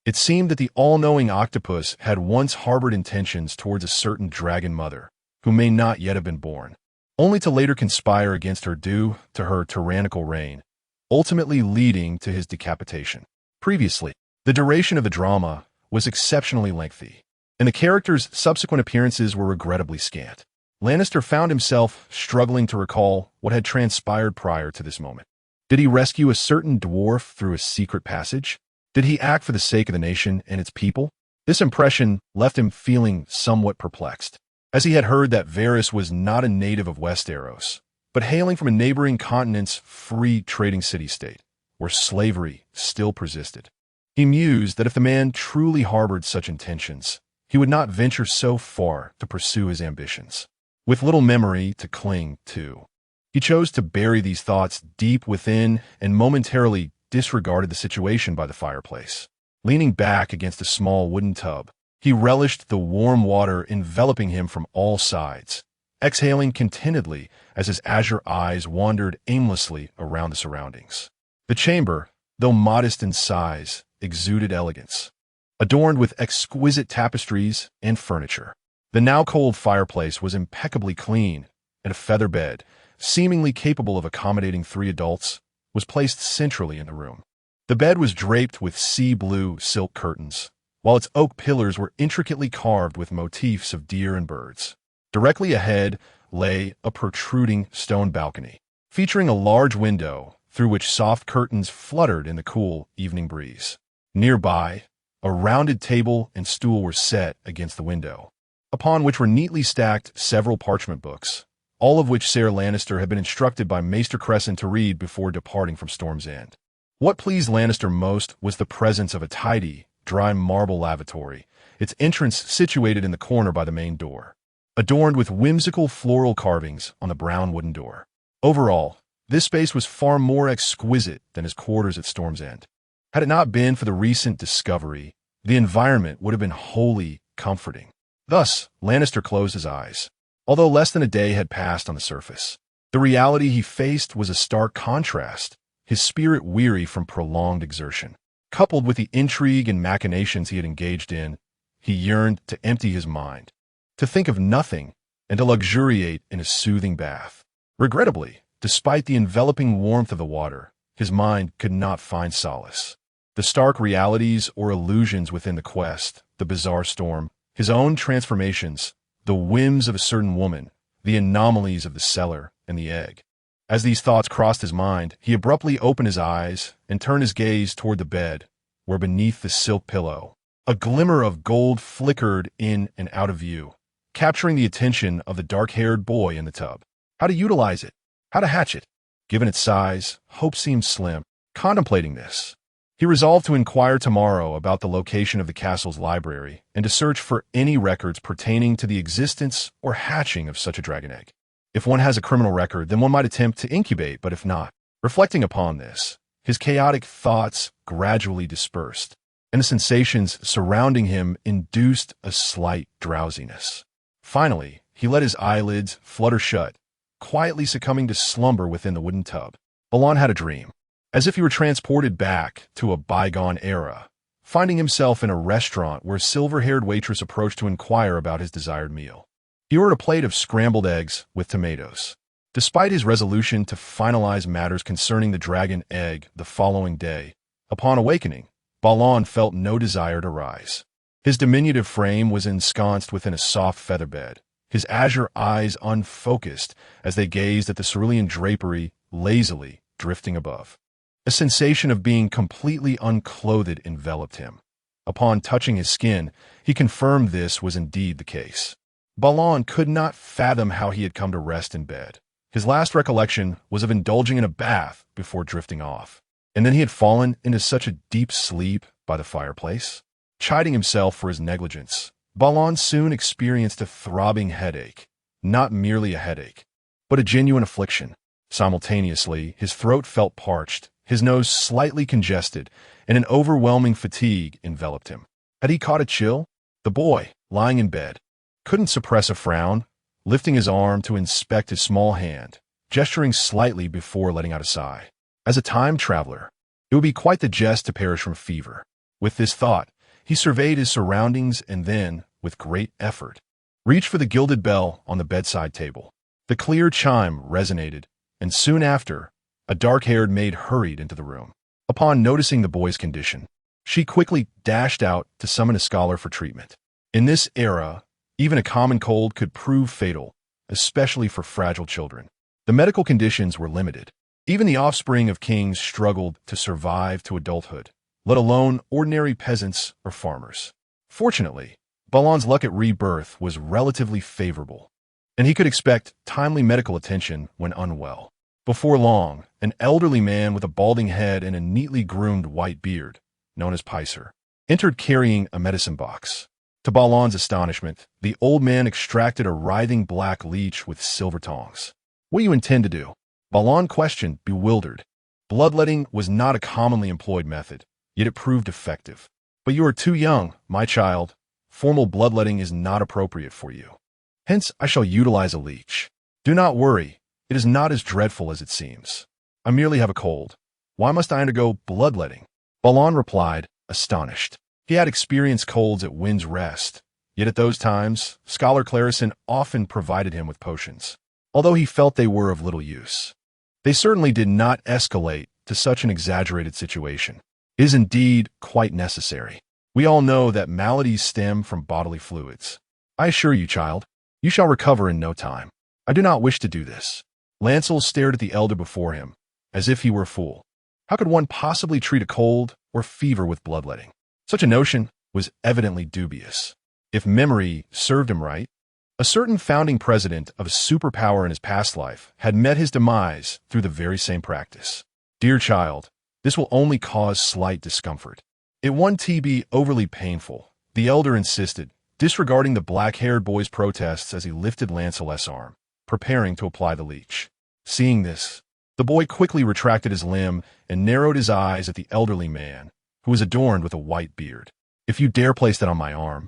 It seemed that the all-knowing octopus had once harbored intentions towards a certain dragon mother, who may not yet have been born, only to later conspire against her due to her tyrannical reign, ultimately leading to his decapitation. Previously, the duration of the drama was exceptionally lengthy, and the characters' subsequent appearances were regrettably scant. Lannister found himself struggling to recall what had transpired prior to this moment. Did he rescue a certain dwarf through a secret passage? Did he act for the sake of the nation and its people? This impression left him feeling somewhat perplexed, as he had heard that Varys was not a native of Westeros, but hailing from a neighboring continent's free trading city-state, where slavery still persisted. He mused that if the man truly harbored such intentions, he would not venture so far to pursue his ambitions. With little memory to cling to, he chose to bury these thoughts deep within and momentarily disregarded the situation by the fireplace. Leaning back against a small wooden tub, he relished the warm water enveloping him from all sides, exhaling contentedly as his azure eyes wandered aimlessly around the surroundings. The chamber, though modest in size, exuded elegance, adorned with exquisite tapestries and furniture. The now cold fireplace was impeccably clean, and a feather bed, seemingly capable of accommodating 3 adults, was placed centrally in the room. The bed was draped with sea-blue silk curtains, while its oak pillars were intricately carved with motifs of deer and birds. Directly ahead lay a protruding stone balcony, featuring a large window through which soft curtains fluttered in the cool evening breeze. Nearby, a rounded table and stool were set against the window, upon which were neatly stacked several parchment books, all of which Ser Lannister had been instructed by Maester Crescent to read before departing from Storm's End. What pleased Lannister most was the presence of a tidy, dry marble lavatory, its entrance situated in the corner by the main door, adorned with whimsical floral carvings on the brown wooden door. Overall, this space was far more exquisite than his quarters at Storm's End. Had it not been for the recent discovery, the environment would have been wholly comforting. Thus, Lannister closed his eyes. Although less than a day had passed on the surface, the reality he faced was a stark contrast, his spirit weary from prolonged exertion. Coupled with the intrigue and machinations he had engaged in, he yearned to empty his mind, to think of nothing, and to luxuriate in a soothing bath. Regrettably, despite the enveloping warmth of the water, his mind could not find solace. The stark realities or illusions within the quest, the bizarre storm, his own transformations, the whims of a certain woman, the anomalies of the cellar and the egg. As these thoughts crossed his mind, he abruptly opened his eyes and turned his gaze toward the bed, where beneath the silk pillow, a glimmer of gold flickered in and out of view, capturing the attention of the dark-haired boy in the tub. How to utilize it? How to hatch it? Given its size, hope seemed slim. Contemplating this, he resolved to inquire tomorrow about the location of the castle's library and to search for any records pertaining to the existence or hatching of such a dragon egg. If one has a criminal record, then one might attempt to incubate, but if not, reflecting upon this, his chaotic thoughts gradually dispersed, and the sensations surrounding him induced a slight drowsiness. Finally, he let his eyelids flutter shut, quietly succumbing to slumber within the wooden tub. Balon had a dream, as if he were transported back to a bygone era, finding himself in a restaurant where a silver-haired waitress approached to inquire about his desired meal. He ordered a plate of scrambled eggs with tomatoes. Despite his resolution to finalize matters concerning the dragon egg the following day, upon awakening, Balon felt no desire to rise. His diminutive frame was ensconced within a soft feather bed, his azure eyes unfocused as they gazed at the cerulean drapery lazily drifting above. A sensation of being completely unclothed enveloped him. Upon touching his skin, he confirmed this was indeed the case. Balon could not fathom how he had come to rest in bed, His last recollection was of indulging in a bath before drifting off. And then he had fallen into such a deep sleep by the fireplace. Chiding himself for his negligence, Balon soon experienced a throbbing headache, not merely a headache, but a genuine affliction. Simultaneously, his throat felt parched, his nose slightly congested, and an overwhelming fatigue enveloped him. Had he caught a chill? The boy, lying in bed, couldn't suppress a frown, lifting his arm to inspect his small hand, gesturing slightly before letting out a sigh. As a time traveler, it would be quite the jest to perish from fever. With this thought, he surveyed his surroundings and then, with great effort, reached for the gilded bell on the bedside table. The clear chime resonated, and soon after, a dark-haired maid hurried into the room. Upon noticing the boy's condition, she quickly dashed out to summon a scholar for treatment. In this era, even a common cold could prove fatal, especially for fragile children. The medical conditions were limited. Even the offspring of kings struggled to survive to adulthood, let alone ordinary peasants or farmers. Fortunately, Balon's luck at Rebirth was relatively favorable, and he could expect timely medical attention when unwell. Before long, an elderly man with a balding head and a neatly groomed white beard, known as Picer, entered carrying a medicine box. To Balon's astonishment, the old man extracted a writhing black leech with silver tongs. "What do you intend to do?" Balon questioned, bewildered. Bloodletting was not a commonly employed method, yet it proved effective. "But you are too young, my child. Formal bloodletting is not appropriate for you. Hence, I shall utilize a leech. Do not worry, it is not as dreadful as it seems. I merely have a cold. Why must I undergo bloodletting?" Balon replied, astonished. He had experienced colds at Wind's Rest, yet at those times, Scholar Clarison often provided him with potions, although he felt they were of little use. They certainly did not escalate to such an exaggerated situation. It is indeed quite necessary. We all know that maladies stem from bodily fluids. I assure you, child, you shall recover in no time. I do not wish to do this. Lancel stared at the elder before him, as if he were a fool. How could one possibly treat a cold or fever with bloodletting? Such a notion was evidently dubious. If memory served him right, a certain founding president of a superpower in his past life had met his demise through the very same practice. Dear child, this will only cause slight discomfort. It won't be overly painful, the elder insisted, disregarding the black-haired boy's protests as he lifted Lancel's arm, preparing to apply the leech. Seeing this, the boy quickly retracted his limb and narrowed his eyes at the elderly man, who was adorned with a white beard. "If you dare place that on my arm,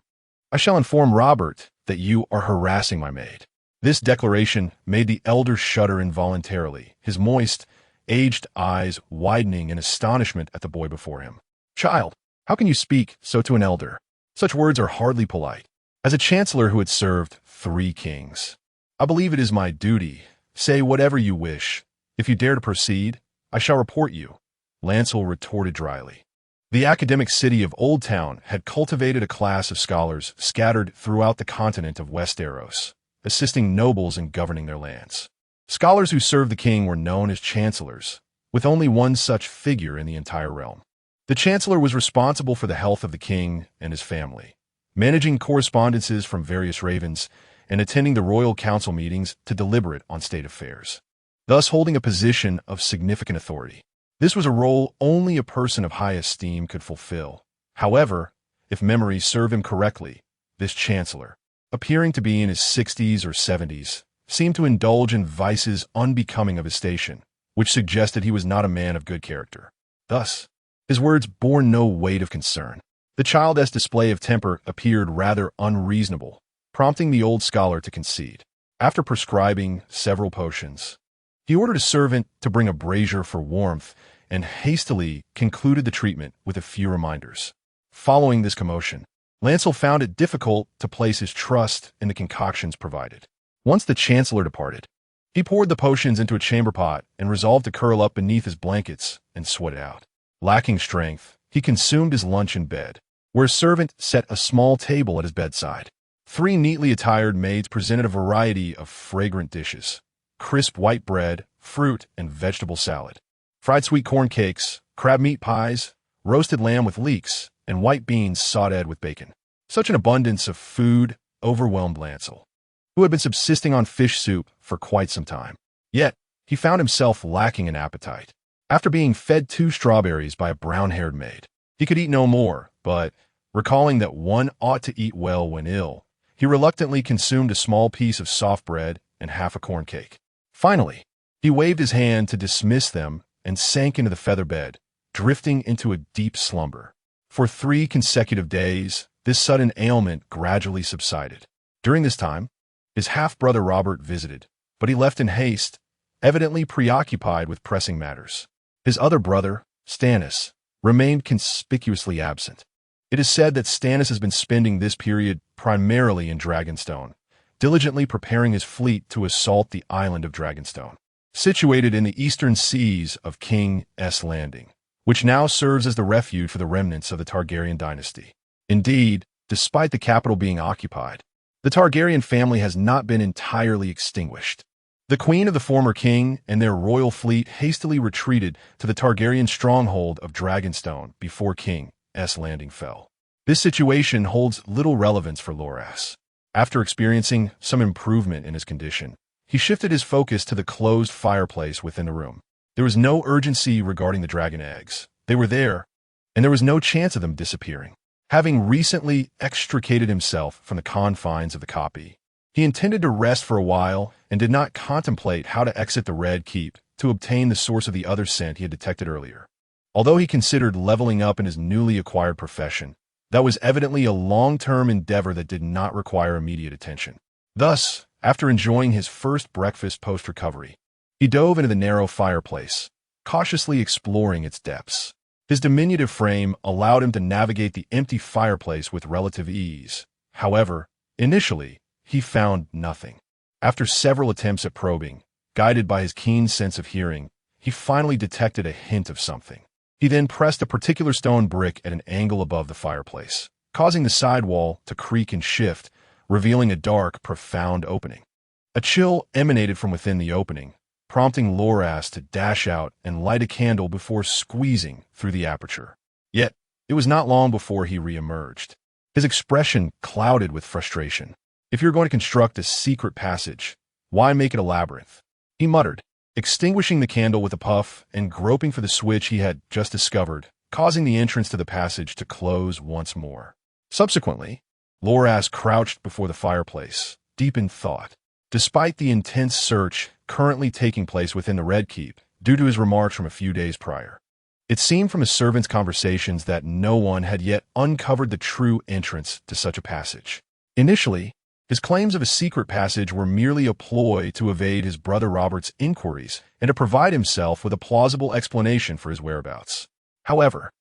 I shall inform Robert that you are harassing my maid." This declaration made the elder shudder involuntarily, his moist, aged eyes widening in astonishment at the boy before him. "Child, how can you speak so to an elder? Such words are hardly polite. As a chancellor who had served 3 kings, I believe it is my duty. Say whatever you wish. If you dare to proceed, I shall report you," Lancel retorted dryly. The academic city of Old Town had cultivated a class of scholars scattered throughout the continent of Westeros, assisting nobles in governing their lands. Scholars who served the king were known as chancellors, with only one such figure in the entire realm. The chancellor was responsible for the health of the king and his family, managing correspondences from various ravens, and attending the royal council meetings to deliberate on state affairs, thus holding a position of significant authority. This was a role only a person of high esteem could fulfill. However, if memory served him correctly, this chancellor, appearing to be in his 60s or 70s, seemed to indulge in vices unbecoming of his station, which suggested he was not a man of good character. Thus, his words bore no weight of concern. The child's display of temper appeared rather unreasonable, prompting the old scholar to concede. After prescribing several potions, he ordered a servant to bring a brazier for warmth and hastily concluded the treatment with a few reminders. Following this commotion, Lancel found it difficult to place his trust in the concoctions provided. Once the chancellor departed, he poured the potions into a chamber pot and resolved to curl up beneath his blankets and sweat it out. Lacking strength, he consumed his lunch in bed, where a servant set a small table at his bedside. 3 neatly attired maids presented a variety of fragrant dishes: crisp white bread, fruit and vegetable salad, fried sweet corn cakes, crab meat pies, roasted lamb with leeks, and white beans sautéed with bacon. Such an abundance of food overwhelmed Lancel, who had been subsisting on fish soup for quite some time. Yet, he found himself lacking in appetite. After being fed 2 strawberries by a brown-haired maid, he could eat no more, but, recalling that one ought to eat well when ill, he reluctantly consumed a small piece of soft bread and half a corn cake. Finally, he waved his hand to dismiss them and sank into the feather bed, drifting into a deep slumber. For 3 consecutive days, this sudden ailment gradually subsided. During this time, his half-brother Robert visited, but he left in haste, evidently preoccupied with pressing matters. His other brother, Stannis, remained conspicuously absent. It is said that Stannis has been spending this period primarily in Dragonstone, diligently preparing his fleet to assault the island of Dragonstone, situated in the eastern seas of King's Landing, which now serves as the refuge for the remnants of the Targaryen dynasty. Indeed, despite the capital being occupied, the Targaryen family has not been entirely extinguished. The queen of the former king and their royal fleet hastily retreated to the Targaryen stronghold of Dragonstone before King's Landing fell. This situation holds little relevance for Loras. After experiencing some improvement in his condition, he shifted his focus to the closed fireplace within the room. There was no urgency regarding the dragon eggs. They were there, and there was no chance of them disappearing. Having recently extricated himself from the confines of the copy, he intended to rest for a while and did not contemplate how to exit the Red Keep to obtain the source of the other scent he had detected earlier. Although he considered leveling up in his newly acquired profession, that was evidently a long-term endeavor that did not require immediate attention. Thus, after enjoying his first breakfast post-recovery, he dove into the narrow fireplace, cautiously exploring its depths. His diminutive frame allowed him to navigate the empty fireplace with relative ease. However, initially, he found nothing. After several attempts at probing, guided by his keen sense of hearing, he finally detected a hint of something. He then pressed a particular stone brick at an angle above the fireplace, causing the side wall to creak and shift, revealing a dark, profound opening. A chill emanated from within the opening, prompting Loras to dash out and light a candle before squeezing through the aperture. Yet, it was not long before he re-emerged, his expression clouded with frustration. "If you're going to construct a secret passage, why make it a labyrinth?" he muttered, extinguishing the candle with a puff and groping for the switch he had just discovered, causing the entrance to the passage to close once more. Subsequently, Loras crouched before the fireplace, deep in thought. Despite the intense search currently taking place within the Red Keep, due to his remarks from a few days prior, it seemed from his servants' conversations that no one had yet uncovered the true entrance to such a passage. Initially, his claims of a secret passage were merely a ploy to evade his brother Robert's inquiries and to provide himself with a plausible explanation for his whereabouts. However,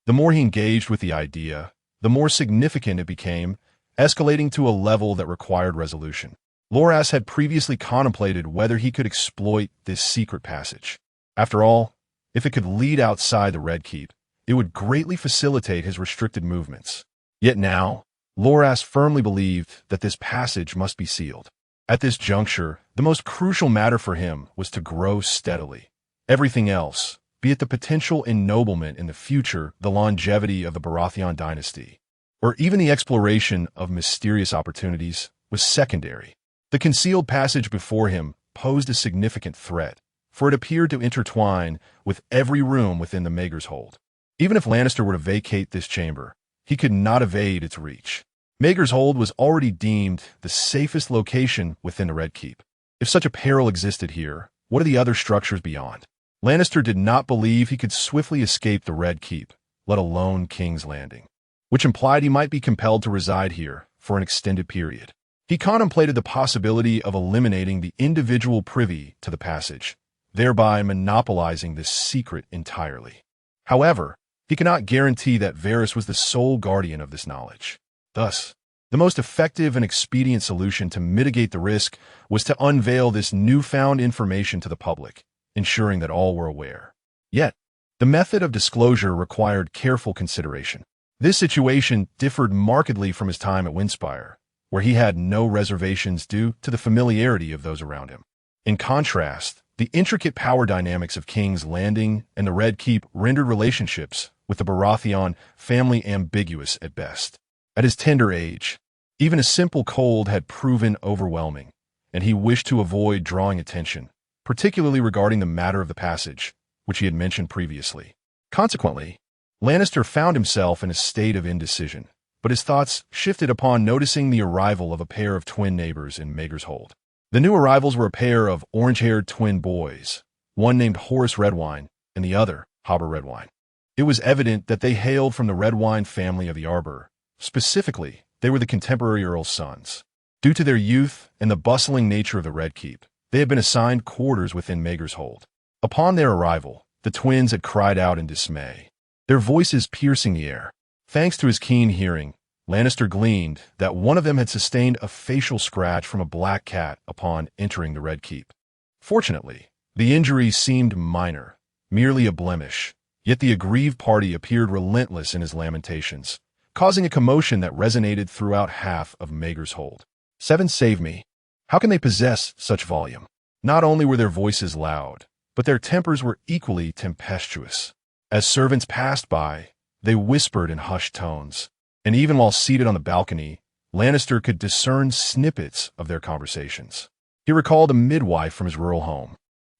the more he engaged with the idea, the more significant it became, escalating to a level that required resolution. Loras had previously contemplated whether he could exploit this secret passage. After all, if it could lead outside the Red Keep, it would greatly facilitate his restricted movements. Yet now, Loras firmly believed that this passage must be sealed. At this juncture, the most crucial matter for him was to grow steadily. Everything else, be it the potential ennoblement in the future, the longevity of the Baratheon dynasty, or even the exploration of mysterious opportunities, was secondary. The concealed passage before him posed a significant threat, for it appeared to intertwine with every room within the Maegor's Hold. Even if Lannister were to vacate this chamber, he could not evade its reach. Maegor's Hold was already deemed the safest location within the Red Keep. If such a peril existed here, what are the other structures beyond? Lannister did not believe he could swiftly escape the Red Keep, let alone King's Landing, which implied he might be compelled to reside here for an extended period. He contemplated the possibility of eliminating the individual privy to the passage, thereby monopolizing this secret entirely. However, he cannot guarantee that Varys was the sole guardian of this knowledge. Thus, the most effective and expedient solution to mitigate the risk was to unveil this newfound information to the public, ensuring that all were aware. Yet, the method of disclosure required careful consideration. This situation differed markedly from his time at Windspire, where he had no reservations due to the familiarity of those around him. In contrast, the intricate power dynamics of King's Landing and the Red Keep rendered relationships with the Baratheon family ambiguous at best. At his tender age, even a simple cold had proven overwhelming, and he wished to avoid drawing attention, particularly regarding the matter of the passage, which he had mentioned previously. Consequently, Lannister found himself in a state of indecision, but his thoughts shifted upon noticing the arrival of a pair of twin neighbors in Maegor's Hold. The new arrivals were a pair of orange-haired twin boys, one named Horace Redwine and the other Hobber Redwine. It was evident that they hailed from the Redwine family of the Arbor. Specifically, they were the contemporary Earl's sons. Due to their youth and the bustling nature of the Red Keep, they had been assigned quarters within Maegor's Hold. Upon their arrival, the twins had cried out in dismay, their voices piercing the air. Thanks to his keen hearing, Lannister gleaned that one of them had sustained a facial scratch from a black cat upon entering the Red Keep. Fortunately, the injury seemed minor, merely a blemish, yet the aggrieved party appeared relentless in his lamentations, causing a commotion that resonated throughout half of Maegor's Hold. "Seven, save me. How can they possess such volume?" Not only were their voices loud, but their tempers were equally tempestuous. As servants passed by, they whispered in hushed tones, and even while seated on the balcony, Lannister could discern snippets of their conversations. He recalled a midwife from his rural home,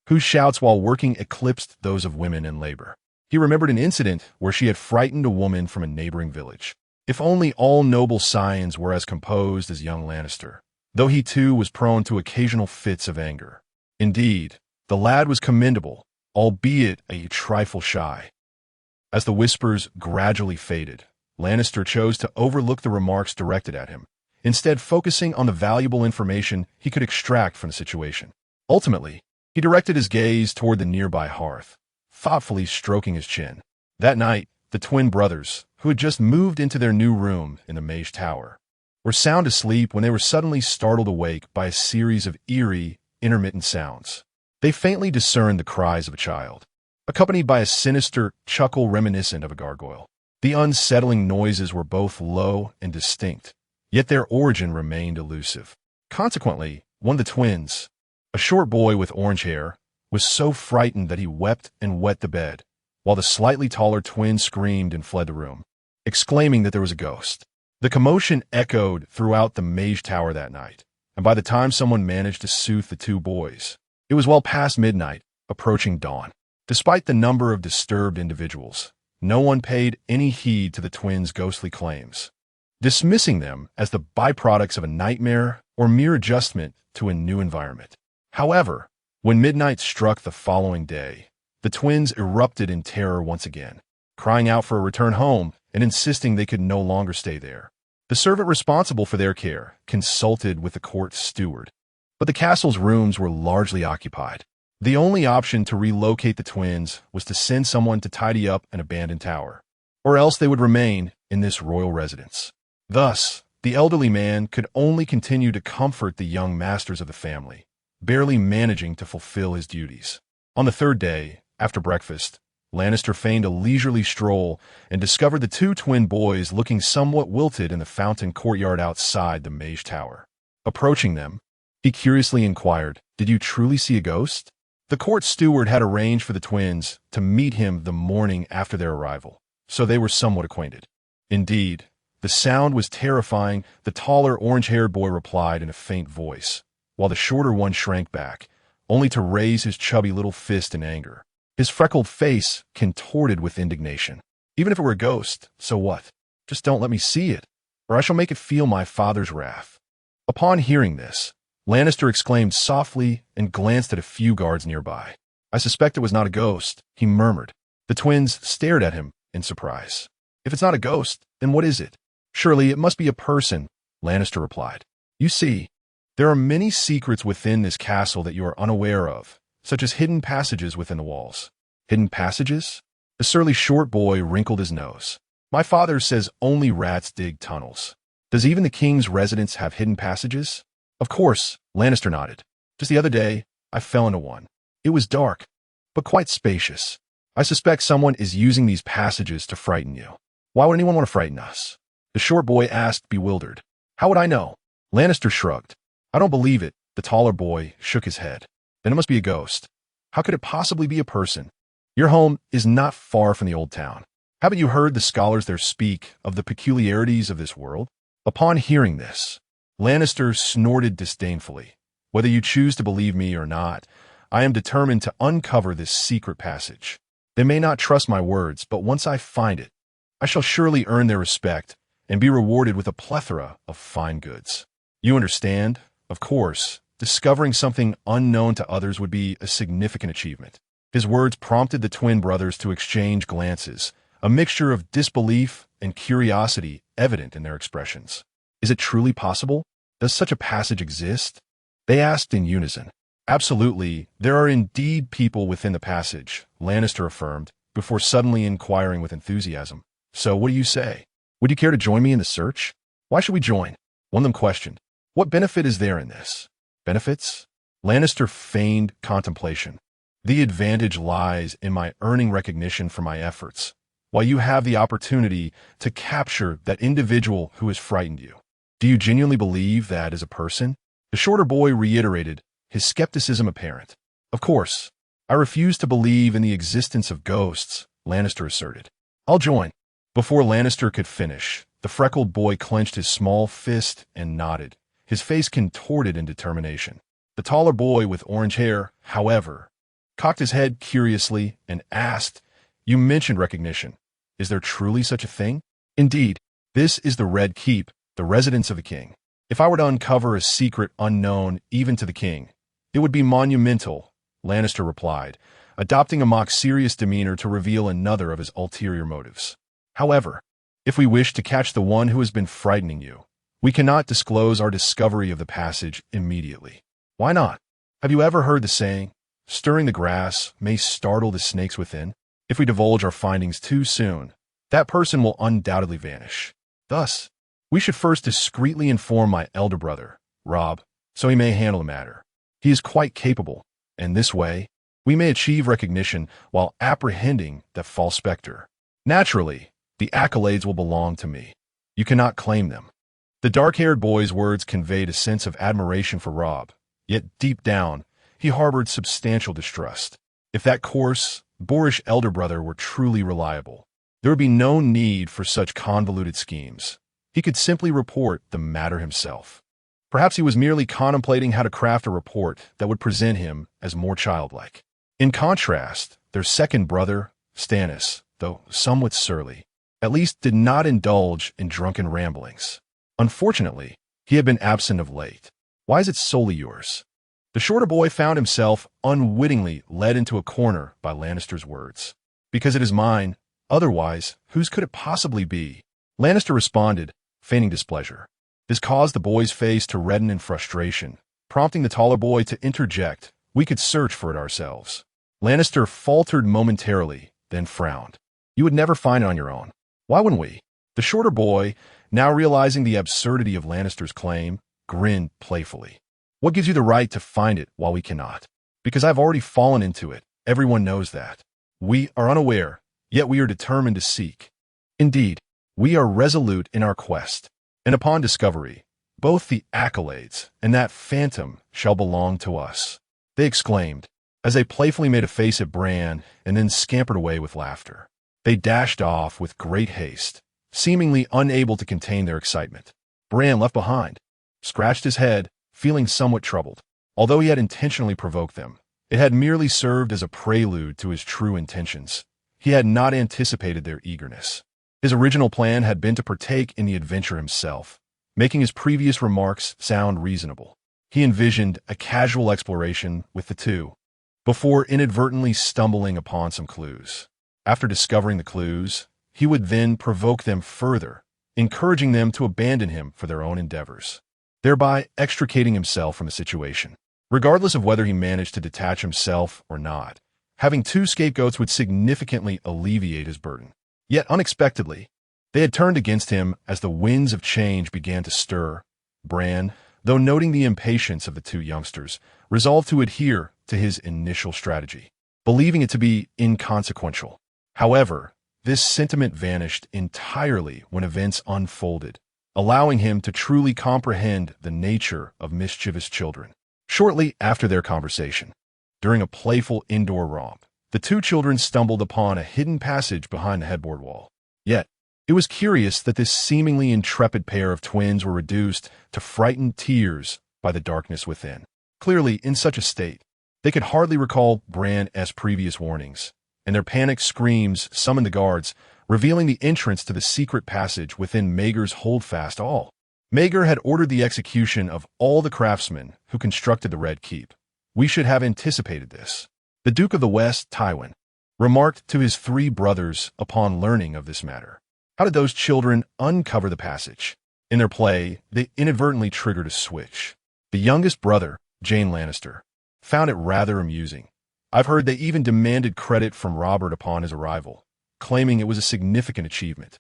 whose shouts while working eclipsed those of women in labor. He remembered an incident where she had frightened a woman from a neighboring village. If only all noble scions were as composed as young Lannister, though he too was prone to occasional fits of anger. Indeed, the lad was commendable, albeit a trifle shy. As the whispers gradually faded, Lannister chose to overlook the remarks directed at him, instead focusing on the valuable information he could extract from the situation. Ultimately, he directed his gaze toward the nearby hearth, thoughtfully stroking his chin. That night, the twin brothers, who had just moved into their new room in the Mage Tower, were sound asleep when they were suddenly startled awake by a series of eerie, intermittent sounds. They faintly discerned the cries of a child, accompanied by a sinister chuckle reminiscent of a gargoyle. The unsettling noises were both low and distinct, yet their origin remained elusive. Consequently, one of the twins, a short boy with orange hair, was so frightened that he wept and wet the bed, while the slightly taller twin screamed and fled the room, exclaiming that there was a ghost. The commotion echoed throughout the Mage Tower that night, and by the time someone managed to soothe the two boys, it was well past midnight, approaching dawn. Despite the number of disturbed individuals, no one paid any heed to the twins' ghostly claims, dismissing them as the byproducts of a nightmare or mere adjustment to a new environment. However, when midnight struck the following day, the twins erupted in terror once again, crying out for a return home and insisting they could no longer stay there. The servant responsible for their care consulted with the court steward, but the castle's rooms were largely occupied. The only option to relocate the twins was to send someone to tidy up an abandoned tower, or else they would remain in this royal residence. Thus, the elderly man could only continue to comfort the young masters of the family, barely managing to fulfill his duties. On the third day, after breakfast, Lannister feigned a leisurely stroll and discovered the two twin boys looking somewhat wilted in the fountain courtyard outside the Mage Tower. Approaching them, he curiously inquired, "Did you truly see a ghost?" The court steward had arranged for the twins to meet him the morning after their arrival, so they were somewhat acquainted. Indeed, the sound was terrifying. The taller, orange-haired boy replied in a faint voice, while the shorter one shrank back, only to raise his chubby little fist in anger. His freckled face contorted with indignation. "Even if it were a ghost, so what? Just don't let me see it, or I shall make it feel my father's wrath." Upon hearing this, Lannister exclaimed softly and glanced at a few guards nearby. "I suspect it was not a ghost," he murmured. The twins stared at him in surprise. "If it's not a ghost, then what is it?" "Surely it must be a person," Lannister replied. "You see, there are many secrets within this castle that you are unaware of, such as hidden passages within the walls." "Hidden passages?" The surly short boy wrinkled his nose. "My father says only rats dig tunnels. Does even the king's residence have hidden passages?" "Of course," Lannister nodded. "Just the other day, I fell into one. It was dark, but quite spacious. I suspect someone is using these passages to frighten you." "Why would anyone want to frighten us?" the short boy asked, bewildered. "How would I know?" Lannister shrugged. "I don't believe it." The taller boy shook his head. "Then it must be a ghost. How could it possibly be a person? Your home is not far from the old town. Haven't you heard the scholars there speak of the peculiarities of this world?" Upon hearing this, Lannister snorted disdainfully. "Whether you choose to believe me or not, I am determined to uncover this secret passage. They may not trust my words, but once I find it, I shall surely earn their respect and be rewarded with a plethora of fine goods. You understand? Of course, discovering something unknown to others would be a significant achievement. His words prompted the twin brothers to exchange glances, a mixture of disbelief and curiosity evident in their expressions. Is it truly possible? Does such a passage exist? They asked in unison. Absolutely, there are indeed people within the passage, Lannister affirmed, before suddenly inquiring with enthusiasm. So what do you say? Would you care to join me in the search? Why should we join? One of them questioned. What benefit is there in this? Benefits? Lannister feigned contemplation. The advantage lies in my earning recognition for my efforts, while you have the opportunity to capture that individual who has frightened you. Do you genuinely believe that as a person? The shorter boy reiterated, his skepticism apparent. Of course, I refuse to believe in the existence of ghosts, Lannister asserted. I'll join. Before Lannister could finish, the freckled boy clenched his small fist and nodded, his face contorted in determination. The taller boy with orange hair, however, cocked his head curiously and asked, You mentioned recognition. Is there truly such a thing? Indeed, this is the Red Keep, the residence of the king. If I were to uncover a secret unknown even to the king, it would be monumental, Lannister replied, adopting a mock-serious demeanor to reveal another of his ulterior motives. However, if we wish to catch the one who has been frightening you, we cannot disclose our discovery of the passage immediately. Why not? Have you ever heard the saying, stirring the grass may startle the snakes within? If we divulge our findings too soon, that person will undoubtedly vanish. Thus, we should first discreetly inform my elder brother, Robb, so he may handle the matter. He is quite capable, and this way, we may achieve recognition while apprehending that false specter. Naturally, the accolades will belong to me. You cannot claim them. The dark-haired boy's words conveyed a sense of admiration for Robb, yet deep down, he harbored substantial distrust. If that coarse, boorish elder brother were truly reliable, there would be no need for such convoluted schemes. He could simply report the matter himself. Perhaps he was merely contemplating how to craft a report that would present him as more childlike. In contrast, their second brother, Stannis, though somewhat surly, at least did not indulge in drunken ramblings. Unfortunately, he had been absent of late. Why is it solely yours? The shorter boy found himself unwittingly led into a corner by Lannister's words. Because it is mine, otherwise, whose could it possibly be? Lannister responded, feigning displeasure. This caused the boy's face to redden in frustration, prompting the taller boy to interject, We could search for it ourselves. Lannister faltered momentarily, then frowned. You would never find it on your own. Why wouldn't we? The shorter boy, now realizing the absurdity of Lannister's claim, grinned playfully. What gives you the right to find it while we cannot? Because I've already fallen into it. Everyone knows that. We are unaware, yet we are determined to seek. Indeed, we are resolute in our quest. And upon discovery, both the accolades and that phantom shall belong to us. They exclaimed, as they playfully made a face at Bran and then scampered away with laughter. They dashed off with great haste, seemingly unable to contain their excitement. Bran, left behind, scratched his head, feeling somewhat troubled. Although he had intentionally provoked them, it had merely served as a prelude to his true intentions. He had not anticipated their eagerness. His original plan had been to partake in the adventure himself, making his previous remarks sound reasonable. He envisioned a casual exploration with the two, before inadvertently stumbling upon some clues. After discovering the clues, he would then provoke them further, encouraging them to abandon him for their own endeavors, thereby extricating himself from the situation. Regardless of whether he managed to detach himself or not, having two scapegoats would significantly alleviate his burden. Yet unexpectedly, they had turned against him as the winds of change began to stir. Bran, though noting the impatience of the two youngsters, resolved to adhere to his initial strategy, believing it to be inconsequential. However, this sentiment vanished entirely when events unfolded, allowing him to truly comprehend the nature of mischievous children. Shortly after their conversation, during a playful indoor romp, the two children stumbled upon a hidden passage behind the headboard wall. Yet, it was curious that this seemingly intrepid pair of twins were reduced to frightened tears by the darkness within. Clearly, in such a state, They could hardly recall Bran's previous warnings, and their panicked screams summoned the guards, revealing the entrance to the secret passage within Maegor's holdfast hall. Maegor had ordered the execution of all the craftsmen who constructed the Red Keep. We should have anticipated this. The Duke of the West, Tywin, remarked to his 3 brothers upon learning of this matter. How did those children uncover the passage? In their play, they inadvertently triggered a switch. The youngest brother, Jaime Lannister, found it rather amusing. I've heard they even demanded credit from Robert upon his arrival, claiming it was a significant achievement.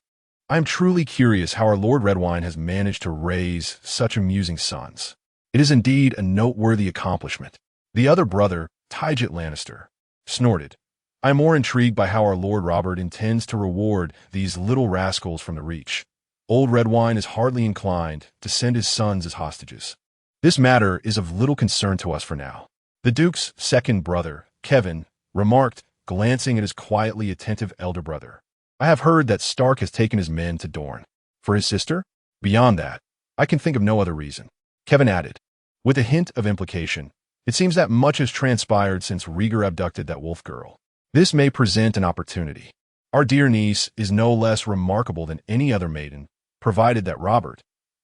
I am truly curious how our Lord Redwyne has managed to raise such amusing sons. It is indeed a noteworthy accomplishment. The other brother, Tygett Lannister, snorted. I am more intrigued by how our Lord Robert intends to reward these little rascals from the Reach. Old Redwyne is hardly inclined to send his sons as hostages. This matter is of little concern to us for now. The Duke's second brother, Kevin, remarked, glancing at his quietly attentive elder brother. I have heard that Stark has taken his men to Dorne. For his sister? Beyond that, I can think of no other reason. Kevin added, with a hint of implication, it seems that much has transpired since Rhaegar abducted that wolf girl. This may present an opportunity. Our dear niece is no less remarkable than any other maiden, provided that Robert,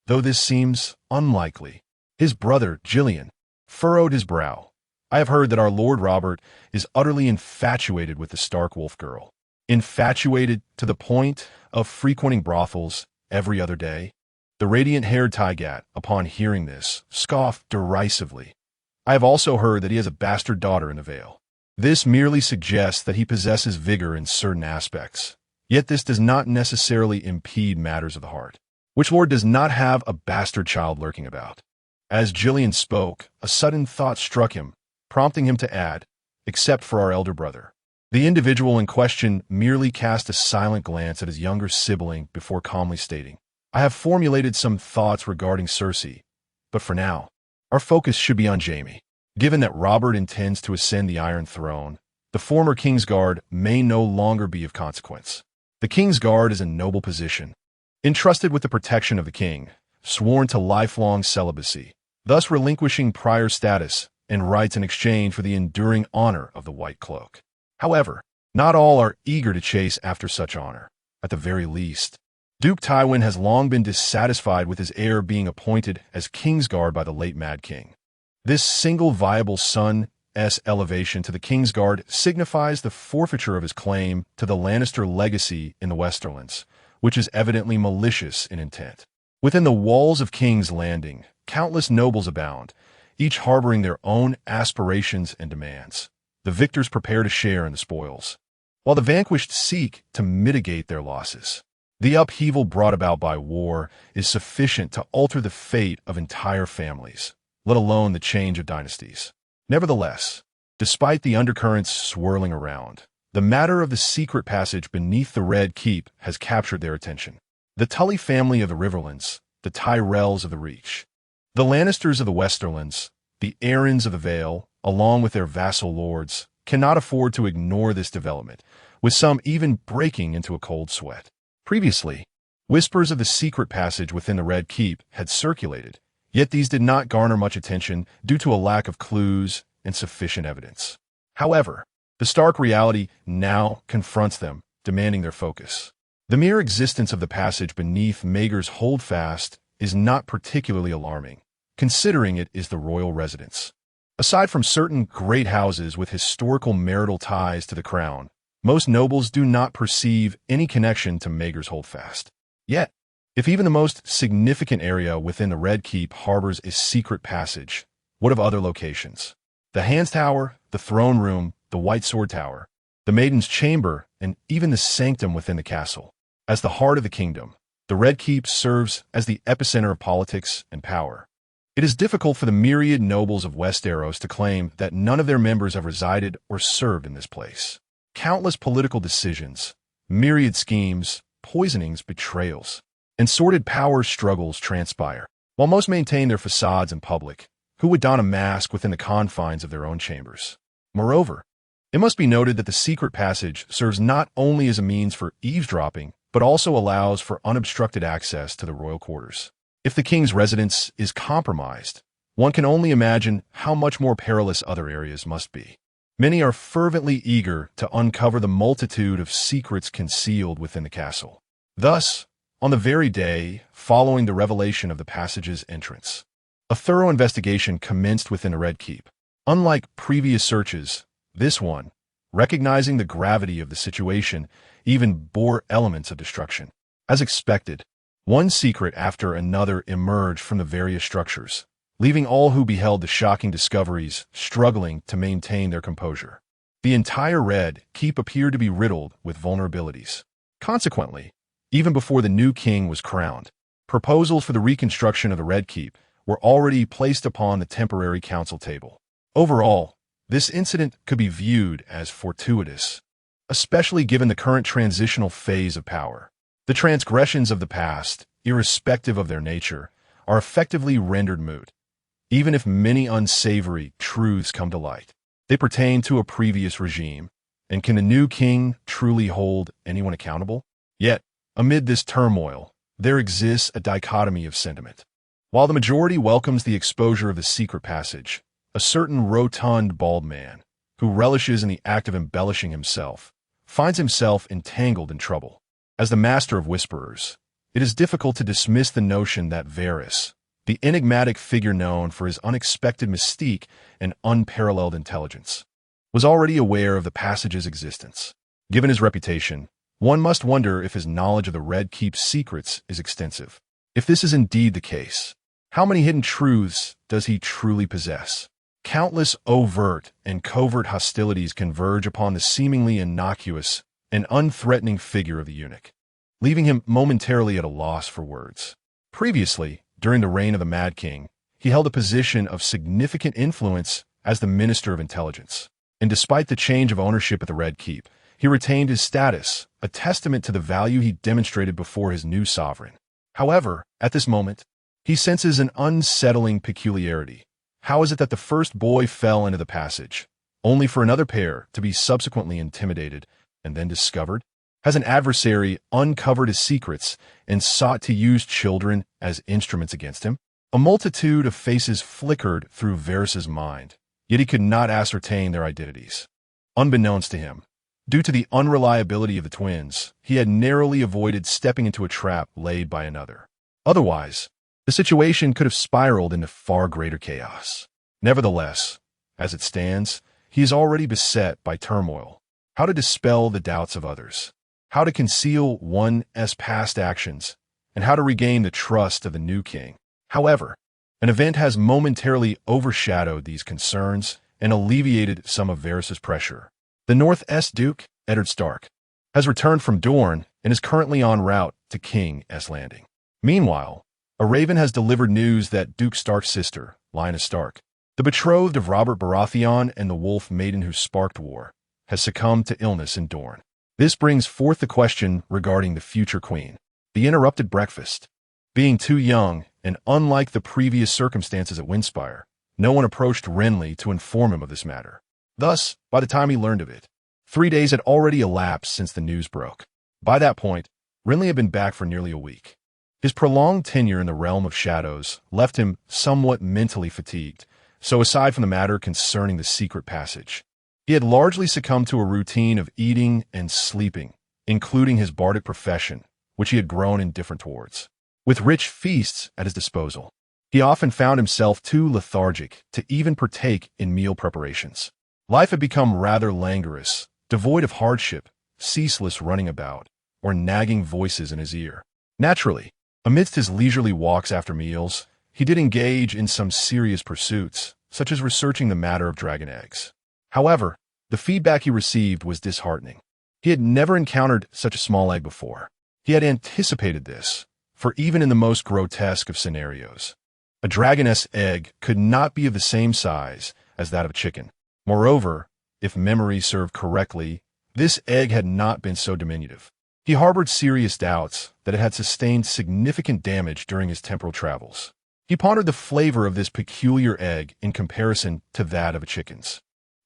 though this seems unlikely, his brother, Gillian, furrowed his brow. I have heard that our Lord Robert is utterly infatuated with the Stark wolf girl. Infatuated to the point of frequenting brothels every other day? The radiant-haired Tygett, upon hearing this, scoffed derisively. I have also heard that he has a bastard daughter in the Vale. This merely suggests that he possesses vigor in certain aspects. Yet this does not necessarily impede matters of the heart. Which lord does not have a bastard child lurking about? As Gillian spoke, a sudden thought struck him, prompting him to add, except for our elder brother. The individual in question merely cast a silent glance at his younger sibling before calmly stating, I have formulated some thoughts regarding Cersei, but for now, our focus should be on Jaime. Given that Robert intends to ascend the Iron Throne, the former Kingsguard may no longer be of consequence. The Kingsguard is a noble position, entrusted with the protection of the king, sworn to lifelong celibacy, thus relinquishing prior status and rights in exchange for the enduring honor of the White Cloak. However, not all are eager to chase after such honor. At the very least, Duke Tywin has long been dissatisfied with his heir being appointed as Kingsguard by the late Mad King. This single viable son's elevation to the Kingsguard signifies the forfeiture of his claim to the Lannister legacy in the Westerlands, which is evidently malicious in intent. Within the walls of King's Landing, countless nobles abound, each harboring their own aspirations and demands. The victors prepare to share in the spoils, while the vanquished seek to mitigate their losses. The upheaval brought about by war is sufficient to alter the fate of entire families, let alone the change of dynasties. Nevertheless, despite the undercurrents swirling around, the matter of the secret passage beneath the Red Keep has captured their attention. The Tully family of the Riverlands, the Tyrells of the Reach, the Lannisters of the Westerlands, the Arryns of the Vale, along with their vassal lords, cannot afford to ignore this development, with some even breaking into a cold sweat. Previously, whispers of the secret passage within the Red Keep had circulated, yet these did not garner much attention due to a lack of clues and sufficient evidence. However, the stark reality now confronts them, demanding their focus. The mere existence of the passage beneath Maegor's holdfast is not particularly alarming, considering it is the royal residence. Aside from certain great houses with historical marital ties to the crown, most nobles do not perceive any connection to Maegor's holdfast. Yet, if even the most significant area within the Red Keep harbors a secret passage, what of other locations? The Hands Tower, the Throne Room, the White Sword Tower, the Maiden's Chamber, and even the sanctum within the castle. As the heart of the kingdom, the Red Keep serves as the epicenter of politics and power. It is difficult for the myriad nobles of Westeros to claim that none of their members have resided or served in this place. Countless political decisions, myriad schemes, poisonings, betrayals, and sordid power struggles transpire. While most maintain their facades in public, who would don a mask within the confines of their own chambers? Moreover, it must be noted that the secret passage serves not only as a means for eavesdropping, but also allows for unobstructed access to the royal quarters. If the king's residence is compromised, one can only imagine how much more perilous other areas must be. Many are fervently eager to uncover the multitude of secrets concealed within the castle. Thus, on the very day following the revelation of the passage's entrance, a thorough investigation commenced within the Red Keep. Unlike previous searches, this one, recognizing the gravity of the situation, even bore elements of destruction. As expected, one secret after another emerged from the various structures, leaving all who beheld the shocking discoveries struggling to maintain their composure. The entire Red Keep appeared to be riddled with vulnerabilities. Consequently, even before the new king was crowned, proposals for the reconstruction of the Red Keep were already placed upon the temporary council table. Overall, this incident could be viewed as fortuitous, especially given the current transitional phase of power. The transgressions of the past, irrespective of their nature, are effectively rendered moot. Even if many unsavory truths come to light, they pertain to a previous regime, and can the new king truly hold anyone accountable? Yet, amid this turmoil, there exists a dichotomy of sentiment. While the majority welcomes the exposure of the secret passage, a certain rotund bald man, who relishes in the act of embellishing himself, finds himself entangled in trouble. As the master of whisperers, it is difficult to dismiss the notion that Varys, the enigmatic figure known for his unexpected mystique and unparalleled intelligence, was already aware of the passage's existence. Given his reputation, one must wonder if his knowledge of the Red Keep's secrets is extensive. If this is indeed the case, how many hidden truths does he truly possess? Countless overt and covert hostilities converge upon the seemingly innocuous and unthreatening figure of the eunuch, leaving him momentarily at a loss for words. Previously, during the reign of the Mad King, he held a position of significant influence as the Minister of Intelligence, and despite the change of ownership at the Red Keep, he retained his status, a testament to the value he demonstrated before his new sovereign. However, at this moment, he senses an unsettling peculiarity. How is it that the first boy fell into the passage, only for another pair to be subsequently intimidated and then discovered? Has an adversary uncovered his secrets and sought to use children as instruments against him? A multitude of faces flickered through Varys's mind, yet he could not ascertain their identities. Unbeknownst to him, due to the unreliability of the twins, he had narrowly avoided stepping into a trap laid by another. Otherwise, the situation could have spiraled into far greater chaos. Nevertheless, as it stands, he is already beset by turmoil. How to dispel the doubts of others, how to conceal one's past actions, and how to regain the trust of the new king. However, an event has momentarily overshadowed these concerns and alleviated some of Varys's pressure. The North-Est Duke, Eddard Stark, has returned from Dorne and is currently en route to King's Landing. Meanwhile, a raven has delivered news that Duke Stark's sister, Lyanna Stark, the betrothed of Robert Baratheon and the wolf maiden who sparked war, has succumbed to illness in Dorne. This brings forth the question regarding the future queen. The interrupted breakfast. Being too young, and unlike the previous circumstances at Windspire, no one approached Renly to inform him of this matter. Thus, by the time he learned of it, 3 days had already elapsed since the news broke. By that point, Renly had been back for nearly a week. His prolonged tenure in the realm of shadows left him somewhat mentally fatigued, so aside from the matter concerning the secret passage, he had largely succumbed to a routine of eating and sleeping, including his bardic profession, which he had grown indifferent towards. With rich feasts at his disposal, he often found himself too lethargic to even partake in meal preparations. Life had become rather languorous, devoid of hardship, ceaseless running about, or nagging voices in his ear. Naturally, amidst his leisurely walks after meals, he did engage in some serious pursuits, such as researching the matter of dragon eggs. However, the feedback he received was disheartening. He had never encountered such a small egg before. He had anticipated this, for even in the most grotesque of scenarios, a dragoness egg could not be of the same size as that of a chicken. Moreover, if memory served correctly, this egg had not been so diminutive. He harbored serious doubts that it had sustained significant damage during his temporal travels. He pondered the flavor of this peculiar egg in comparison to that of a chicken's.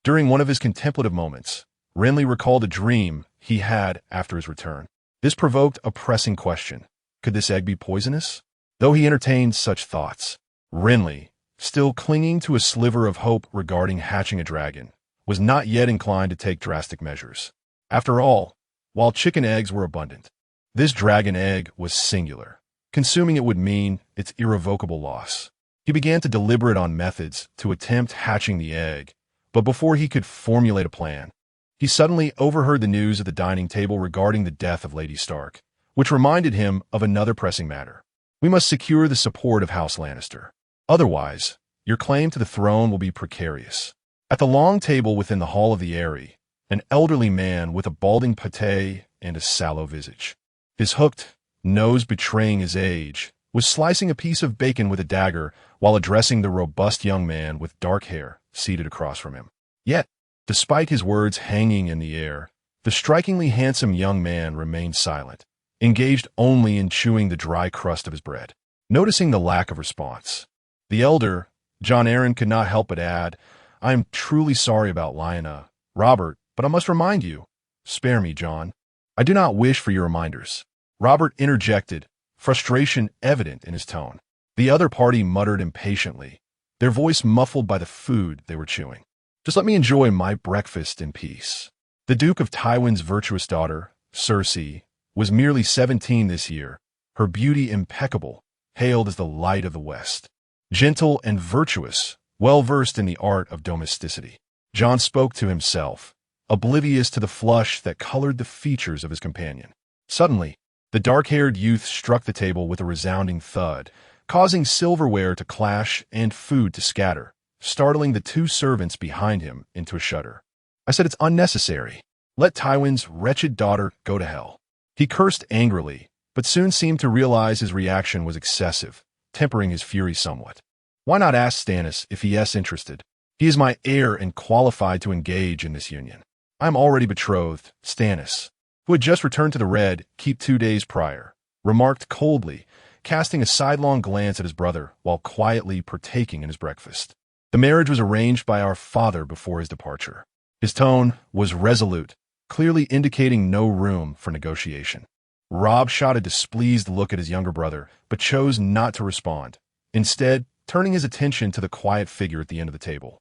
During one of his contemplative moments, Renly recalled a dream he had after his return. This provoked a pressing question. Could this egg be poisonous? Though he entertained such thoughts, Renly, still clinging to a sliver of hope regarding hatching a dragon, was not yet inclined to take drastic measures. After all, while chicken eggs were abundant, this dragon egg was singular. Consuming it would mean its irrevocable loss. He began to deliberate on methods to attempt hatching the egg, but before he could formulate a plan, he suddenly overheard the news at the dining table regarding the death of Lady Stark, which reminded him of another pressing matter. We must secure the support of House Lannister. Otherwise, your claim to the throne will be precarious. At the long table within the Hall of the Eyrie, an elderly man with a balding pate and a sallow visage, his hooked nose betraying his age, was slicing a piece of bacon with a dagger while addressing the robust young man with dark hair seated across from him. Yet, despite his words hanging in the air, the strikingly handsome young man remained silent, engaged only in chewing the dry crust of his bread. Noticing the lack of response, the elder, Jon Arryn, could not help but add, "I am truly sorry about Lyanna, Robert, but I must remind you." "Spare me, Jon. I do not wish for your reminders," Robert interjected, frustration evident in his tone. The other party muttered impatiently, their voice muffled by the food they were chewing. "Just let me enjoy my breakfast in peace." The Duke of Tywin's virtuous daughter, Cersei, was merely 17 this year, her beauty impeccable, hailed as the light of the West. Gentle and virtuous, well-versed in the art of domesticity, Jon spoke to himself, oblivious to the flush that colored the features of his companion. Suddenly, the dark-haired youth struck the table with a resounding thud, causing silverware to clash and food to scatter, startling the two servants behind him into a shudder. "I said it's unnecessary. Let Tywin's wretched daughter go to hell." He cursed angrily, but soon seemed to realize his reaction was excessive, tempering his fury somewhat. "Why not ask Stannis if he is interested? He is my heir and qualified to engage in this union. I am already betrothed." Stannis, who had just returned to the Red Keep 2 days prior, remarked coldly, casting a sidelong glance at his brother while quietly partaking in his breakfast. "The marriage was arranged by our father before his departure." His tone was resolute, clearly indicating no room for negotiation. Robb shot a displeased look at his younger brother, but chose not to respond, instead turning his attention to the quiet figure at the end of the table,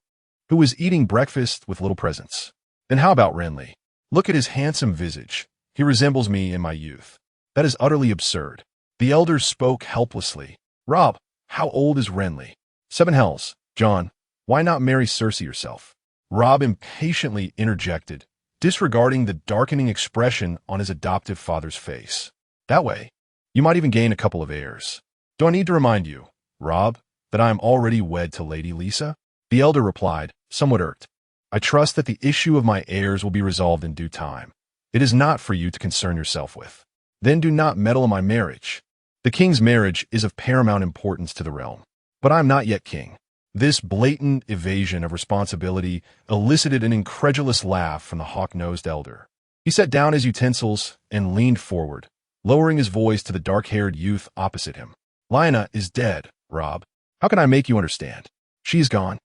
who was eating breakfast with little presence. "Then how about Renly? Look at his handsome visage. He resembles me in my youth." "That is utterly absurd." The elder spoke helplessly. "Robb, how old is Renly?" "7 hells. Jon, why not marry Cersei yourself?" Robb impatiently interjected, disregarding the darkening expression on his adoptive father's face. "That way, you might even gain a couple of heirs." "Do I need to remind you, Robb, that I am already wed to Lady Lisa?" The elder replied, somewhat irked. "I trust that the issue of my heirs will be resolved in due time. It is not for you to concern yourself with." "Then do not meddle in my marriage. The king's marriage is of paramount importance to the realm. But I am not yet king." This blatant evasion of responsibility elicited an incredulous laugh from the hawk-nosed elder. He set down his utensils and leaned forward, lowering his voice to the dark-haired youth opposite him. "Lyanna is dead, Robb. How can I make you understand? She is gone."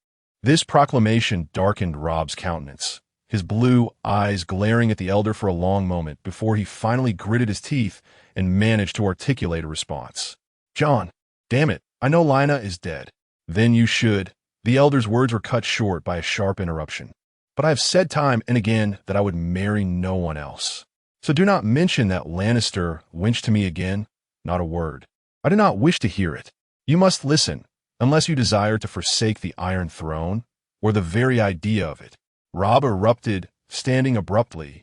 This proclamation darkened Robb's countenance, his blue eyes glaring at the elder for a long moment before he finally gritted his teeth and managed to articulate a response. "Jon, damn it, I know Lyanna is dead." "Then you should." The elder's words were cut short by a sharp interruption. "But I have said time and again that I would marry no one else. So do not mention that Lannister wench to me again. Not a word. I do not wish to hear it. You must listen, unless you desire to forsake the Iron Throne, or the very idea of it." Robb erupted, standing abruptly,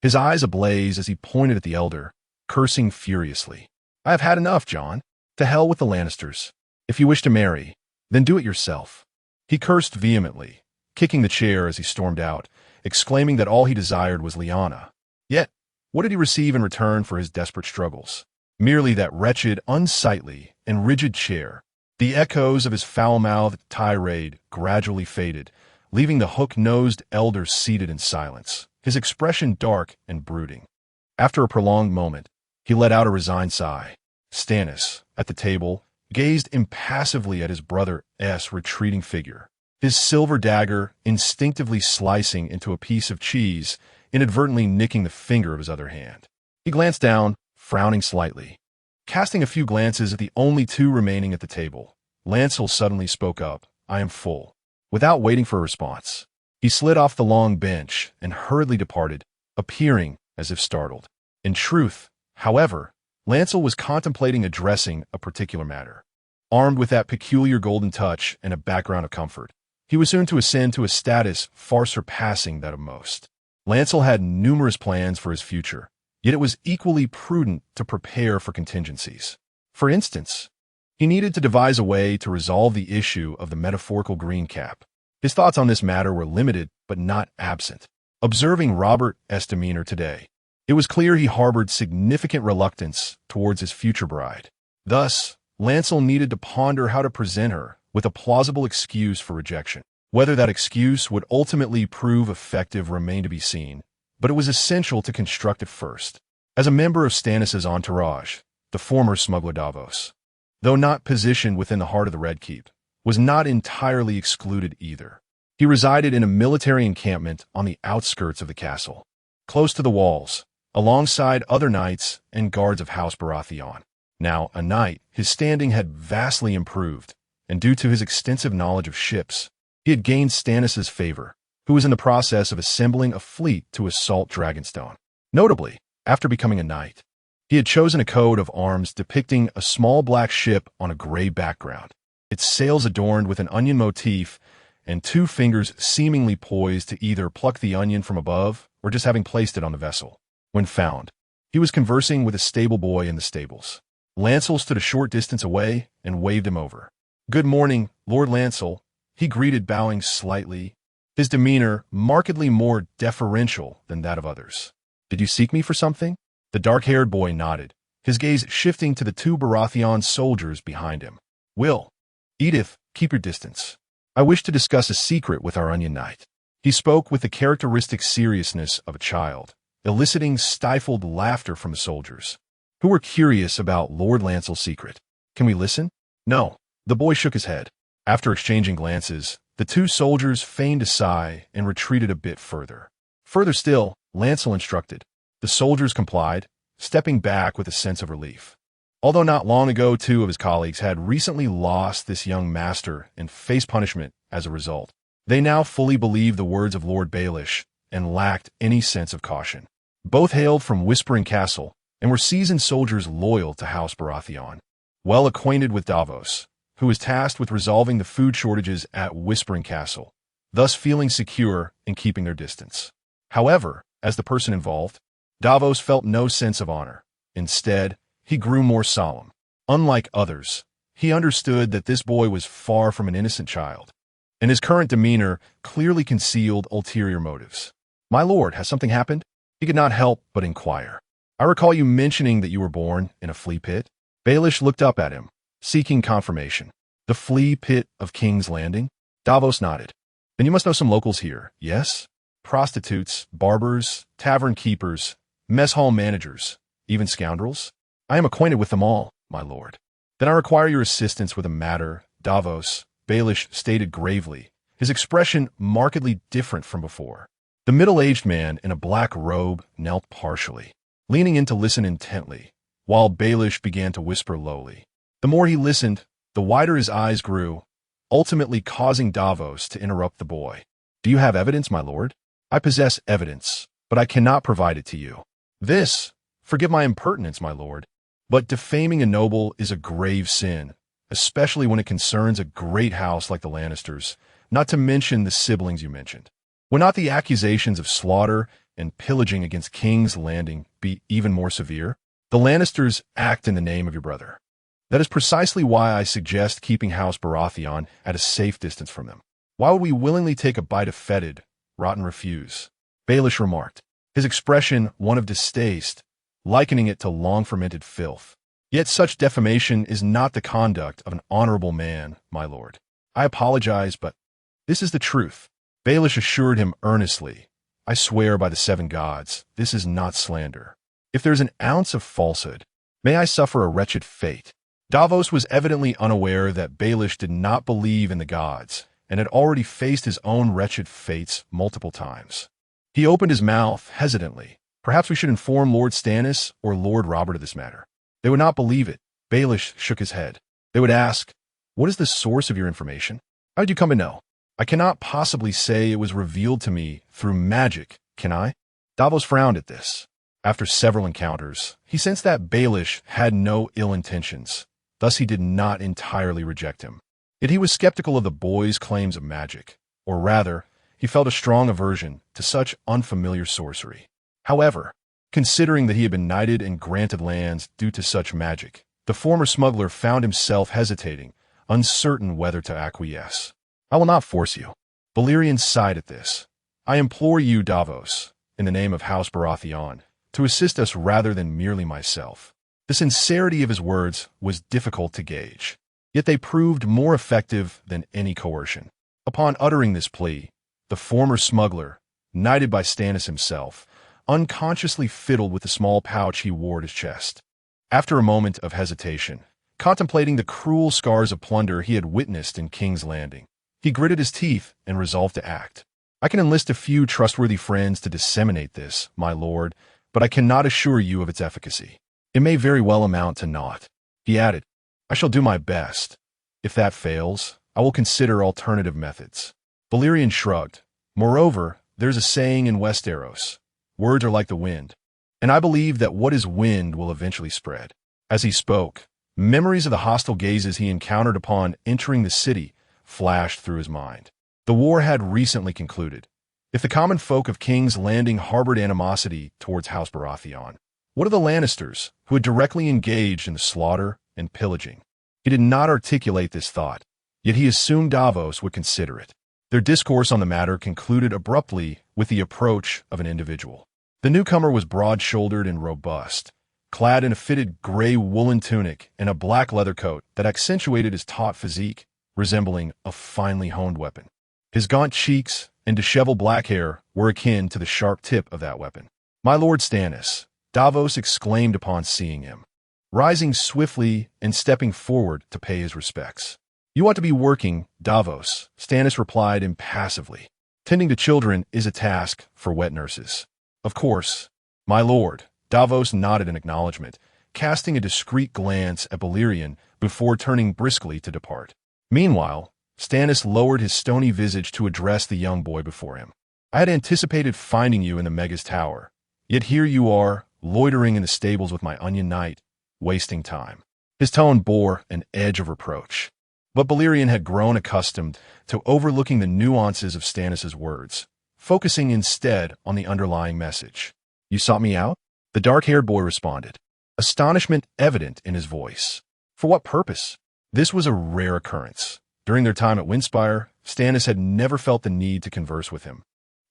his eyes ablaze as he pointed at the elder, cursing furiously. "I have had enough, Jon. To hell with the Lannisters. If you wish to marry, then do it yourself." He cursed vehemently, kicking the chair as he stormed out, exclaiming that all he desired was Lyanna. Yet, what did he receive in return for his desperate struggles? Merely that wretched, unsightly, and rigid chair. The echoes of his foul-mouthed tirade gradually faded, leaving the hook-nosed elder seated in silence, his expression dark and brooding. After a prolonged moment, he let out a resigned sigh. Stannis, at the table, gazed impassively at his brother's retreating figure, his silver dagger instinctively slicing into a piece of cheese, inadvertently nicking the finger of his other hand. He glanced down, frowning slightly, casting a few glances at the only two remaining at the table, Lancel suddenly spoke up. I am full. Without waiting for a response, he slid off the long bench and hurriedly departed, appearing as if startled. In truth, however, Lancel was contemplating addressing a particular matter. Armed with that peculiar golden touch and a background of comfort, he was soon to ascend to a status far surpassing that of most. Lancel had numerous plans for his future, yet it was equally prudent to prepare for contingencies. For instance, he needed to devise a way to resolve the issue of the metaphorical green cap. His thoughts on this matter were limited but not absent. Observing Robert's demeanor today, it was clear he harbored significant reluctance towards his future bride. Thus, Lancel needed to ponder how to present her with a plausible excuse for rejection. Whether that excuse would ultimately prove effective remained to be seen, but it was essential to construct it first. As a member of Stannis' entourage, the former smuggler Davos, though not positioned within the heart of the Red Keep, was not entirely excluded either. He resided in a military encampment on the outskirts of the castle, close to the walls, alongside other knights and guards of House Baratheon. Now a knight, his standing had vastly improved, and due to his extensive knowledge of ships, he had gained Stannis' favor, who was in the process of assembling a fleet to assault Dragonstone. Notably, after becoming a knight, he had chosen a coat of arms depicting a small black ship on a gray background, its sails adorned with an onion motif and two fingers seemingly poised to either pluck the onion from above or just having placed it on the vessel. When found, he was conversing with a stable boy in the stables. Lancel stood a short distance away and waved him over. "Good morning, Lord Lancel," he greeted, bowing slightly, his demeanor markedly more deferential than that of others. "Did you seek me for something?" The dark-haired boy nodded, his gaze shifting to the two Baratheon soldiers behind him. "Will, Edith, keep your distance. I wish to discuss a secret with our onion knight." He spoke with the characteristic seriousness of a child, eliciting stifled laughter from the soldiers, who were curious about Lord Lancel's secret. "Can we listen?" "No." The boy shook his head. After exchanging glances, the two soldiers feigned a sigh and retreated a bit further. Further still, Lancel instructed. The soldiers complied, stepping back with a sense of relief. Although not long ago 2 of his colleagues had recently lost this young master and faced punishment as a result, they now fully believed the words of Lord Baelish and lacked any sense of caution. Both hailed from Whispering Castle and were seasoned soldiers loyal to House Baratheon, well acquainted with Davos, who was tasked with resolving the food shortages at Whispering Castle, thus feeling secure in keeping their distance. However, as the person involved, Davos felt no sense of honor. Instead, he grew more solemn. Unlike others, he understood that this boy was far from an innocent child, and his current demeanor clearly concealed ulterior motives. "My lord, has something happened?" He could not help but inquire. "I recall you mentioning that you were born in a flea pit." Baelish looked up at him, seeking confirmation. "The flea pit of King's Landing?" Davos nodded. "Then you must know some locals here, yes? Prostitutes, barbers, tavern keepers, mess hall managers, even scoundrels? I am acquainted with them all, my lord." "Then I require your assistance with a matter," Davos, Baelish stated gravely, his expression markedly different from before. The middle-aged man in a black robe knelt partially, leaning in to listen intently, while Baelish began to whisper lowly. The more he listened, the wider his eyes grew, ultimately causing Davos to interrupt the boy. "Do you have evidence, my lord?" "I possess evidence, but I cannot provide it to you. This, forgive my impertinence, my lord, but defaming a noble is a grave sin, especially when it concerns a great house like the Lannisters, not to mention the siblings you mentioned. Would not the accusations of slaughter and pillaging against King's Landing be even more severe? The Lannisters act in the name of your brother. That is precisely why I suggest keeping House Baratheon at a safe distance from them. Why would we willingly take a bite of fetid, rotten refuse?" Baelish remarked, his expression one of distaste, likening it to long-fermented filth. "Yet such defamation is not the conduct of an honorable man, my lord. I apologize, but this is the truth." Baelish assured him earnestly, "I swear by the 7 gods, this is not slander. If there's an ounce of falsehood, may I suffer a wretched fate." Davos was evidently unaware that Baelish did not believe in the gods and had already faced his own wretched fates multiple times. He opened his mouth hesitantly. "Perhaps we should inform Lord Stannis or Lord Robert of this matter." "They would not believe it." Baelish shook his head. "They would ask, What is the source of your information? How did you come to know? I cannot possibly say it was revealed to me through magic, can I? Davos frowned at this. After several encounters, he sensed that Baelish had no ill intentions. Thus he did not entirely reject him. Yet he was skeptical of the boy's claims of magic, or rather, he felt a strong aversion to such unfamiliar sorcery. However, considering that he had been knighted and granted lands due to such magic, the former smuggler found himself hesitating, uncertain whether to acquiesce. I will not force you. Balerion sighed at this. I implore you, Davos, in the name of House Baratheon, to assist us rather than merely myself. The sincerity of his words was difficult to gauge, yet they proved more effective than any coercion. Upon uttering this plea, the former smuggler, knighted by Stannis himself, unconsciously fiddled with the small pouch he wore at his chest. After a moment of hesitation, contemplating the cruel scars of plunder he had witnessed in King's Landing, he gritted his teeth and resolved to act. I can enlist a few trustworthy friends to disseminate this, my lord, but I cannot assure you of its efficacy. It may very well amount to naught. He added, I shall do my best. If that fails, I will consider alternative methods. Balerion shrugged. Moreover, there's a saying in Westeros, words are like the wind, and I believe that what is wind will eventually spread. As he spoke, memories of the hostile gazes he encountered upon entering the city flashed through his mind. The war had recently concluded. If the common folk of King's Landing harbored animosity towards House Baratheon, what of the Lannisters, who had directly engaged in the slaughter and pillaging? He did not articulate this thought, yet he assumed Davos would consider it. Their discourse on the matter concluded abruptly with the approach of an individual. The newcomer was broad-shouldered and robust, clad in a fitted gray woolen tunic and a black leather coat that accentuated his taut physique, resembling a finely honed weapon. His gaunt cheeks and disheveled black hair were akin to the sharp tip of that weapon. My lord Stannis, Davos exclaimed upon seeing him, rising swiftly and stepping forward to pay his respects. You ought to be working, Davos, Stannis replied impassively. Tending to children is a task for wet nurses. Of course, my lord, Davos nodded in acknowledgement, casting a discreet glance at Balerion before turning briskly to depart. Meanwhile, Stannis lowered his stony visage to address the young boy before him. I had anticipated finding you in the Mega's tower, yet here you are, loitering in the stables with my onion knight, wasting time. His tone bore an edge of reproach. But Balerion had grown accustomed to overlooking the nuances of Stannis' words, focusing instead on the underlying message. You sought me out? The dark-haired boy responded, astonishment evident in his voice. For what purpose? This was a rare occurrence. During their time at Windspire, Stannis had never felt the need to converse with him,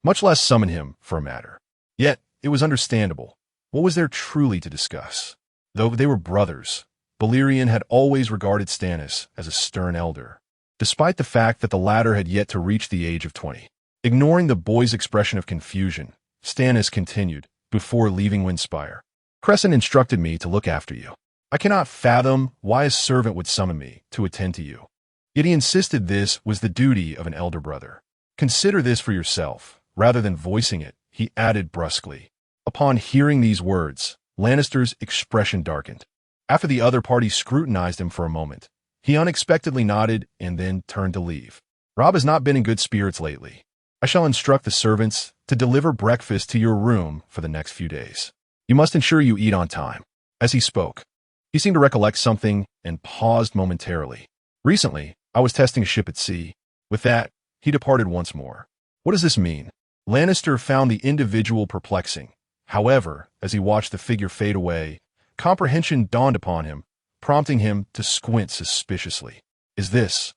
much less summon him for a matter. Yet, it was understandable. What was there truly to discuss? Though they were brothers, Balerion had always regarded Stannis as a stern elder, despite the fact that the latter had yet to reach the age of 20. Ignoring the boy's expression of confusion, Stannis continued, before leaving Windspire. Crescent instructed me to look after you. I cannot fathom why a servant would summon me to attend to you. Yet he insisted this was the duty of an elder brother. Consider this for yourself, rather than voicing it, he added brusquely. Upon hearing these words, Lannister's expression darkened. After the other party scrutinized him for a moment, he unexpectedly nodded and then turned to leave. Robb has not been in good spirits lately. I shall instruct the servants to deliver breakfast to your room for the next few days. You must ensure you eat on time. As he spoke, he seemed to recollect something and paused momentarily. Recently, I was testing a ship at sea. With that, he departed once more. What does this mean? Lannister found the individual perplexing. However, as he watched the figure fade away, comprehension dawned upon him, prompting him to squint suspiciously. Is this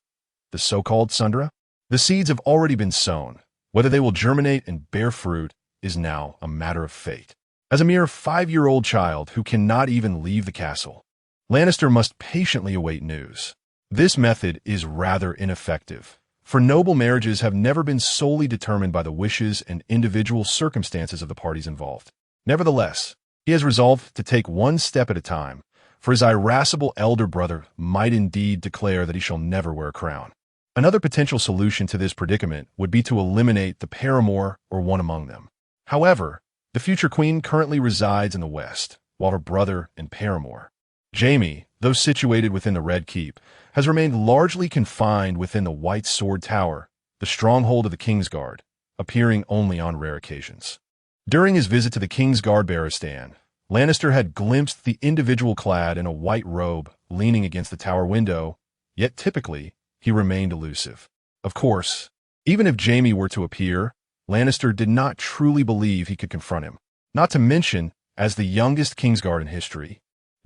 the so-called Sundra? The seeds have already been sown. Whether they will germinate and bear fruit is now a matter of fate. As a mere 5-year-old child who cannot even leave the castle, Lannister must patiently await news. This method is rather ineffective, for noble marriages have never been solely determined by the wishes and individual circumstances of the parties involved. Nevertheless, he has resolved to take one step at a time, for his irascible elder brother might indeed declare that he shall never wear a crown. Another potential solution to this predicament would be to eliminate the paramour or one among them. However, the future queen currently resides in the west, while her brother and paramour, Jaime, though situated within the Red Keep, has remained largely confined within the White Sword Tower, the stronghold of the Kingsguard, appearing only on rare occasions. During his visit to the Kingsguard Barristan, Lannister had glimpsed the individual clad in a white robe leaning against the tower window, yet typically, he remained elusive. Of course, even if Jaime were to appear, Lannister did not truly believe he could confront him. Not to mention, as the youngest Kingsguard in history,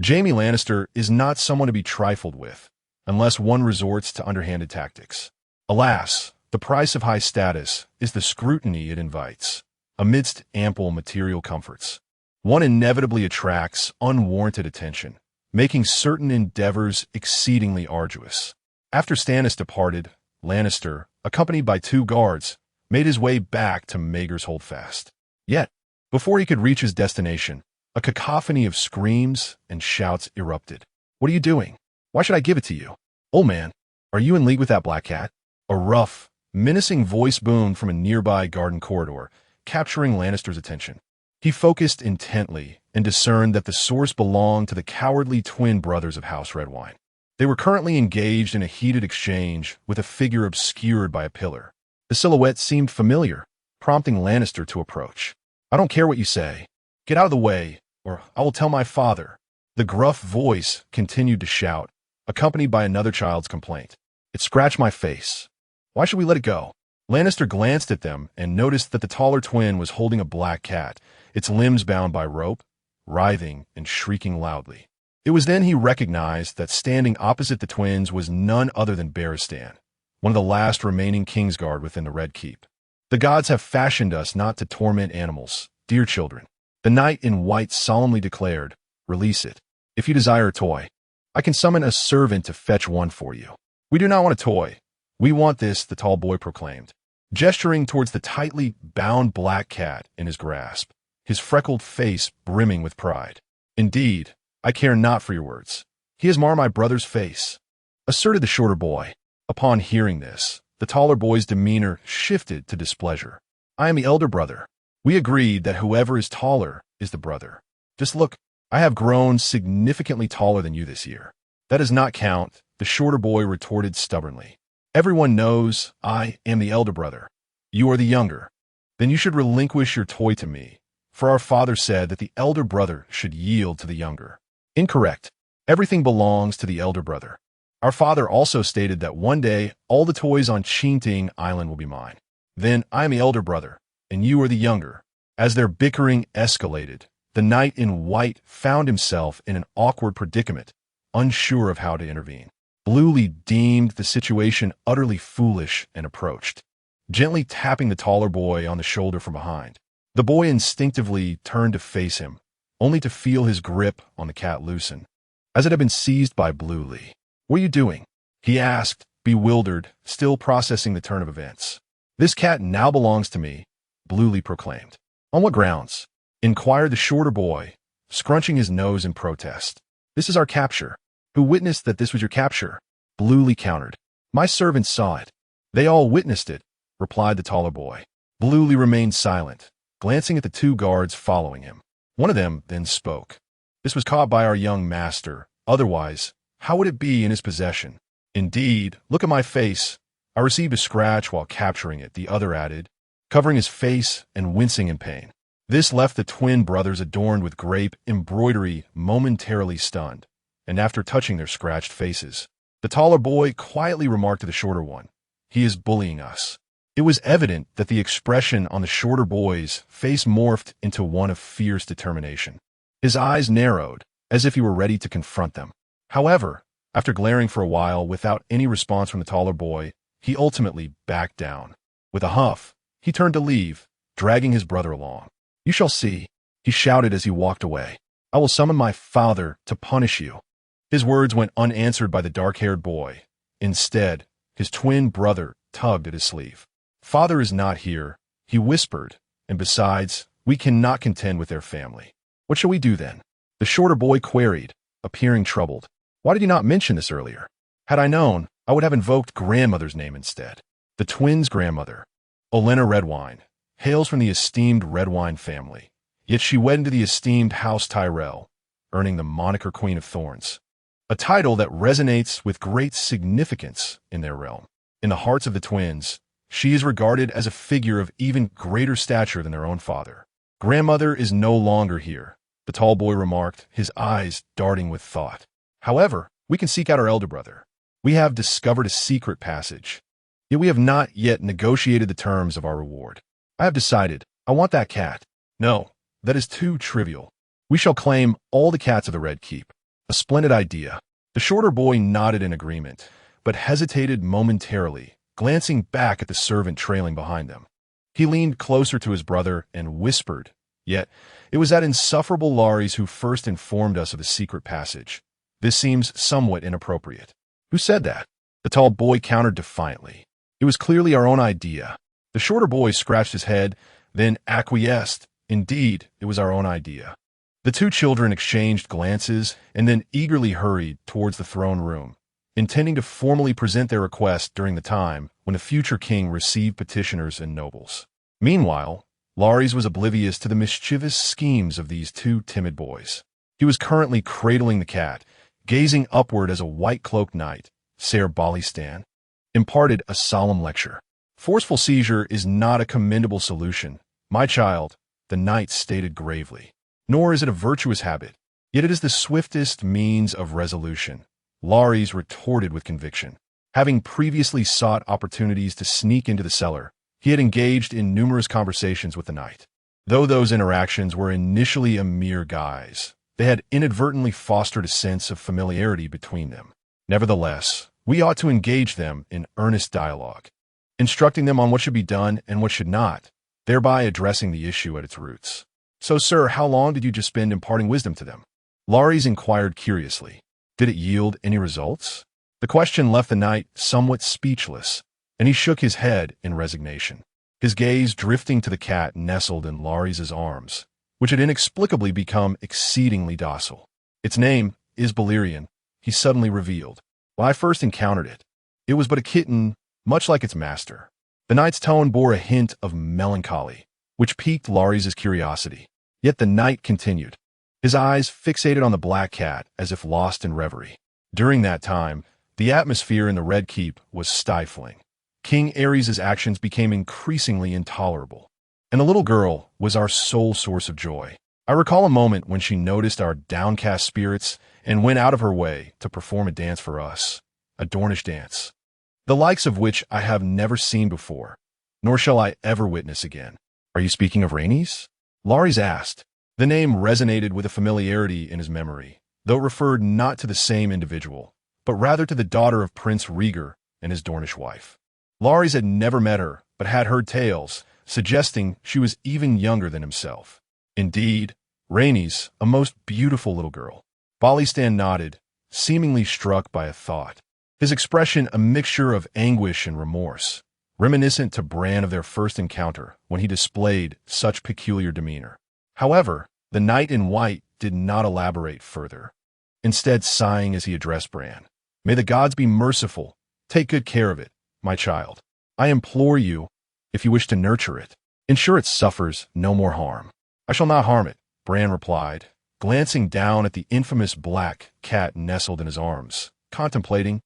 Jaime Lannister is not someone to be trifled with, unless one resorts to underhanded tactics. Alas, the price of high status is the scrutiny it invites. Amidst ample material comforts, one inevitably attracts unwarranted attention, making certain endeavors exceedingly arduous. After Stannis departed, Lannister, accompanied by 2 guards, made his way back to Maegor's Holdfast. Yet, before he could reach his destination, a cacophony of screams and shouts erupted. "What are you doing? Why should I give it to you? Old man, are you in league with that black cat?" A rough, menacing voice boomed from a nearby garden corridor, capturing Lannister's attention. He focused intently and discerned that the source belonged to the cowardly twin brothers of House Redwine. They were currently engaged in a heated exchange with a figure obscured by a pillar. The silhouette seemed familiar, prompting Lannister to approach. "I don't care what you say. Get out of the way, or I will tell my father." The gruff voice continued to shout, accompanied by another child's complaint. "It scratched my face. Why should we let it go?" Lannister glanced at them and noticed that the taller twin was holding a black cat, its limbs bound by rope, writhing and shrieking loudly. It was then he recognized that standing opposite the twins was none other than Barristan, one of the last remaining Kingsguard within the Red Keep. "The gods have fashioned us not to torment animals, dear children," the knight in white solemnly declared. "Release it. If you desire a toy, I can summon a servant to fetch one for you." "We do not want a toy. We want this," the tall boy proclaimed, gesturing towards the tightly bound black cat in his grasp, his freckled face brimming with pride. "Indeed, I care not for your words. He has marred my brother's face," asserted the shorter boy. Upon hearing this, the taller boy's demeanor shifted to displeasure. "I am the elder brother. We agreed that whoever is taller is the brother. Just look, I have grown significantly taller than you this year." "That does not count," the shorter boy retorted stubbornly. "Everyone knows I am the elder brother. You are the younger. Then you should relinquish your toy to me, for our father said that the elder brother should yield to the younger." "Incorrect. Everything belongs to the elder brother. Our father also stated that one day all the toys on Chinting Island will be mine. Then I am the elder brother, and you are the younger." As their bickering escalated, the knight in white found himself in an awkward predicament, unsure of how to intervene. Bluely deemed the situation utterly foolish and approached, gently tapping the taller boy on the shoulder from behind. The boy instinctively turned to face him, only to feel his grip on the cat loosen, as it had been seized by Bluely. "What are you doing?" he asked, bewildered, still processing the turn of events. "This cat now belongs to me," Bluely proclaimed. "On what grounds?" inquired the shorter boy, scrunching his nose in protest. "This is our capture." "Who witnessed that this was your capture?" Bluely countered. "My servants saw it." "They all witnessed it," replied the taller boy. Bluely remained silent, glancing at the 2 guards following him. One of them then spoke. "This was caught by our young master. Otherwise, how would it be in his possession?" "Indeed, look at my face. I received a scratch while capturing it," the other added, covering his face and wincing in pain. This left the twin brothers adorned with grape embroidery momentarily stunned, and after touching their scratched faces, the taller boy quietly remarked to the shorter one, "He is bullying us." It was evident that the expression on the shorter boy's face morphed into one of fierce determination. His eyes narrowed, as if he were ready to confront them. However, after glaring for a while without any response from the taller boy, he ultimately backed down. With a huff, he turned to leave, dragging his brother along. "You shall see," he shouted as he walked away. "I will summon my father to punish you." His words went unanswered by the dark-haired boy. Instead, his twin brother tugged at his sleeve. "Father is not here," he whispered, "and besides, we cannot contend with their family." "What shall we do then?" the shorter boy queried, appearing troubled. "Why did you not mention this earlier? Had I known, I would have invoked grandmother's name instead." The twins' grandmother, Olenna Redwine, hails from the esteemed Redwine family, yet she wed into the esteemed House Tyrell, earning the moniker Queen of Thorns. a title that resonates with great significance in their realm. In the hearts of the twins, she is regarded as a figure of even greater stature than their own father. "Grandmother is no longer here," the tall boy remarked, his eyes darting with thought. "However, we can seek out our elder brother. We have discovered a secret passage, yet we have not yet negotiated the terms of our reward. I have decided. I want that cat." "No, that is too trivial. We shall claim all the cats of the Red Keep." "A splendid idea." The shorter boy nodded in agreement, but hesitated momentarily, glancing back at the servant trailing behind them. He leaned closer to his brother and whispered, "Yet, it was that insufferable Lares who first informed us of the secret passage. This seems somewhat inappropriate." "Who said that?" The tall boy countered defiantly. "It was clearly our own idea." The shorter boy scratched his head, then acquiesced. "Indeed, it was our own idea." The two children exchanged glances and then eagerly hurried towards the throne room, intending to formally present their request during the time when the future king received petitioners and nobles. Meanwhile, Lares was oblivious to the mischievous schemes of these two timid boys. He was currently cradling the cat, gazing upward as a white-cloaked knight, Ser Balistan, imparted a solemn lecture. "Forceful seizure is not a commendable solution, my child," the knight stated gravely. "Nor is it a virtuous habit, yet it is the swiftest means of resolution," Lares retorted with conviction. Having previously sought opportunities to sneak into the cellar, he had engaged in numerous conversations with the knight. Though those interactions were initially a mere guise, they had inadvertently fostered a sense of familiarity between them. Nevertheless, we ought to engage them in earnest dialogue, instructing them on what should be done and what should not, thereby addressing the issue at its roots. "So, sir, how long did you just spend imparting wisdom to them?" Lares inquired curiously. "Did it yield any results?" The question left the knight somewhat speechless, and he shook his head in resignation, his gaze drifting to the cat nestled in Lares's arms, which had inexplicably become exceedingly docile. "Its name is Balerion," he suddenly revealed. "When I first encountered it, it was but a kitten, much like its master." The knight's tone bore a hint of melancholy, which piqued Lares's curiosity. Yet the knight continued, his eyes fixated on the black cat as if lost in reverie. During that time, the atmosphere in the Red Keep was stifling. King Aerys' actions became increasingly intolerable, and the little girl was our sole source of joy. I recall a moment when she noticed our downcast spirits and went out of her way to perform a dance for us, a Dornish dance, the likes of which I have never seen before, nor shall I ever witness again. "Are you speaking of Rhaenys?" Lares asked. The name resonated with a familiarity in his memory, though it referred not to the same individual, but rather to the daughter of Prince Rhaegar and his Dornish wife. Lares had never met her, but had heard tales, suggesting she was even younger than himself. "Indeed, Rhaenys, a most beautiful little girl." Balistan nodded, seemingly struck by a thought, his expression a mixture of anguish and remorse, reminiscent to Bran of their first encounter when he displayed such peculiar demeanor. However, the knight in white did not elaborate further, instead sighing as he addressed Bran. "May the gods be merciful. Take good care of it, my child. I implore you, if you wish to nurture it, ensure it suffers no more harm." "I shall not harm it," Bran replied, glancing down at the infamous black cat nestled in his arms, contemplating,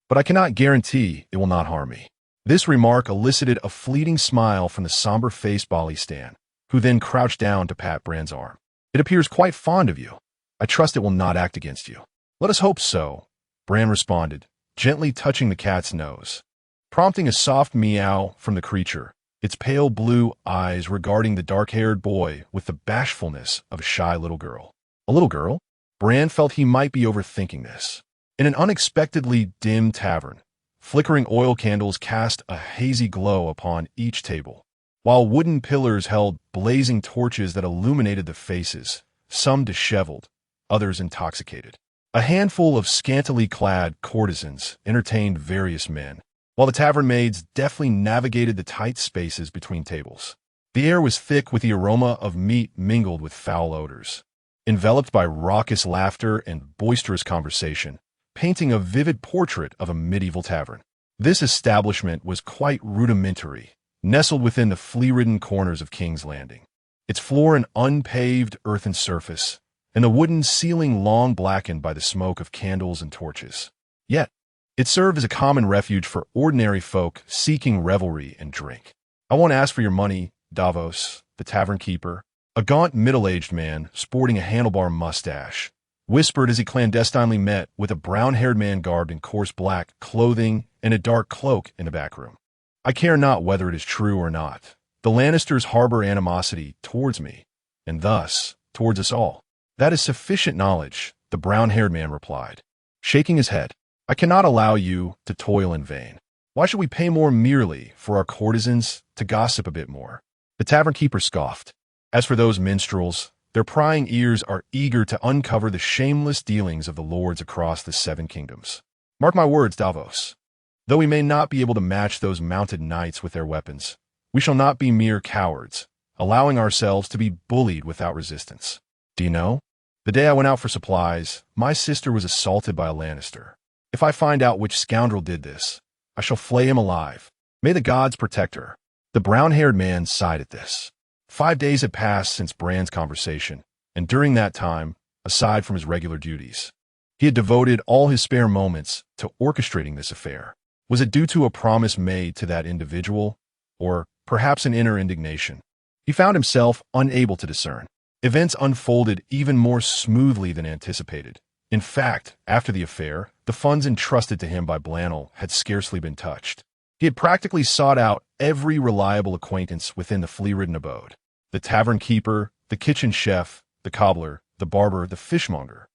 "but I cannot guarantee it will not harm me." This remark elicited a fleeting smile from the somber-faced Balistan, who then crouched down to pat Bran's arm. "It appears quite fond of you. I trust it will not act against you." "Let us hope so," Bran responded, gently touching the cat's nose, prompting a soft meow from the creature, its pale blue eyes regarding the dark-haired boy with the bashfulness of a shy little girl. A little girl? Bran felt he might be overthinking this. In an unexpectedly dim tavern, flickering oil candles cast a hazy glow upon each table, while wooden pillars held blazing torches that illuminated the faces, some disheveled, others intoxicated. A handful of scantily clad courtesans entertained various men, while the tavern maids deftly navigated the tight spaces between tables. The air was thick with the aroma of meat mingled with foul odors, enveloped by raucous laughter and boisterous conversation, painting a vivid portrait of a medieval tavern. This establishment was quite rudimentary, nestled within the flea-ridden corners of King's Landing, its floor an unpaved earthen surface, and the wooden ceiling long blackened by the smoke of candles and torches. Yet, it served as a common refuge for ordinary folk seeking revelry and drink. "I won't ask for your money, Davos," the tavern keeper, a gaunt middle-aged man sporting a handlebar mustache, whispered as he clandestinely met with a brown-haired man garbed in coarse black clothing and a dark cloak in the back room. "I care not whether it is true or not. The Lannisters harbor animosity towards me, and thus towards us all." "That is sufficient knowledge," the brown-haired man replied, shaking his head. "I cannot allow you to toil in vain. Why should we pay more merely for our courtesans to gossip a bit more?" The tavern keeper scoffed. "As for those minstrels, their prying ears are eager to uncover the shameless dealings of the lords across the seven kingdoms. Mark my words, Davos. Though we may not be able to match those mounted knights with their weapons, we shall not be mere cowards, allowing ourselves to be bullied without resistance. Do you know? The day I went out for supplies, my sister was assaulted by a Lannister. If I find out which scoundrel did this, I shall flay him alive. May the gods protect her." The brown-haired man sighed at this. 5 days had passed since Bran's conversation, and during that time, aside from his regular duties, he had devoted all his spare moments to orchestrating this affair. Was it due to a promise made to that individual, or perhaps an inner indignation? He found himself unable to discern. Events unfolded even more smoothly than anticipated. In fact, after the affair, the funds entrusted to him by Blanel had scarcely been touched. He had practically sought out every reliable acquaintance within the flea-ridden abode. The tavern keeper, the kitchen chef, the cobbler, the barber, the fishmonger,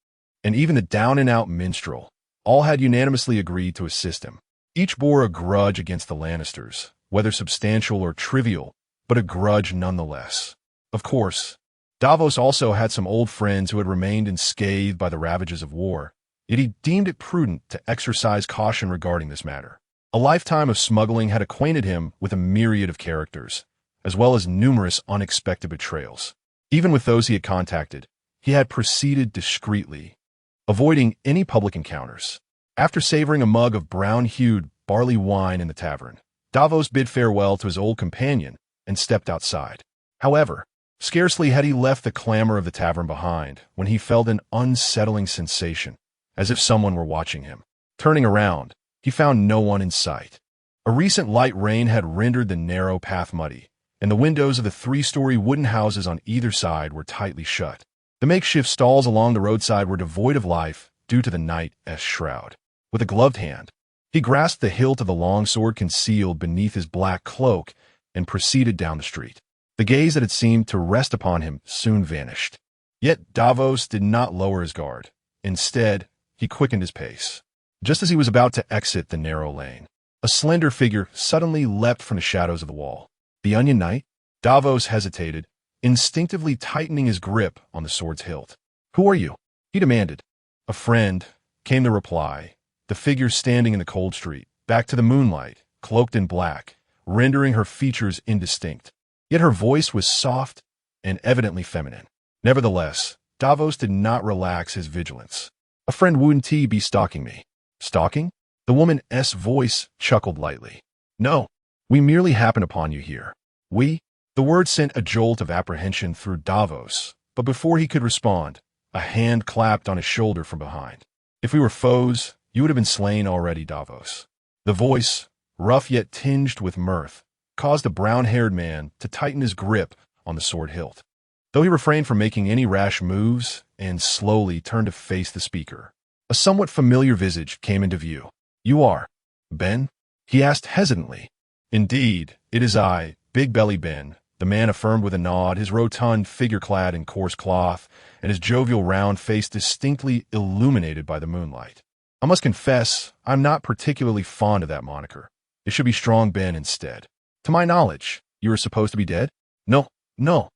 and even the down-and-out minstrel, all had unanimously agreed to assist him. Each bore a grudge against the Lannisters, whether substantial or trivial, but a grudge nonetheless. Of course, Davos also had some old friends who had remained unscathed by the ravages of war, yet he deemed it prudent to exercise caution regarding this matter. A lifetime of smuggling had acquainted him with a myriad of characters, as well as numerous unexpected betrayals. Even with those he had contacted, he had proceeded discreetly, avoiding any public encounters. After savoring a mug of brown-hued barley wine in the tavern, Davos bid farewell to his old companion and stepped outside. However, scarcely had he left the clamor of the tavern behind when he felt an unsettling sensation, as if someone were watching him. Turning around, he found no one in sight. A recent light rain had rendered the narrow path muddy, and the windows of the 3-story wooden houses on either side were tightly shut. The makeshift stalls along the roadside were devoid of life due to the night's shroud. With a gloved hand, he grasped the hilt of the long sword concealed beneath his black cloak and proceeded down the street. The gaze that had seemed to rest upon him soon vanished. Yet Davos did not lower his guard. Instead, he quickened his pace. Just as he was about to exit the narrow lane, a slender figure suddenly leapt from the shadows of the wall. The Onion Knight? Davos hesitated, instinctively tightening his grip on the sword's hilt. "Who are you?" he demanded. "A friend," came the reply, the figure standing in the cold street, back to the moonlight, cloaked in black, rendering her features indistinct. Yet her voice was soft and evidently feminine. Nevertheless, Davos did not relax his vigilance. "A friend wouldn't he be stalking me?" "Stalking?" The woman's voice chuckled lightly. "No, we merely happen upon you here." "We?" The word sent a jolt of apprehension through Davos, but before he could respond, a hand clapped on his shoulder from behind. "If we were foes, you would have been slain already, Davos." The voice, rough yet tinged with mirth, caused the brown-haired man to tighten his grip on the sword hilt. Though he refrained from making any rash moves and slowly turned to face the speaker, a somewhat familiar visage came into view. "You are Ben?" he asked hesitantly. "Indeed, it is I, Big Belly Ben," the man affirmed with a nod, his rotund figure clad in coarse cloth, and his jovial round face distinctly illuminated by the moonlight. "I must confess, I'm not particularly fond of that moniker. It should be Strong Ben instead. To my knowledge, you are supposed to be dead?" No.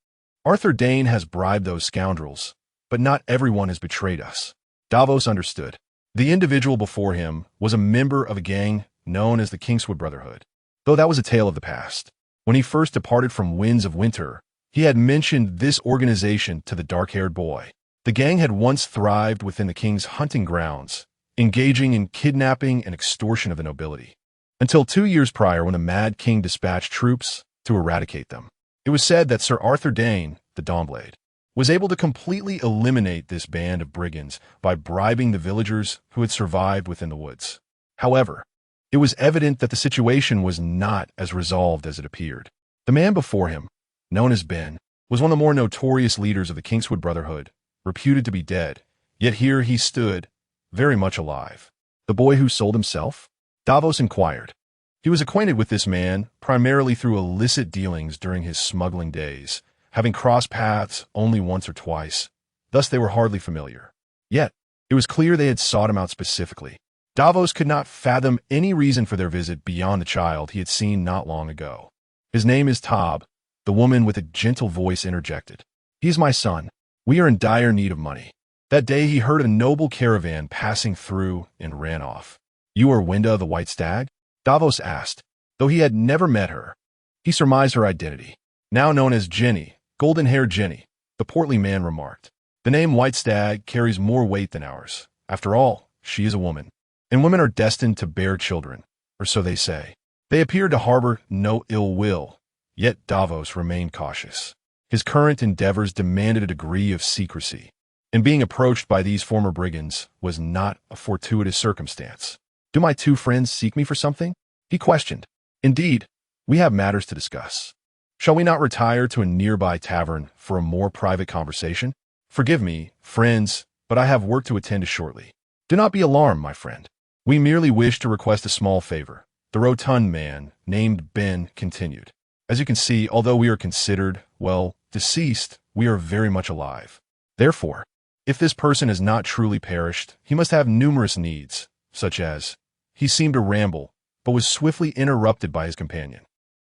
Arthur Dayne has bribed those scoundrels, but not everyone has betrayed us." Davos understood. The individual before him was a member of a gang known as the Kingswood Brotherhood, though that was a tale of the past. When he first departed from Winds of Winter, he had mentioned this organization to the dark-haired boy. The gang had once thrived within the king's hunting grounds, engaging in kidnapping and extortion of the nobility, until 2 years prior when the Mad King dispatched troops to eradicate them. It was said that Sir Arthur Dayne, the Dawnblade, was able to completely eliminate this band of brigands by bribing the villagers who had survived within the woods. However, it was evident that the situation was not as resolved as it appeared. The man before him, known as Ben, was one of the more notorious leaders of the Kingswood Brotherhood, reputed to be dead, yet here he stood, very much alive. The boy who sold himself? Davos inquired. He was acquainted with this man primarily through illicit dealings during his smuggling days, having crossed paths only once or twice, thus they were hardly familiar. Yet, it was clear they had sought him out specifically. Davos could not fathom any reason for their visit beyond the child he had seen not long ago. His name is Tob, the woman with a gentle voice interjected. He is my son. We are in dire need of money. That day he heard a noble caravan passing through and ran off. You are Winda the White Stag? Davos asked, though he had never met her. He surmised her identity. Now known as Jenny, golden-haired Jenny, the portly man remarked. The name White Stag carries more weight than ours. After all, she is a woman. And women are destined to bear children, or so they say. They appeared to harbor no ill will, yet Davos remained cautious. His current endeavors demanded a degree of secrecy, and being approached by these former brigands was not a fortuitous circumstance. Do my two friends seek me for something? He questioned. Indeed, we have matters to discuss. Shall we not retire to a nearby tavern for a more private conversation? Forgive me, friends, but I have work to attend to shortly. Do not be alarmed, my friend. We merely wish to request a small favor. The rotund man, named Ben, continued. As you can see, although we are considered, well, deceased, we are very much alive. Therefore, if this person has not truly perished, he must have numerous needs, such as, he seemed to ramble, but was swiftly interrupted by his companion.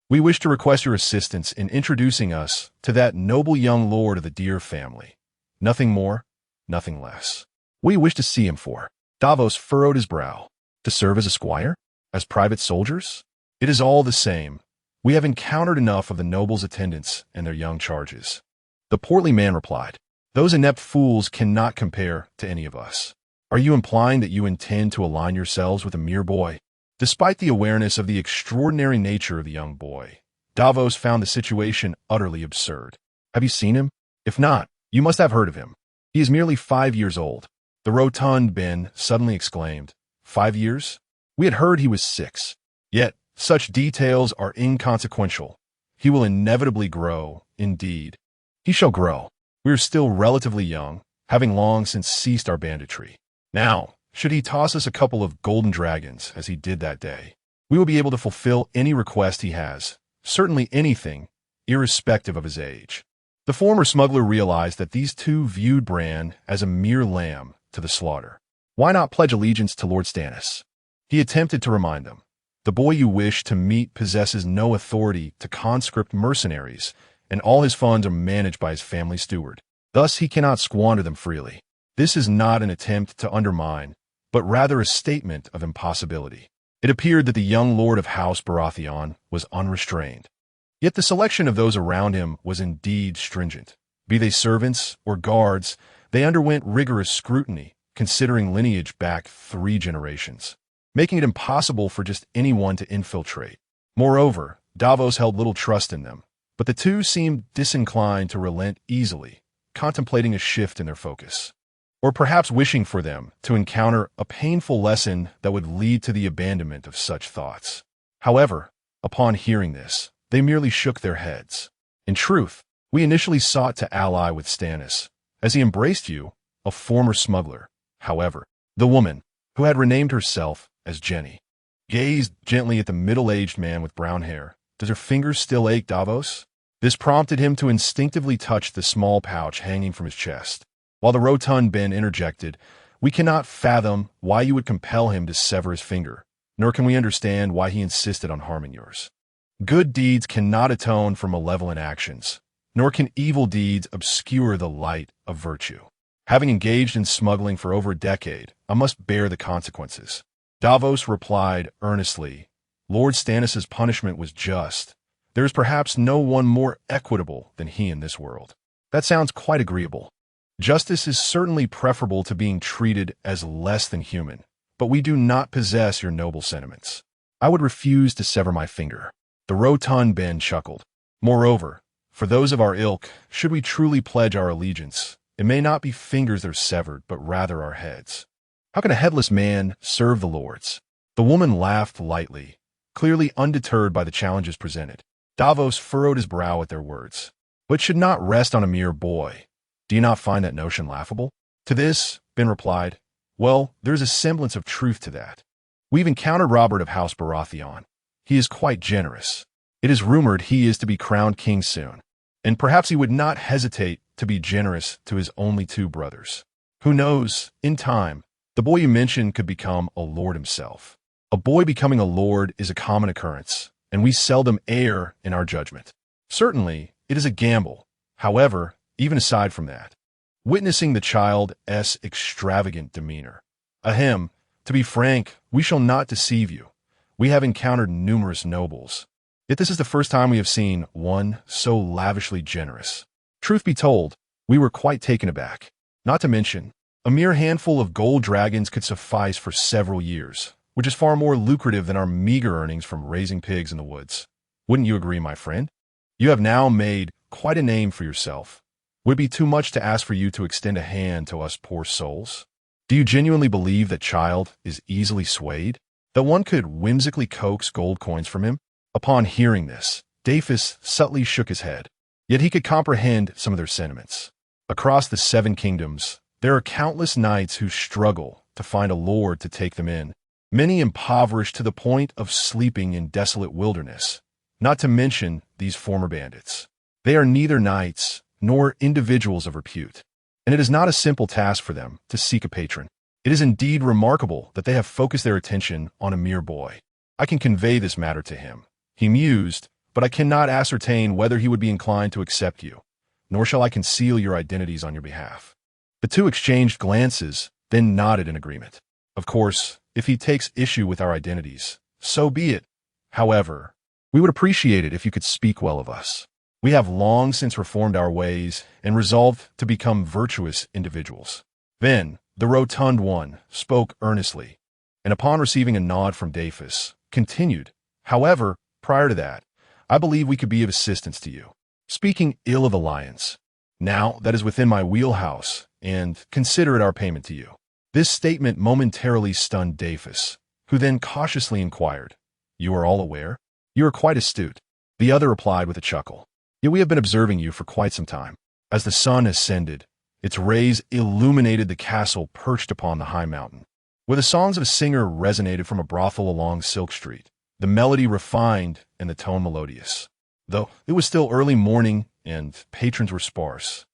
We wish to request your assistance in introducing us to that noble young lord of the dear family. Nothing more, nothing less. We wish to see him for. Davos furrowed his brow. To serve as a squire? As private soldiers? It is all the same. We have encountered enough of the nobles' attendants and their young charges. The portly man replied, those inept fools cannot compare to any of us. Are you implying that you intend to align yourselves with a mere boy? Despite the awareness of the extraordinary nature of the young boy, Davos found the situation utterly absurd. Have you seen him? If not, you must have heard of him. He is merely 5 years old. The rotund Ben suddenly exclaimed, 5 years? We had heard he was 6. Yet, such details are inconsequential. He will inevitably grow, indeed. He shall grow. We are still relatively young, having long since ceased our banditry. Now, should he toss us a couple of golden dragons, as he did that day, we will be able to fulfill any request he has, certainly anything, irrespective of his age. The former smuggler realized that these two viewed Bran as a mere lamb to the slaughter. Why not pledge allegiance to Lord Stannis? He attempted to remind them. The boy you wish to meet possesses no authority to conscript mercenaries, and all his funds are managed by his family steward. Thus he cannot squander them freely. This is not an attempt to undermine, but rather a statement of impossibility. It appeared that the young lord of House Baratheon was unrestrained. Yet the selection of those around him was indeed stringent. Be they servants or guards, they underwent rigorous scrutiny, considering lineage back 3 generations, making it impossible for just anyone to infiltrate. Moreover, Davos held little trust in them, but the two seemed disinclined to relent easily, contemplating a shift in their focus. Or perhaps wishing for them to encounter a painful lesson that would lead to the abandonment of such thoughts. However, upon hearing this, they merely shook their heads. In truth, we initially sought to ally with Stannis, as he embraced you, a former smuggler. However, the woman, who had renamed herself as Jenny, gazed gently at the middle-aged man with brown hair. Does her fingers still ache, Davos? This prompted him to instinctively touch the small pouch hanging from his chest. While the rotund Ben interjected, we cannot fathom why you would compel him to sever his finger, nor can we understand why he insisted on harming yours. Good deeds cannot atone for malevolent actions, nor can evil deeds obscure the light of virtue. Having engaged in smuggling for over a decade, I must bear the consequences. Davos replied earnestly, Lord Stannis' punishment was just. There is perhaps no one more equitable than he in this world. That sounds quite agreeable. Justice is certainly preferable to being treated as less than human, but we do not possess your noble sentiments. I would refuse to sever my finger. The rotund Ben chuckled. Moreover, For those of our ilk, should we truly pledge our allegiance, it may not be fingers that are severed, but rather our heads. How can a headless man serve the lords? The woman laughed lightly, clearly undeterred by the challenges presented. Davos furrowed his brow at their words. But should not rest on a mere boy. Do you not find that notion laughable? To this, Ben replied, well, there's a semblance of truth to that. We've encountered Robert of House Baratheon. He is quite generous. It is rumored he is to be crowned king soon, and perhaps he would not hesitate to be generous to his only two brothers. Who knows, in time, the boy you mentioned could become a lord himself. A boy becoming a lord is a common occurrence, and we seldom err in our judgment. Certainly, it is a gamble. However, even aside from that, witnessing the child's extravagant demeanor. Ahem, to be frank, we shall not deceive you. We have encountered numerous nobles, yet this is the first time we have seen one so lavishly generous. Truth be told, we were quite taken aback. Not to mention, a mere handful of gold dragons could suffice for several years, which is far more lucrative than our meager earnings from raising pigs in the woods. Wouldn't you agree, my friend? You have now made quite a name for yourself. Would it be too much to ask for you to extend a hand to us poor souls? Do you genuinely believe that child is easily swayed? That one could whimsically coax gold coins from him? Upon hearing this, Daphis subtly shook his head. Yet he could comprehend some of their sentiments. Across the 7 kingdoms, there are countless knights who struggle to find a lord to take them in, many impoverished to the point of sleeping in desolate wilderness, not to mention these former bandits. They are neither knights nor individuals of repute, and it is not a simple task for them to seek a patron. It is indeed remarkable that they have focused their attention on a mere boy. I can convey this matter to him, he mused, but I cannot ascertain whether he would be inclined to accept you, nor shall I conceal your identities on your behalf. The two exchanged glances, then nodded in agreement. Of course, if he takes issue with our identities, so be it. However, we would appreciate it if you could speak well of us. We have long since reformed our ways and resolved to become virtuous individuals. Then, the rotund one spoke earnestly, and upon receiving a nod from Daphis, continued, however, prior to that, I believe we could be of assistance to you. Speaking ill of alliance, now that is within my wheelhouse, and consider it our payment to you. This statement momentarily stunned Daphis, who then cautiously inquired, you are all aware? You are quite astute. The other replied with a chuckle. Yet we have been observing you for quite some time. As the sun ascended, its rays illuminated the castle perched upon the high mountain. Where the songs of a singer resonated from a brothel along Silk Street, the melody refined and the tone melodious. Though it was still early morning and patrons were sparse,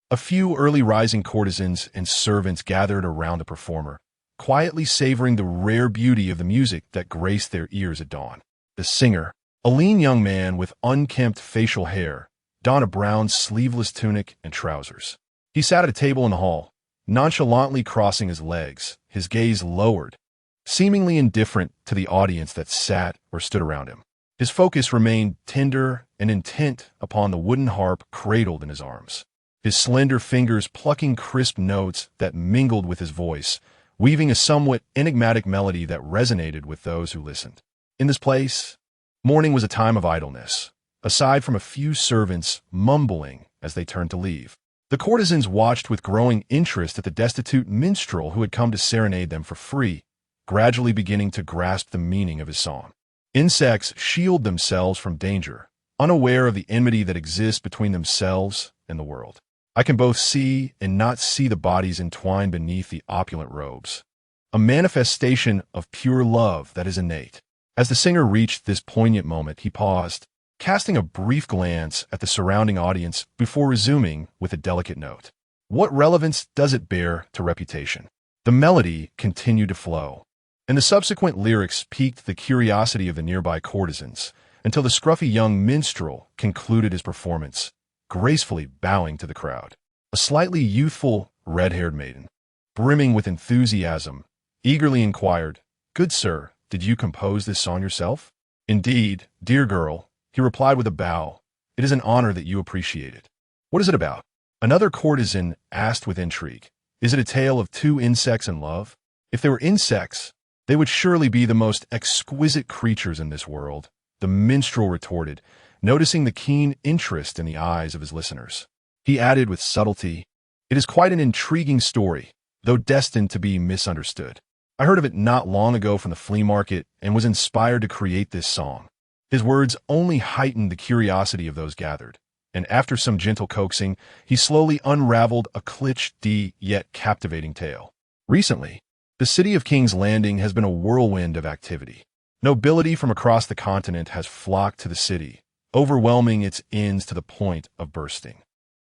a few early rising courtesans and servants gathered around the performer, quietly savoring the rare beauty of the music that graced their ears at dawn. The singer, a lean young man with unkempt facial hair, donned a brown sleeveless tunic and trousers. He sat at a table in the hall, nonchalantly crossing his legs, his gaze lowered, seemingly indifferent to the audience that sat or stood around him. His focus remained tender and intent upon the wooden harp cradled in his arms, his slender fingers plucking crisp notes that mingled with his voice, weaving a somewhat enigmatic melody that resonated with those who listened. In this place, morning was a time of idleness, aside from a few servants mumbling as they turned to leave. The courtesans watched with growing interest at the destitute minstrel who had come to serenade them for free, gradually beginning to grasp the meaning of his song. Insects shield themselves from danger, unaware of the enmity that exists between themselves and the world. I can both see and not see the bodies entwined beneath the opulent robes, a manifestation of pure love that is innate. As the singer reached this poignant moment, he paused, casting a brief glance at the surrounding audience before resuming with a delicate note. What relevance does it bear to reputation? The melody continued to flow, and the subsequent lyrics piqued the curiosity of the nearby courtesans until the scruffy young minstrel concluded his performance, gracefully bowing to the crowd. A slightly youthful, red-haired maiden, brimming with enthusiasm, eagerly inquired, "Good sir, did you compose this song yourself?" "Indeed, dear girl," he replied with a bow. "It is an honor that you appreciate it." "What is it about?" Another courtesan asked with intrigue. "Is it a tale of 2 insects in love?" "If they were insects, they would surely be the most exquisite creatures in this world," the minstrel retorted, noticing the keen interest in the eyes of his listeners. He added with subtlety, "It is quite an intriguing story, though destined to be misunderstood. I heard of it not long ago from the flea market and was inspired to create this song." His words only heightened the curiosity of those gathered, and after some gentle coaxing, he slowly unraveled a cliché yet captivating tale. Recently, the city of King's Landing has been a whirlwind of activity. Nobility from across the continent has flocked to the city, overwhelming its inns to the point of bursting.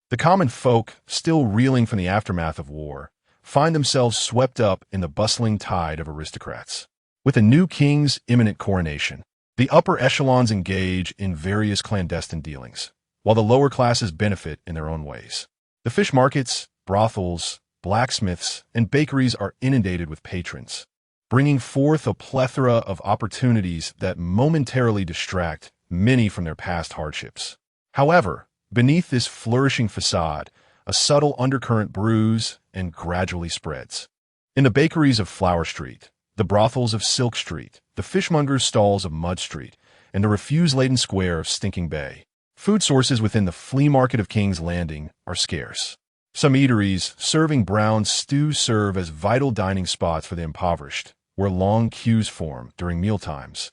The common folk, still reeling from the aftermath of war, find themselves swept up in the bustling tide of aristocrats. With a new king's imminent coronation, the upper echelons engage in various clandestine dealings, while the lower classes benefit in their own ways. The fish markets, brothels, blacksmiths, and bakeries are inundated with patrons, bringing forth a plethora of opportunities that momentarily distract many from their past hardships. However, beneath this flourishing facade, a subtle undercurrent brews and gradually spreads. In the bakeries of Flower Street, the brothels of Silk Street, the fishmongers' stalls of Mud Street, and the refuse-laden square of Stinking Bay, food sources within the flea market of King's Landing are scarce. Some eateries serving brown stew serve as vital dining spots for the impoverished, where long queues form during mealtimes.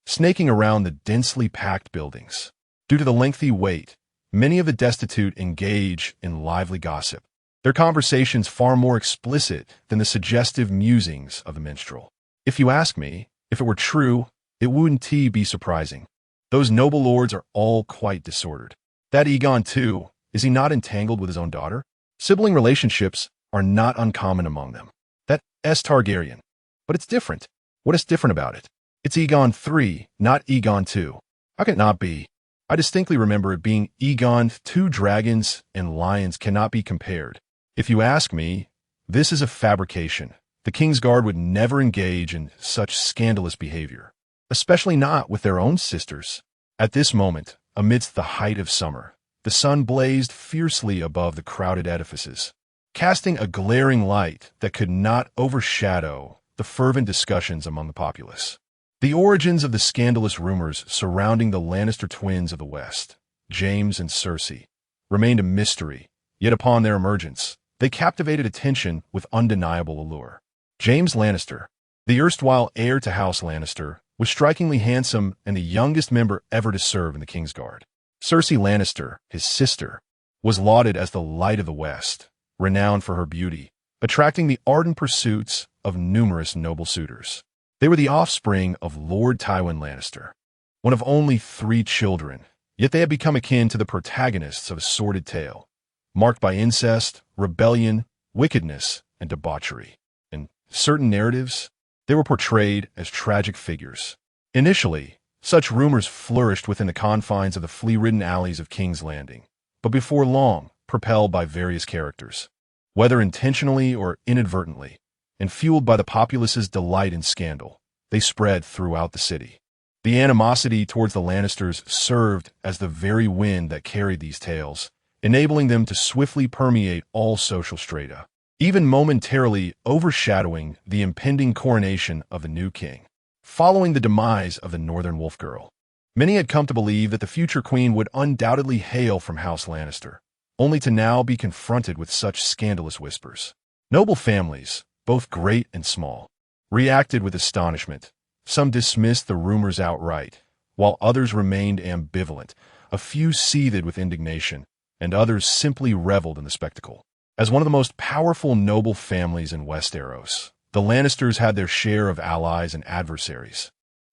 Snaking around the densely packed buildings. Due to the lengthy wait, many of the destitute engage in lively gossip, their conversations far more explicit than the suggestive musings of the minstrel. If you ask me, if it were true, it wouldn't be surprising. Those noble lords are all quite disordered. That Aegon, too, is he not entangled with his own daughter? Sibling relationships are not uncommon among them. That Targaryen. But it's different. What is different about it? It's Aegon III, not Aegon II. How can it not be? I distinctly remember it being Aegon. Two dragons and lions cannot be compared. If you ask me, this is a fabrication. The Kingsguard would never engage in such scandalous behavior, especially not with their own sisters. At this moment, amidst the height of summer, the sun blazed fiercely above the crowded edifices, casting a glaring light that could not overshadow the fervent discussions among the populace. The origins of the scandalous rumors surrounding the Lannister twins of the West, James and Cersei, remained a mystery, yet upon their emergence, they captivated attention with undeniable allure. James Lannister, the erstwhile heir to House Lannister, was strikingly handsome and the youngest member ever to serve in the Kingsguard. Cersei Lannister, his sister, was lauded as the light of the West, renowned for her beauty, attracting the ardent pursuits of numerous noble suitors. They were the offspring of Lord Tywin Lannister, one of only 3 children, yet they had become akin to the protagonists of a sordid tale, marked by incest, rebellion, wickedness, and debauchery. In certain narratives, they were portrayed as tragic figures. Initially, such rumors flourished within the confines of the flea-ridden alleys of King's Landing, but before long, propelled by various characters, whether intentionally or inadvertently, and fueled by the populace's delight in scandal, they spread throughout the city. The animosity towards the Lannisters served as the very wind that carried these tales, enabling them to swiftly permeate all social strata, even momentarily overshadowing the impending coronation of the new king. Following the demise of the Northern Wolf Girl, many had come to believe that the future queen would undoubtedly hail from House Lannister, only to now be confronted with such scandalous whispers. Noble families, both great and small, reacted with astonishment. Some dismissed the rumors outright, while others remained ambivalent. A few seethed with indignation, and others simply reveled in the spectacle. As one of the most powerful noble families in Westeros, the Lannisters had their share of allies and adversaries,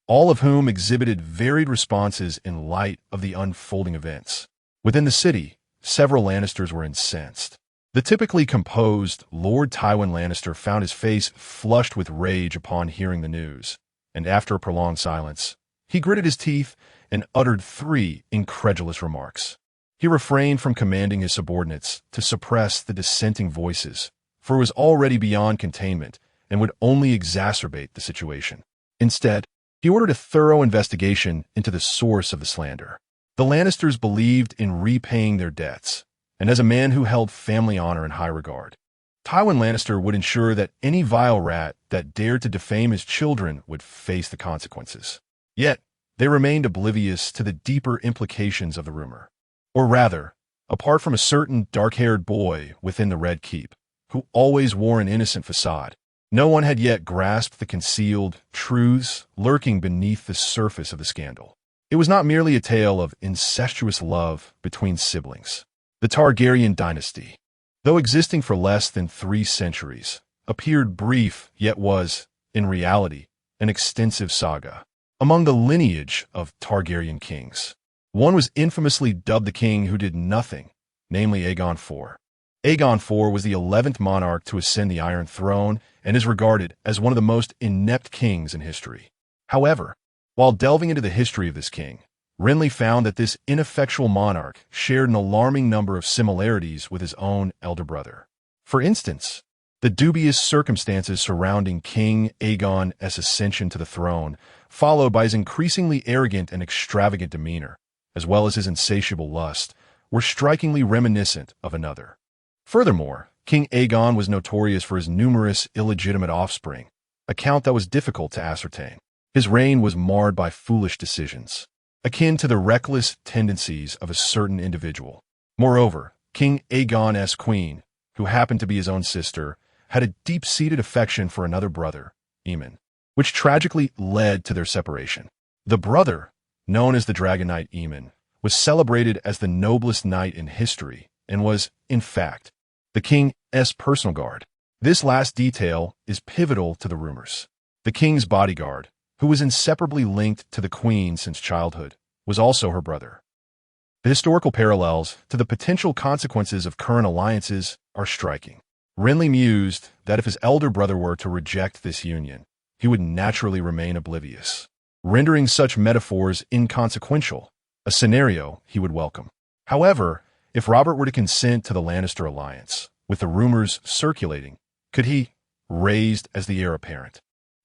all of whom exhibited varied responses in light of the unfolding events. Within the city, several Lannisters were incensed. The typically composed Lord Tywin Lannister found his face flushed with rage upon hearing the news, and after a prolonged silence, he gritted his teeth and uttered 3 incredulous remarks. He refrained from commanding his subordinates to suppress the dissenting voices, for it was already beyond containment and would only exacerbate the situation. Instead, he ordered a thorough investigation into the source of the slander. The Lannisters believed in repaying their debts, and as a man who held family honor in high regard, Tywin Lannister would ensure that any vile rat that dared to defame his children would face the consequences. Yet, They remained oblivious to the deeper implications of the rumor. Or rather, apart from a certain dark-haired boy within the Red Keep, who always wore an innocent facade, no one had yet grasped the concealed truths lurking beneath the surface of the scandal. It was not merely a tale of incestuous love between siblings. The Targaryen dynasty, though existing for less than 3 centuries, appeared brief yet was, in reality, an extensive saga. Among the lineage of Targaryen kings, one was infamously dubbed the king who did nothing, namely Aegon IV. Aegon IV was the 11th monarch to ascend the Iron Throne and is regarded as one of the most inept kings in history. However, while delving into the history of this king, Renly found that this ineffectual monarch shared an alarming number of similarities with his own elder brother. For instance, the dubious circumstances surrounding King Aegon's ascension to the throne, followed by his increasingly arrogant and extravagant demeanor, as well as his insatiable lust, were strikingly reminiscent of another. Furthermore, King Aegon was notorious for his numerous illegitimate offspring, a count that was difficult to ascertain. His reign was marred by foolish decisions, akin to the reckless tendencies of a certain individual. Moreover, King Aegon's queen, who happened to be his own sister, had a deep-seated affection for another brother, Aemon, which tragically led to their separation. The brother, known as the Dragon Knight Aemon, was celebrated as the noblest knight in history and was, in fact, the king's personal guard. This last detail is pivotal to the rumors. The king's bodyguard, who was inseparably linked to the queen since childhood, was also her brother. The historical parallels to the potential consequences of current alliances are striking. Renly mused that if his elder brother were to reject this union, he would naturally remain oblivious, rendering such metaphors inconsequential, a scenario he would welcome. However, if Robert were to consent to the Lannister alliance, with the rumors circulating, could he, raised as the heir apparent,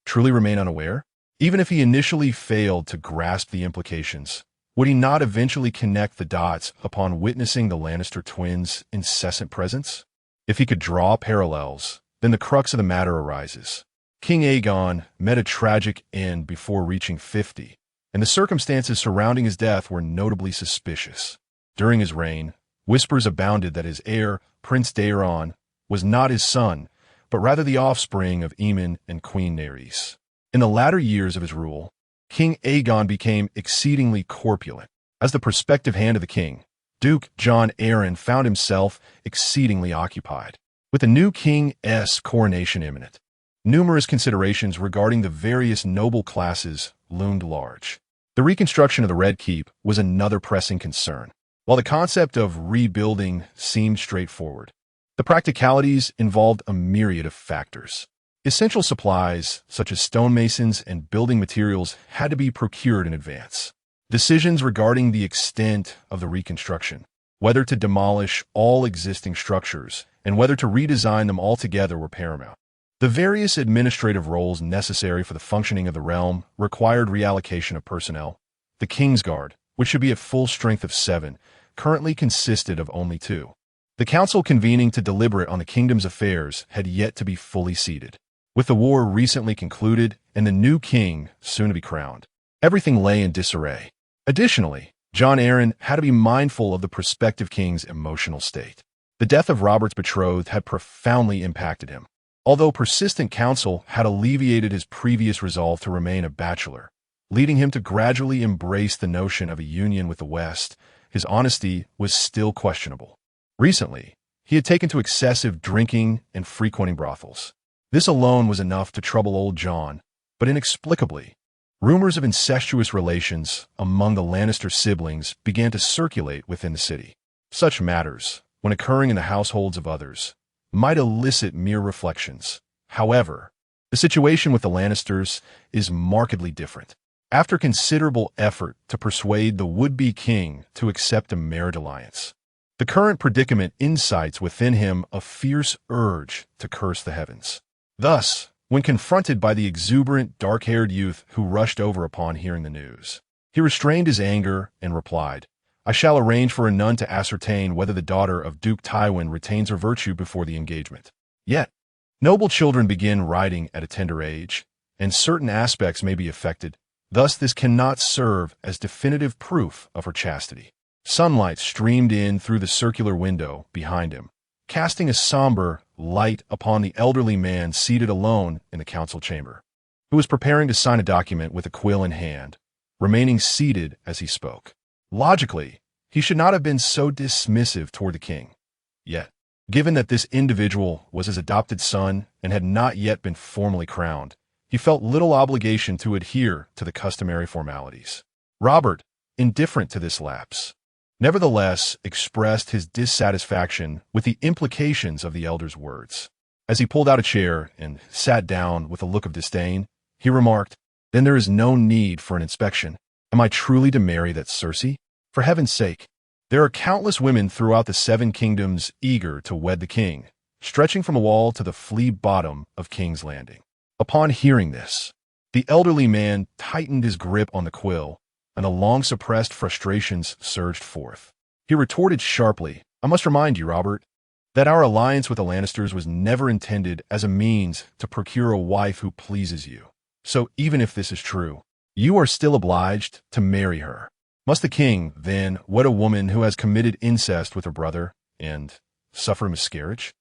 truly remain unaware? Even if he initially failed to grasp the implications, would he not eventually connect the dots upon witnessing the Lannister twins' incessant presence? If he could draw parallels, then the crux of the matter arises. King Aegon met a tragic end before reaching 50, and the circumstances surrounding his death were notably suspicious. During his reign, whispers abounded that his heir, Prince Daeron, was not his son, but rather the offspring of Aemon and Queen Nerys. In the latter years of his rule, King Aegon became exceedingly corpulent. As the prospective hand of the king, Duke Jon Arryn found himself exceedingly occupied. With the new king's coronation imminent, numerous considerations regarding the various noble classes loomed large. The reconstruction of the Red Keep was another pressing concern. While the concept of rebuilding seemed straightforward, the practicalities involved a myriad of factors. Essential supplies, such as stonemasons and building materials, had to be procured in advance. Decisions regarding the extent of the reconstruction, whether to demolish all existing structures and whether to redesign them altogether, were paramount. The various administrative roles necessary for the functioning of the realm required reallocation of personnel. The Kingsguard, which should be at full strength of 7, currently consisted of only 2. The council convening to deliberate on the kingdom's affairs had yet to be fully seated. With the war recently concluded and the new king soon to be crowned, everything lay in disarray. Additionally, Jon Arryn had to be mindful of the prospective king's emotional state. The death of Robert's betrothed had profoundly impacted him. Although persistent counsel had alleviated his previous resolve to remain a bachelor, leading him to gradually embrace the notion of a union with the West, his honesty was still questionable. Recently, he had taken to excessive drinking and frequenting brothels. This alone was enough to trouble old Jon, but inexplicably, rumors of incestuous relations among the Lannister siblings began to circulate within the city. Such matters, when occurring in the households of others, might elicit mere reflections. However, the situation with the Lannisters is markedly different. After considerable effort to persuade the would-be king to accept a marriage alliance, the current predicament incites within him a fierce urge to curse the heavens. Thus, when confronted by the exuberant, dark-haired youth who rushed over upon hearing the news, he restrained his anger and replied, "I shall arrange for a nun to ascertain whether the daughter of Duke Tywin retains her virtue before the engagement. Yet, noble children begin riding at a tender age, and certain aspects may be affected, Thus, this cannot serve as definitive proof of her chastity. Sunlight streamed in through the circular window behind him, casting a somber light upon the elderly man seated alone in the council chamber, who was preparing to sign a document with a quill in hand, remaining seated as he spoke. Logically, he should not have been so dismissive toward the king. Yet, given that this individual was his adopted son and had not yet been formally crowned, he felt little obligation to adhere to the customary formalities. Robert, indifferent to this lapse, nevertheless expressed his dissatisfaction with the implications of the elder's words. As he pulled out a chair and sat down with a look of disdain, he remarked, "Then there is no need for an inspection. Am I truly to marry that Cersei? For heaven's sake, there are countless women throughout the Seven Kingdoms eager to wed the king, stretching from the wall to the flea bottom of King's Landing." Upon hearing this, the elderly man tightened his grip on the quill, and the long-suppressed frustrations surged forth. He retorted sharply, "I must remind you, Robert, that our alliance with the Lannisters was never intended as a means to procure a wife who pleases you. So even if this is true, you are still obliged to marry her. Must the king, then, wed a woman who has committed incest with her brother and suffer miscarriage,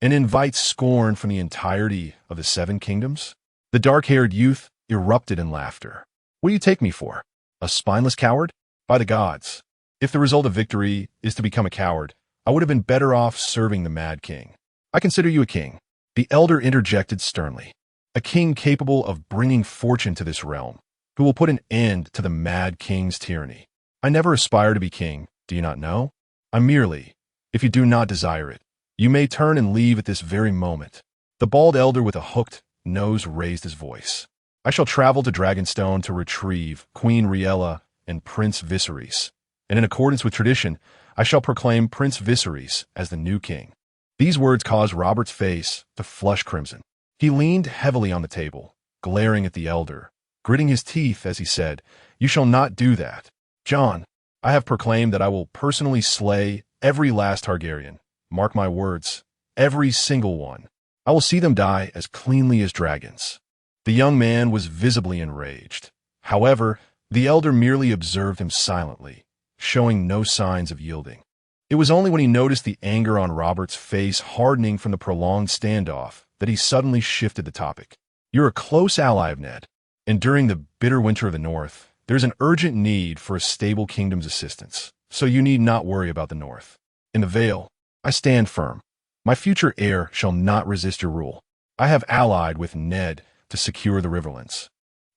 and invite scorn from the entirety of the Seven Kingdoms?" The dark-haired youth erupted in laughter. "What do you take me for? A spineless coward? By the gods, if the result of victory is to become a coward, I would have been better off serving the Mad King. I consider you a king." The elder interjected sternly, "A king capable of bringing fortune to this realm, who will put an end to the Mad King's tyranny. I never aspire to be king, do you not know? I merely, if you do not desire it, you may turn and leave at this very moment." The bald elder with a hooked nose raised his voice. "I shall travel to Dragonstone to retrieve Queen Riella and Prince Viserys, and in accordance with tradition, I shall proclaim Prince Viserys as the new king." These words caused Robert's face to flush crimson. He leaned heavily on the table, glaring at the elder, gritting his teeth as he said, "You shall not do that. Jon, I have proclaimed that I will personally slay every last Targaryen. Mark my words, every single one. I will see them die as cleanly as dragons." The young man was visibly enraged. However, the elder merely observed him silently, showing no signs of yielding. It was only when he noticed the anger on Robert's face hardening from the prolonged standoff that he suddenly shifted the topic. "You're a close ally of Ned, and during the bitter winter of the North, there's an urgent need for a stable kingdom's assistance, so you need not worry about the North. In the Vale, I stand firm. My future heir shall not resist your rule. I have allied with Ned to secure the Riverlands,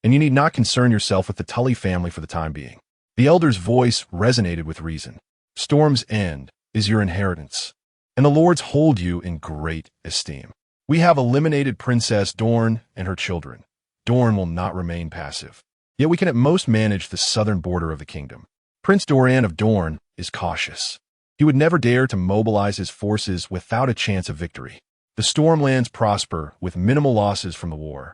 and you need not concern yourself with the Tully family for the time being." The elder's voice resonated with reason. "Storm's End is your inheritance, and the lords hold you in great esteem. We have eliminated Princess Dorne and her children. Dorne will not remain passive. Yet we can at most manage the southern border of the kingdom. Prince Doran of Dorne is cautious. He would never dare to mobilize his forces without a chance of victory. The Stormlands prosper with minimal losses from the war,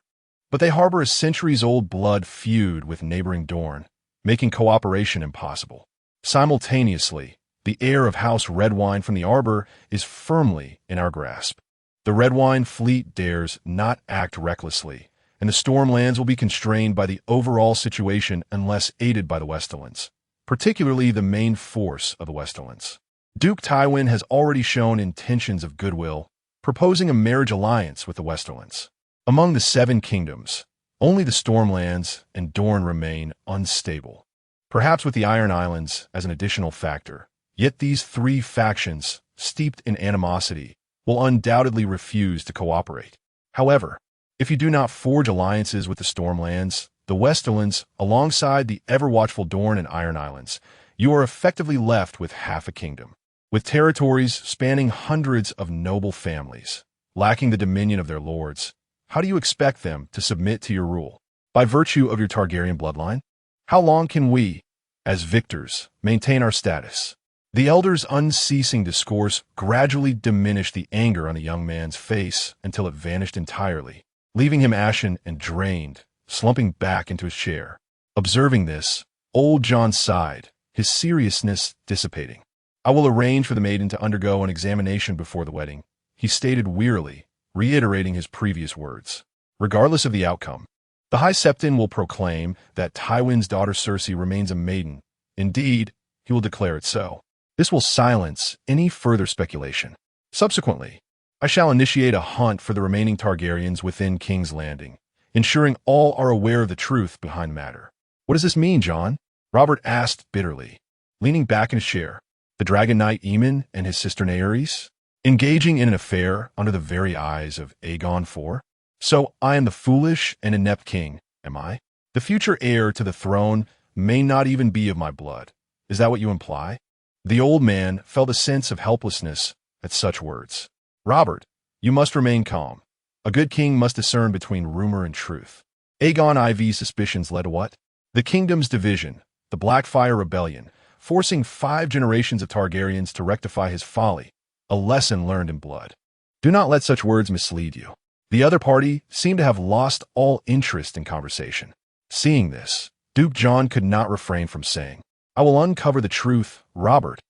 but they harbor a centuries-old blood feud with neighboring Dorne, making cooperation impossible. Simultaneously, the heir of House Redwine from the Arbor is firmly in our grasp. The Redwine fleet dares not act recklessly, and the Stormlands will be constrained by the overall situation unless aided by the Westerlands, particularly the main force of the Westerlands. Duke Tywin has already shown intentions of goodwill, proposing a marriage alliance with the Westerlands. Among the Seven Kingdoms, only the Stormlands and Dorne remain unstable, perhaps with the Iron Islands as an additional factor. Yet these three factions, steeped in animosity, will undoubtedly refuse to cooperate. However, if you do not forge alliances with the Stormlands, the Westerlands, alongside the ever-watchful Dorne and Iron Islands, you are effectively left with half a kingdom, with territories spanning hundreds of noble families, lacking the dominion of their lords. How do you expect them to submit to your rule? By virtue of your Targaryen bloodline? How long can we, as victors, maintain our status? The elder's unceasing discourse gradually diminished the anger on the young man's face until it vanished entirely, leaving him ashen and drained, slumping back into his chair. Observing this, old Jon sighed, his seriousness dissipating. "I will arrange for the maiden to undergo an examination before the wedding," he stated wearily, reiterating his previous words. "Regardless of the outcome, The High Septon will proclaim that Tywin's daughter Cersei remains a maiden. Indeed, he will declare it so. This will silence any further speculation. Subsequently, I shall initiate a hunt for the remaining Targaryens within King's Landing, ensuring all are aware of the truth behind the matter. What does this mean, Jon? Robert asked bitterly, leaning back in his chair. The Dragon Knight Aemon and his sister Naerys? Engaging in an affair under the very eyes of Aegon IV? So I am the foolish and inept king, am I? The future heir to the throne may not even be of my blood. Is that what you imply? The old man felt a sense of helplessness at such words. Robert, you must remain calm. A good king must discern between rumor and truth. Aegon IV's suspicions led to what? The kingdom's division, the Blackfire Rebellion, forcing 5 generations of Targaryens to rectify his folly, a lesson learned in blood. Do not let such words mislead you. The other party seemed to have lost all interest in conversation. Seeing this, Duke Jon could not refrain from saying, I will uncover the truth, Robert.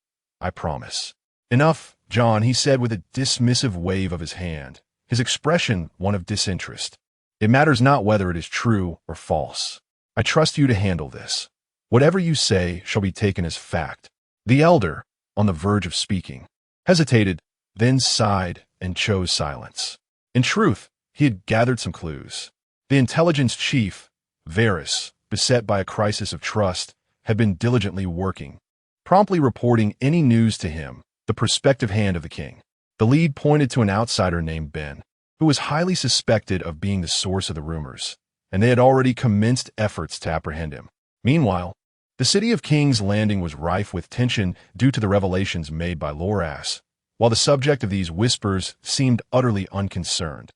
I promise. Enough, Jon, he said with a dismissive wave of his hand, his expression one of disinterest. It matters not whether it is true or false. I trust you to handle this. Whatever you say shall be taken as fact. The elder, on the verge of speaking, hesitated, then sighed and chose silence. In truth, he had gathered some clues. The intelligence chief, Varys, beset by a crisis of trust, had been diligently working, promptly reporting any news to him, the prospective hand of the king. The lead pointed to an outsider named Ben, who was highly suspected of being the source of the rumors, and they had already commenced efforts to apprehend him. Meanwhile, the city of King's Landing was rife with tension due to the revelations made by Loras, while the subject of these whispers seemed utterly unconcerned.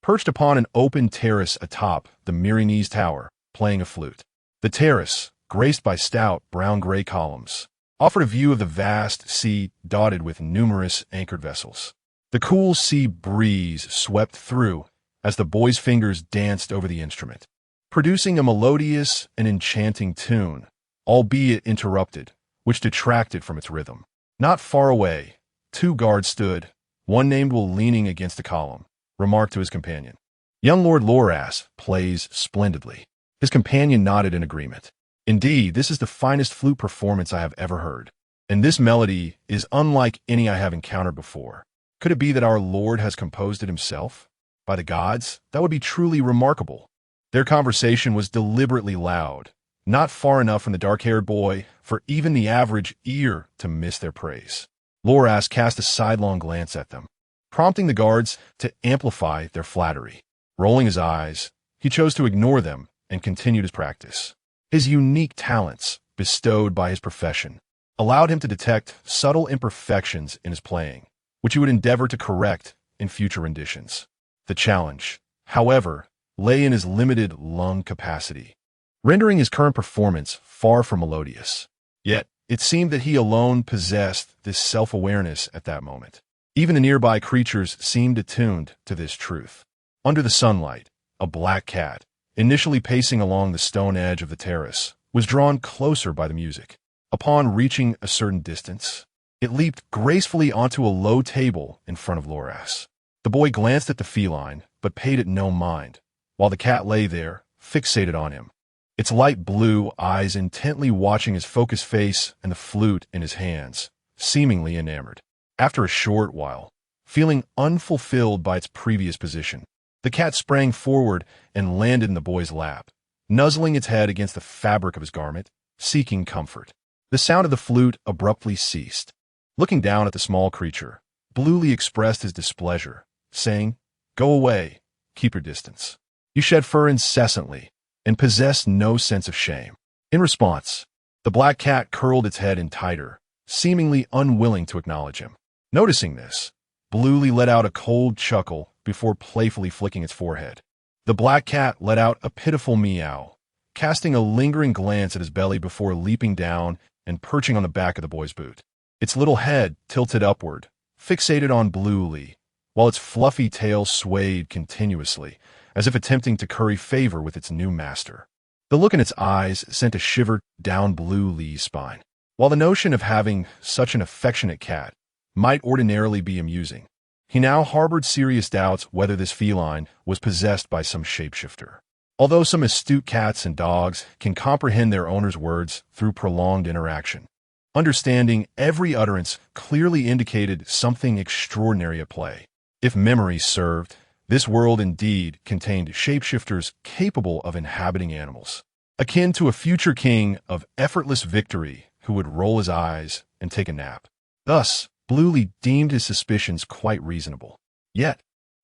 Perched upon an open terrace atop the Myronese Tower, playing a flute. The terrace, graced by stout brown-gray columns, offered a view of the vast sea dotted with numerous anchored vessels. The cool sea breeze swept through as the boy's fingers danced over the instrument, producing a melodious and enchanting tune, albeit interrupted, which detracted from its rhythm. Not far away, 2 guards stood, one named Will leaning against a column, remarked to his companion, Young Lord Loras plays splendidly. His companion nodded in agreement. Indeed, this is the finest flute performance I have ever heard, and this melody is unlike any I have encountered before. Could it be that our Lord has composed it himself? By the gods, that would be truly remarkable. Their conversation was deliberately loud, not far enough from the dark-haired boy for even the average ear to miss their praise. Loras cast a sidelong glance at them, prompting the guards to amplify their flattery. Rolling his eyes, he chose to ignore them and continued his practice. His unique talents, bestowed by his profession, allowed him to detect subtle imperfections in his playing, which he would endeavor to correct in future renditions. The challenge, however, lay in his limited lung capacity, rendering his current performance far from melodious. Yet, it seemed that he alone possessed this self-awareness at that moment. Even the nearby creatures seemed attuned to this truth. Under the sunlight, a black cat, initially pacing along the stone edge of the terrace, was drawn closer by the music. Upon reaching a certain distance, it leaped gracefully onto a low table in front of Loras. The boy glanced at the feline, but paid it no mind, while the cat lay there, fixated on him, its light blue eyes intently watching his focused face and the flute in his hands, seemingly enamored. After a short while, feeling unfulfilled by its previous position, the cat sprang forward and landed in the boy's lap, nuzzling its head against the fabric of his garment, seeking comfort. The sound of the flute abruptly ceased. Looking down at the small creature, Bluely expressed his displeasure, saying, Go away, keep your distance. You shed fur incessantly and possess no sense of shame. In response, the black cat curled its head in tighter, seemingly unwilling to acknowledge him. Noticing this, Bluely let out a cold chuckle before playfully flicking its forehead. The black cat let out a pitiful meow, casting a lingering glance at his belly before leaping down and perching on the back of the boy's boot. Its little head tilted upward, fixated on Bluely, while its fluffy tail swayed continuously, as if attempting to curry favor with its new master. The look in its eyes sent a shiver down Bluely's spine. While the notion of having such an affectionate cat might ordinarily be amusing, he now harbored serious doubts whether this feline was possessed by some shapeshifter. although some astute cats and dogs can comprehend their owner's words through prolonged interaction. Understanding every utterance clearly indicated something extraordinary at play. If memory served, this world indeed contained shapeshifters capable of inhabiting animals, akin to a future king of effortless victory who would roll his eyes and take a nap. Thus, Bluely deemed his suspicions quite reasonable. Yet,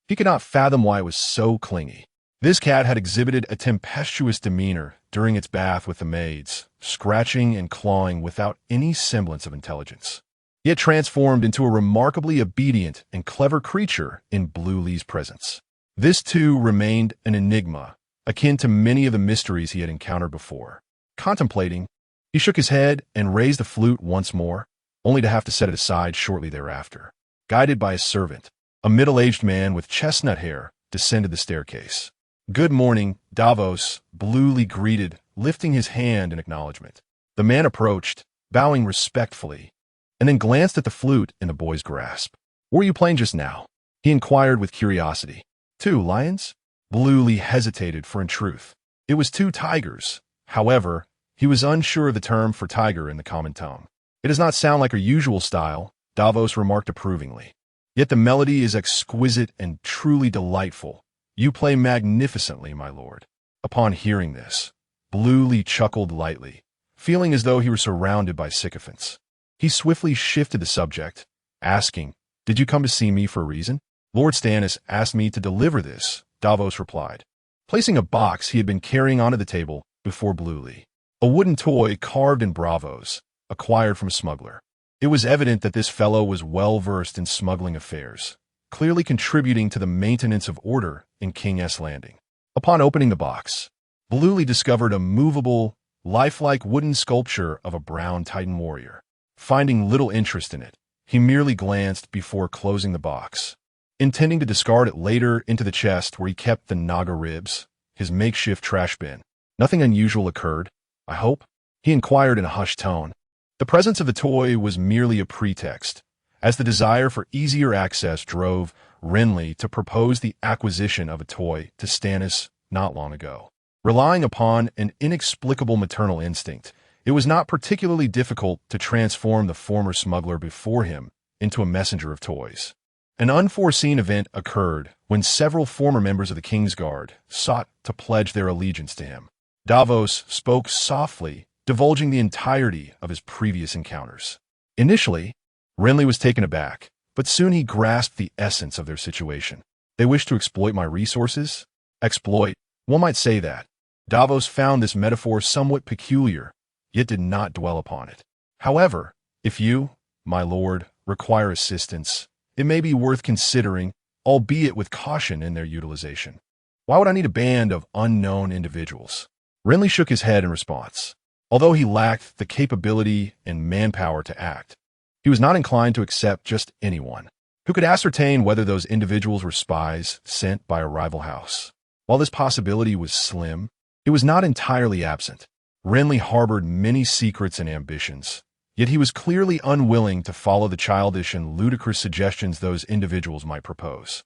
he could not fathom why it was so clingy. This cat had exhibited a tempestuous demeanor during its bath with the maids, scratching and clawing without any semblance of intelligence, yet transformed into a remarkably obedient and clever creature in Bluely's presence. This, too, remained an enigma, akin to many of the mysteries he had encountered before. Contemplating, he shook his head and raised the flute once more, only to have to set it aside shortly thereafter. Guided by his servant, a middle-aged man with chestnut hair descended the staircase. "Good morning, Davos," Bluely greeted, lifting his hand in acknowledgement. The man approached, bowing respectfully, and then glanced at the flute in the boy's grasp. "What were you playing just now?" he inquired with curiosity. "Two lions?" Bluely hesitated, for in truth, it was two tigers. However, he was unsure of the term for tiger in the common tongue. "It does not sound like our usual style," Davos remarked approvingly. "Yet the melody is exquisite and truly delightful. You play magnificently, my lord." Upon hearing this, Bluely chuckled lightly, feeling as though he were surrounded by sycophants. He swiftly shifted the subject, asking, "Did you come to see me for a reason?" "Lord Stannis asked me to deliver this," Davos replied, placing a box he had been carrying onto the table before Bluely. A wooden toy carved in bravos, acquired from a smuggler. It was evident that this fellow was well versed in smuggling affairs, clearly contributing to the maintenance of order in King's Landing. Upon opening the box, Bluely discovered a movable, lifelike wooden sculpture of a brown Titan warrior. Finding little interest in it, he merely glanced before closing the box, intending to discard it later into the chest where he kept the Naga ribs, his makeshift trash bin. "Nothing unusual occurred, I hope?" he inquired in a hushed tone. The presence of the toy was merely a pretext, as the desire for easier access drove Renly to propose the acquisition of a toy to Stannis not long ago. Relying upon an inexplicable maternal instinct, it was not particularly difficult to transform the former smuggler before him into a messenger of toys. An unforeseen event occurred when several former members of the Kingsguard sought to pledge their allegiance to him. Davos spoke softly, divulging the entirety of his previous encounters. Initially, Renly was taken aback, but soon he grasped the essence of their situation. "They wish to exploit my resources?" "Exploit? One might say that." Davos found this metaphor somewhat peculiar, yet did not dwell upon it. "However, if you, my lord, require assistance, it may be worth considering, albeit with caution in their utilization." "Why would I need a band of unknown individuals?" Renly shook his head in response. Although he lacked the capability and manpower to act, he was not inclined to accept just anyone who could ascertain whether those individuals were spies sent by a rival house. While this possibility was slim, it was not entirely absent. Renly harbored many secrets and ambitions, yet he was clearly unwilling to follow the childish and ludicrous suggestions those individuals might propose.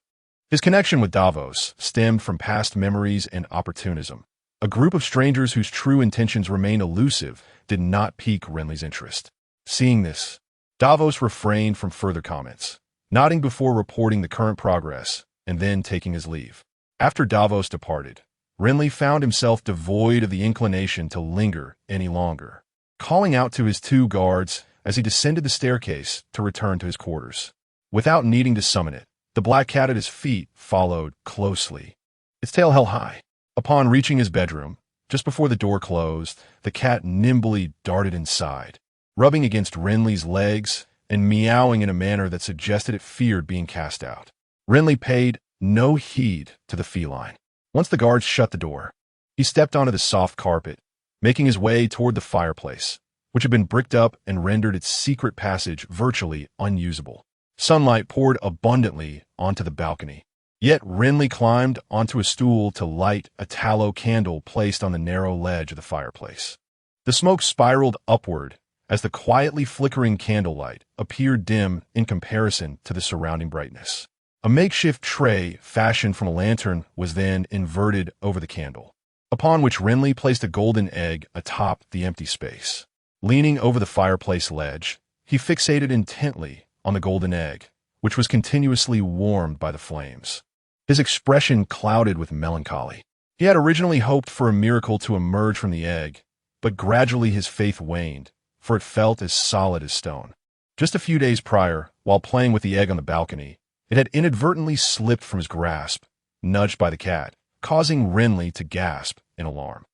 His connection with Davos stemmed from past memories and opportunism. A group of strangers whose true intentions remained elusive did not pique Renly's interest. Seeing this, Davos refrained from further comments, nodding before reporting the current progress and then taking his leave. After Davos departed, Renly found himself devoid of the inclination to linger any longer, calling out to his two guards as he descended the staircase to return to his quarters. Without needing to summon it, the black cat at his feet followed closely, its tail held high. Upon reaching his bedroom, just before the door closed, the cat nimbly darted inside, rubbing against Renly's legs and meowing in a manner that suggested it feared being cast out. Renly paid no heed to the feline. Once the guards shut the door, he stepped onto the soft carpet, making his way toward the fireplace, which had been bricked up and rendered its secret passage virtually unusable. Sunlight poured abundantly onto the balcony. Yet Renly climbed onto a stool to light a tallow candle placed on the narrow ledge of the fireplace. The smoke spiraled upward as the quietly flickering candlelight appeared dim in comparison to the surrounding brightness. A makeshift tray fashioned from a lantern was then inverted over the candle. upon which Renly placed a golden egg atop the empty space. Leaning over the fireplace ledge, he fixated intently on the golden egg, which was continuously warmed by the flames. His expression clouded with melancholy. He had originally hoped for a miracle to emerge from the egg, but gradually his faith waned, for it felt as solid as stone. Just a few days prior, while playing with the egg on the balcony, it had inadvertently slipped from his grasp, nudged by the cat, causing Renly to gasp in alarm.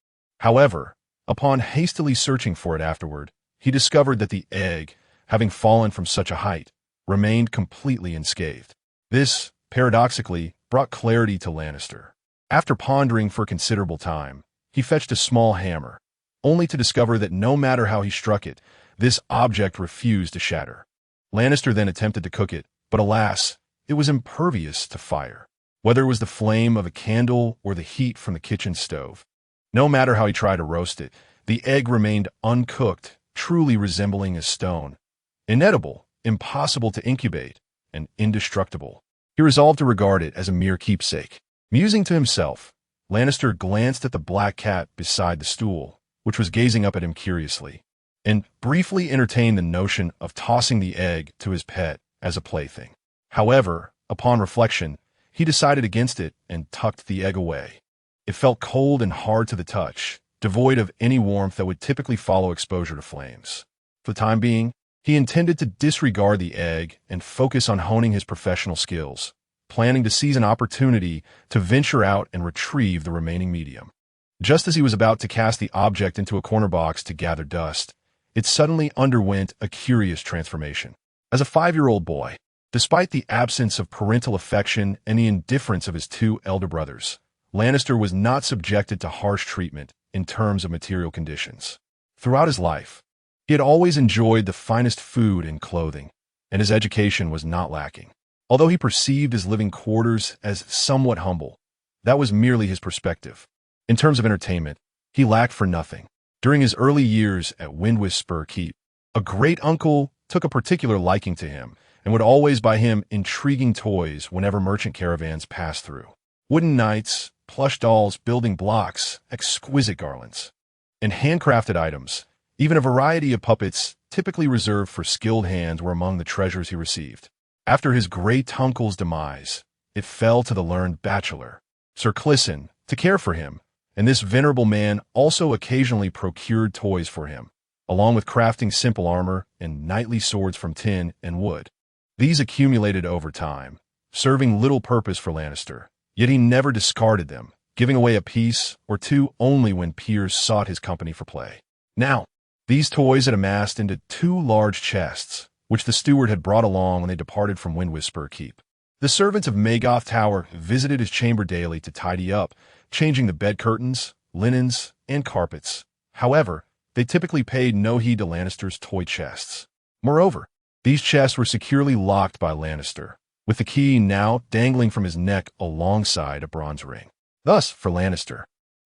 However, upon hastily searching for it afterward, he discovered that the egg, having fallen from such a height, remained completely unscathed. This, paradoxically, brought clarity to Lannister. After pondering for considerable time, he fetched a small hammer, only to discover that no matter how he struck it, this object refused to shatter. Lannister then attempted to cook it, but alas, it was impervious to fire, whether it was the flame of a candle or the heat from the kitchen stove. No matter how he tried to roast it, the egg remained uncooked, truly resembling a stone. Inedible, impossible to incubate, and indestructible. He resolved to regard it as a mere keepsake. Musing to himself, Lannister glanced at the black cat beside the stool, which was gazing up at him curiously, and briefly entertained the notion of tossing the egg to his pet as a plaything. However, upon reflection, he decided against it and tucked the egg away. It felt cold and hard to the touch, devoid of any warmth that would typically follow exposure to flames. For the time being, he intended to disregard the egg and focus on honing his professional skills, planning to seize an opportunity to venture out and retrieve the remaining medium. Just as he was about to cast the object into a corner box to gather dust, it suddenly underwent a curious transformation. As a 5-year-old boy, despite the absence of parental affection and the indifference of his 2 elder brothers, Lannister was not subjected to harsh treatment in terms of material conditions. Throughout his life, he had always enjoyed the finest food and clothing, and his education was not lacking. Although he perceived his living quarters as somewhat humble, that was merely his perspective. In terms of entertainment, he lacked for nothing. During his early years at Windwhisper Keep, a great-uncle took a particular liking to him and would always buy him intriguing toys whenever merchant caravans passed through. Wooden knights, plush dolls, building blocks, exquisite garlands, and handcrafted items, even a variety of puppets typically reserved for skilled hands, were among the treasures he received. After his great-uncle's demise, it fell to the learned bachelor, Sir Clisson, to care for him, and this venerable man also occasionally procured toys for him, along with crafting simple armor and knightly swords from tin and wood. These accumulated over time, serving little purpose for Lannister, yet he never discarded them, giving away a piece or two only when peers sought his company for play. Now, these toys had amassed into 2 large chests, which the steward had brought along when they departed from Windwhisper Keep. The servants of Magoth Tower visited his chamber daily to tidy up, changing the bed curtains, linens, and carpets. However, they typically paid no heed to Lannister's toy chests. Moreover, these chests were securely locked by Lannister, with the key now dangling from his neck alongside a bronze ring. Thus, for Lannister,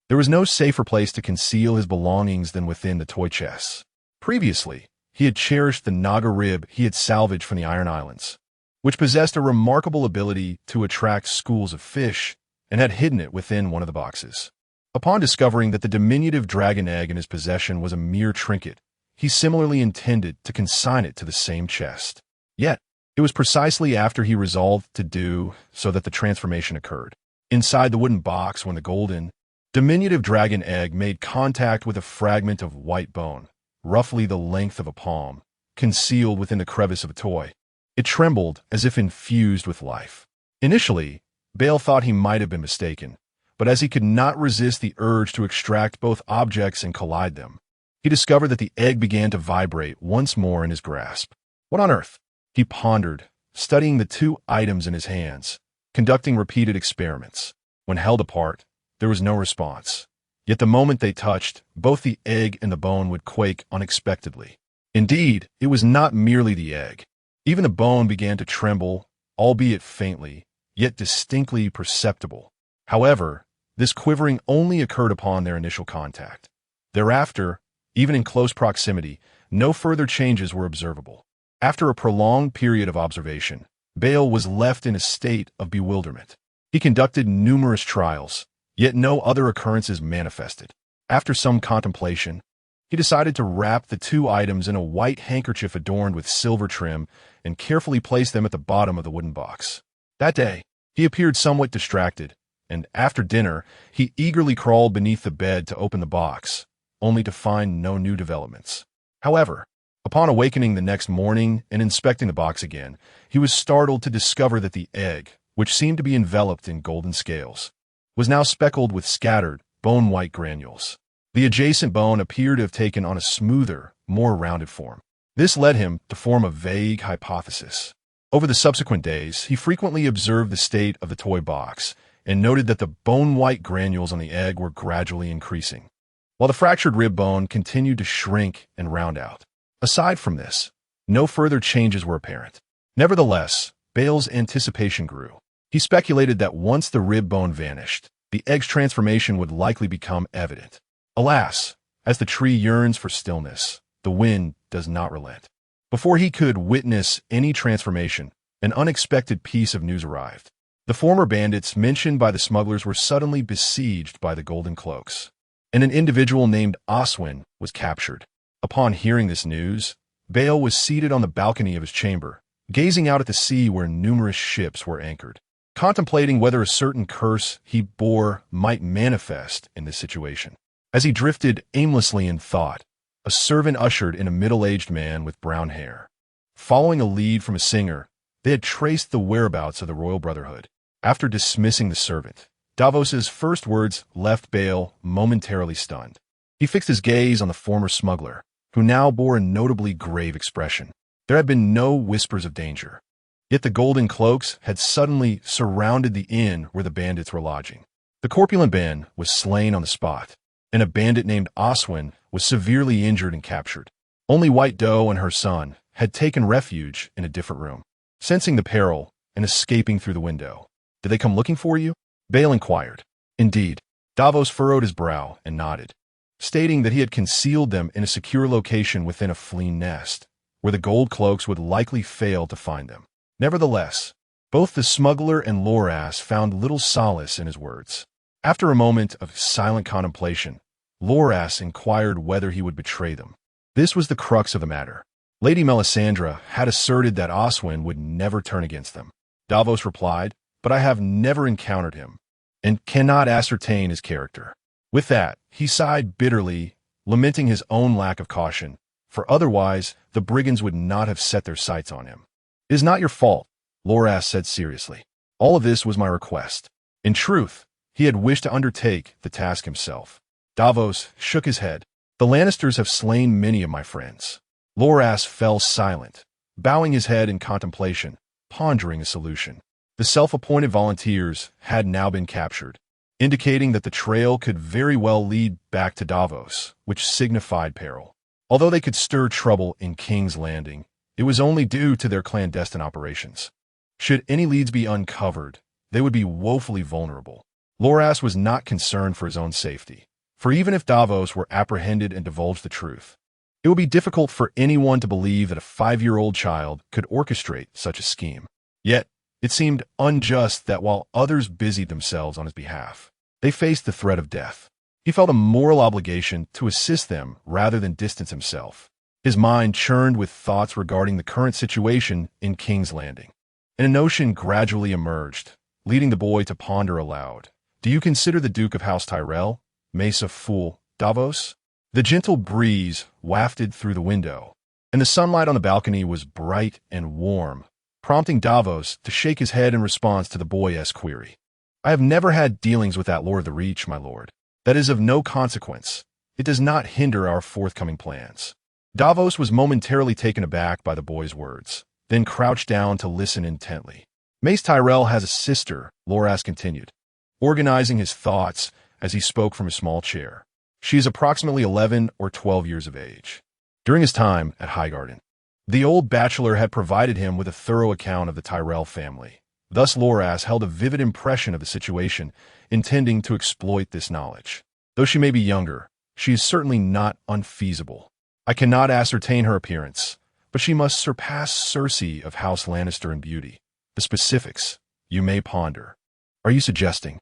there was no safer place to conceal his belongings than within the toy chests. Previously, he had cherished the Naga rib he had salvaged from the Iron Islands, which possessed a remarkable ability to attract schools of fish, and had hidden it within one of the boxes. Upon discovering that the diminutive dragon egg in his possession was a mere trinket, he similarly intended to consign it to the same chest. Yet, it was precisely after he resolved to do so that the transformation occurred. Inside the wooden box, when the golden, diminutive dragon egg made contact with a fragment of white bone, roughly the length of a palm, concealed within the crevice of a toy. It trembled as if infused with life. Initially, Bale thought he might have been mistaken, but as he could not resist the urge to extract both objects and collide them, he discovered that the egg began to vibrate once more in his grasp. What on earth? He pondered, studying the 2 items in his hands, conducting repeated experiments. When held apart, there was no response. Yet the moment they touched, both the egg and the bone would quake unexpectedly. Indeed, it was not merely the egg. Even the bone began to tremble, albeit faintly, yet distinctly perceptible. However, this quivering only occurred upon their initial contact. Thereafter, even in close proximity, no further changes were observable. After a prolonged period of observation, Bale was left in a state of bewilderment. He conducted numerous trials, Yet no other occurrences manifested. After some contemplation, he decided to wrap the two items in a white handkerchief adorned with silver trim and carefully place them at the bottom of the wooden box. That day, he appeared somewhat distracted, and after dinner, he eagerly crawled beneath the bed to open the box, only to find no new developments. However, upon awakening the next morning and inspecting the box again, he was startled to discover that the egg, which seemed to be enveloped in golden scales, was now speckled with scattered, bone-white granules. The adjacent bone appeared to have taken on a smoother, more rounded form. This led him to form a vague hypothesis. Over the subsequent days, he frequently observed the state of the toy box and noted that the bone-white granules on the egg were gradually increasing, while the fractured rib bone continued to shrink and round out. Aside from this, no further changes were apparent. Nevertheless, Bale's anticipation grew. He speculated that once the rib bone vanished, the egg's transformation would likely become evident. Alas, as the tree yearns for stillness, the wind does not relent. Before he could witness any transformation, an unexpected piece of news arrived. The former bandits mentioned by the smugglers were suddenly besieged by the Golden Cloaks, and an individual named Oswin was captured. Upon hearing this news, Bale was seated on the balcony of his chamber, gazing out at the sea where numerous ships were anchored, contemplating whether a certain curse he bore might manifest in this situation. As he drifted aimlessly in thought, a servant ushered in a middle-aged man with brown hair. Following a lead from a singer, they had traced the whereabouts of the royal brotherhood. After dismissing the servant, Davos's first words left Bale momentarily stunned. He fixed his gaze on the former smuggler, who now bore a notably grave expression. There had been no whispers of danger, yet the Golden Cloaks had suddenly surrounded the inn where the bandits were lodging. The corpulent Ben was slain on the spot, and a bandit named Oswin was severely injured and captured. Only White Doe and her son had taken refuge in a different room. Sensing the peril and escaping through the window. "Did they come looking for you?" Bale inquired. "Indeed." Davos furrowed his brow and nodded, stating that he had concealed them in a secure location within a fleeing nest, where the Gold Cloaks would likely fail to find them. Nevertheless, both the smuggler and Loras found little solace in his words. After a moment of silent contemplation, Loras inquired whether he would betray them. This was the crux of the matter. Lady Melisandre had asserted that Oswin would never turn against them. Davos replied, "But I have never encountered him, and cannot ascertain his character." With that, he sighed bitterly, lamenting his own lack of caution, for otherwise the brigands would not have set their sights on him. "It is not your fault," Loras said seriously. "All of this was my request." In truth, he had wished to undertake the task himself. Davos shook his head. "The Lannisters have slain many of my friends." Loras fell silent, bowing his head in contemplation, pondering a solution. The self-appointed volunteers had now been captured, indicating that the trail could very well lead back to Davos, which signified peril. Although they could stir trouble in King's Landing, it was only due to their clandestine operations. Should any leads be uncovered, they would be woefully vulnerable. Loras was not concerned for his own safety, for even if Davos were apprehended and divulged the truth, it would be difficult for anyone to believe that a 5-year-old child could orchestrate such a scheme. Yet, it seemed unjust that while others busied themselves on his behalf, they faced the threat of death. He felt a moral obligation to assist them rather than distance himself. His mind churned with thoughts regarding the current situation in King's Landing, and a notion gradually emerged, leading the boy to ponder aloud. "Do you consider the Duke of House Tyrell, Mesa Fool, Davos?" The gentle breeze wafted through the window, and the sunlight on the balcony was bright and warm, prompting Davos to shake his head in response to the boy's query. "I have never had dealings with that Lord of the Reach, my lord. That is of no consequence. It does not hinder our forthcoming plans." Davos was momentarily taken aback by the boy's words, then crouched down to listen intently. "Mace Tyrell has a sister," Loras continued, organizing his thoughts as he spoke from his small chair. "She is approximately 11 or 12 years of age. During his time at Highgarden, the old bachelor had provided him with a thorough account of the Tyrell family. Thus Loras held a vivid impression of the situation, intending to exploit this knowledge. Though she may be younger, she is certainly not unfeasible. I cannot ascertain her appearance, but she must surpass Cersei of House Lannister in beauty. The specifics you may ponder. Are you suggesting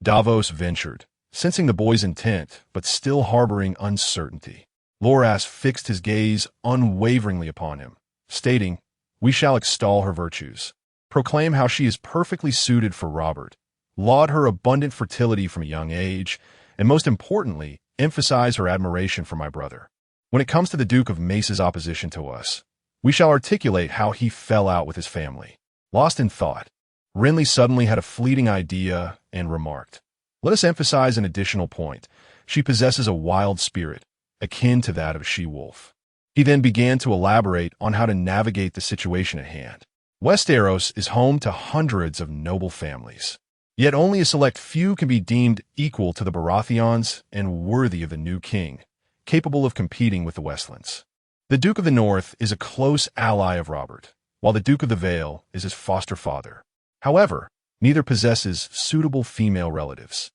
Davos ventured, sensing the boy's intent, but still harboring uncertainty. Loras fixed his gaze unwaveringly upon him, stating, "We shall extol her virtues, proclaim how she is perfectly suited for Robert, laud her abundant fertility from a young age, and most importantly, emphasize her admiration for my brother. When it comes to the Duke of Mace's opposition to us, we shall articulate how he fell out with his family." Lost in thought, Renly suddenly had a fleeting idea and remarked, "Let us emphasize an additional point. She possesses a wild spirit, akin to that of a she-wolf." He then began to elaborate on how to navigate the situation at hand. Westeros is home to hundreds of noble families, yet only a select few can be deemed equal to the Baratheons and worthy of the new king, capable of competing with the Westlands. The Duke of the North is a close ally of Robert, while the Duke of the Vale is his foster father. However, neither possesses suitable female relatives.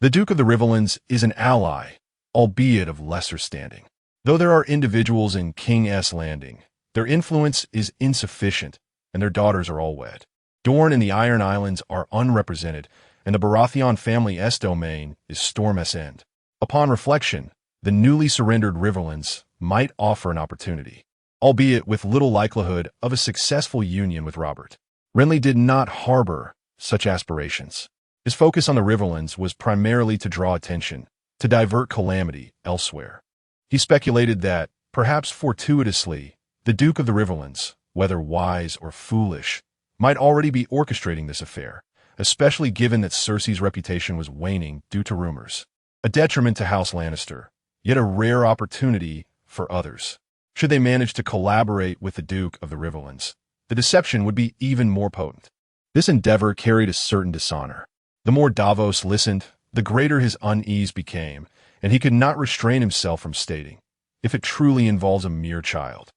The Duke of the Riverlands is an ally, albeit of lesser standing. Though there are individuals in King's Landing, their influence is insufficient, and their daughters are all wed. Dorne and the Iron Islands are unrepresented, and the Baratheon family's domain is Storm's End. Upon reflection, the newly surrendered Riverlands might offer an opportunity, albeit with little likelihood of a successful union with Robert. Renly did not harbor such aspirations. His focus on the Riverlands was primarily to draw attention, to divert calamity elsewhere. He speculated that, perhaps fortuitously, the Duke of the Riverlands, whether wise or foolish, might already be orchestrating this affair, especially given that Cersei's reputation was waning due to rumors. A detriment to House Lannister, yet a rare opportunity for others. Should they manage to collaborate with the Duke of the Riverlands, the deception would be even more potent. This endeavor carried a certain dishonor. The more Davos listened, the greater his unease became, and he could not restrain himself from stating, "If it truly involves a mere child."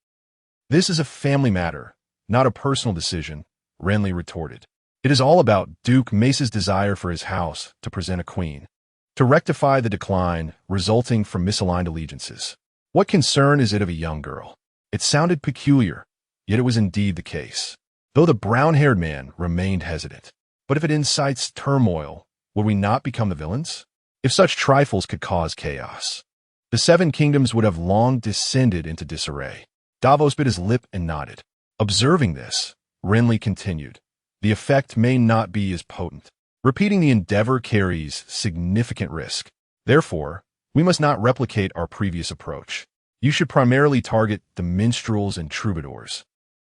"This is a family matter, not a personal decision," Renly retorted. "It is all about Duke Mace's desire for his house to present a queen, to rectify the decline resulting from misaligned allegiances. What concern is it of a young girl?" It sounded peculiar, yet it was indeed the case. Though the brown-haired man remained hesitant. "But if it incites turmoil, would we not become the villains? If such trifles could cause chaos, the Seven Kingdoms would have long descended into disarray." Davos bit his lip and nodded. Observing this, Renly continued, "The effect may not be as potent. Repeating the endeavor carries significant risk. Therefore, we must not replicate our previous approach. You should primarily target the minstrels and troubadours,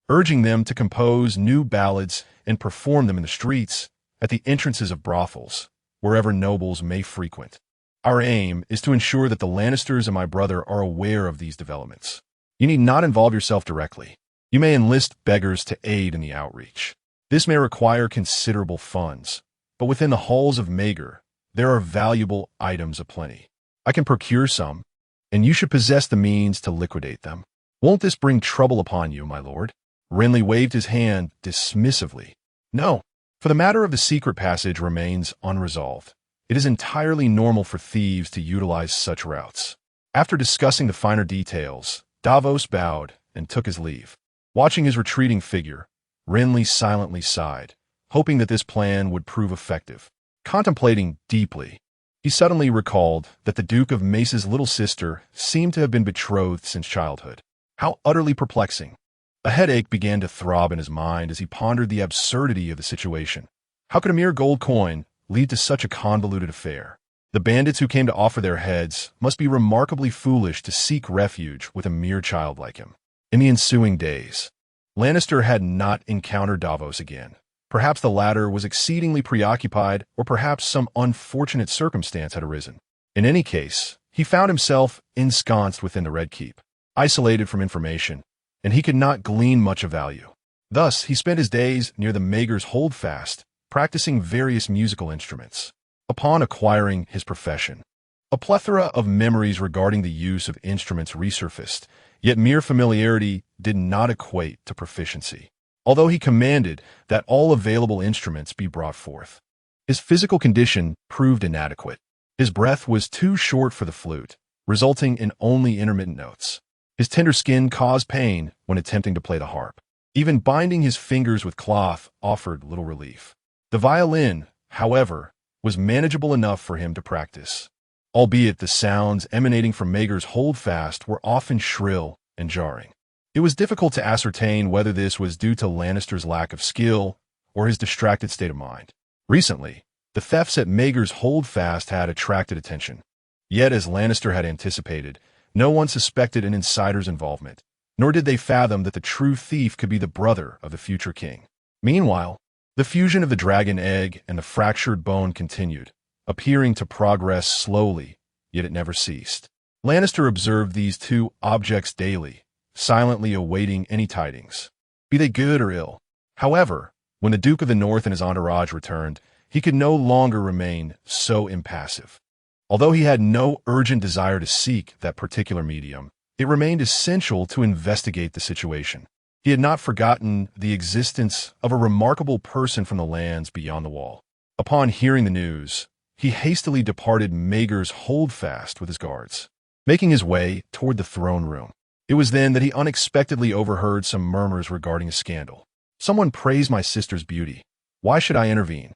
urging them to compose new ballads and perform them in the streets, at the entrances of brothels, wherever nobles may frequent. Our aim is to ensure that the Lannisters and my brother are aware of these developments. You need not involve yourself directly. You may enlist beggars to aid in the outreach. This may require considerable funds, but within the halls of Maegor, there are valuable items aplenty. I can procure some, and you should possess the means to liquidate them. Won't this bring trouble upon you, my lord?" Renly waved his hand dismissively. "No, for the matter of the secret passage remains unresolved. It is entirely normal for thieves to utilize such routes." After discussing the finer details, Davos bowed and took his leave. Watching his retreating figure, Renly silently sighed, hoping that this plan would prove effective. Contemplating deeply, he suddenly recalled that the Duke of Mace's little sister seemed to have been betrothed since childhood. How utterly perplexing. A headache began to throb in his mind as he pondered the absurdity of the situation. How could a mere gold coin lead to such a convoluted affair? The bandits who came to offer their heads must be remarkably foolish to seek refuge with a mere child like him. In the ensuing days, Lannister had not encountered Davos again. Perhaps the latter was exceedingly preoccupied, or perhaps some unfortunate circumstance had arisen. In any case, he found himself ensconced within the Red Keep, isolated from information, and he could not glean much of value. Thus, he spent his days near the Maegor's holdfast, practicing various musical instruments. Upon acquiring his profession, a plethora of memories regarding the use of instruments resurfaced, yet mere familiarity did not equate to proficiency. Although he commanded that all available instruments be brought forth, his physical condition proved inadequate. His breath was too short for the flute, resulting in only intermittent notes. His tender skin caused pain when attempting to play the harp. Even binding his fingers with cloth offered little relief. The violin, however, was manageable enough for him to practice, albeit the sounds emanating from Maegor's holdfast were often shrill and jarring. It was difficult to ascertain whether this was due to Lannister's lack of skill or his distracted state of mind. Recently, the thefts at Maegor's holdfast had attracted attention. Yet, as Lannister had anticipated, no one suspected an insider's involvement, nor did they fathom that the true thief could be the brother of the future king. Meanwhile, the fusion of the dragon egg and the fractured bone continued, appearing to progress slowly, yet it never ceased. Lannister observed these two objects daily, silently awaiting any tidings, be they good or ill. However, when the Duke of the North and his entourage returned, he could no longer remain so impassive. Although he had no urgent desire to seek that particular medium, it remained essential to investigate the situation. He had not forgotten the existence of a remarkable person from the lands beyond the wall. Upon hearing the news, he hastily departed Maegor's holdfast with his guards, making his way toward the throne room. It was then that he unexpectedly overheard some murmurs regarding a scandal. Someone praised my sister's beauty. Why should I intervene?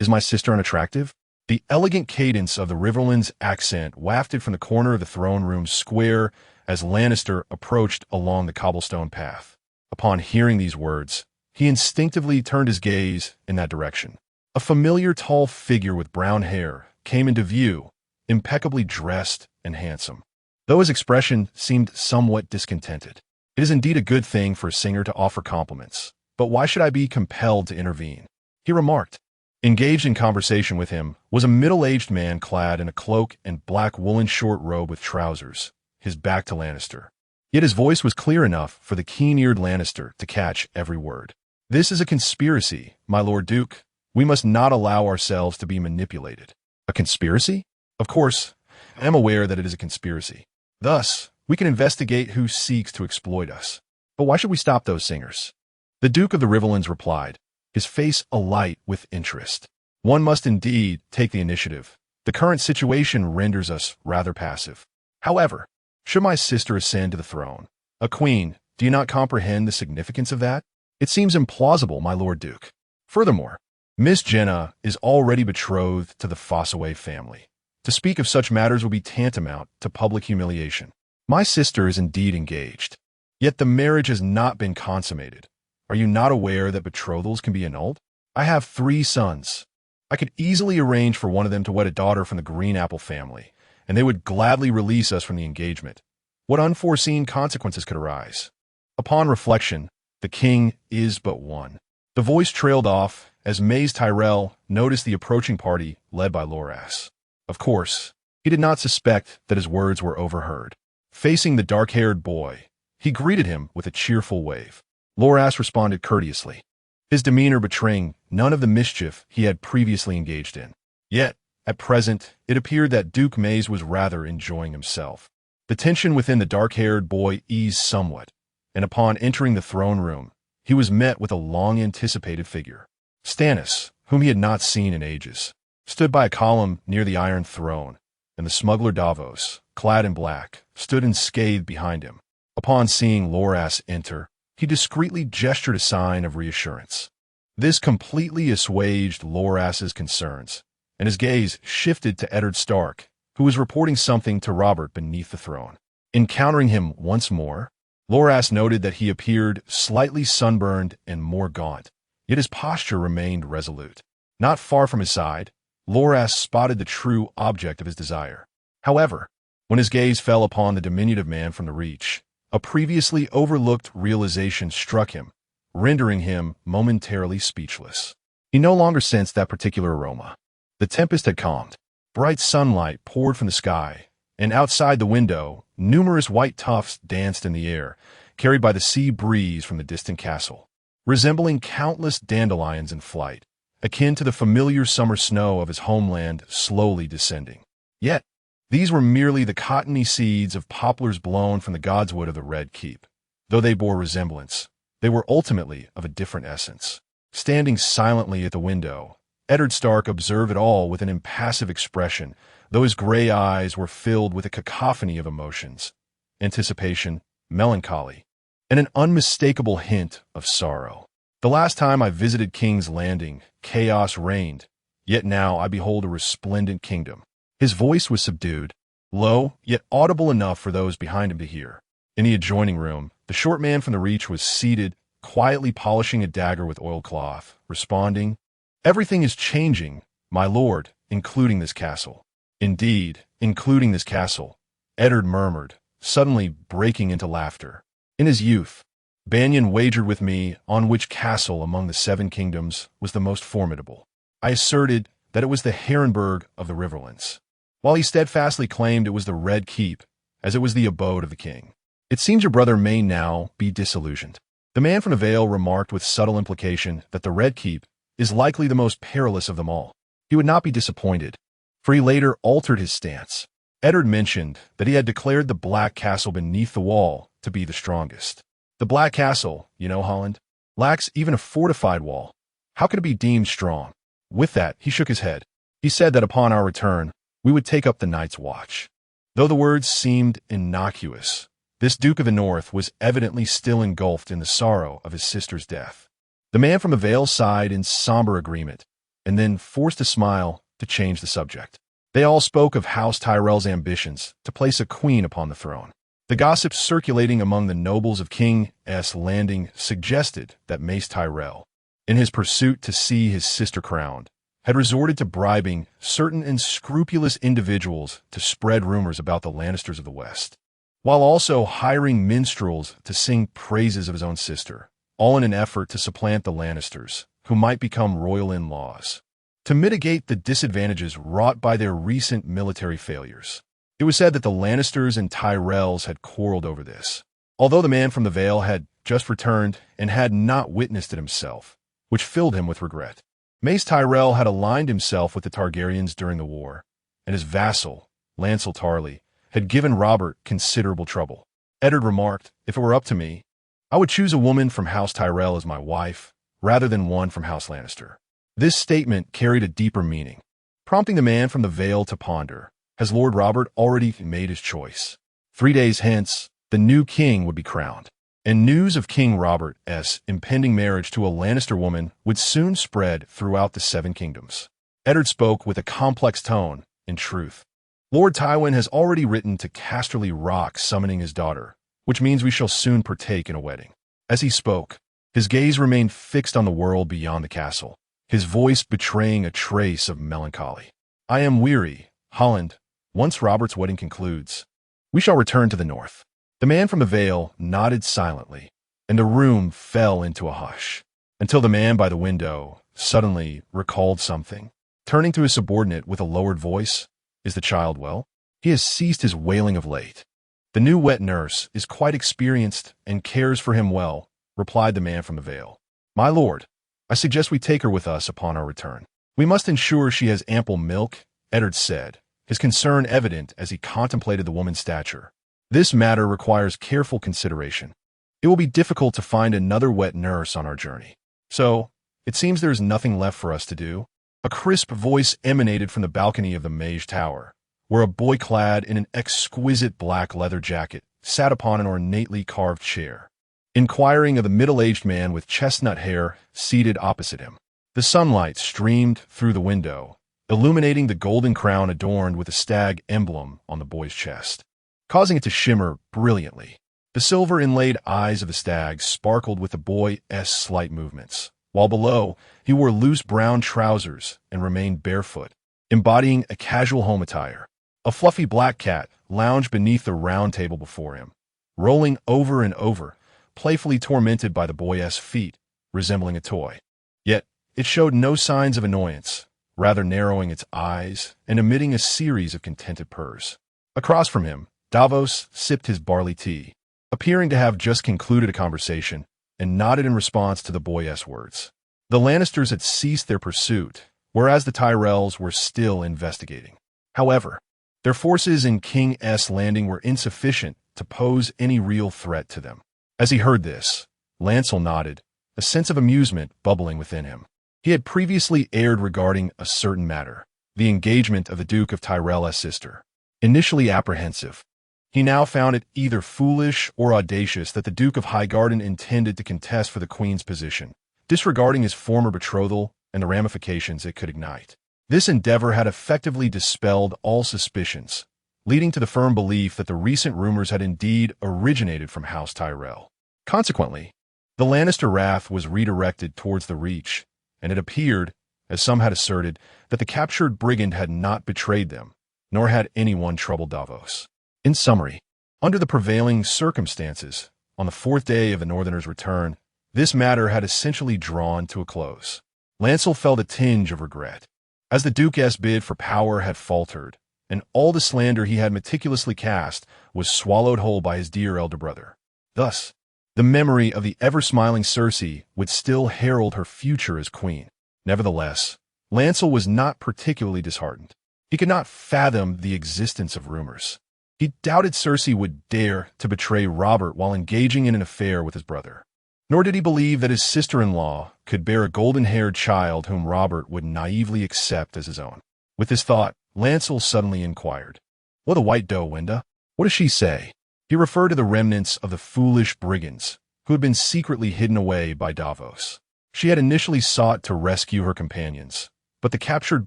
Is my sister unattractive? The elegant cadence of the Riverland's accent wafted from the corner of the throne room square as Lannister approached along the cobblestone path. Upon hearing these words, he instinctively turned his gaze in that direction. A familiar tall figure with brown hair came into view, impeccably dressed and handsome, though his expression seemed somewhat discontented. It is indeed a good thing for a singer to offer compliments, but why should I be compelled to intervene? He remarked. Engaged in conversation with him was a middle-aged man clad in a cloak and black woolen short robe with trousers, his back to Lannister. Yet his voice was clear enough for the keen-eared Lannister to catch every word. This is a conspiracy, my Lord Duke. We must not allow ourselves to be manipulated. A conspiracy? Of course, I am aware that it is a conspiracy. Thus, we can investigate who seeks to exploit us. But why should we stop those singers? The Duke of the Riverlands replied, his face alight with interest. One must indeed take the initiative. The current situation renders us rather passive. However, should my sister ascend to the throne, a queen, do you not comprehend the significance of that? It seems implausible, my Lord Duke. Furthermore, Miss Jenna is already betrothed to the Fossaway family. To speak of such matters would be tantamount to public humiliation. My sister is indeed engaged, yet the marriage has not been consummated. Are you not aware that betrothals can be annulled? I have 3 sons. I could easily arrange for one of them to wed a daughter from the Green Apple family, and they would gladly release us from the engagement. What unforeseen consequences could arise? Upon reflection, the king is but one. The voice trailed off as Mace Tyrell noticed the approaching party led by Loras. Of course, he did not suspect that his words were overheard. Facing the dark-haired boy, he greeted him with a cheerful wave. Loras responded courteously, his demeanor betraying none of the mischief he had previously engaged in. Yet, at present, it appeared that Duke Mace was rather enjoying himself. The tension within the dark-haired boy eased somewhat, and upon entering the throne room, he was met with a long-anticipated figure. Stannis, whom he had not seen in ages, stood by a column near the Iron Throne, and the smuggler Davos, clad in black, stood unscathed behind him. Upon seeing Loras enter, he discreetly gestured a sign of reassurance. This completely assuaged Loras's concerns, and his gaze shifted to Eddard Stark, who was reporting something to Robert beneath the throne. Encountering him once more, Loras noted that he appeared slightly sunburned and more gaunt, yet his posture remained resolute. Not far from his side, Loras spotted the true object of his desire. However, when his gaze fell upon the diminutive man from the Reach, a previously overlooked realization struck him, rendering him momentarily speechless. He no longer sensed that particular aroma. The tempest had calmed. Bright sunlight poured from the sky, and outside the window, numerous white tufts danced in the air, carried by the sea breeze from the distant castle, resembling countless dandelions in flight, akin to the familiar summer snow of his homeland slowly descending. Yet, these were merely the cottony seeds of poplars blown from the godswood of the Red Keep. Though they bore resemblance, they were ultimately of a different essence. Standing silently at the window, Eddard Stark observed it all with an impassive expression, though his gray eyes were filled with a cacophony of emotions, anticipation, melancholy, and an unmistakable hint of sorrow. The last time I visited King's Landing, chaos reigned, Yet now I behold a resplendent kingdom. His voice was subdued, low, yet audible enough for those behind him to hear. In the adjoining room, the short man from the Reach was seated, quietly polishing a dagger with oilcloth, responding, "Everything is changing, my lord, including this castle." "Indeed, including this castle," Eddard murmured, suddenly breaking into laughter. In his youth, Banyan wagered with me on which castle among the 7 kingdoms was the most formidable. I asserted that it was the Herrenberg of the Riverlands, while he steadfastly claimed it was the Red Keep, as it was the abode of the king. "It seems your brother may now be disillusioned." The man from the Vale remarked with subtle implication that the Red Keep is likely the most perilous of them all. He would not be disappointed, for he later altered his stance. Eddard mentioned that he had declared the Black Castle beneath the wall to be the strongest. "The Black Castle, you know, Holland, lacks even a fortified wall. How could it be deemed strong?" With that, he shook his head. He said that upon our return, we would take up the Night's Watch. Though the words seemed innocuous, this Duke of the North was evidently still engulfed in the sorrow of his sister's death. The man from the Vale sighed in somber agreement, and then forced a smile to change the subject. They all spoke of House Tyrell's ambitions to place a queen upon the throne. The gossip circulating among the nobles of King's Landing suggested that Mace Tyrell, in his pursuit to see his sister crowned, had resorted to bribing certain unscrupulous individuals to spread rumors about the Lannisters of the West, while also hiring minstrels to sing praises of his own sister, all in an effort to supplant the Lannisters, who might become royal in-laws, to mitigate the disadvantages wrought by their recent military failures. It was said that the Lannisters and Tyrells had quarreled over this, although the man from the Vale had just returned and had not witnessed it himself, which filled him with regret. Mace Tyrell had aligned himself with the Targaryens during the war, and his vassal, Lancel Tarly, had given Robert considerable trouble. Eddard remarked, "If it were up to me, I would choose a woman from House Tyrell as my wife, rather than one from House Lannister." This statement carried a deeper meaning, prompting the man from the Vale to ponder. Has Lord Robert already made his choice? 3 days hence, the new king would be crowned, and news of King Robert's impending marriage to a Lannister woman would soon spread throughout the 7 kingdoms. Eddard spoke with a complex tone, in truth. "Lord Tywin has already written to Casterly Rock summoning his daughter, which means we shall soon partake in a wedding." As he spoke, his gaze remained fixed on the world beyond the castle, his voice betraying a trace of melancholy. "I am weary, Holland. Once Robert's wedding concludes, we shall return to the north." The man from the Vale nodded silently, and the room fell into a hush, until the man by the window suddenly recalled something. Turning to his subordinate with a lowered voice, "Is the child well?" "He has ceased his wailing of late. The new wet nurse is quite experienced and cares for him well," replied the man from the Vale. "My lord, I suggest we take her with us upon our return." "We must ensure she has ample milk," Eddard said, his concern evident as he contemplated the woman's stature. "This matter requires careful consideration. It will be difficult to find another wet nurse on our journey. So, it seems there is nothing left for us to do." A crisp voice emanated from the balcony of the Mage Tower, where a boy clad in an exquisite black leather jacket sat upon an ornately carved chair, inquiring of the middle-aged man with chestnut hair seated opposite him. The sunlight streamed through the window, illuminating the golden crown adorned with a stag emblem on the boy's chest, causing it to shimmer brilliantly. The silver-inlaid eyes of the stag sparkled with the boy's slight movements, while below, he wore loose brown trousers and remained barefoot, embodying a casual home attire. A fluffy black cat lounged beneath the round table before him, rolling over and over, playfully tormented by the boy's feet, resembling a toy. Yet, it showed no signs of annoyance, rather narrowing its eyes and emitting a series of contented purrs. Across from him, Davos sipped his barley tea, appearing to have just concluded a conversation, and nodded in response to the boy's words. The Lannisters had ceased their pursuit, whereas the Tyrells were still investigating. However, their forces in King's Landing were insufficient to pose any real threat to them. As he heard this, Lancel nodded, a sense of amusement bubbling within him. He had previously erred regarding a certain matter, the engagement of the Duke of Tyrell's sister. Initially apprehensive, he now found it either foolish or audacious that the Duke of Highgarden intended to contest for the Queen's position, disregarding his former betrothal and the ramifications it could ignite. This endeavor had effectively dispelled all suspicions, leading to the firm belief that the recent rumors had indeed originated from House Tyrell. Consequently, the Lannister wrath was redirected towards the Reach, and it appeared, as some had asserted, that the captured brigand had not betrayed them, nor had anyone troubled Davos. In summary, under the prevailing circumstances, on the fourth day of the Northerners' return, this matter had essentially drawn to a close. Lancel felt a tinge of regret, as the Duke's bid for power had faltered, and all the slander he had meticulously cast was swallowed whole by his dear elder brother. Thus, the memory of the ever-smiling Cersei would still herald her future as queen. Nevertheless, Lancel was not particularly disheartened. He could not fathom the existence of rumors. He doubted Cersei would dare to betray Robert while engaging in an affair with his brother. Nor did he believe that his sister-in-law could bear a golden-haired child whom Robert would naively accept as his own. With this thought, Lancel suddenly inquired, "What a white doe, Wenda? What does she say?" He referred to the remnants of the foolish brigands who had been secretly hidden away by Davos. She had initially sought to rescue her companions, but the captured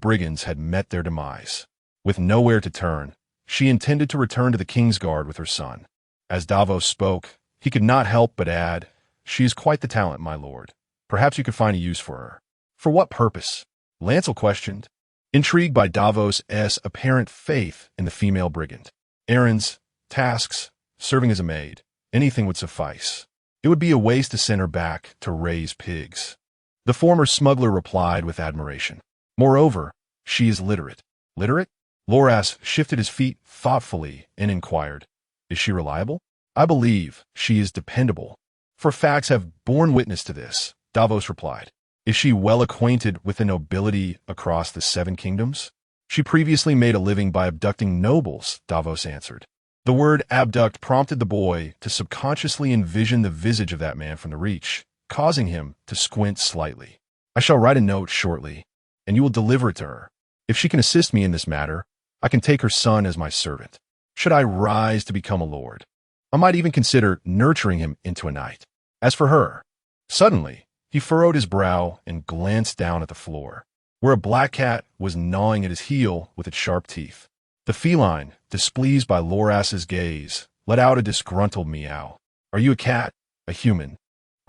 brigands had met their demise. With nowhere to turn, she intended to return to the Kingsguard with her son. As Davos spoke, he could not help but add, "She is quite the talent, my lord. Perhaps you could find a use for her." "For what purpose?" Lancel questioned, intrigued by Davos' apparent faith in the female brigand. "Errands, tasks, serving as a maid, anything would suffice. It would be a waste to send her back to raise pigs." The former smuggler replied with admiration. "Moreover, she is literate." "Literate?" Loras shifted his feet thoughtfully and inquired, "Is she reliable?" "I believe she is dependable. For facts have borne witness to this," Davos replied. "Is she well acquainted with the nobility across the Seven Kingdoms?" "She previously made a living by abducting nobles," Davos answered. The word abduct prompted the boy to subconsciously envision the visage of that man from the Reach, causing him to squint slightly. "I shall write a note shortly, and you will deliver it to her. If she can assist me in this matter, I can take her son as my servant. Should I rise to become a lord, I might even consider nurturing him into a knight. As for her..." Suddenly, he furrowed his brow and glanced down at the floor, where a black cat was gnawing at his heel with its sharp teeth. The feline, displeased by Loras's gaze, let out a disgruntled meow. "Are you a cat, a human,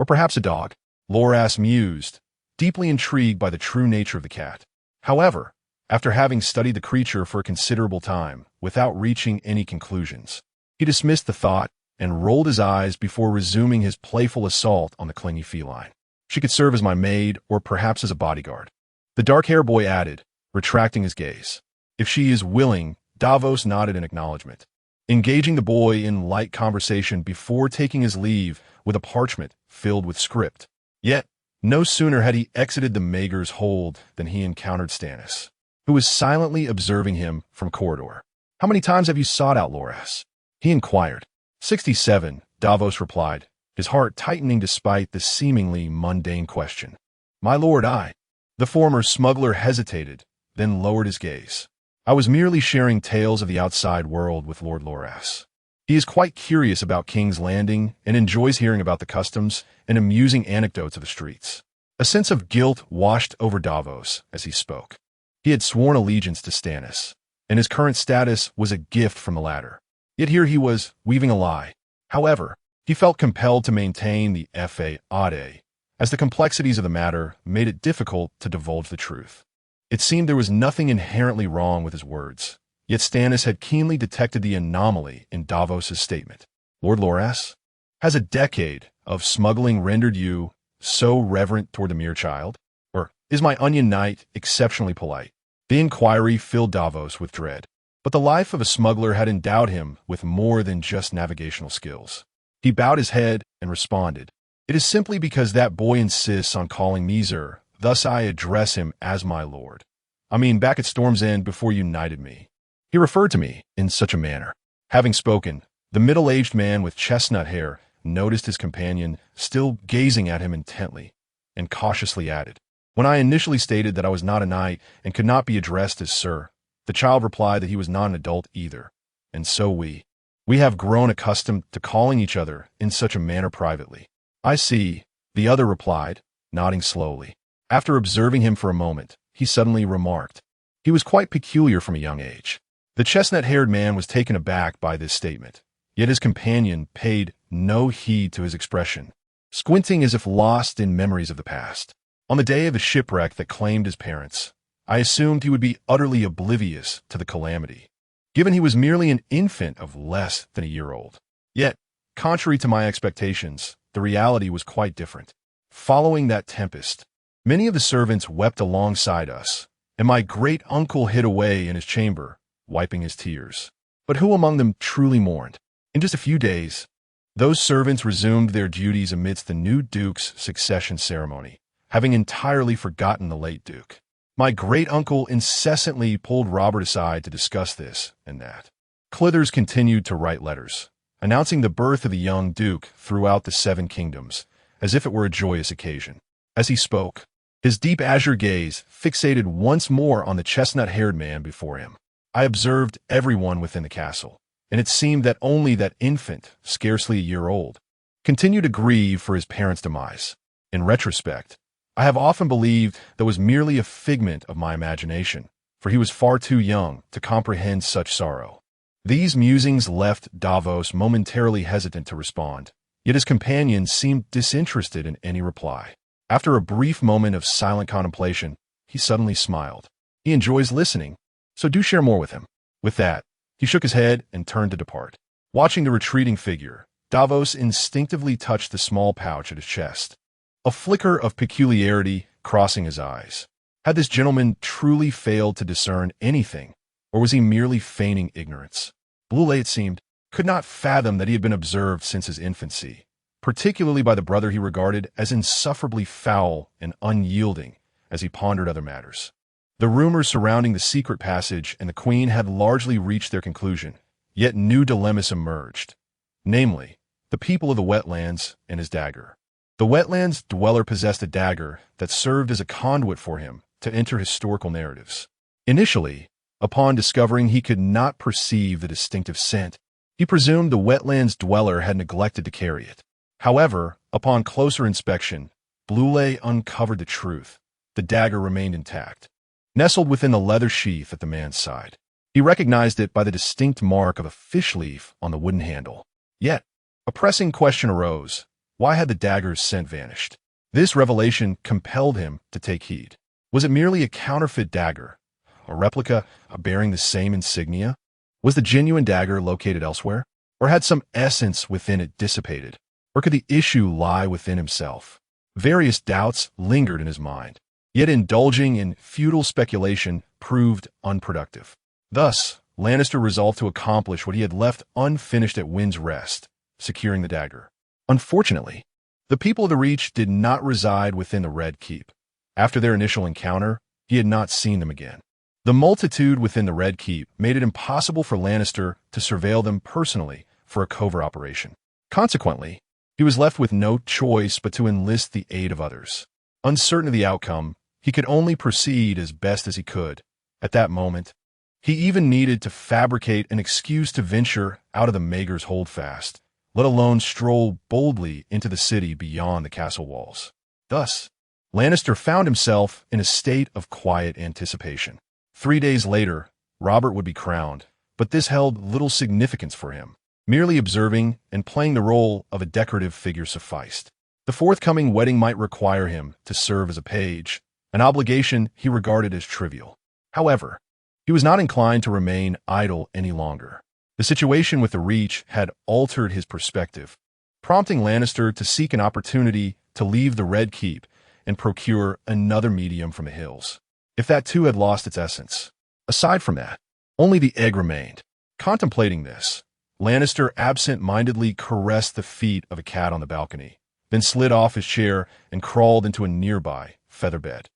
or perhaps a dog?" Loras mused, deeply intrigued by the true nature of the cat. However, after having studied the creature for a considerable time, without reaching any conclusions, he dismissed the thought and rolled his eyes before resuming his playful assault on the clingy feline. "She could serve as my maid or perhaps as a bodyguard," the dark-haired boy added, retracting his gaze. "If she is willing," Davos nodded in acknowledgement, engaging the boy in light conversation before taking his leave with a parchment filled with script. Yet, no sooner had he exited the Mager's hold than he encountered Stannis, who was silently observing him from corridor. "How many times have you sought out Loras?" he inquired. 67, Davos replied, his heart tightening despite the seemingly mundane question. "My lord, I..." The former smuggler hesitated, then lowered his gaze. "I was merely sharing tales of the outside world with Lord Loras. He is quite curious about King's Landing and enjoys hearing about the customs and amusing anecdotes of the streets." A sense of guilt washed over Davos as he spoke. He had sworn allegiance to Stannis, and his current status was a gift from the latter. Yet here he was, weaving a lie. However, he felt compelled to maintain the fa-ade, as the complexities of the matter made it difficult to divulge the truth. It seemed there was nothing inherently wrong with his words, yet Stannis had keenly detected the anomaly in Davos's statement. "Lord Loras? Has a decade of smuggling rendered you so reverent toward the mere child? Or is my onion knight exceptionally polite?" The inquiry filled Davos with dread. But the life of a smuggler had endowed him with more than just navigational skills. He bowed his head and responded, "It is simply because that boy insists on calling me Zer, thus I address him as my lord. I mean, back at Storm's End before you knighted me, he referred to me in such a manner." Having spoken, the middle-aged man with chestnut hair noticed his companion still gazing at him intently, and cautiously added, "When I initially stated that I was not a knight and could not be addressed as Sir, the child replied that he was not an adult either, and so we have grown accustomed to calling each other in such a manner privately." "I see," the other replied, nodding slowly. After observing him for a moment, he suddenly remarked, He was quite peculiar from a young age. The chestnut-haired man was taken aback by this statement, yet his companion paid no heed to his expression, squinting as if lost in memories of the past. On the day of the shipwreck that claimed his parents, I assumed he would be utterly oblivious to the calamity, given he was merely an infant of less than a year old. Yet, contrary to my expectations, the reality was quite different. Following that tempest, many of the servants wept alongside us, and my great-uncle hid away in his chamber, wiping his tears. But who among them truly mourned? In just a few days, those servants resumed their duties amidst the new duke's succession ceremony, having entirely forgotten the late duke. My great-uncle incessantly pulled Robert aside to discuss this and that. Clithers continued to write letters, announcing the birth of the young duke throughout the Seven Kingdoms, as if it were a joyous occasion. As he spoke, his deep azure gaze fixated once more on the chestnut-haired man before him. I observed everyone within the castle, and it seemed that only that infant, scarcely a year old, continued to grieve for his parents' demise. In retrospect, I have often believed that was merely a figment of my imagination, for he was far too young to comprehend such sorrow. These musings left Davos momentarily hesitant to respond, yet his companion seemed disinterested in any reply. After a brief moment of silent contemplation, he suddenly smiled. He enjoys listening, so do share more with him. With that, he shook his head and turned to depart. Watching the retreating figure, Davos instinctively touched the small pouch at his chest, a flicker of peculiarity crossing his eyes. Had this gentleman truly failed to discern anything, or was he merely feigning ignorance? Blue, it seemed, could not fathom that he had been observed since his infancy, particularly by the brother he regarded as insufferably foul and unyielding as he pondered other matters. The rumors surrounding the secret passage and the queen had largely reached their conclusion, yet new dilemmas emerged, namely, the people of the wetlands and his dagger. The wetlands dweller possessed a dagger that served as a conduit for him to enter historical narratives. Initially, upon discovering he could not perceive the distinctive scent, he presumed the wetlands dweller had neglected to carry it. However, upon closer inspection, Blue uncovered the truth. The dagger remained intact, nestled within the leather sheath at the man's side. He recognized it by the distinct mark of a fish leaf on the wooden handle. Yet, a pressing question arose. Why had the dagger's scent vanished? This revelation compelled him to take heed. Was it merely a counterfeit dagger, a replica bearing the same insignia? Was the genuine dagger located elsewhere? Or had some essence within it dissipated? Or could the issue lie within himself? Various doubts lingered in his mind, yet indulging in futile speculation proved unproductive. Thus, Lannister resolved to accomplish what he had left unfinished at Wind's Rest, securing the dagger. Unfortunately, the people of the Reach did not reside within the Red Keep. After their initial encounter, he had not seen them again. The multitude within the Red Keep made it impossible for Lannister to surveil them personally for a covert operation. Consequently, he was left with no choice but to enlist the aid of others. Uncertain of the outcome, he could only proceed as best as he could. At that moment, he even needed to fabricate an excuse to venture out of the Maegor's holdfast, let alone stroll boldly into the city beyond the castle walls. Thus, Lannister found himself in a state of quiet anticipation. 3 days later, Robert would be crowned, but this held little significance for him. Merely observing and playing the role of a decorative figure sufficed. The forthcoming wedding might require him to serve as a page, an obligation he regarded as trivial. However, he was not inclined to remain idle any longer. The situation with the Reach had altered his perspective, prompting Lannister to seek an opportunity to leave the Red Keep and procure another medium from the hills. If that too had lost its essence. Aside from that, only the egg remained. Contemplating this, Lannister absent-mindedly caressed the feet of a cat on the balcony, then slid off his chair and crawled into a nearby feather bed.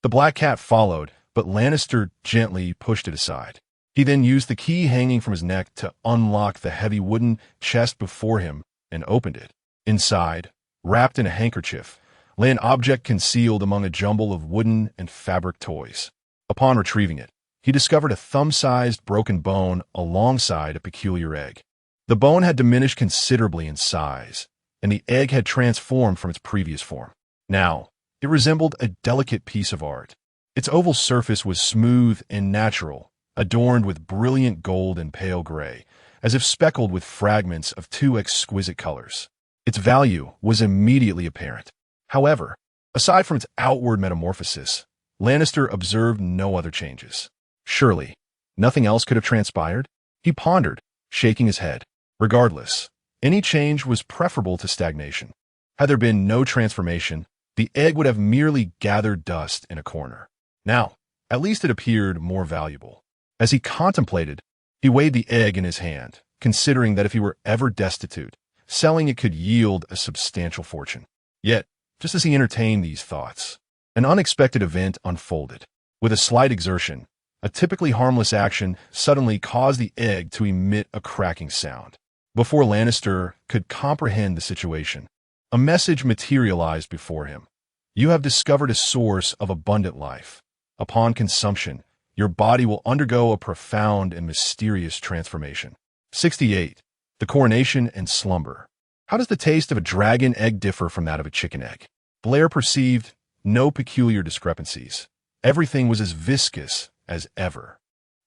The black cat followed, but Lannister gently pushed it aside. He then used the key hanging from his neck to unlock the heavy wooden chest before him and opened it. Inside, wrapped in a handkerchief, lay an object concealed among a jumble of wooden and fabric toys. Upon retrieving it, he discovered a thumb-sized broken bone alongside a peculiar egg. The bone had diminished considerably in size, and the egg had transformed from its previous form. Now, it resembled a delicate piece of art, Its oval surface was smooth and natural, adorned with brilliant gold and pale gray, as if speckled with fragments of two exquisite colors. Its value was immediately apparent. However, aside from its outward metamorphosis, Lannister observed no other changes. Surely, nothing else could have transpired? He pondered, shaking his head. Regardless, any change was preferable to stagnation. Had there been no transformation, the egg would have merely gathered dust in a corner. Now, at least it appeared more valuable. As he contemplated, he weighed the egg in his hand, considering that if he were ever destitute, selling it could yield a substantial fortune. Yet, just as he entertained these thoughts, an unexpected event unfolded. With a slight exertion, a typically harmless action suddenly caused the egg to emit a cracking sound. Before Lannister could comprehend the situation, a message materialized before him. You have discovered a source of abundant life. Upon consumption, your body will undergo a profound and mysterious transformation. 68. The Coronation and Slumber. How does the taste of a dragon egg differ from that of a chicken egg? Blair perceived no peculiar discrepancies. Everything was as viscous as ever,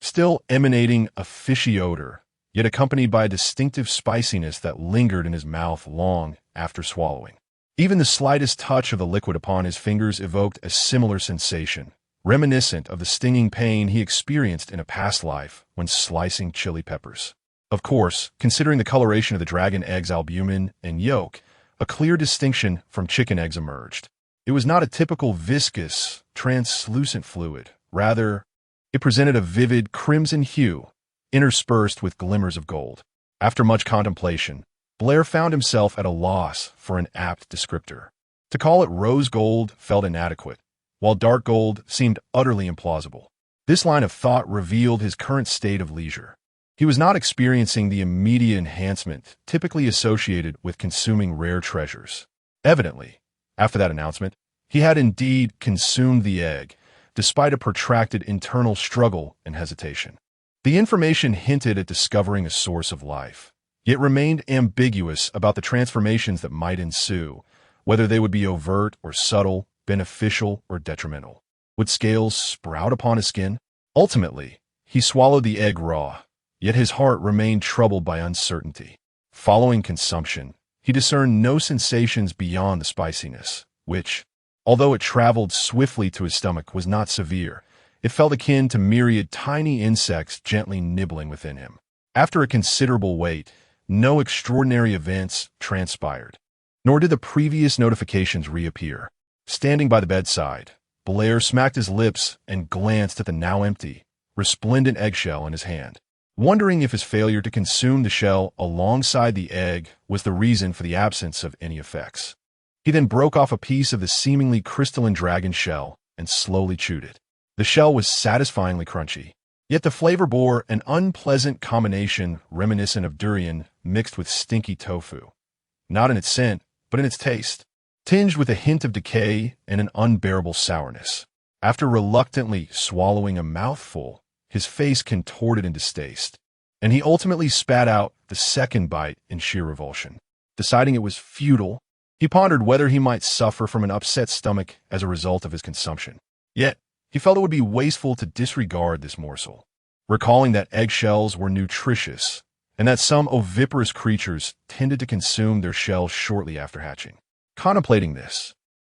still emanating a fishy odor, yet accompanied by a distinctive spiciness that lingered in his mouth long after swallowing. Even the slightest touch of the liquid upon his fingers evoked a similar sensation, reminiscent of the stinging pain he experienced in a past life when slicing chili peppers. Of course, considering the coloration of the dragon egg's albumin and yolk, a clear distinction from chicken eggs emerged. It was not a typical viscous, translucent fluid. Rather, it presented a vivid crimson hue, interspersed with glimmers of gold. After much contemplation, Blair found himself at a loss for an apt descriptor. To call it rose gold felt inadequate, while dark gold seemed utterly implausible. This line of thought revealed his current state of leisure. He was not experiencing the immediate enhancement typically associated with consuming rare treasures. Evidently, after that announcement, he had indeed consumed the egg, despite a protracted internal struggle and hesitation. The information hinted at discovering a source of life, yet remained ambiguous about the transformations that might ensue, whether they would be overt or subtle, beneficial or detrimental. Would scales sprout upon his skin? Ultimately, he swallowed the egg raw, yet his heart remained troubled by uncertainty. Following consumption, he discerned no sensations beyond the spiciness, which, although it traveled swiftly to his stomach, was not severe. It felt akin to myriad tiny insects gently nibbling within him. After a considerable wait, no extraordinary events transpired, nor did the previous notifications reappear. Standing by the bedside, Blair smacked his lips and glanced at the now empty, resplendent eggshell in his hand, wondering if his failure to consume the shell alongside the egg was the reason for the absence of any effects. He then broke off a piece of the seemingly crystalline dragon shell and slowly chewed it. The shell was satisfyingly crunchy, yet the flavor bore an unpleasant combination reminiscent of durian mixed with stinky tofu. Not in its scent, but in its taste, tinged with a hint of decay and an unbearable sourness. After reluctantly swallowing a mouthful, his face contorted in distaste, and he ultimately spat out the second bite in sheer revulsion. Deciding it was futile, he pondered whether he might suffer from an upset stomach as a result of his consumption. Yet, he felt it would be wasteful to disregard this morsel, recalling that eggshells were nutritious and that some oviparous creatures tended to consume their shells shortly after hatching. Contemplating this,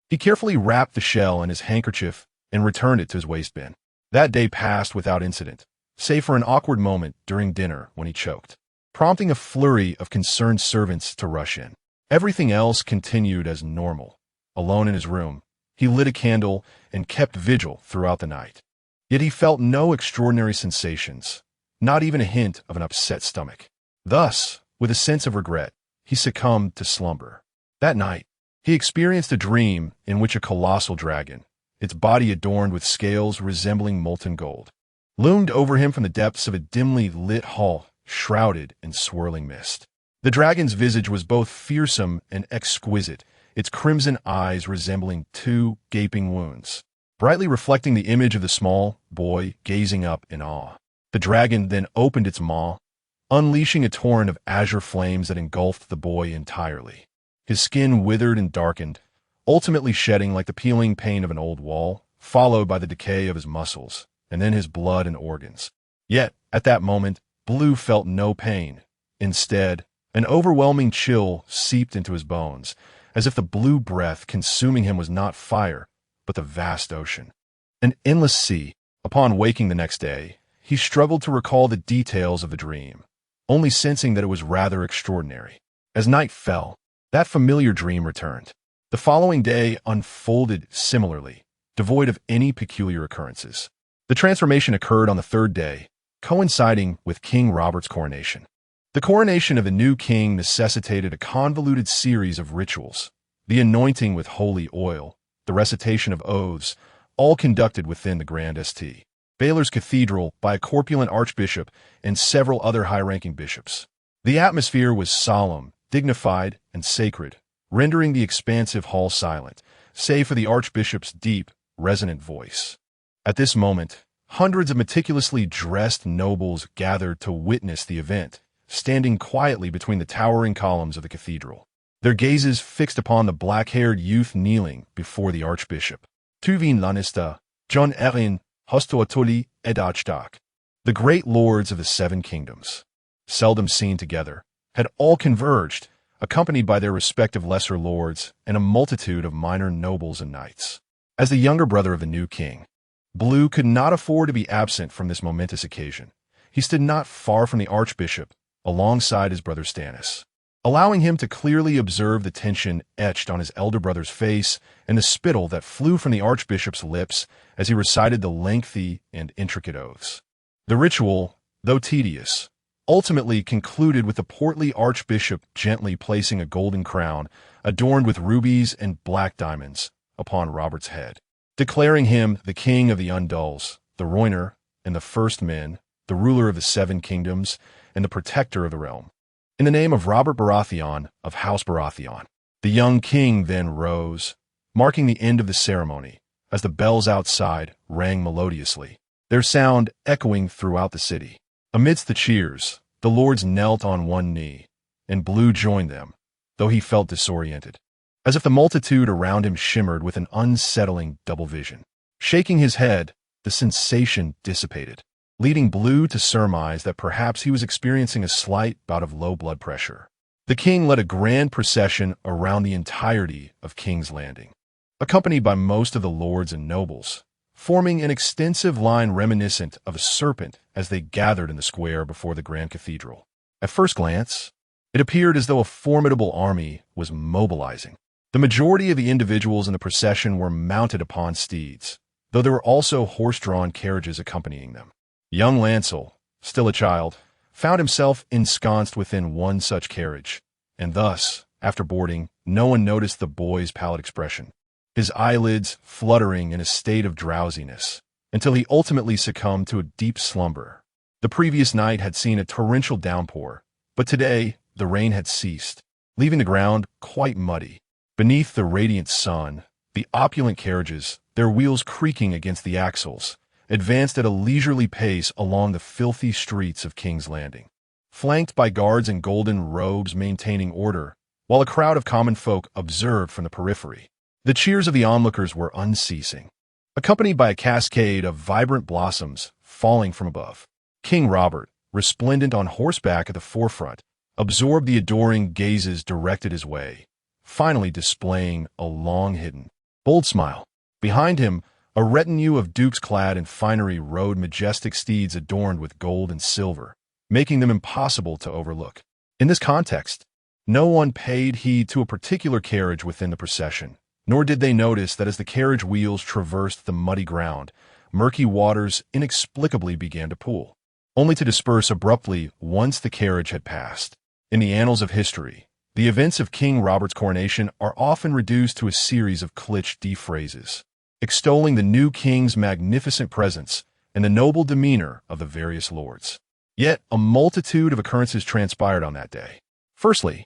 he carefully wrapped the shell in his handkerchief and returned it to his waste bin. That day passed without incident, save for an awkward moment during dinner when he choked, prompting a flurry of concerned servants to rush in. Everything else continued as normal. Alone in his room, he lit a candle and kept vigil throughout the night. Yet he felt no extraordinary sensations, not even a hint of an upset stomach. Thus, with a sense of regret, he succumbed to slumber. That night, he experienced a dream in which a colossal dragon, its body adorned with scales resembling molten gold, loomed over him from the depths of a dimly lit hall shrouded in swirling mist. The dragon's visage was both fearsome and exquisite, its crimson eyes resembling two gaping wounds, brightly reflecting the image of the small boy gazing up in awe. The dragon then opened its maw, unleashing a torrent of azure flames that engulfed the boy entirely. His skin withered and darkened, ultimately shedding like the peeling paint of an old wall, followed by the decay of his muscles, and then his blood and organs. Yet, at that moment, Blue felt no pain. Instead, an overwhelming chill seeped into his bones, as if the blue breath consuming him was not fire, but the vast ocean. An endless sea. Upon waking the next day, he struggled to recall the details of the dream, only sensing that it was rather extraordinary. As night fell, that familiar dream returned. The following day unfolded similarly, devoid of any peculiar occurrences. The transformation occurred on the third day, coinciding with King Robert's coronation. The coronation of the new king necessitated a convoluted series of rituals, the anointing with holy oil, the recitation of oaths, all conducted within the Grand St. Baylor's Cathedral by a corpulent archbishop and several other high-ranking bishops. The atmosphere was solemn, dignified, and sacred, rendering the expansive hall silent, save for the archbishop's deep, resonant voice. At this moment, hundreds of meticulously dressed nobles gathered to witness the event, standing quietly between the towering columns of the cathedral, their gazes fixed upon the black-haired youth kneeling before the archbishop. Tuvin Lanista, John Erin, Hostoatuli, ed Archdak. The great lords of the Seven Kingdoms, seldom seen together, had all converged, accompanied by their respective lesser lords and a multitude of minor nobles and knights. As the younger brother of the new king, Blue could not afford to be absent from this momentous occasion. He stood not far from the archbishop, alongside his brother Stannis, allowing him to clearly observe the tension etched on his elder brother's face and the spittle that flew from the archbishop's lips as he recited the lengthy and intricate oaths. The ritual, though tedious, ultimately concluded with the portly archbishop gently placing a golden crown, adorned with rubies and black diamonds, upon Robert's head, declaring him the king of the Undulls, the Roiner, and the First Men, the ruler of the Seven Kingdoms, and the protector of the realm. In the name of Robert Baratheon of House Baratheon, the young king then rose, marking the end of the ceremony, as the bells outside rang melodiously, their sound echoing throughout the city. Amidst the cheers, the lords knelt on one knee, and Blue joined them, though he felt disoriented, as if the multitude around him shimmered with an unsettling double vision. Shaking his head, the sensation dissipated, leading Blue to surmise that perhaps he was experiencing a slight bout of low blood pressure. The king led a grand procession around the entirety of King's Landing, accompanied by most of the lords and nobles, forming an extensive line reminiscent of a serpent as they gathered in the square before the grand cathedral. At first glance, it appeared as though a formidable army was mobilizing. The majority of the individuals in the procession were mounted upon steeds, though there were also horse-drawn carriages accompanying them. Young Lancel, still a child, found himself ensconced within one such carriage, and thus, after boarding, no one noticed the boy's pallid expression, his eyelids fluttering in a state of drowsiness, until he ultimately succumbed to a deep slumber. The previous night had seen a torrential downpour, but today the rain had ceased, leaving the ground quite muddy. Beneath the radiant sun, the opulent carriages, their wheels creaking against the axles, advanced at a leisurely pace along the filthy streets of King's Landing, flanked by guards in golden robes maintaining order, while a crowd of common folk observed from the periphery. The cheers of the onlookers were unceasing, accompanied by a cascade of vibrant blossoms falling from above. King Robert, resplendent on horseback at the forefront, absorbed the adoring gazes directed his way, finally displaying a long-hidden, bold smile. Behind him, a retinue of dukes clad in finery rode majestic steeds adorned with gold and silver, making them impossible to overlook. In this context, no one paid heed to a particular carriage within the procession, nor did they notice that as the carriage wheels traversed the muddy ground, murky waters inexplicably began to pool, only to disperse abruptly once the carriage had passed. In the annals of history, the events of King Robert's coronation are often reduced to a series of cliché phrases, extolling the new king's magnificent presence and the noble demeanor of the various lords. Yet a multitude of occurrences transpired on that day. Firstly,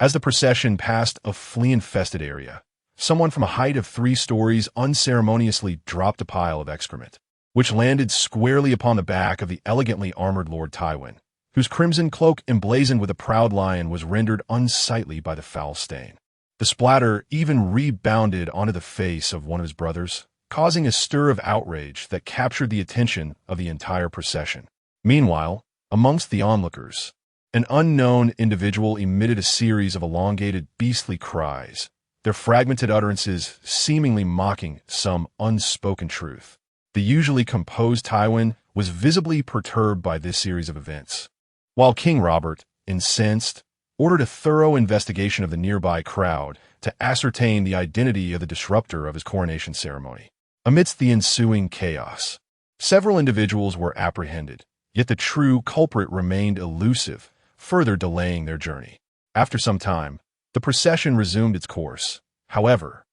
as the procession passed a flea-infested area, someone from a height of 3 stories unceremoniously dropped a pile of excrement, which landed squarely upon the back of the elegantly armored Lord Tywin, whose crimson cloak emblazoned with a proud lion was rendered unsightly by the foul stain. The splatter even rebounded onto the face of one of his brothers, causing a stir of outrage that captured the attention of the entire procession. Meanwhile, amongst the onlookers, an unknown individual emitted a series of elongated, beastly cries, their fragmented utterances seemingly mocking some unspoken truth. The usually composed Tywin was visibly perturbed by this series of events, while King Robert, incensed, ordered a thorough investigation of the nearby crowd to ascertain the identity of the disruptor of his coronation ceremony. Amidst the ensuing chaos, several individuals were apprehended, yet the true culprit remained elusive, further delaying their journey. After some time, the procession resumed its course. However,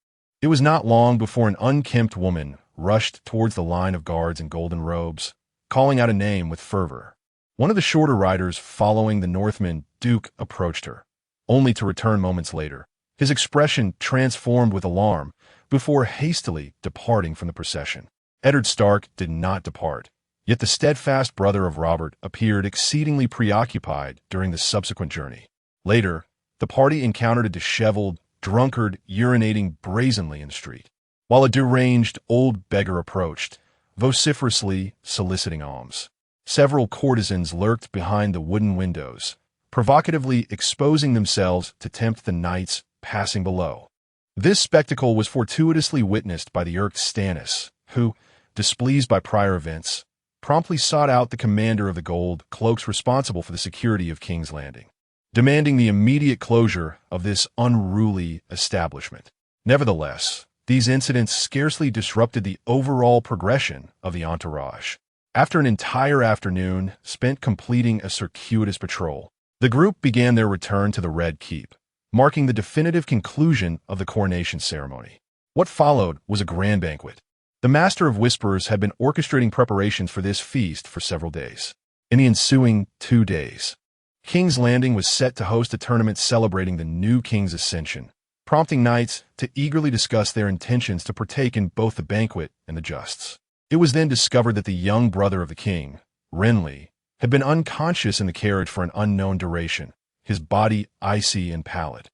it was not long before an unkempt woman rushed towards the line of guards in golden robes, calling out a name with fervor. One of the shorter riders following the Northman, Duke, approached her, only to return moments later, his expression transformed with alarm before hastily departing from the procession. Eddard Stark did not depart, yet the steadfast brother of Robert appeared exceedingly preoccupied during the subsequent journey. Later, the party encountered a disheveled drunkard urinating brazenly in the street, while a deranged old beggar approached, vociferously soliciting alms. Several courtesans lurked behind the wooden windows, provocatively exposing themselves to tempt the knights passing below. This spectacle was fortuitously witnessed by the irked Stannis, who, displeased by prior events, promptly sought out the commander of the gold cloaks responsible for the security of King's Landing, demanding the immediate closure of this unruly establishment. Nevertheless, these incidents scarcely disrupted the overall progression of the entourage. After an entire afternoon spent completing a circuitous patrol, the group began their return to the Red Keep, marking the definitive conclusion of the coronation ceremony. What followed was a grand banquet. The Master of Whispers had been orchestrating preparations for this feast for several days. In the ensuing 2 days, King's Landing was set to host a tournament celebrating the new king's ascension, prompting knights to eagerly discuss their intentions to partake in both the banquet and the justs. It was then discovered that the young brother of the king, Renly, had been unconscious in the carriage for an unknown duration, his body icy and pallid.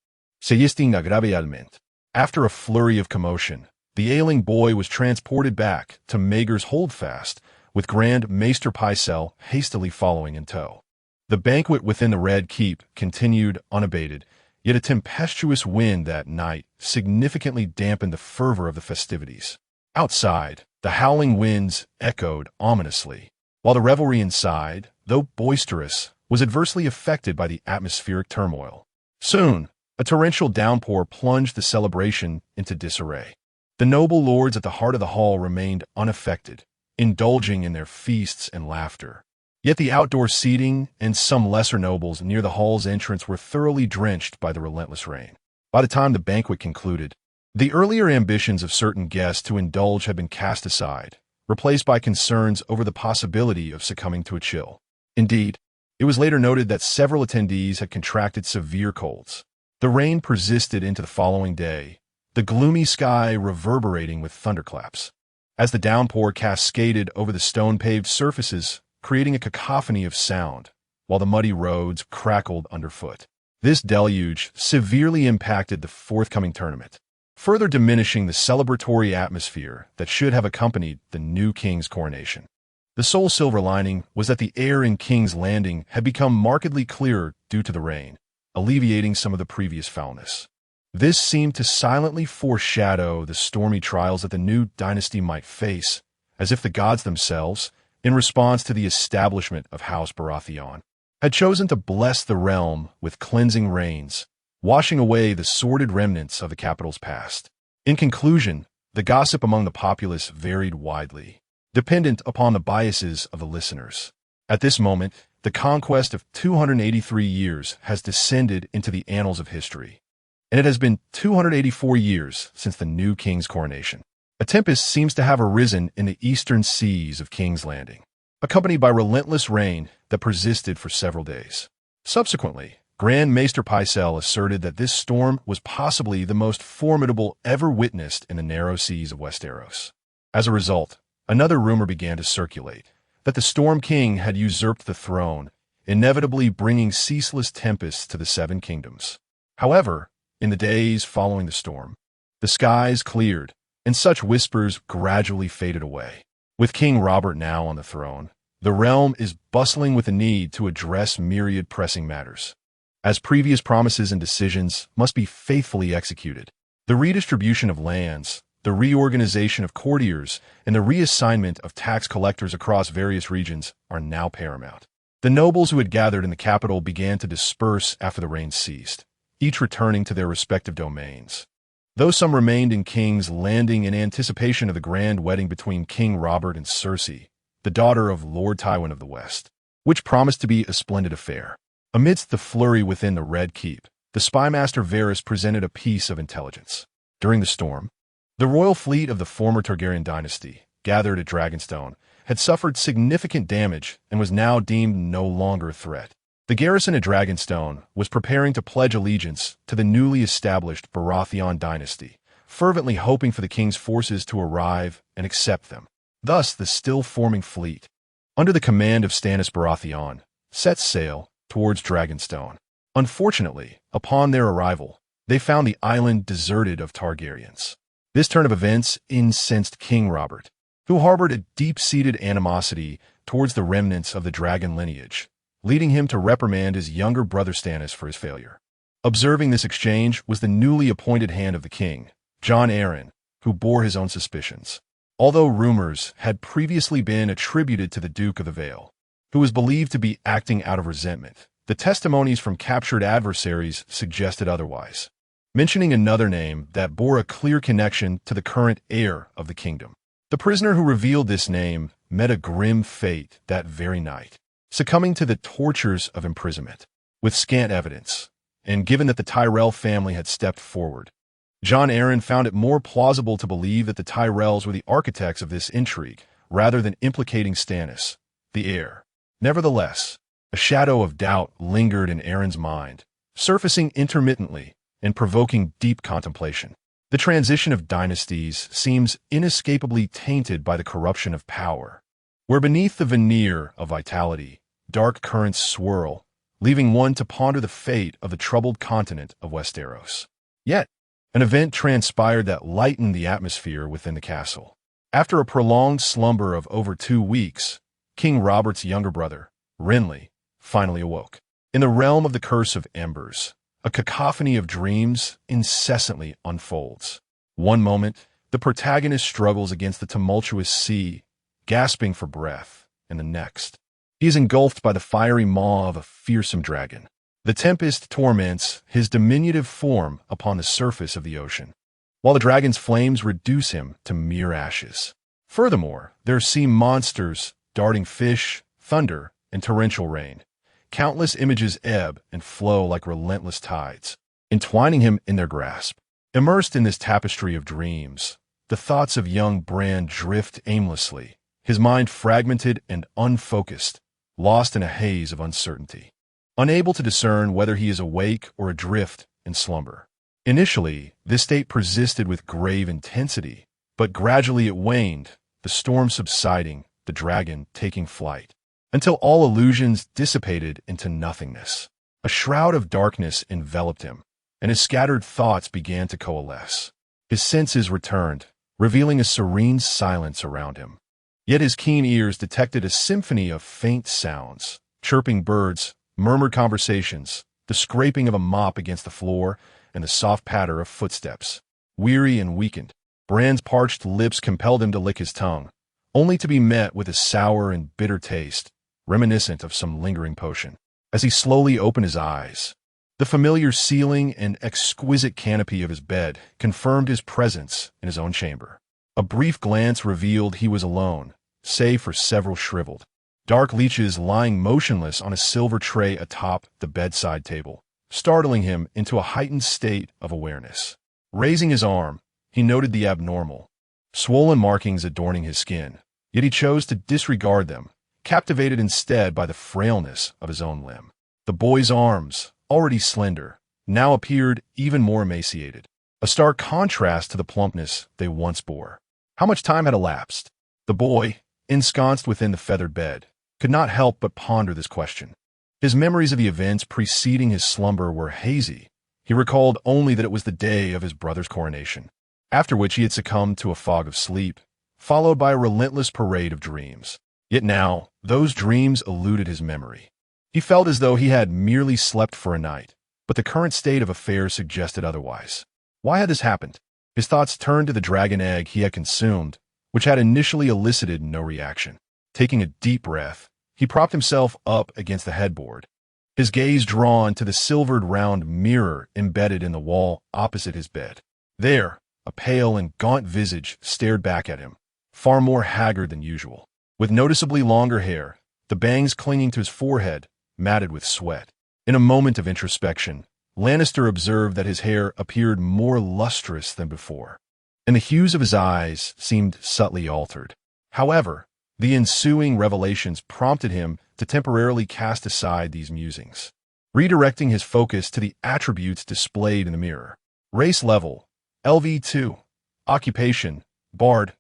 After a flurry of commotion, the ailing boy was transported back to Maegor's Holdfast, with Grand Maester Pycelle hastily following in tow. The banquet within the Red Keep continued unabated, yet a tempestuous wind that night significantly dampened the fervor of the festivities. Outside, the howling winds echoed ominously, while the revelry inside, though boisterous, was adversely affected by the atmospheric turmoil. Soon, a torrential downpour plunged the celebration into disarray. The noble lords at the heart of the hall remained unaffected, indulging in their feasts and laughter. Yet the outdoor seating and some lesser nobles near the hall's entrance were thoroughly drenched by the relentless rain. By the time the banquet concluded, the earlier ambitions of certain guests to indulge had been cast aside, replaced by concerns over the possibility of succumbing to a chill. Indeed, it was later noted that several attendees had contracted severe colds. The rain persisted into the following day, the gloomy sky reverberating with thunderclaps, as the downpour cascaded over the stone-paved surfaces, creating a cacophony of sound, while the muddy roads crackled underfoot. This deluge severely impacted the forthcoming tournament, further diminishing the celebratory atmosphere that should have accompanied the new king's coronation. The sole silver lining was that the air in King's Landing had become markedly clearer due to the rain, alleviating some of the previous foulness. This seemed to silently foreshadow the stormy trials that the new dynasty might face, as if the gods themselves, in response to the establishment of House Baratheon, had chosen to bless the realm with cleansing rains, washing away the sordid remnants of the capital's past. In conclusion, the gossip among the populace varied widely, dependent upon the biases of the listeners. At this moment, the conquest of 283 years has descended into the annals of history, and it has been 284 years since the new king's coronation. A tempest seems to have arisen in the eastern seas of King's Landing, accompanied by relentless rain that persisted for several days. Subsequently, Grand Maester Pycelle asserted that this storm was possibly the most formidable ever witnessed in the narrow seas of Westeros. As a result, another rumor began to circulate, that the Storm King had usurped the throne, inevitably bringing ceaseless tempests to the Seven Kingdoms. However, in the days following the storm, the skies cleared, and such whispers gradually faded away. With King Robert now on the throne, the realm is bustling with a need to address myriad pressing matters. As previous promises and decisions must be faithfully executed, the redistribution of lands, the reorganization of courtiers, and the reassignment of tax collectors across various regions are now paramount. The nobles who had gathered in the capital began to disperse after the rain ceased, each returning to their respective domains. Though some remained in King's Landing in anticipation of the grand wedding between King Robert and Cersei, the daughter of Lord Tywin of the West, which promised to be a splendid affair. Amidst the flurry within the Red Keep, the spymaster Varys presented a piece of intelligence. During the storm, the royal fleet of the former Targaryen dynasty, gathered at Dragonstone, had suffered significant damage and was now deemed no longer a threat. The garrison at Dragonstone was preparing to pledge allegiance to the newly established Baratheon dynasty, fervently hoping for the king's forces to arrive and accept them. Thus, the still-forming fleet, under the command of Stannis Baratheon, set sail towards Dragonstone. Unfortunately, upon their arrival, they found the island deserted of Targaryens. This turn of events incensed King Robert, who harbored a deep-seated animosity towards the remnants of the dragon lineage, leading him to reprimand his younger brother Stannis for his failure. Observing this exchange was the newly appointed hand of the king, Jon Arryn, who bore his own suspicions. Although rumors had previously been attributed to the Duke of the Vale, who was believed to be acting out of resentment, the testimonies from captured adversaries suggested otherwise, mentioning another name that bore a clear connection to the current heir of the kingdom. The prisoner who revealed this name met a grim fate that very night, succumbing to the tortures of imprisonment. With scant evidence, and given that the Tyrell family had stepped forward, Jon Arryn found it more plausible to believe that the Tyrells were the architects of this intrigue, rather than implicating Stannis, the heir. Nevertheless, a shadow of doubt lingered in Arryn's mind, surfacing intermittently and provoking deep contemplation. The transition of dynasties seems inescapably tainted by the corruption of power, where beneath the veneer of vitality, dark currents swirl, leaving one to ponder the fate of the troubled continent of Westeros. Yet, an event transpired that lightened the atmosphere within the castle. After a prolonged slumber of over 2 weeks, King Robert's younger brother, Renly, finally awoke. In the realm of the Curse of Embers, a cacophony of dreams incessantly unfolds. One moment, the protagonist struggles against the tumultuous sea, gasping for breath, and the next, he is engulfed by the fiery maw of a fearsome dragon. The tempest torments his diminutive form upon the surface of the ocean, while the dragon's flames reduce him to mere ashes. Furthermore, there are sea monsters, darting fish, thunder, and torrential rain. Countless images ebb and flow like relentless tides, entwining him in their grasp. Immersed in this tapestry of dreams, the thoughts of young Bran drift aimlessly, his mind fragmented and unfocused, lost in a haze of uncertainty, unable to discern whether he is awake or adrift in slumber. Initially, this state persisted with grave intensity, but gradually it waned, the storm subsiding, the dragon taking flight, until all illusions dissipated into nothingness. A shroud of darkness enveloped him, and his scattered thoughts began to coalesce. His senses returned, revealing a serene silence around him. Yet his keen ears detected a symphony of faint sounds, chirping birds, murmured conversations, the scraping of a mop against the floor, and the soft patter of footsteps. Weary and weakened, Bran's parched lips compelled him to lick his tongue, only to be met with a sour and bitter taste, reminiscent of some lingering potion. As he slowly opened his eyes, the familiar ceiling and exquisite canopy of his bed confirmed his presence in his own chamber. A brief glance revealed he was alone, save for several shriveled, dark leeches lying motionless on a silver tray atop the bedside table, startling him into a heightened state of awareness. Raising his arm, he noted the abnormal, swollen markings adorning his skin, yet he chose to disregard them, captivated instead by the frailness of his own limb. The boy's arms, already slender, now appeared even more emaciated, a stark contrast to the plumpness they once bore. How much time had elapsed? The boy, ensconced within the feathered bed, could not help but ponder this question. His memories of the events preceding his slumber were hazy. He recalled only that it was the day of his brother's coronation. after which he had succumbed to a fog of sleep, followed by a relentless parade of dreams. Yet now, those dreams eluded his memory. He felt as though he had merely slept for a night, but the current state of affairs suggested otherwise. Why had this happened? His thoughts turned to the dragon egg he had consumed, which had initially elicited no reaction. Taking a deep breath, he propped himself up against the headboard, his gaze drawn to the silvered round mirror embedded in the wall opposite his bed. There, a pale and gaunt visage stared back at him, far more haggard than usual. With noticeably longer hair, the bangs clinging to his forehead, matted with sweat. In a moment of introspection, Lannister observed that his hair appeared more lustrous than before, and the hues of his eyes seemed subtly altered. However, the ensuing revelations prompted him to temporarily cast aside these musings, redirecting his focus to the attributes displayed in the mirror. Race level, LV2. Occupation, Bard.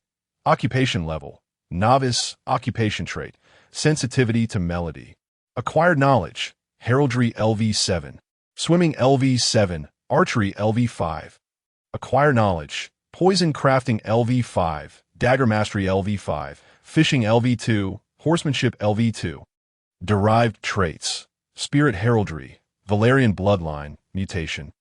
Occupation level, Novice. Occupation trait, sensitivity to melody. Acquired knowledge, Heraldry LV7. Swimming LV7, Archery LV5. Acquire knowledge, Poison crafting LV5, Dagger mastery LV5, Fishing LV2, Horsemanship LV2. Derived traits, Spirit heraldry, Valyrian bloodline, mutation.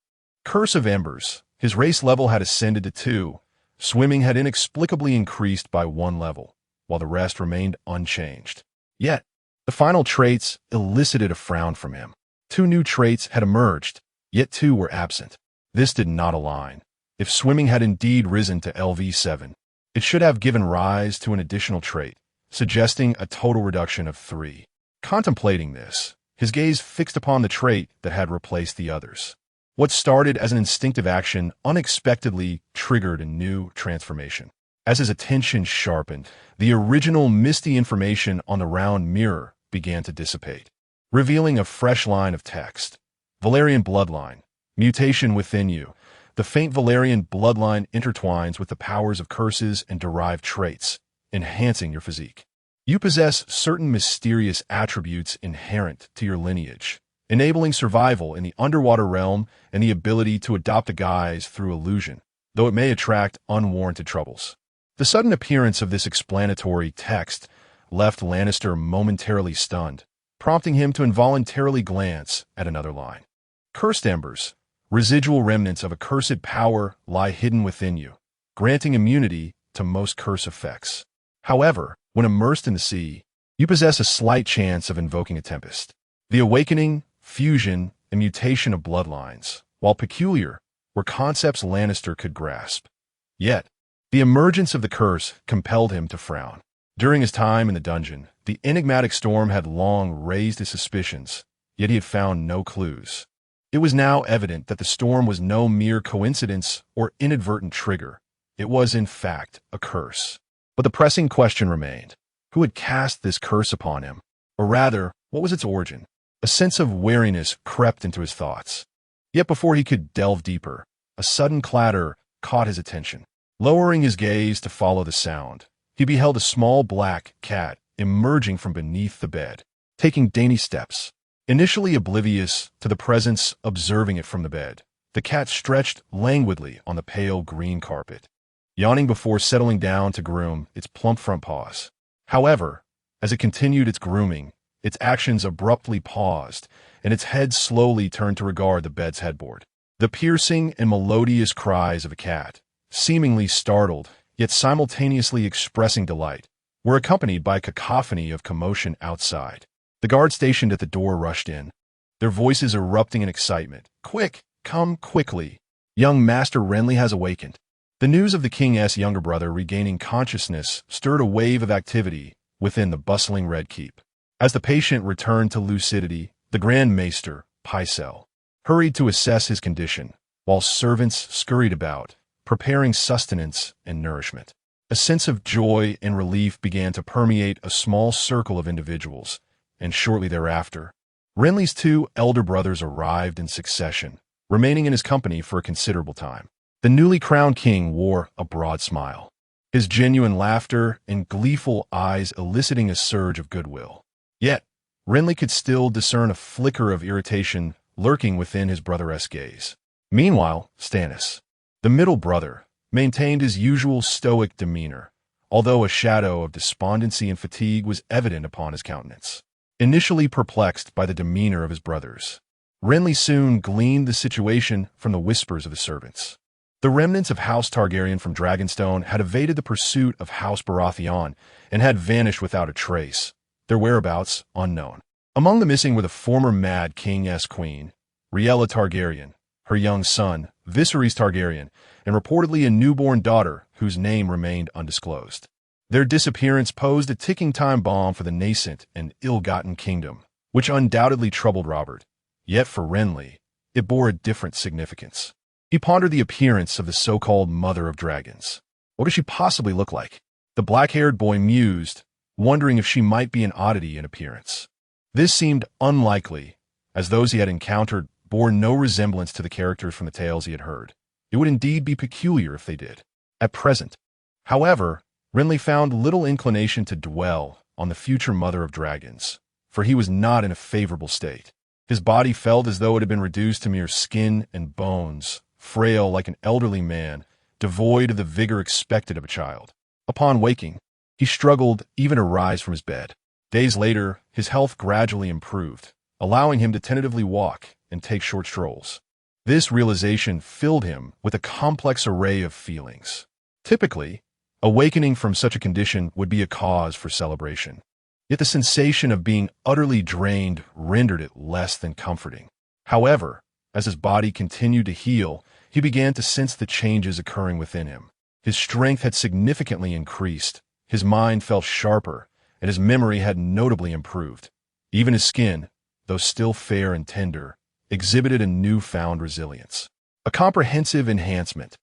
Curse of Embers, his race level had ascended to 2, swimming had inexplicably increased by 1 level, while the rest remained unchanged. Yet, the final traits elicited a frown from him. 2 new traits had emerged, yet 2 were absent. This did not align. If swimming had indeed risen to LV7, it should have given rise to an additional trait, suggesting a total reduction of 3. Contemplating this, his gaze fixed upon the trait that had replaced the others. What started as an instinctive action unexpectedly triggered a new transformation. As his attention sharpened, the original misty information on the round mirror began to dissipate, revealing a fresh line of text. Valyrian bloodline, mutation within you. The faint Valyrian bloodline intertwines with the powers of curses and derived traits, enhancing your physique. You possess certain mysterious attributes inherent to your lineage, enabling survival in the underwater realm and the ability to adopt a guise through illusion, though it may attract unwarranted troubles. The sudden appearance of this explanatory text left Lannister momentarily stunned, prompting him to involuntarily glance at another line. Cursed embers, residual remnants of a cursed power lie hidden within you, granting immunity to most curse effects. However, when immersed in the sea, you possess a slight chance of invoking a tempest. The awakening, fusion, and mutation of bloodlines, while peculiar, were concepts Lannister could grasp. Yet, the emergence of the curse compelled him to frown. During his time in the dungeon, the enigmatic storm had long raised his suspicions, yet he had found no clues. It was now evident that the storm was no mere coincidence or inadvertent trigger. It was, in fact, a curse. But the pressing question remained. Who had cast this curse upon him? Or rather, what was its origin? A sense of wariness crept into his thoughts. Yet before he could delve deeper, a sudden clatter caught his attention. Lowering his gaze to follow the sound, he beheld a small black cat emerging from beneath the bed, taking dainty steps. Initially oblivious to the presence observing it from the bed, the cat stretched languidly on the pale green carpet, yawning before settling down to groom its plump front paws. However, as it continued its grooming, its actions abruptly paused, and its head slowly turned to regard the bed's headboard. The piercing and melodious cries of a cat, seemingly startled, yet simultaneously expressing delight, were accompanied by a cacophony of commotion outside. The guard stationed at the door rushed in, their voices erupting in excitement. "Quick! Come quickly! Young Master Renly has awakened." The news of the king's younger brother regaining consciousness stirred a wave of activity within the bustling Red Keep. As the patient returned to lucidity, the Grand Maester, Pycelle, hurried to assess his condition, while servants scurried about, preparing sustenance and nourishment. A sense of joy and relief began to permeate a small circle of individuals, and shortly thereafter, Renly's 2 elder brothers arrived in succession, remaining in his company for a considerable time. The newly crowned king wore a broad smile, his genuine laughter and gleeful eyes eliciting a surge of goodwill. Yet, Renly could still discern a flicker of irritation lurking within his brother-esque gaze. Meanwhile, Stannis, the middle brother, maintained his usual stoic demeanor, although a shadow of despondency and fatigue was evident upon his countenance. Initially perplexed by the demeanor of his brothers, Renly soon gleaned the situation from the whispers of his servants. The remnants of House Targaryen from Dragonstone had evaded the pursuit of House Baratheon and had vanished without a trace, their whereabouts unknown. Among the missing were the former Mad King's queen, Rhaella Targaryen, her young son, Viserys Targaryen, and reportedly a newborn daughter whose name remained undisclosed. Their disappearance posed a ticking time bomb for the nascent and ill-gotten kingdom, which undoubtedly troubled Robert. Yet for Renly, it bore a different significance. He pondered the appearance of the so-called Mother of Dragons. What does she possibly look like? The black-haired boy mused, wondering if she might be an oddity in appearance. This seemed unlikely, as those he had encountered bore no resemblance to the characters from the tales he had heard. It would indeed be peculiar if they did. At present, however, Renly found little inclination to dwell on the future Mother of Dragons, for he was not in a favorable state. His body felt as though it had been reduced to mere skin and bones, frail like an elderly man, devoid of the vigor expected of a child. Upon waking, he struggled even to rise from his bed. Days later, his health gradually improved, allowing him to tentatively walk and take short strolls. This realization filled him with a complex array of feelings. Typically, awakening from such a condition would be a cause for celebration. Yet the sensation of being utterly drained rendered it less than comforting. However, as his body continued to heal, he began to sense the changes occurring within him. His strength had significantly increased, his mind felt sharper, and his memory had notably improved. Even his skin, though still fair and tender, exhibited a newfound resilience. A comprehensive enhancement,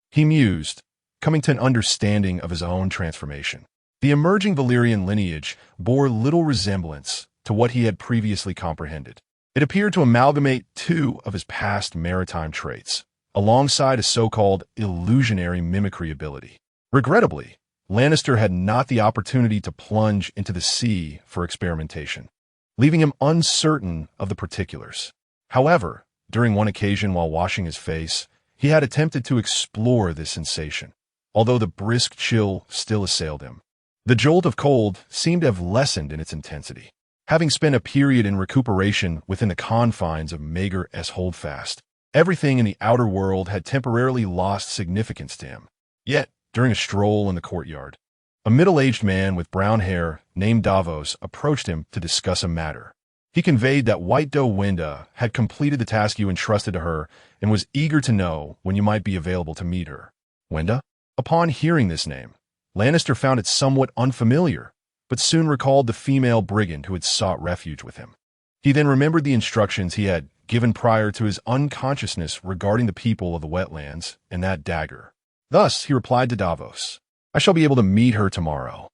he mused, coming to an understanding of his own transformation. The emerging Valyrian lineage bore little resemblance to what he had previously comprehended. It appeared to amalgamate two of his past maritime traits, alongside a so-called illusionary mimicry ability. Regrettably, Lannister had not the opportunity to plunge into the sea for experimentation, leaving him uncertain of the particulars. However, during one occasion while washing his face, he had attempted to explore this sensation, although the brisk chill still assailed him. The jolt of cold seemed to have lessened in its intensity. Having spent a period in recuperation within the confines of Maegor's Holdfast, everything in the outer world had temporarily lost significance to him. Yet, during a stroll in the courtyard, a middle-aged man with brown hair named Davos approached him to discuss a matter. He conveyed that White Doe Winda had completed the task you entrusted to her and was eager to know when you might be available to meet her. Winda? Upon hearing this name, Lannister found it somewhat unfamiliar, but soon recalled the female brigand who had sought refuge with him. He then remembered the instructions he had given prior to his unconsciousness regarding the people of the wetlands and that dagger. Thus, he replied to Davos, "I shall be able to meet her tomorrow."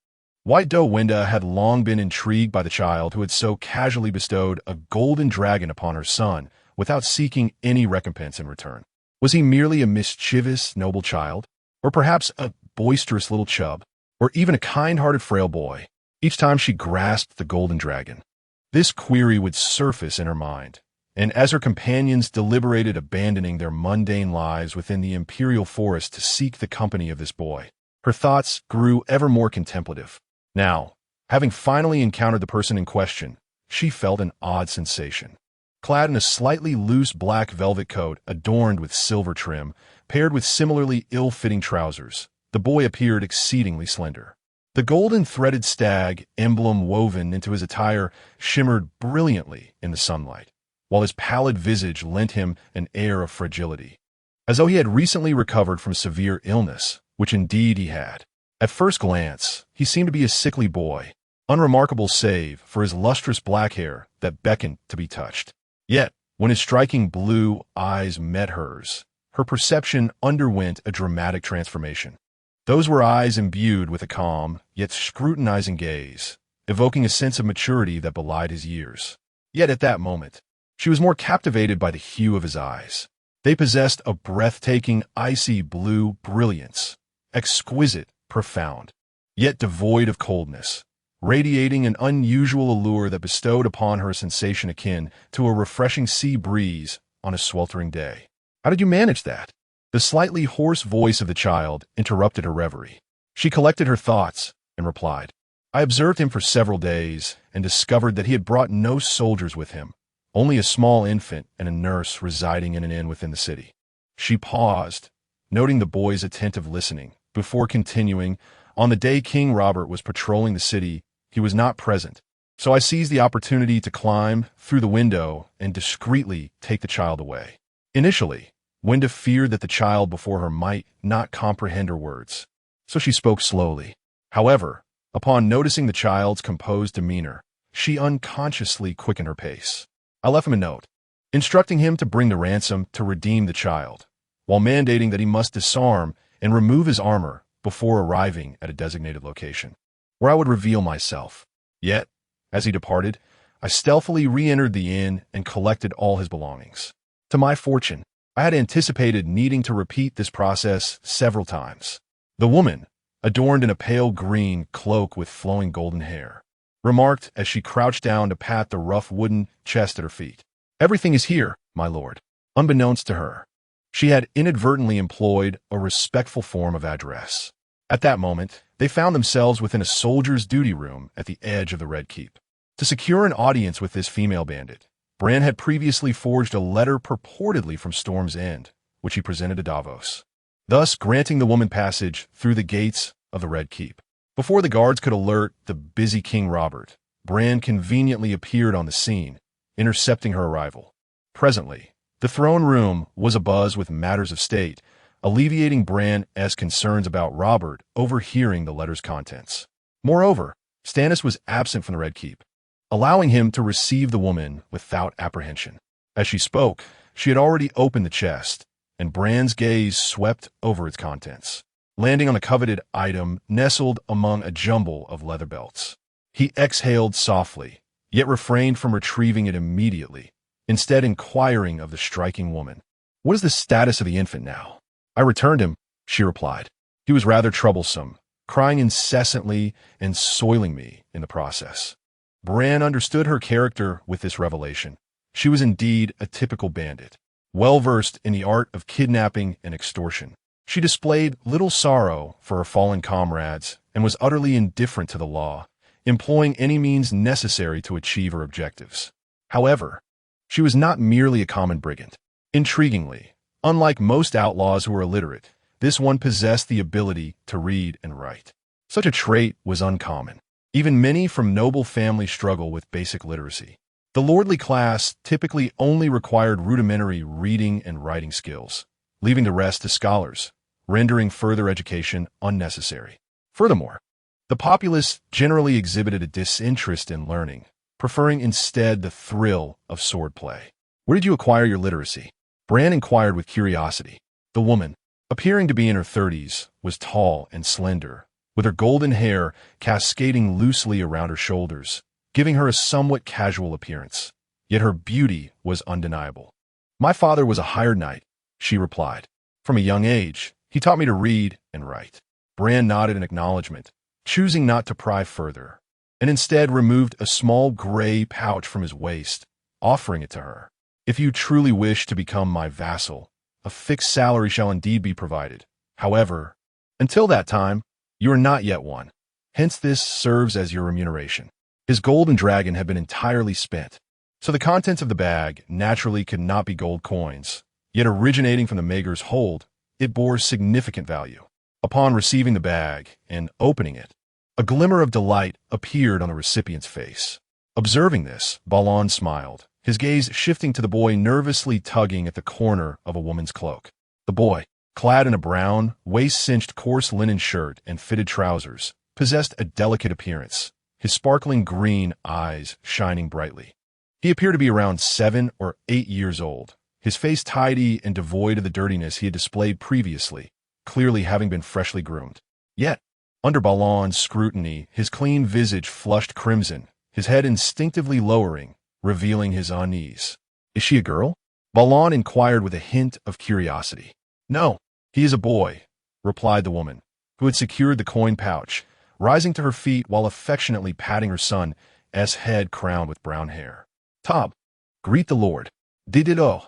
White Doe Winda had long been intrigued by the child who had so casually bestowed a golden dragon upon her son without seeking any recompense in return. Was he merely a mischievous, noble child? Or perhaps a boisterous little chub? Or even a kind-hearted frail boy? Each time she grasped the golden dragon, this query would surface in her mind, and as her companions deliberated abandoning their mundane lives within the imperial forest to seek the company of this boy, her thoughts grew ever more contemplative. Now, having finally encountered the person in question, she felt an odd sensation. Clad in a slightly loose black velvet coat adorned with silver trim, paired with similarly ill-fitting trousers, the boy appeared exceedingly slender. The golden threaded stag emblem woven into his attire shimmered brilliantly in the sunlight, while his pallid visage lent him an air of fragility, as though he had recently recovered from severe illness, which indeed he had. At first glance, he seemed to be a sickly boy, unremarkable save for his lustrous black hair that beckoned to be touched. Yet, when his striking blue eyes met hers, her perception underwent a dramatic transformation. Those were eyes imbued with a calm, yet scrutinizing gaze, evoking a sense of maturity that belied his years. Yet at that moment, she was more captivated by the hue of his eyes. They possessed a breathtaking, icy blue brilliance, exquisite, profound, yet devoid of coldness, radiating an unusual allure that bestowed upon her a sensation akin to a refreshing sea breeze on a sweltering day. How did you manage that? The slightly hoarse voice of the child interrupted her reverie. She collected her thoughts and replied, I observed him for several days and discovered that he had brought no soldiers with him, only a small infant and a nurse residing in an inn within the city. She paused, noting the boy's attentive listening, before continuing, on the day King Robert was patrolling the city, he was not present, so I seized the opportunity to climb through the window and discreetly take the child away. Initially, Wenda feared that the child before her might not comprehend her words, so she spoke slowly. However, upon noticing the child's composed demeanor, she unconsciously quickened her pace. I left him a note, instructing him to bring the ransom to redeem the child, while mandating that he must disarm and remove his armor before arriving at a designated location, where I would reveal myself. Yet, as he departed, I stealthily re-entered the inn and collected all his belongings. To my fortune, I had anticipated needing to repeat this process several times. The woman, adorned in a pale green cloak with flowing golden hair, remarked as she crouched down to pat the rough wooden chest at her feet. Everything is here, my lord. Unbeknownst to her, she had inadvertently employed a respectful form of address. At that moment, they found themselves within a soldier's duty room at the edge of the Red Keep. To secure an audience with this female bandit, Bran had previously forged a letter purportedly from Storm's End, which he presented to Davos, thus granting the woman passage through the gates of the Red Keep. Before the guards could alert the busy King Robert, Bran conveniently appeared on the scene, intercepting her arrival. Presently, the throne room was abuzz with matters of state, alleviating Bran's concerns about Robert overhearing the letter's contents. Moreover, Stannis was absent from the Red Keep, allowing him to receive the woman without apprehension. As she spoke, she had already opened the chest, and Bran's gaze swept over its contents, landing on a coveted item nestled among a jumble of leather belts. He exhaled softly, yet refrained from retrieving it immediately, instead inquiring of the striking woman, "What is the status of the infant now?" "I returned him," she replied. "He was rather troublesome, crying incessantly and soiling me in the process." Bran understood her character with this revelation. She was indeed a typical bandit, well-versed in the art of kidnapping and extortion. She displayed little sorrow for her fallen comrades and was utterly indifferent to the law, employing any means necessary to achieve her objectives. However, she was not merely a common brigand. Intriguingly, unlike most outlaws who were illiterate, this one possessed the ability to read and write. Such a trait was uncommon. Even many from noble families struggle with basic literacy. The lordly class typically only required rudimentary reading and writing skills, leaving the rest to scholars, rendering further education unnecessary. Furthermore, the populace generally exhibited a disinterest in learning, preferring instead the thrill of swordplay. "Where did you acquire your literacy?" Bran inquired with curiosity. The woman, appearing to be in her 30s, was tall and slender, with her golden hair cascading loosely around her shoulders, giving her a somewhat casual appearance. Yet her beauty was undeniable. "My father was a hired knight," she replied. "From a young age, he taught me to read and write." Bran nodded in acknowledgement, choosing not to pry further, and instead removed a small gray pouch from his waist, offering it to her. "If you truly wish to become my vassal, a fixed salary shall indeed be provided. However, until that time, you are not yet one. Hence this serves as your remuneration." His golden dragon had been entirely spent, so the contents of the bag naturally could not be gold coins, yet originating from the Maegor's hold, it bore significant value. Upon receiving the bag and opening it, a glimmer of delight appeared on the recipient's face. Observing this, Balon smiled, his gaze shifting to the boy nervously tugging at the corner of a woman's cloak. The boy, clad in a brown, waist-cinched coarse linen shirt and fitted trousers, possessed a delicate appearance, his sparkling green eyes shining brightly. He appeared to be around 7 or 8 years old, his face tidy and devoid of the dirtiness he had displayed previously, clearly having been freshly groomed. Yet, under Balon's scrutiny, his clean visage flushed crimson, his head instinctively lowering, revealing his unease. "Is she a girl?" Balon inquired with a hint of curiosity. "No, he is a boy," replied the woman, who had secured the coin pouch, rising to her feet while affectionately patting her son's head crowned with brown hair. "Tob, greet the lord." "Didido."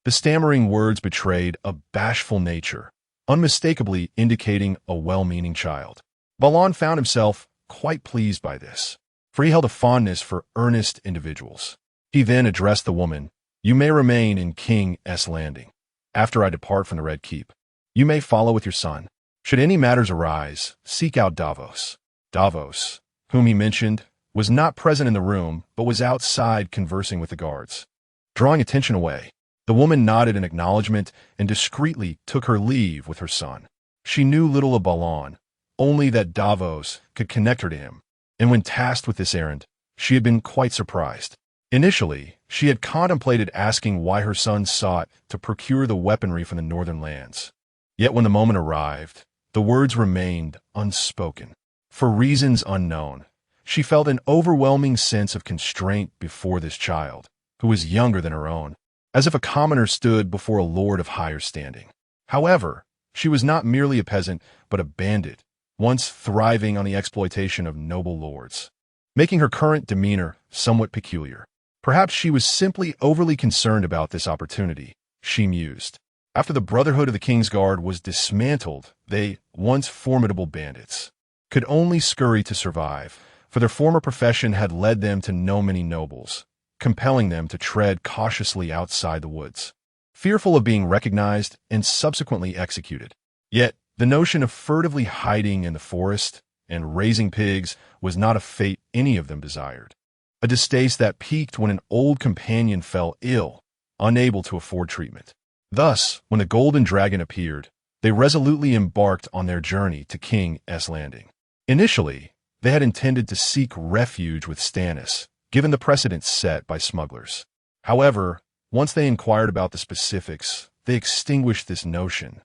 The stammering words betrayed a bashful nature, unmistakably indicating a well-meaning child. Balon found himself quite pleased by this, for he held a fondness for earnest individuals. He then addressed the woman, "You may remain in King's Landing. After I depart from the Red Keep, you may follow with your son. Should any matters arise, seek out Davos." Davos, whom he mentioned, was not present in the room, but was outside conversing with the guards. Drawing attention away, the woman nodded in acknowledgement and discreetly took her leave with her son. She knew little of Balon, only that Davos could connect her to him, and when tasked with this errand, she had been quite surprised. Initially, she had contemplated asking why her son sought to procure the weaponry from the northern lands. Yet when the moment arrived, the words remained unspoken. For reasons unknown, she felt an overwhelming sense of constraint before this child, who was younger than her own, as if a commoner stood before a lord of higher standing. However, she was not merely a peasant, but a bandit, once thriving on the exploitation of noble lords, making her current demeanor somewhat peculiar. Perhaps she was simply overly concerned about this opportunity, she mused. After the Brotherhood of the King's Guard was dismantled, they, once formidable bandits, could only scurry to survive, for their former profession had led them to know many nobles, compelling them to tread cautiously outside the woods, fearful of being recognized and subsequently executed. Yet, the notion of furtively hiding in the forest and raising pigs was not a fate any of them desired, a distaste that peaked when an old companion fell ill, unable to afford treatment. Thus, when the Golden Dragon appeared, they resolutely embarked on their journey to King's Landing. Initially, they had intended to seek refuge with Stannis, given the precedents set by smugglers. However, once they inquired about the specifics, they extinguished this notion,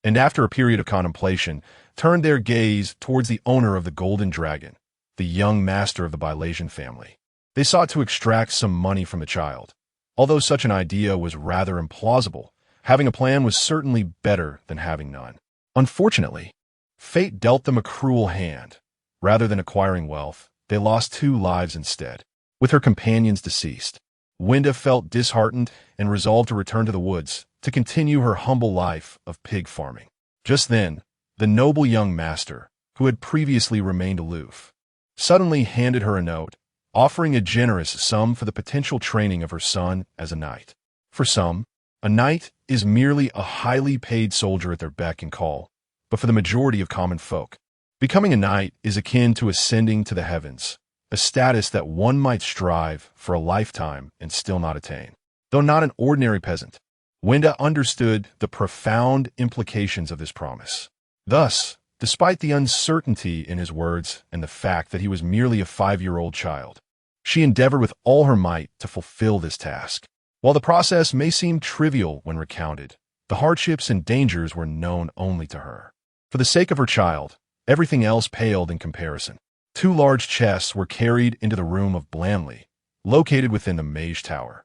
and after a period of contemplation, turned their gaze towards the owner of the Golden Dragon, the young master of the Bylasian family. They sought to extract some money from the child. Although such an idea was rather implausible, having a plan was certainly better than having none. Unfortunately, fate dealt them a cruel hand. Rather than acquiring wealth, they lost 2 lives instead. With her companions deceased, Wenda felt disheartened and resolved to return to the woods to continue her humble life of pig farming. Just then, the noble young master, who had previously remained aloof, suddenly handed her a note, offering a generous sum for the potential training of her son as a knight. For some, a knight is merely a highly paid soldier at their beck and call, but for the majority of common folk, becoming a knight is akin to ascending to the heavens, a status that one might strive for a lifetime and still not attain. Though not an ordinary peasant, Wenda understood the profound implications of this promise. Thus, despite the uncertainty in his words and the fact that he was merely a 5-year-old child, she endeavored with all her might to fulfill this task. While the process may seem trivial when recounted, the hardships and dangers were known only to her. For the sake of her child, everything else paled in comparison. 2 large chests were carried into the room of Blanley, located within the Mage Tower.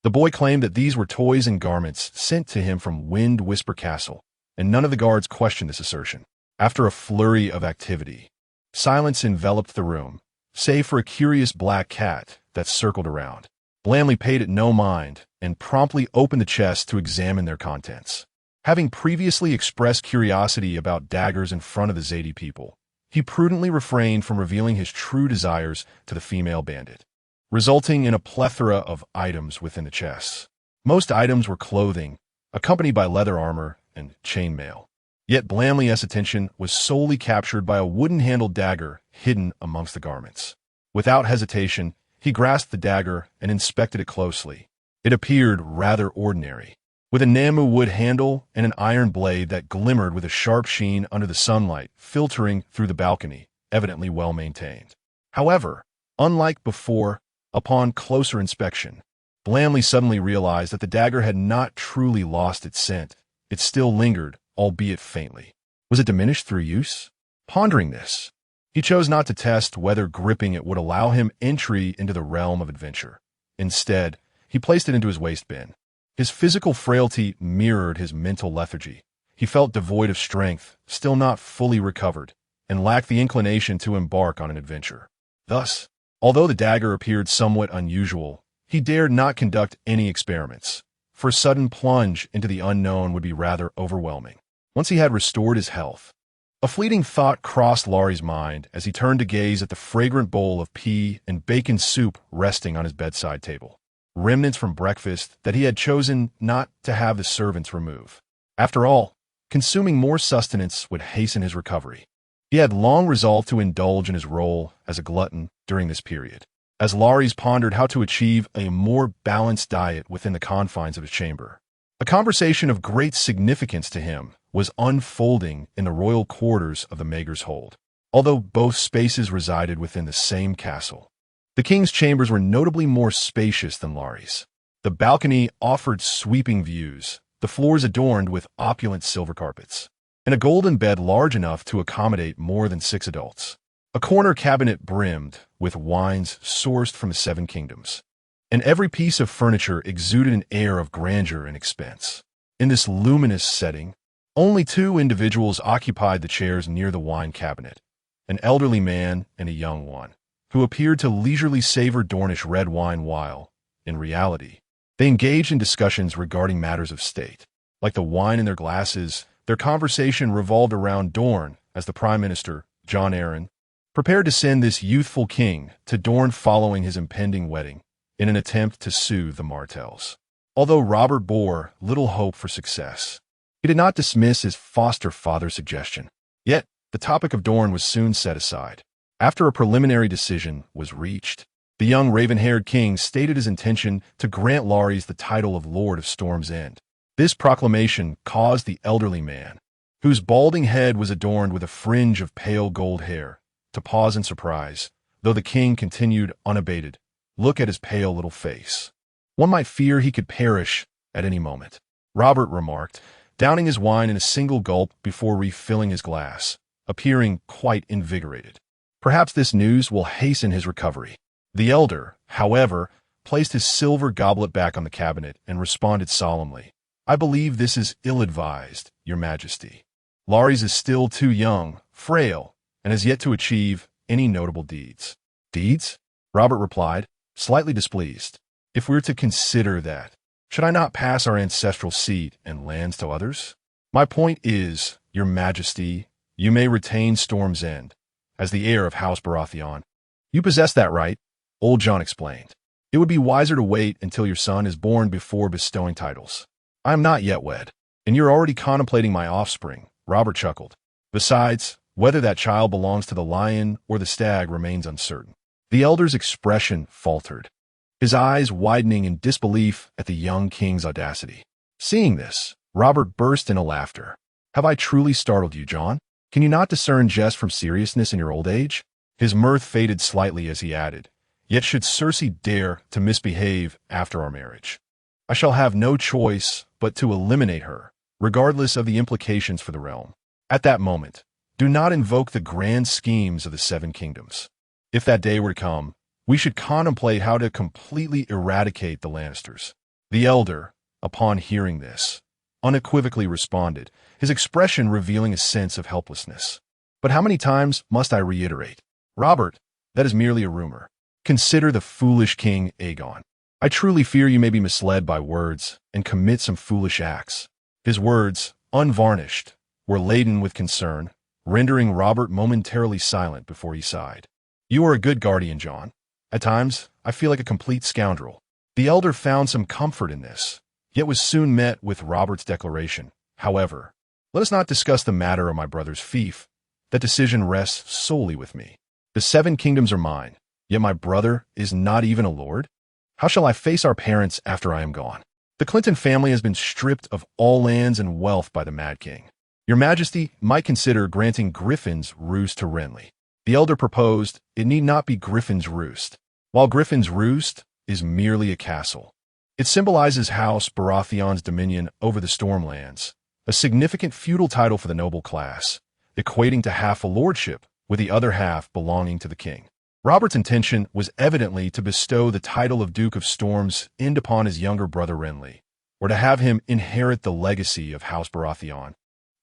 The boy claimed that these were toys and garments sent to him from Wind Whisper Castle, and none of the guards questioned this assertion. After a flurry of activity, silence enveloped the room, save for a curious black cat that circled around. Blanley paid it no mind and promptly opened the chest to examine their contents. Having previously expressed curiosity about daggers in front of the Zadie people, he prudently refrained from revealing his true desires to the female bandit, resulting in a plethora of items within the chests. Most items were clothing, accompanied by leather armor and chainmail. Yet Blanley's attention was solely captured by a wooden-handled dagger hidden amongst the garments. Without hesitation, he grasped the dagger and inspected it closely. It appeared rather ordinary, with a Namu wood handle and an iron blade that glimmered with a sharp sheen under the sunlight filtering through the balcony, evidently well maintained. However, unlike before, upon closer inspection, Blanley suddenly realized that the dagger had not truly lost its scent. It still lingered, albeit faintly. Was it diminished through use? Pondering this, he chose not to test whether gripping it would allow him entry into the realm of adventure. Instead, he placed it into his waste bin. His physical frailty mirrored his mental lethargy. He felt devoid of strength, still not fully recovered, and lacked the inclination to embark on an adventure. Thus, although the dagger appeared somewhat unusual, he dared not conduct any experiments, for a sudden plunge into the unknown would be rather overwhelming. Once he had restored his health, a fleeting thought crossed Laurie's mind as he turned to gaze at the fragrant bowl of pea and bacon soup resting on his bedside table, remnants from breakfast that he had chosen not to have the servants remove. After all, consuming more sustenance would hasten his recovery. He had long resolved to indulge in his role as a glutton during this period. As Laurie's pondered how to achieve a more balanced diet within the confines of his chamber, a conversation of great significance to him was unfolding in the royal quarters of the Maegor's Hold. Although both spaces resided within the same castle, the king's chambers were notably more spacious than Laurie's. The balcony offered sweeping views, the floors adorned with opulent silver carpets, and a golden bed large enough to accommodate more than 6 adults. A corner cabinet brimmed with wines sourced from the 7 kingdoms, and every piece of furniture exuded an air of grandeur and expense. In this luminous setting, only 2 individuals occupied the chairs near the wine cabinet, an elderly man and a young one, who appeared to leisurely savor Dornish red wine while, in reality, they engaged in discussions regarding matters of state. Like the wine in their glasses, their conversation revolved around Dorne as the Prime Minister, Jon Arryn, prepared to send this youthful king to Dorne following his impending wedding in an attempt to soothe the Martells. Although Robert bore little hope for success, he did not dismiss his foster father's suggestion. Yet, the topic of Dorne was soon set aside. After a preliminary decision was reached, the young raven-haired king stated his intention to grant Larys the title of Lord of Storm's End. This proclamation caused the elderly man, whose balding head was adorned with a fringe of pale gold hair, to pause in surprise, though the king continued unabated. Look at his pale little face. One might fear he could perish at any moment, Robert remarked, downing his wine in a single gulp before refilling his glass, appearing quite invigorated. Perhaps this news will hasten his recovery. The elder, however, placed his silver goblet back on the cabinet and responded solemnly, I believe this is ill-advised, Your Majesty. Larys is still too young, frail, and has yet to achieve any notable deeds. Deeds? Robert replied, slightly displeased. If we're to consider that, should I not pass our ancestral seat and lands to others? My point is, Your Majesty, you may retain Storm's End as the heir of House Baratheon. You possess that right, old Jon explained. It would be wiser to wait until your son is born before bestowing titles. I am not yet wed, and you're already contemplating my offspring, Robert chuckled. Besides, whether that child belongs to the lion or the stag remains uncertain. The elder's expression faltered, his eyes widening in disbelief at the young king's audacity. Seeing this, Robert burst into laughter. Have I truly startled you, Jon? Can you not discern jest from seriousness in your old age? His mirth faded slightly as he added, Yet should Cersei dare to misbehave after our marriage, I shall have no choice but to eliminate her, regardless of the implications for the realm. At that moment, do not invoke the grand schemes of the 7 kingdoms. If that day were to come, we should contemplate how to completely eradicate the Lannisters. The elder, upon hearing this, unequivocally responded, his expression revealing a sense of helplessness. But how many times must I reiterate? Robert, that is merely a rumor. Consider the foolish King Aegon. I truly fear you may be misled by words and commit some foolish acts. His words, unvarnished, were laden with concern, rendering Robert momentarily silent before he sighed. You are a good guardian, Jon. At times, I feel like a complete scoundrel. The elder found some comfort in this, yet was soon met with Robert's declaration. However, let us not discuss the matter of my brother's fief. That decision rests solely with me. The 7 kingdoms are mine, yet my brother is not even a lord? How shall I face our parents after I am gone? The Clinton family has been stripped of all lands and wealth by the Mad King. Your Majesty might consider granting Griffin's Roost to Renly. The elder proposed it need not be Griffin's Roost. While Griffin's Roost is merely a castle, it symbolizes House Baratheon's dominion over the Stormlands, a significant feudal title for the noble class, equating to half a lordship, with the other half belonging to the king. Robert's intention was evidently to bestow the title of Duke of Storm's End upon his younger brother Renly, or to have him inherit the legacy of House Baratheon,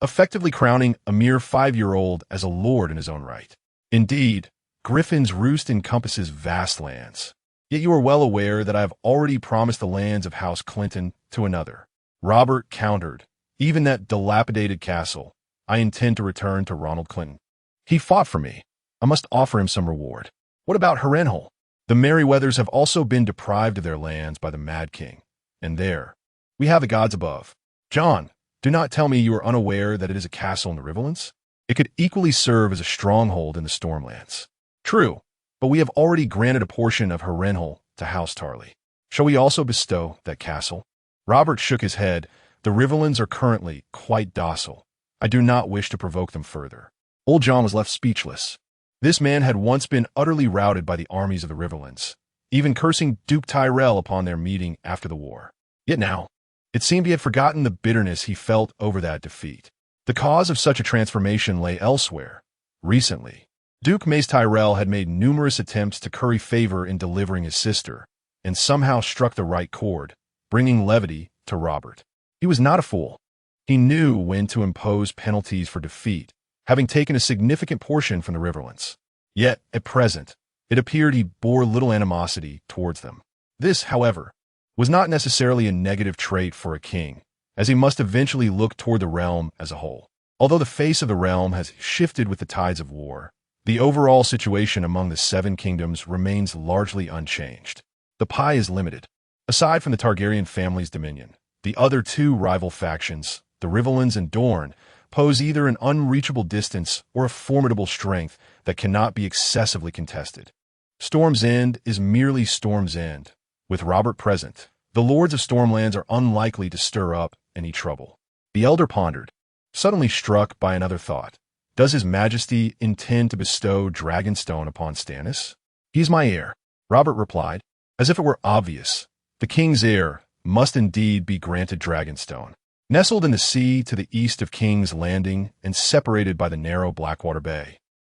effectively crowning a mere 5-year-old as a lord in his own right. Indeed, Griffin's Roost encompasses vast lands. Yet you are well aware that I have already promised the lands of House Clinton to another. Robert countered, "Even that dilapidated castle, I intend to return to Ronald Clinton. He fought for me. I must offer him some reward." "What about Harrenhal? The Merryweathers have also been deprived of their lands by the Mad King. And there, we have the gods above. John, do not tell me you are unaware that it is a castle in the Riverlands. It could equally serve as a stronghold in the Stormlands." "True, but we have already granted a portion of Harrenhal to House Tarly. Shall we also bestow that castle?" Robert shook his head. "The Riverlands are currently quite docile. I do not wish to provoke them further." Old John was left speechless. This man had once been utterly routed by the armies of the Riverlands, even cursing Duke Tyrell upon their meeting after the war. Yet now, it seemed he had forgotten the bitterness he felt over that defeat. The cause of such a transformation lay elsewhere. Recently, Duke Mace Tyrell had made numerous attempts to curry favor in delivering his sister, and somehow struck the right chord, bringing levity to Robert. He was not a fool. He knew when to impose penalties for defeat, having taken a significant portion from the Riverlands. Yet, at present, it appeared he bore little animosity towards them. This, however, was not necessarily a negative trait for a king, as he must eventually look toward the realm as a whole. Although the face of the realm has shifted with the tides of war, the overall situation among the Seven Kingdoms remains largely unchanged. The pie is limited. Aside from the Targaryen family's dominion, the other two rival factions, the Riverlands and Dorne, pose either an unreachable distance or a formidable strength that cannot be excessively contested. Storm's End is merely Storm's End. With Robert present, the lords of Stormlands are unlikely to stir up any trouble. The elder pondered, suddenly struck by another thought. Does His Majesty intend to bestow Dragonstone upon Stannis? "He is my heir," Robert replied, as if it were obvious. The king's heir must indeed be granted Dragonstone. Nestled in the sea to the east of King's Landing and separated by the narrow Blackwater Bay,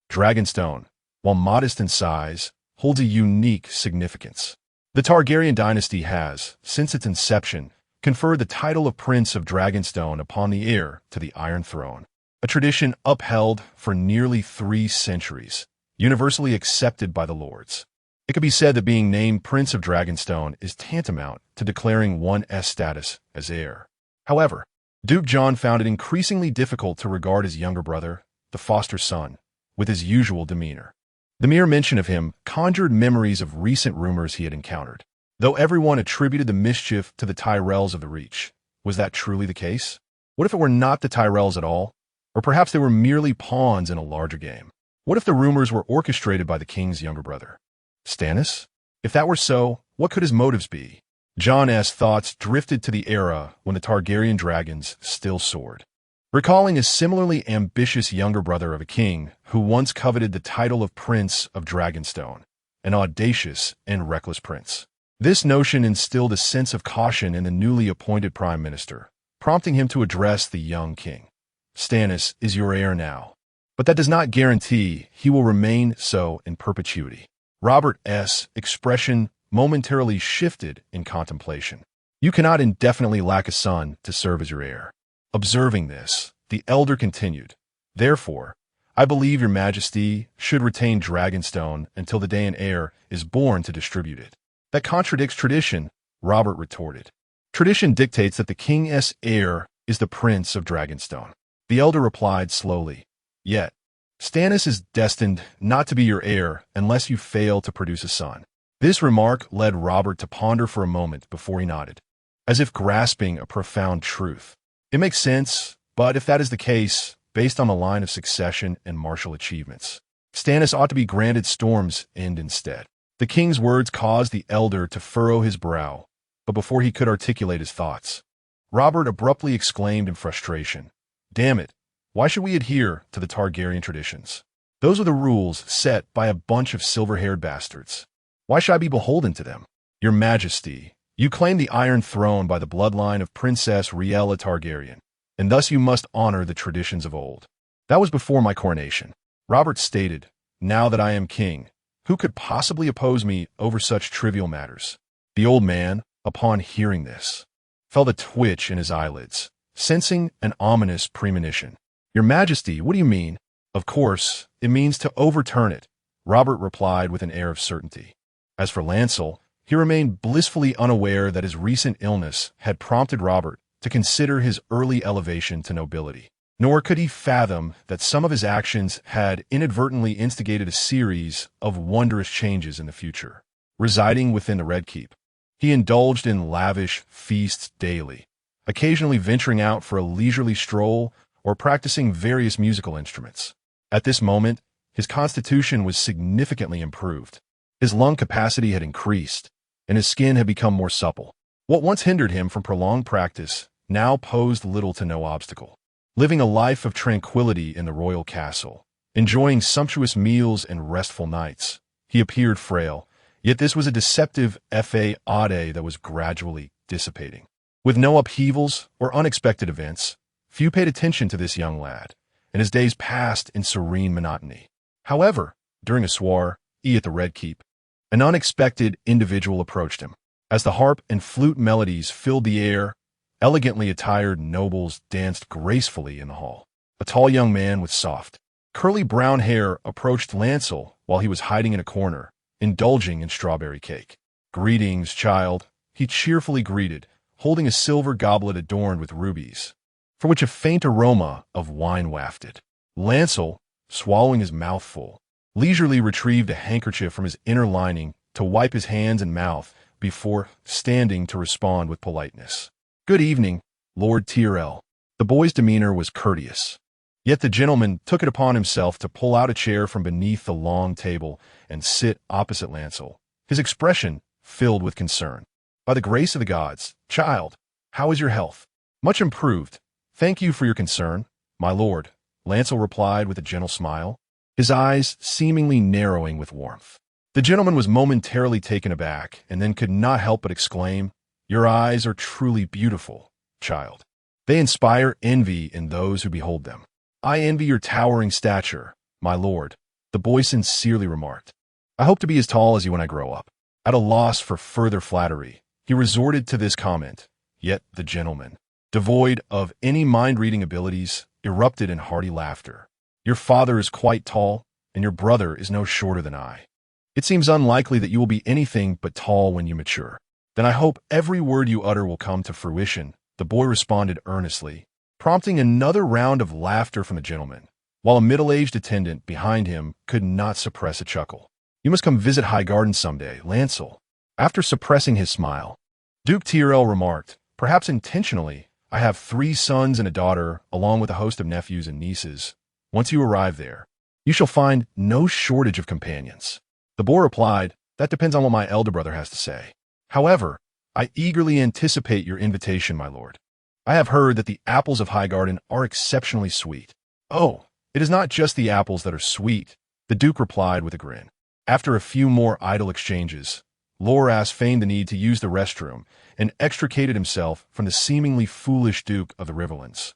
Dragonstone, while modest in size, holds a unique significance. The Targaryen dynasty has, since its inception, conferred the title of Prince of Dragonstone upon the heir to the Iron Throne, a tradition upheld for nearly 3 centuries, universally accepted by the lords. It could be said that being named Prince of Dragonstone is tantamount to declaring one's status as heir. However, Duke John found it increasingly difficult to regard his younger brother, the foster son, with his usual demeanor. The mere mention of him conjured memories of recent rumors he had encountered. Though everyone attributed the mischief to the Tyrells of the Reach, was that truly the case? What if it were not the Tyrells at all? Or perhaps they were merely pawns in a larger game? What if the rumors were orchestrated by the king's younger brother, Stannis? If that were so, what could his motives be? John's thoughts drifted to the era when the Targaryen dragons still soared. Recalling his similarly ambitious younger brother of a king who once coveted the title of Prince of Dragonstone, an audacious and reckless prince. This notion instilled a sense of caution in the newly appointed prime minister, prompting him to address the young king. "Stannis is your heir now, but that does not guarantee he will remain so in perpetuity." Robert's expression momentarily shifted in contemplation. "You cannot indefinitely lack a son to serve as your heir." Observing this, the elder continued, "Therefore, I believe your majesty should retain Dragonstone until the day an heir is born to distribute it." "That contradicts tradition," Robert retorted. "Tradition dictates that the king's heir is the Prince of Dragonstone." The elder replied slowly, "Yet, Stannis is destined not to be your heir unless you fail to produce a son." This remark led Robert to ponder for a moment before he nodded, as if grasping a profound truth. "It makes sense, but if that is the case, based on the line of succession and martial achievements, Stannis ought to be granted Storm's End instead." The king's words caused the elder to furrow his brow, but before he could articulate his thoughts, Robert abruptly exclaimed in frustration, "Damn it, why should we adhere to the Targaryen traditions? Those are the rules set by a bunch of silver-haired bastards. Why should I be beholden to them? Your Majesty, you claim the Iron Throne by the bloodline of Princess Rhaella Targaryen, and thus you must honor the traditions of old. That was before my coronation." Robert stated, "Now that I am king, who could possibly oppose me over such trivial matters?" The old man, upon hearing this, felt a twitch in his eyelids, sensing an ominous premonition. "Your Majesty, what do you mean?" "Of course, it means to overturn it," Robert replied with an air of certainty. "As for Lancel, he remained blissfully unaware that his recent illness had prompted Robert to consider his early elevation to nobility. Nor could he fathom that some of his actions had inadvertently instigated a series of wondrous changes in the future. Residing within the Red Keep, he indulged in lavish feasts daily, occasionally venturing out for a leisurely stroll or practicing various musical instruments. At this moment, his constitution was significantly improved. His lung capacity had increased, and his skin had become more supple. What once hindered him from prolonged practice now posed little to no obstacle. Living a life of tranquility in the royal castle, enjoying sumptuous meals and restful nights, he appeared frail, yet this was a deceptive facade that was gradually dissipating. With no upheavals or unexpected events, few paid attention to this young lad, and his days passed in serene monotony. However, during a soiree at the Red Keep, an unexpected individual approached him. As the harp and flute melodies filled the air, elegantly attired nobles danced gracefully in the hall. A tall young man with soft, curly brown hair approached Lancel while he was hiding in a corner, indulging in strawberry cake. "Greetings, child," he cheerfully greeted, holding a silver goblet adorned with rubies, from which a faint aroma of wine wafted. Lancel, swallowing his mouthful, leisurely retrieved a handkerchief from his inner lining to wipe his hands and mouth before standing to respond with politeness. "Good evening, Lord Tyrell." The boy's demeanor was courteous, yet the gentleman took it upon himself to pull out a chair from beneath the long table and sit opposite Lancel, his expression filled with concern. "By the grace of the gods, child, how is your health?" "Much improved. Thank you for your concern, my lord," Lancel replied with a gentle smile, his eyes seemingly narrowing with warmth. The gentleman was momentarily taken aback and then could not help but exclaim, "Your eyes are truly beautiful, child. They inspire envy in those who behold them." "I envy your towering stature, my lord," the boy sincerely remarked. "I hope to be as tall as you when I grow up." At a loss for further flattery, he resorted to this comment, yet the gentleman, devoid of any mind-reading abilities, erupted in hearty laughter. "Your father is quite tall, and your brother is no shorter than I. It seems unlikely that you will be anything but tall when you mature." "Then I hope every word you utter will come to fruition," the boy responded earnestly, prompting another round of laughter from the gentleman, while a middle-aged attendant behind him could not suppress a chuckle. "You must come visit Highgarden someday, Lancel." After suppressing his smile, Duke Tyrell remarked, perhaps intentionally, "I have 3 sons and a daughter, along with a host of nephews and nieces. Once you arrive there, you shall find no shortage of companions." The boy replied, "That depends on what my elder brother has to say. However, I eagerly anticipate your invitation, my lord. I have heard that the apples of Highgarden are exceptionally sweet." "Oh, it is not just the apples that are sweet," the duke replied with a grin. After a few more idle exchanges, Loras feigned the need to use the restroom and extricated himself from the seemingly foolish Duke of the Riverlands.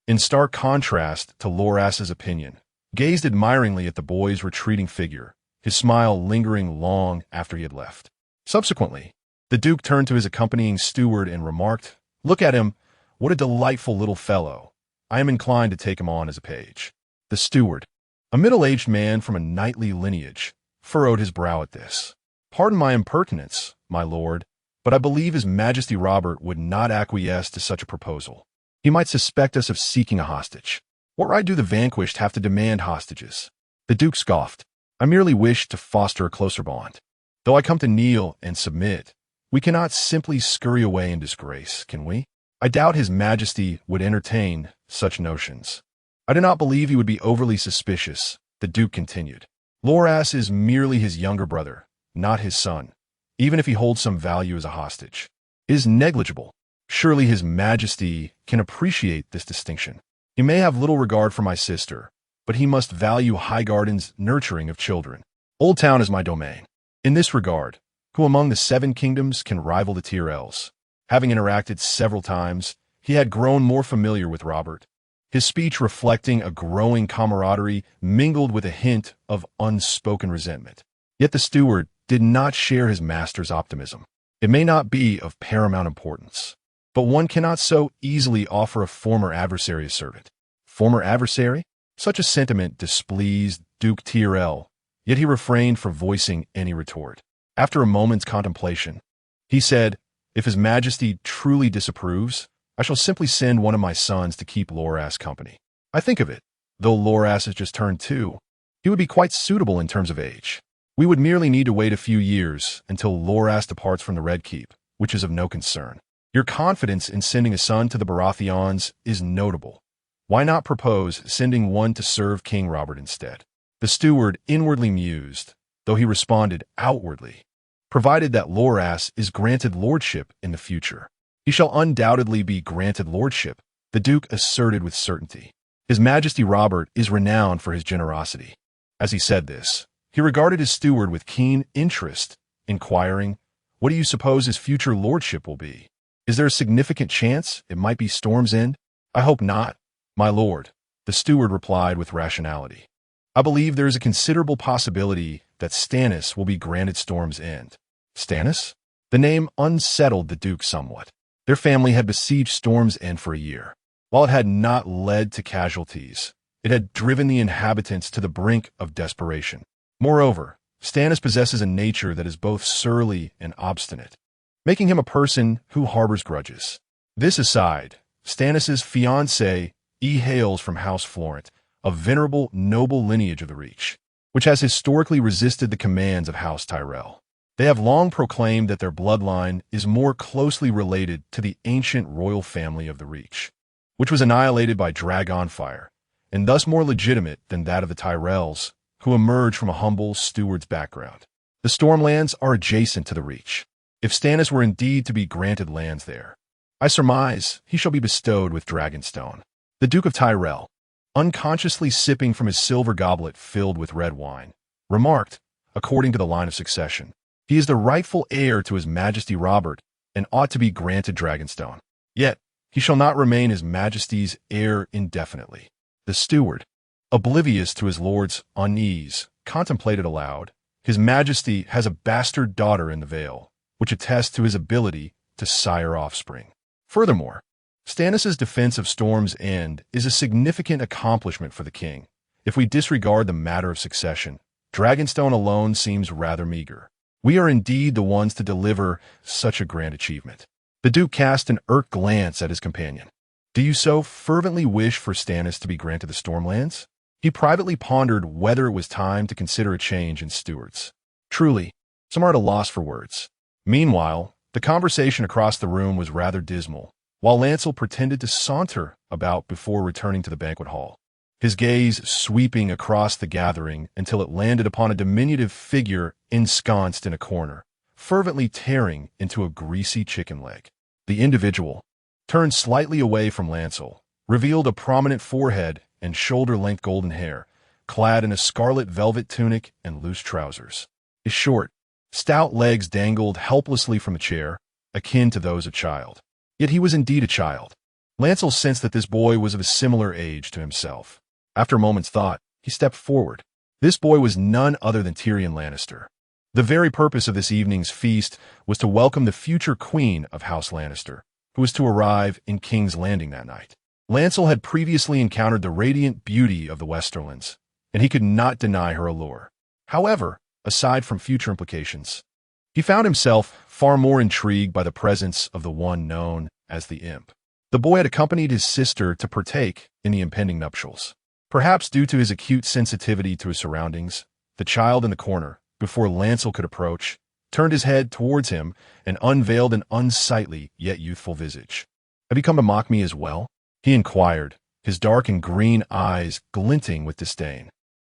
In stark contrast to Loras's opinion, gazed admiringly at the boy's retreating figure, his smile lingering long after he had left. Subsequently, the Duke turned to his accompanying steward and remarked, "Look at him, what a delightful little fellow. I am inclined to take him on as a page." The steward, a middle-aged man from a knightly lineage, furrowed his brow at this. "Pardon my impertinence, my lord, but I believe His Majesty Robert would not acquiesce to such a proposal. He might suspect us of seeking a hostage. What right do the vanquished have to demand hostages?" The Duke scoffed. "I merely wish to foster a closer bond. Though I come to kneel and submit, we cannot simply scurry away in disgrace, can we? I doubt His Majesty would entertain such notions." "I do not believe he would be overly suspicious," the Duke continued. "Loras is merely his younger brother, not his son, even if he holds some value as a hostage. It is negligible. Surely His Majesty can appreciate this distinction. He may have little regard for my sister, but he must value Highgarden's nurturing of children. Old Town is my domain. In this regard, who among the 7 kingdoms can rival the Tyrells?" Having interacted several times, he had grown more familiar with Robert, his speech reflecting a growing camaraderie mingled with a hint of unspoken resentment. Yet the steward did not share his master's optimism. "It may not be of paramount importance, but one cannot so easily offer a former adversary a servant." "Former adversary?" Such a sentiment displeased Duke Tyrell, yet he refrained from voicing any retort. After a moment's contemplation, he said, "If His Majesty truly disapproves, I shall simply send one of my sons to keep Loras company. I think of it, though Loras has just turned 2, he would be quite suitable in terms of age. We would merely need to wait a few years until Loras departs from the Red Keep, which is of no concern. Your confidence in sending a son to the Baratheons is notable. Why not propose sending one to serve King Robert instead?" The steward inwardly mused, though he responded outwardly, "Provided that Loras is granted lordship in the future." "He shall undoubtedly be granted lordship," the Duke asserted with certainty. "His Majesty Robert is renowned for his generosity." As he said this, he regarded his steward with keen interest, inquiring, "What do you suppose his future lordship will be? Is there a significant chance it might be Storm's End?" "I hope not, my lord," the steward replied with rationality. "I believe there is a considerable possibility that Stannis will be granted Storm's End." Stannis? The name unsettled the Duke somewhat. Their family had besieged Storm's End for a year. While it had not led to casualties, it had driven the inhabitants to the brink of desperation. Moreover, Stannis possesses a nature that is both surly and obstinate, making him a person who harbors grudges. This aside, Stannis' fiancée hails from House Florent, a venerable, noble lineage of the Reach, which has historically resisted the commands of House Tyrell. They have long proclaimed that their bloodline is more closely related to the ancient royal family of the Reach, which was annihilated by dragon fire, and thus more legitimate than that of the Tyrells, who emerged from a humble steward's background. The Stormlands are adjacent to the Reach. If Stannis were indeed to be granted lands there, I surmise he shall be bestowed with Dragonstone. The Duke of Tyrell, unconsciously sipping from his silver goblet filled with red wine, remarked, according to the line of succession, "He is the rightful heir to His Majesty Robert and ought to be granted Dragonstone. Yet, he shall not remain His Majesty's heir indefinitely." The steward, oblivious to his lord's unease, contemplated aloud, "His Majesty has a bastard daughter in the Vale, which attests to his ability to sire offspring. Furthermore, Stannis' defense of Storm's End is a significant accomplishment for the king. If we disregard the matter of succession, Dragonstone alone seems rather meager. We are indeed the ones to deliver such a grand achievement." The Duke cast an irked glance at his companion. "Do you so fervently wish for Stannis to be granted the Stormlands?" He privately pondered whether it was time to consider a change in stewards. Truly, some are at a loss for words. Meanwhile, the conversation across the room was rather dismal, while Lancel pretended to saunter about before returning to the banquet hall, his gaze sweeping across the gathering until it landed upon a diminutive figure ensconced in a corner, fervently tearing into a greasy chicken leg. The individual, turned slightly away from Lancel, revealed a prominent forehead and shoulder-length golden hair, clad in a scarlet velvet tunic and loose trousers. His short, stout legs dangled helplessly from a chair, akin to those of a child. Yet he was indeed a child. Lancel sensed that this boy was of a similar age to himself. After a moment's thought, he stepped forward. This boy was none other than Tyrion Lannister. The very purpose of this evening's feast was to welcome the future queen of House Lannister, who was to arrive in King's Landing that night. Lancel had previously encountered the radiant beauty of the Westerlands, and he could not deny her allure. However, aside from future implications, he found himself far more intrigued by the presence of the one known as the Imp. The boy had accompanied his sister to partake in the impending nuptials. Perhaps due to his acute sensitivity to his surroundings, the child in the corner, before Lancel could approach, turned his head towards him and unveiled an unsightly yet youthful visage. "Have you come to mock me as well?" he inquired, his dark and green eyes glinting with disdain.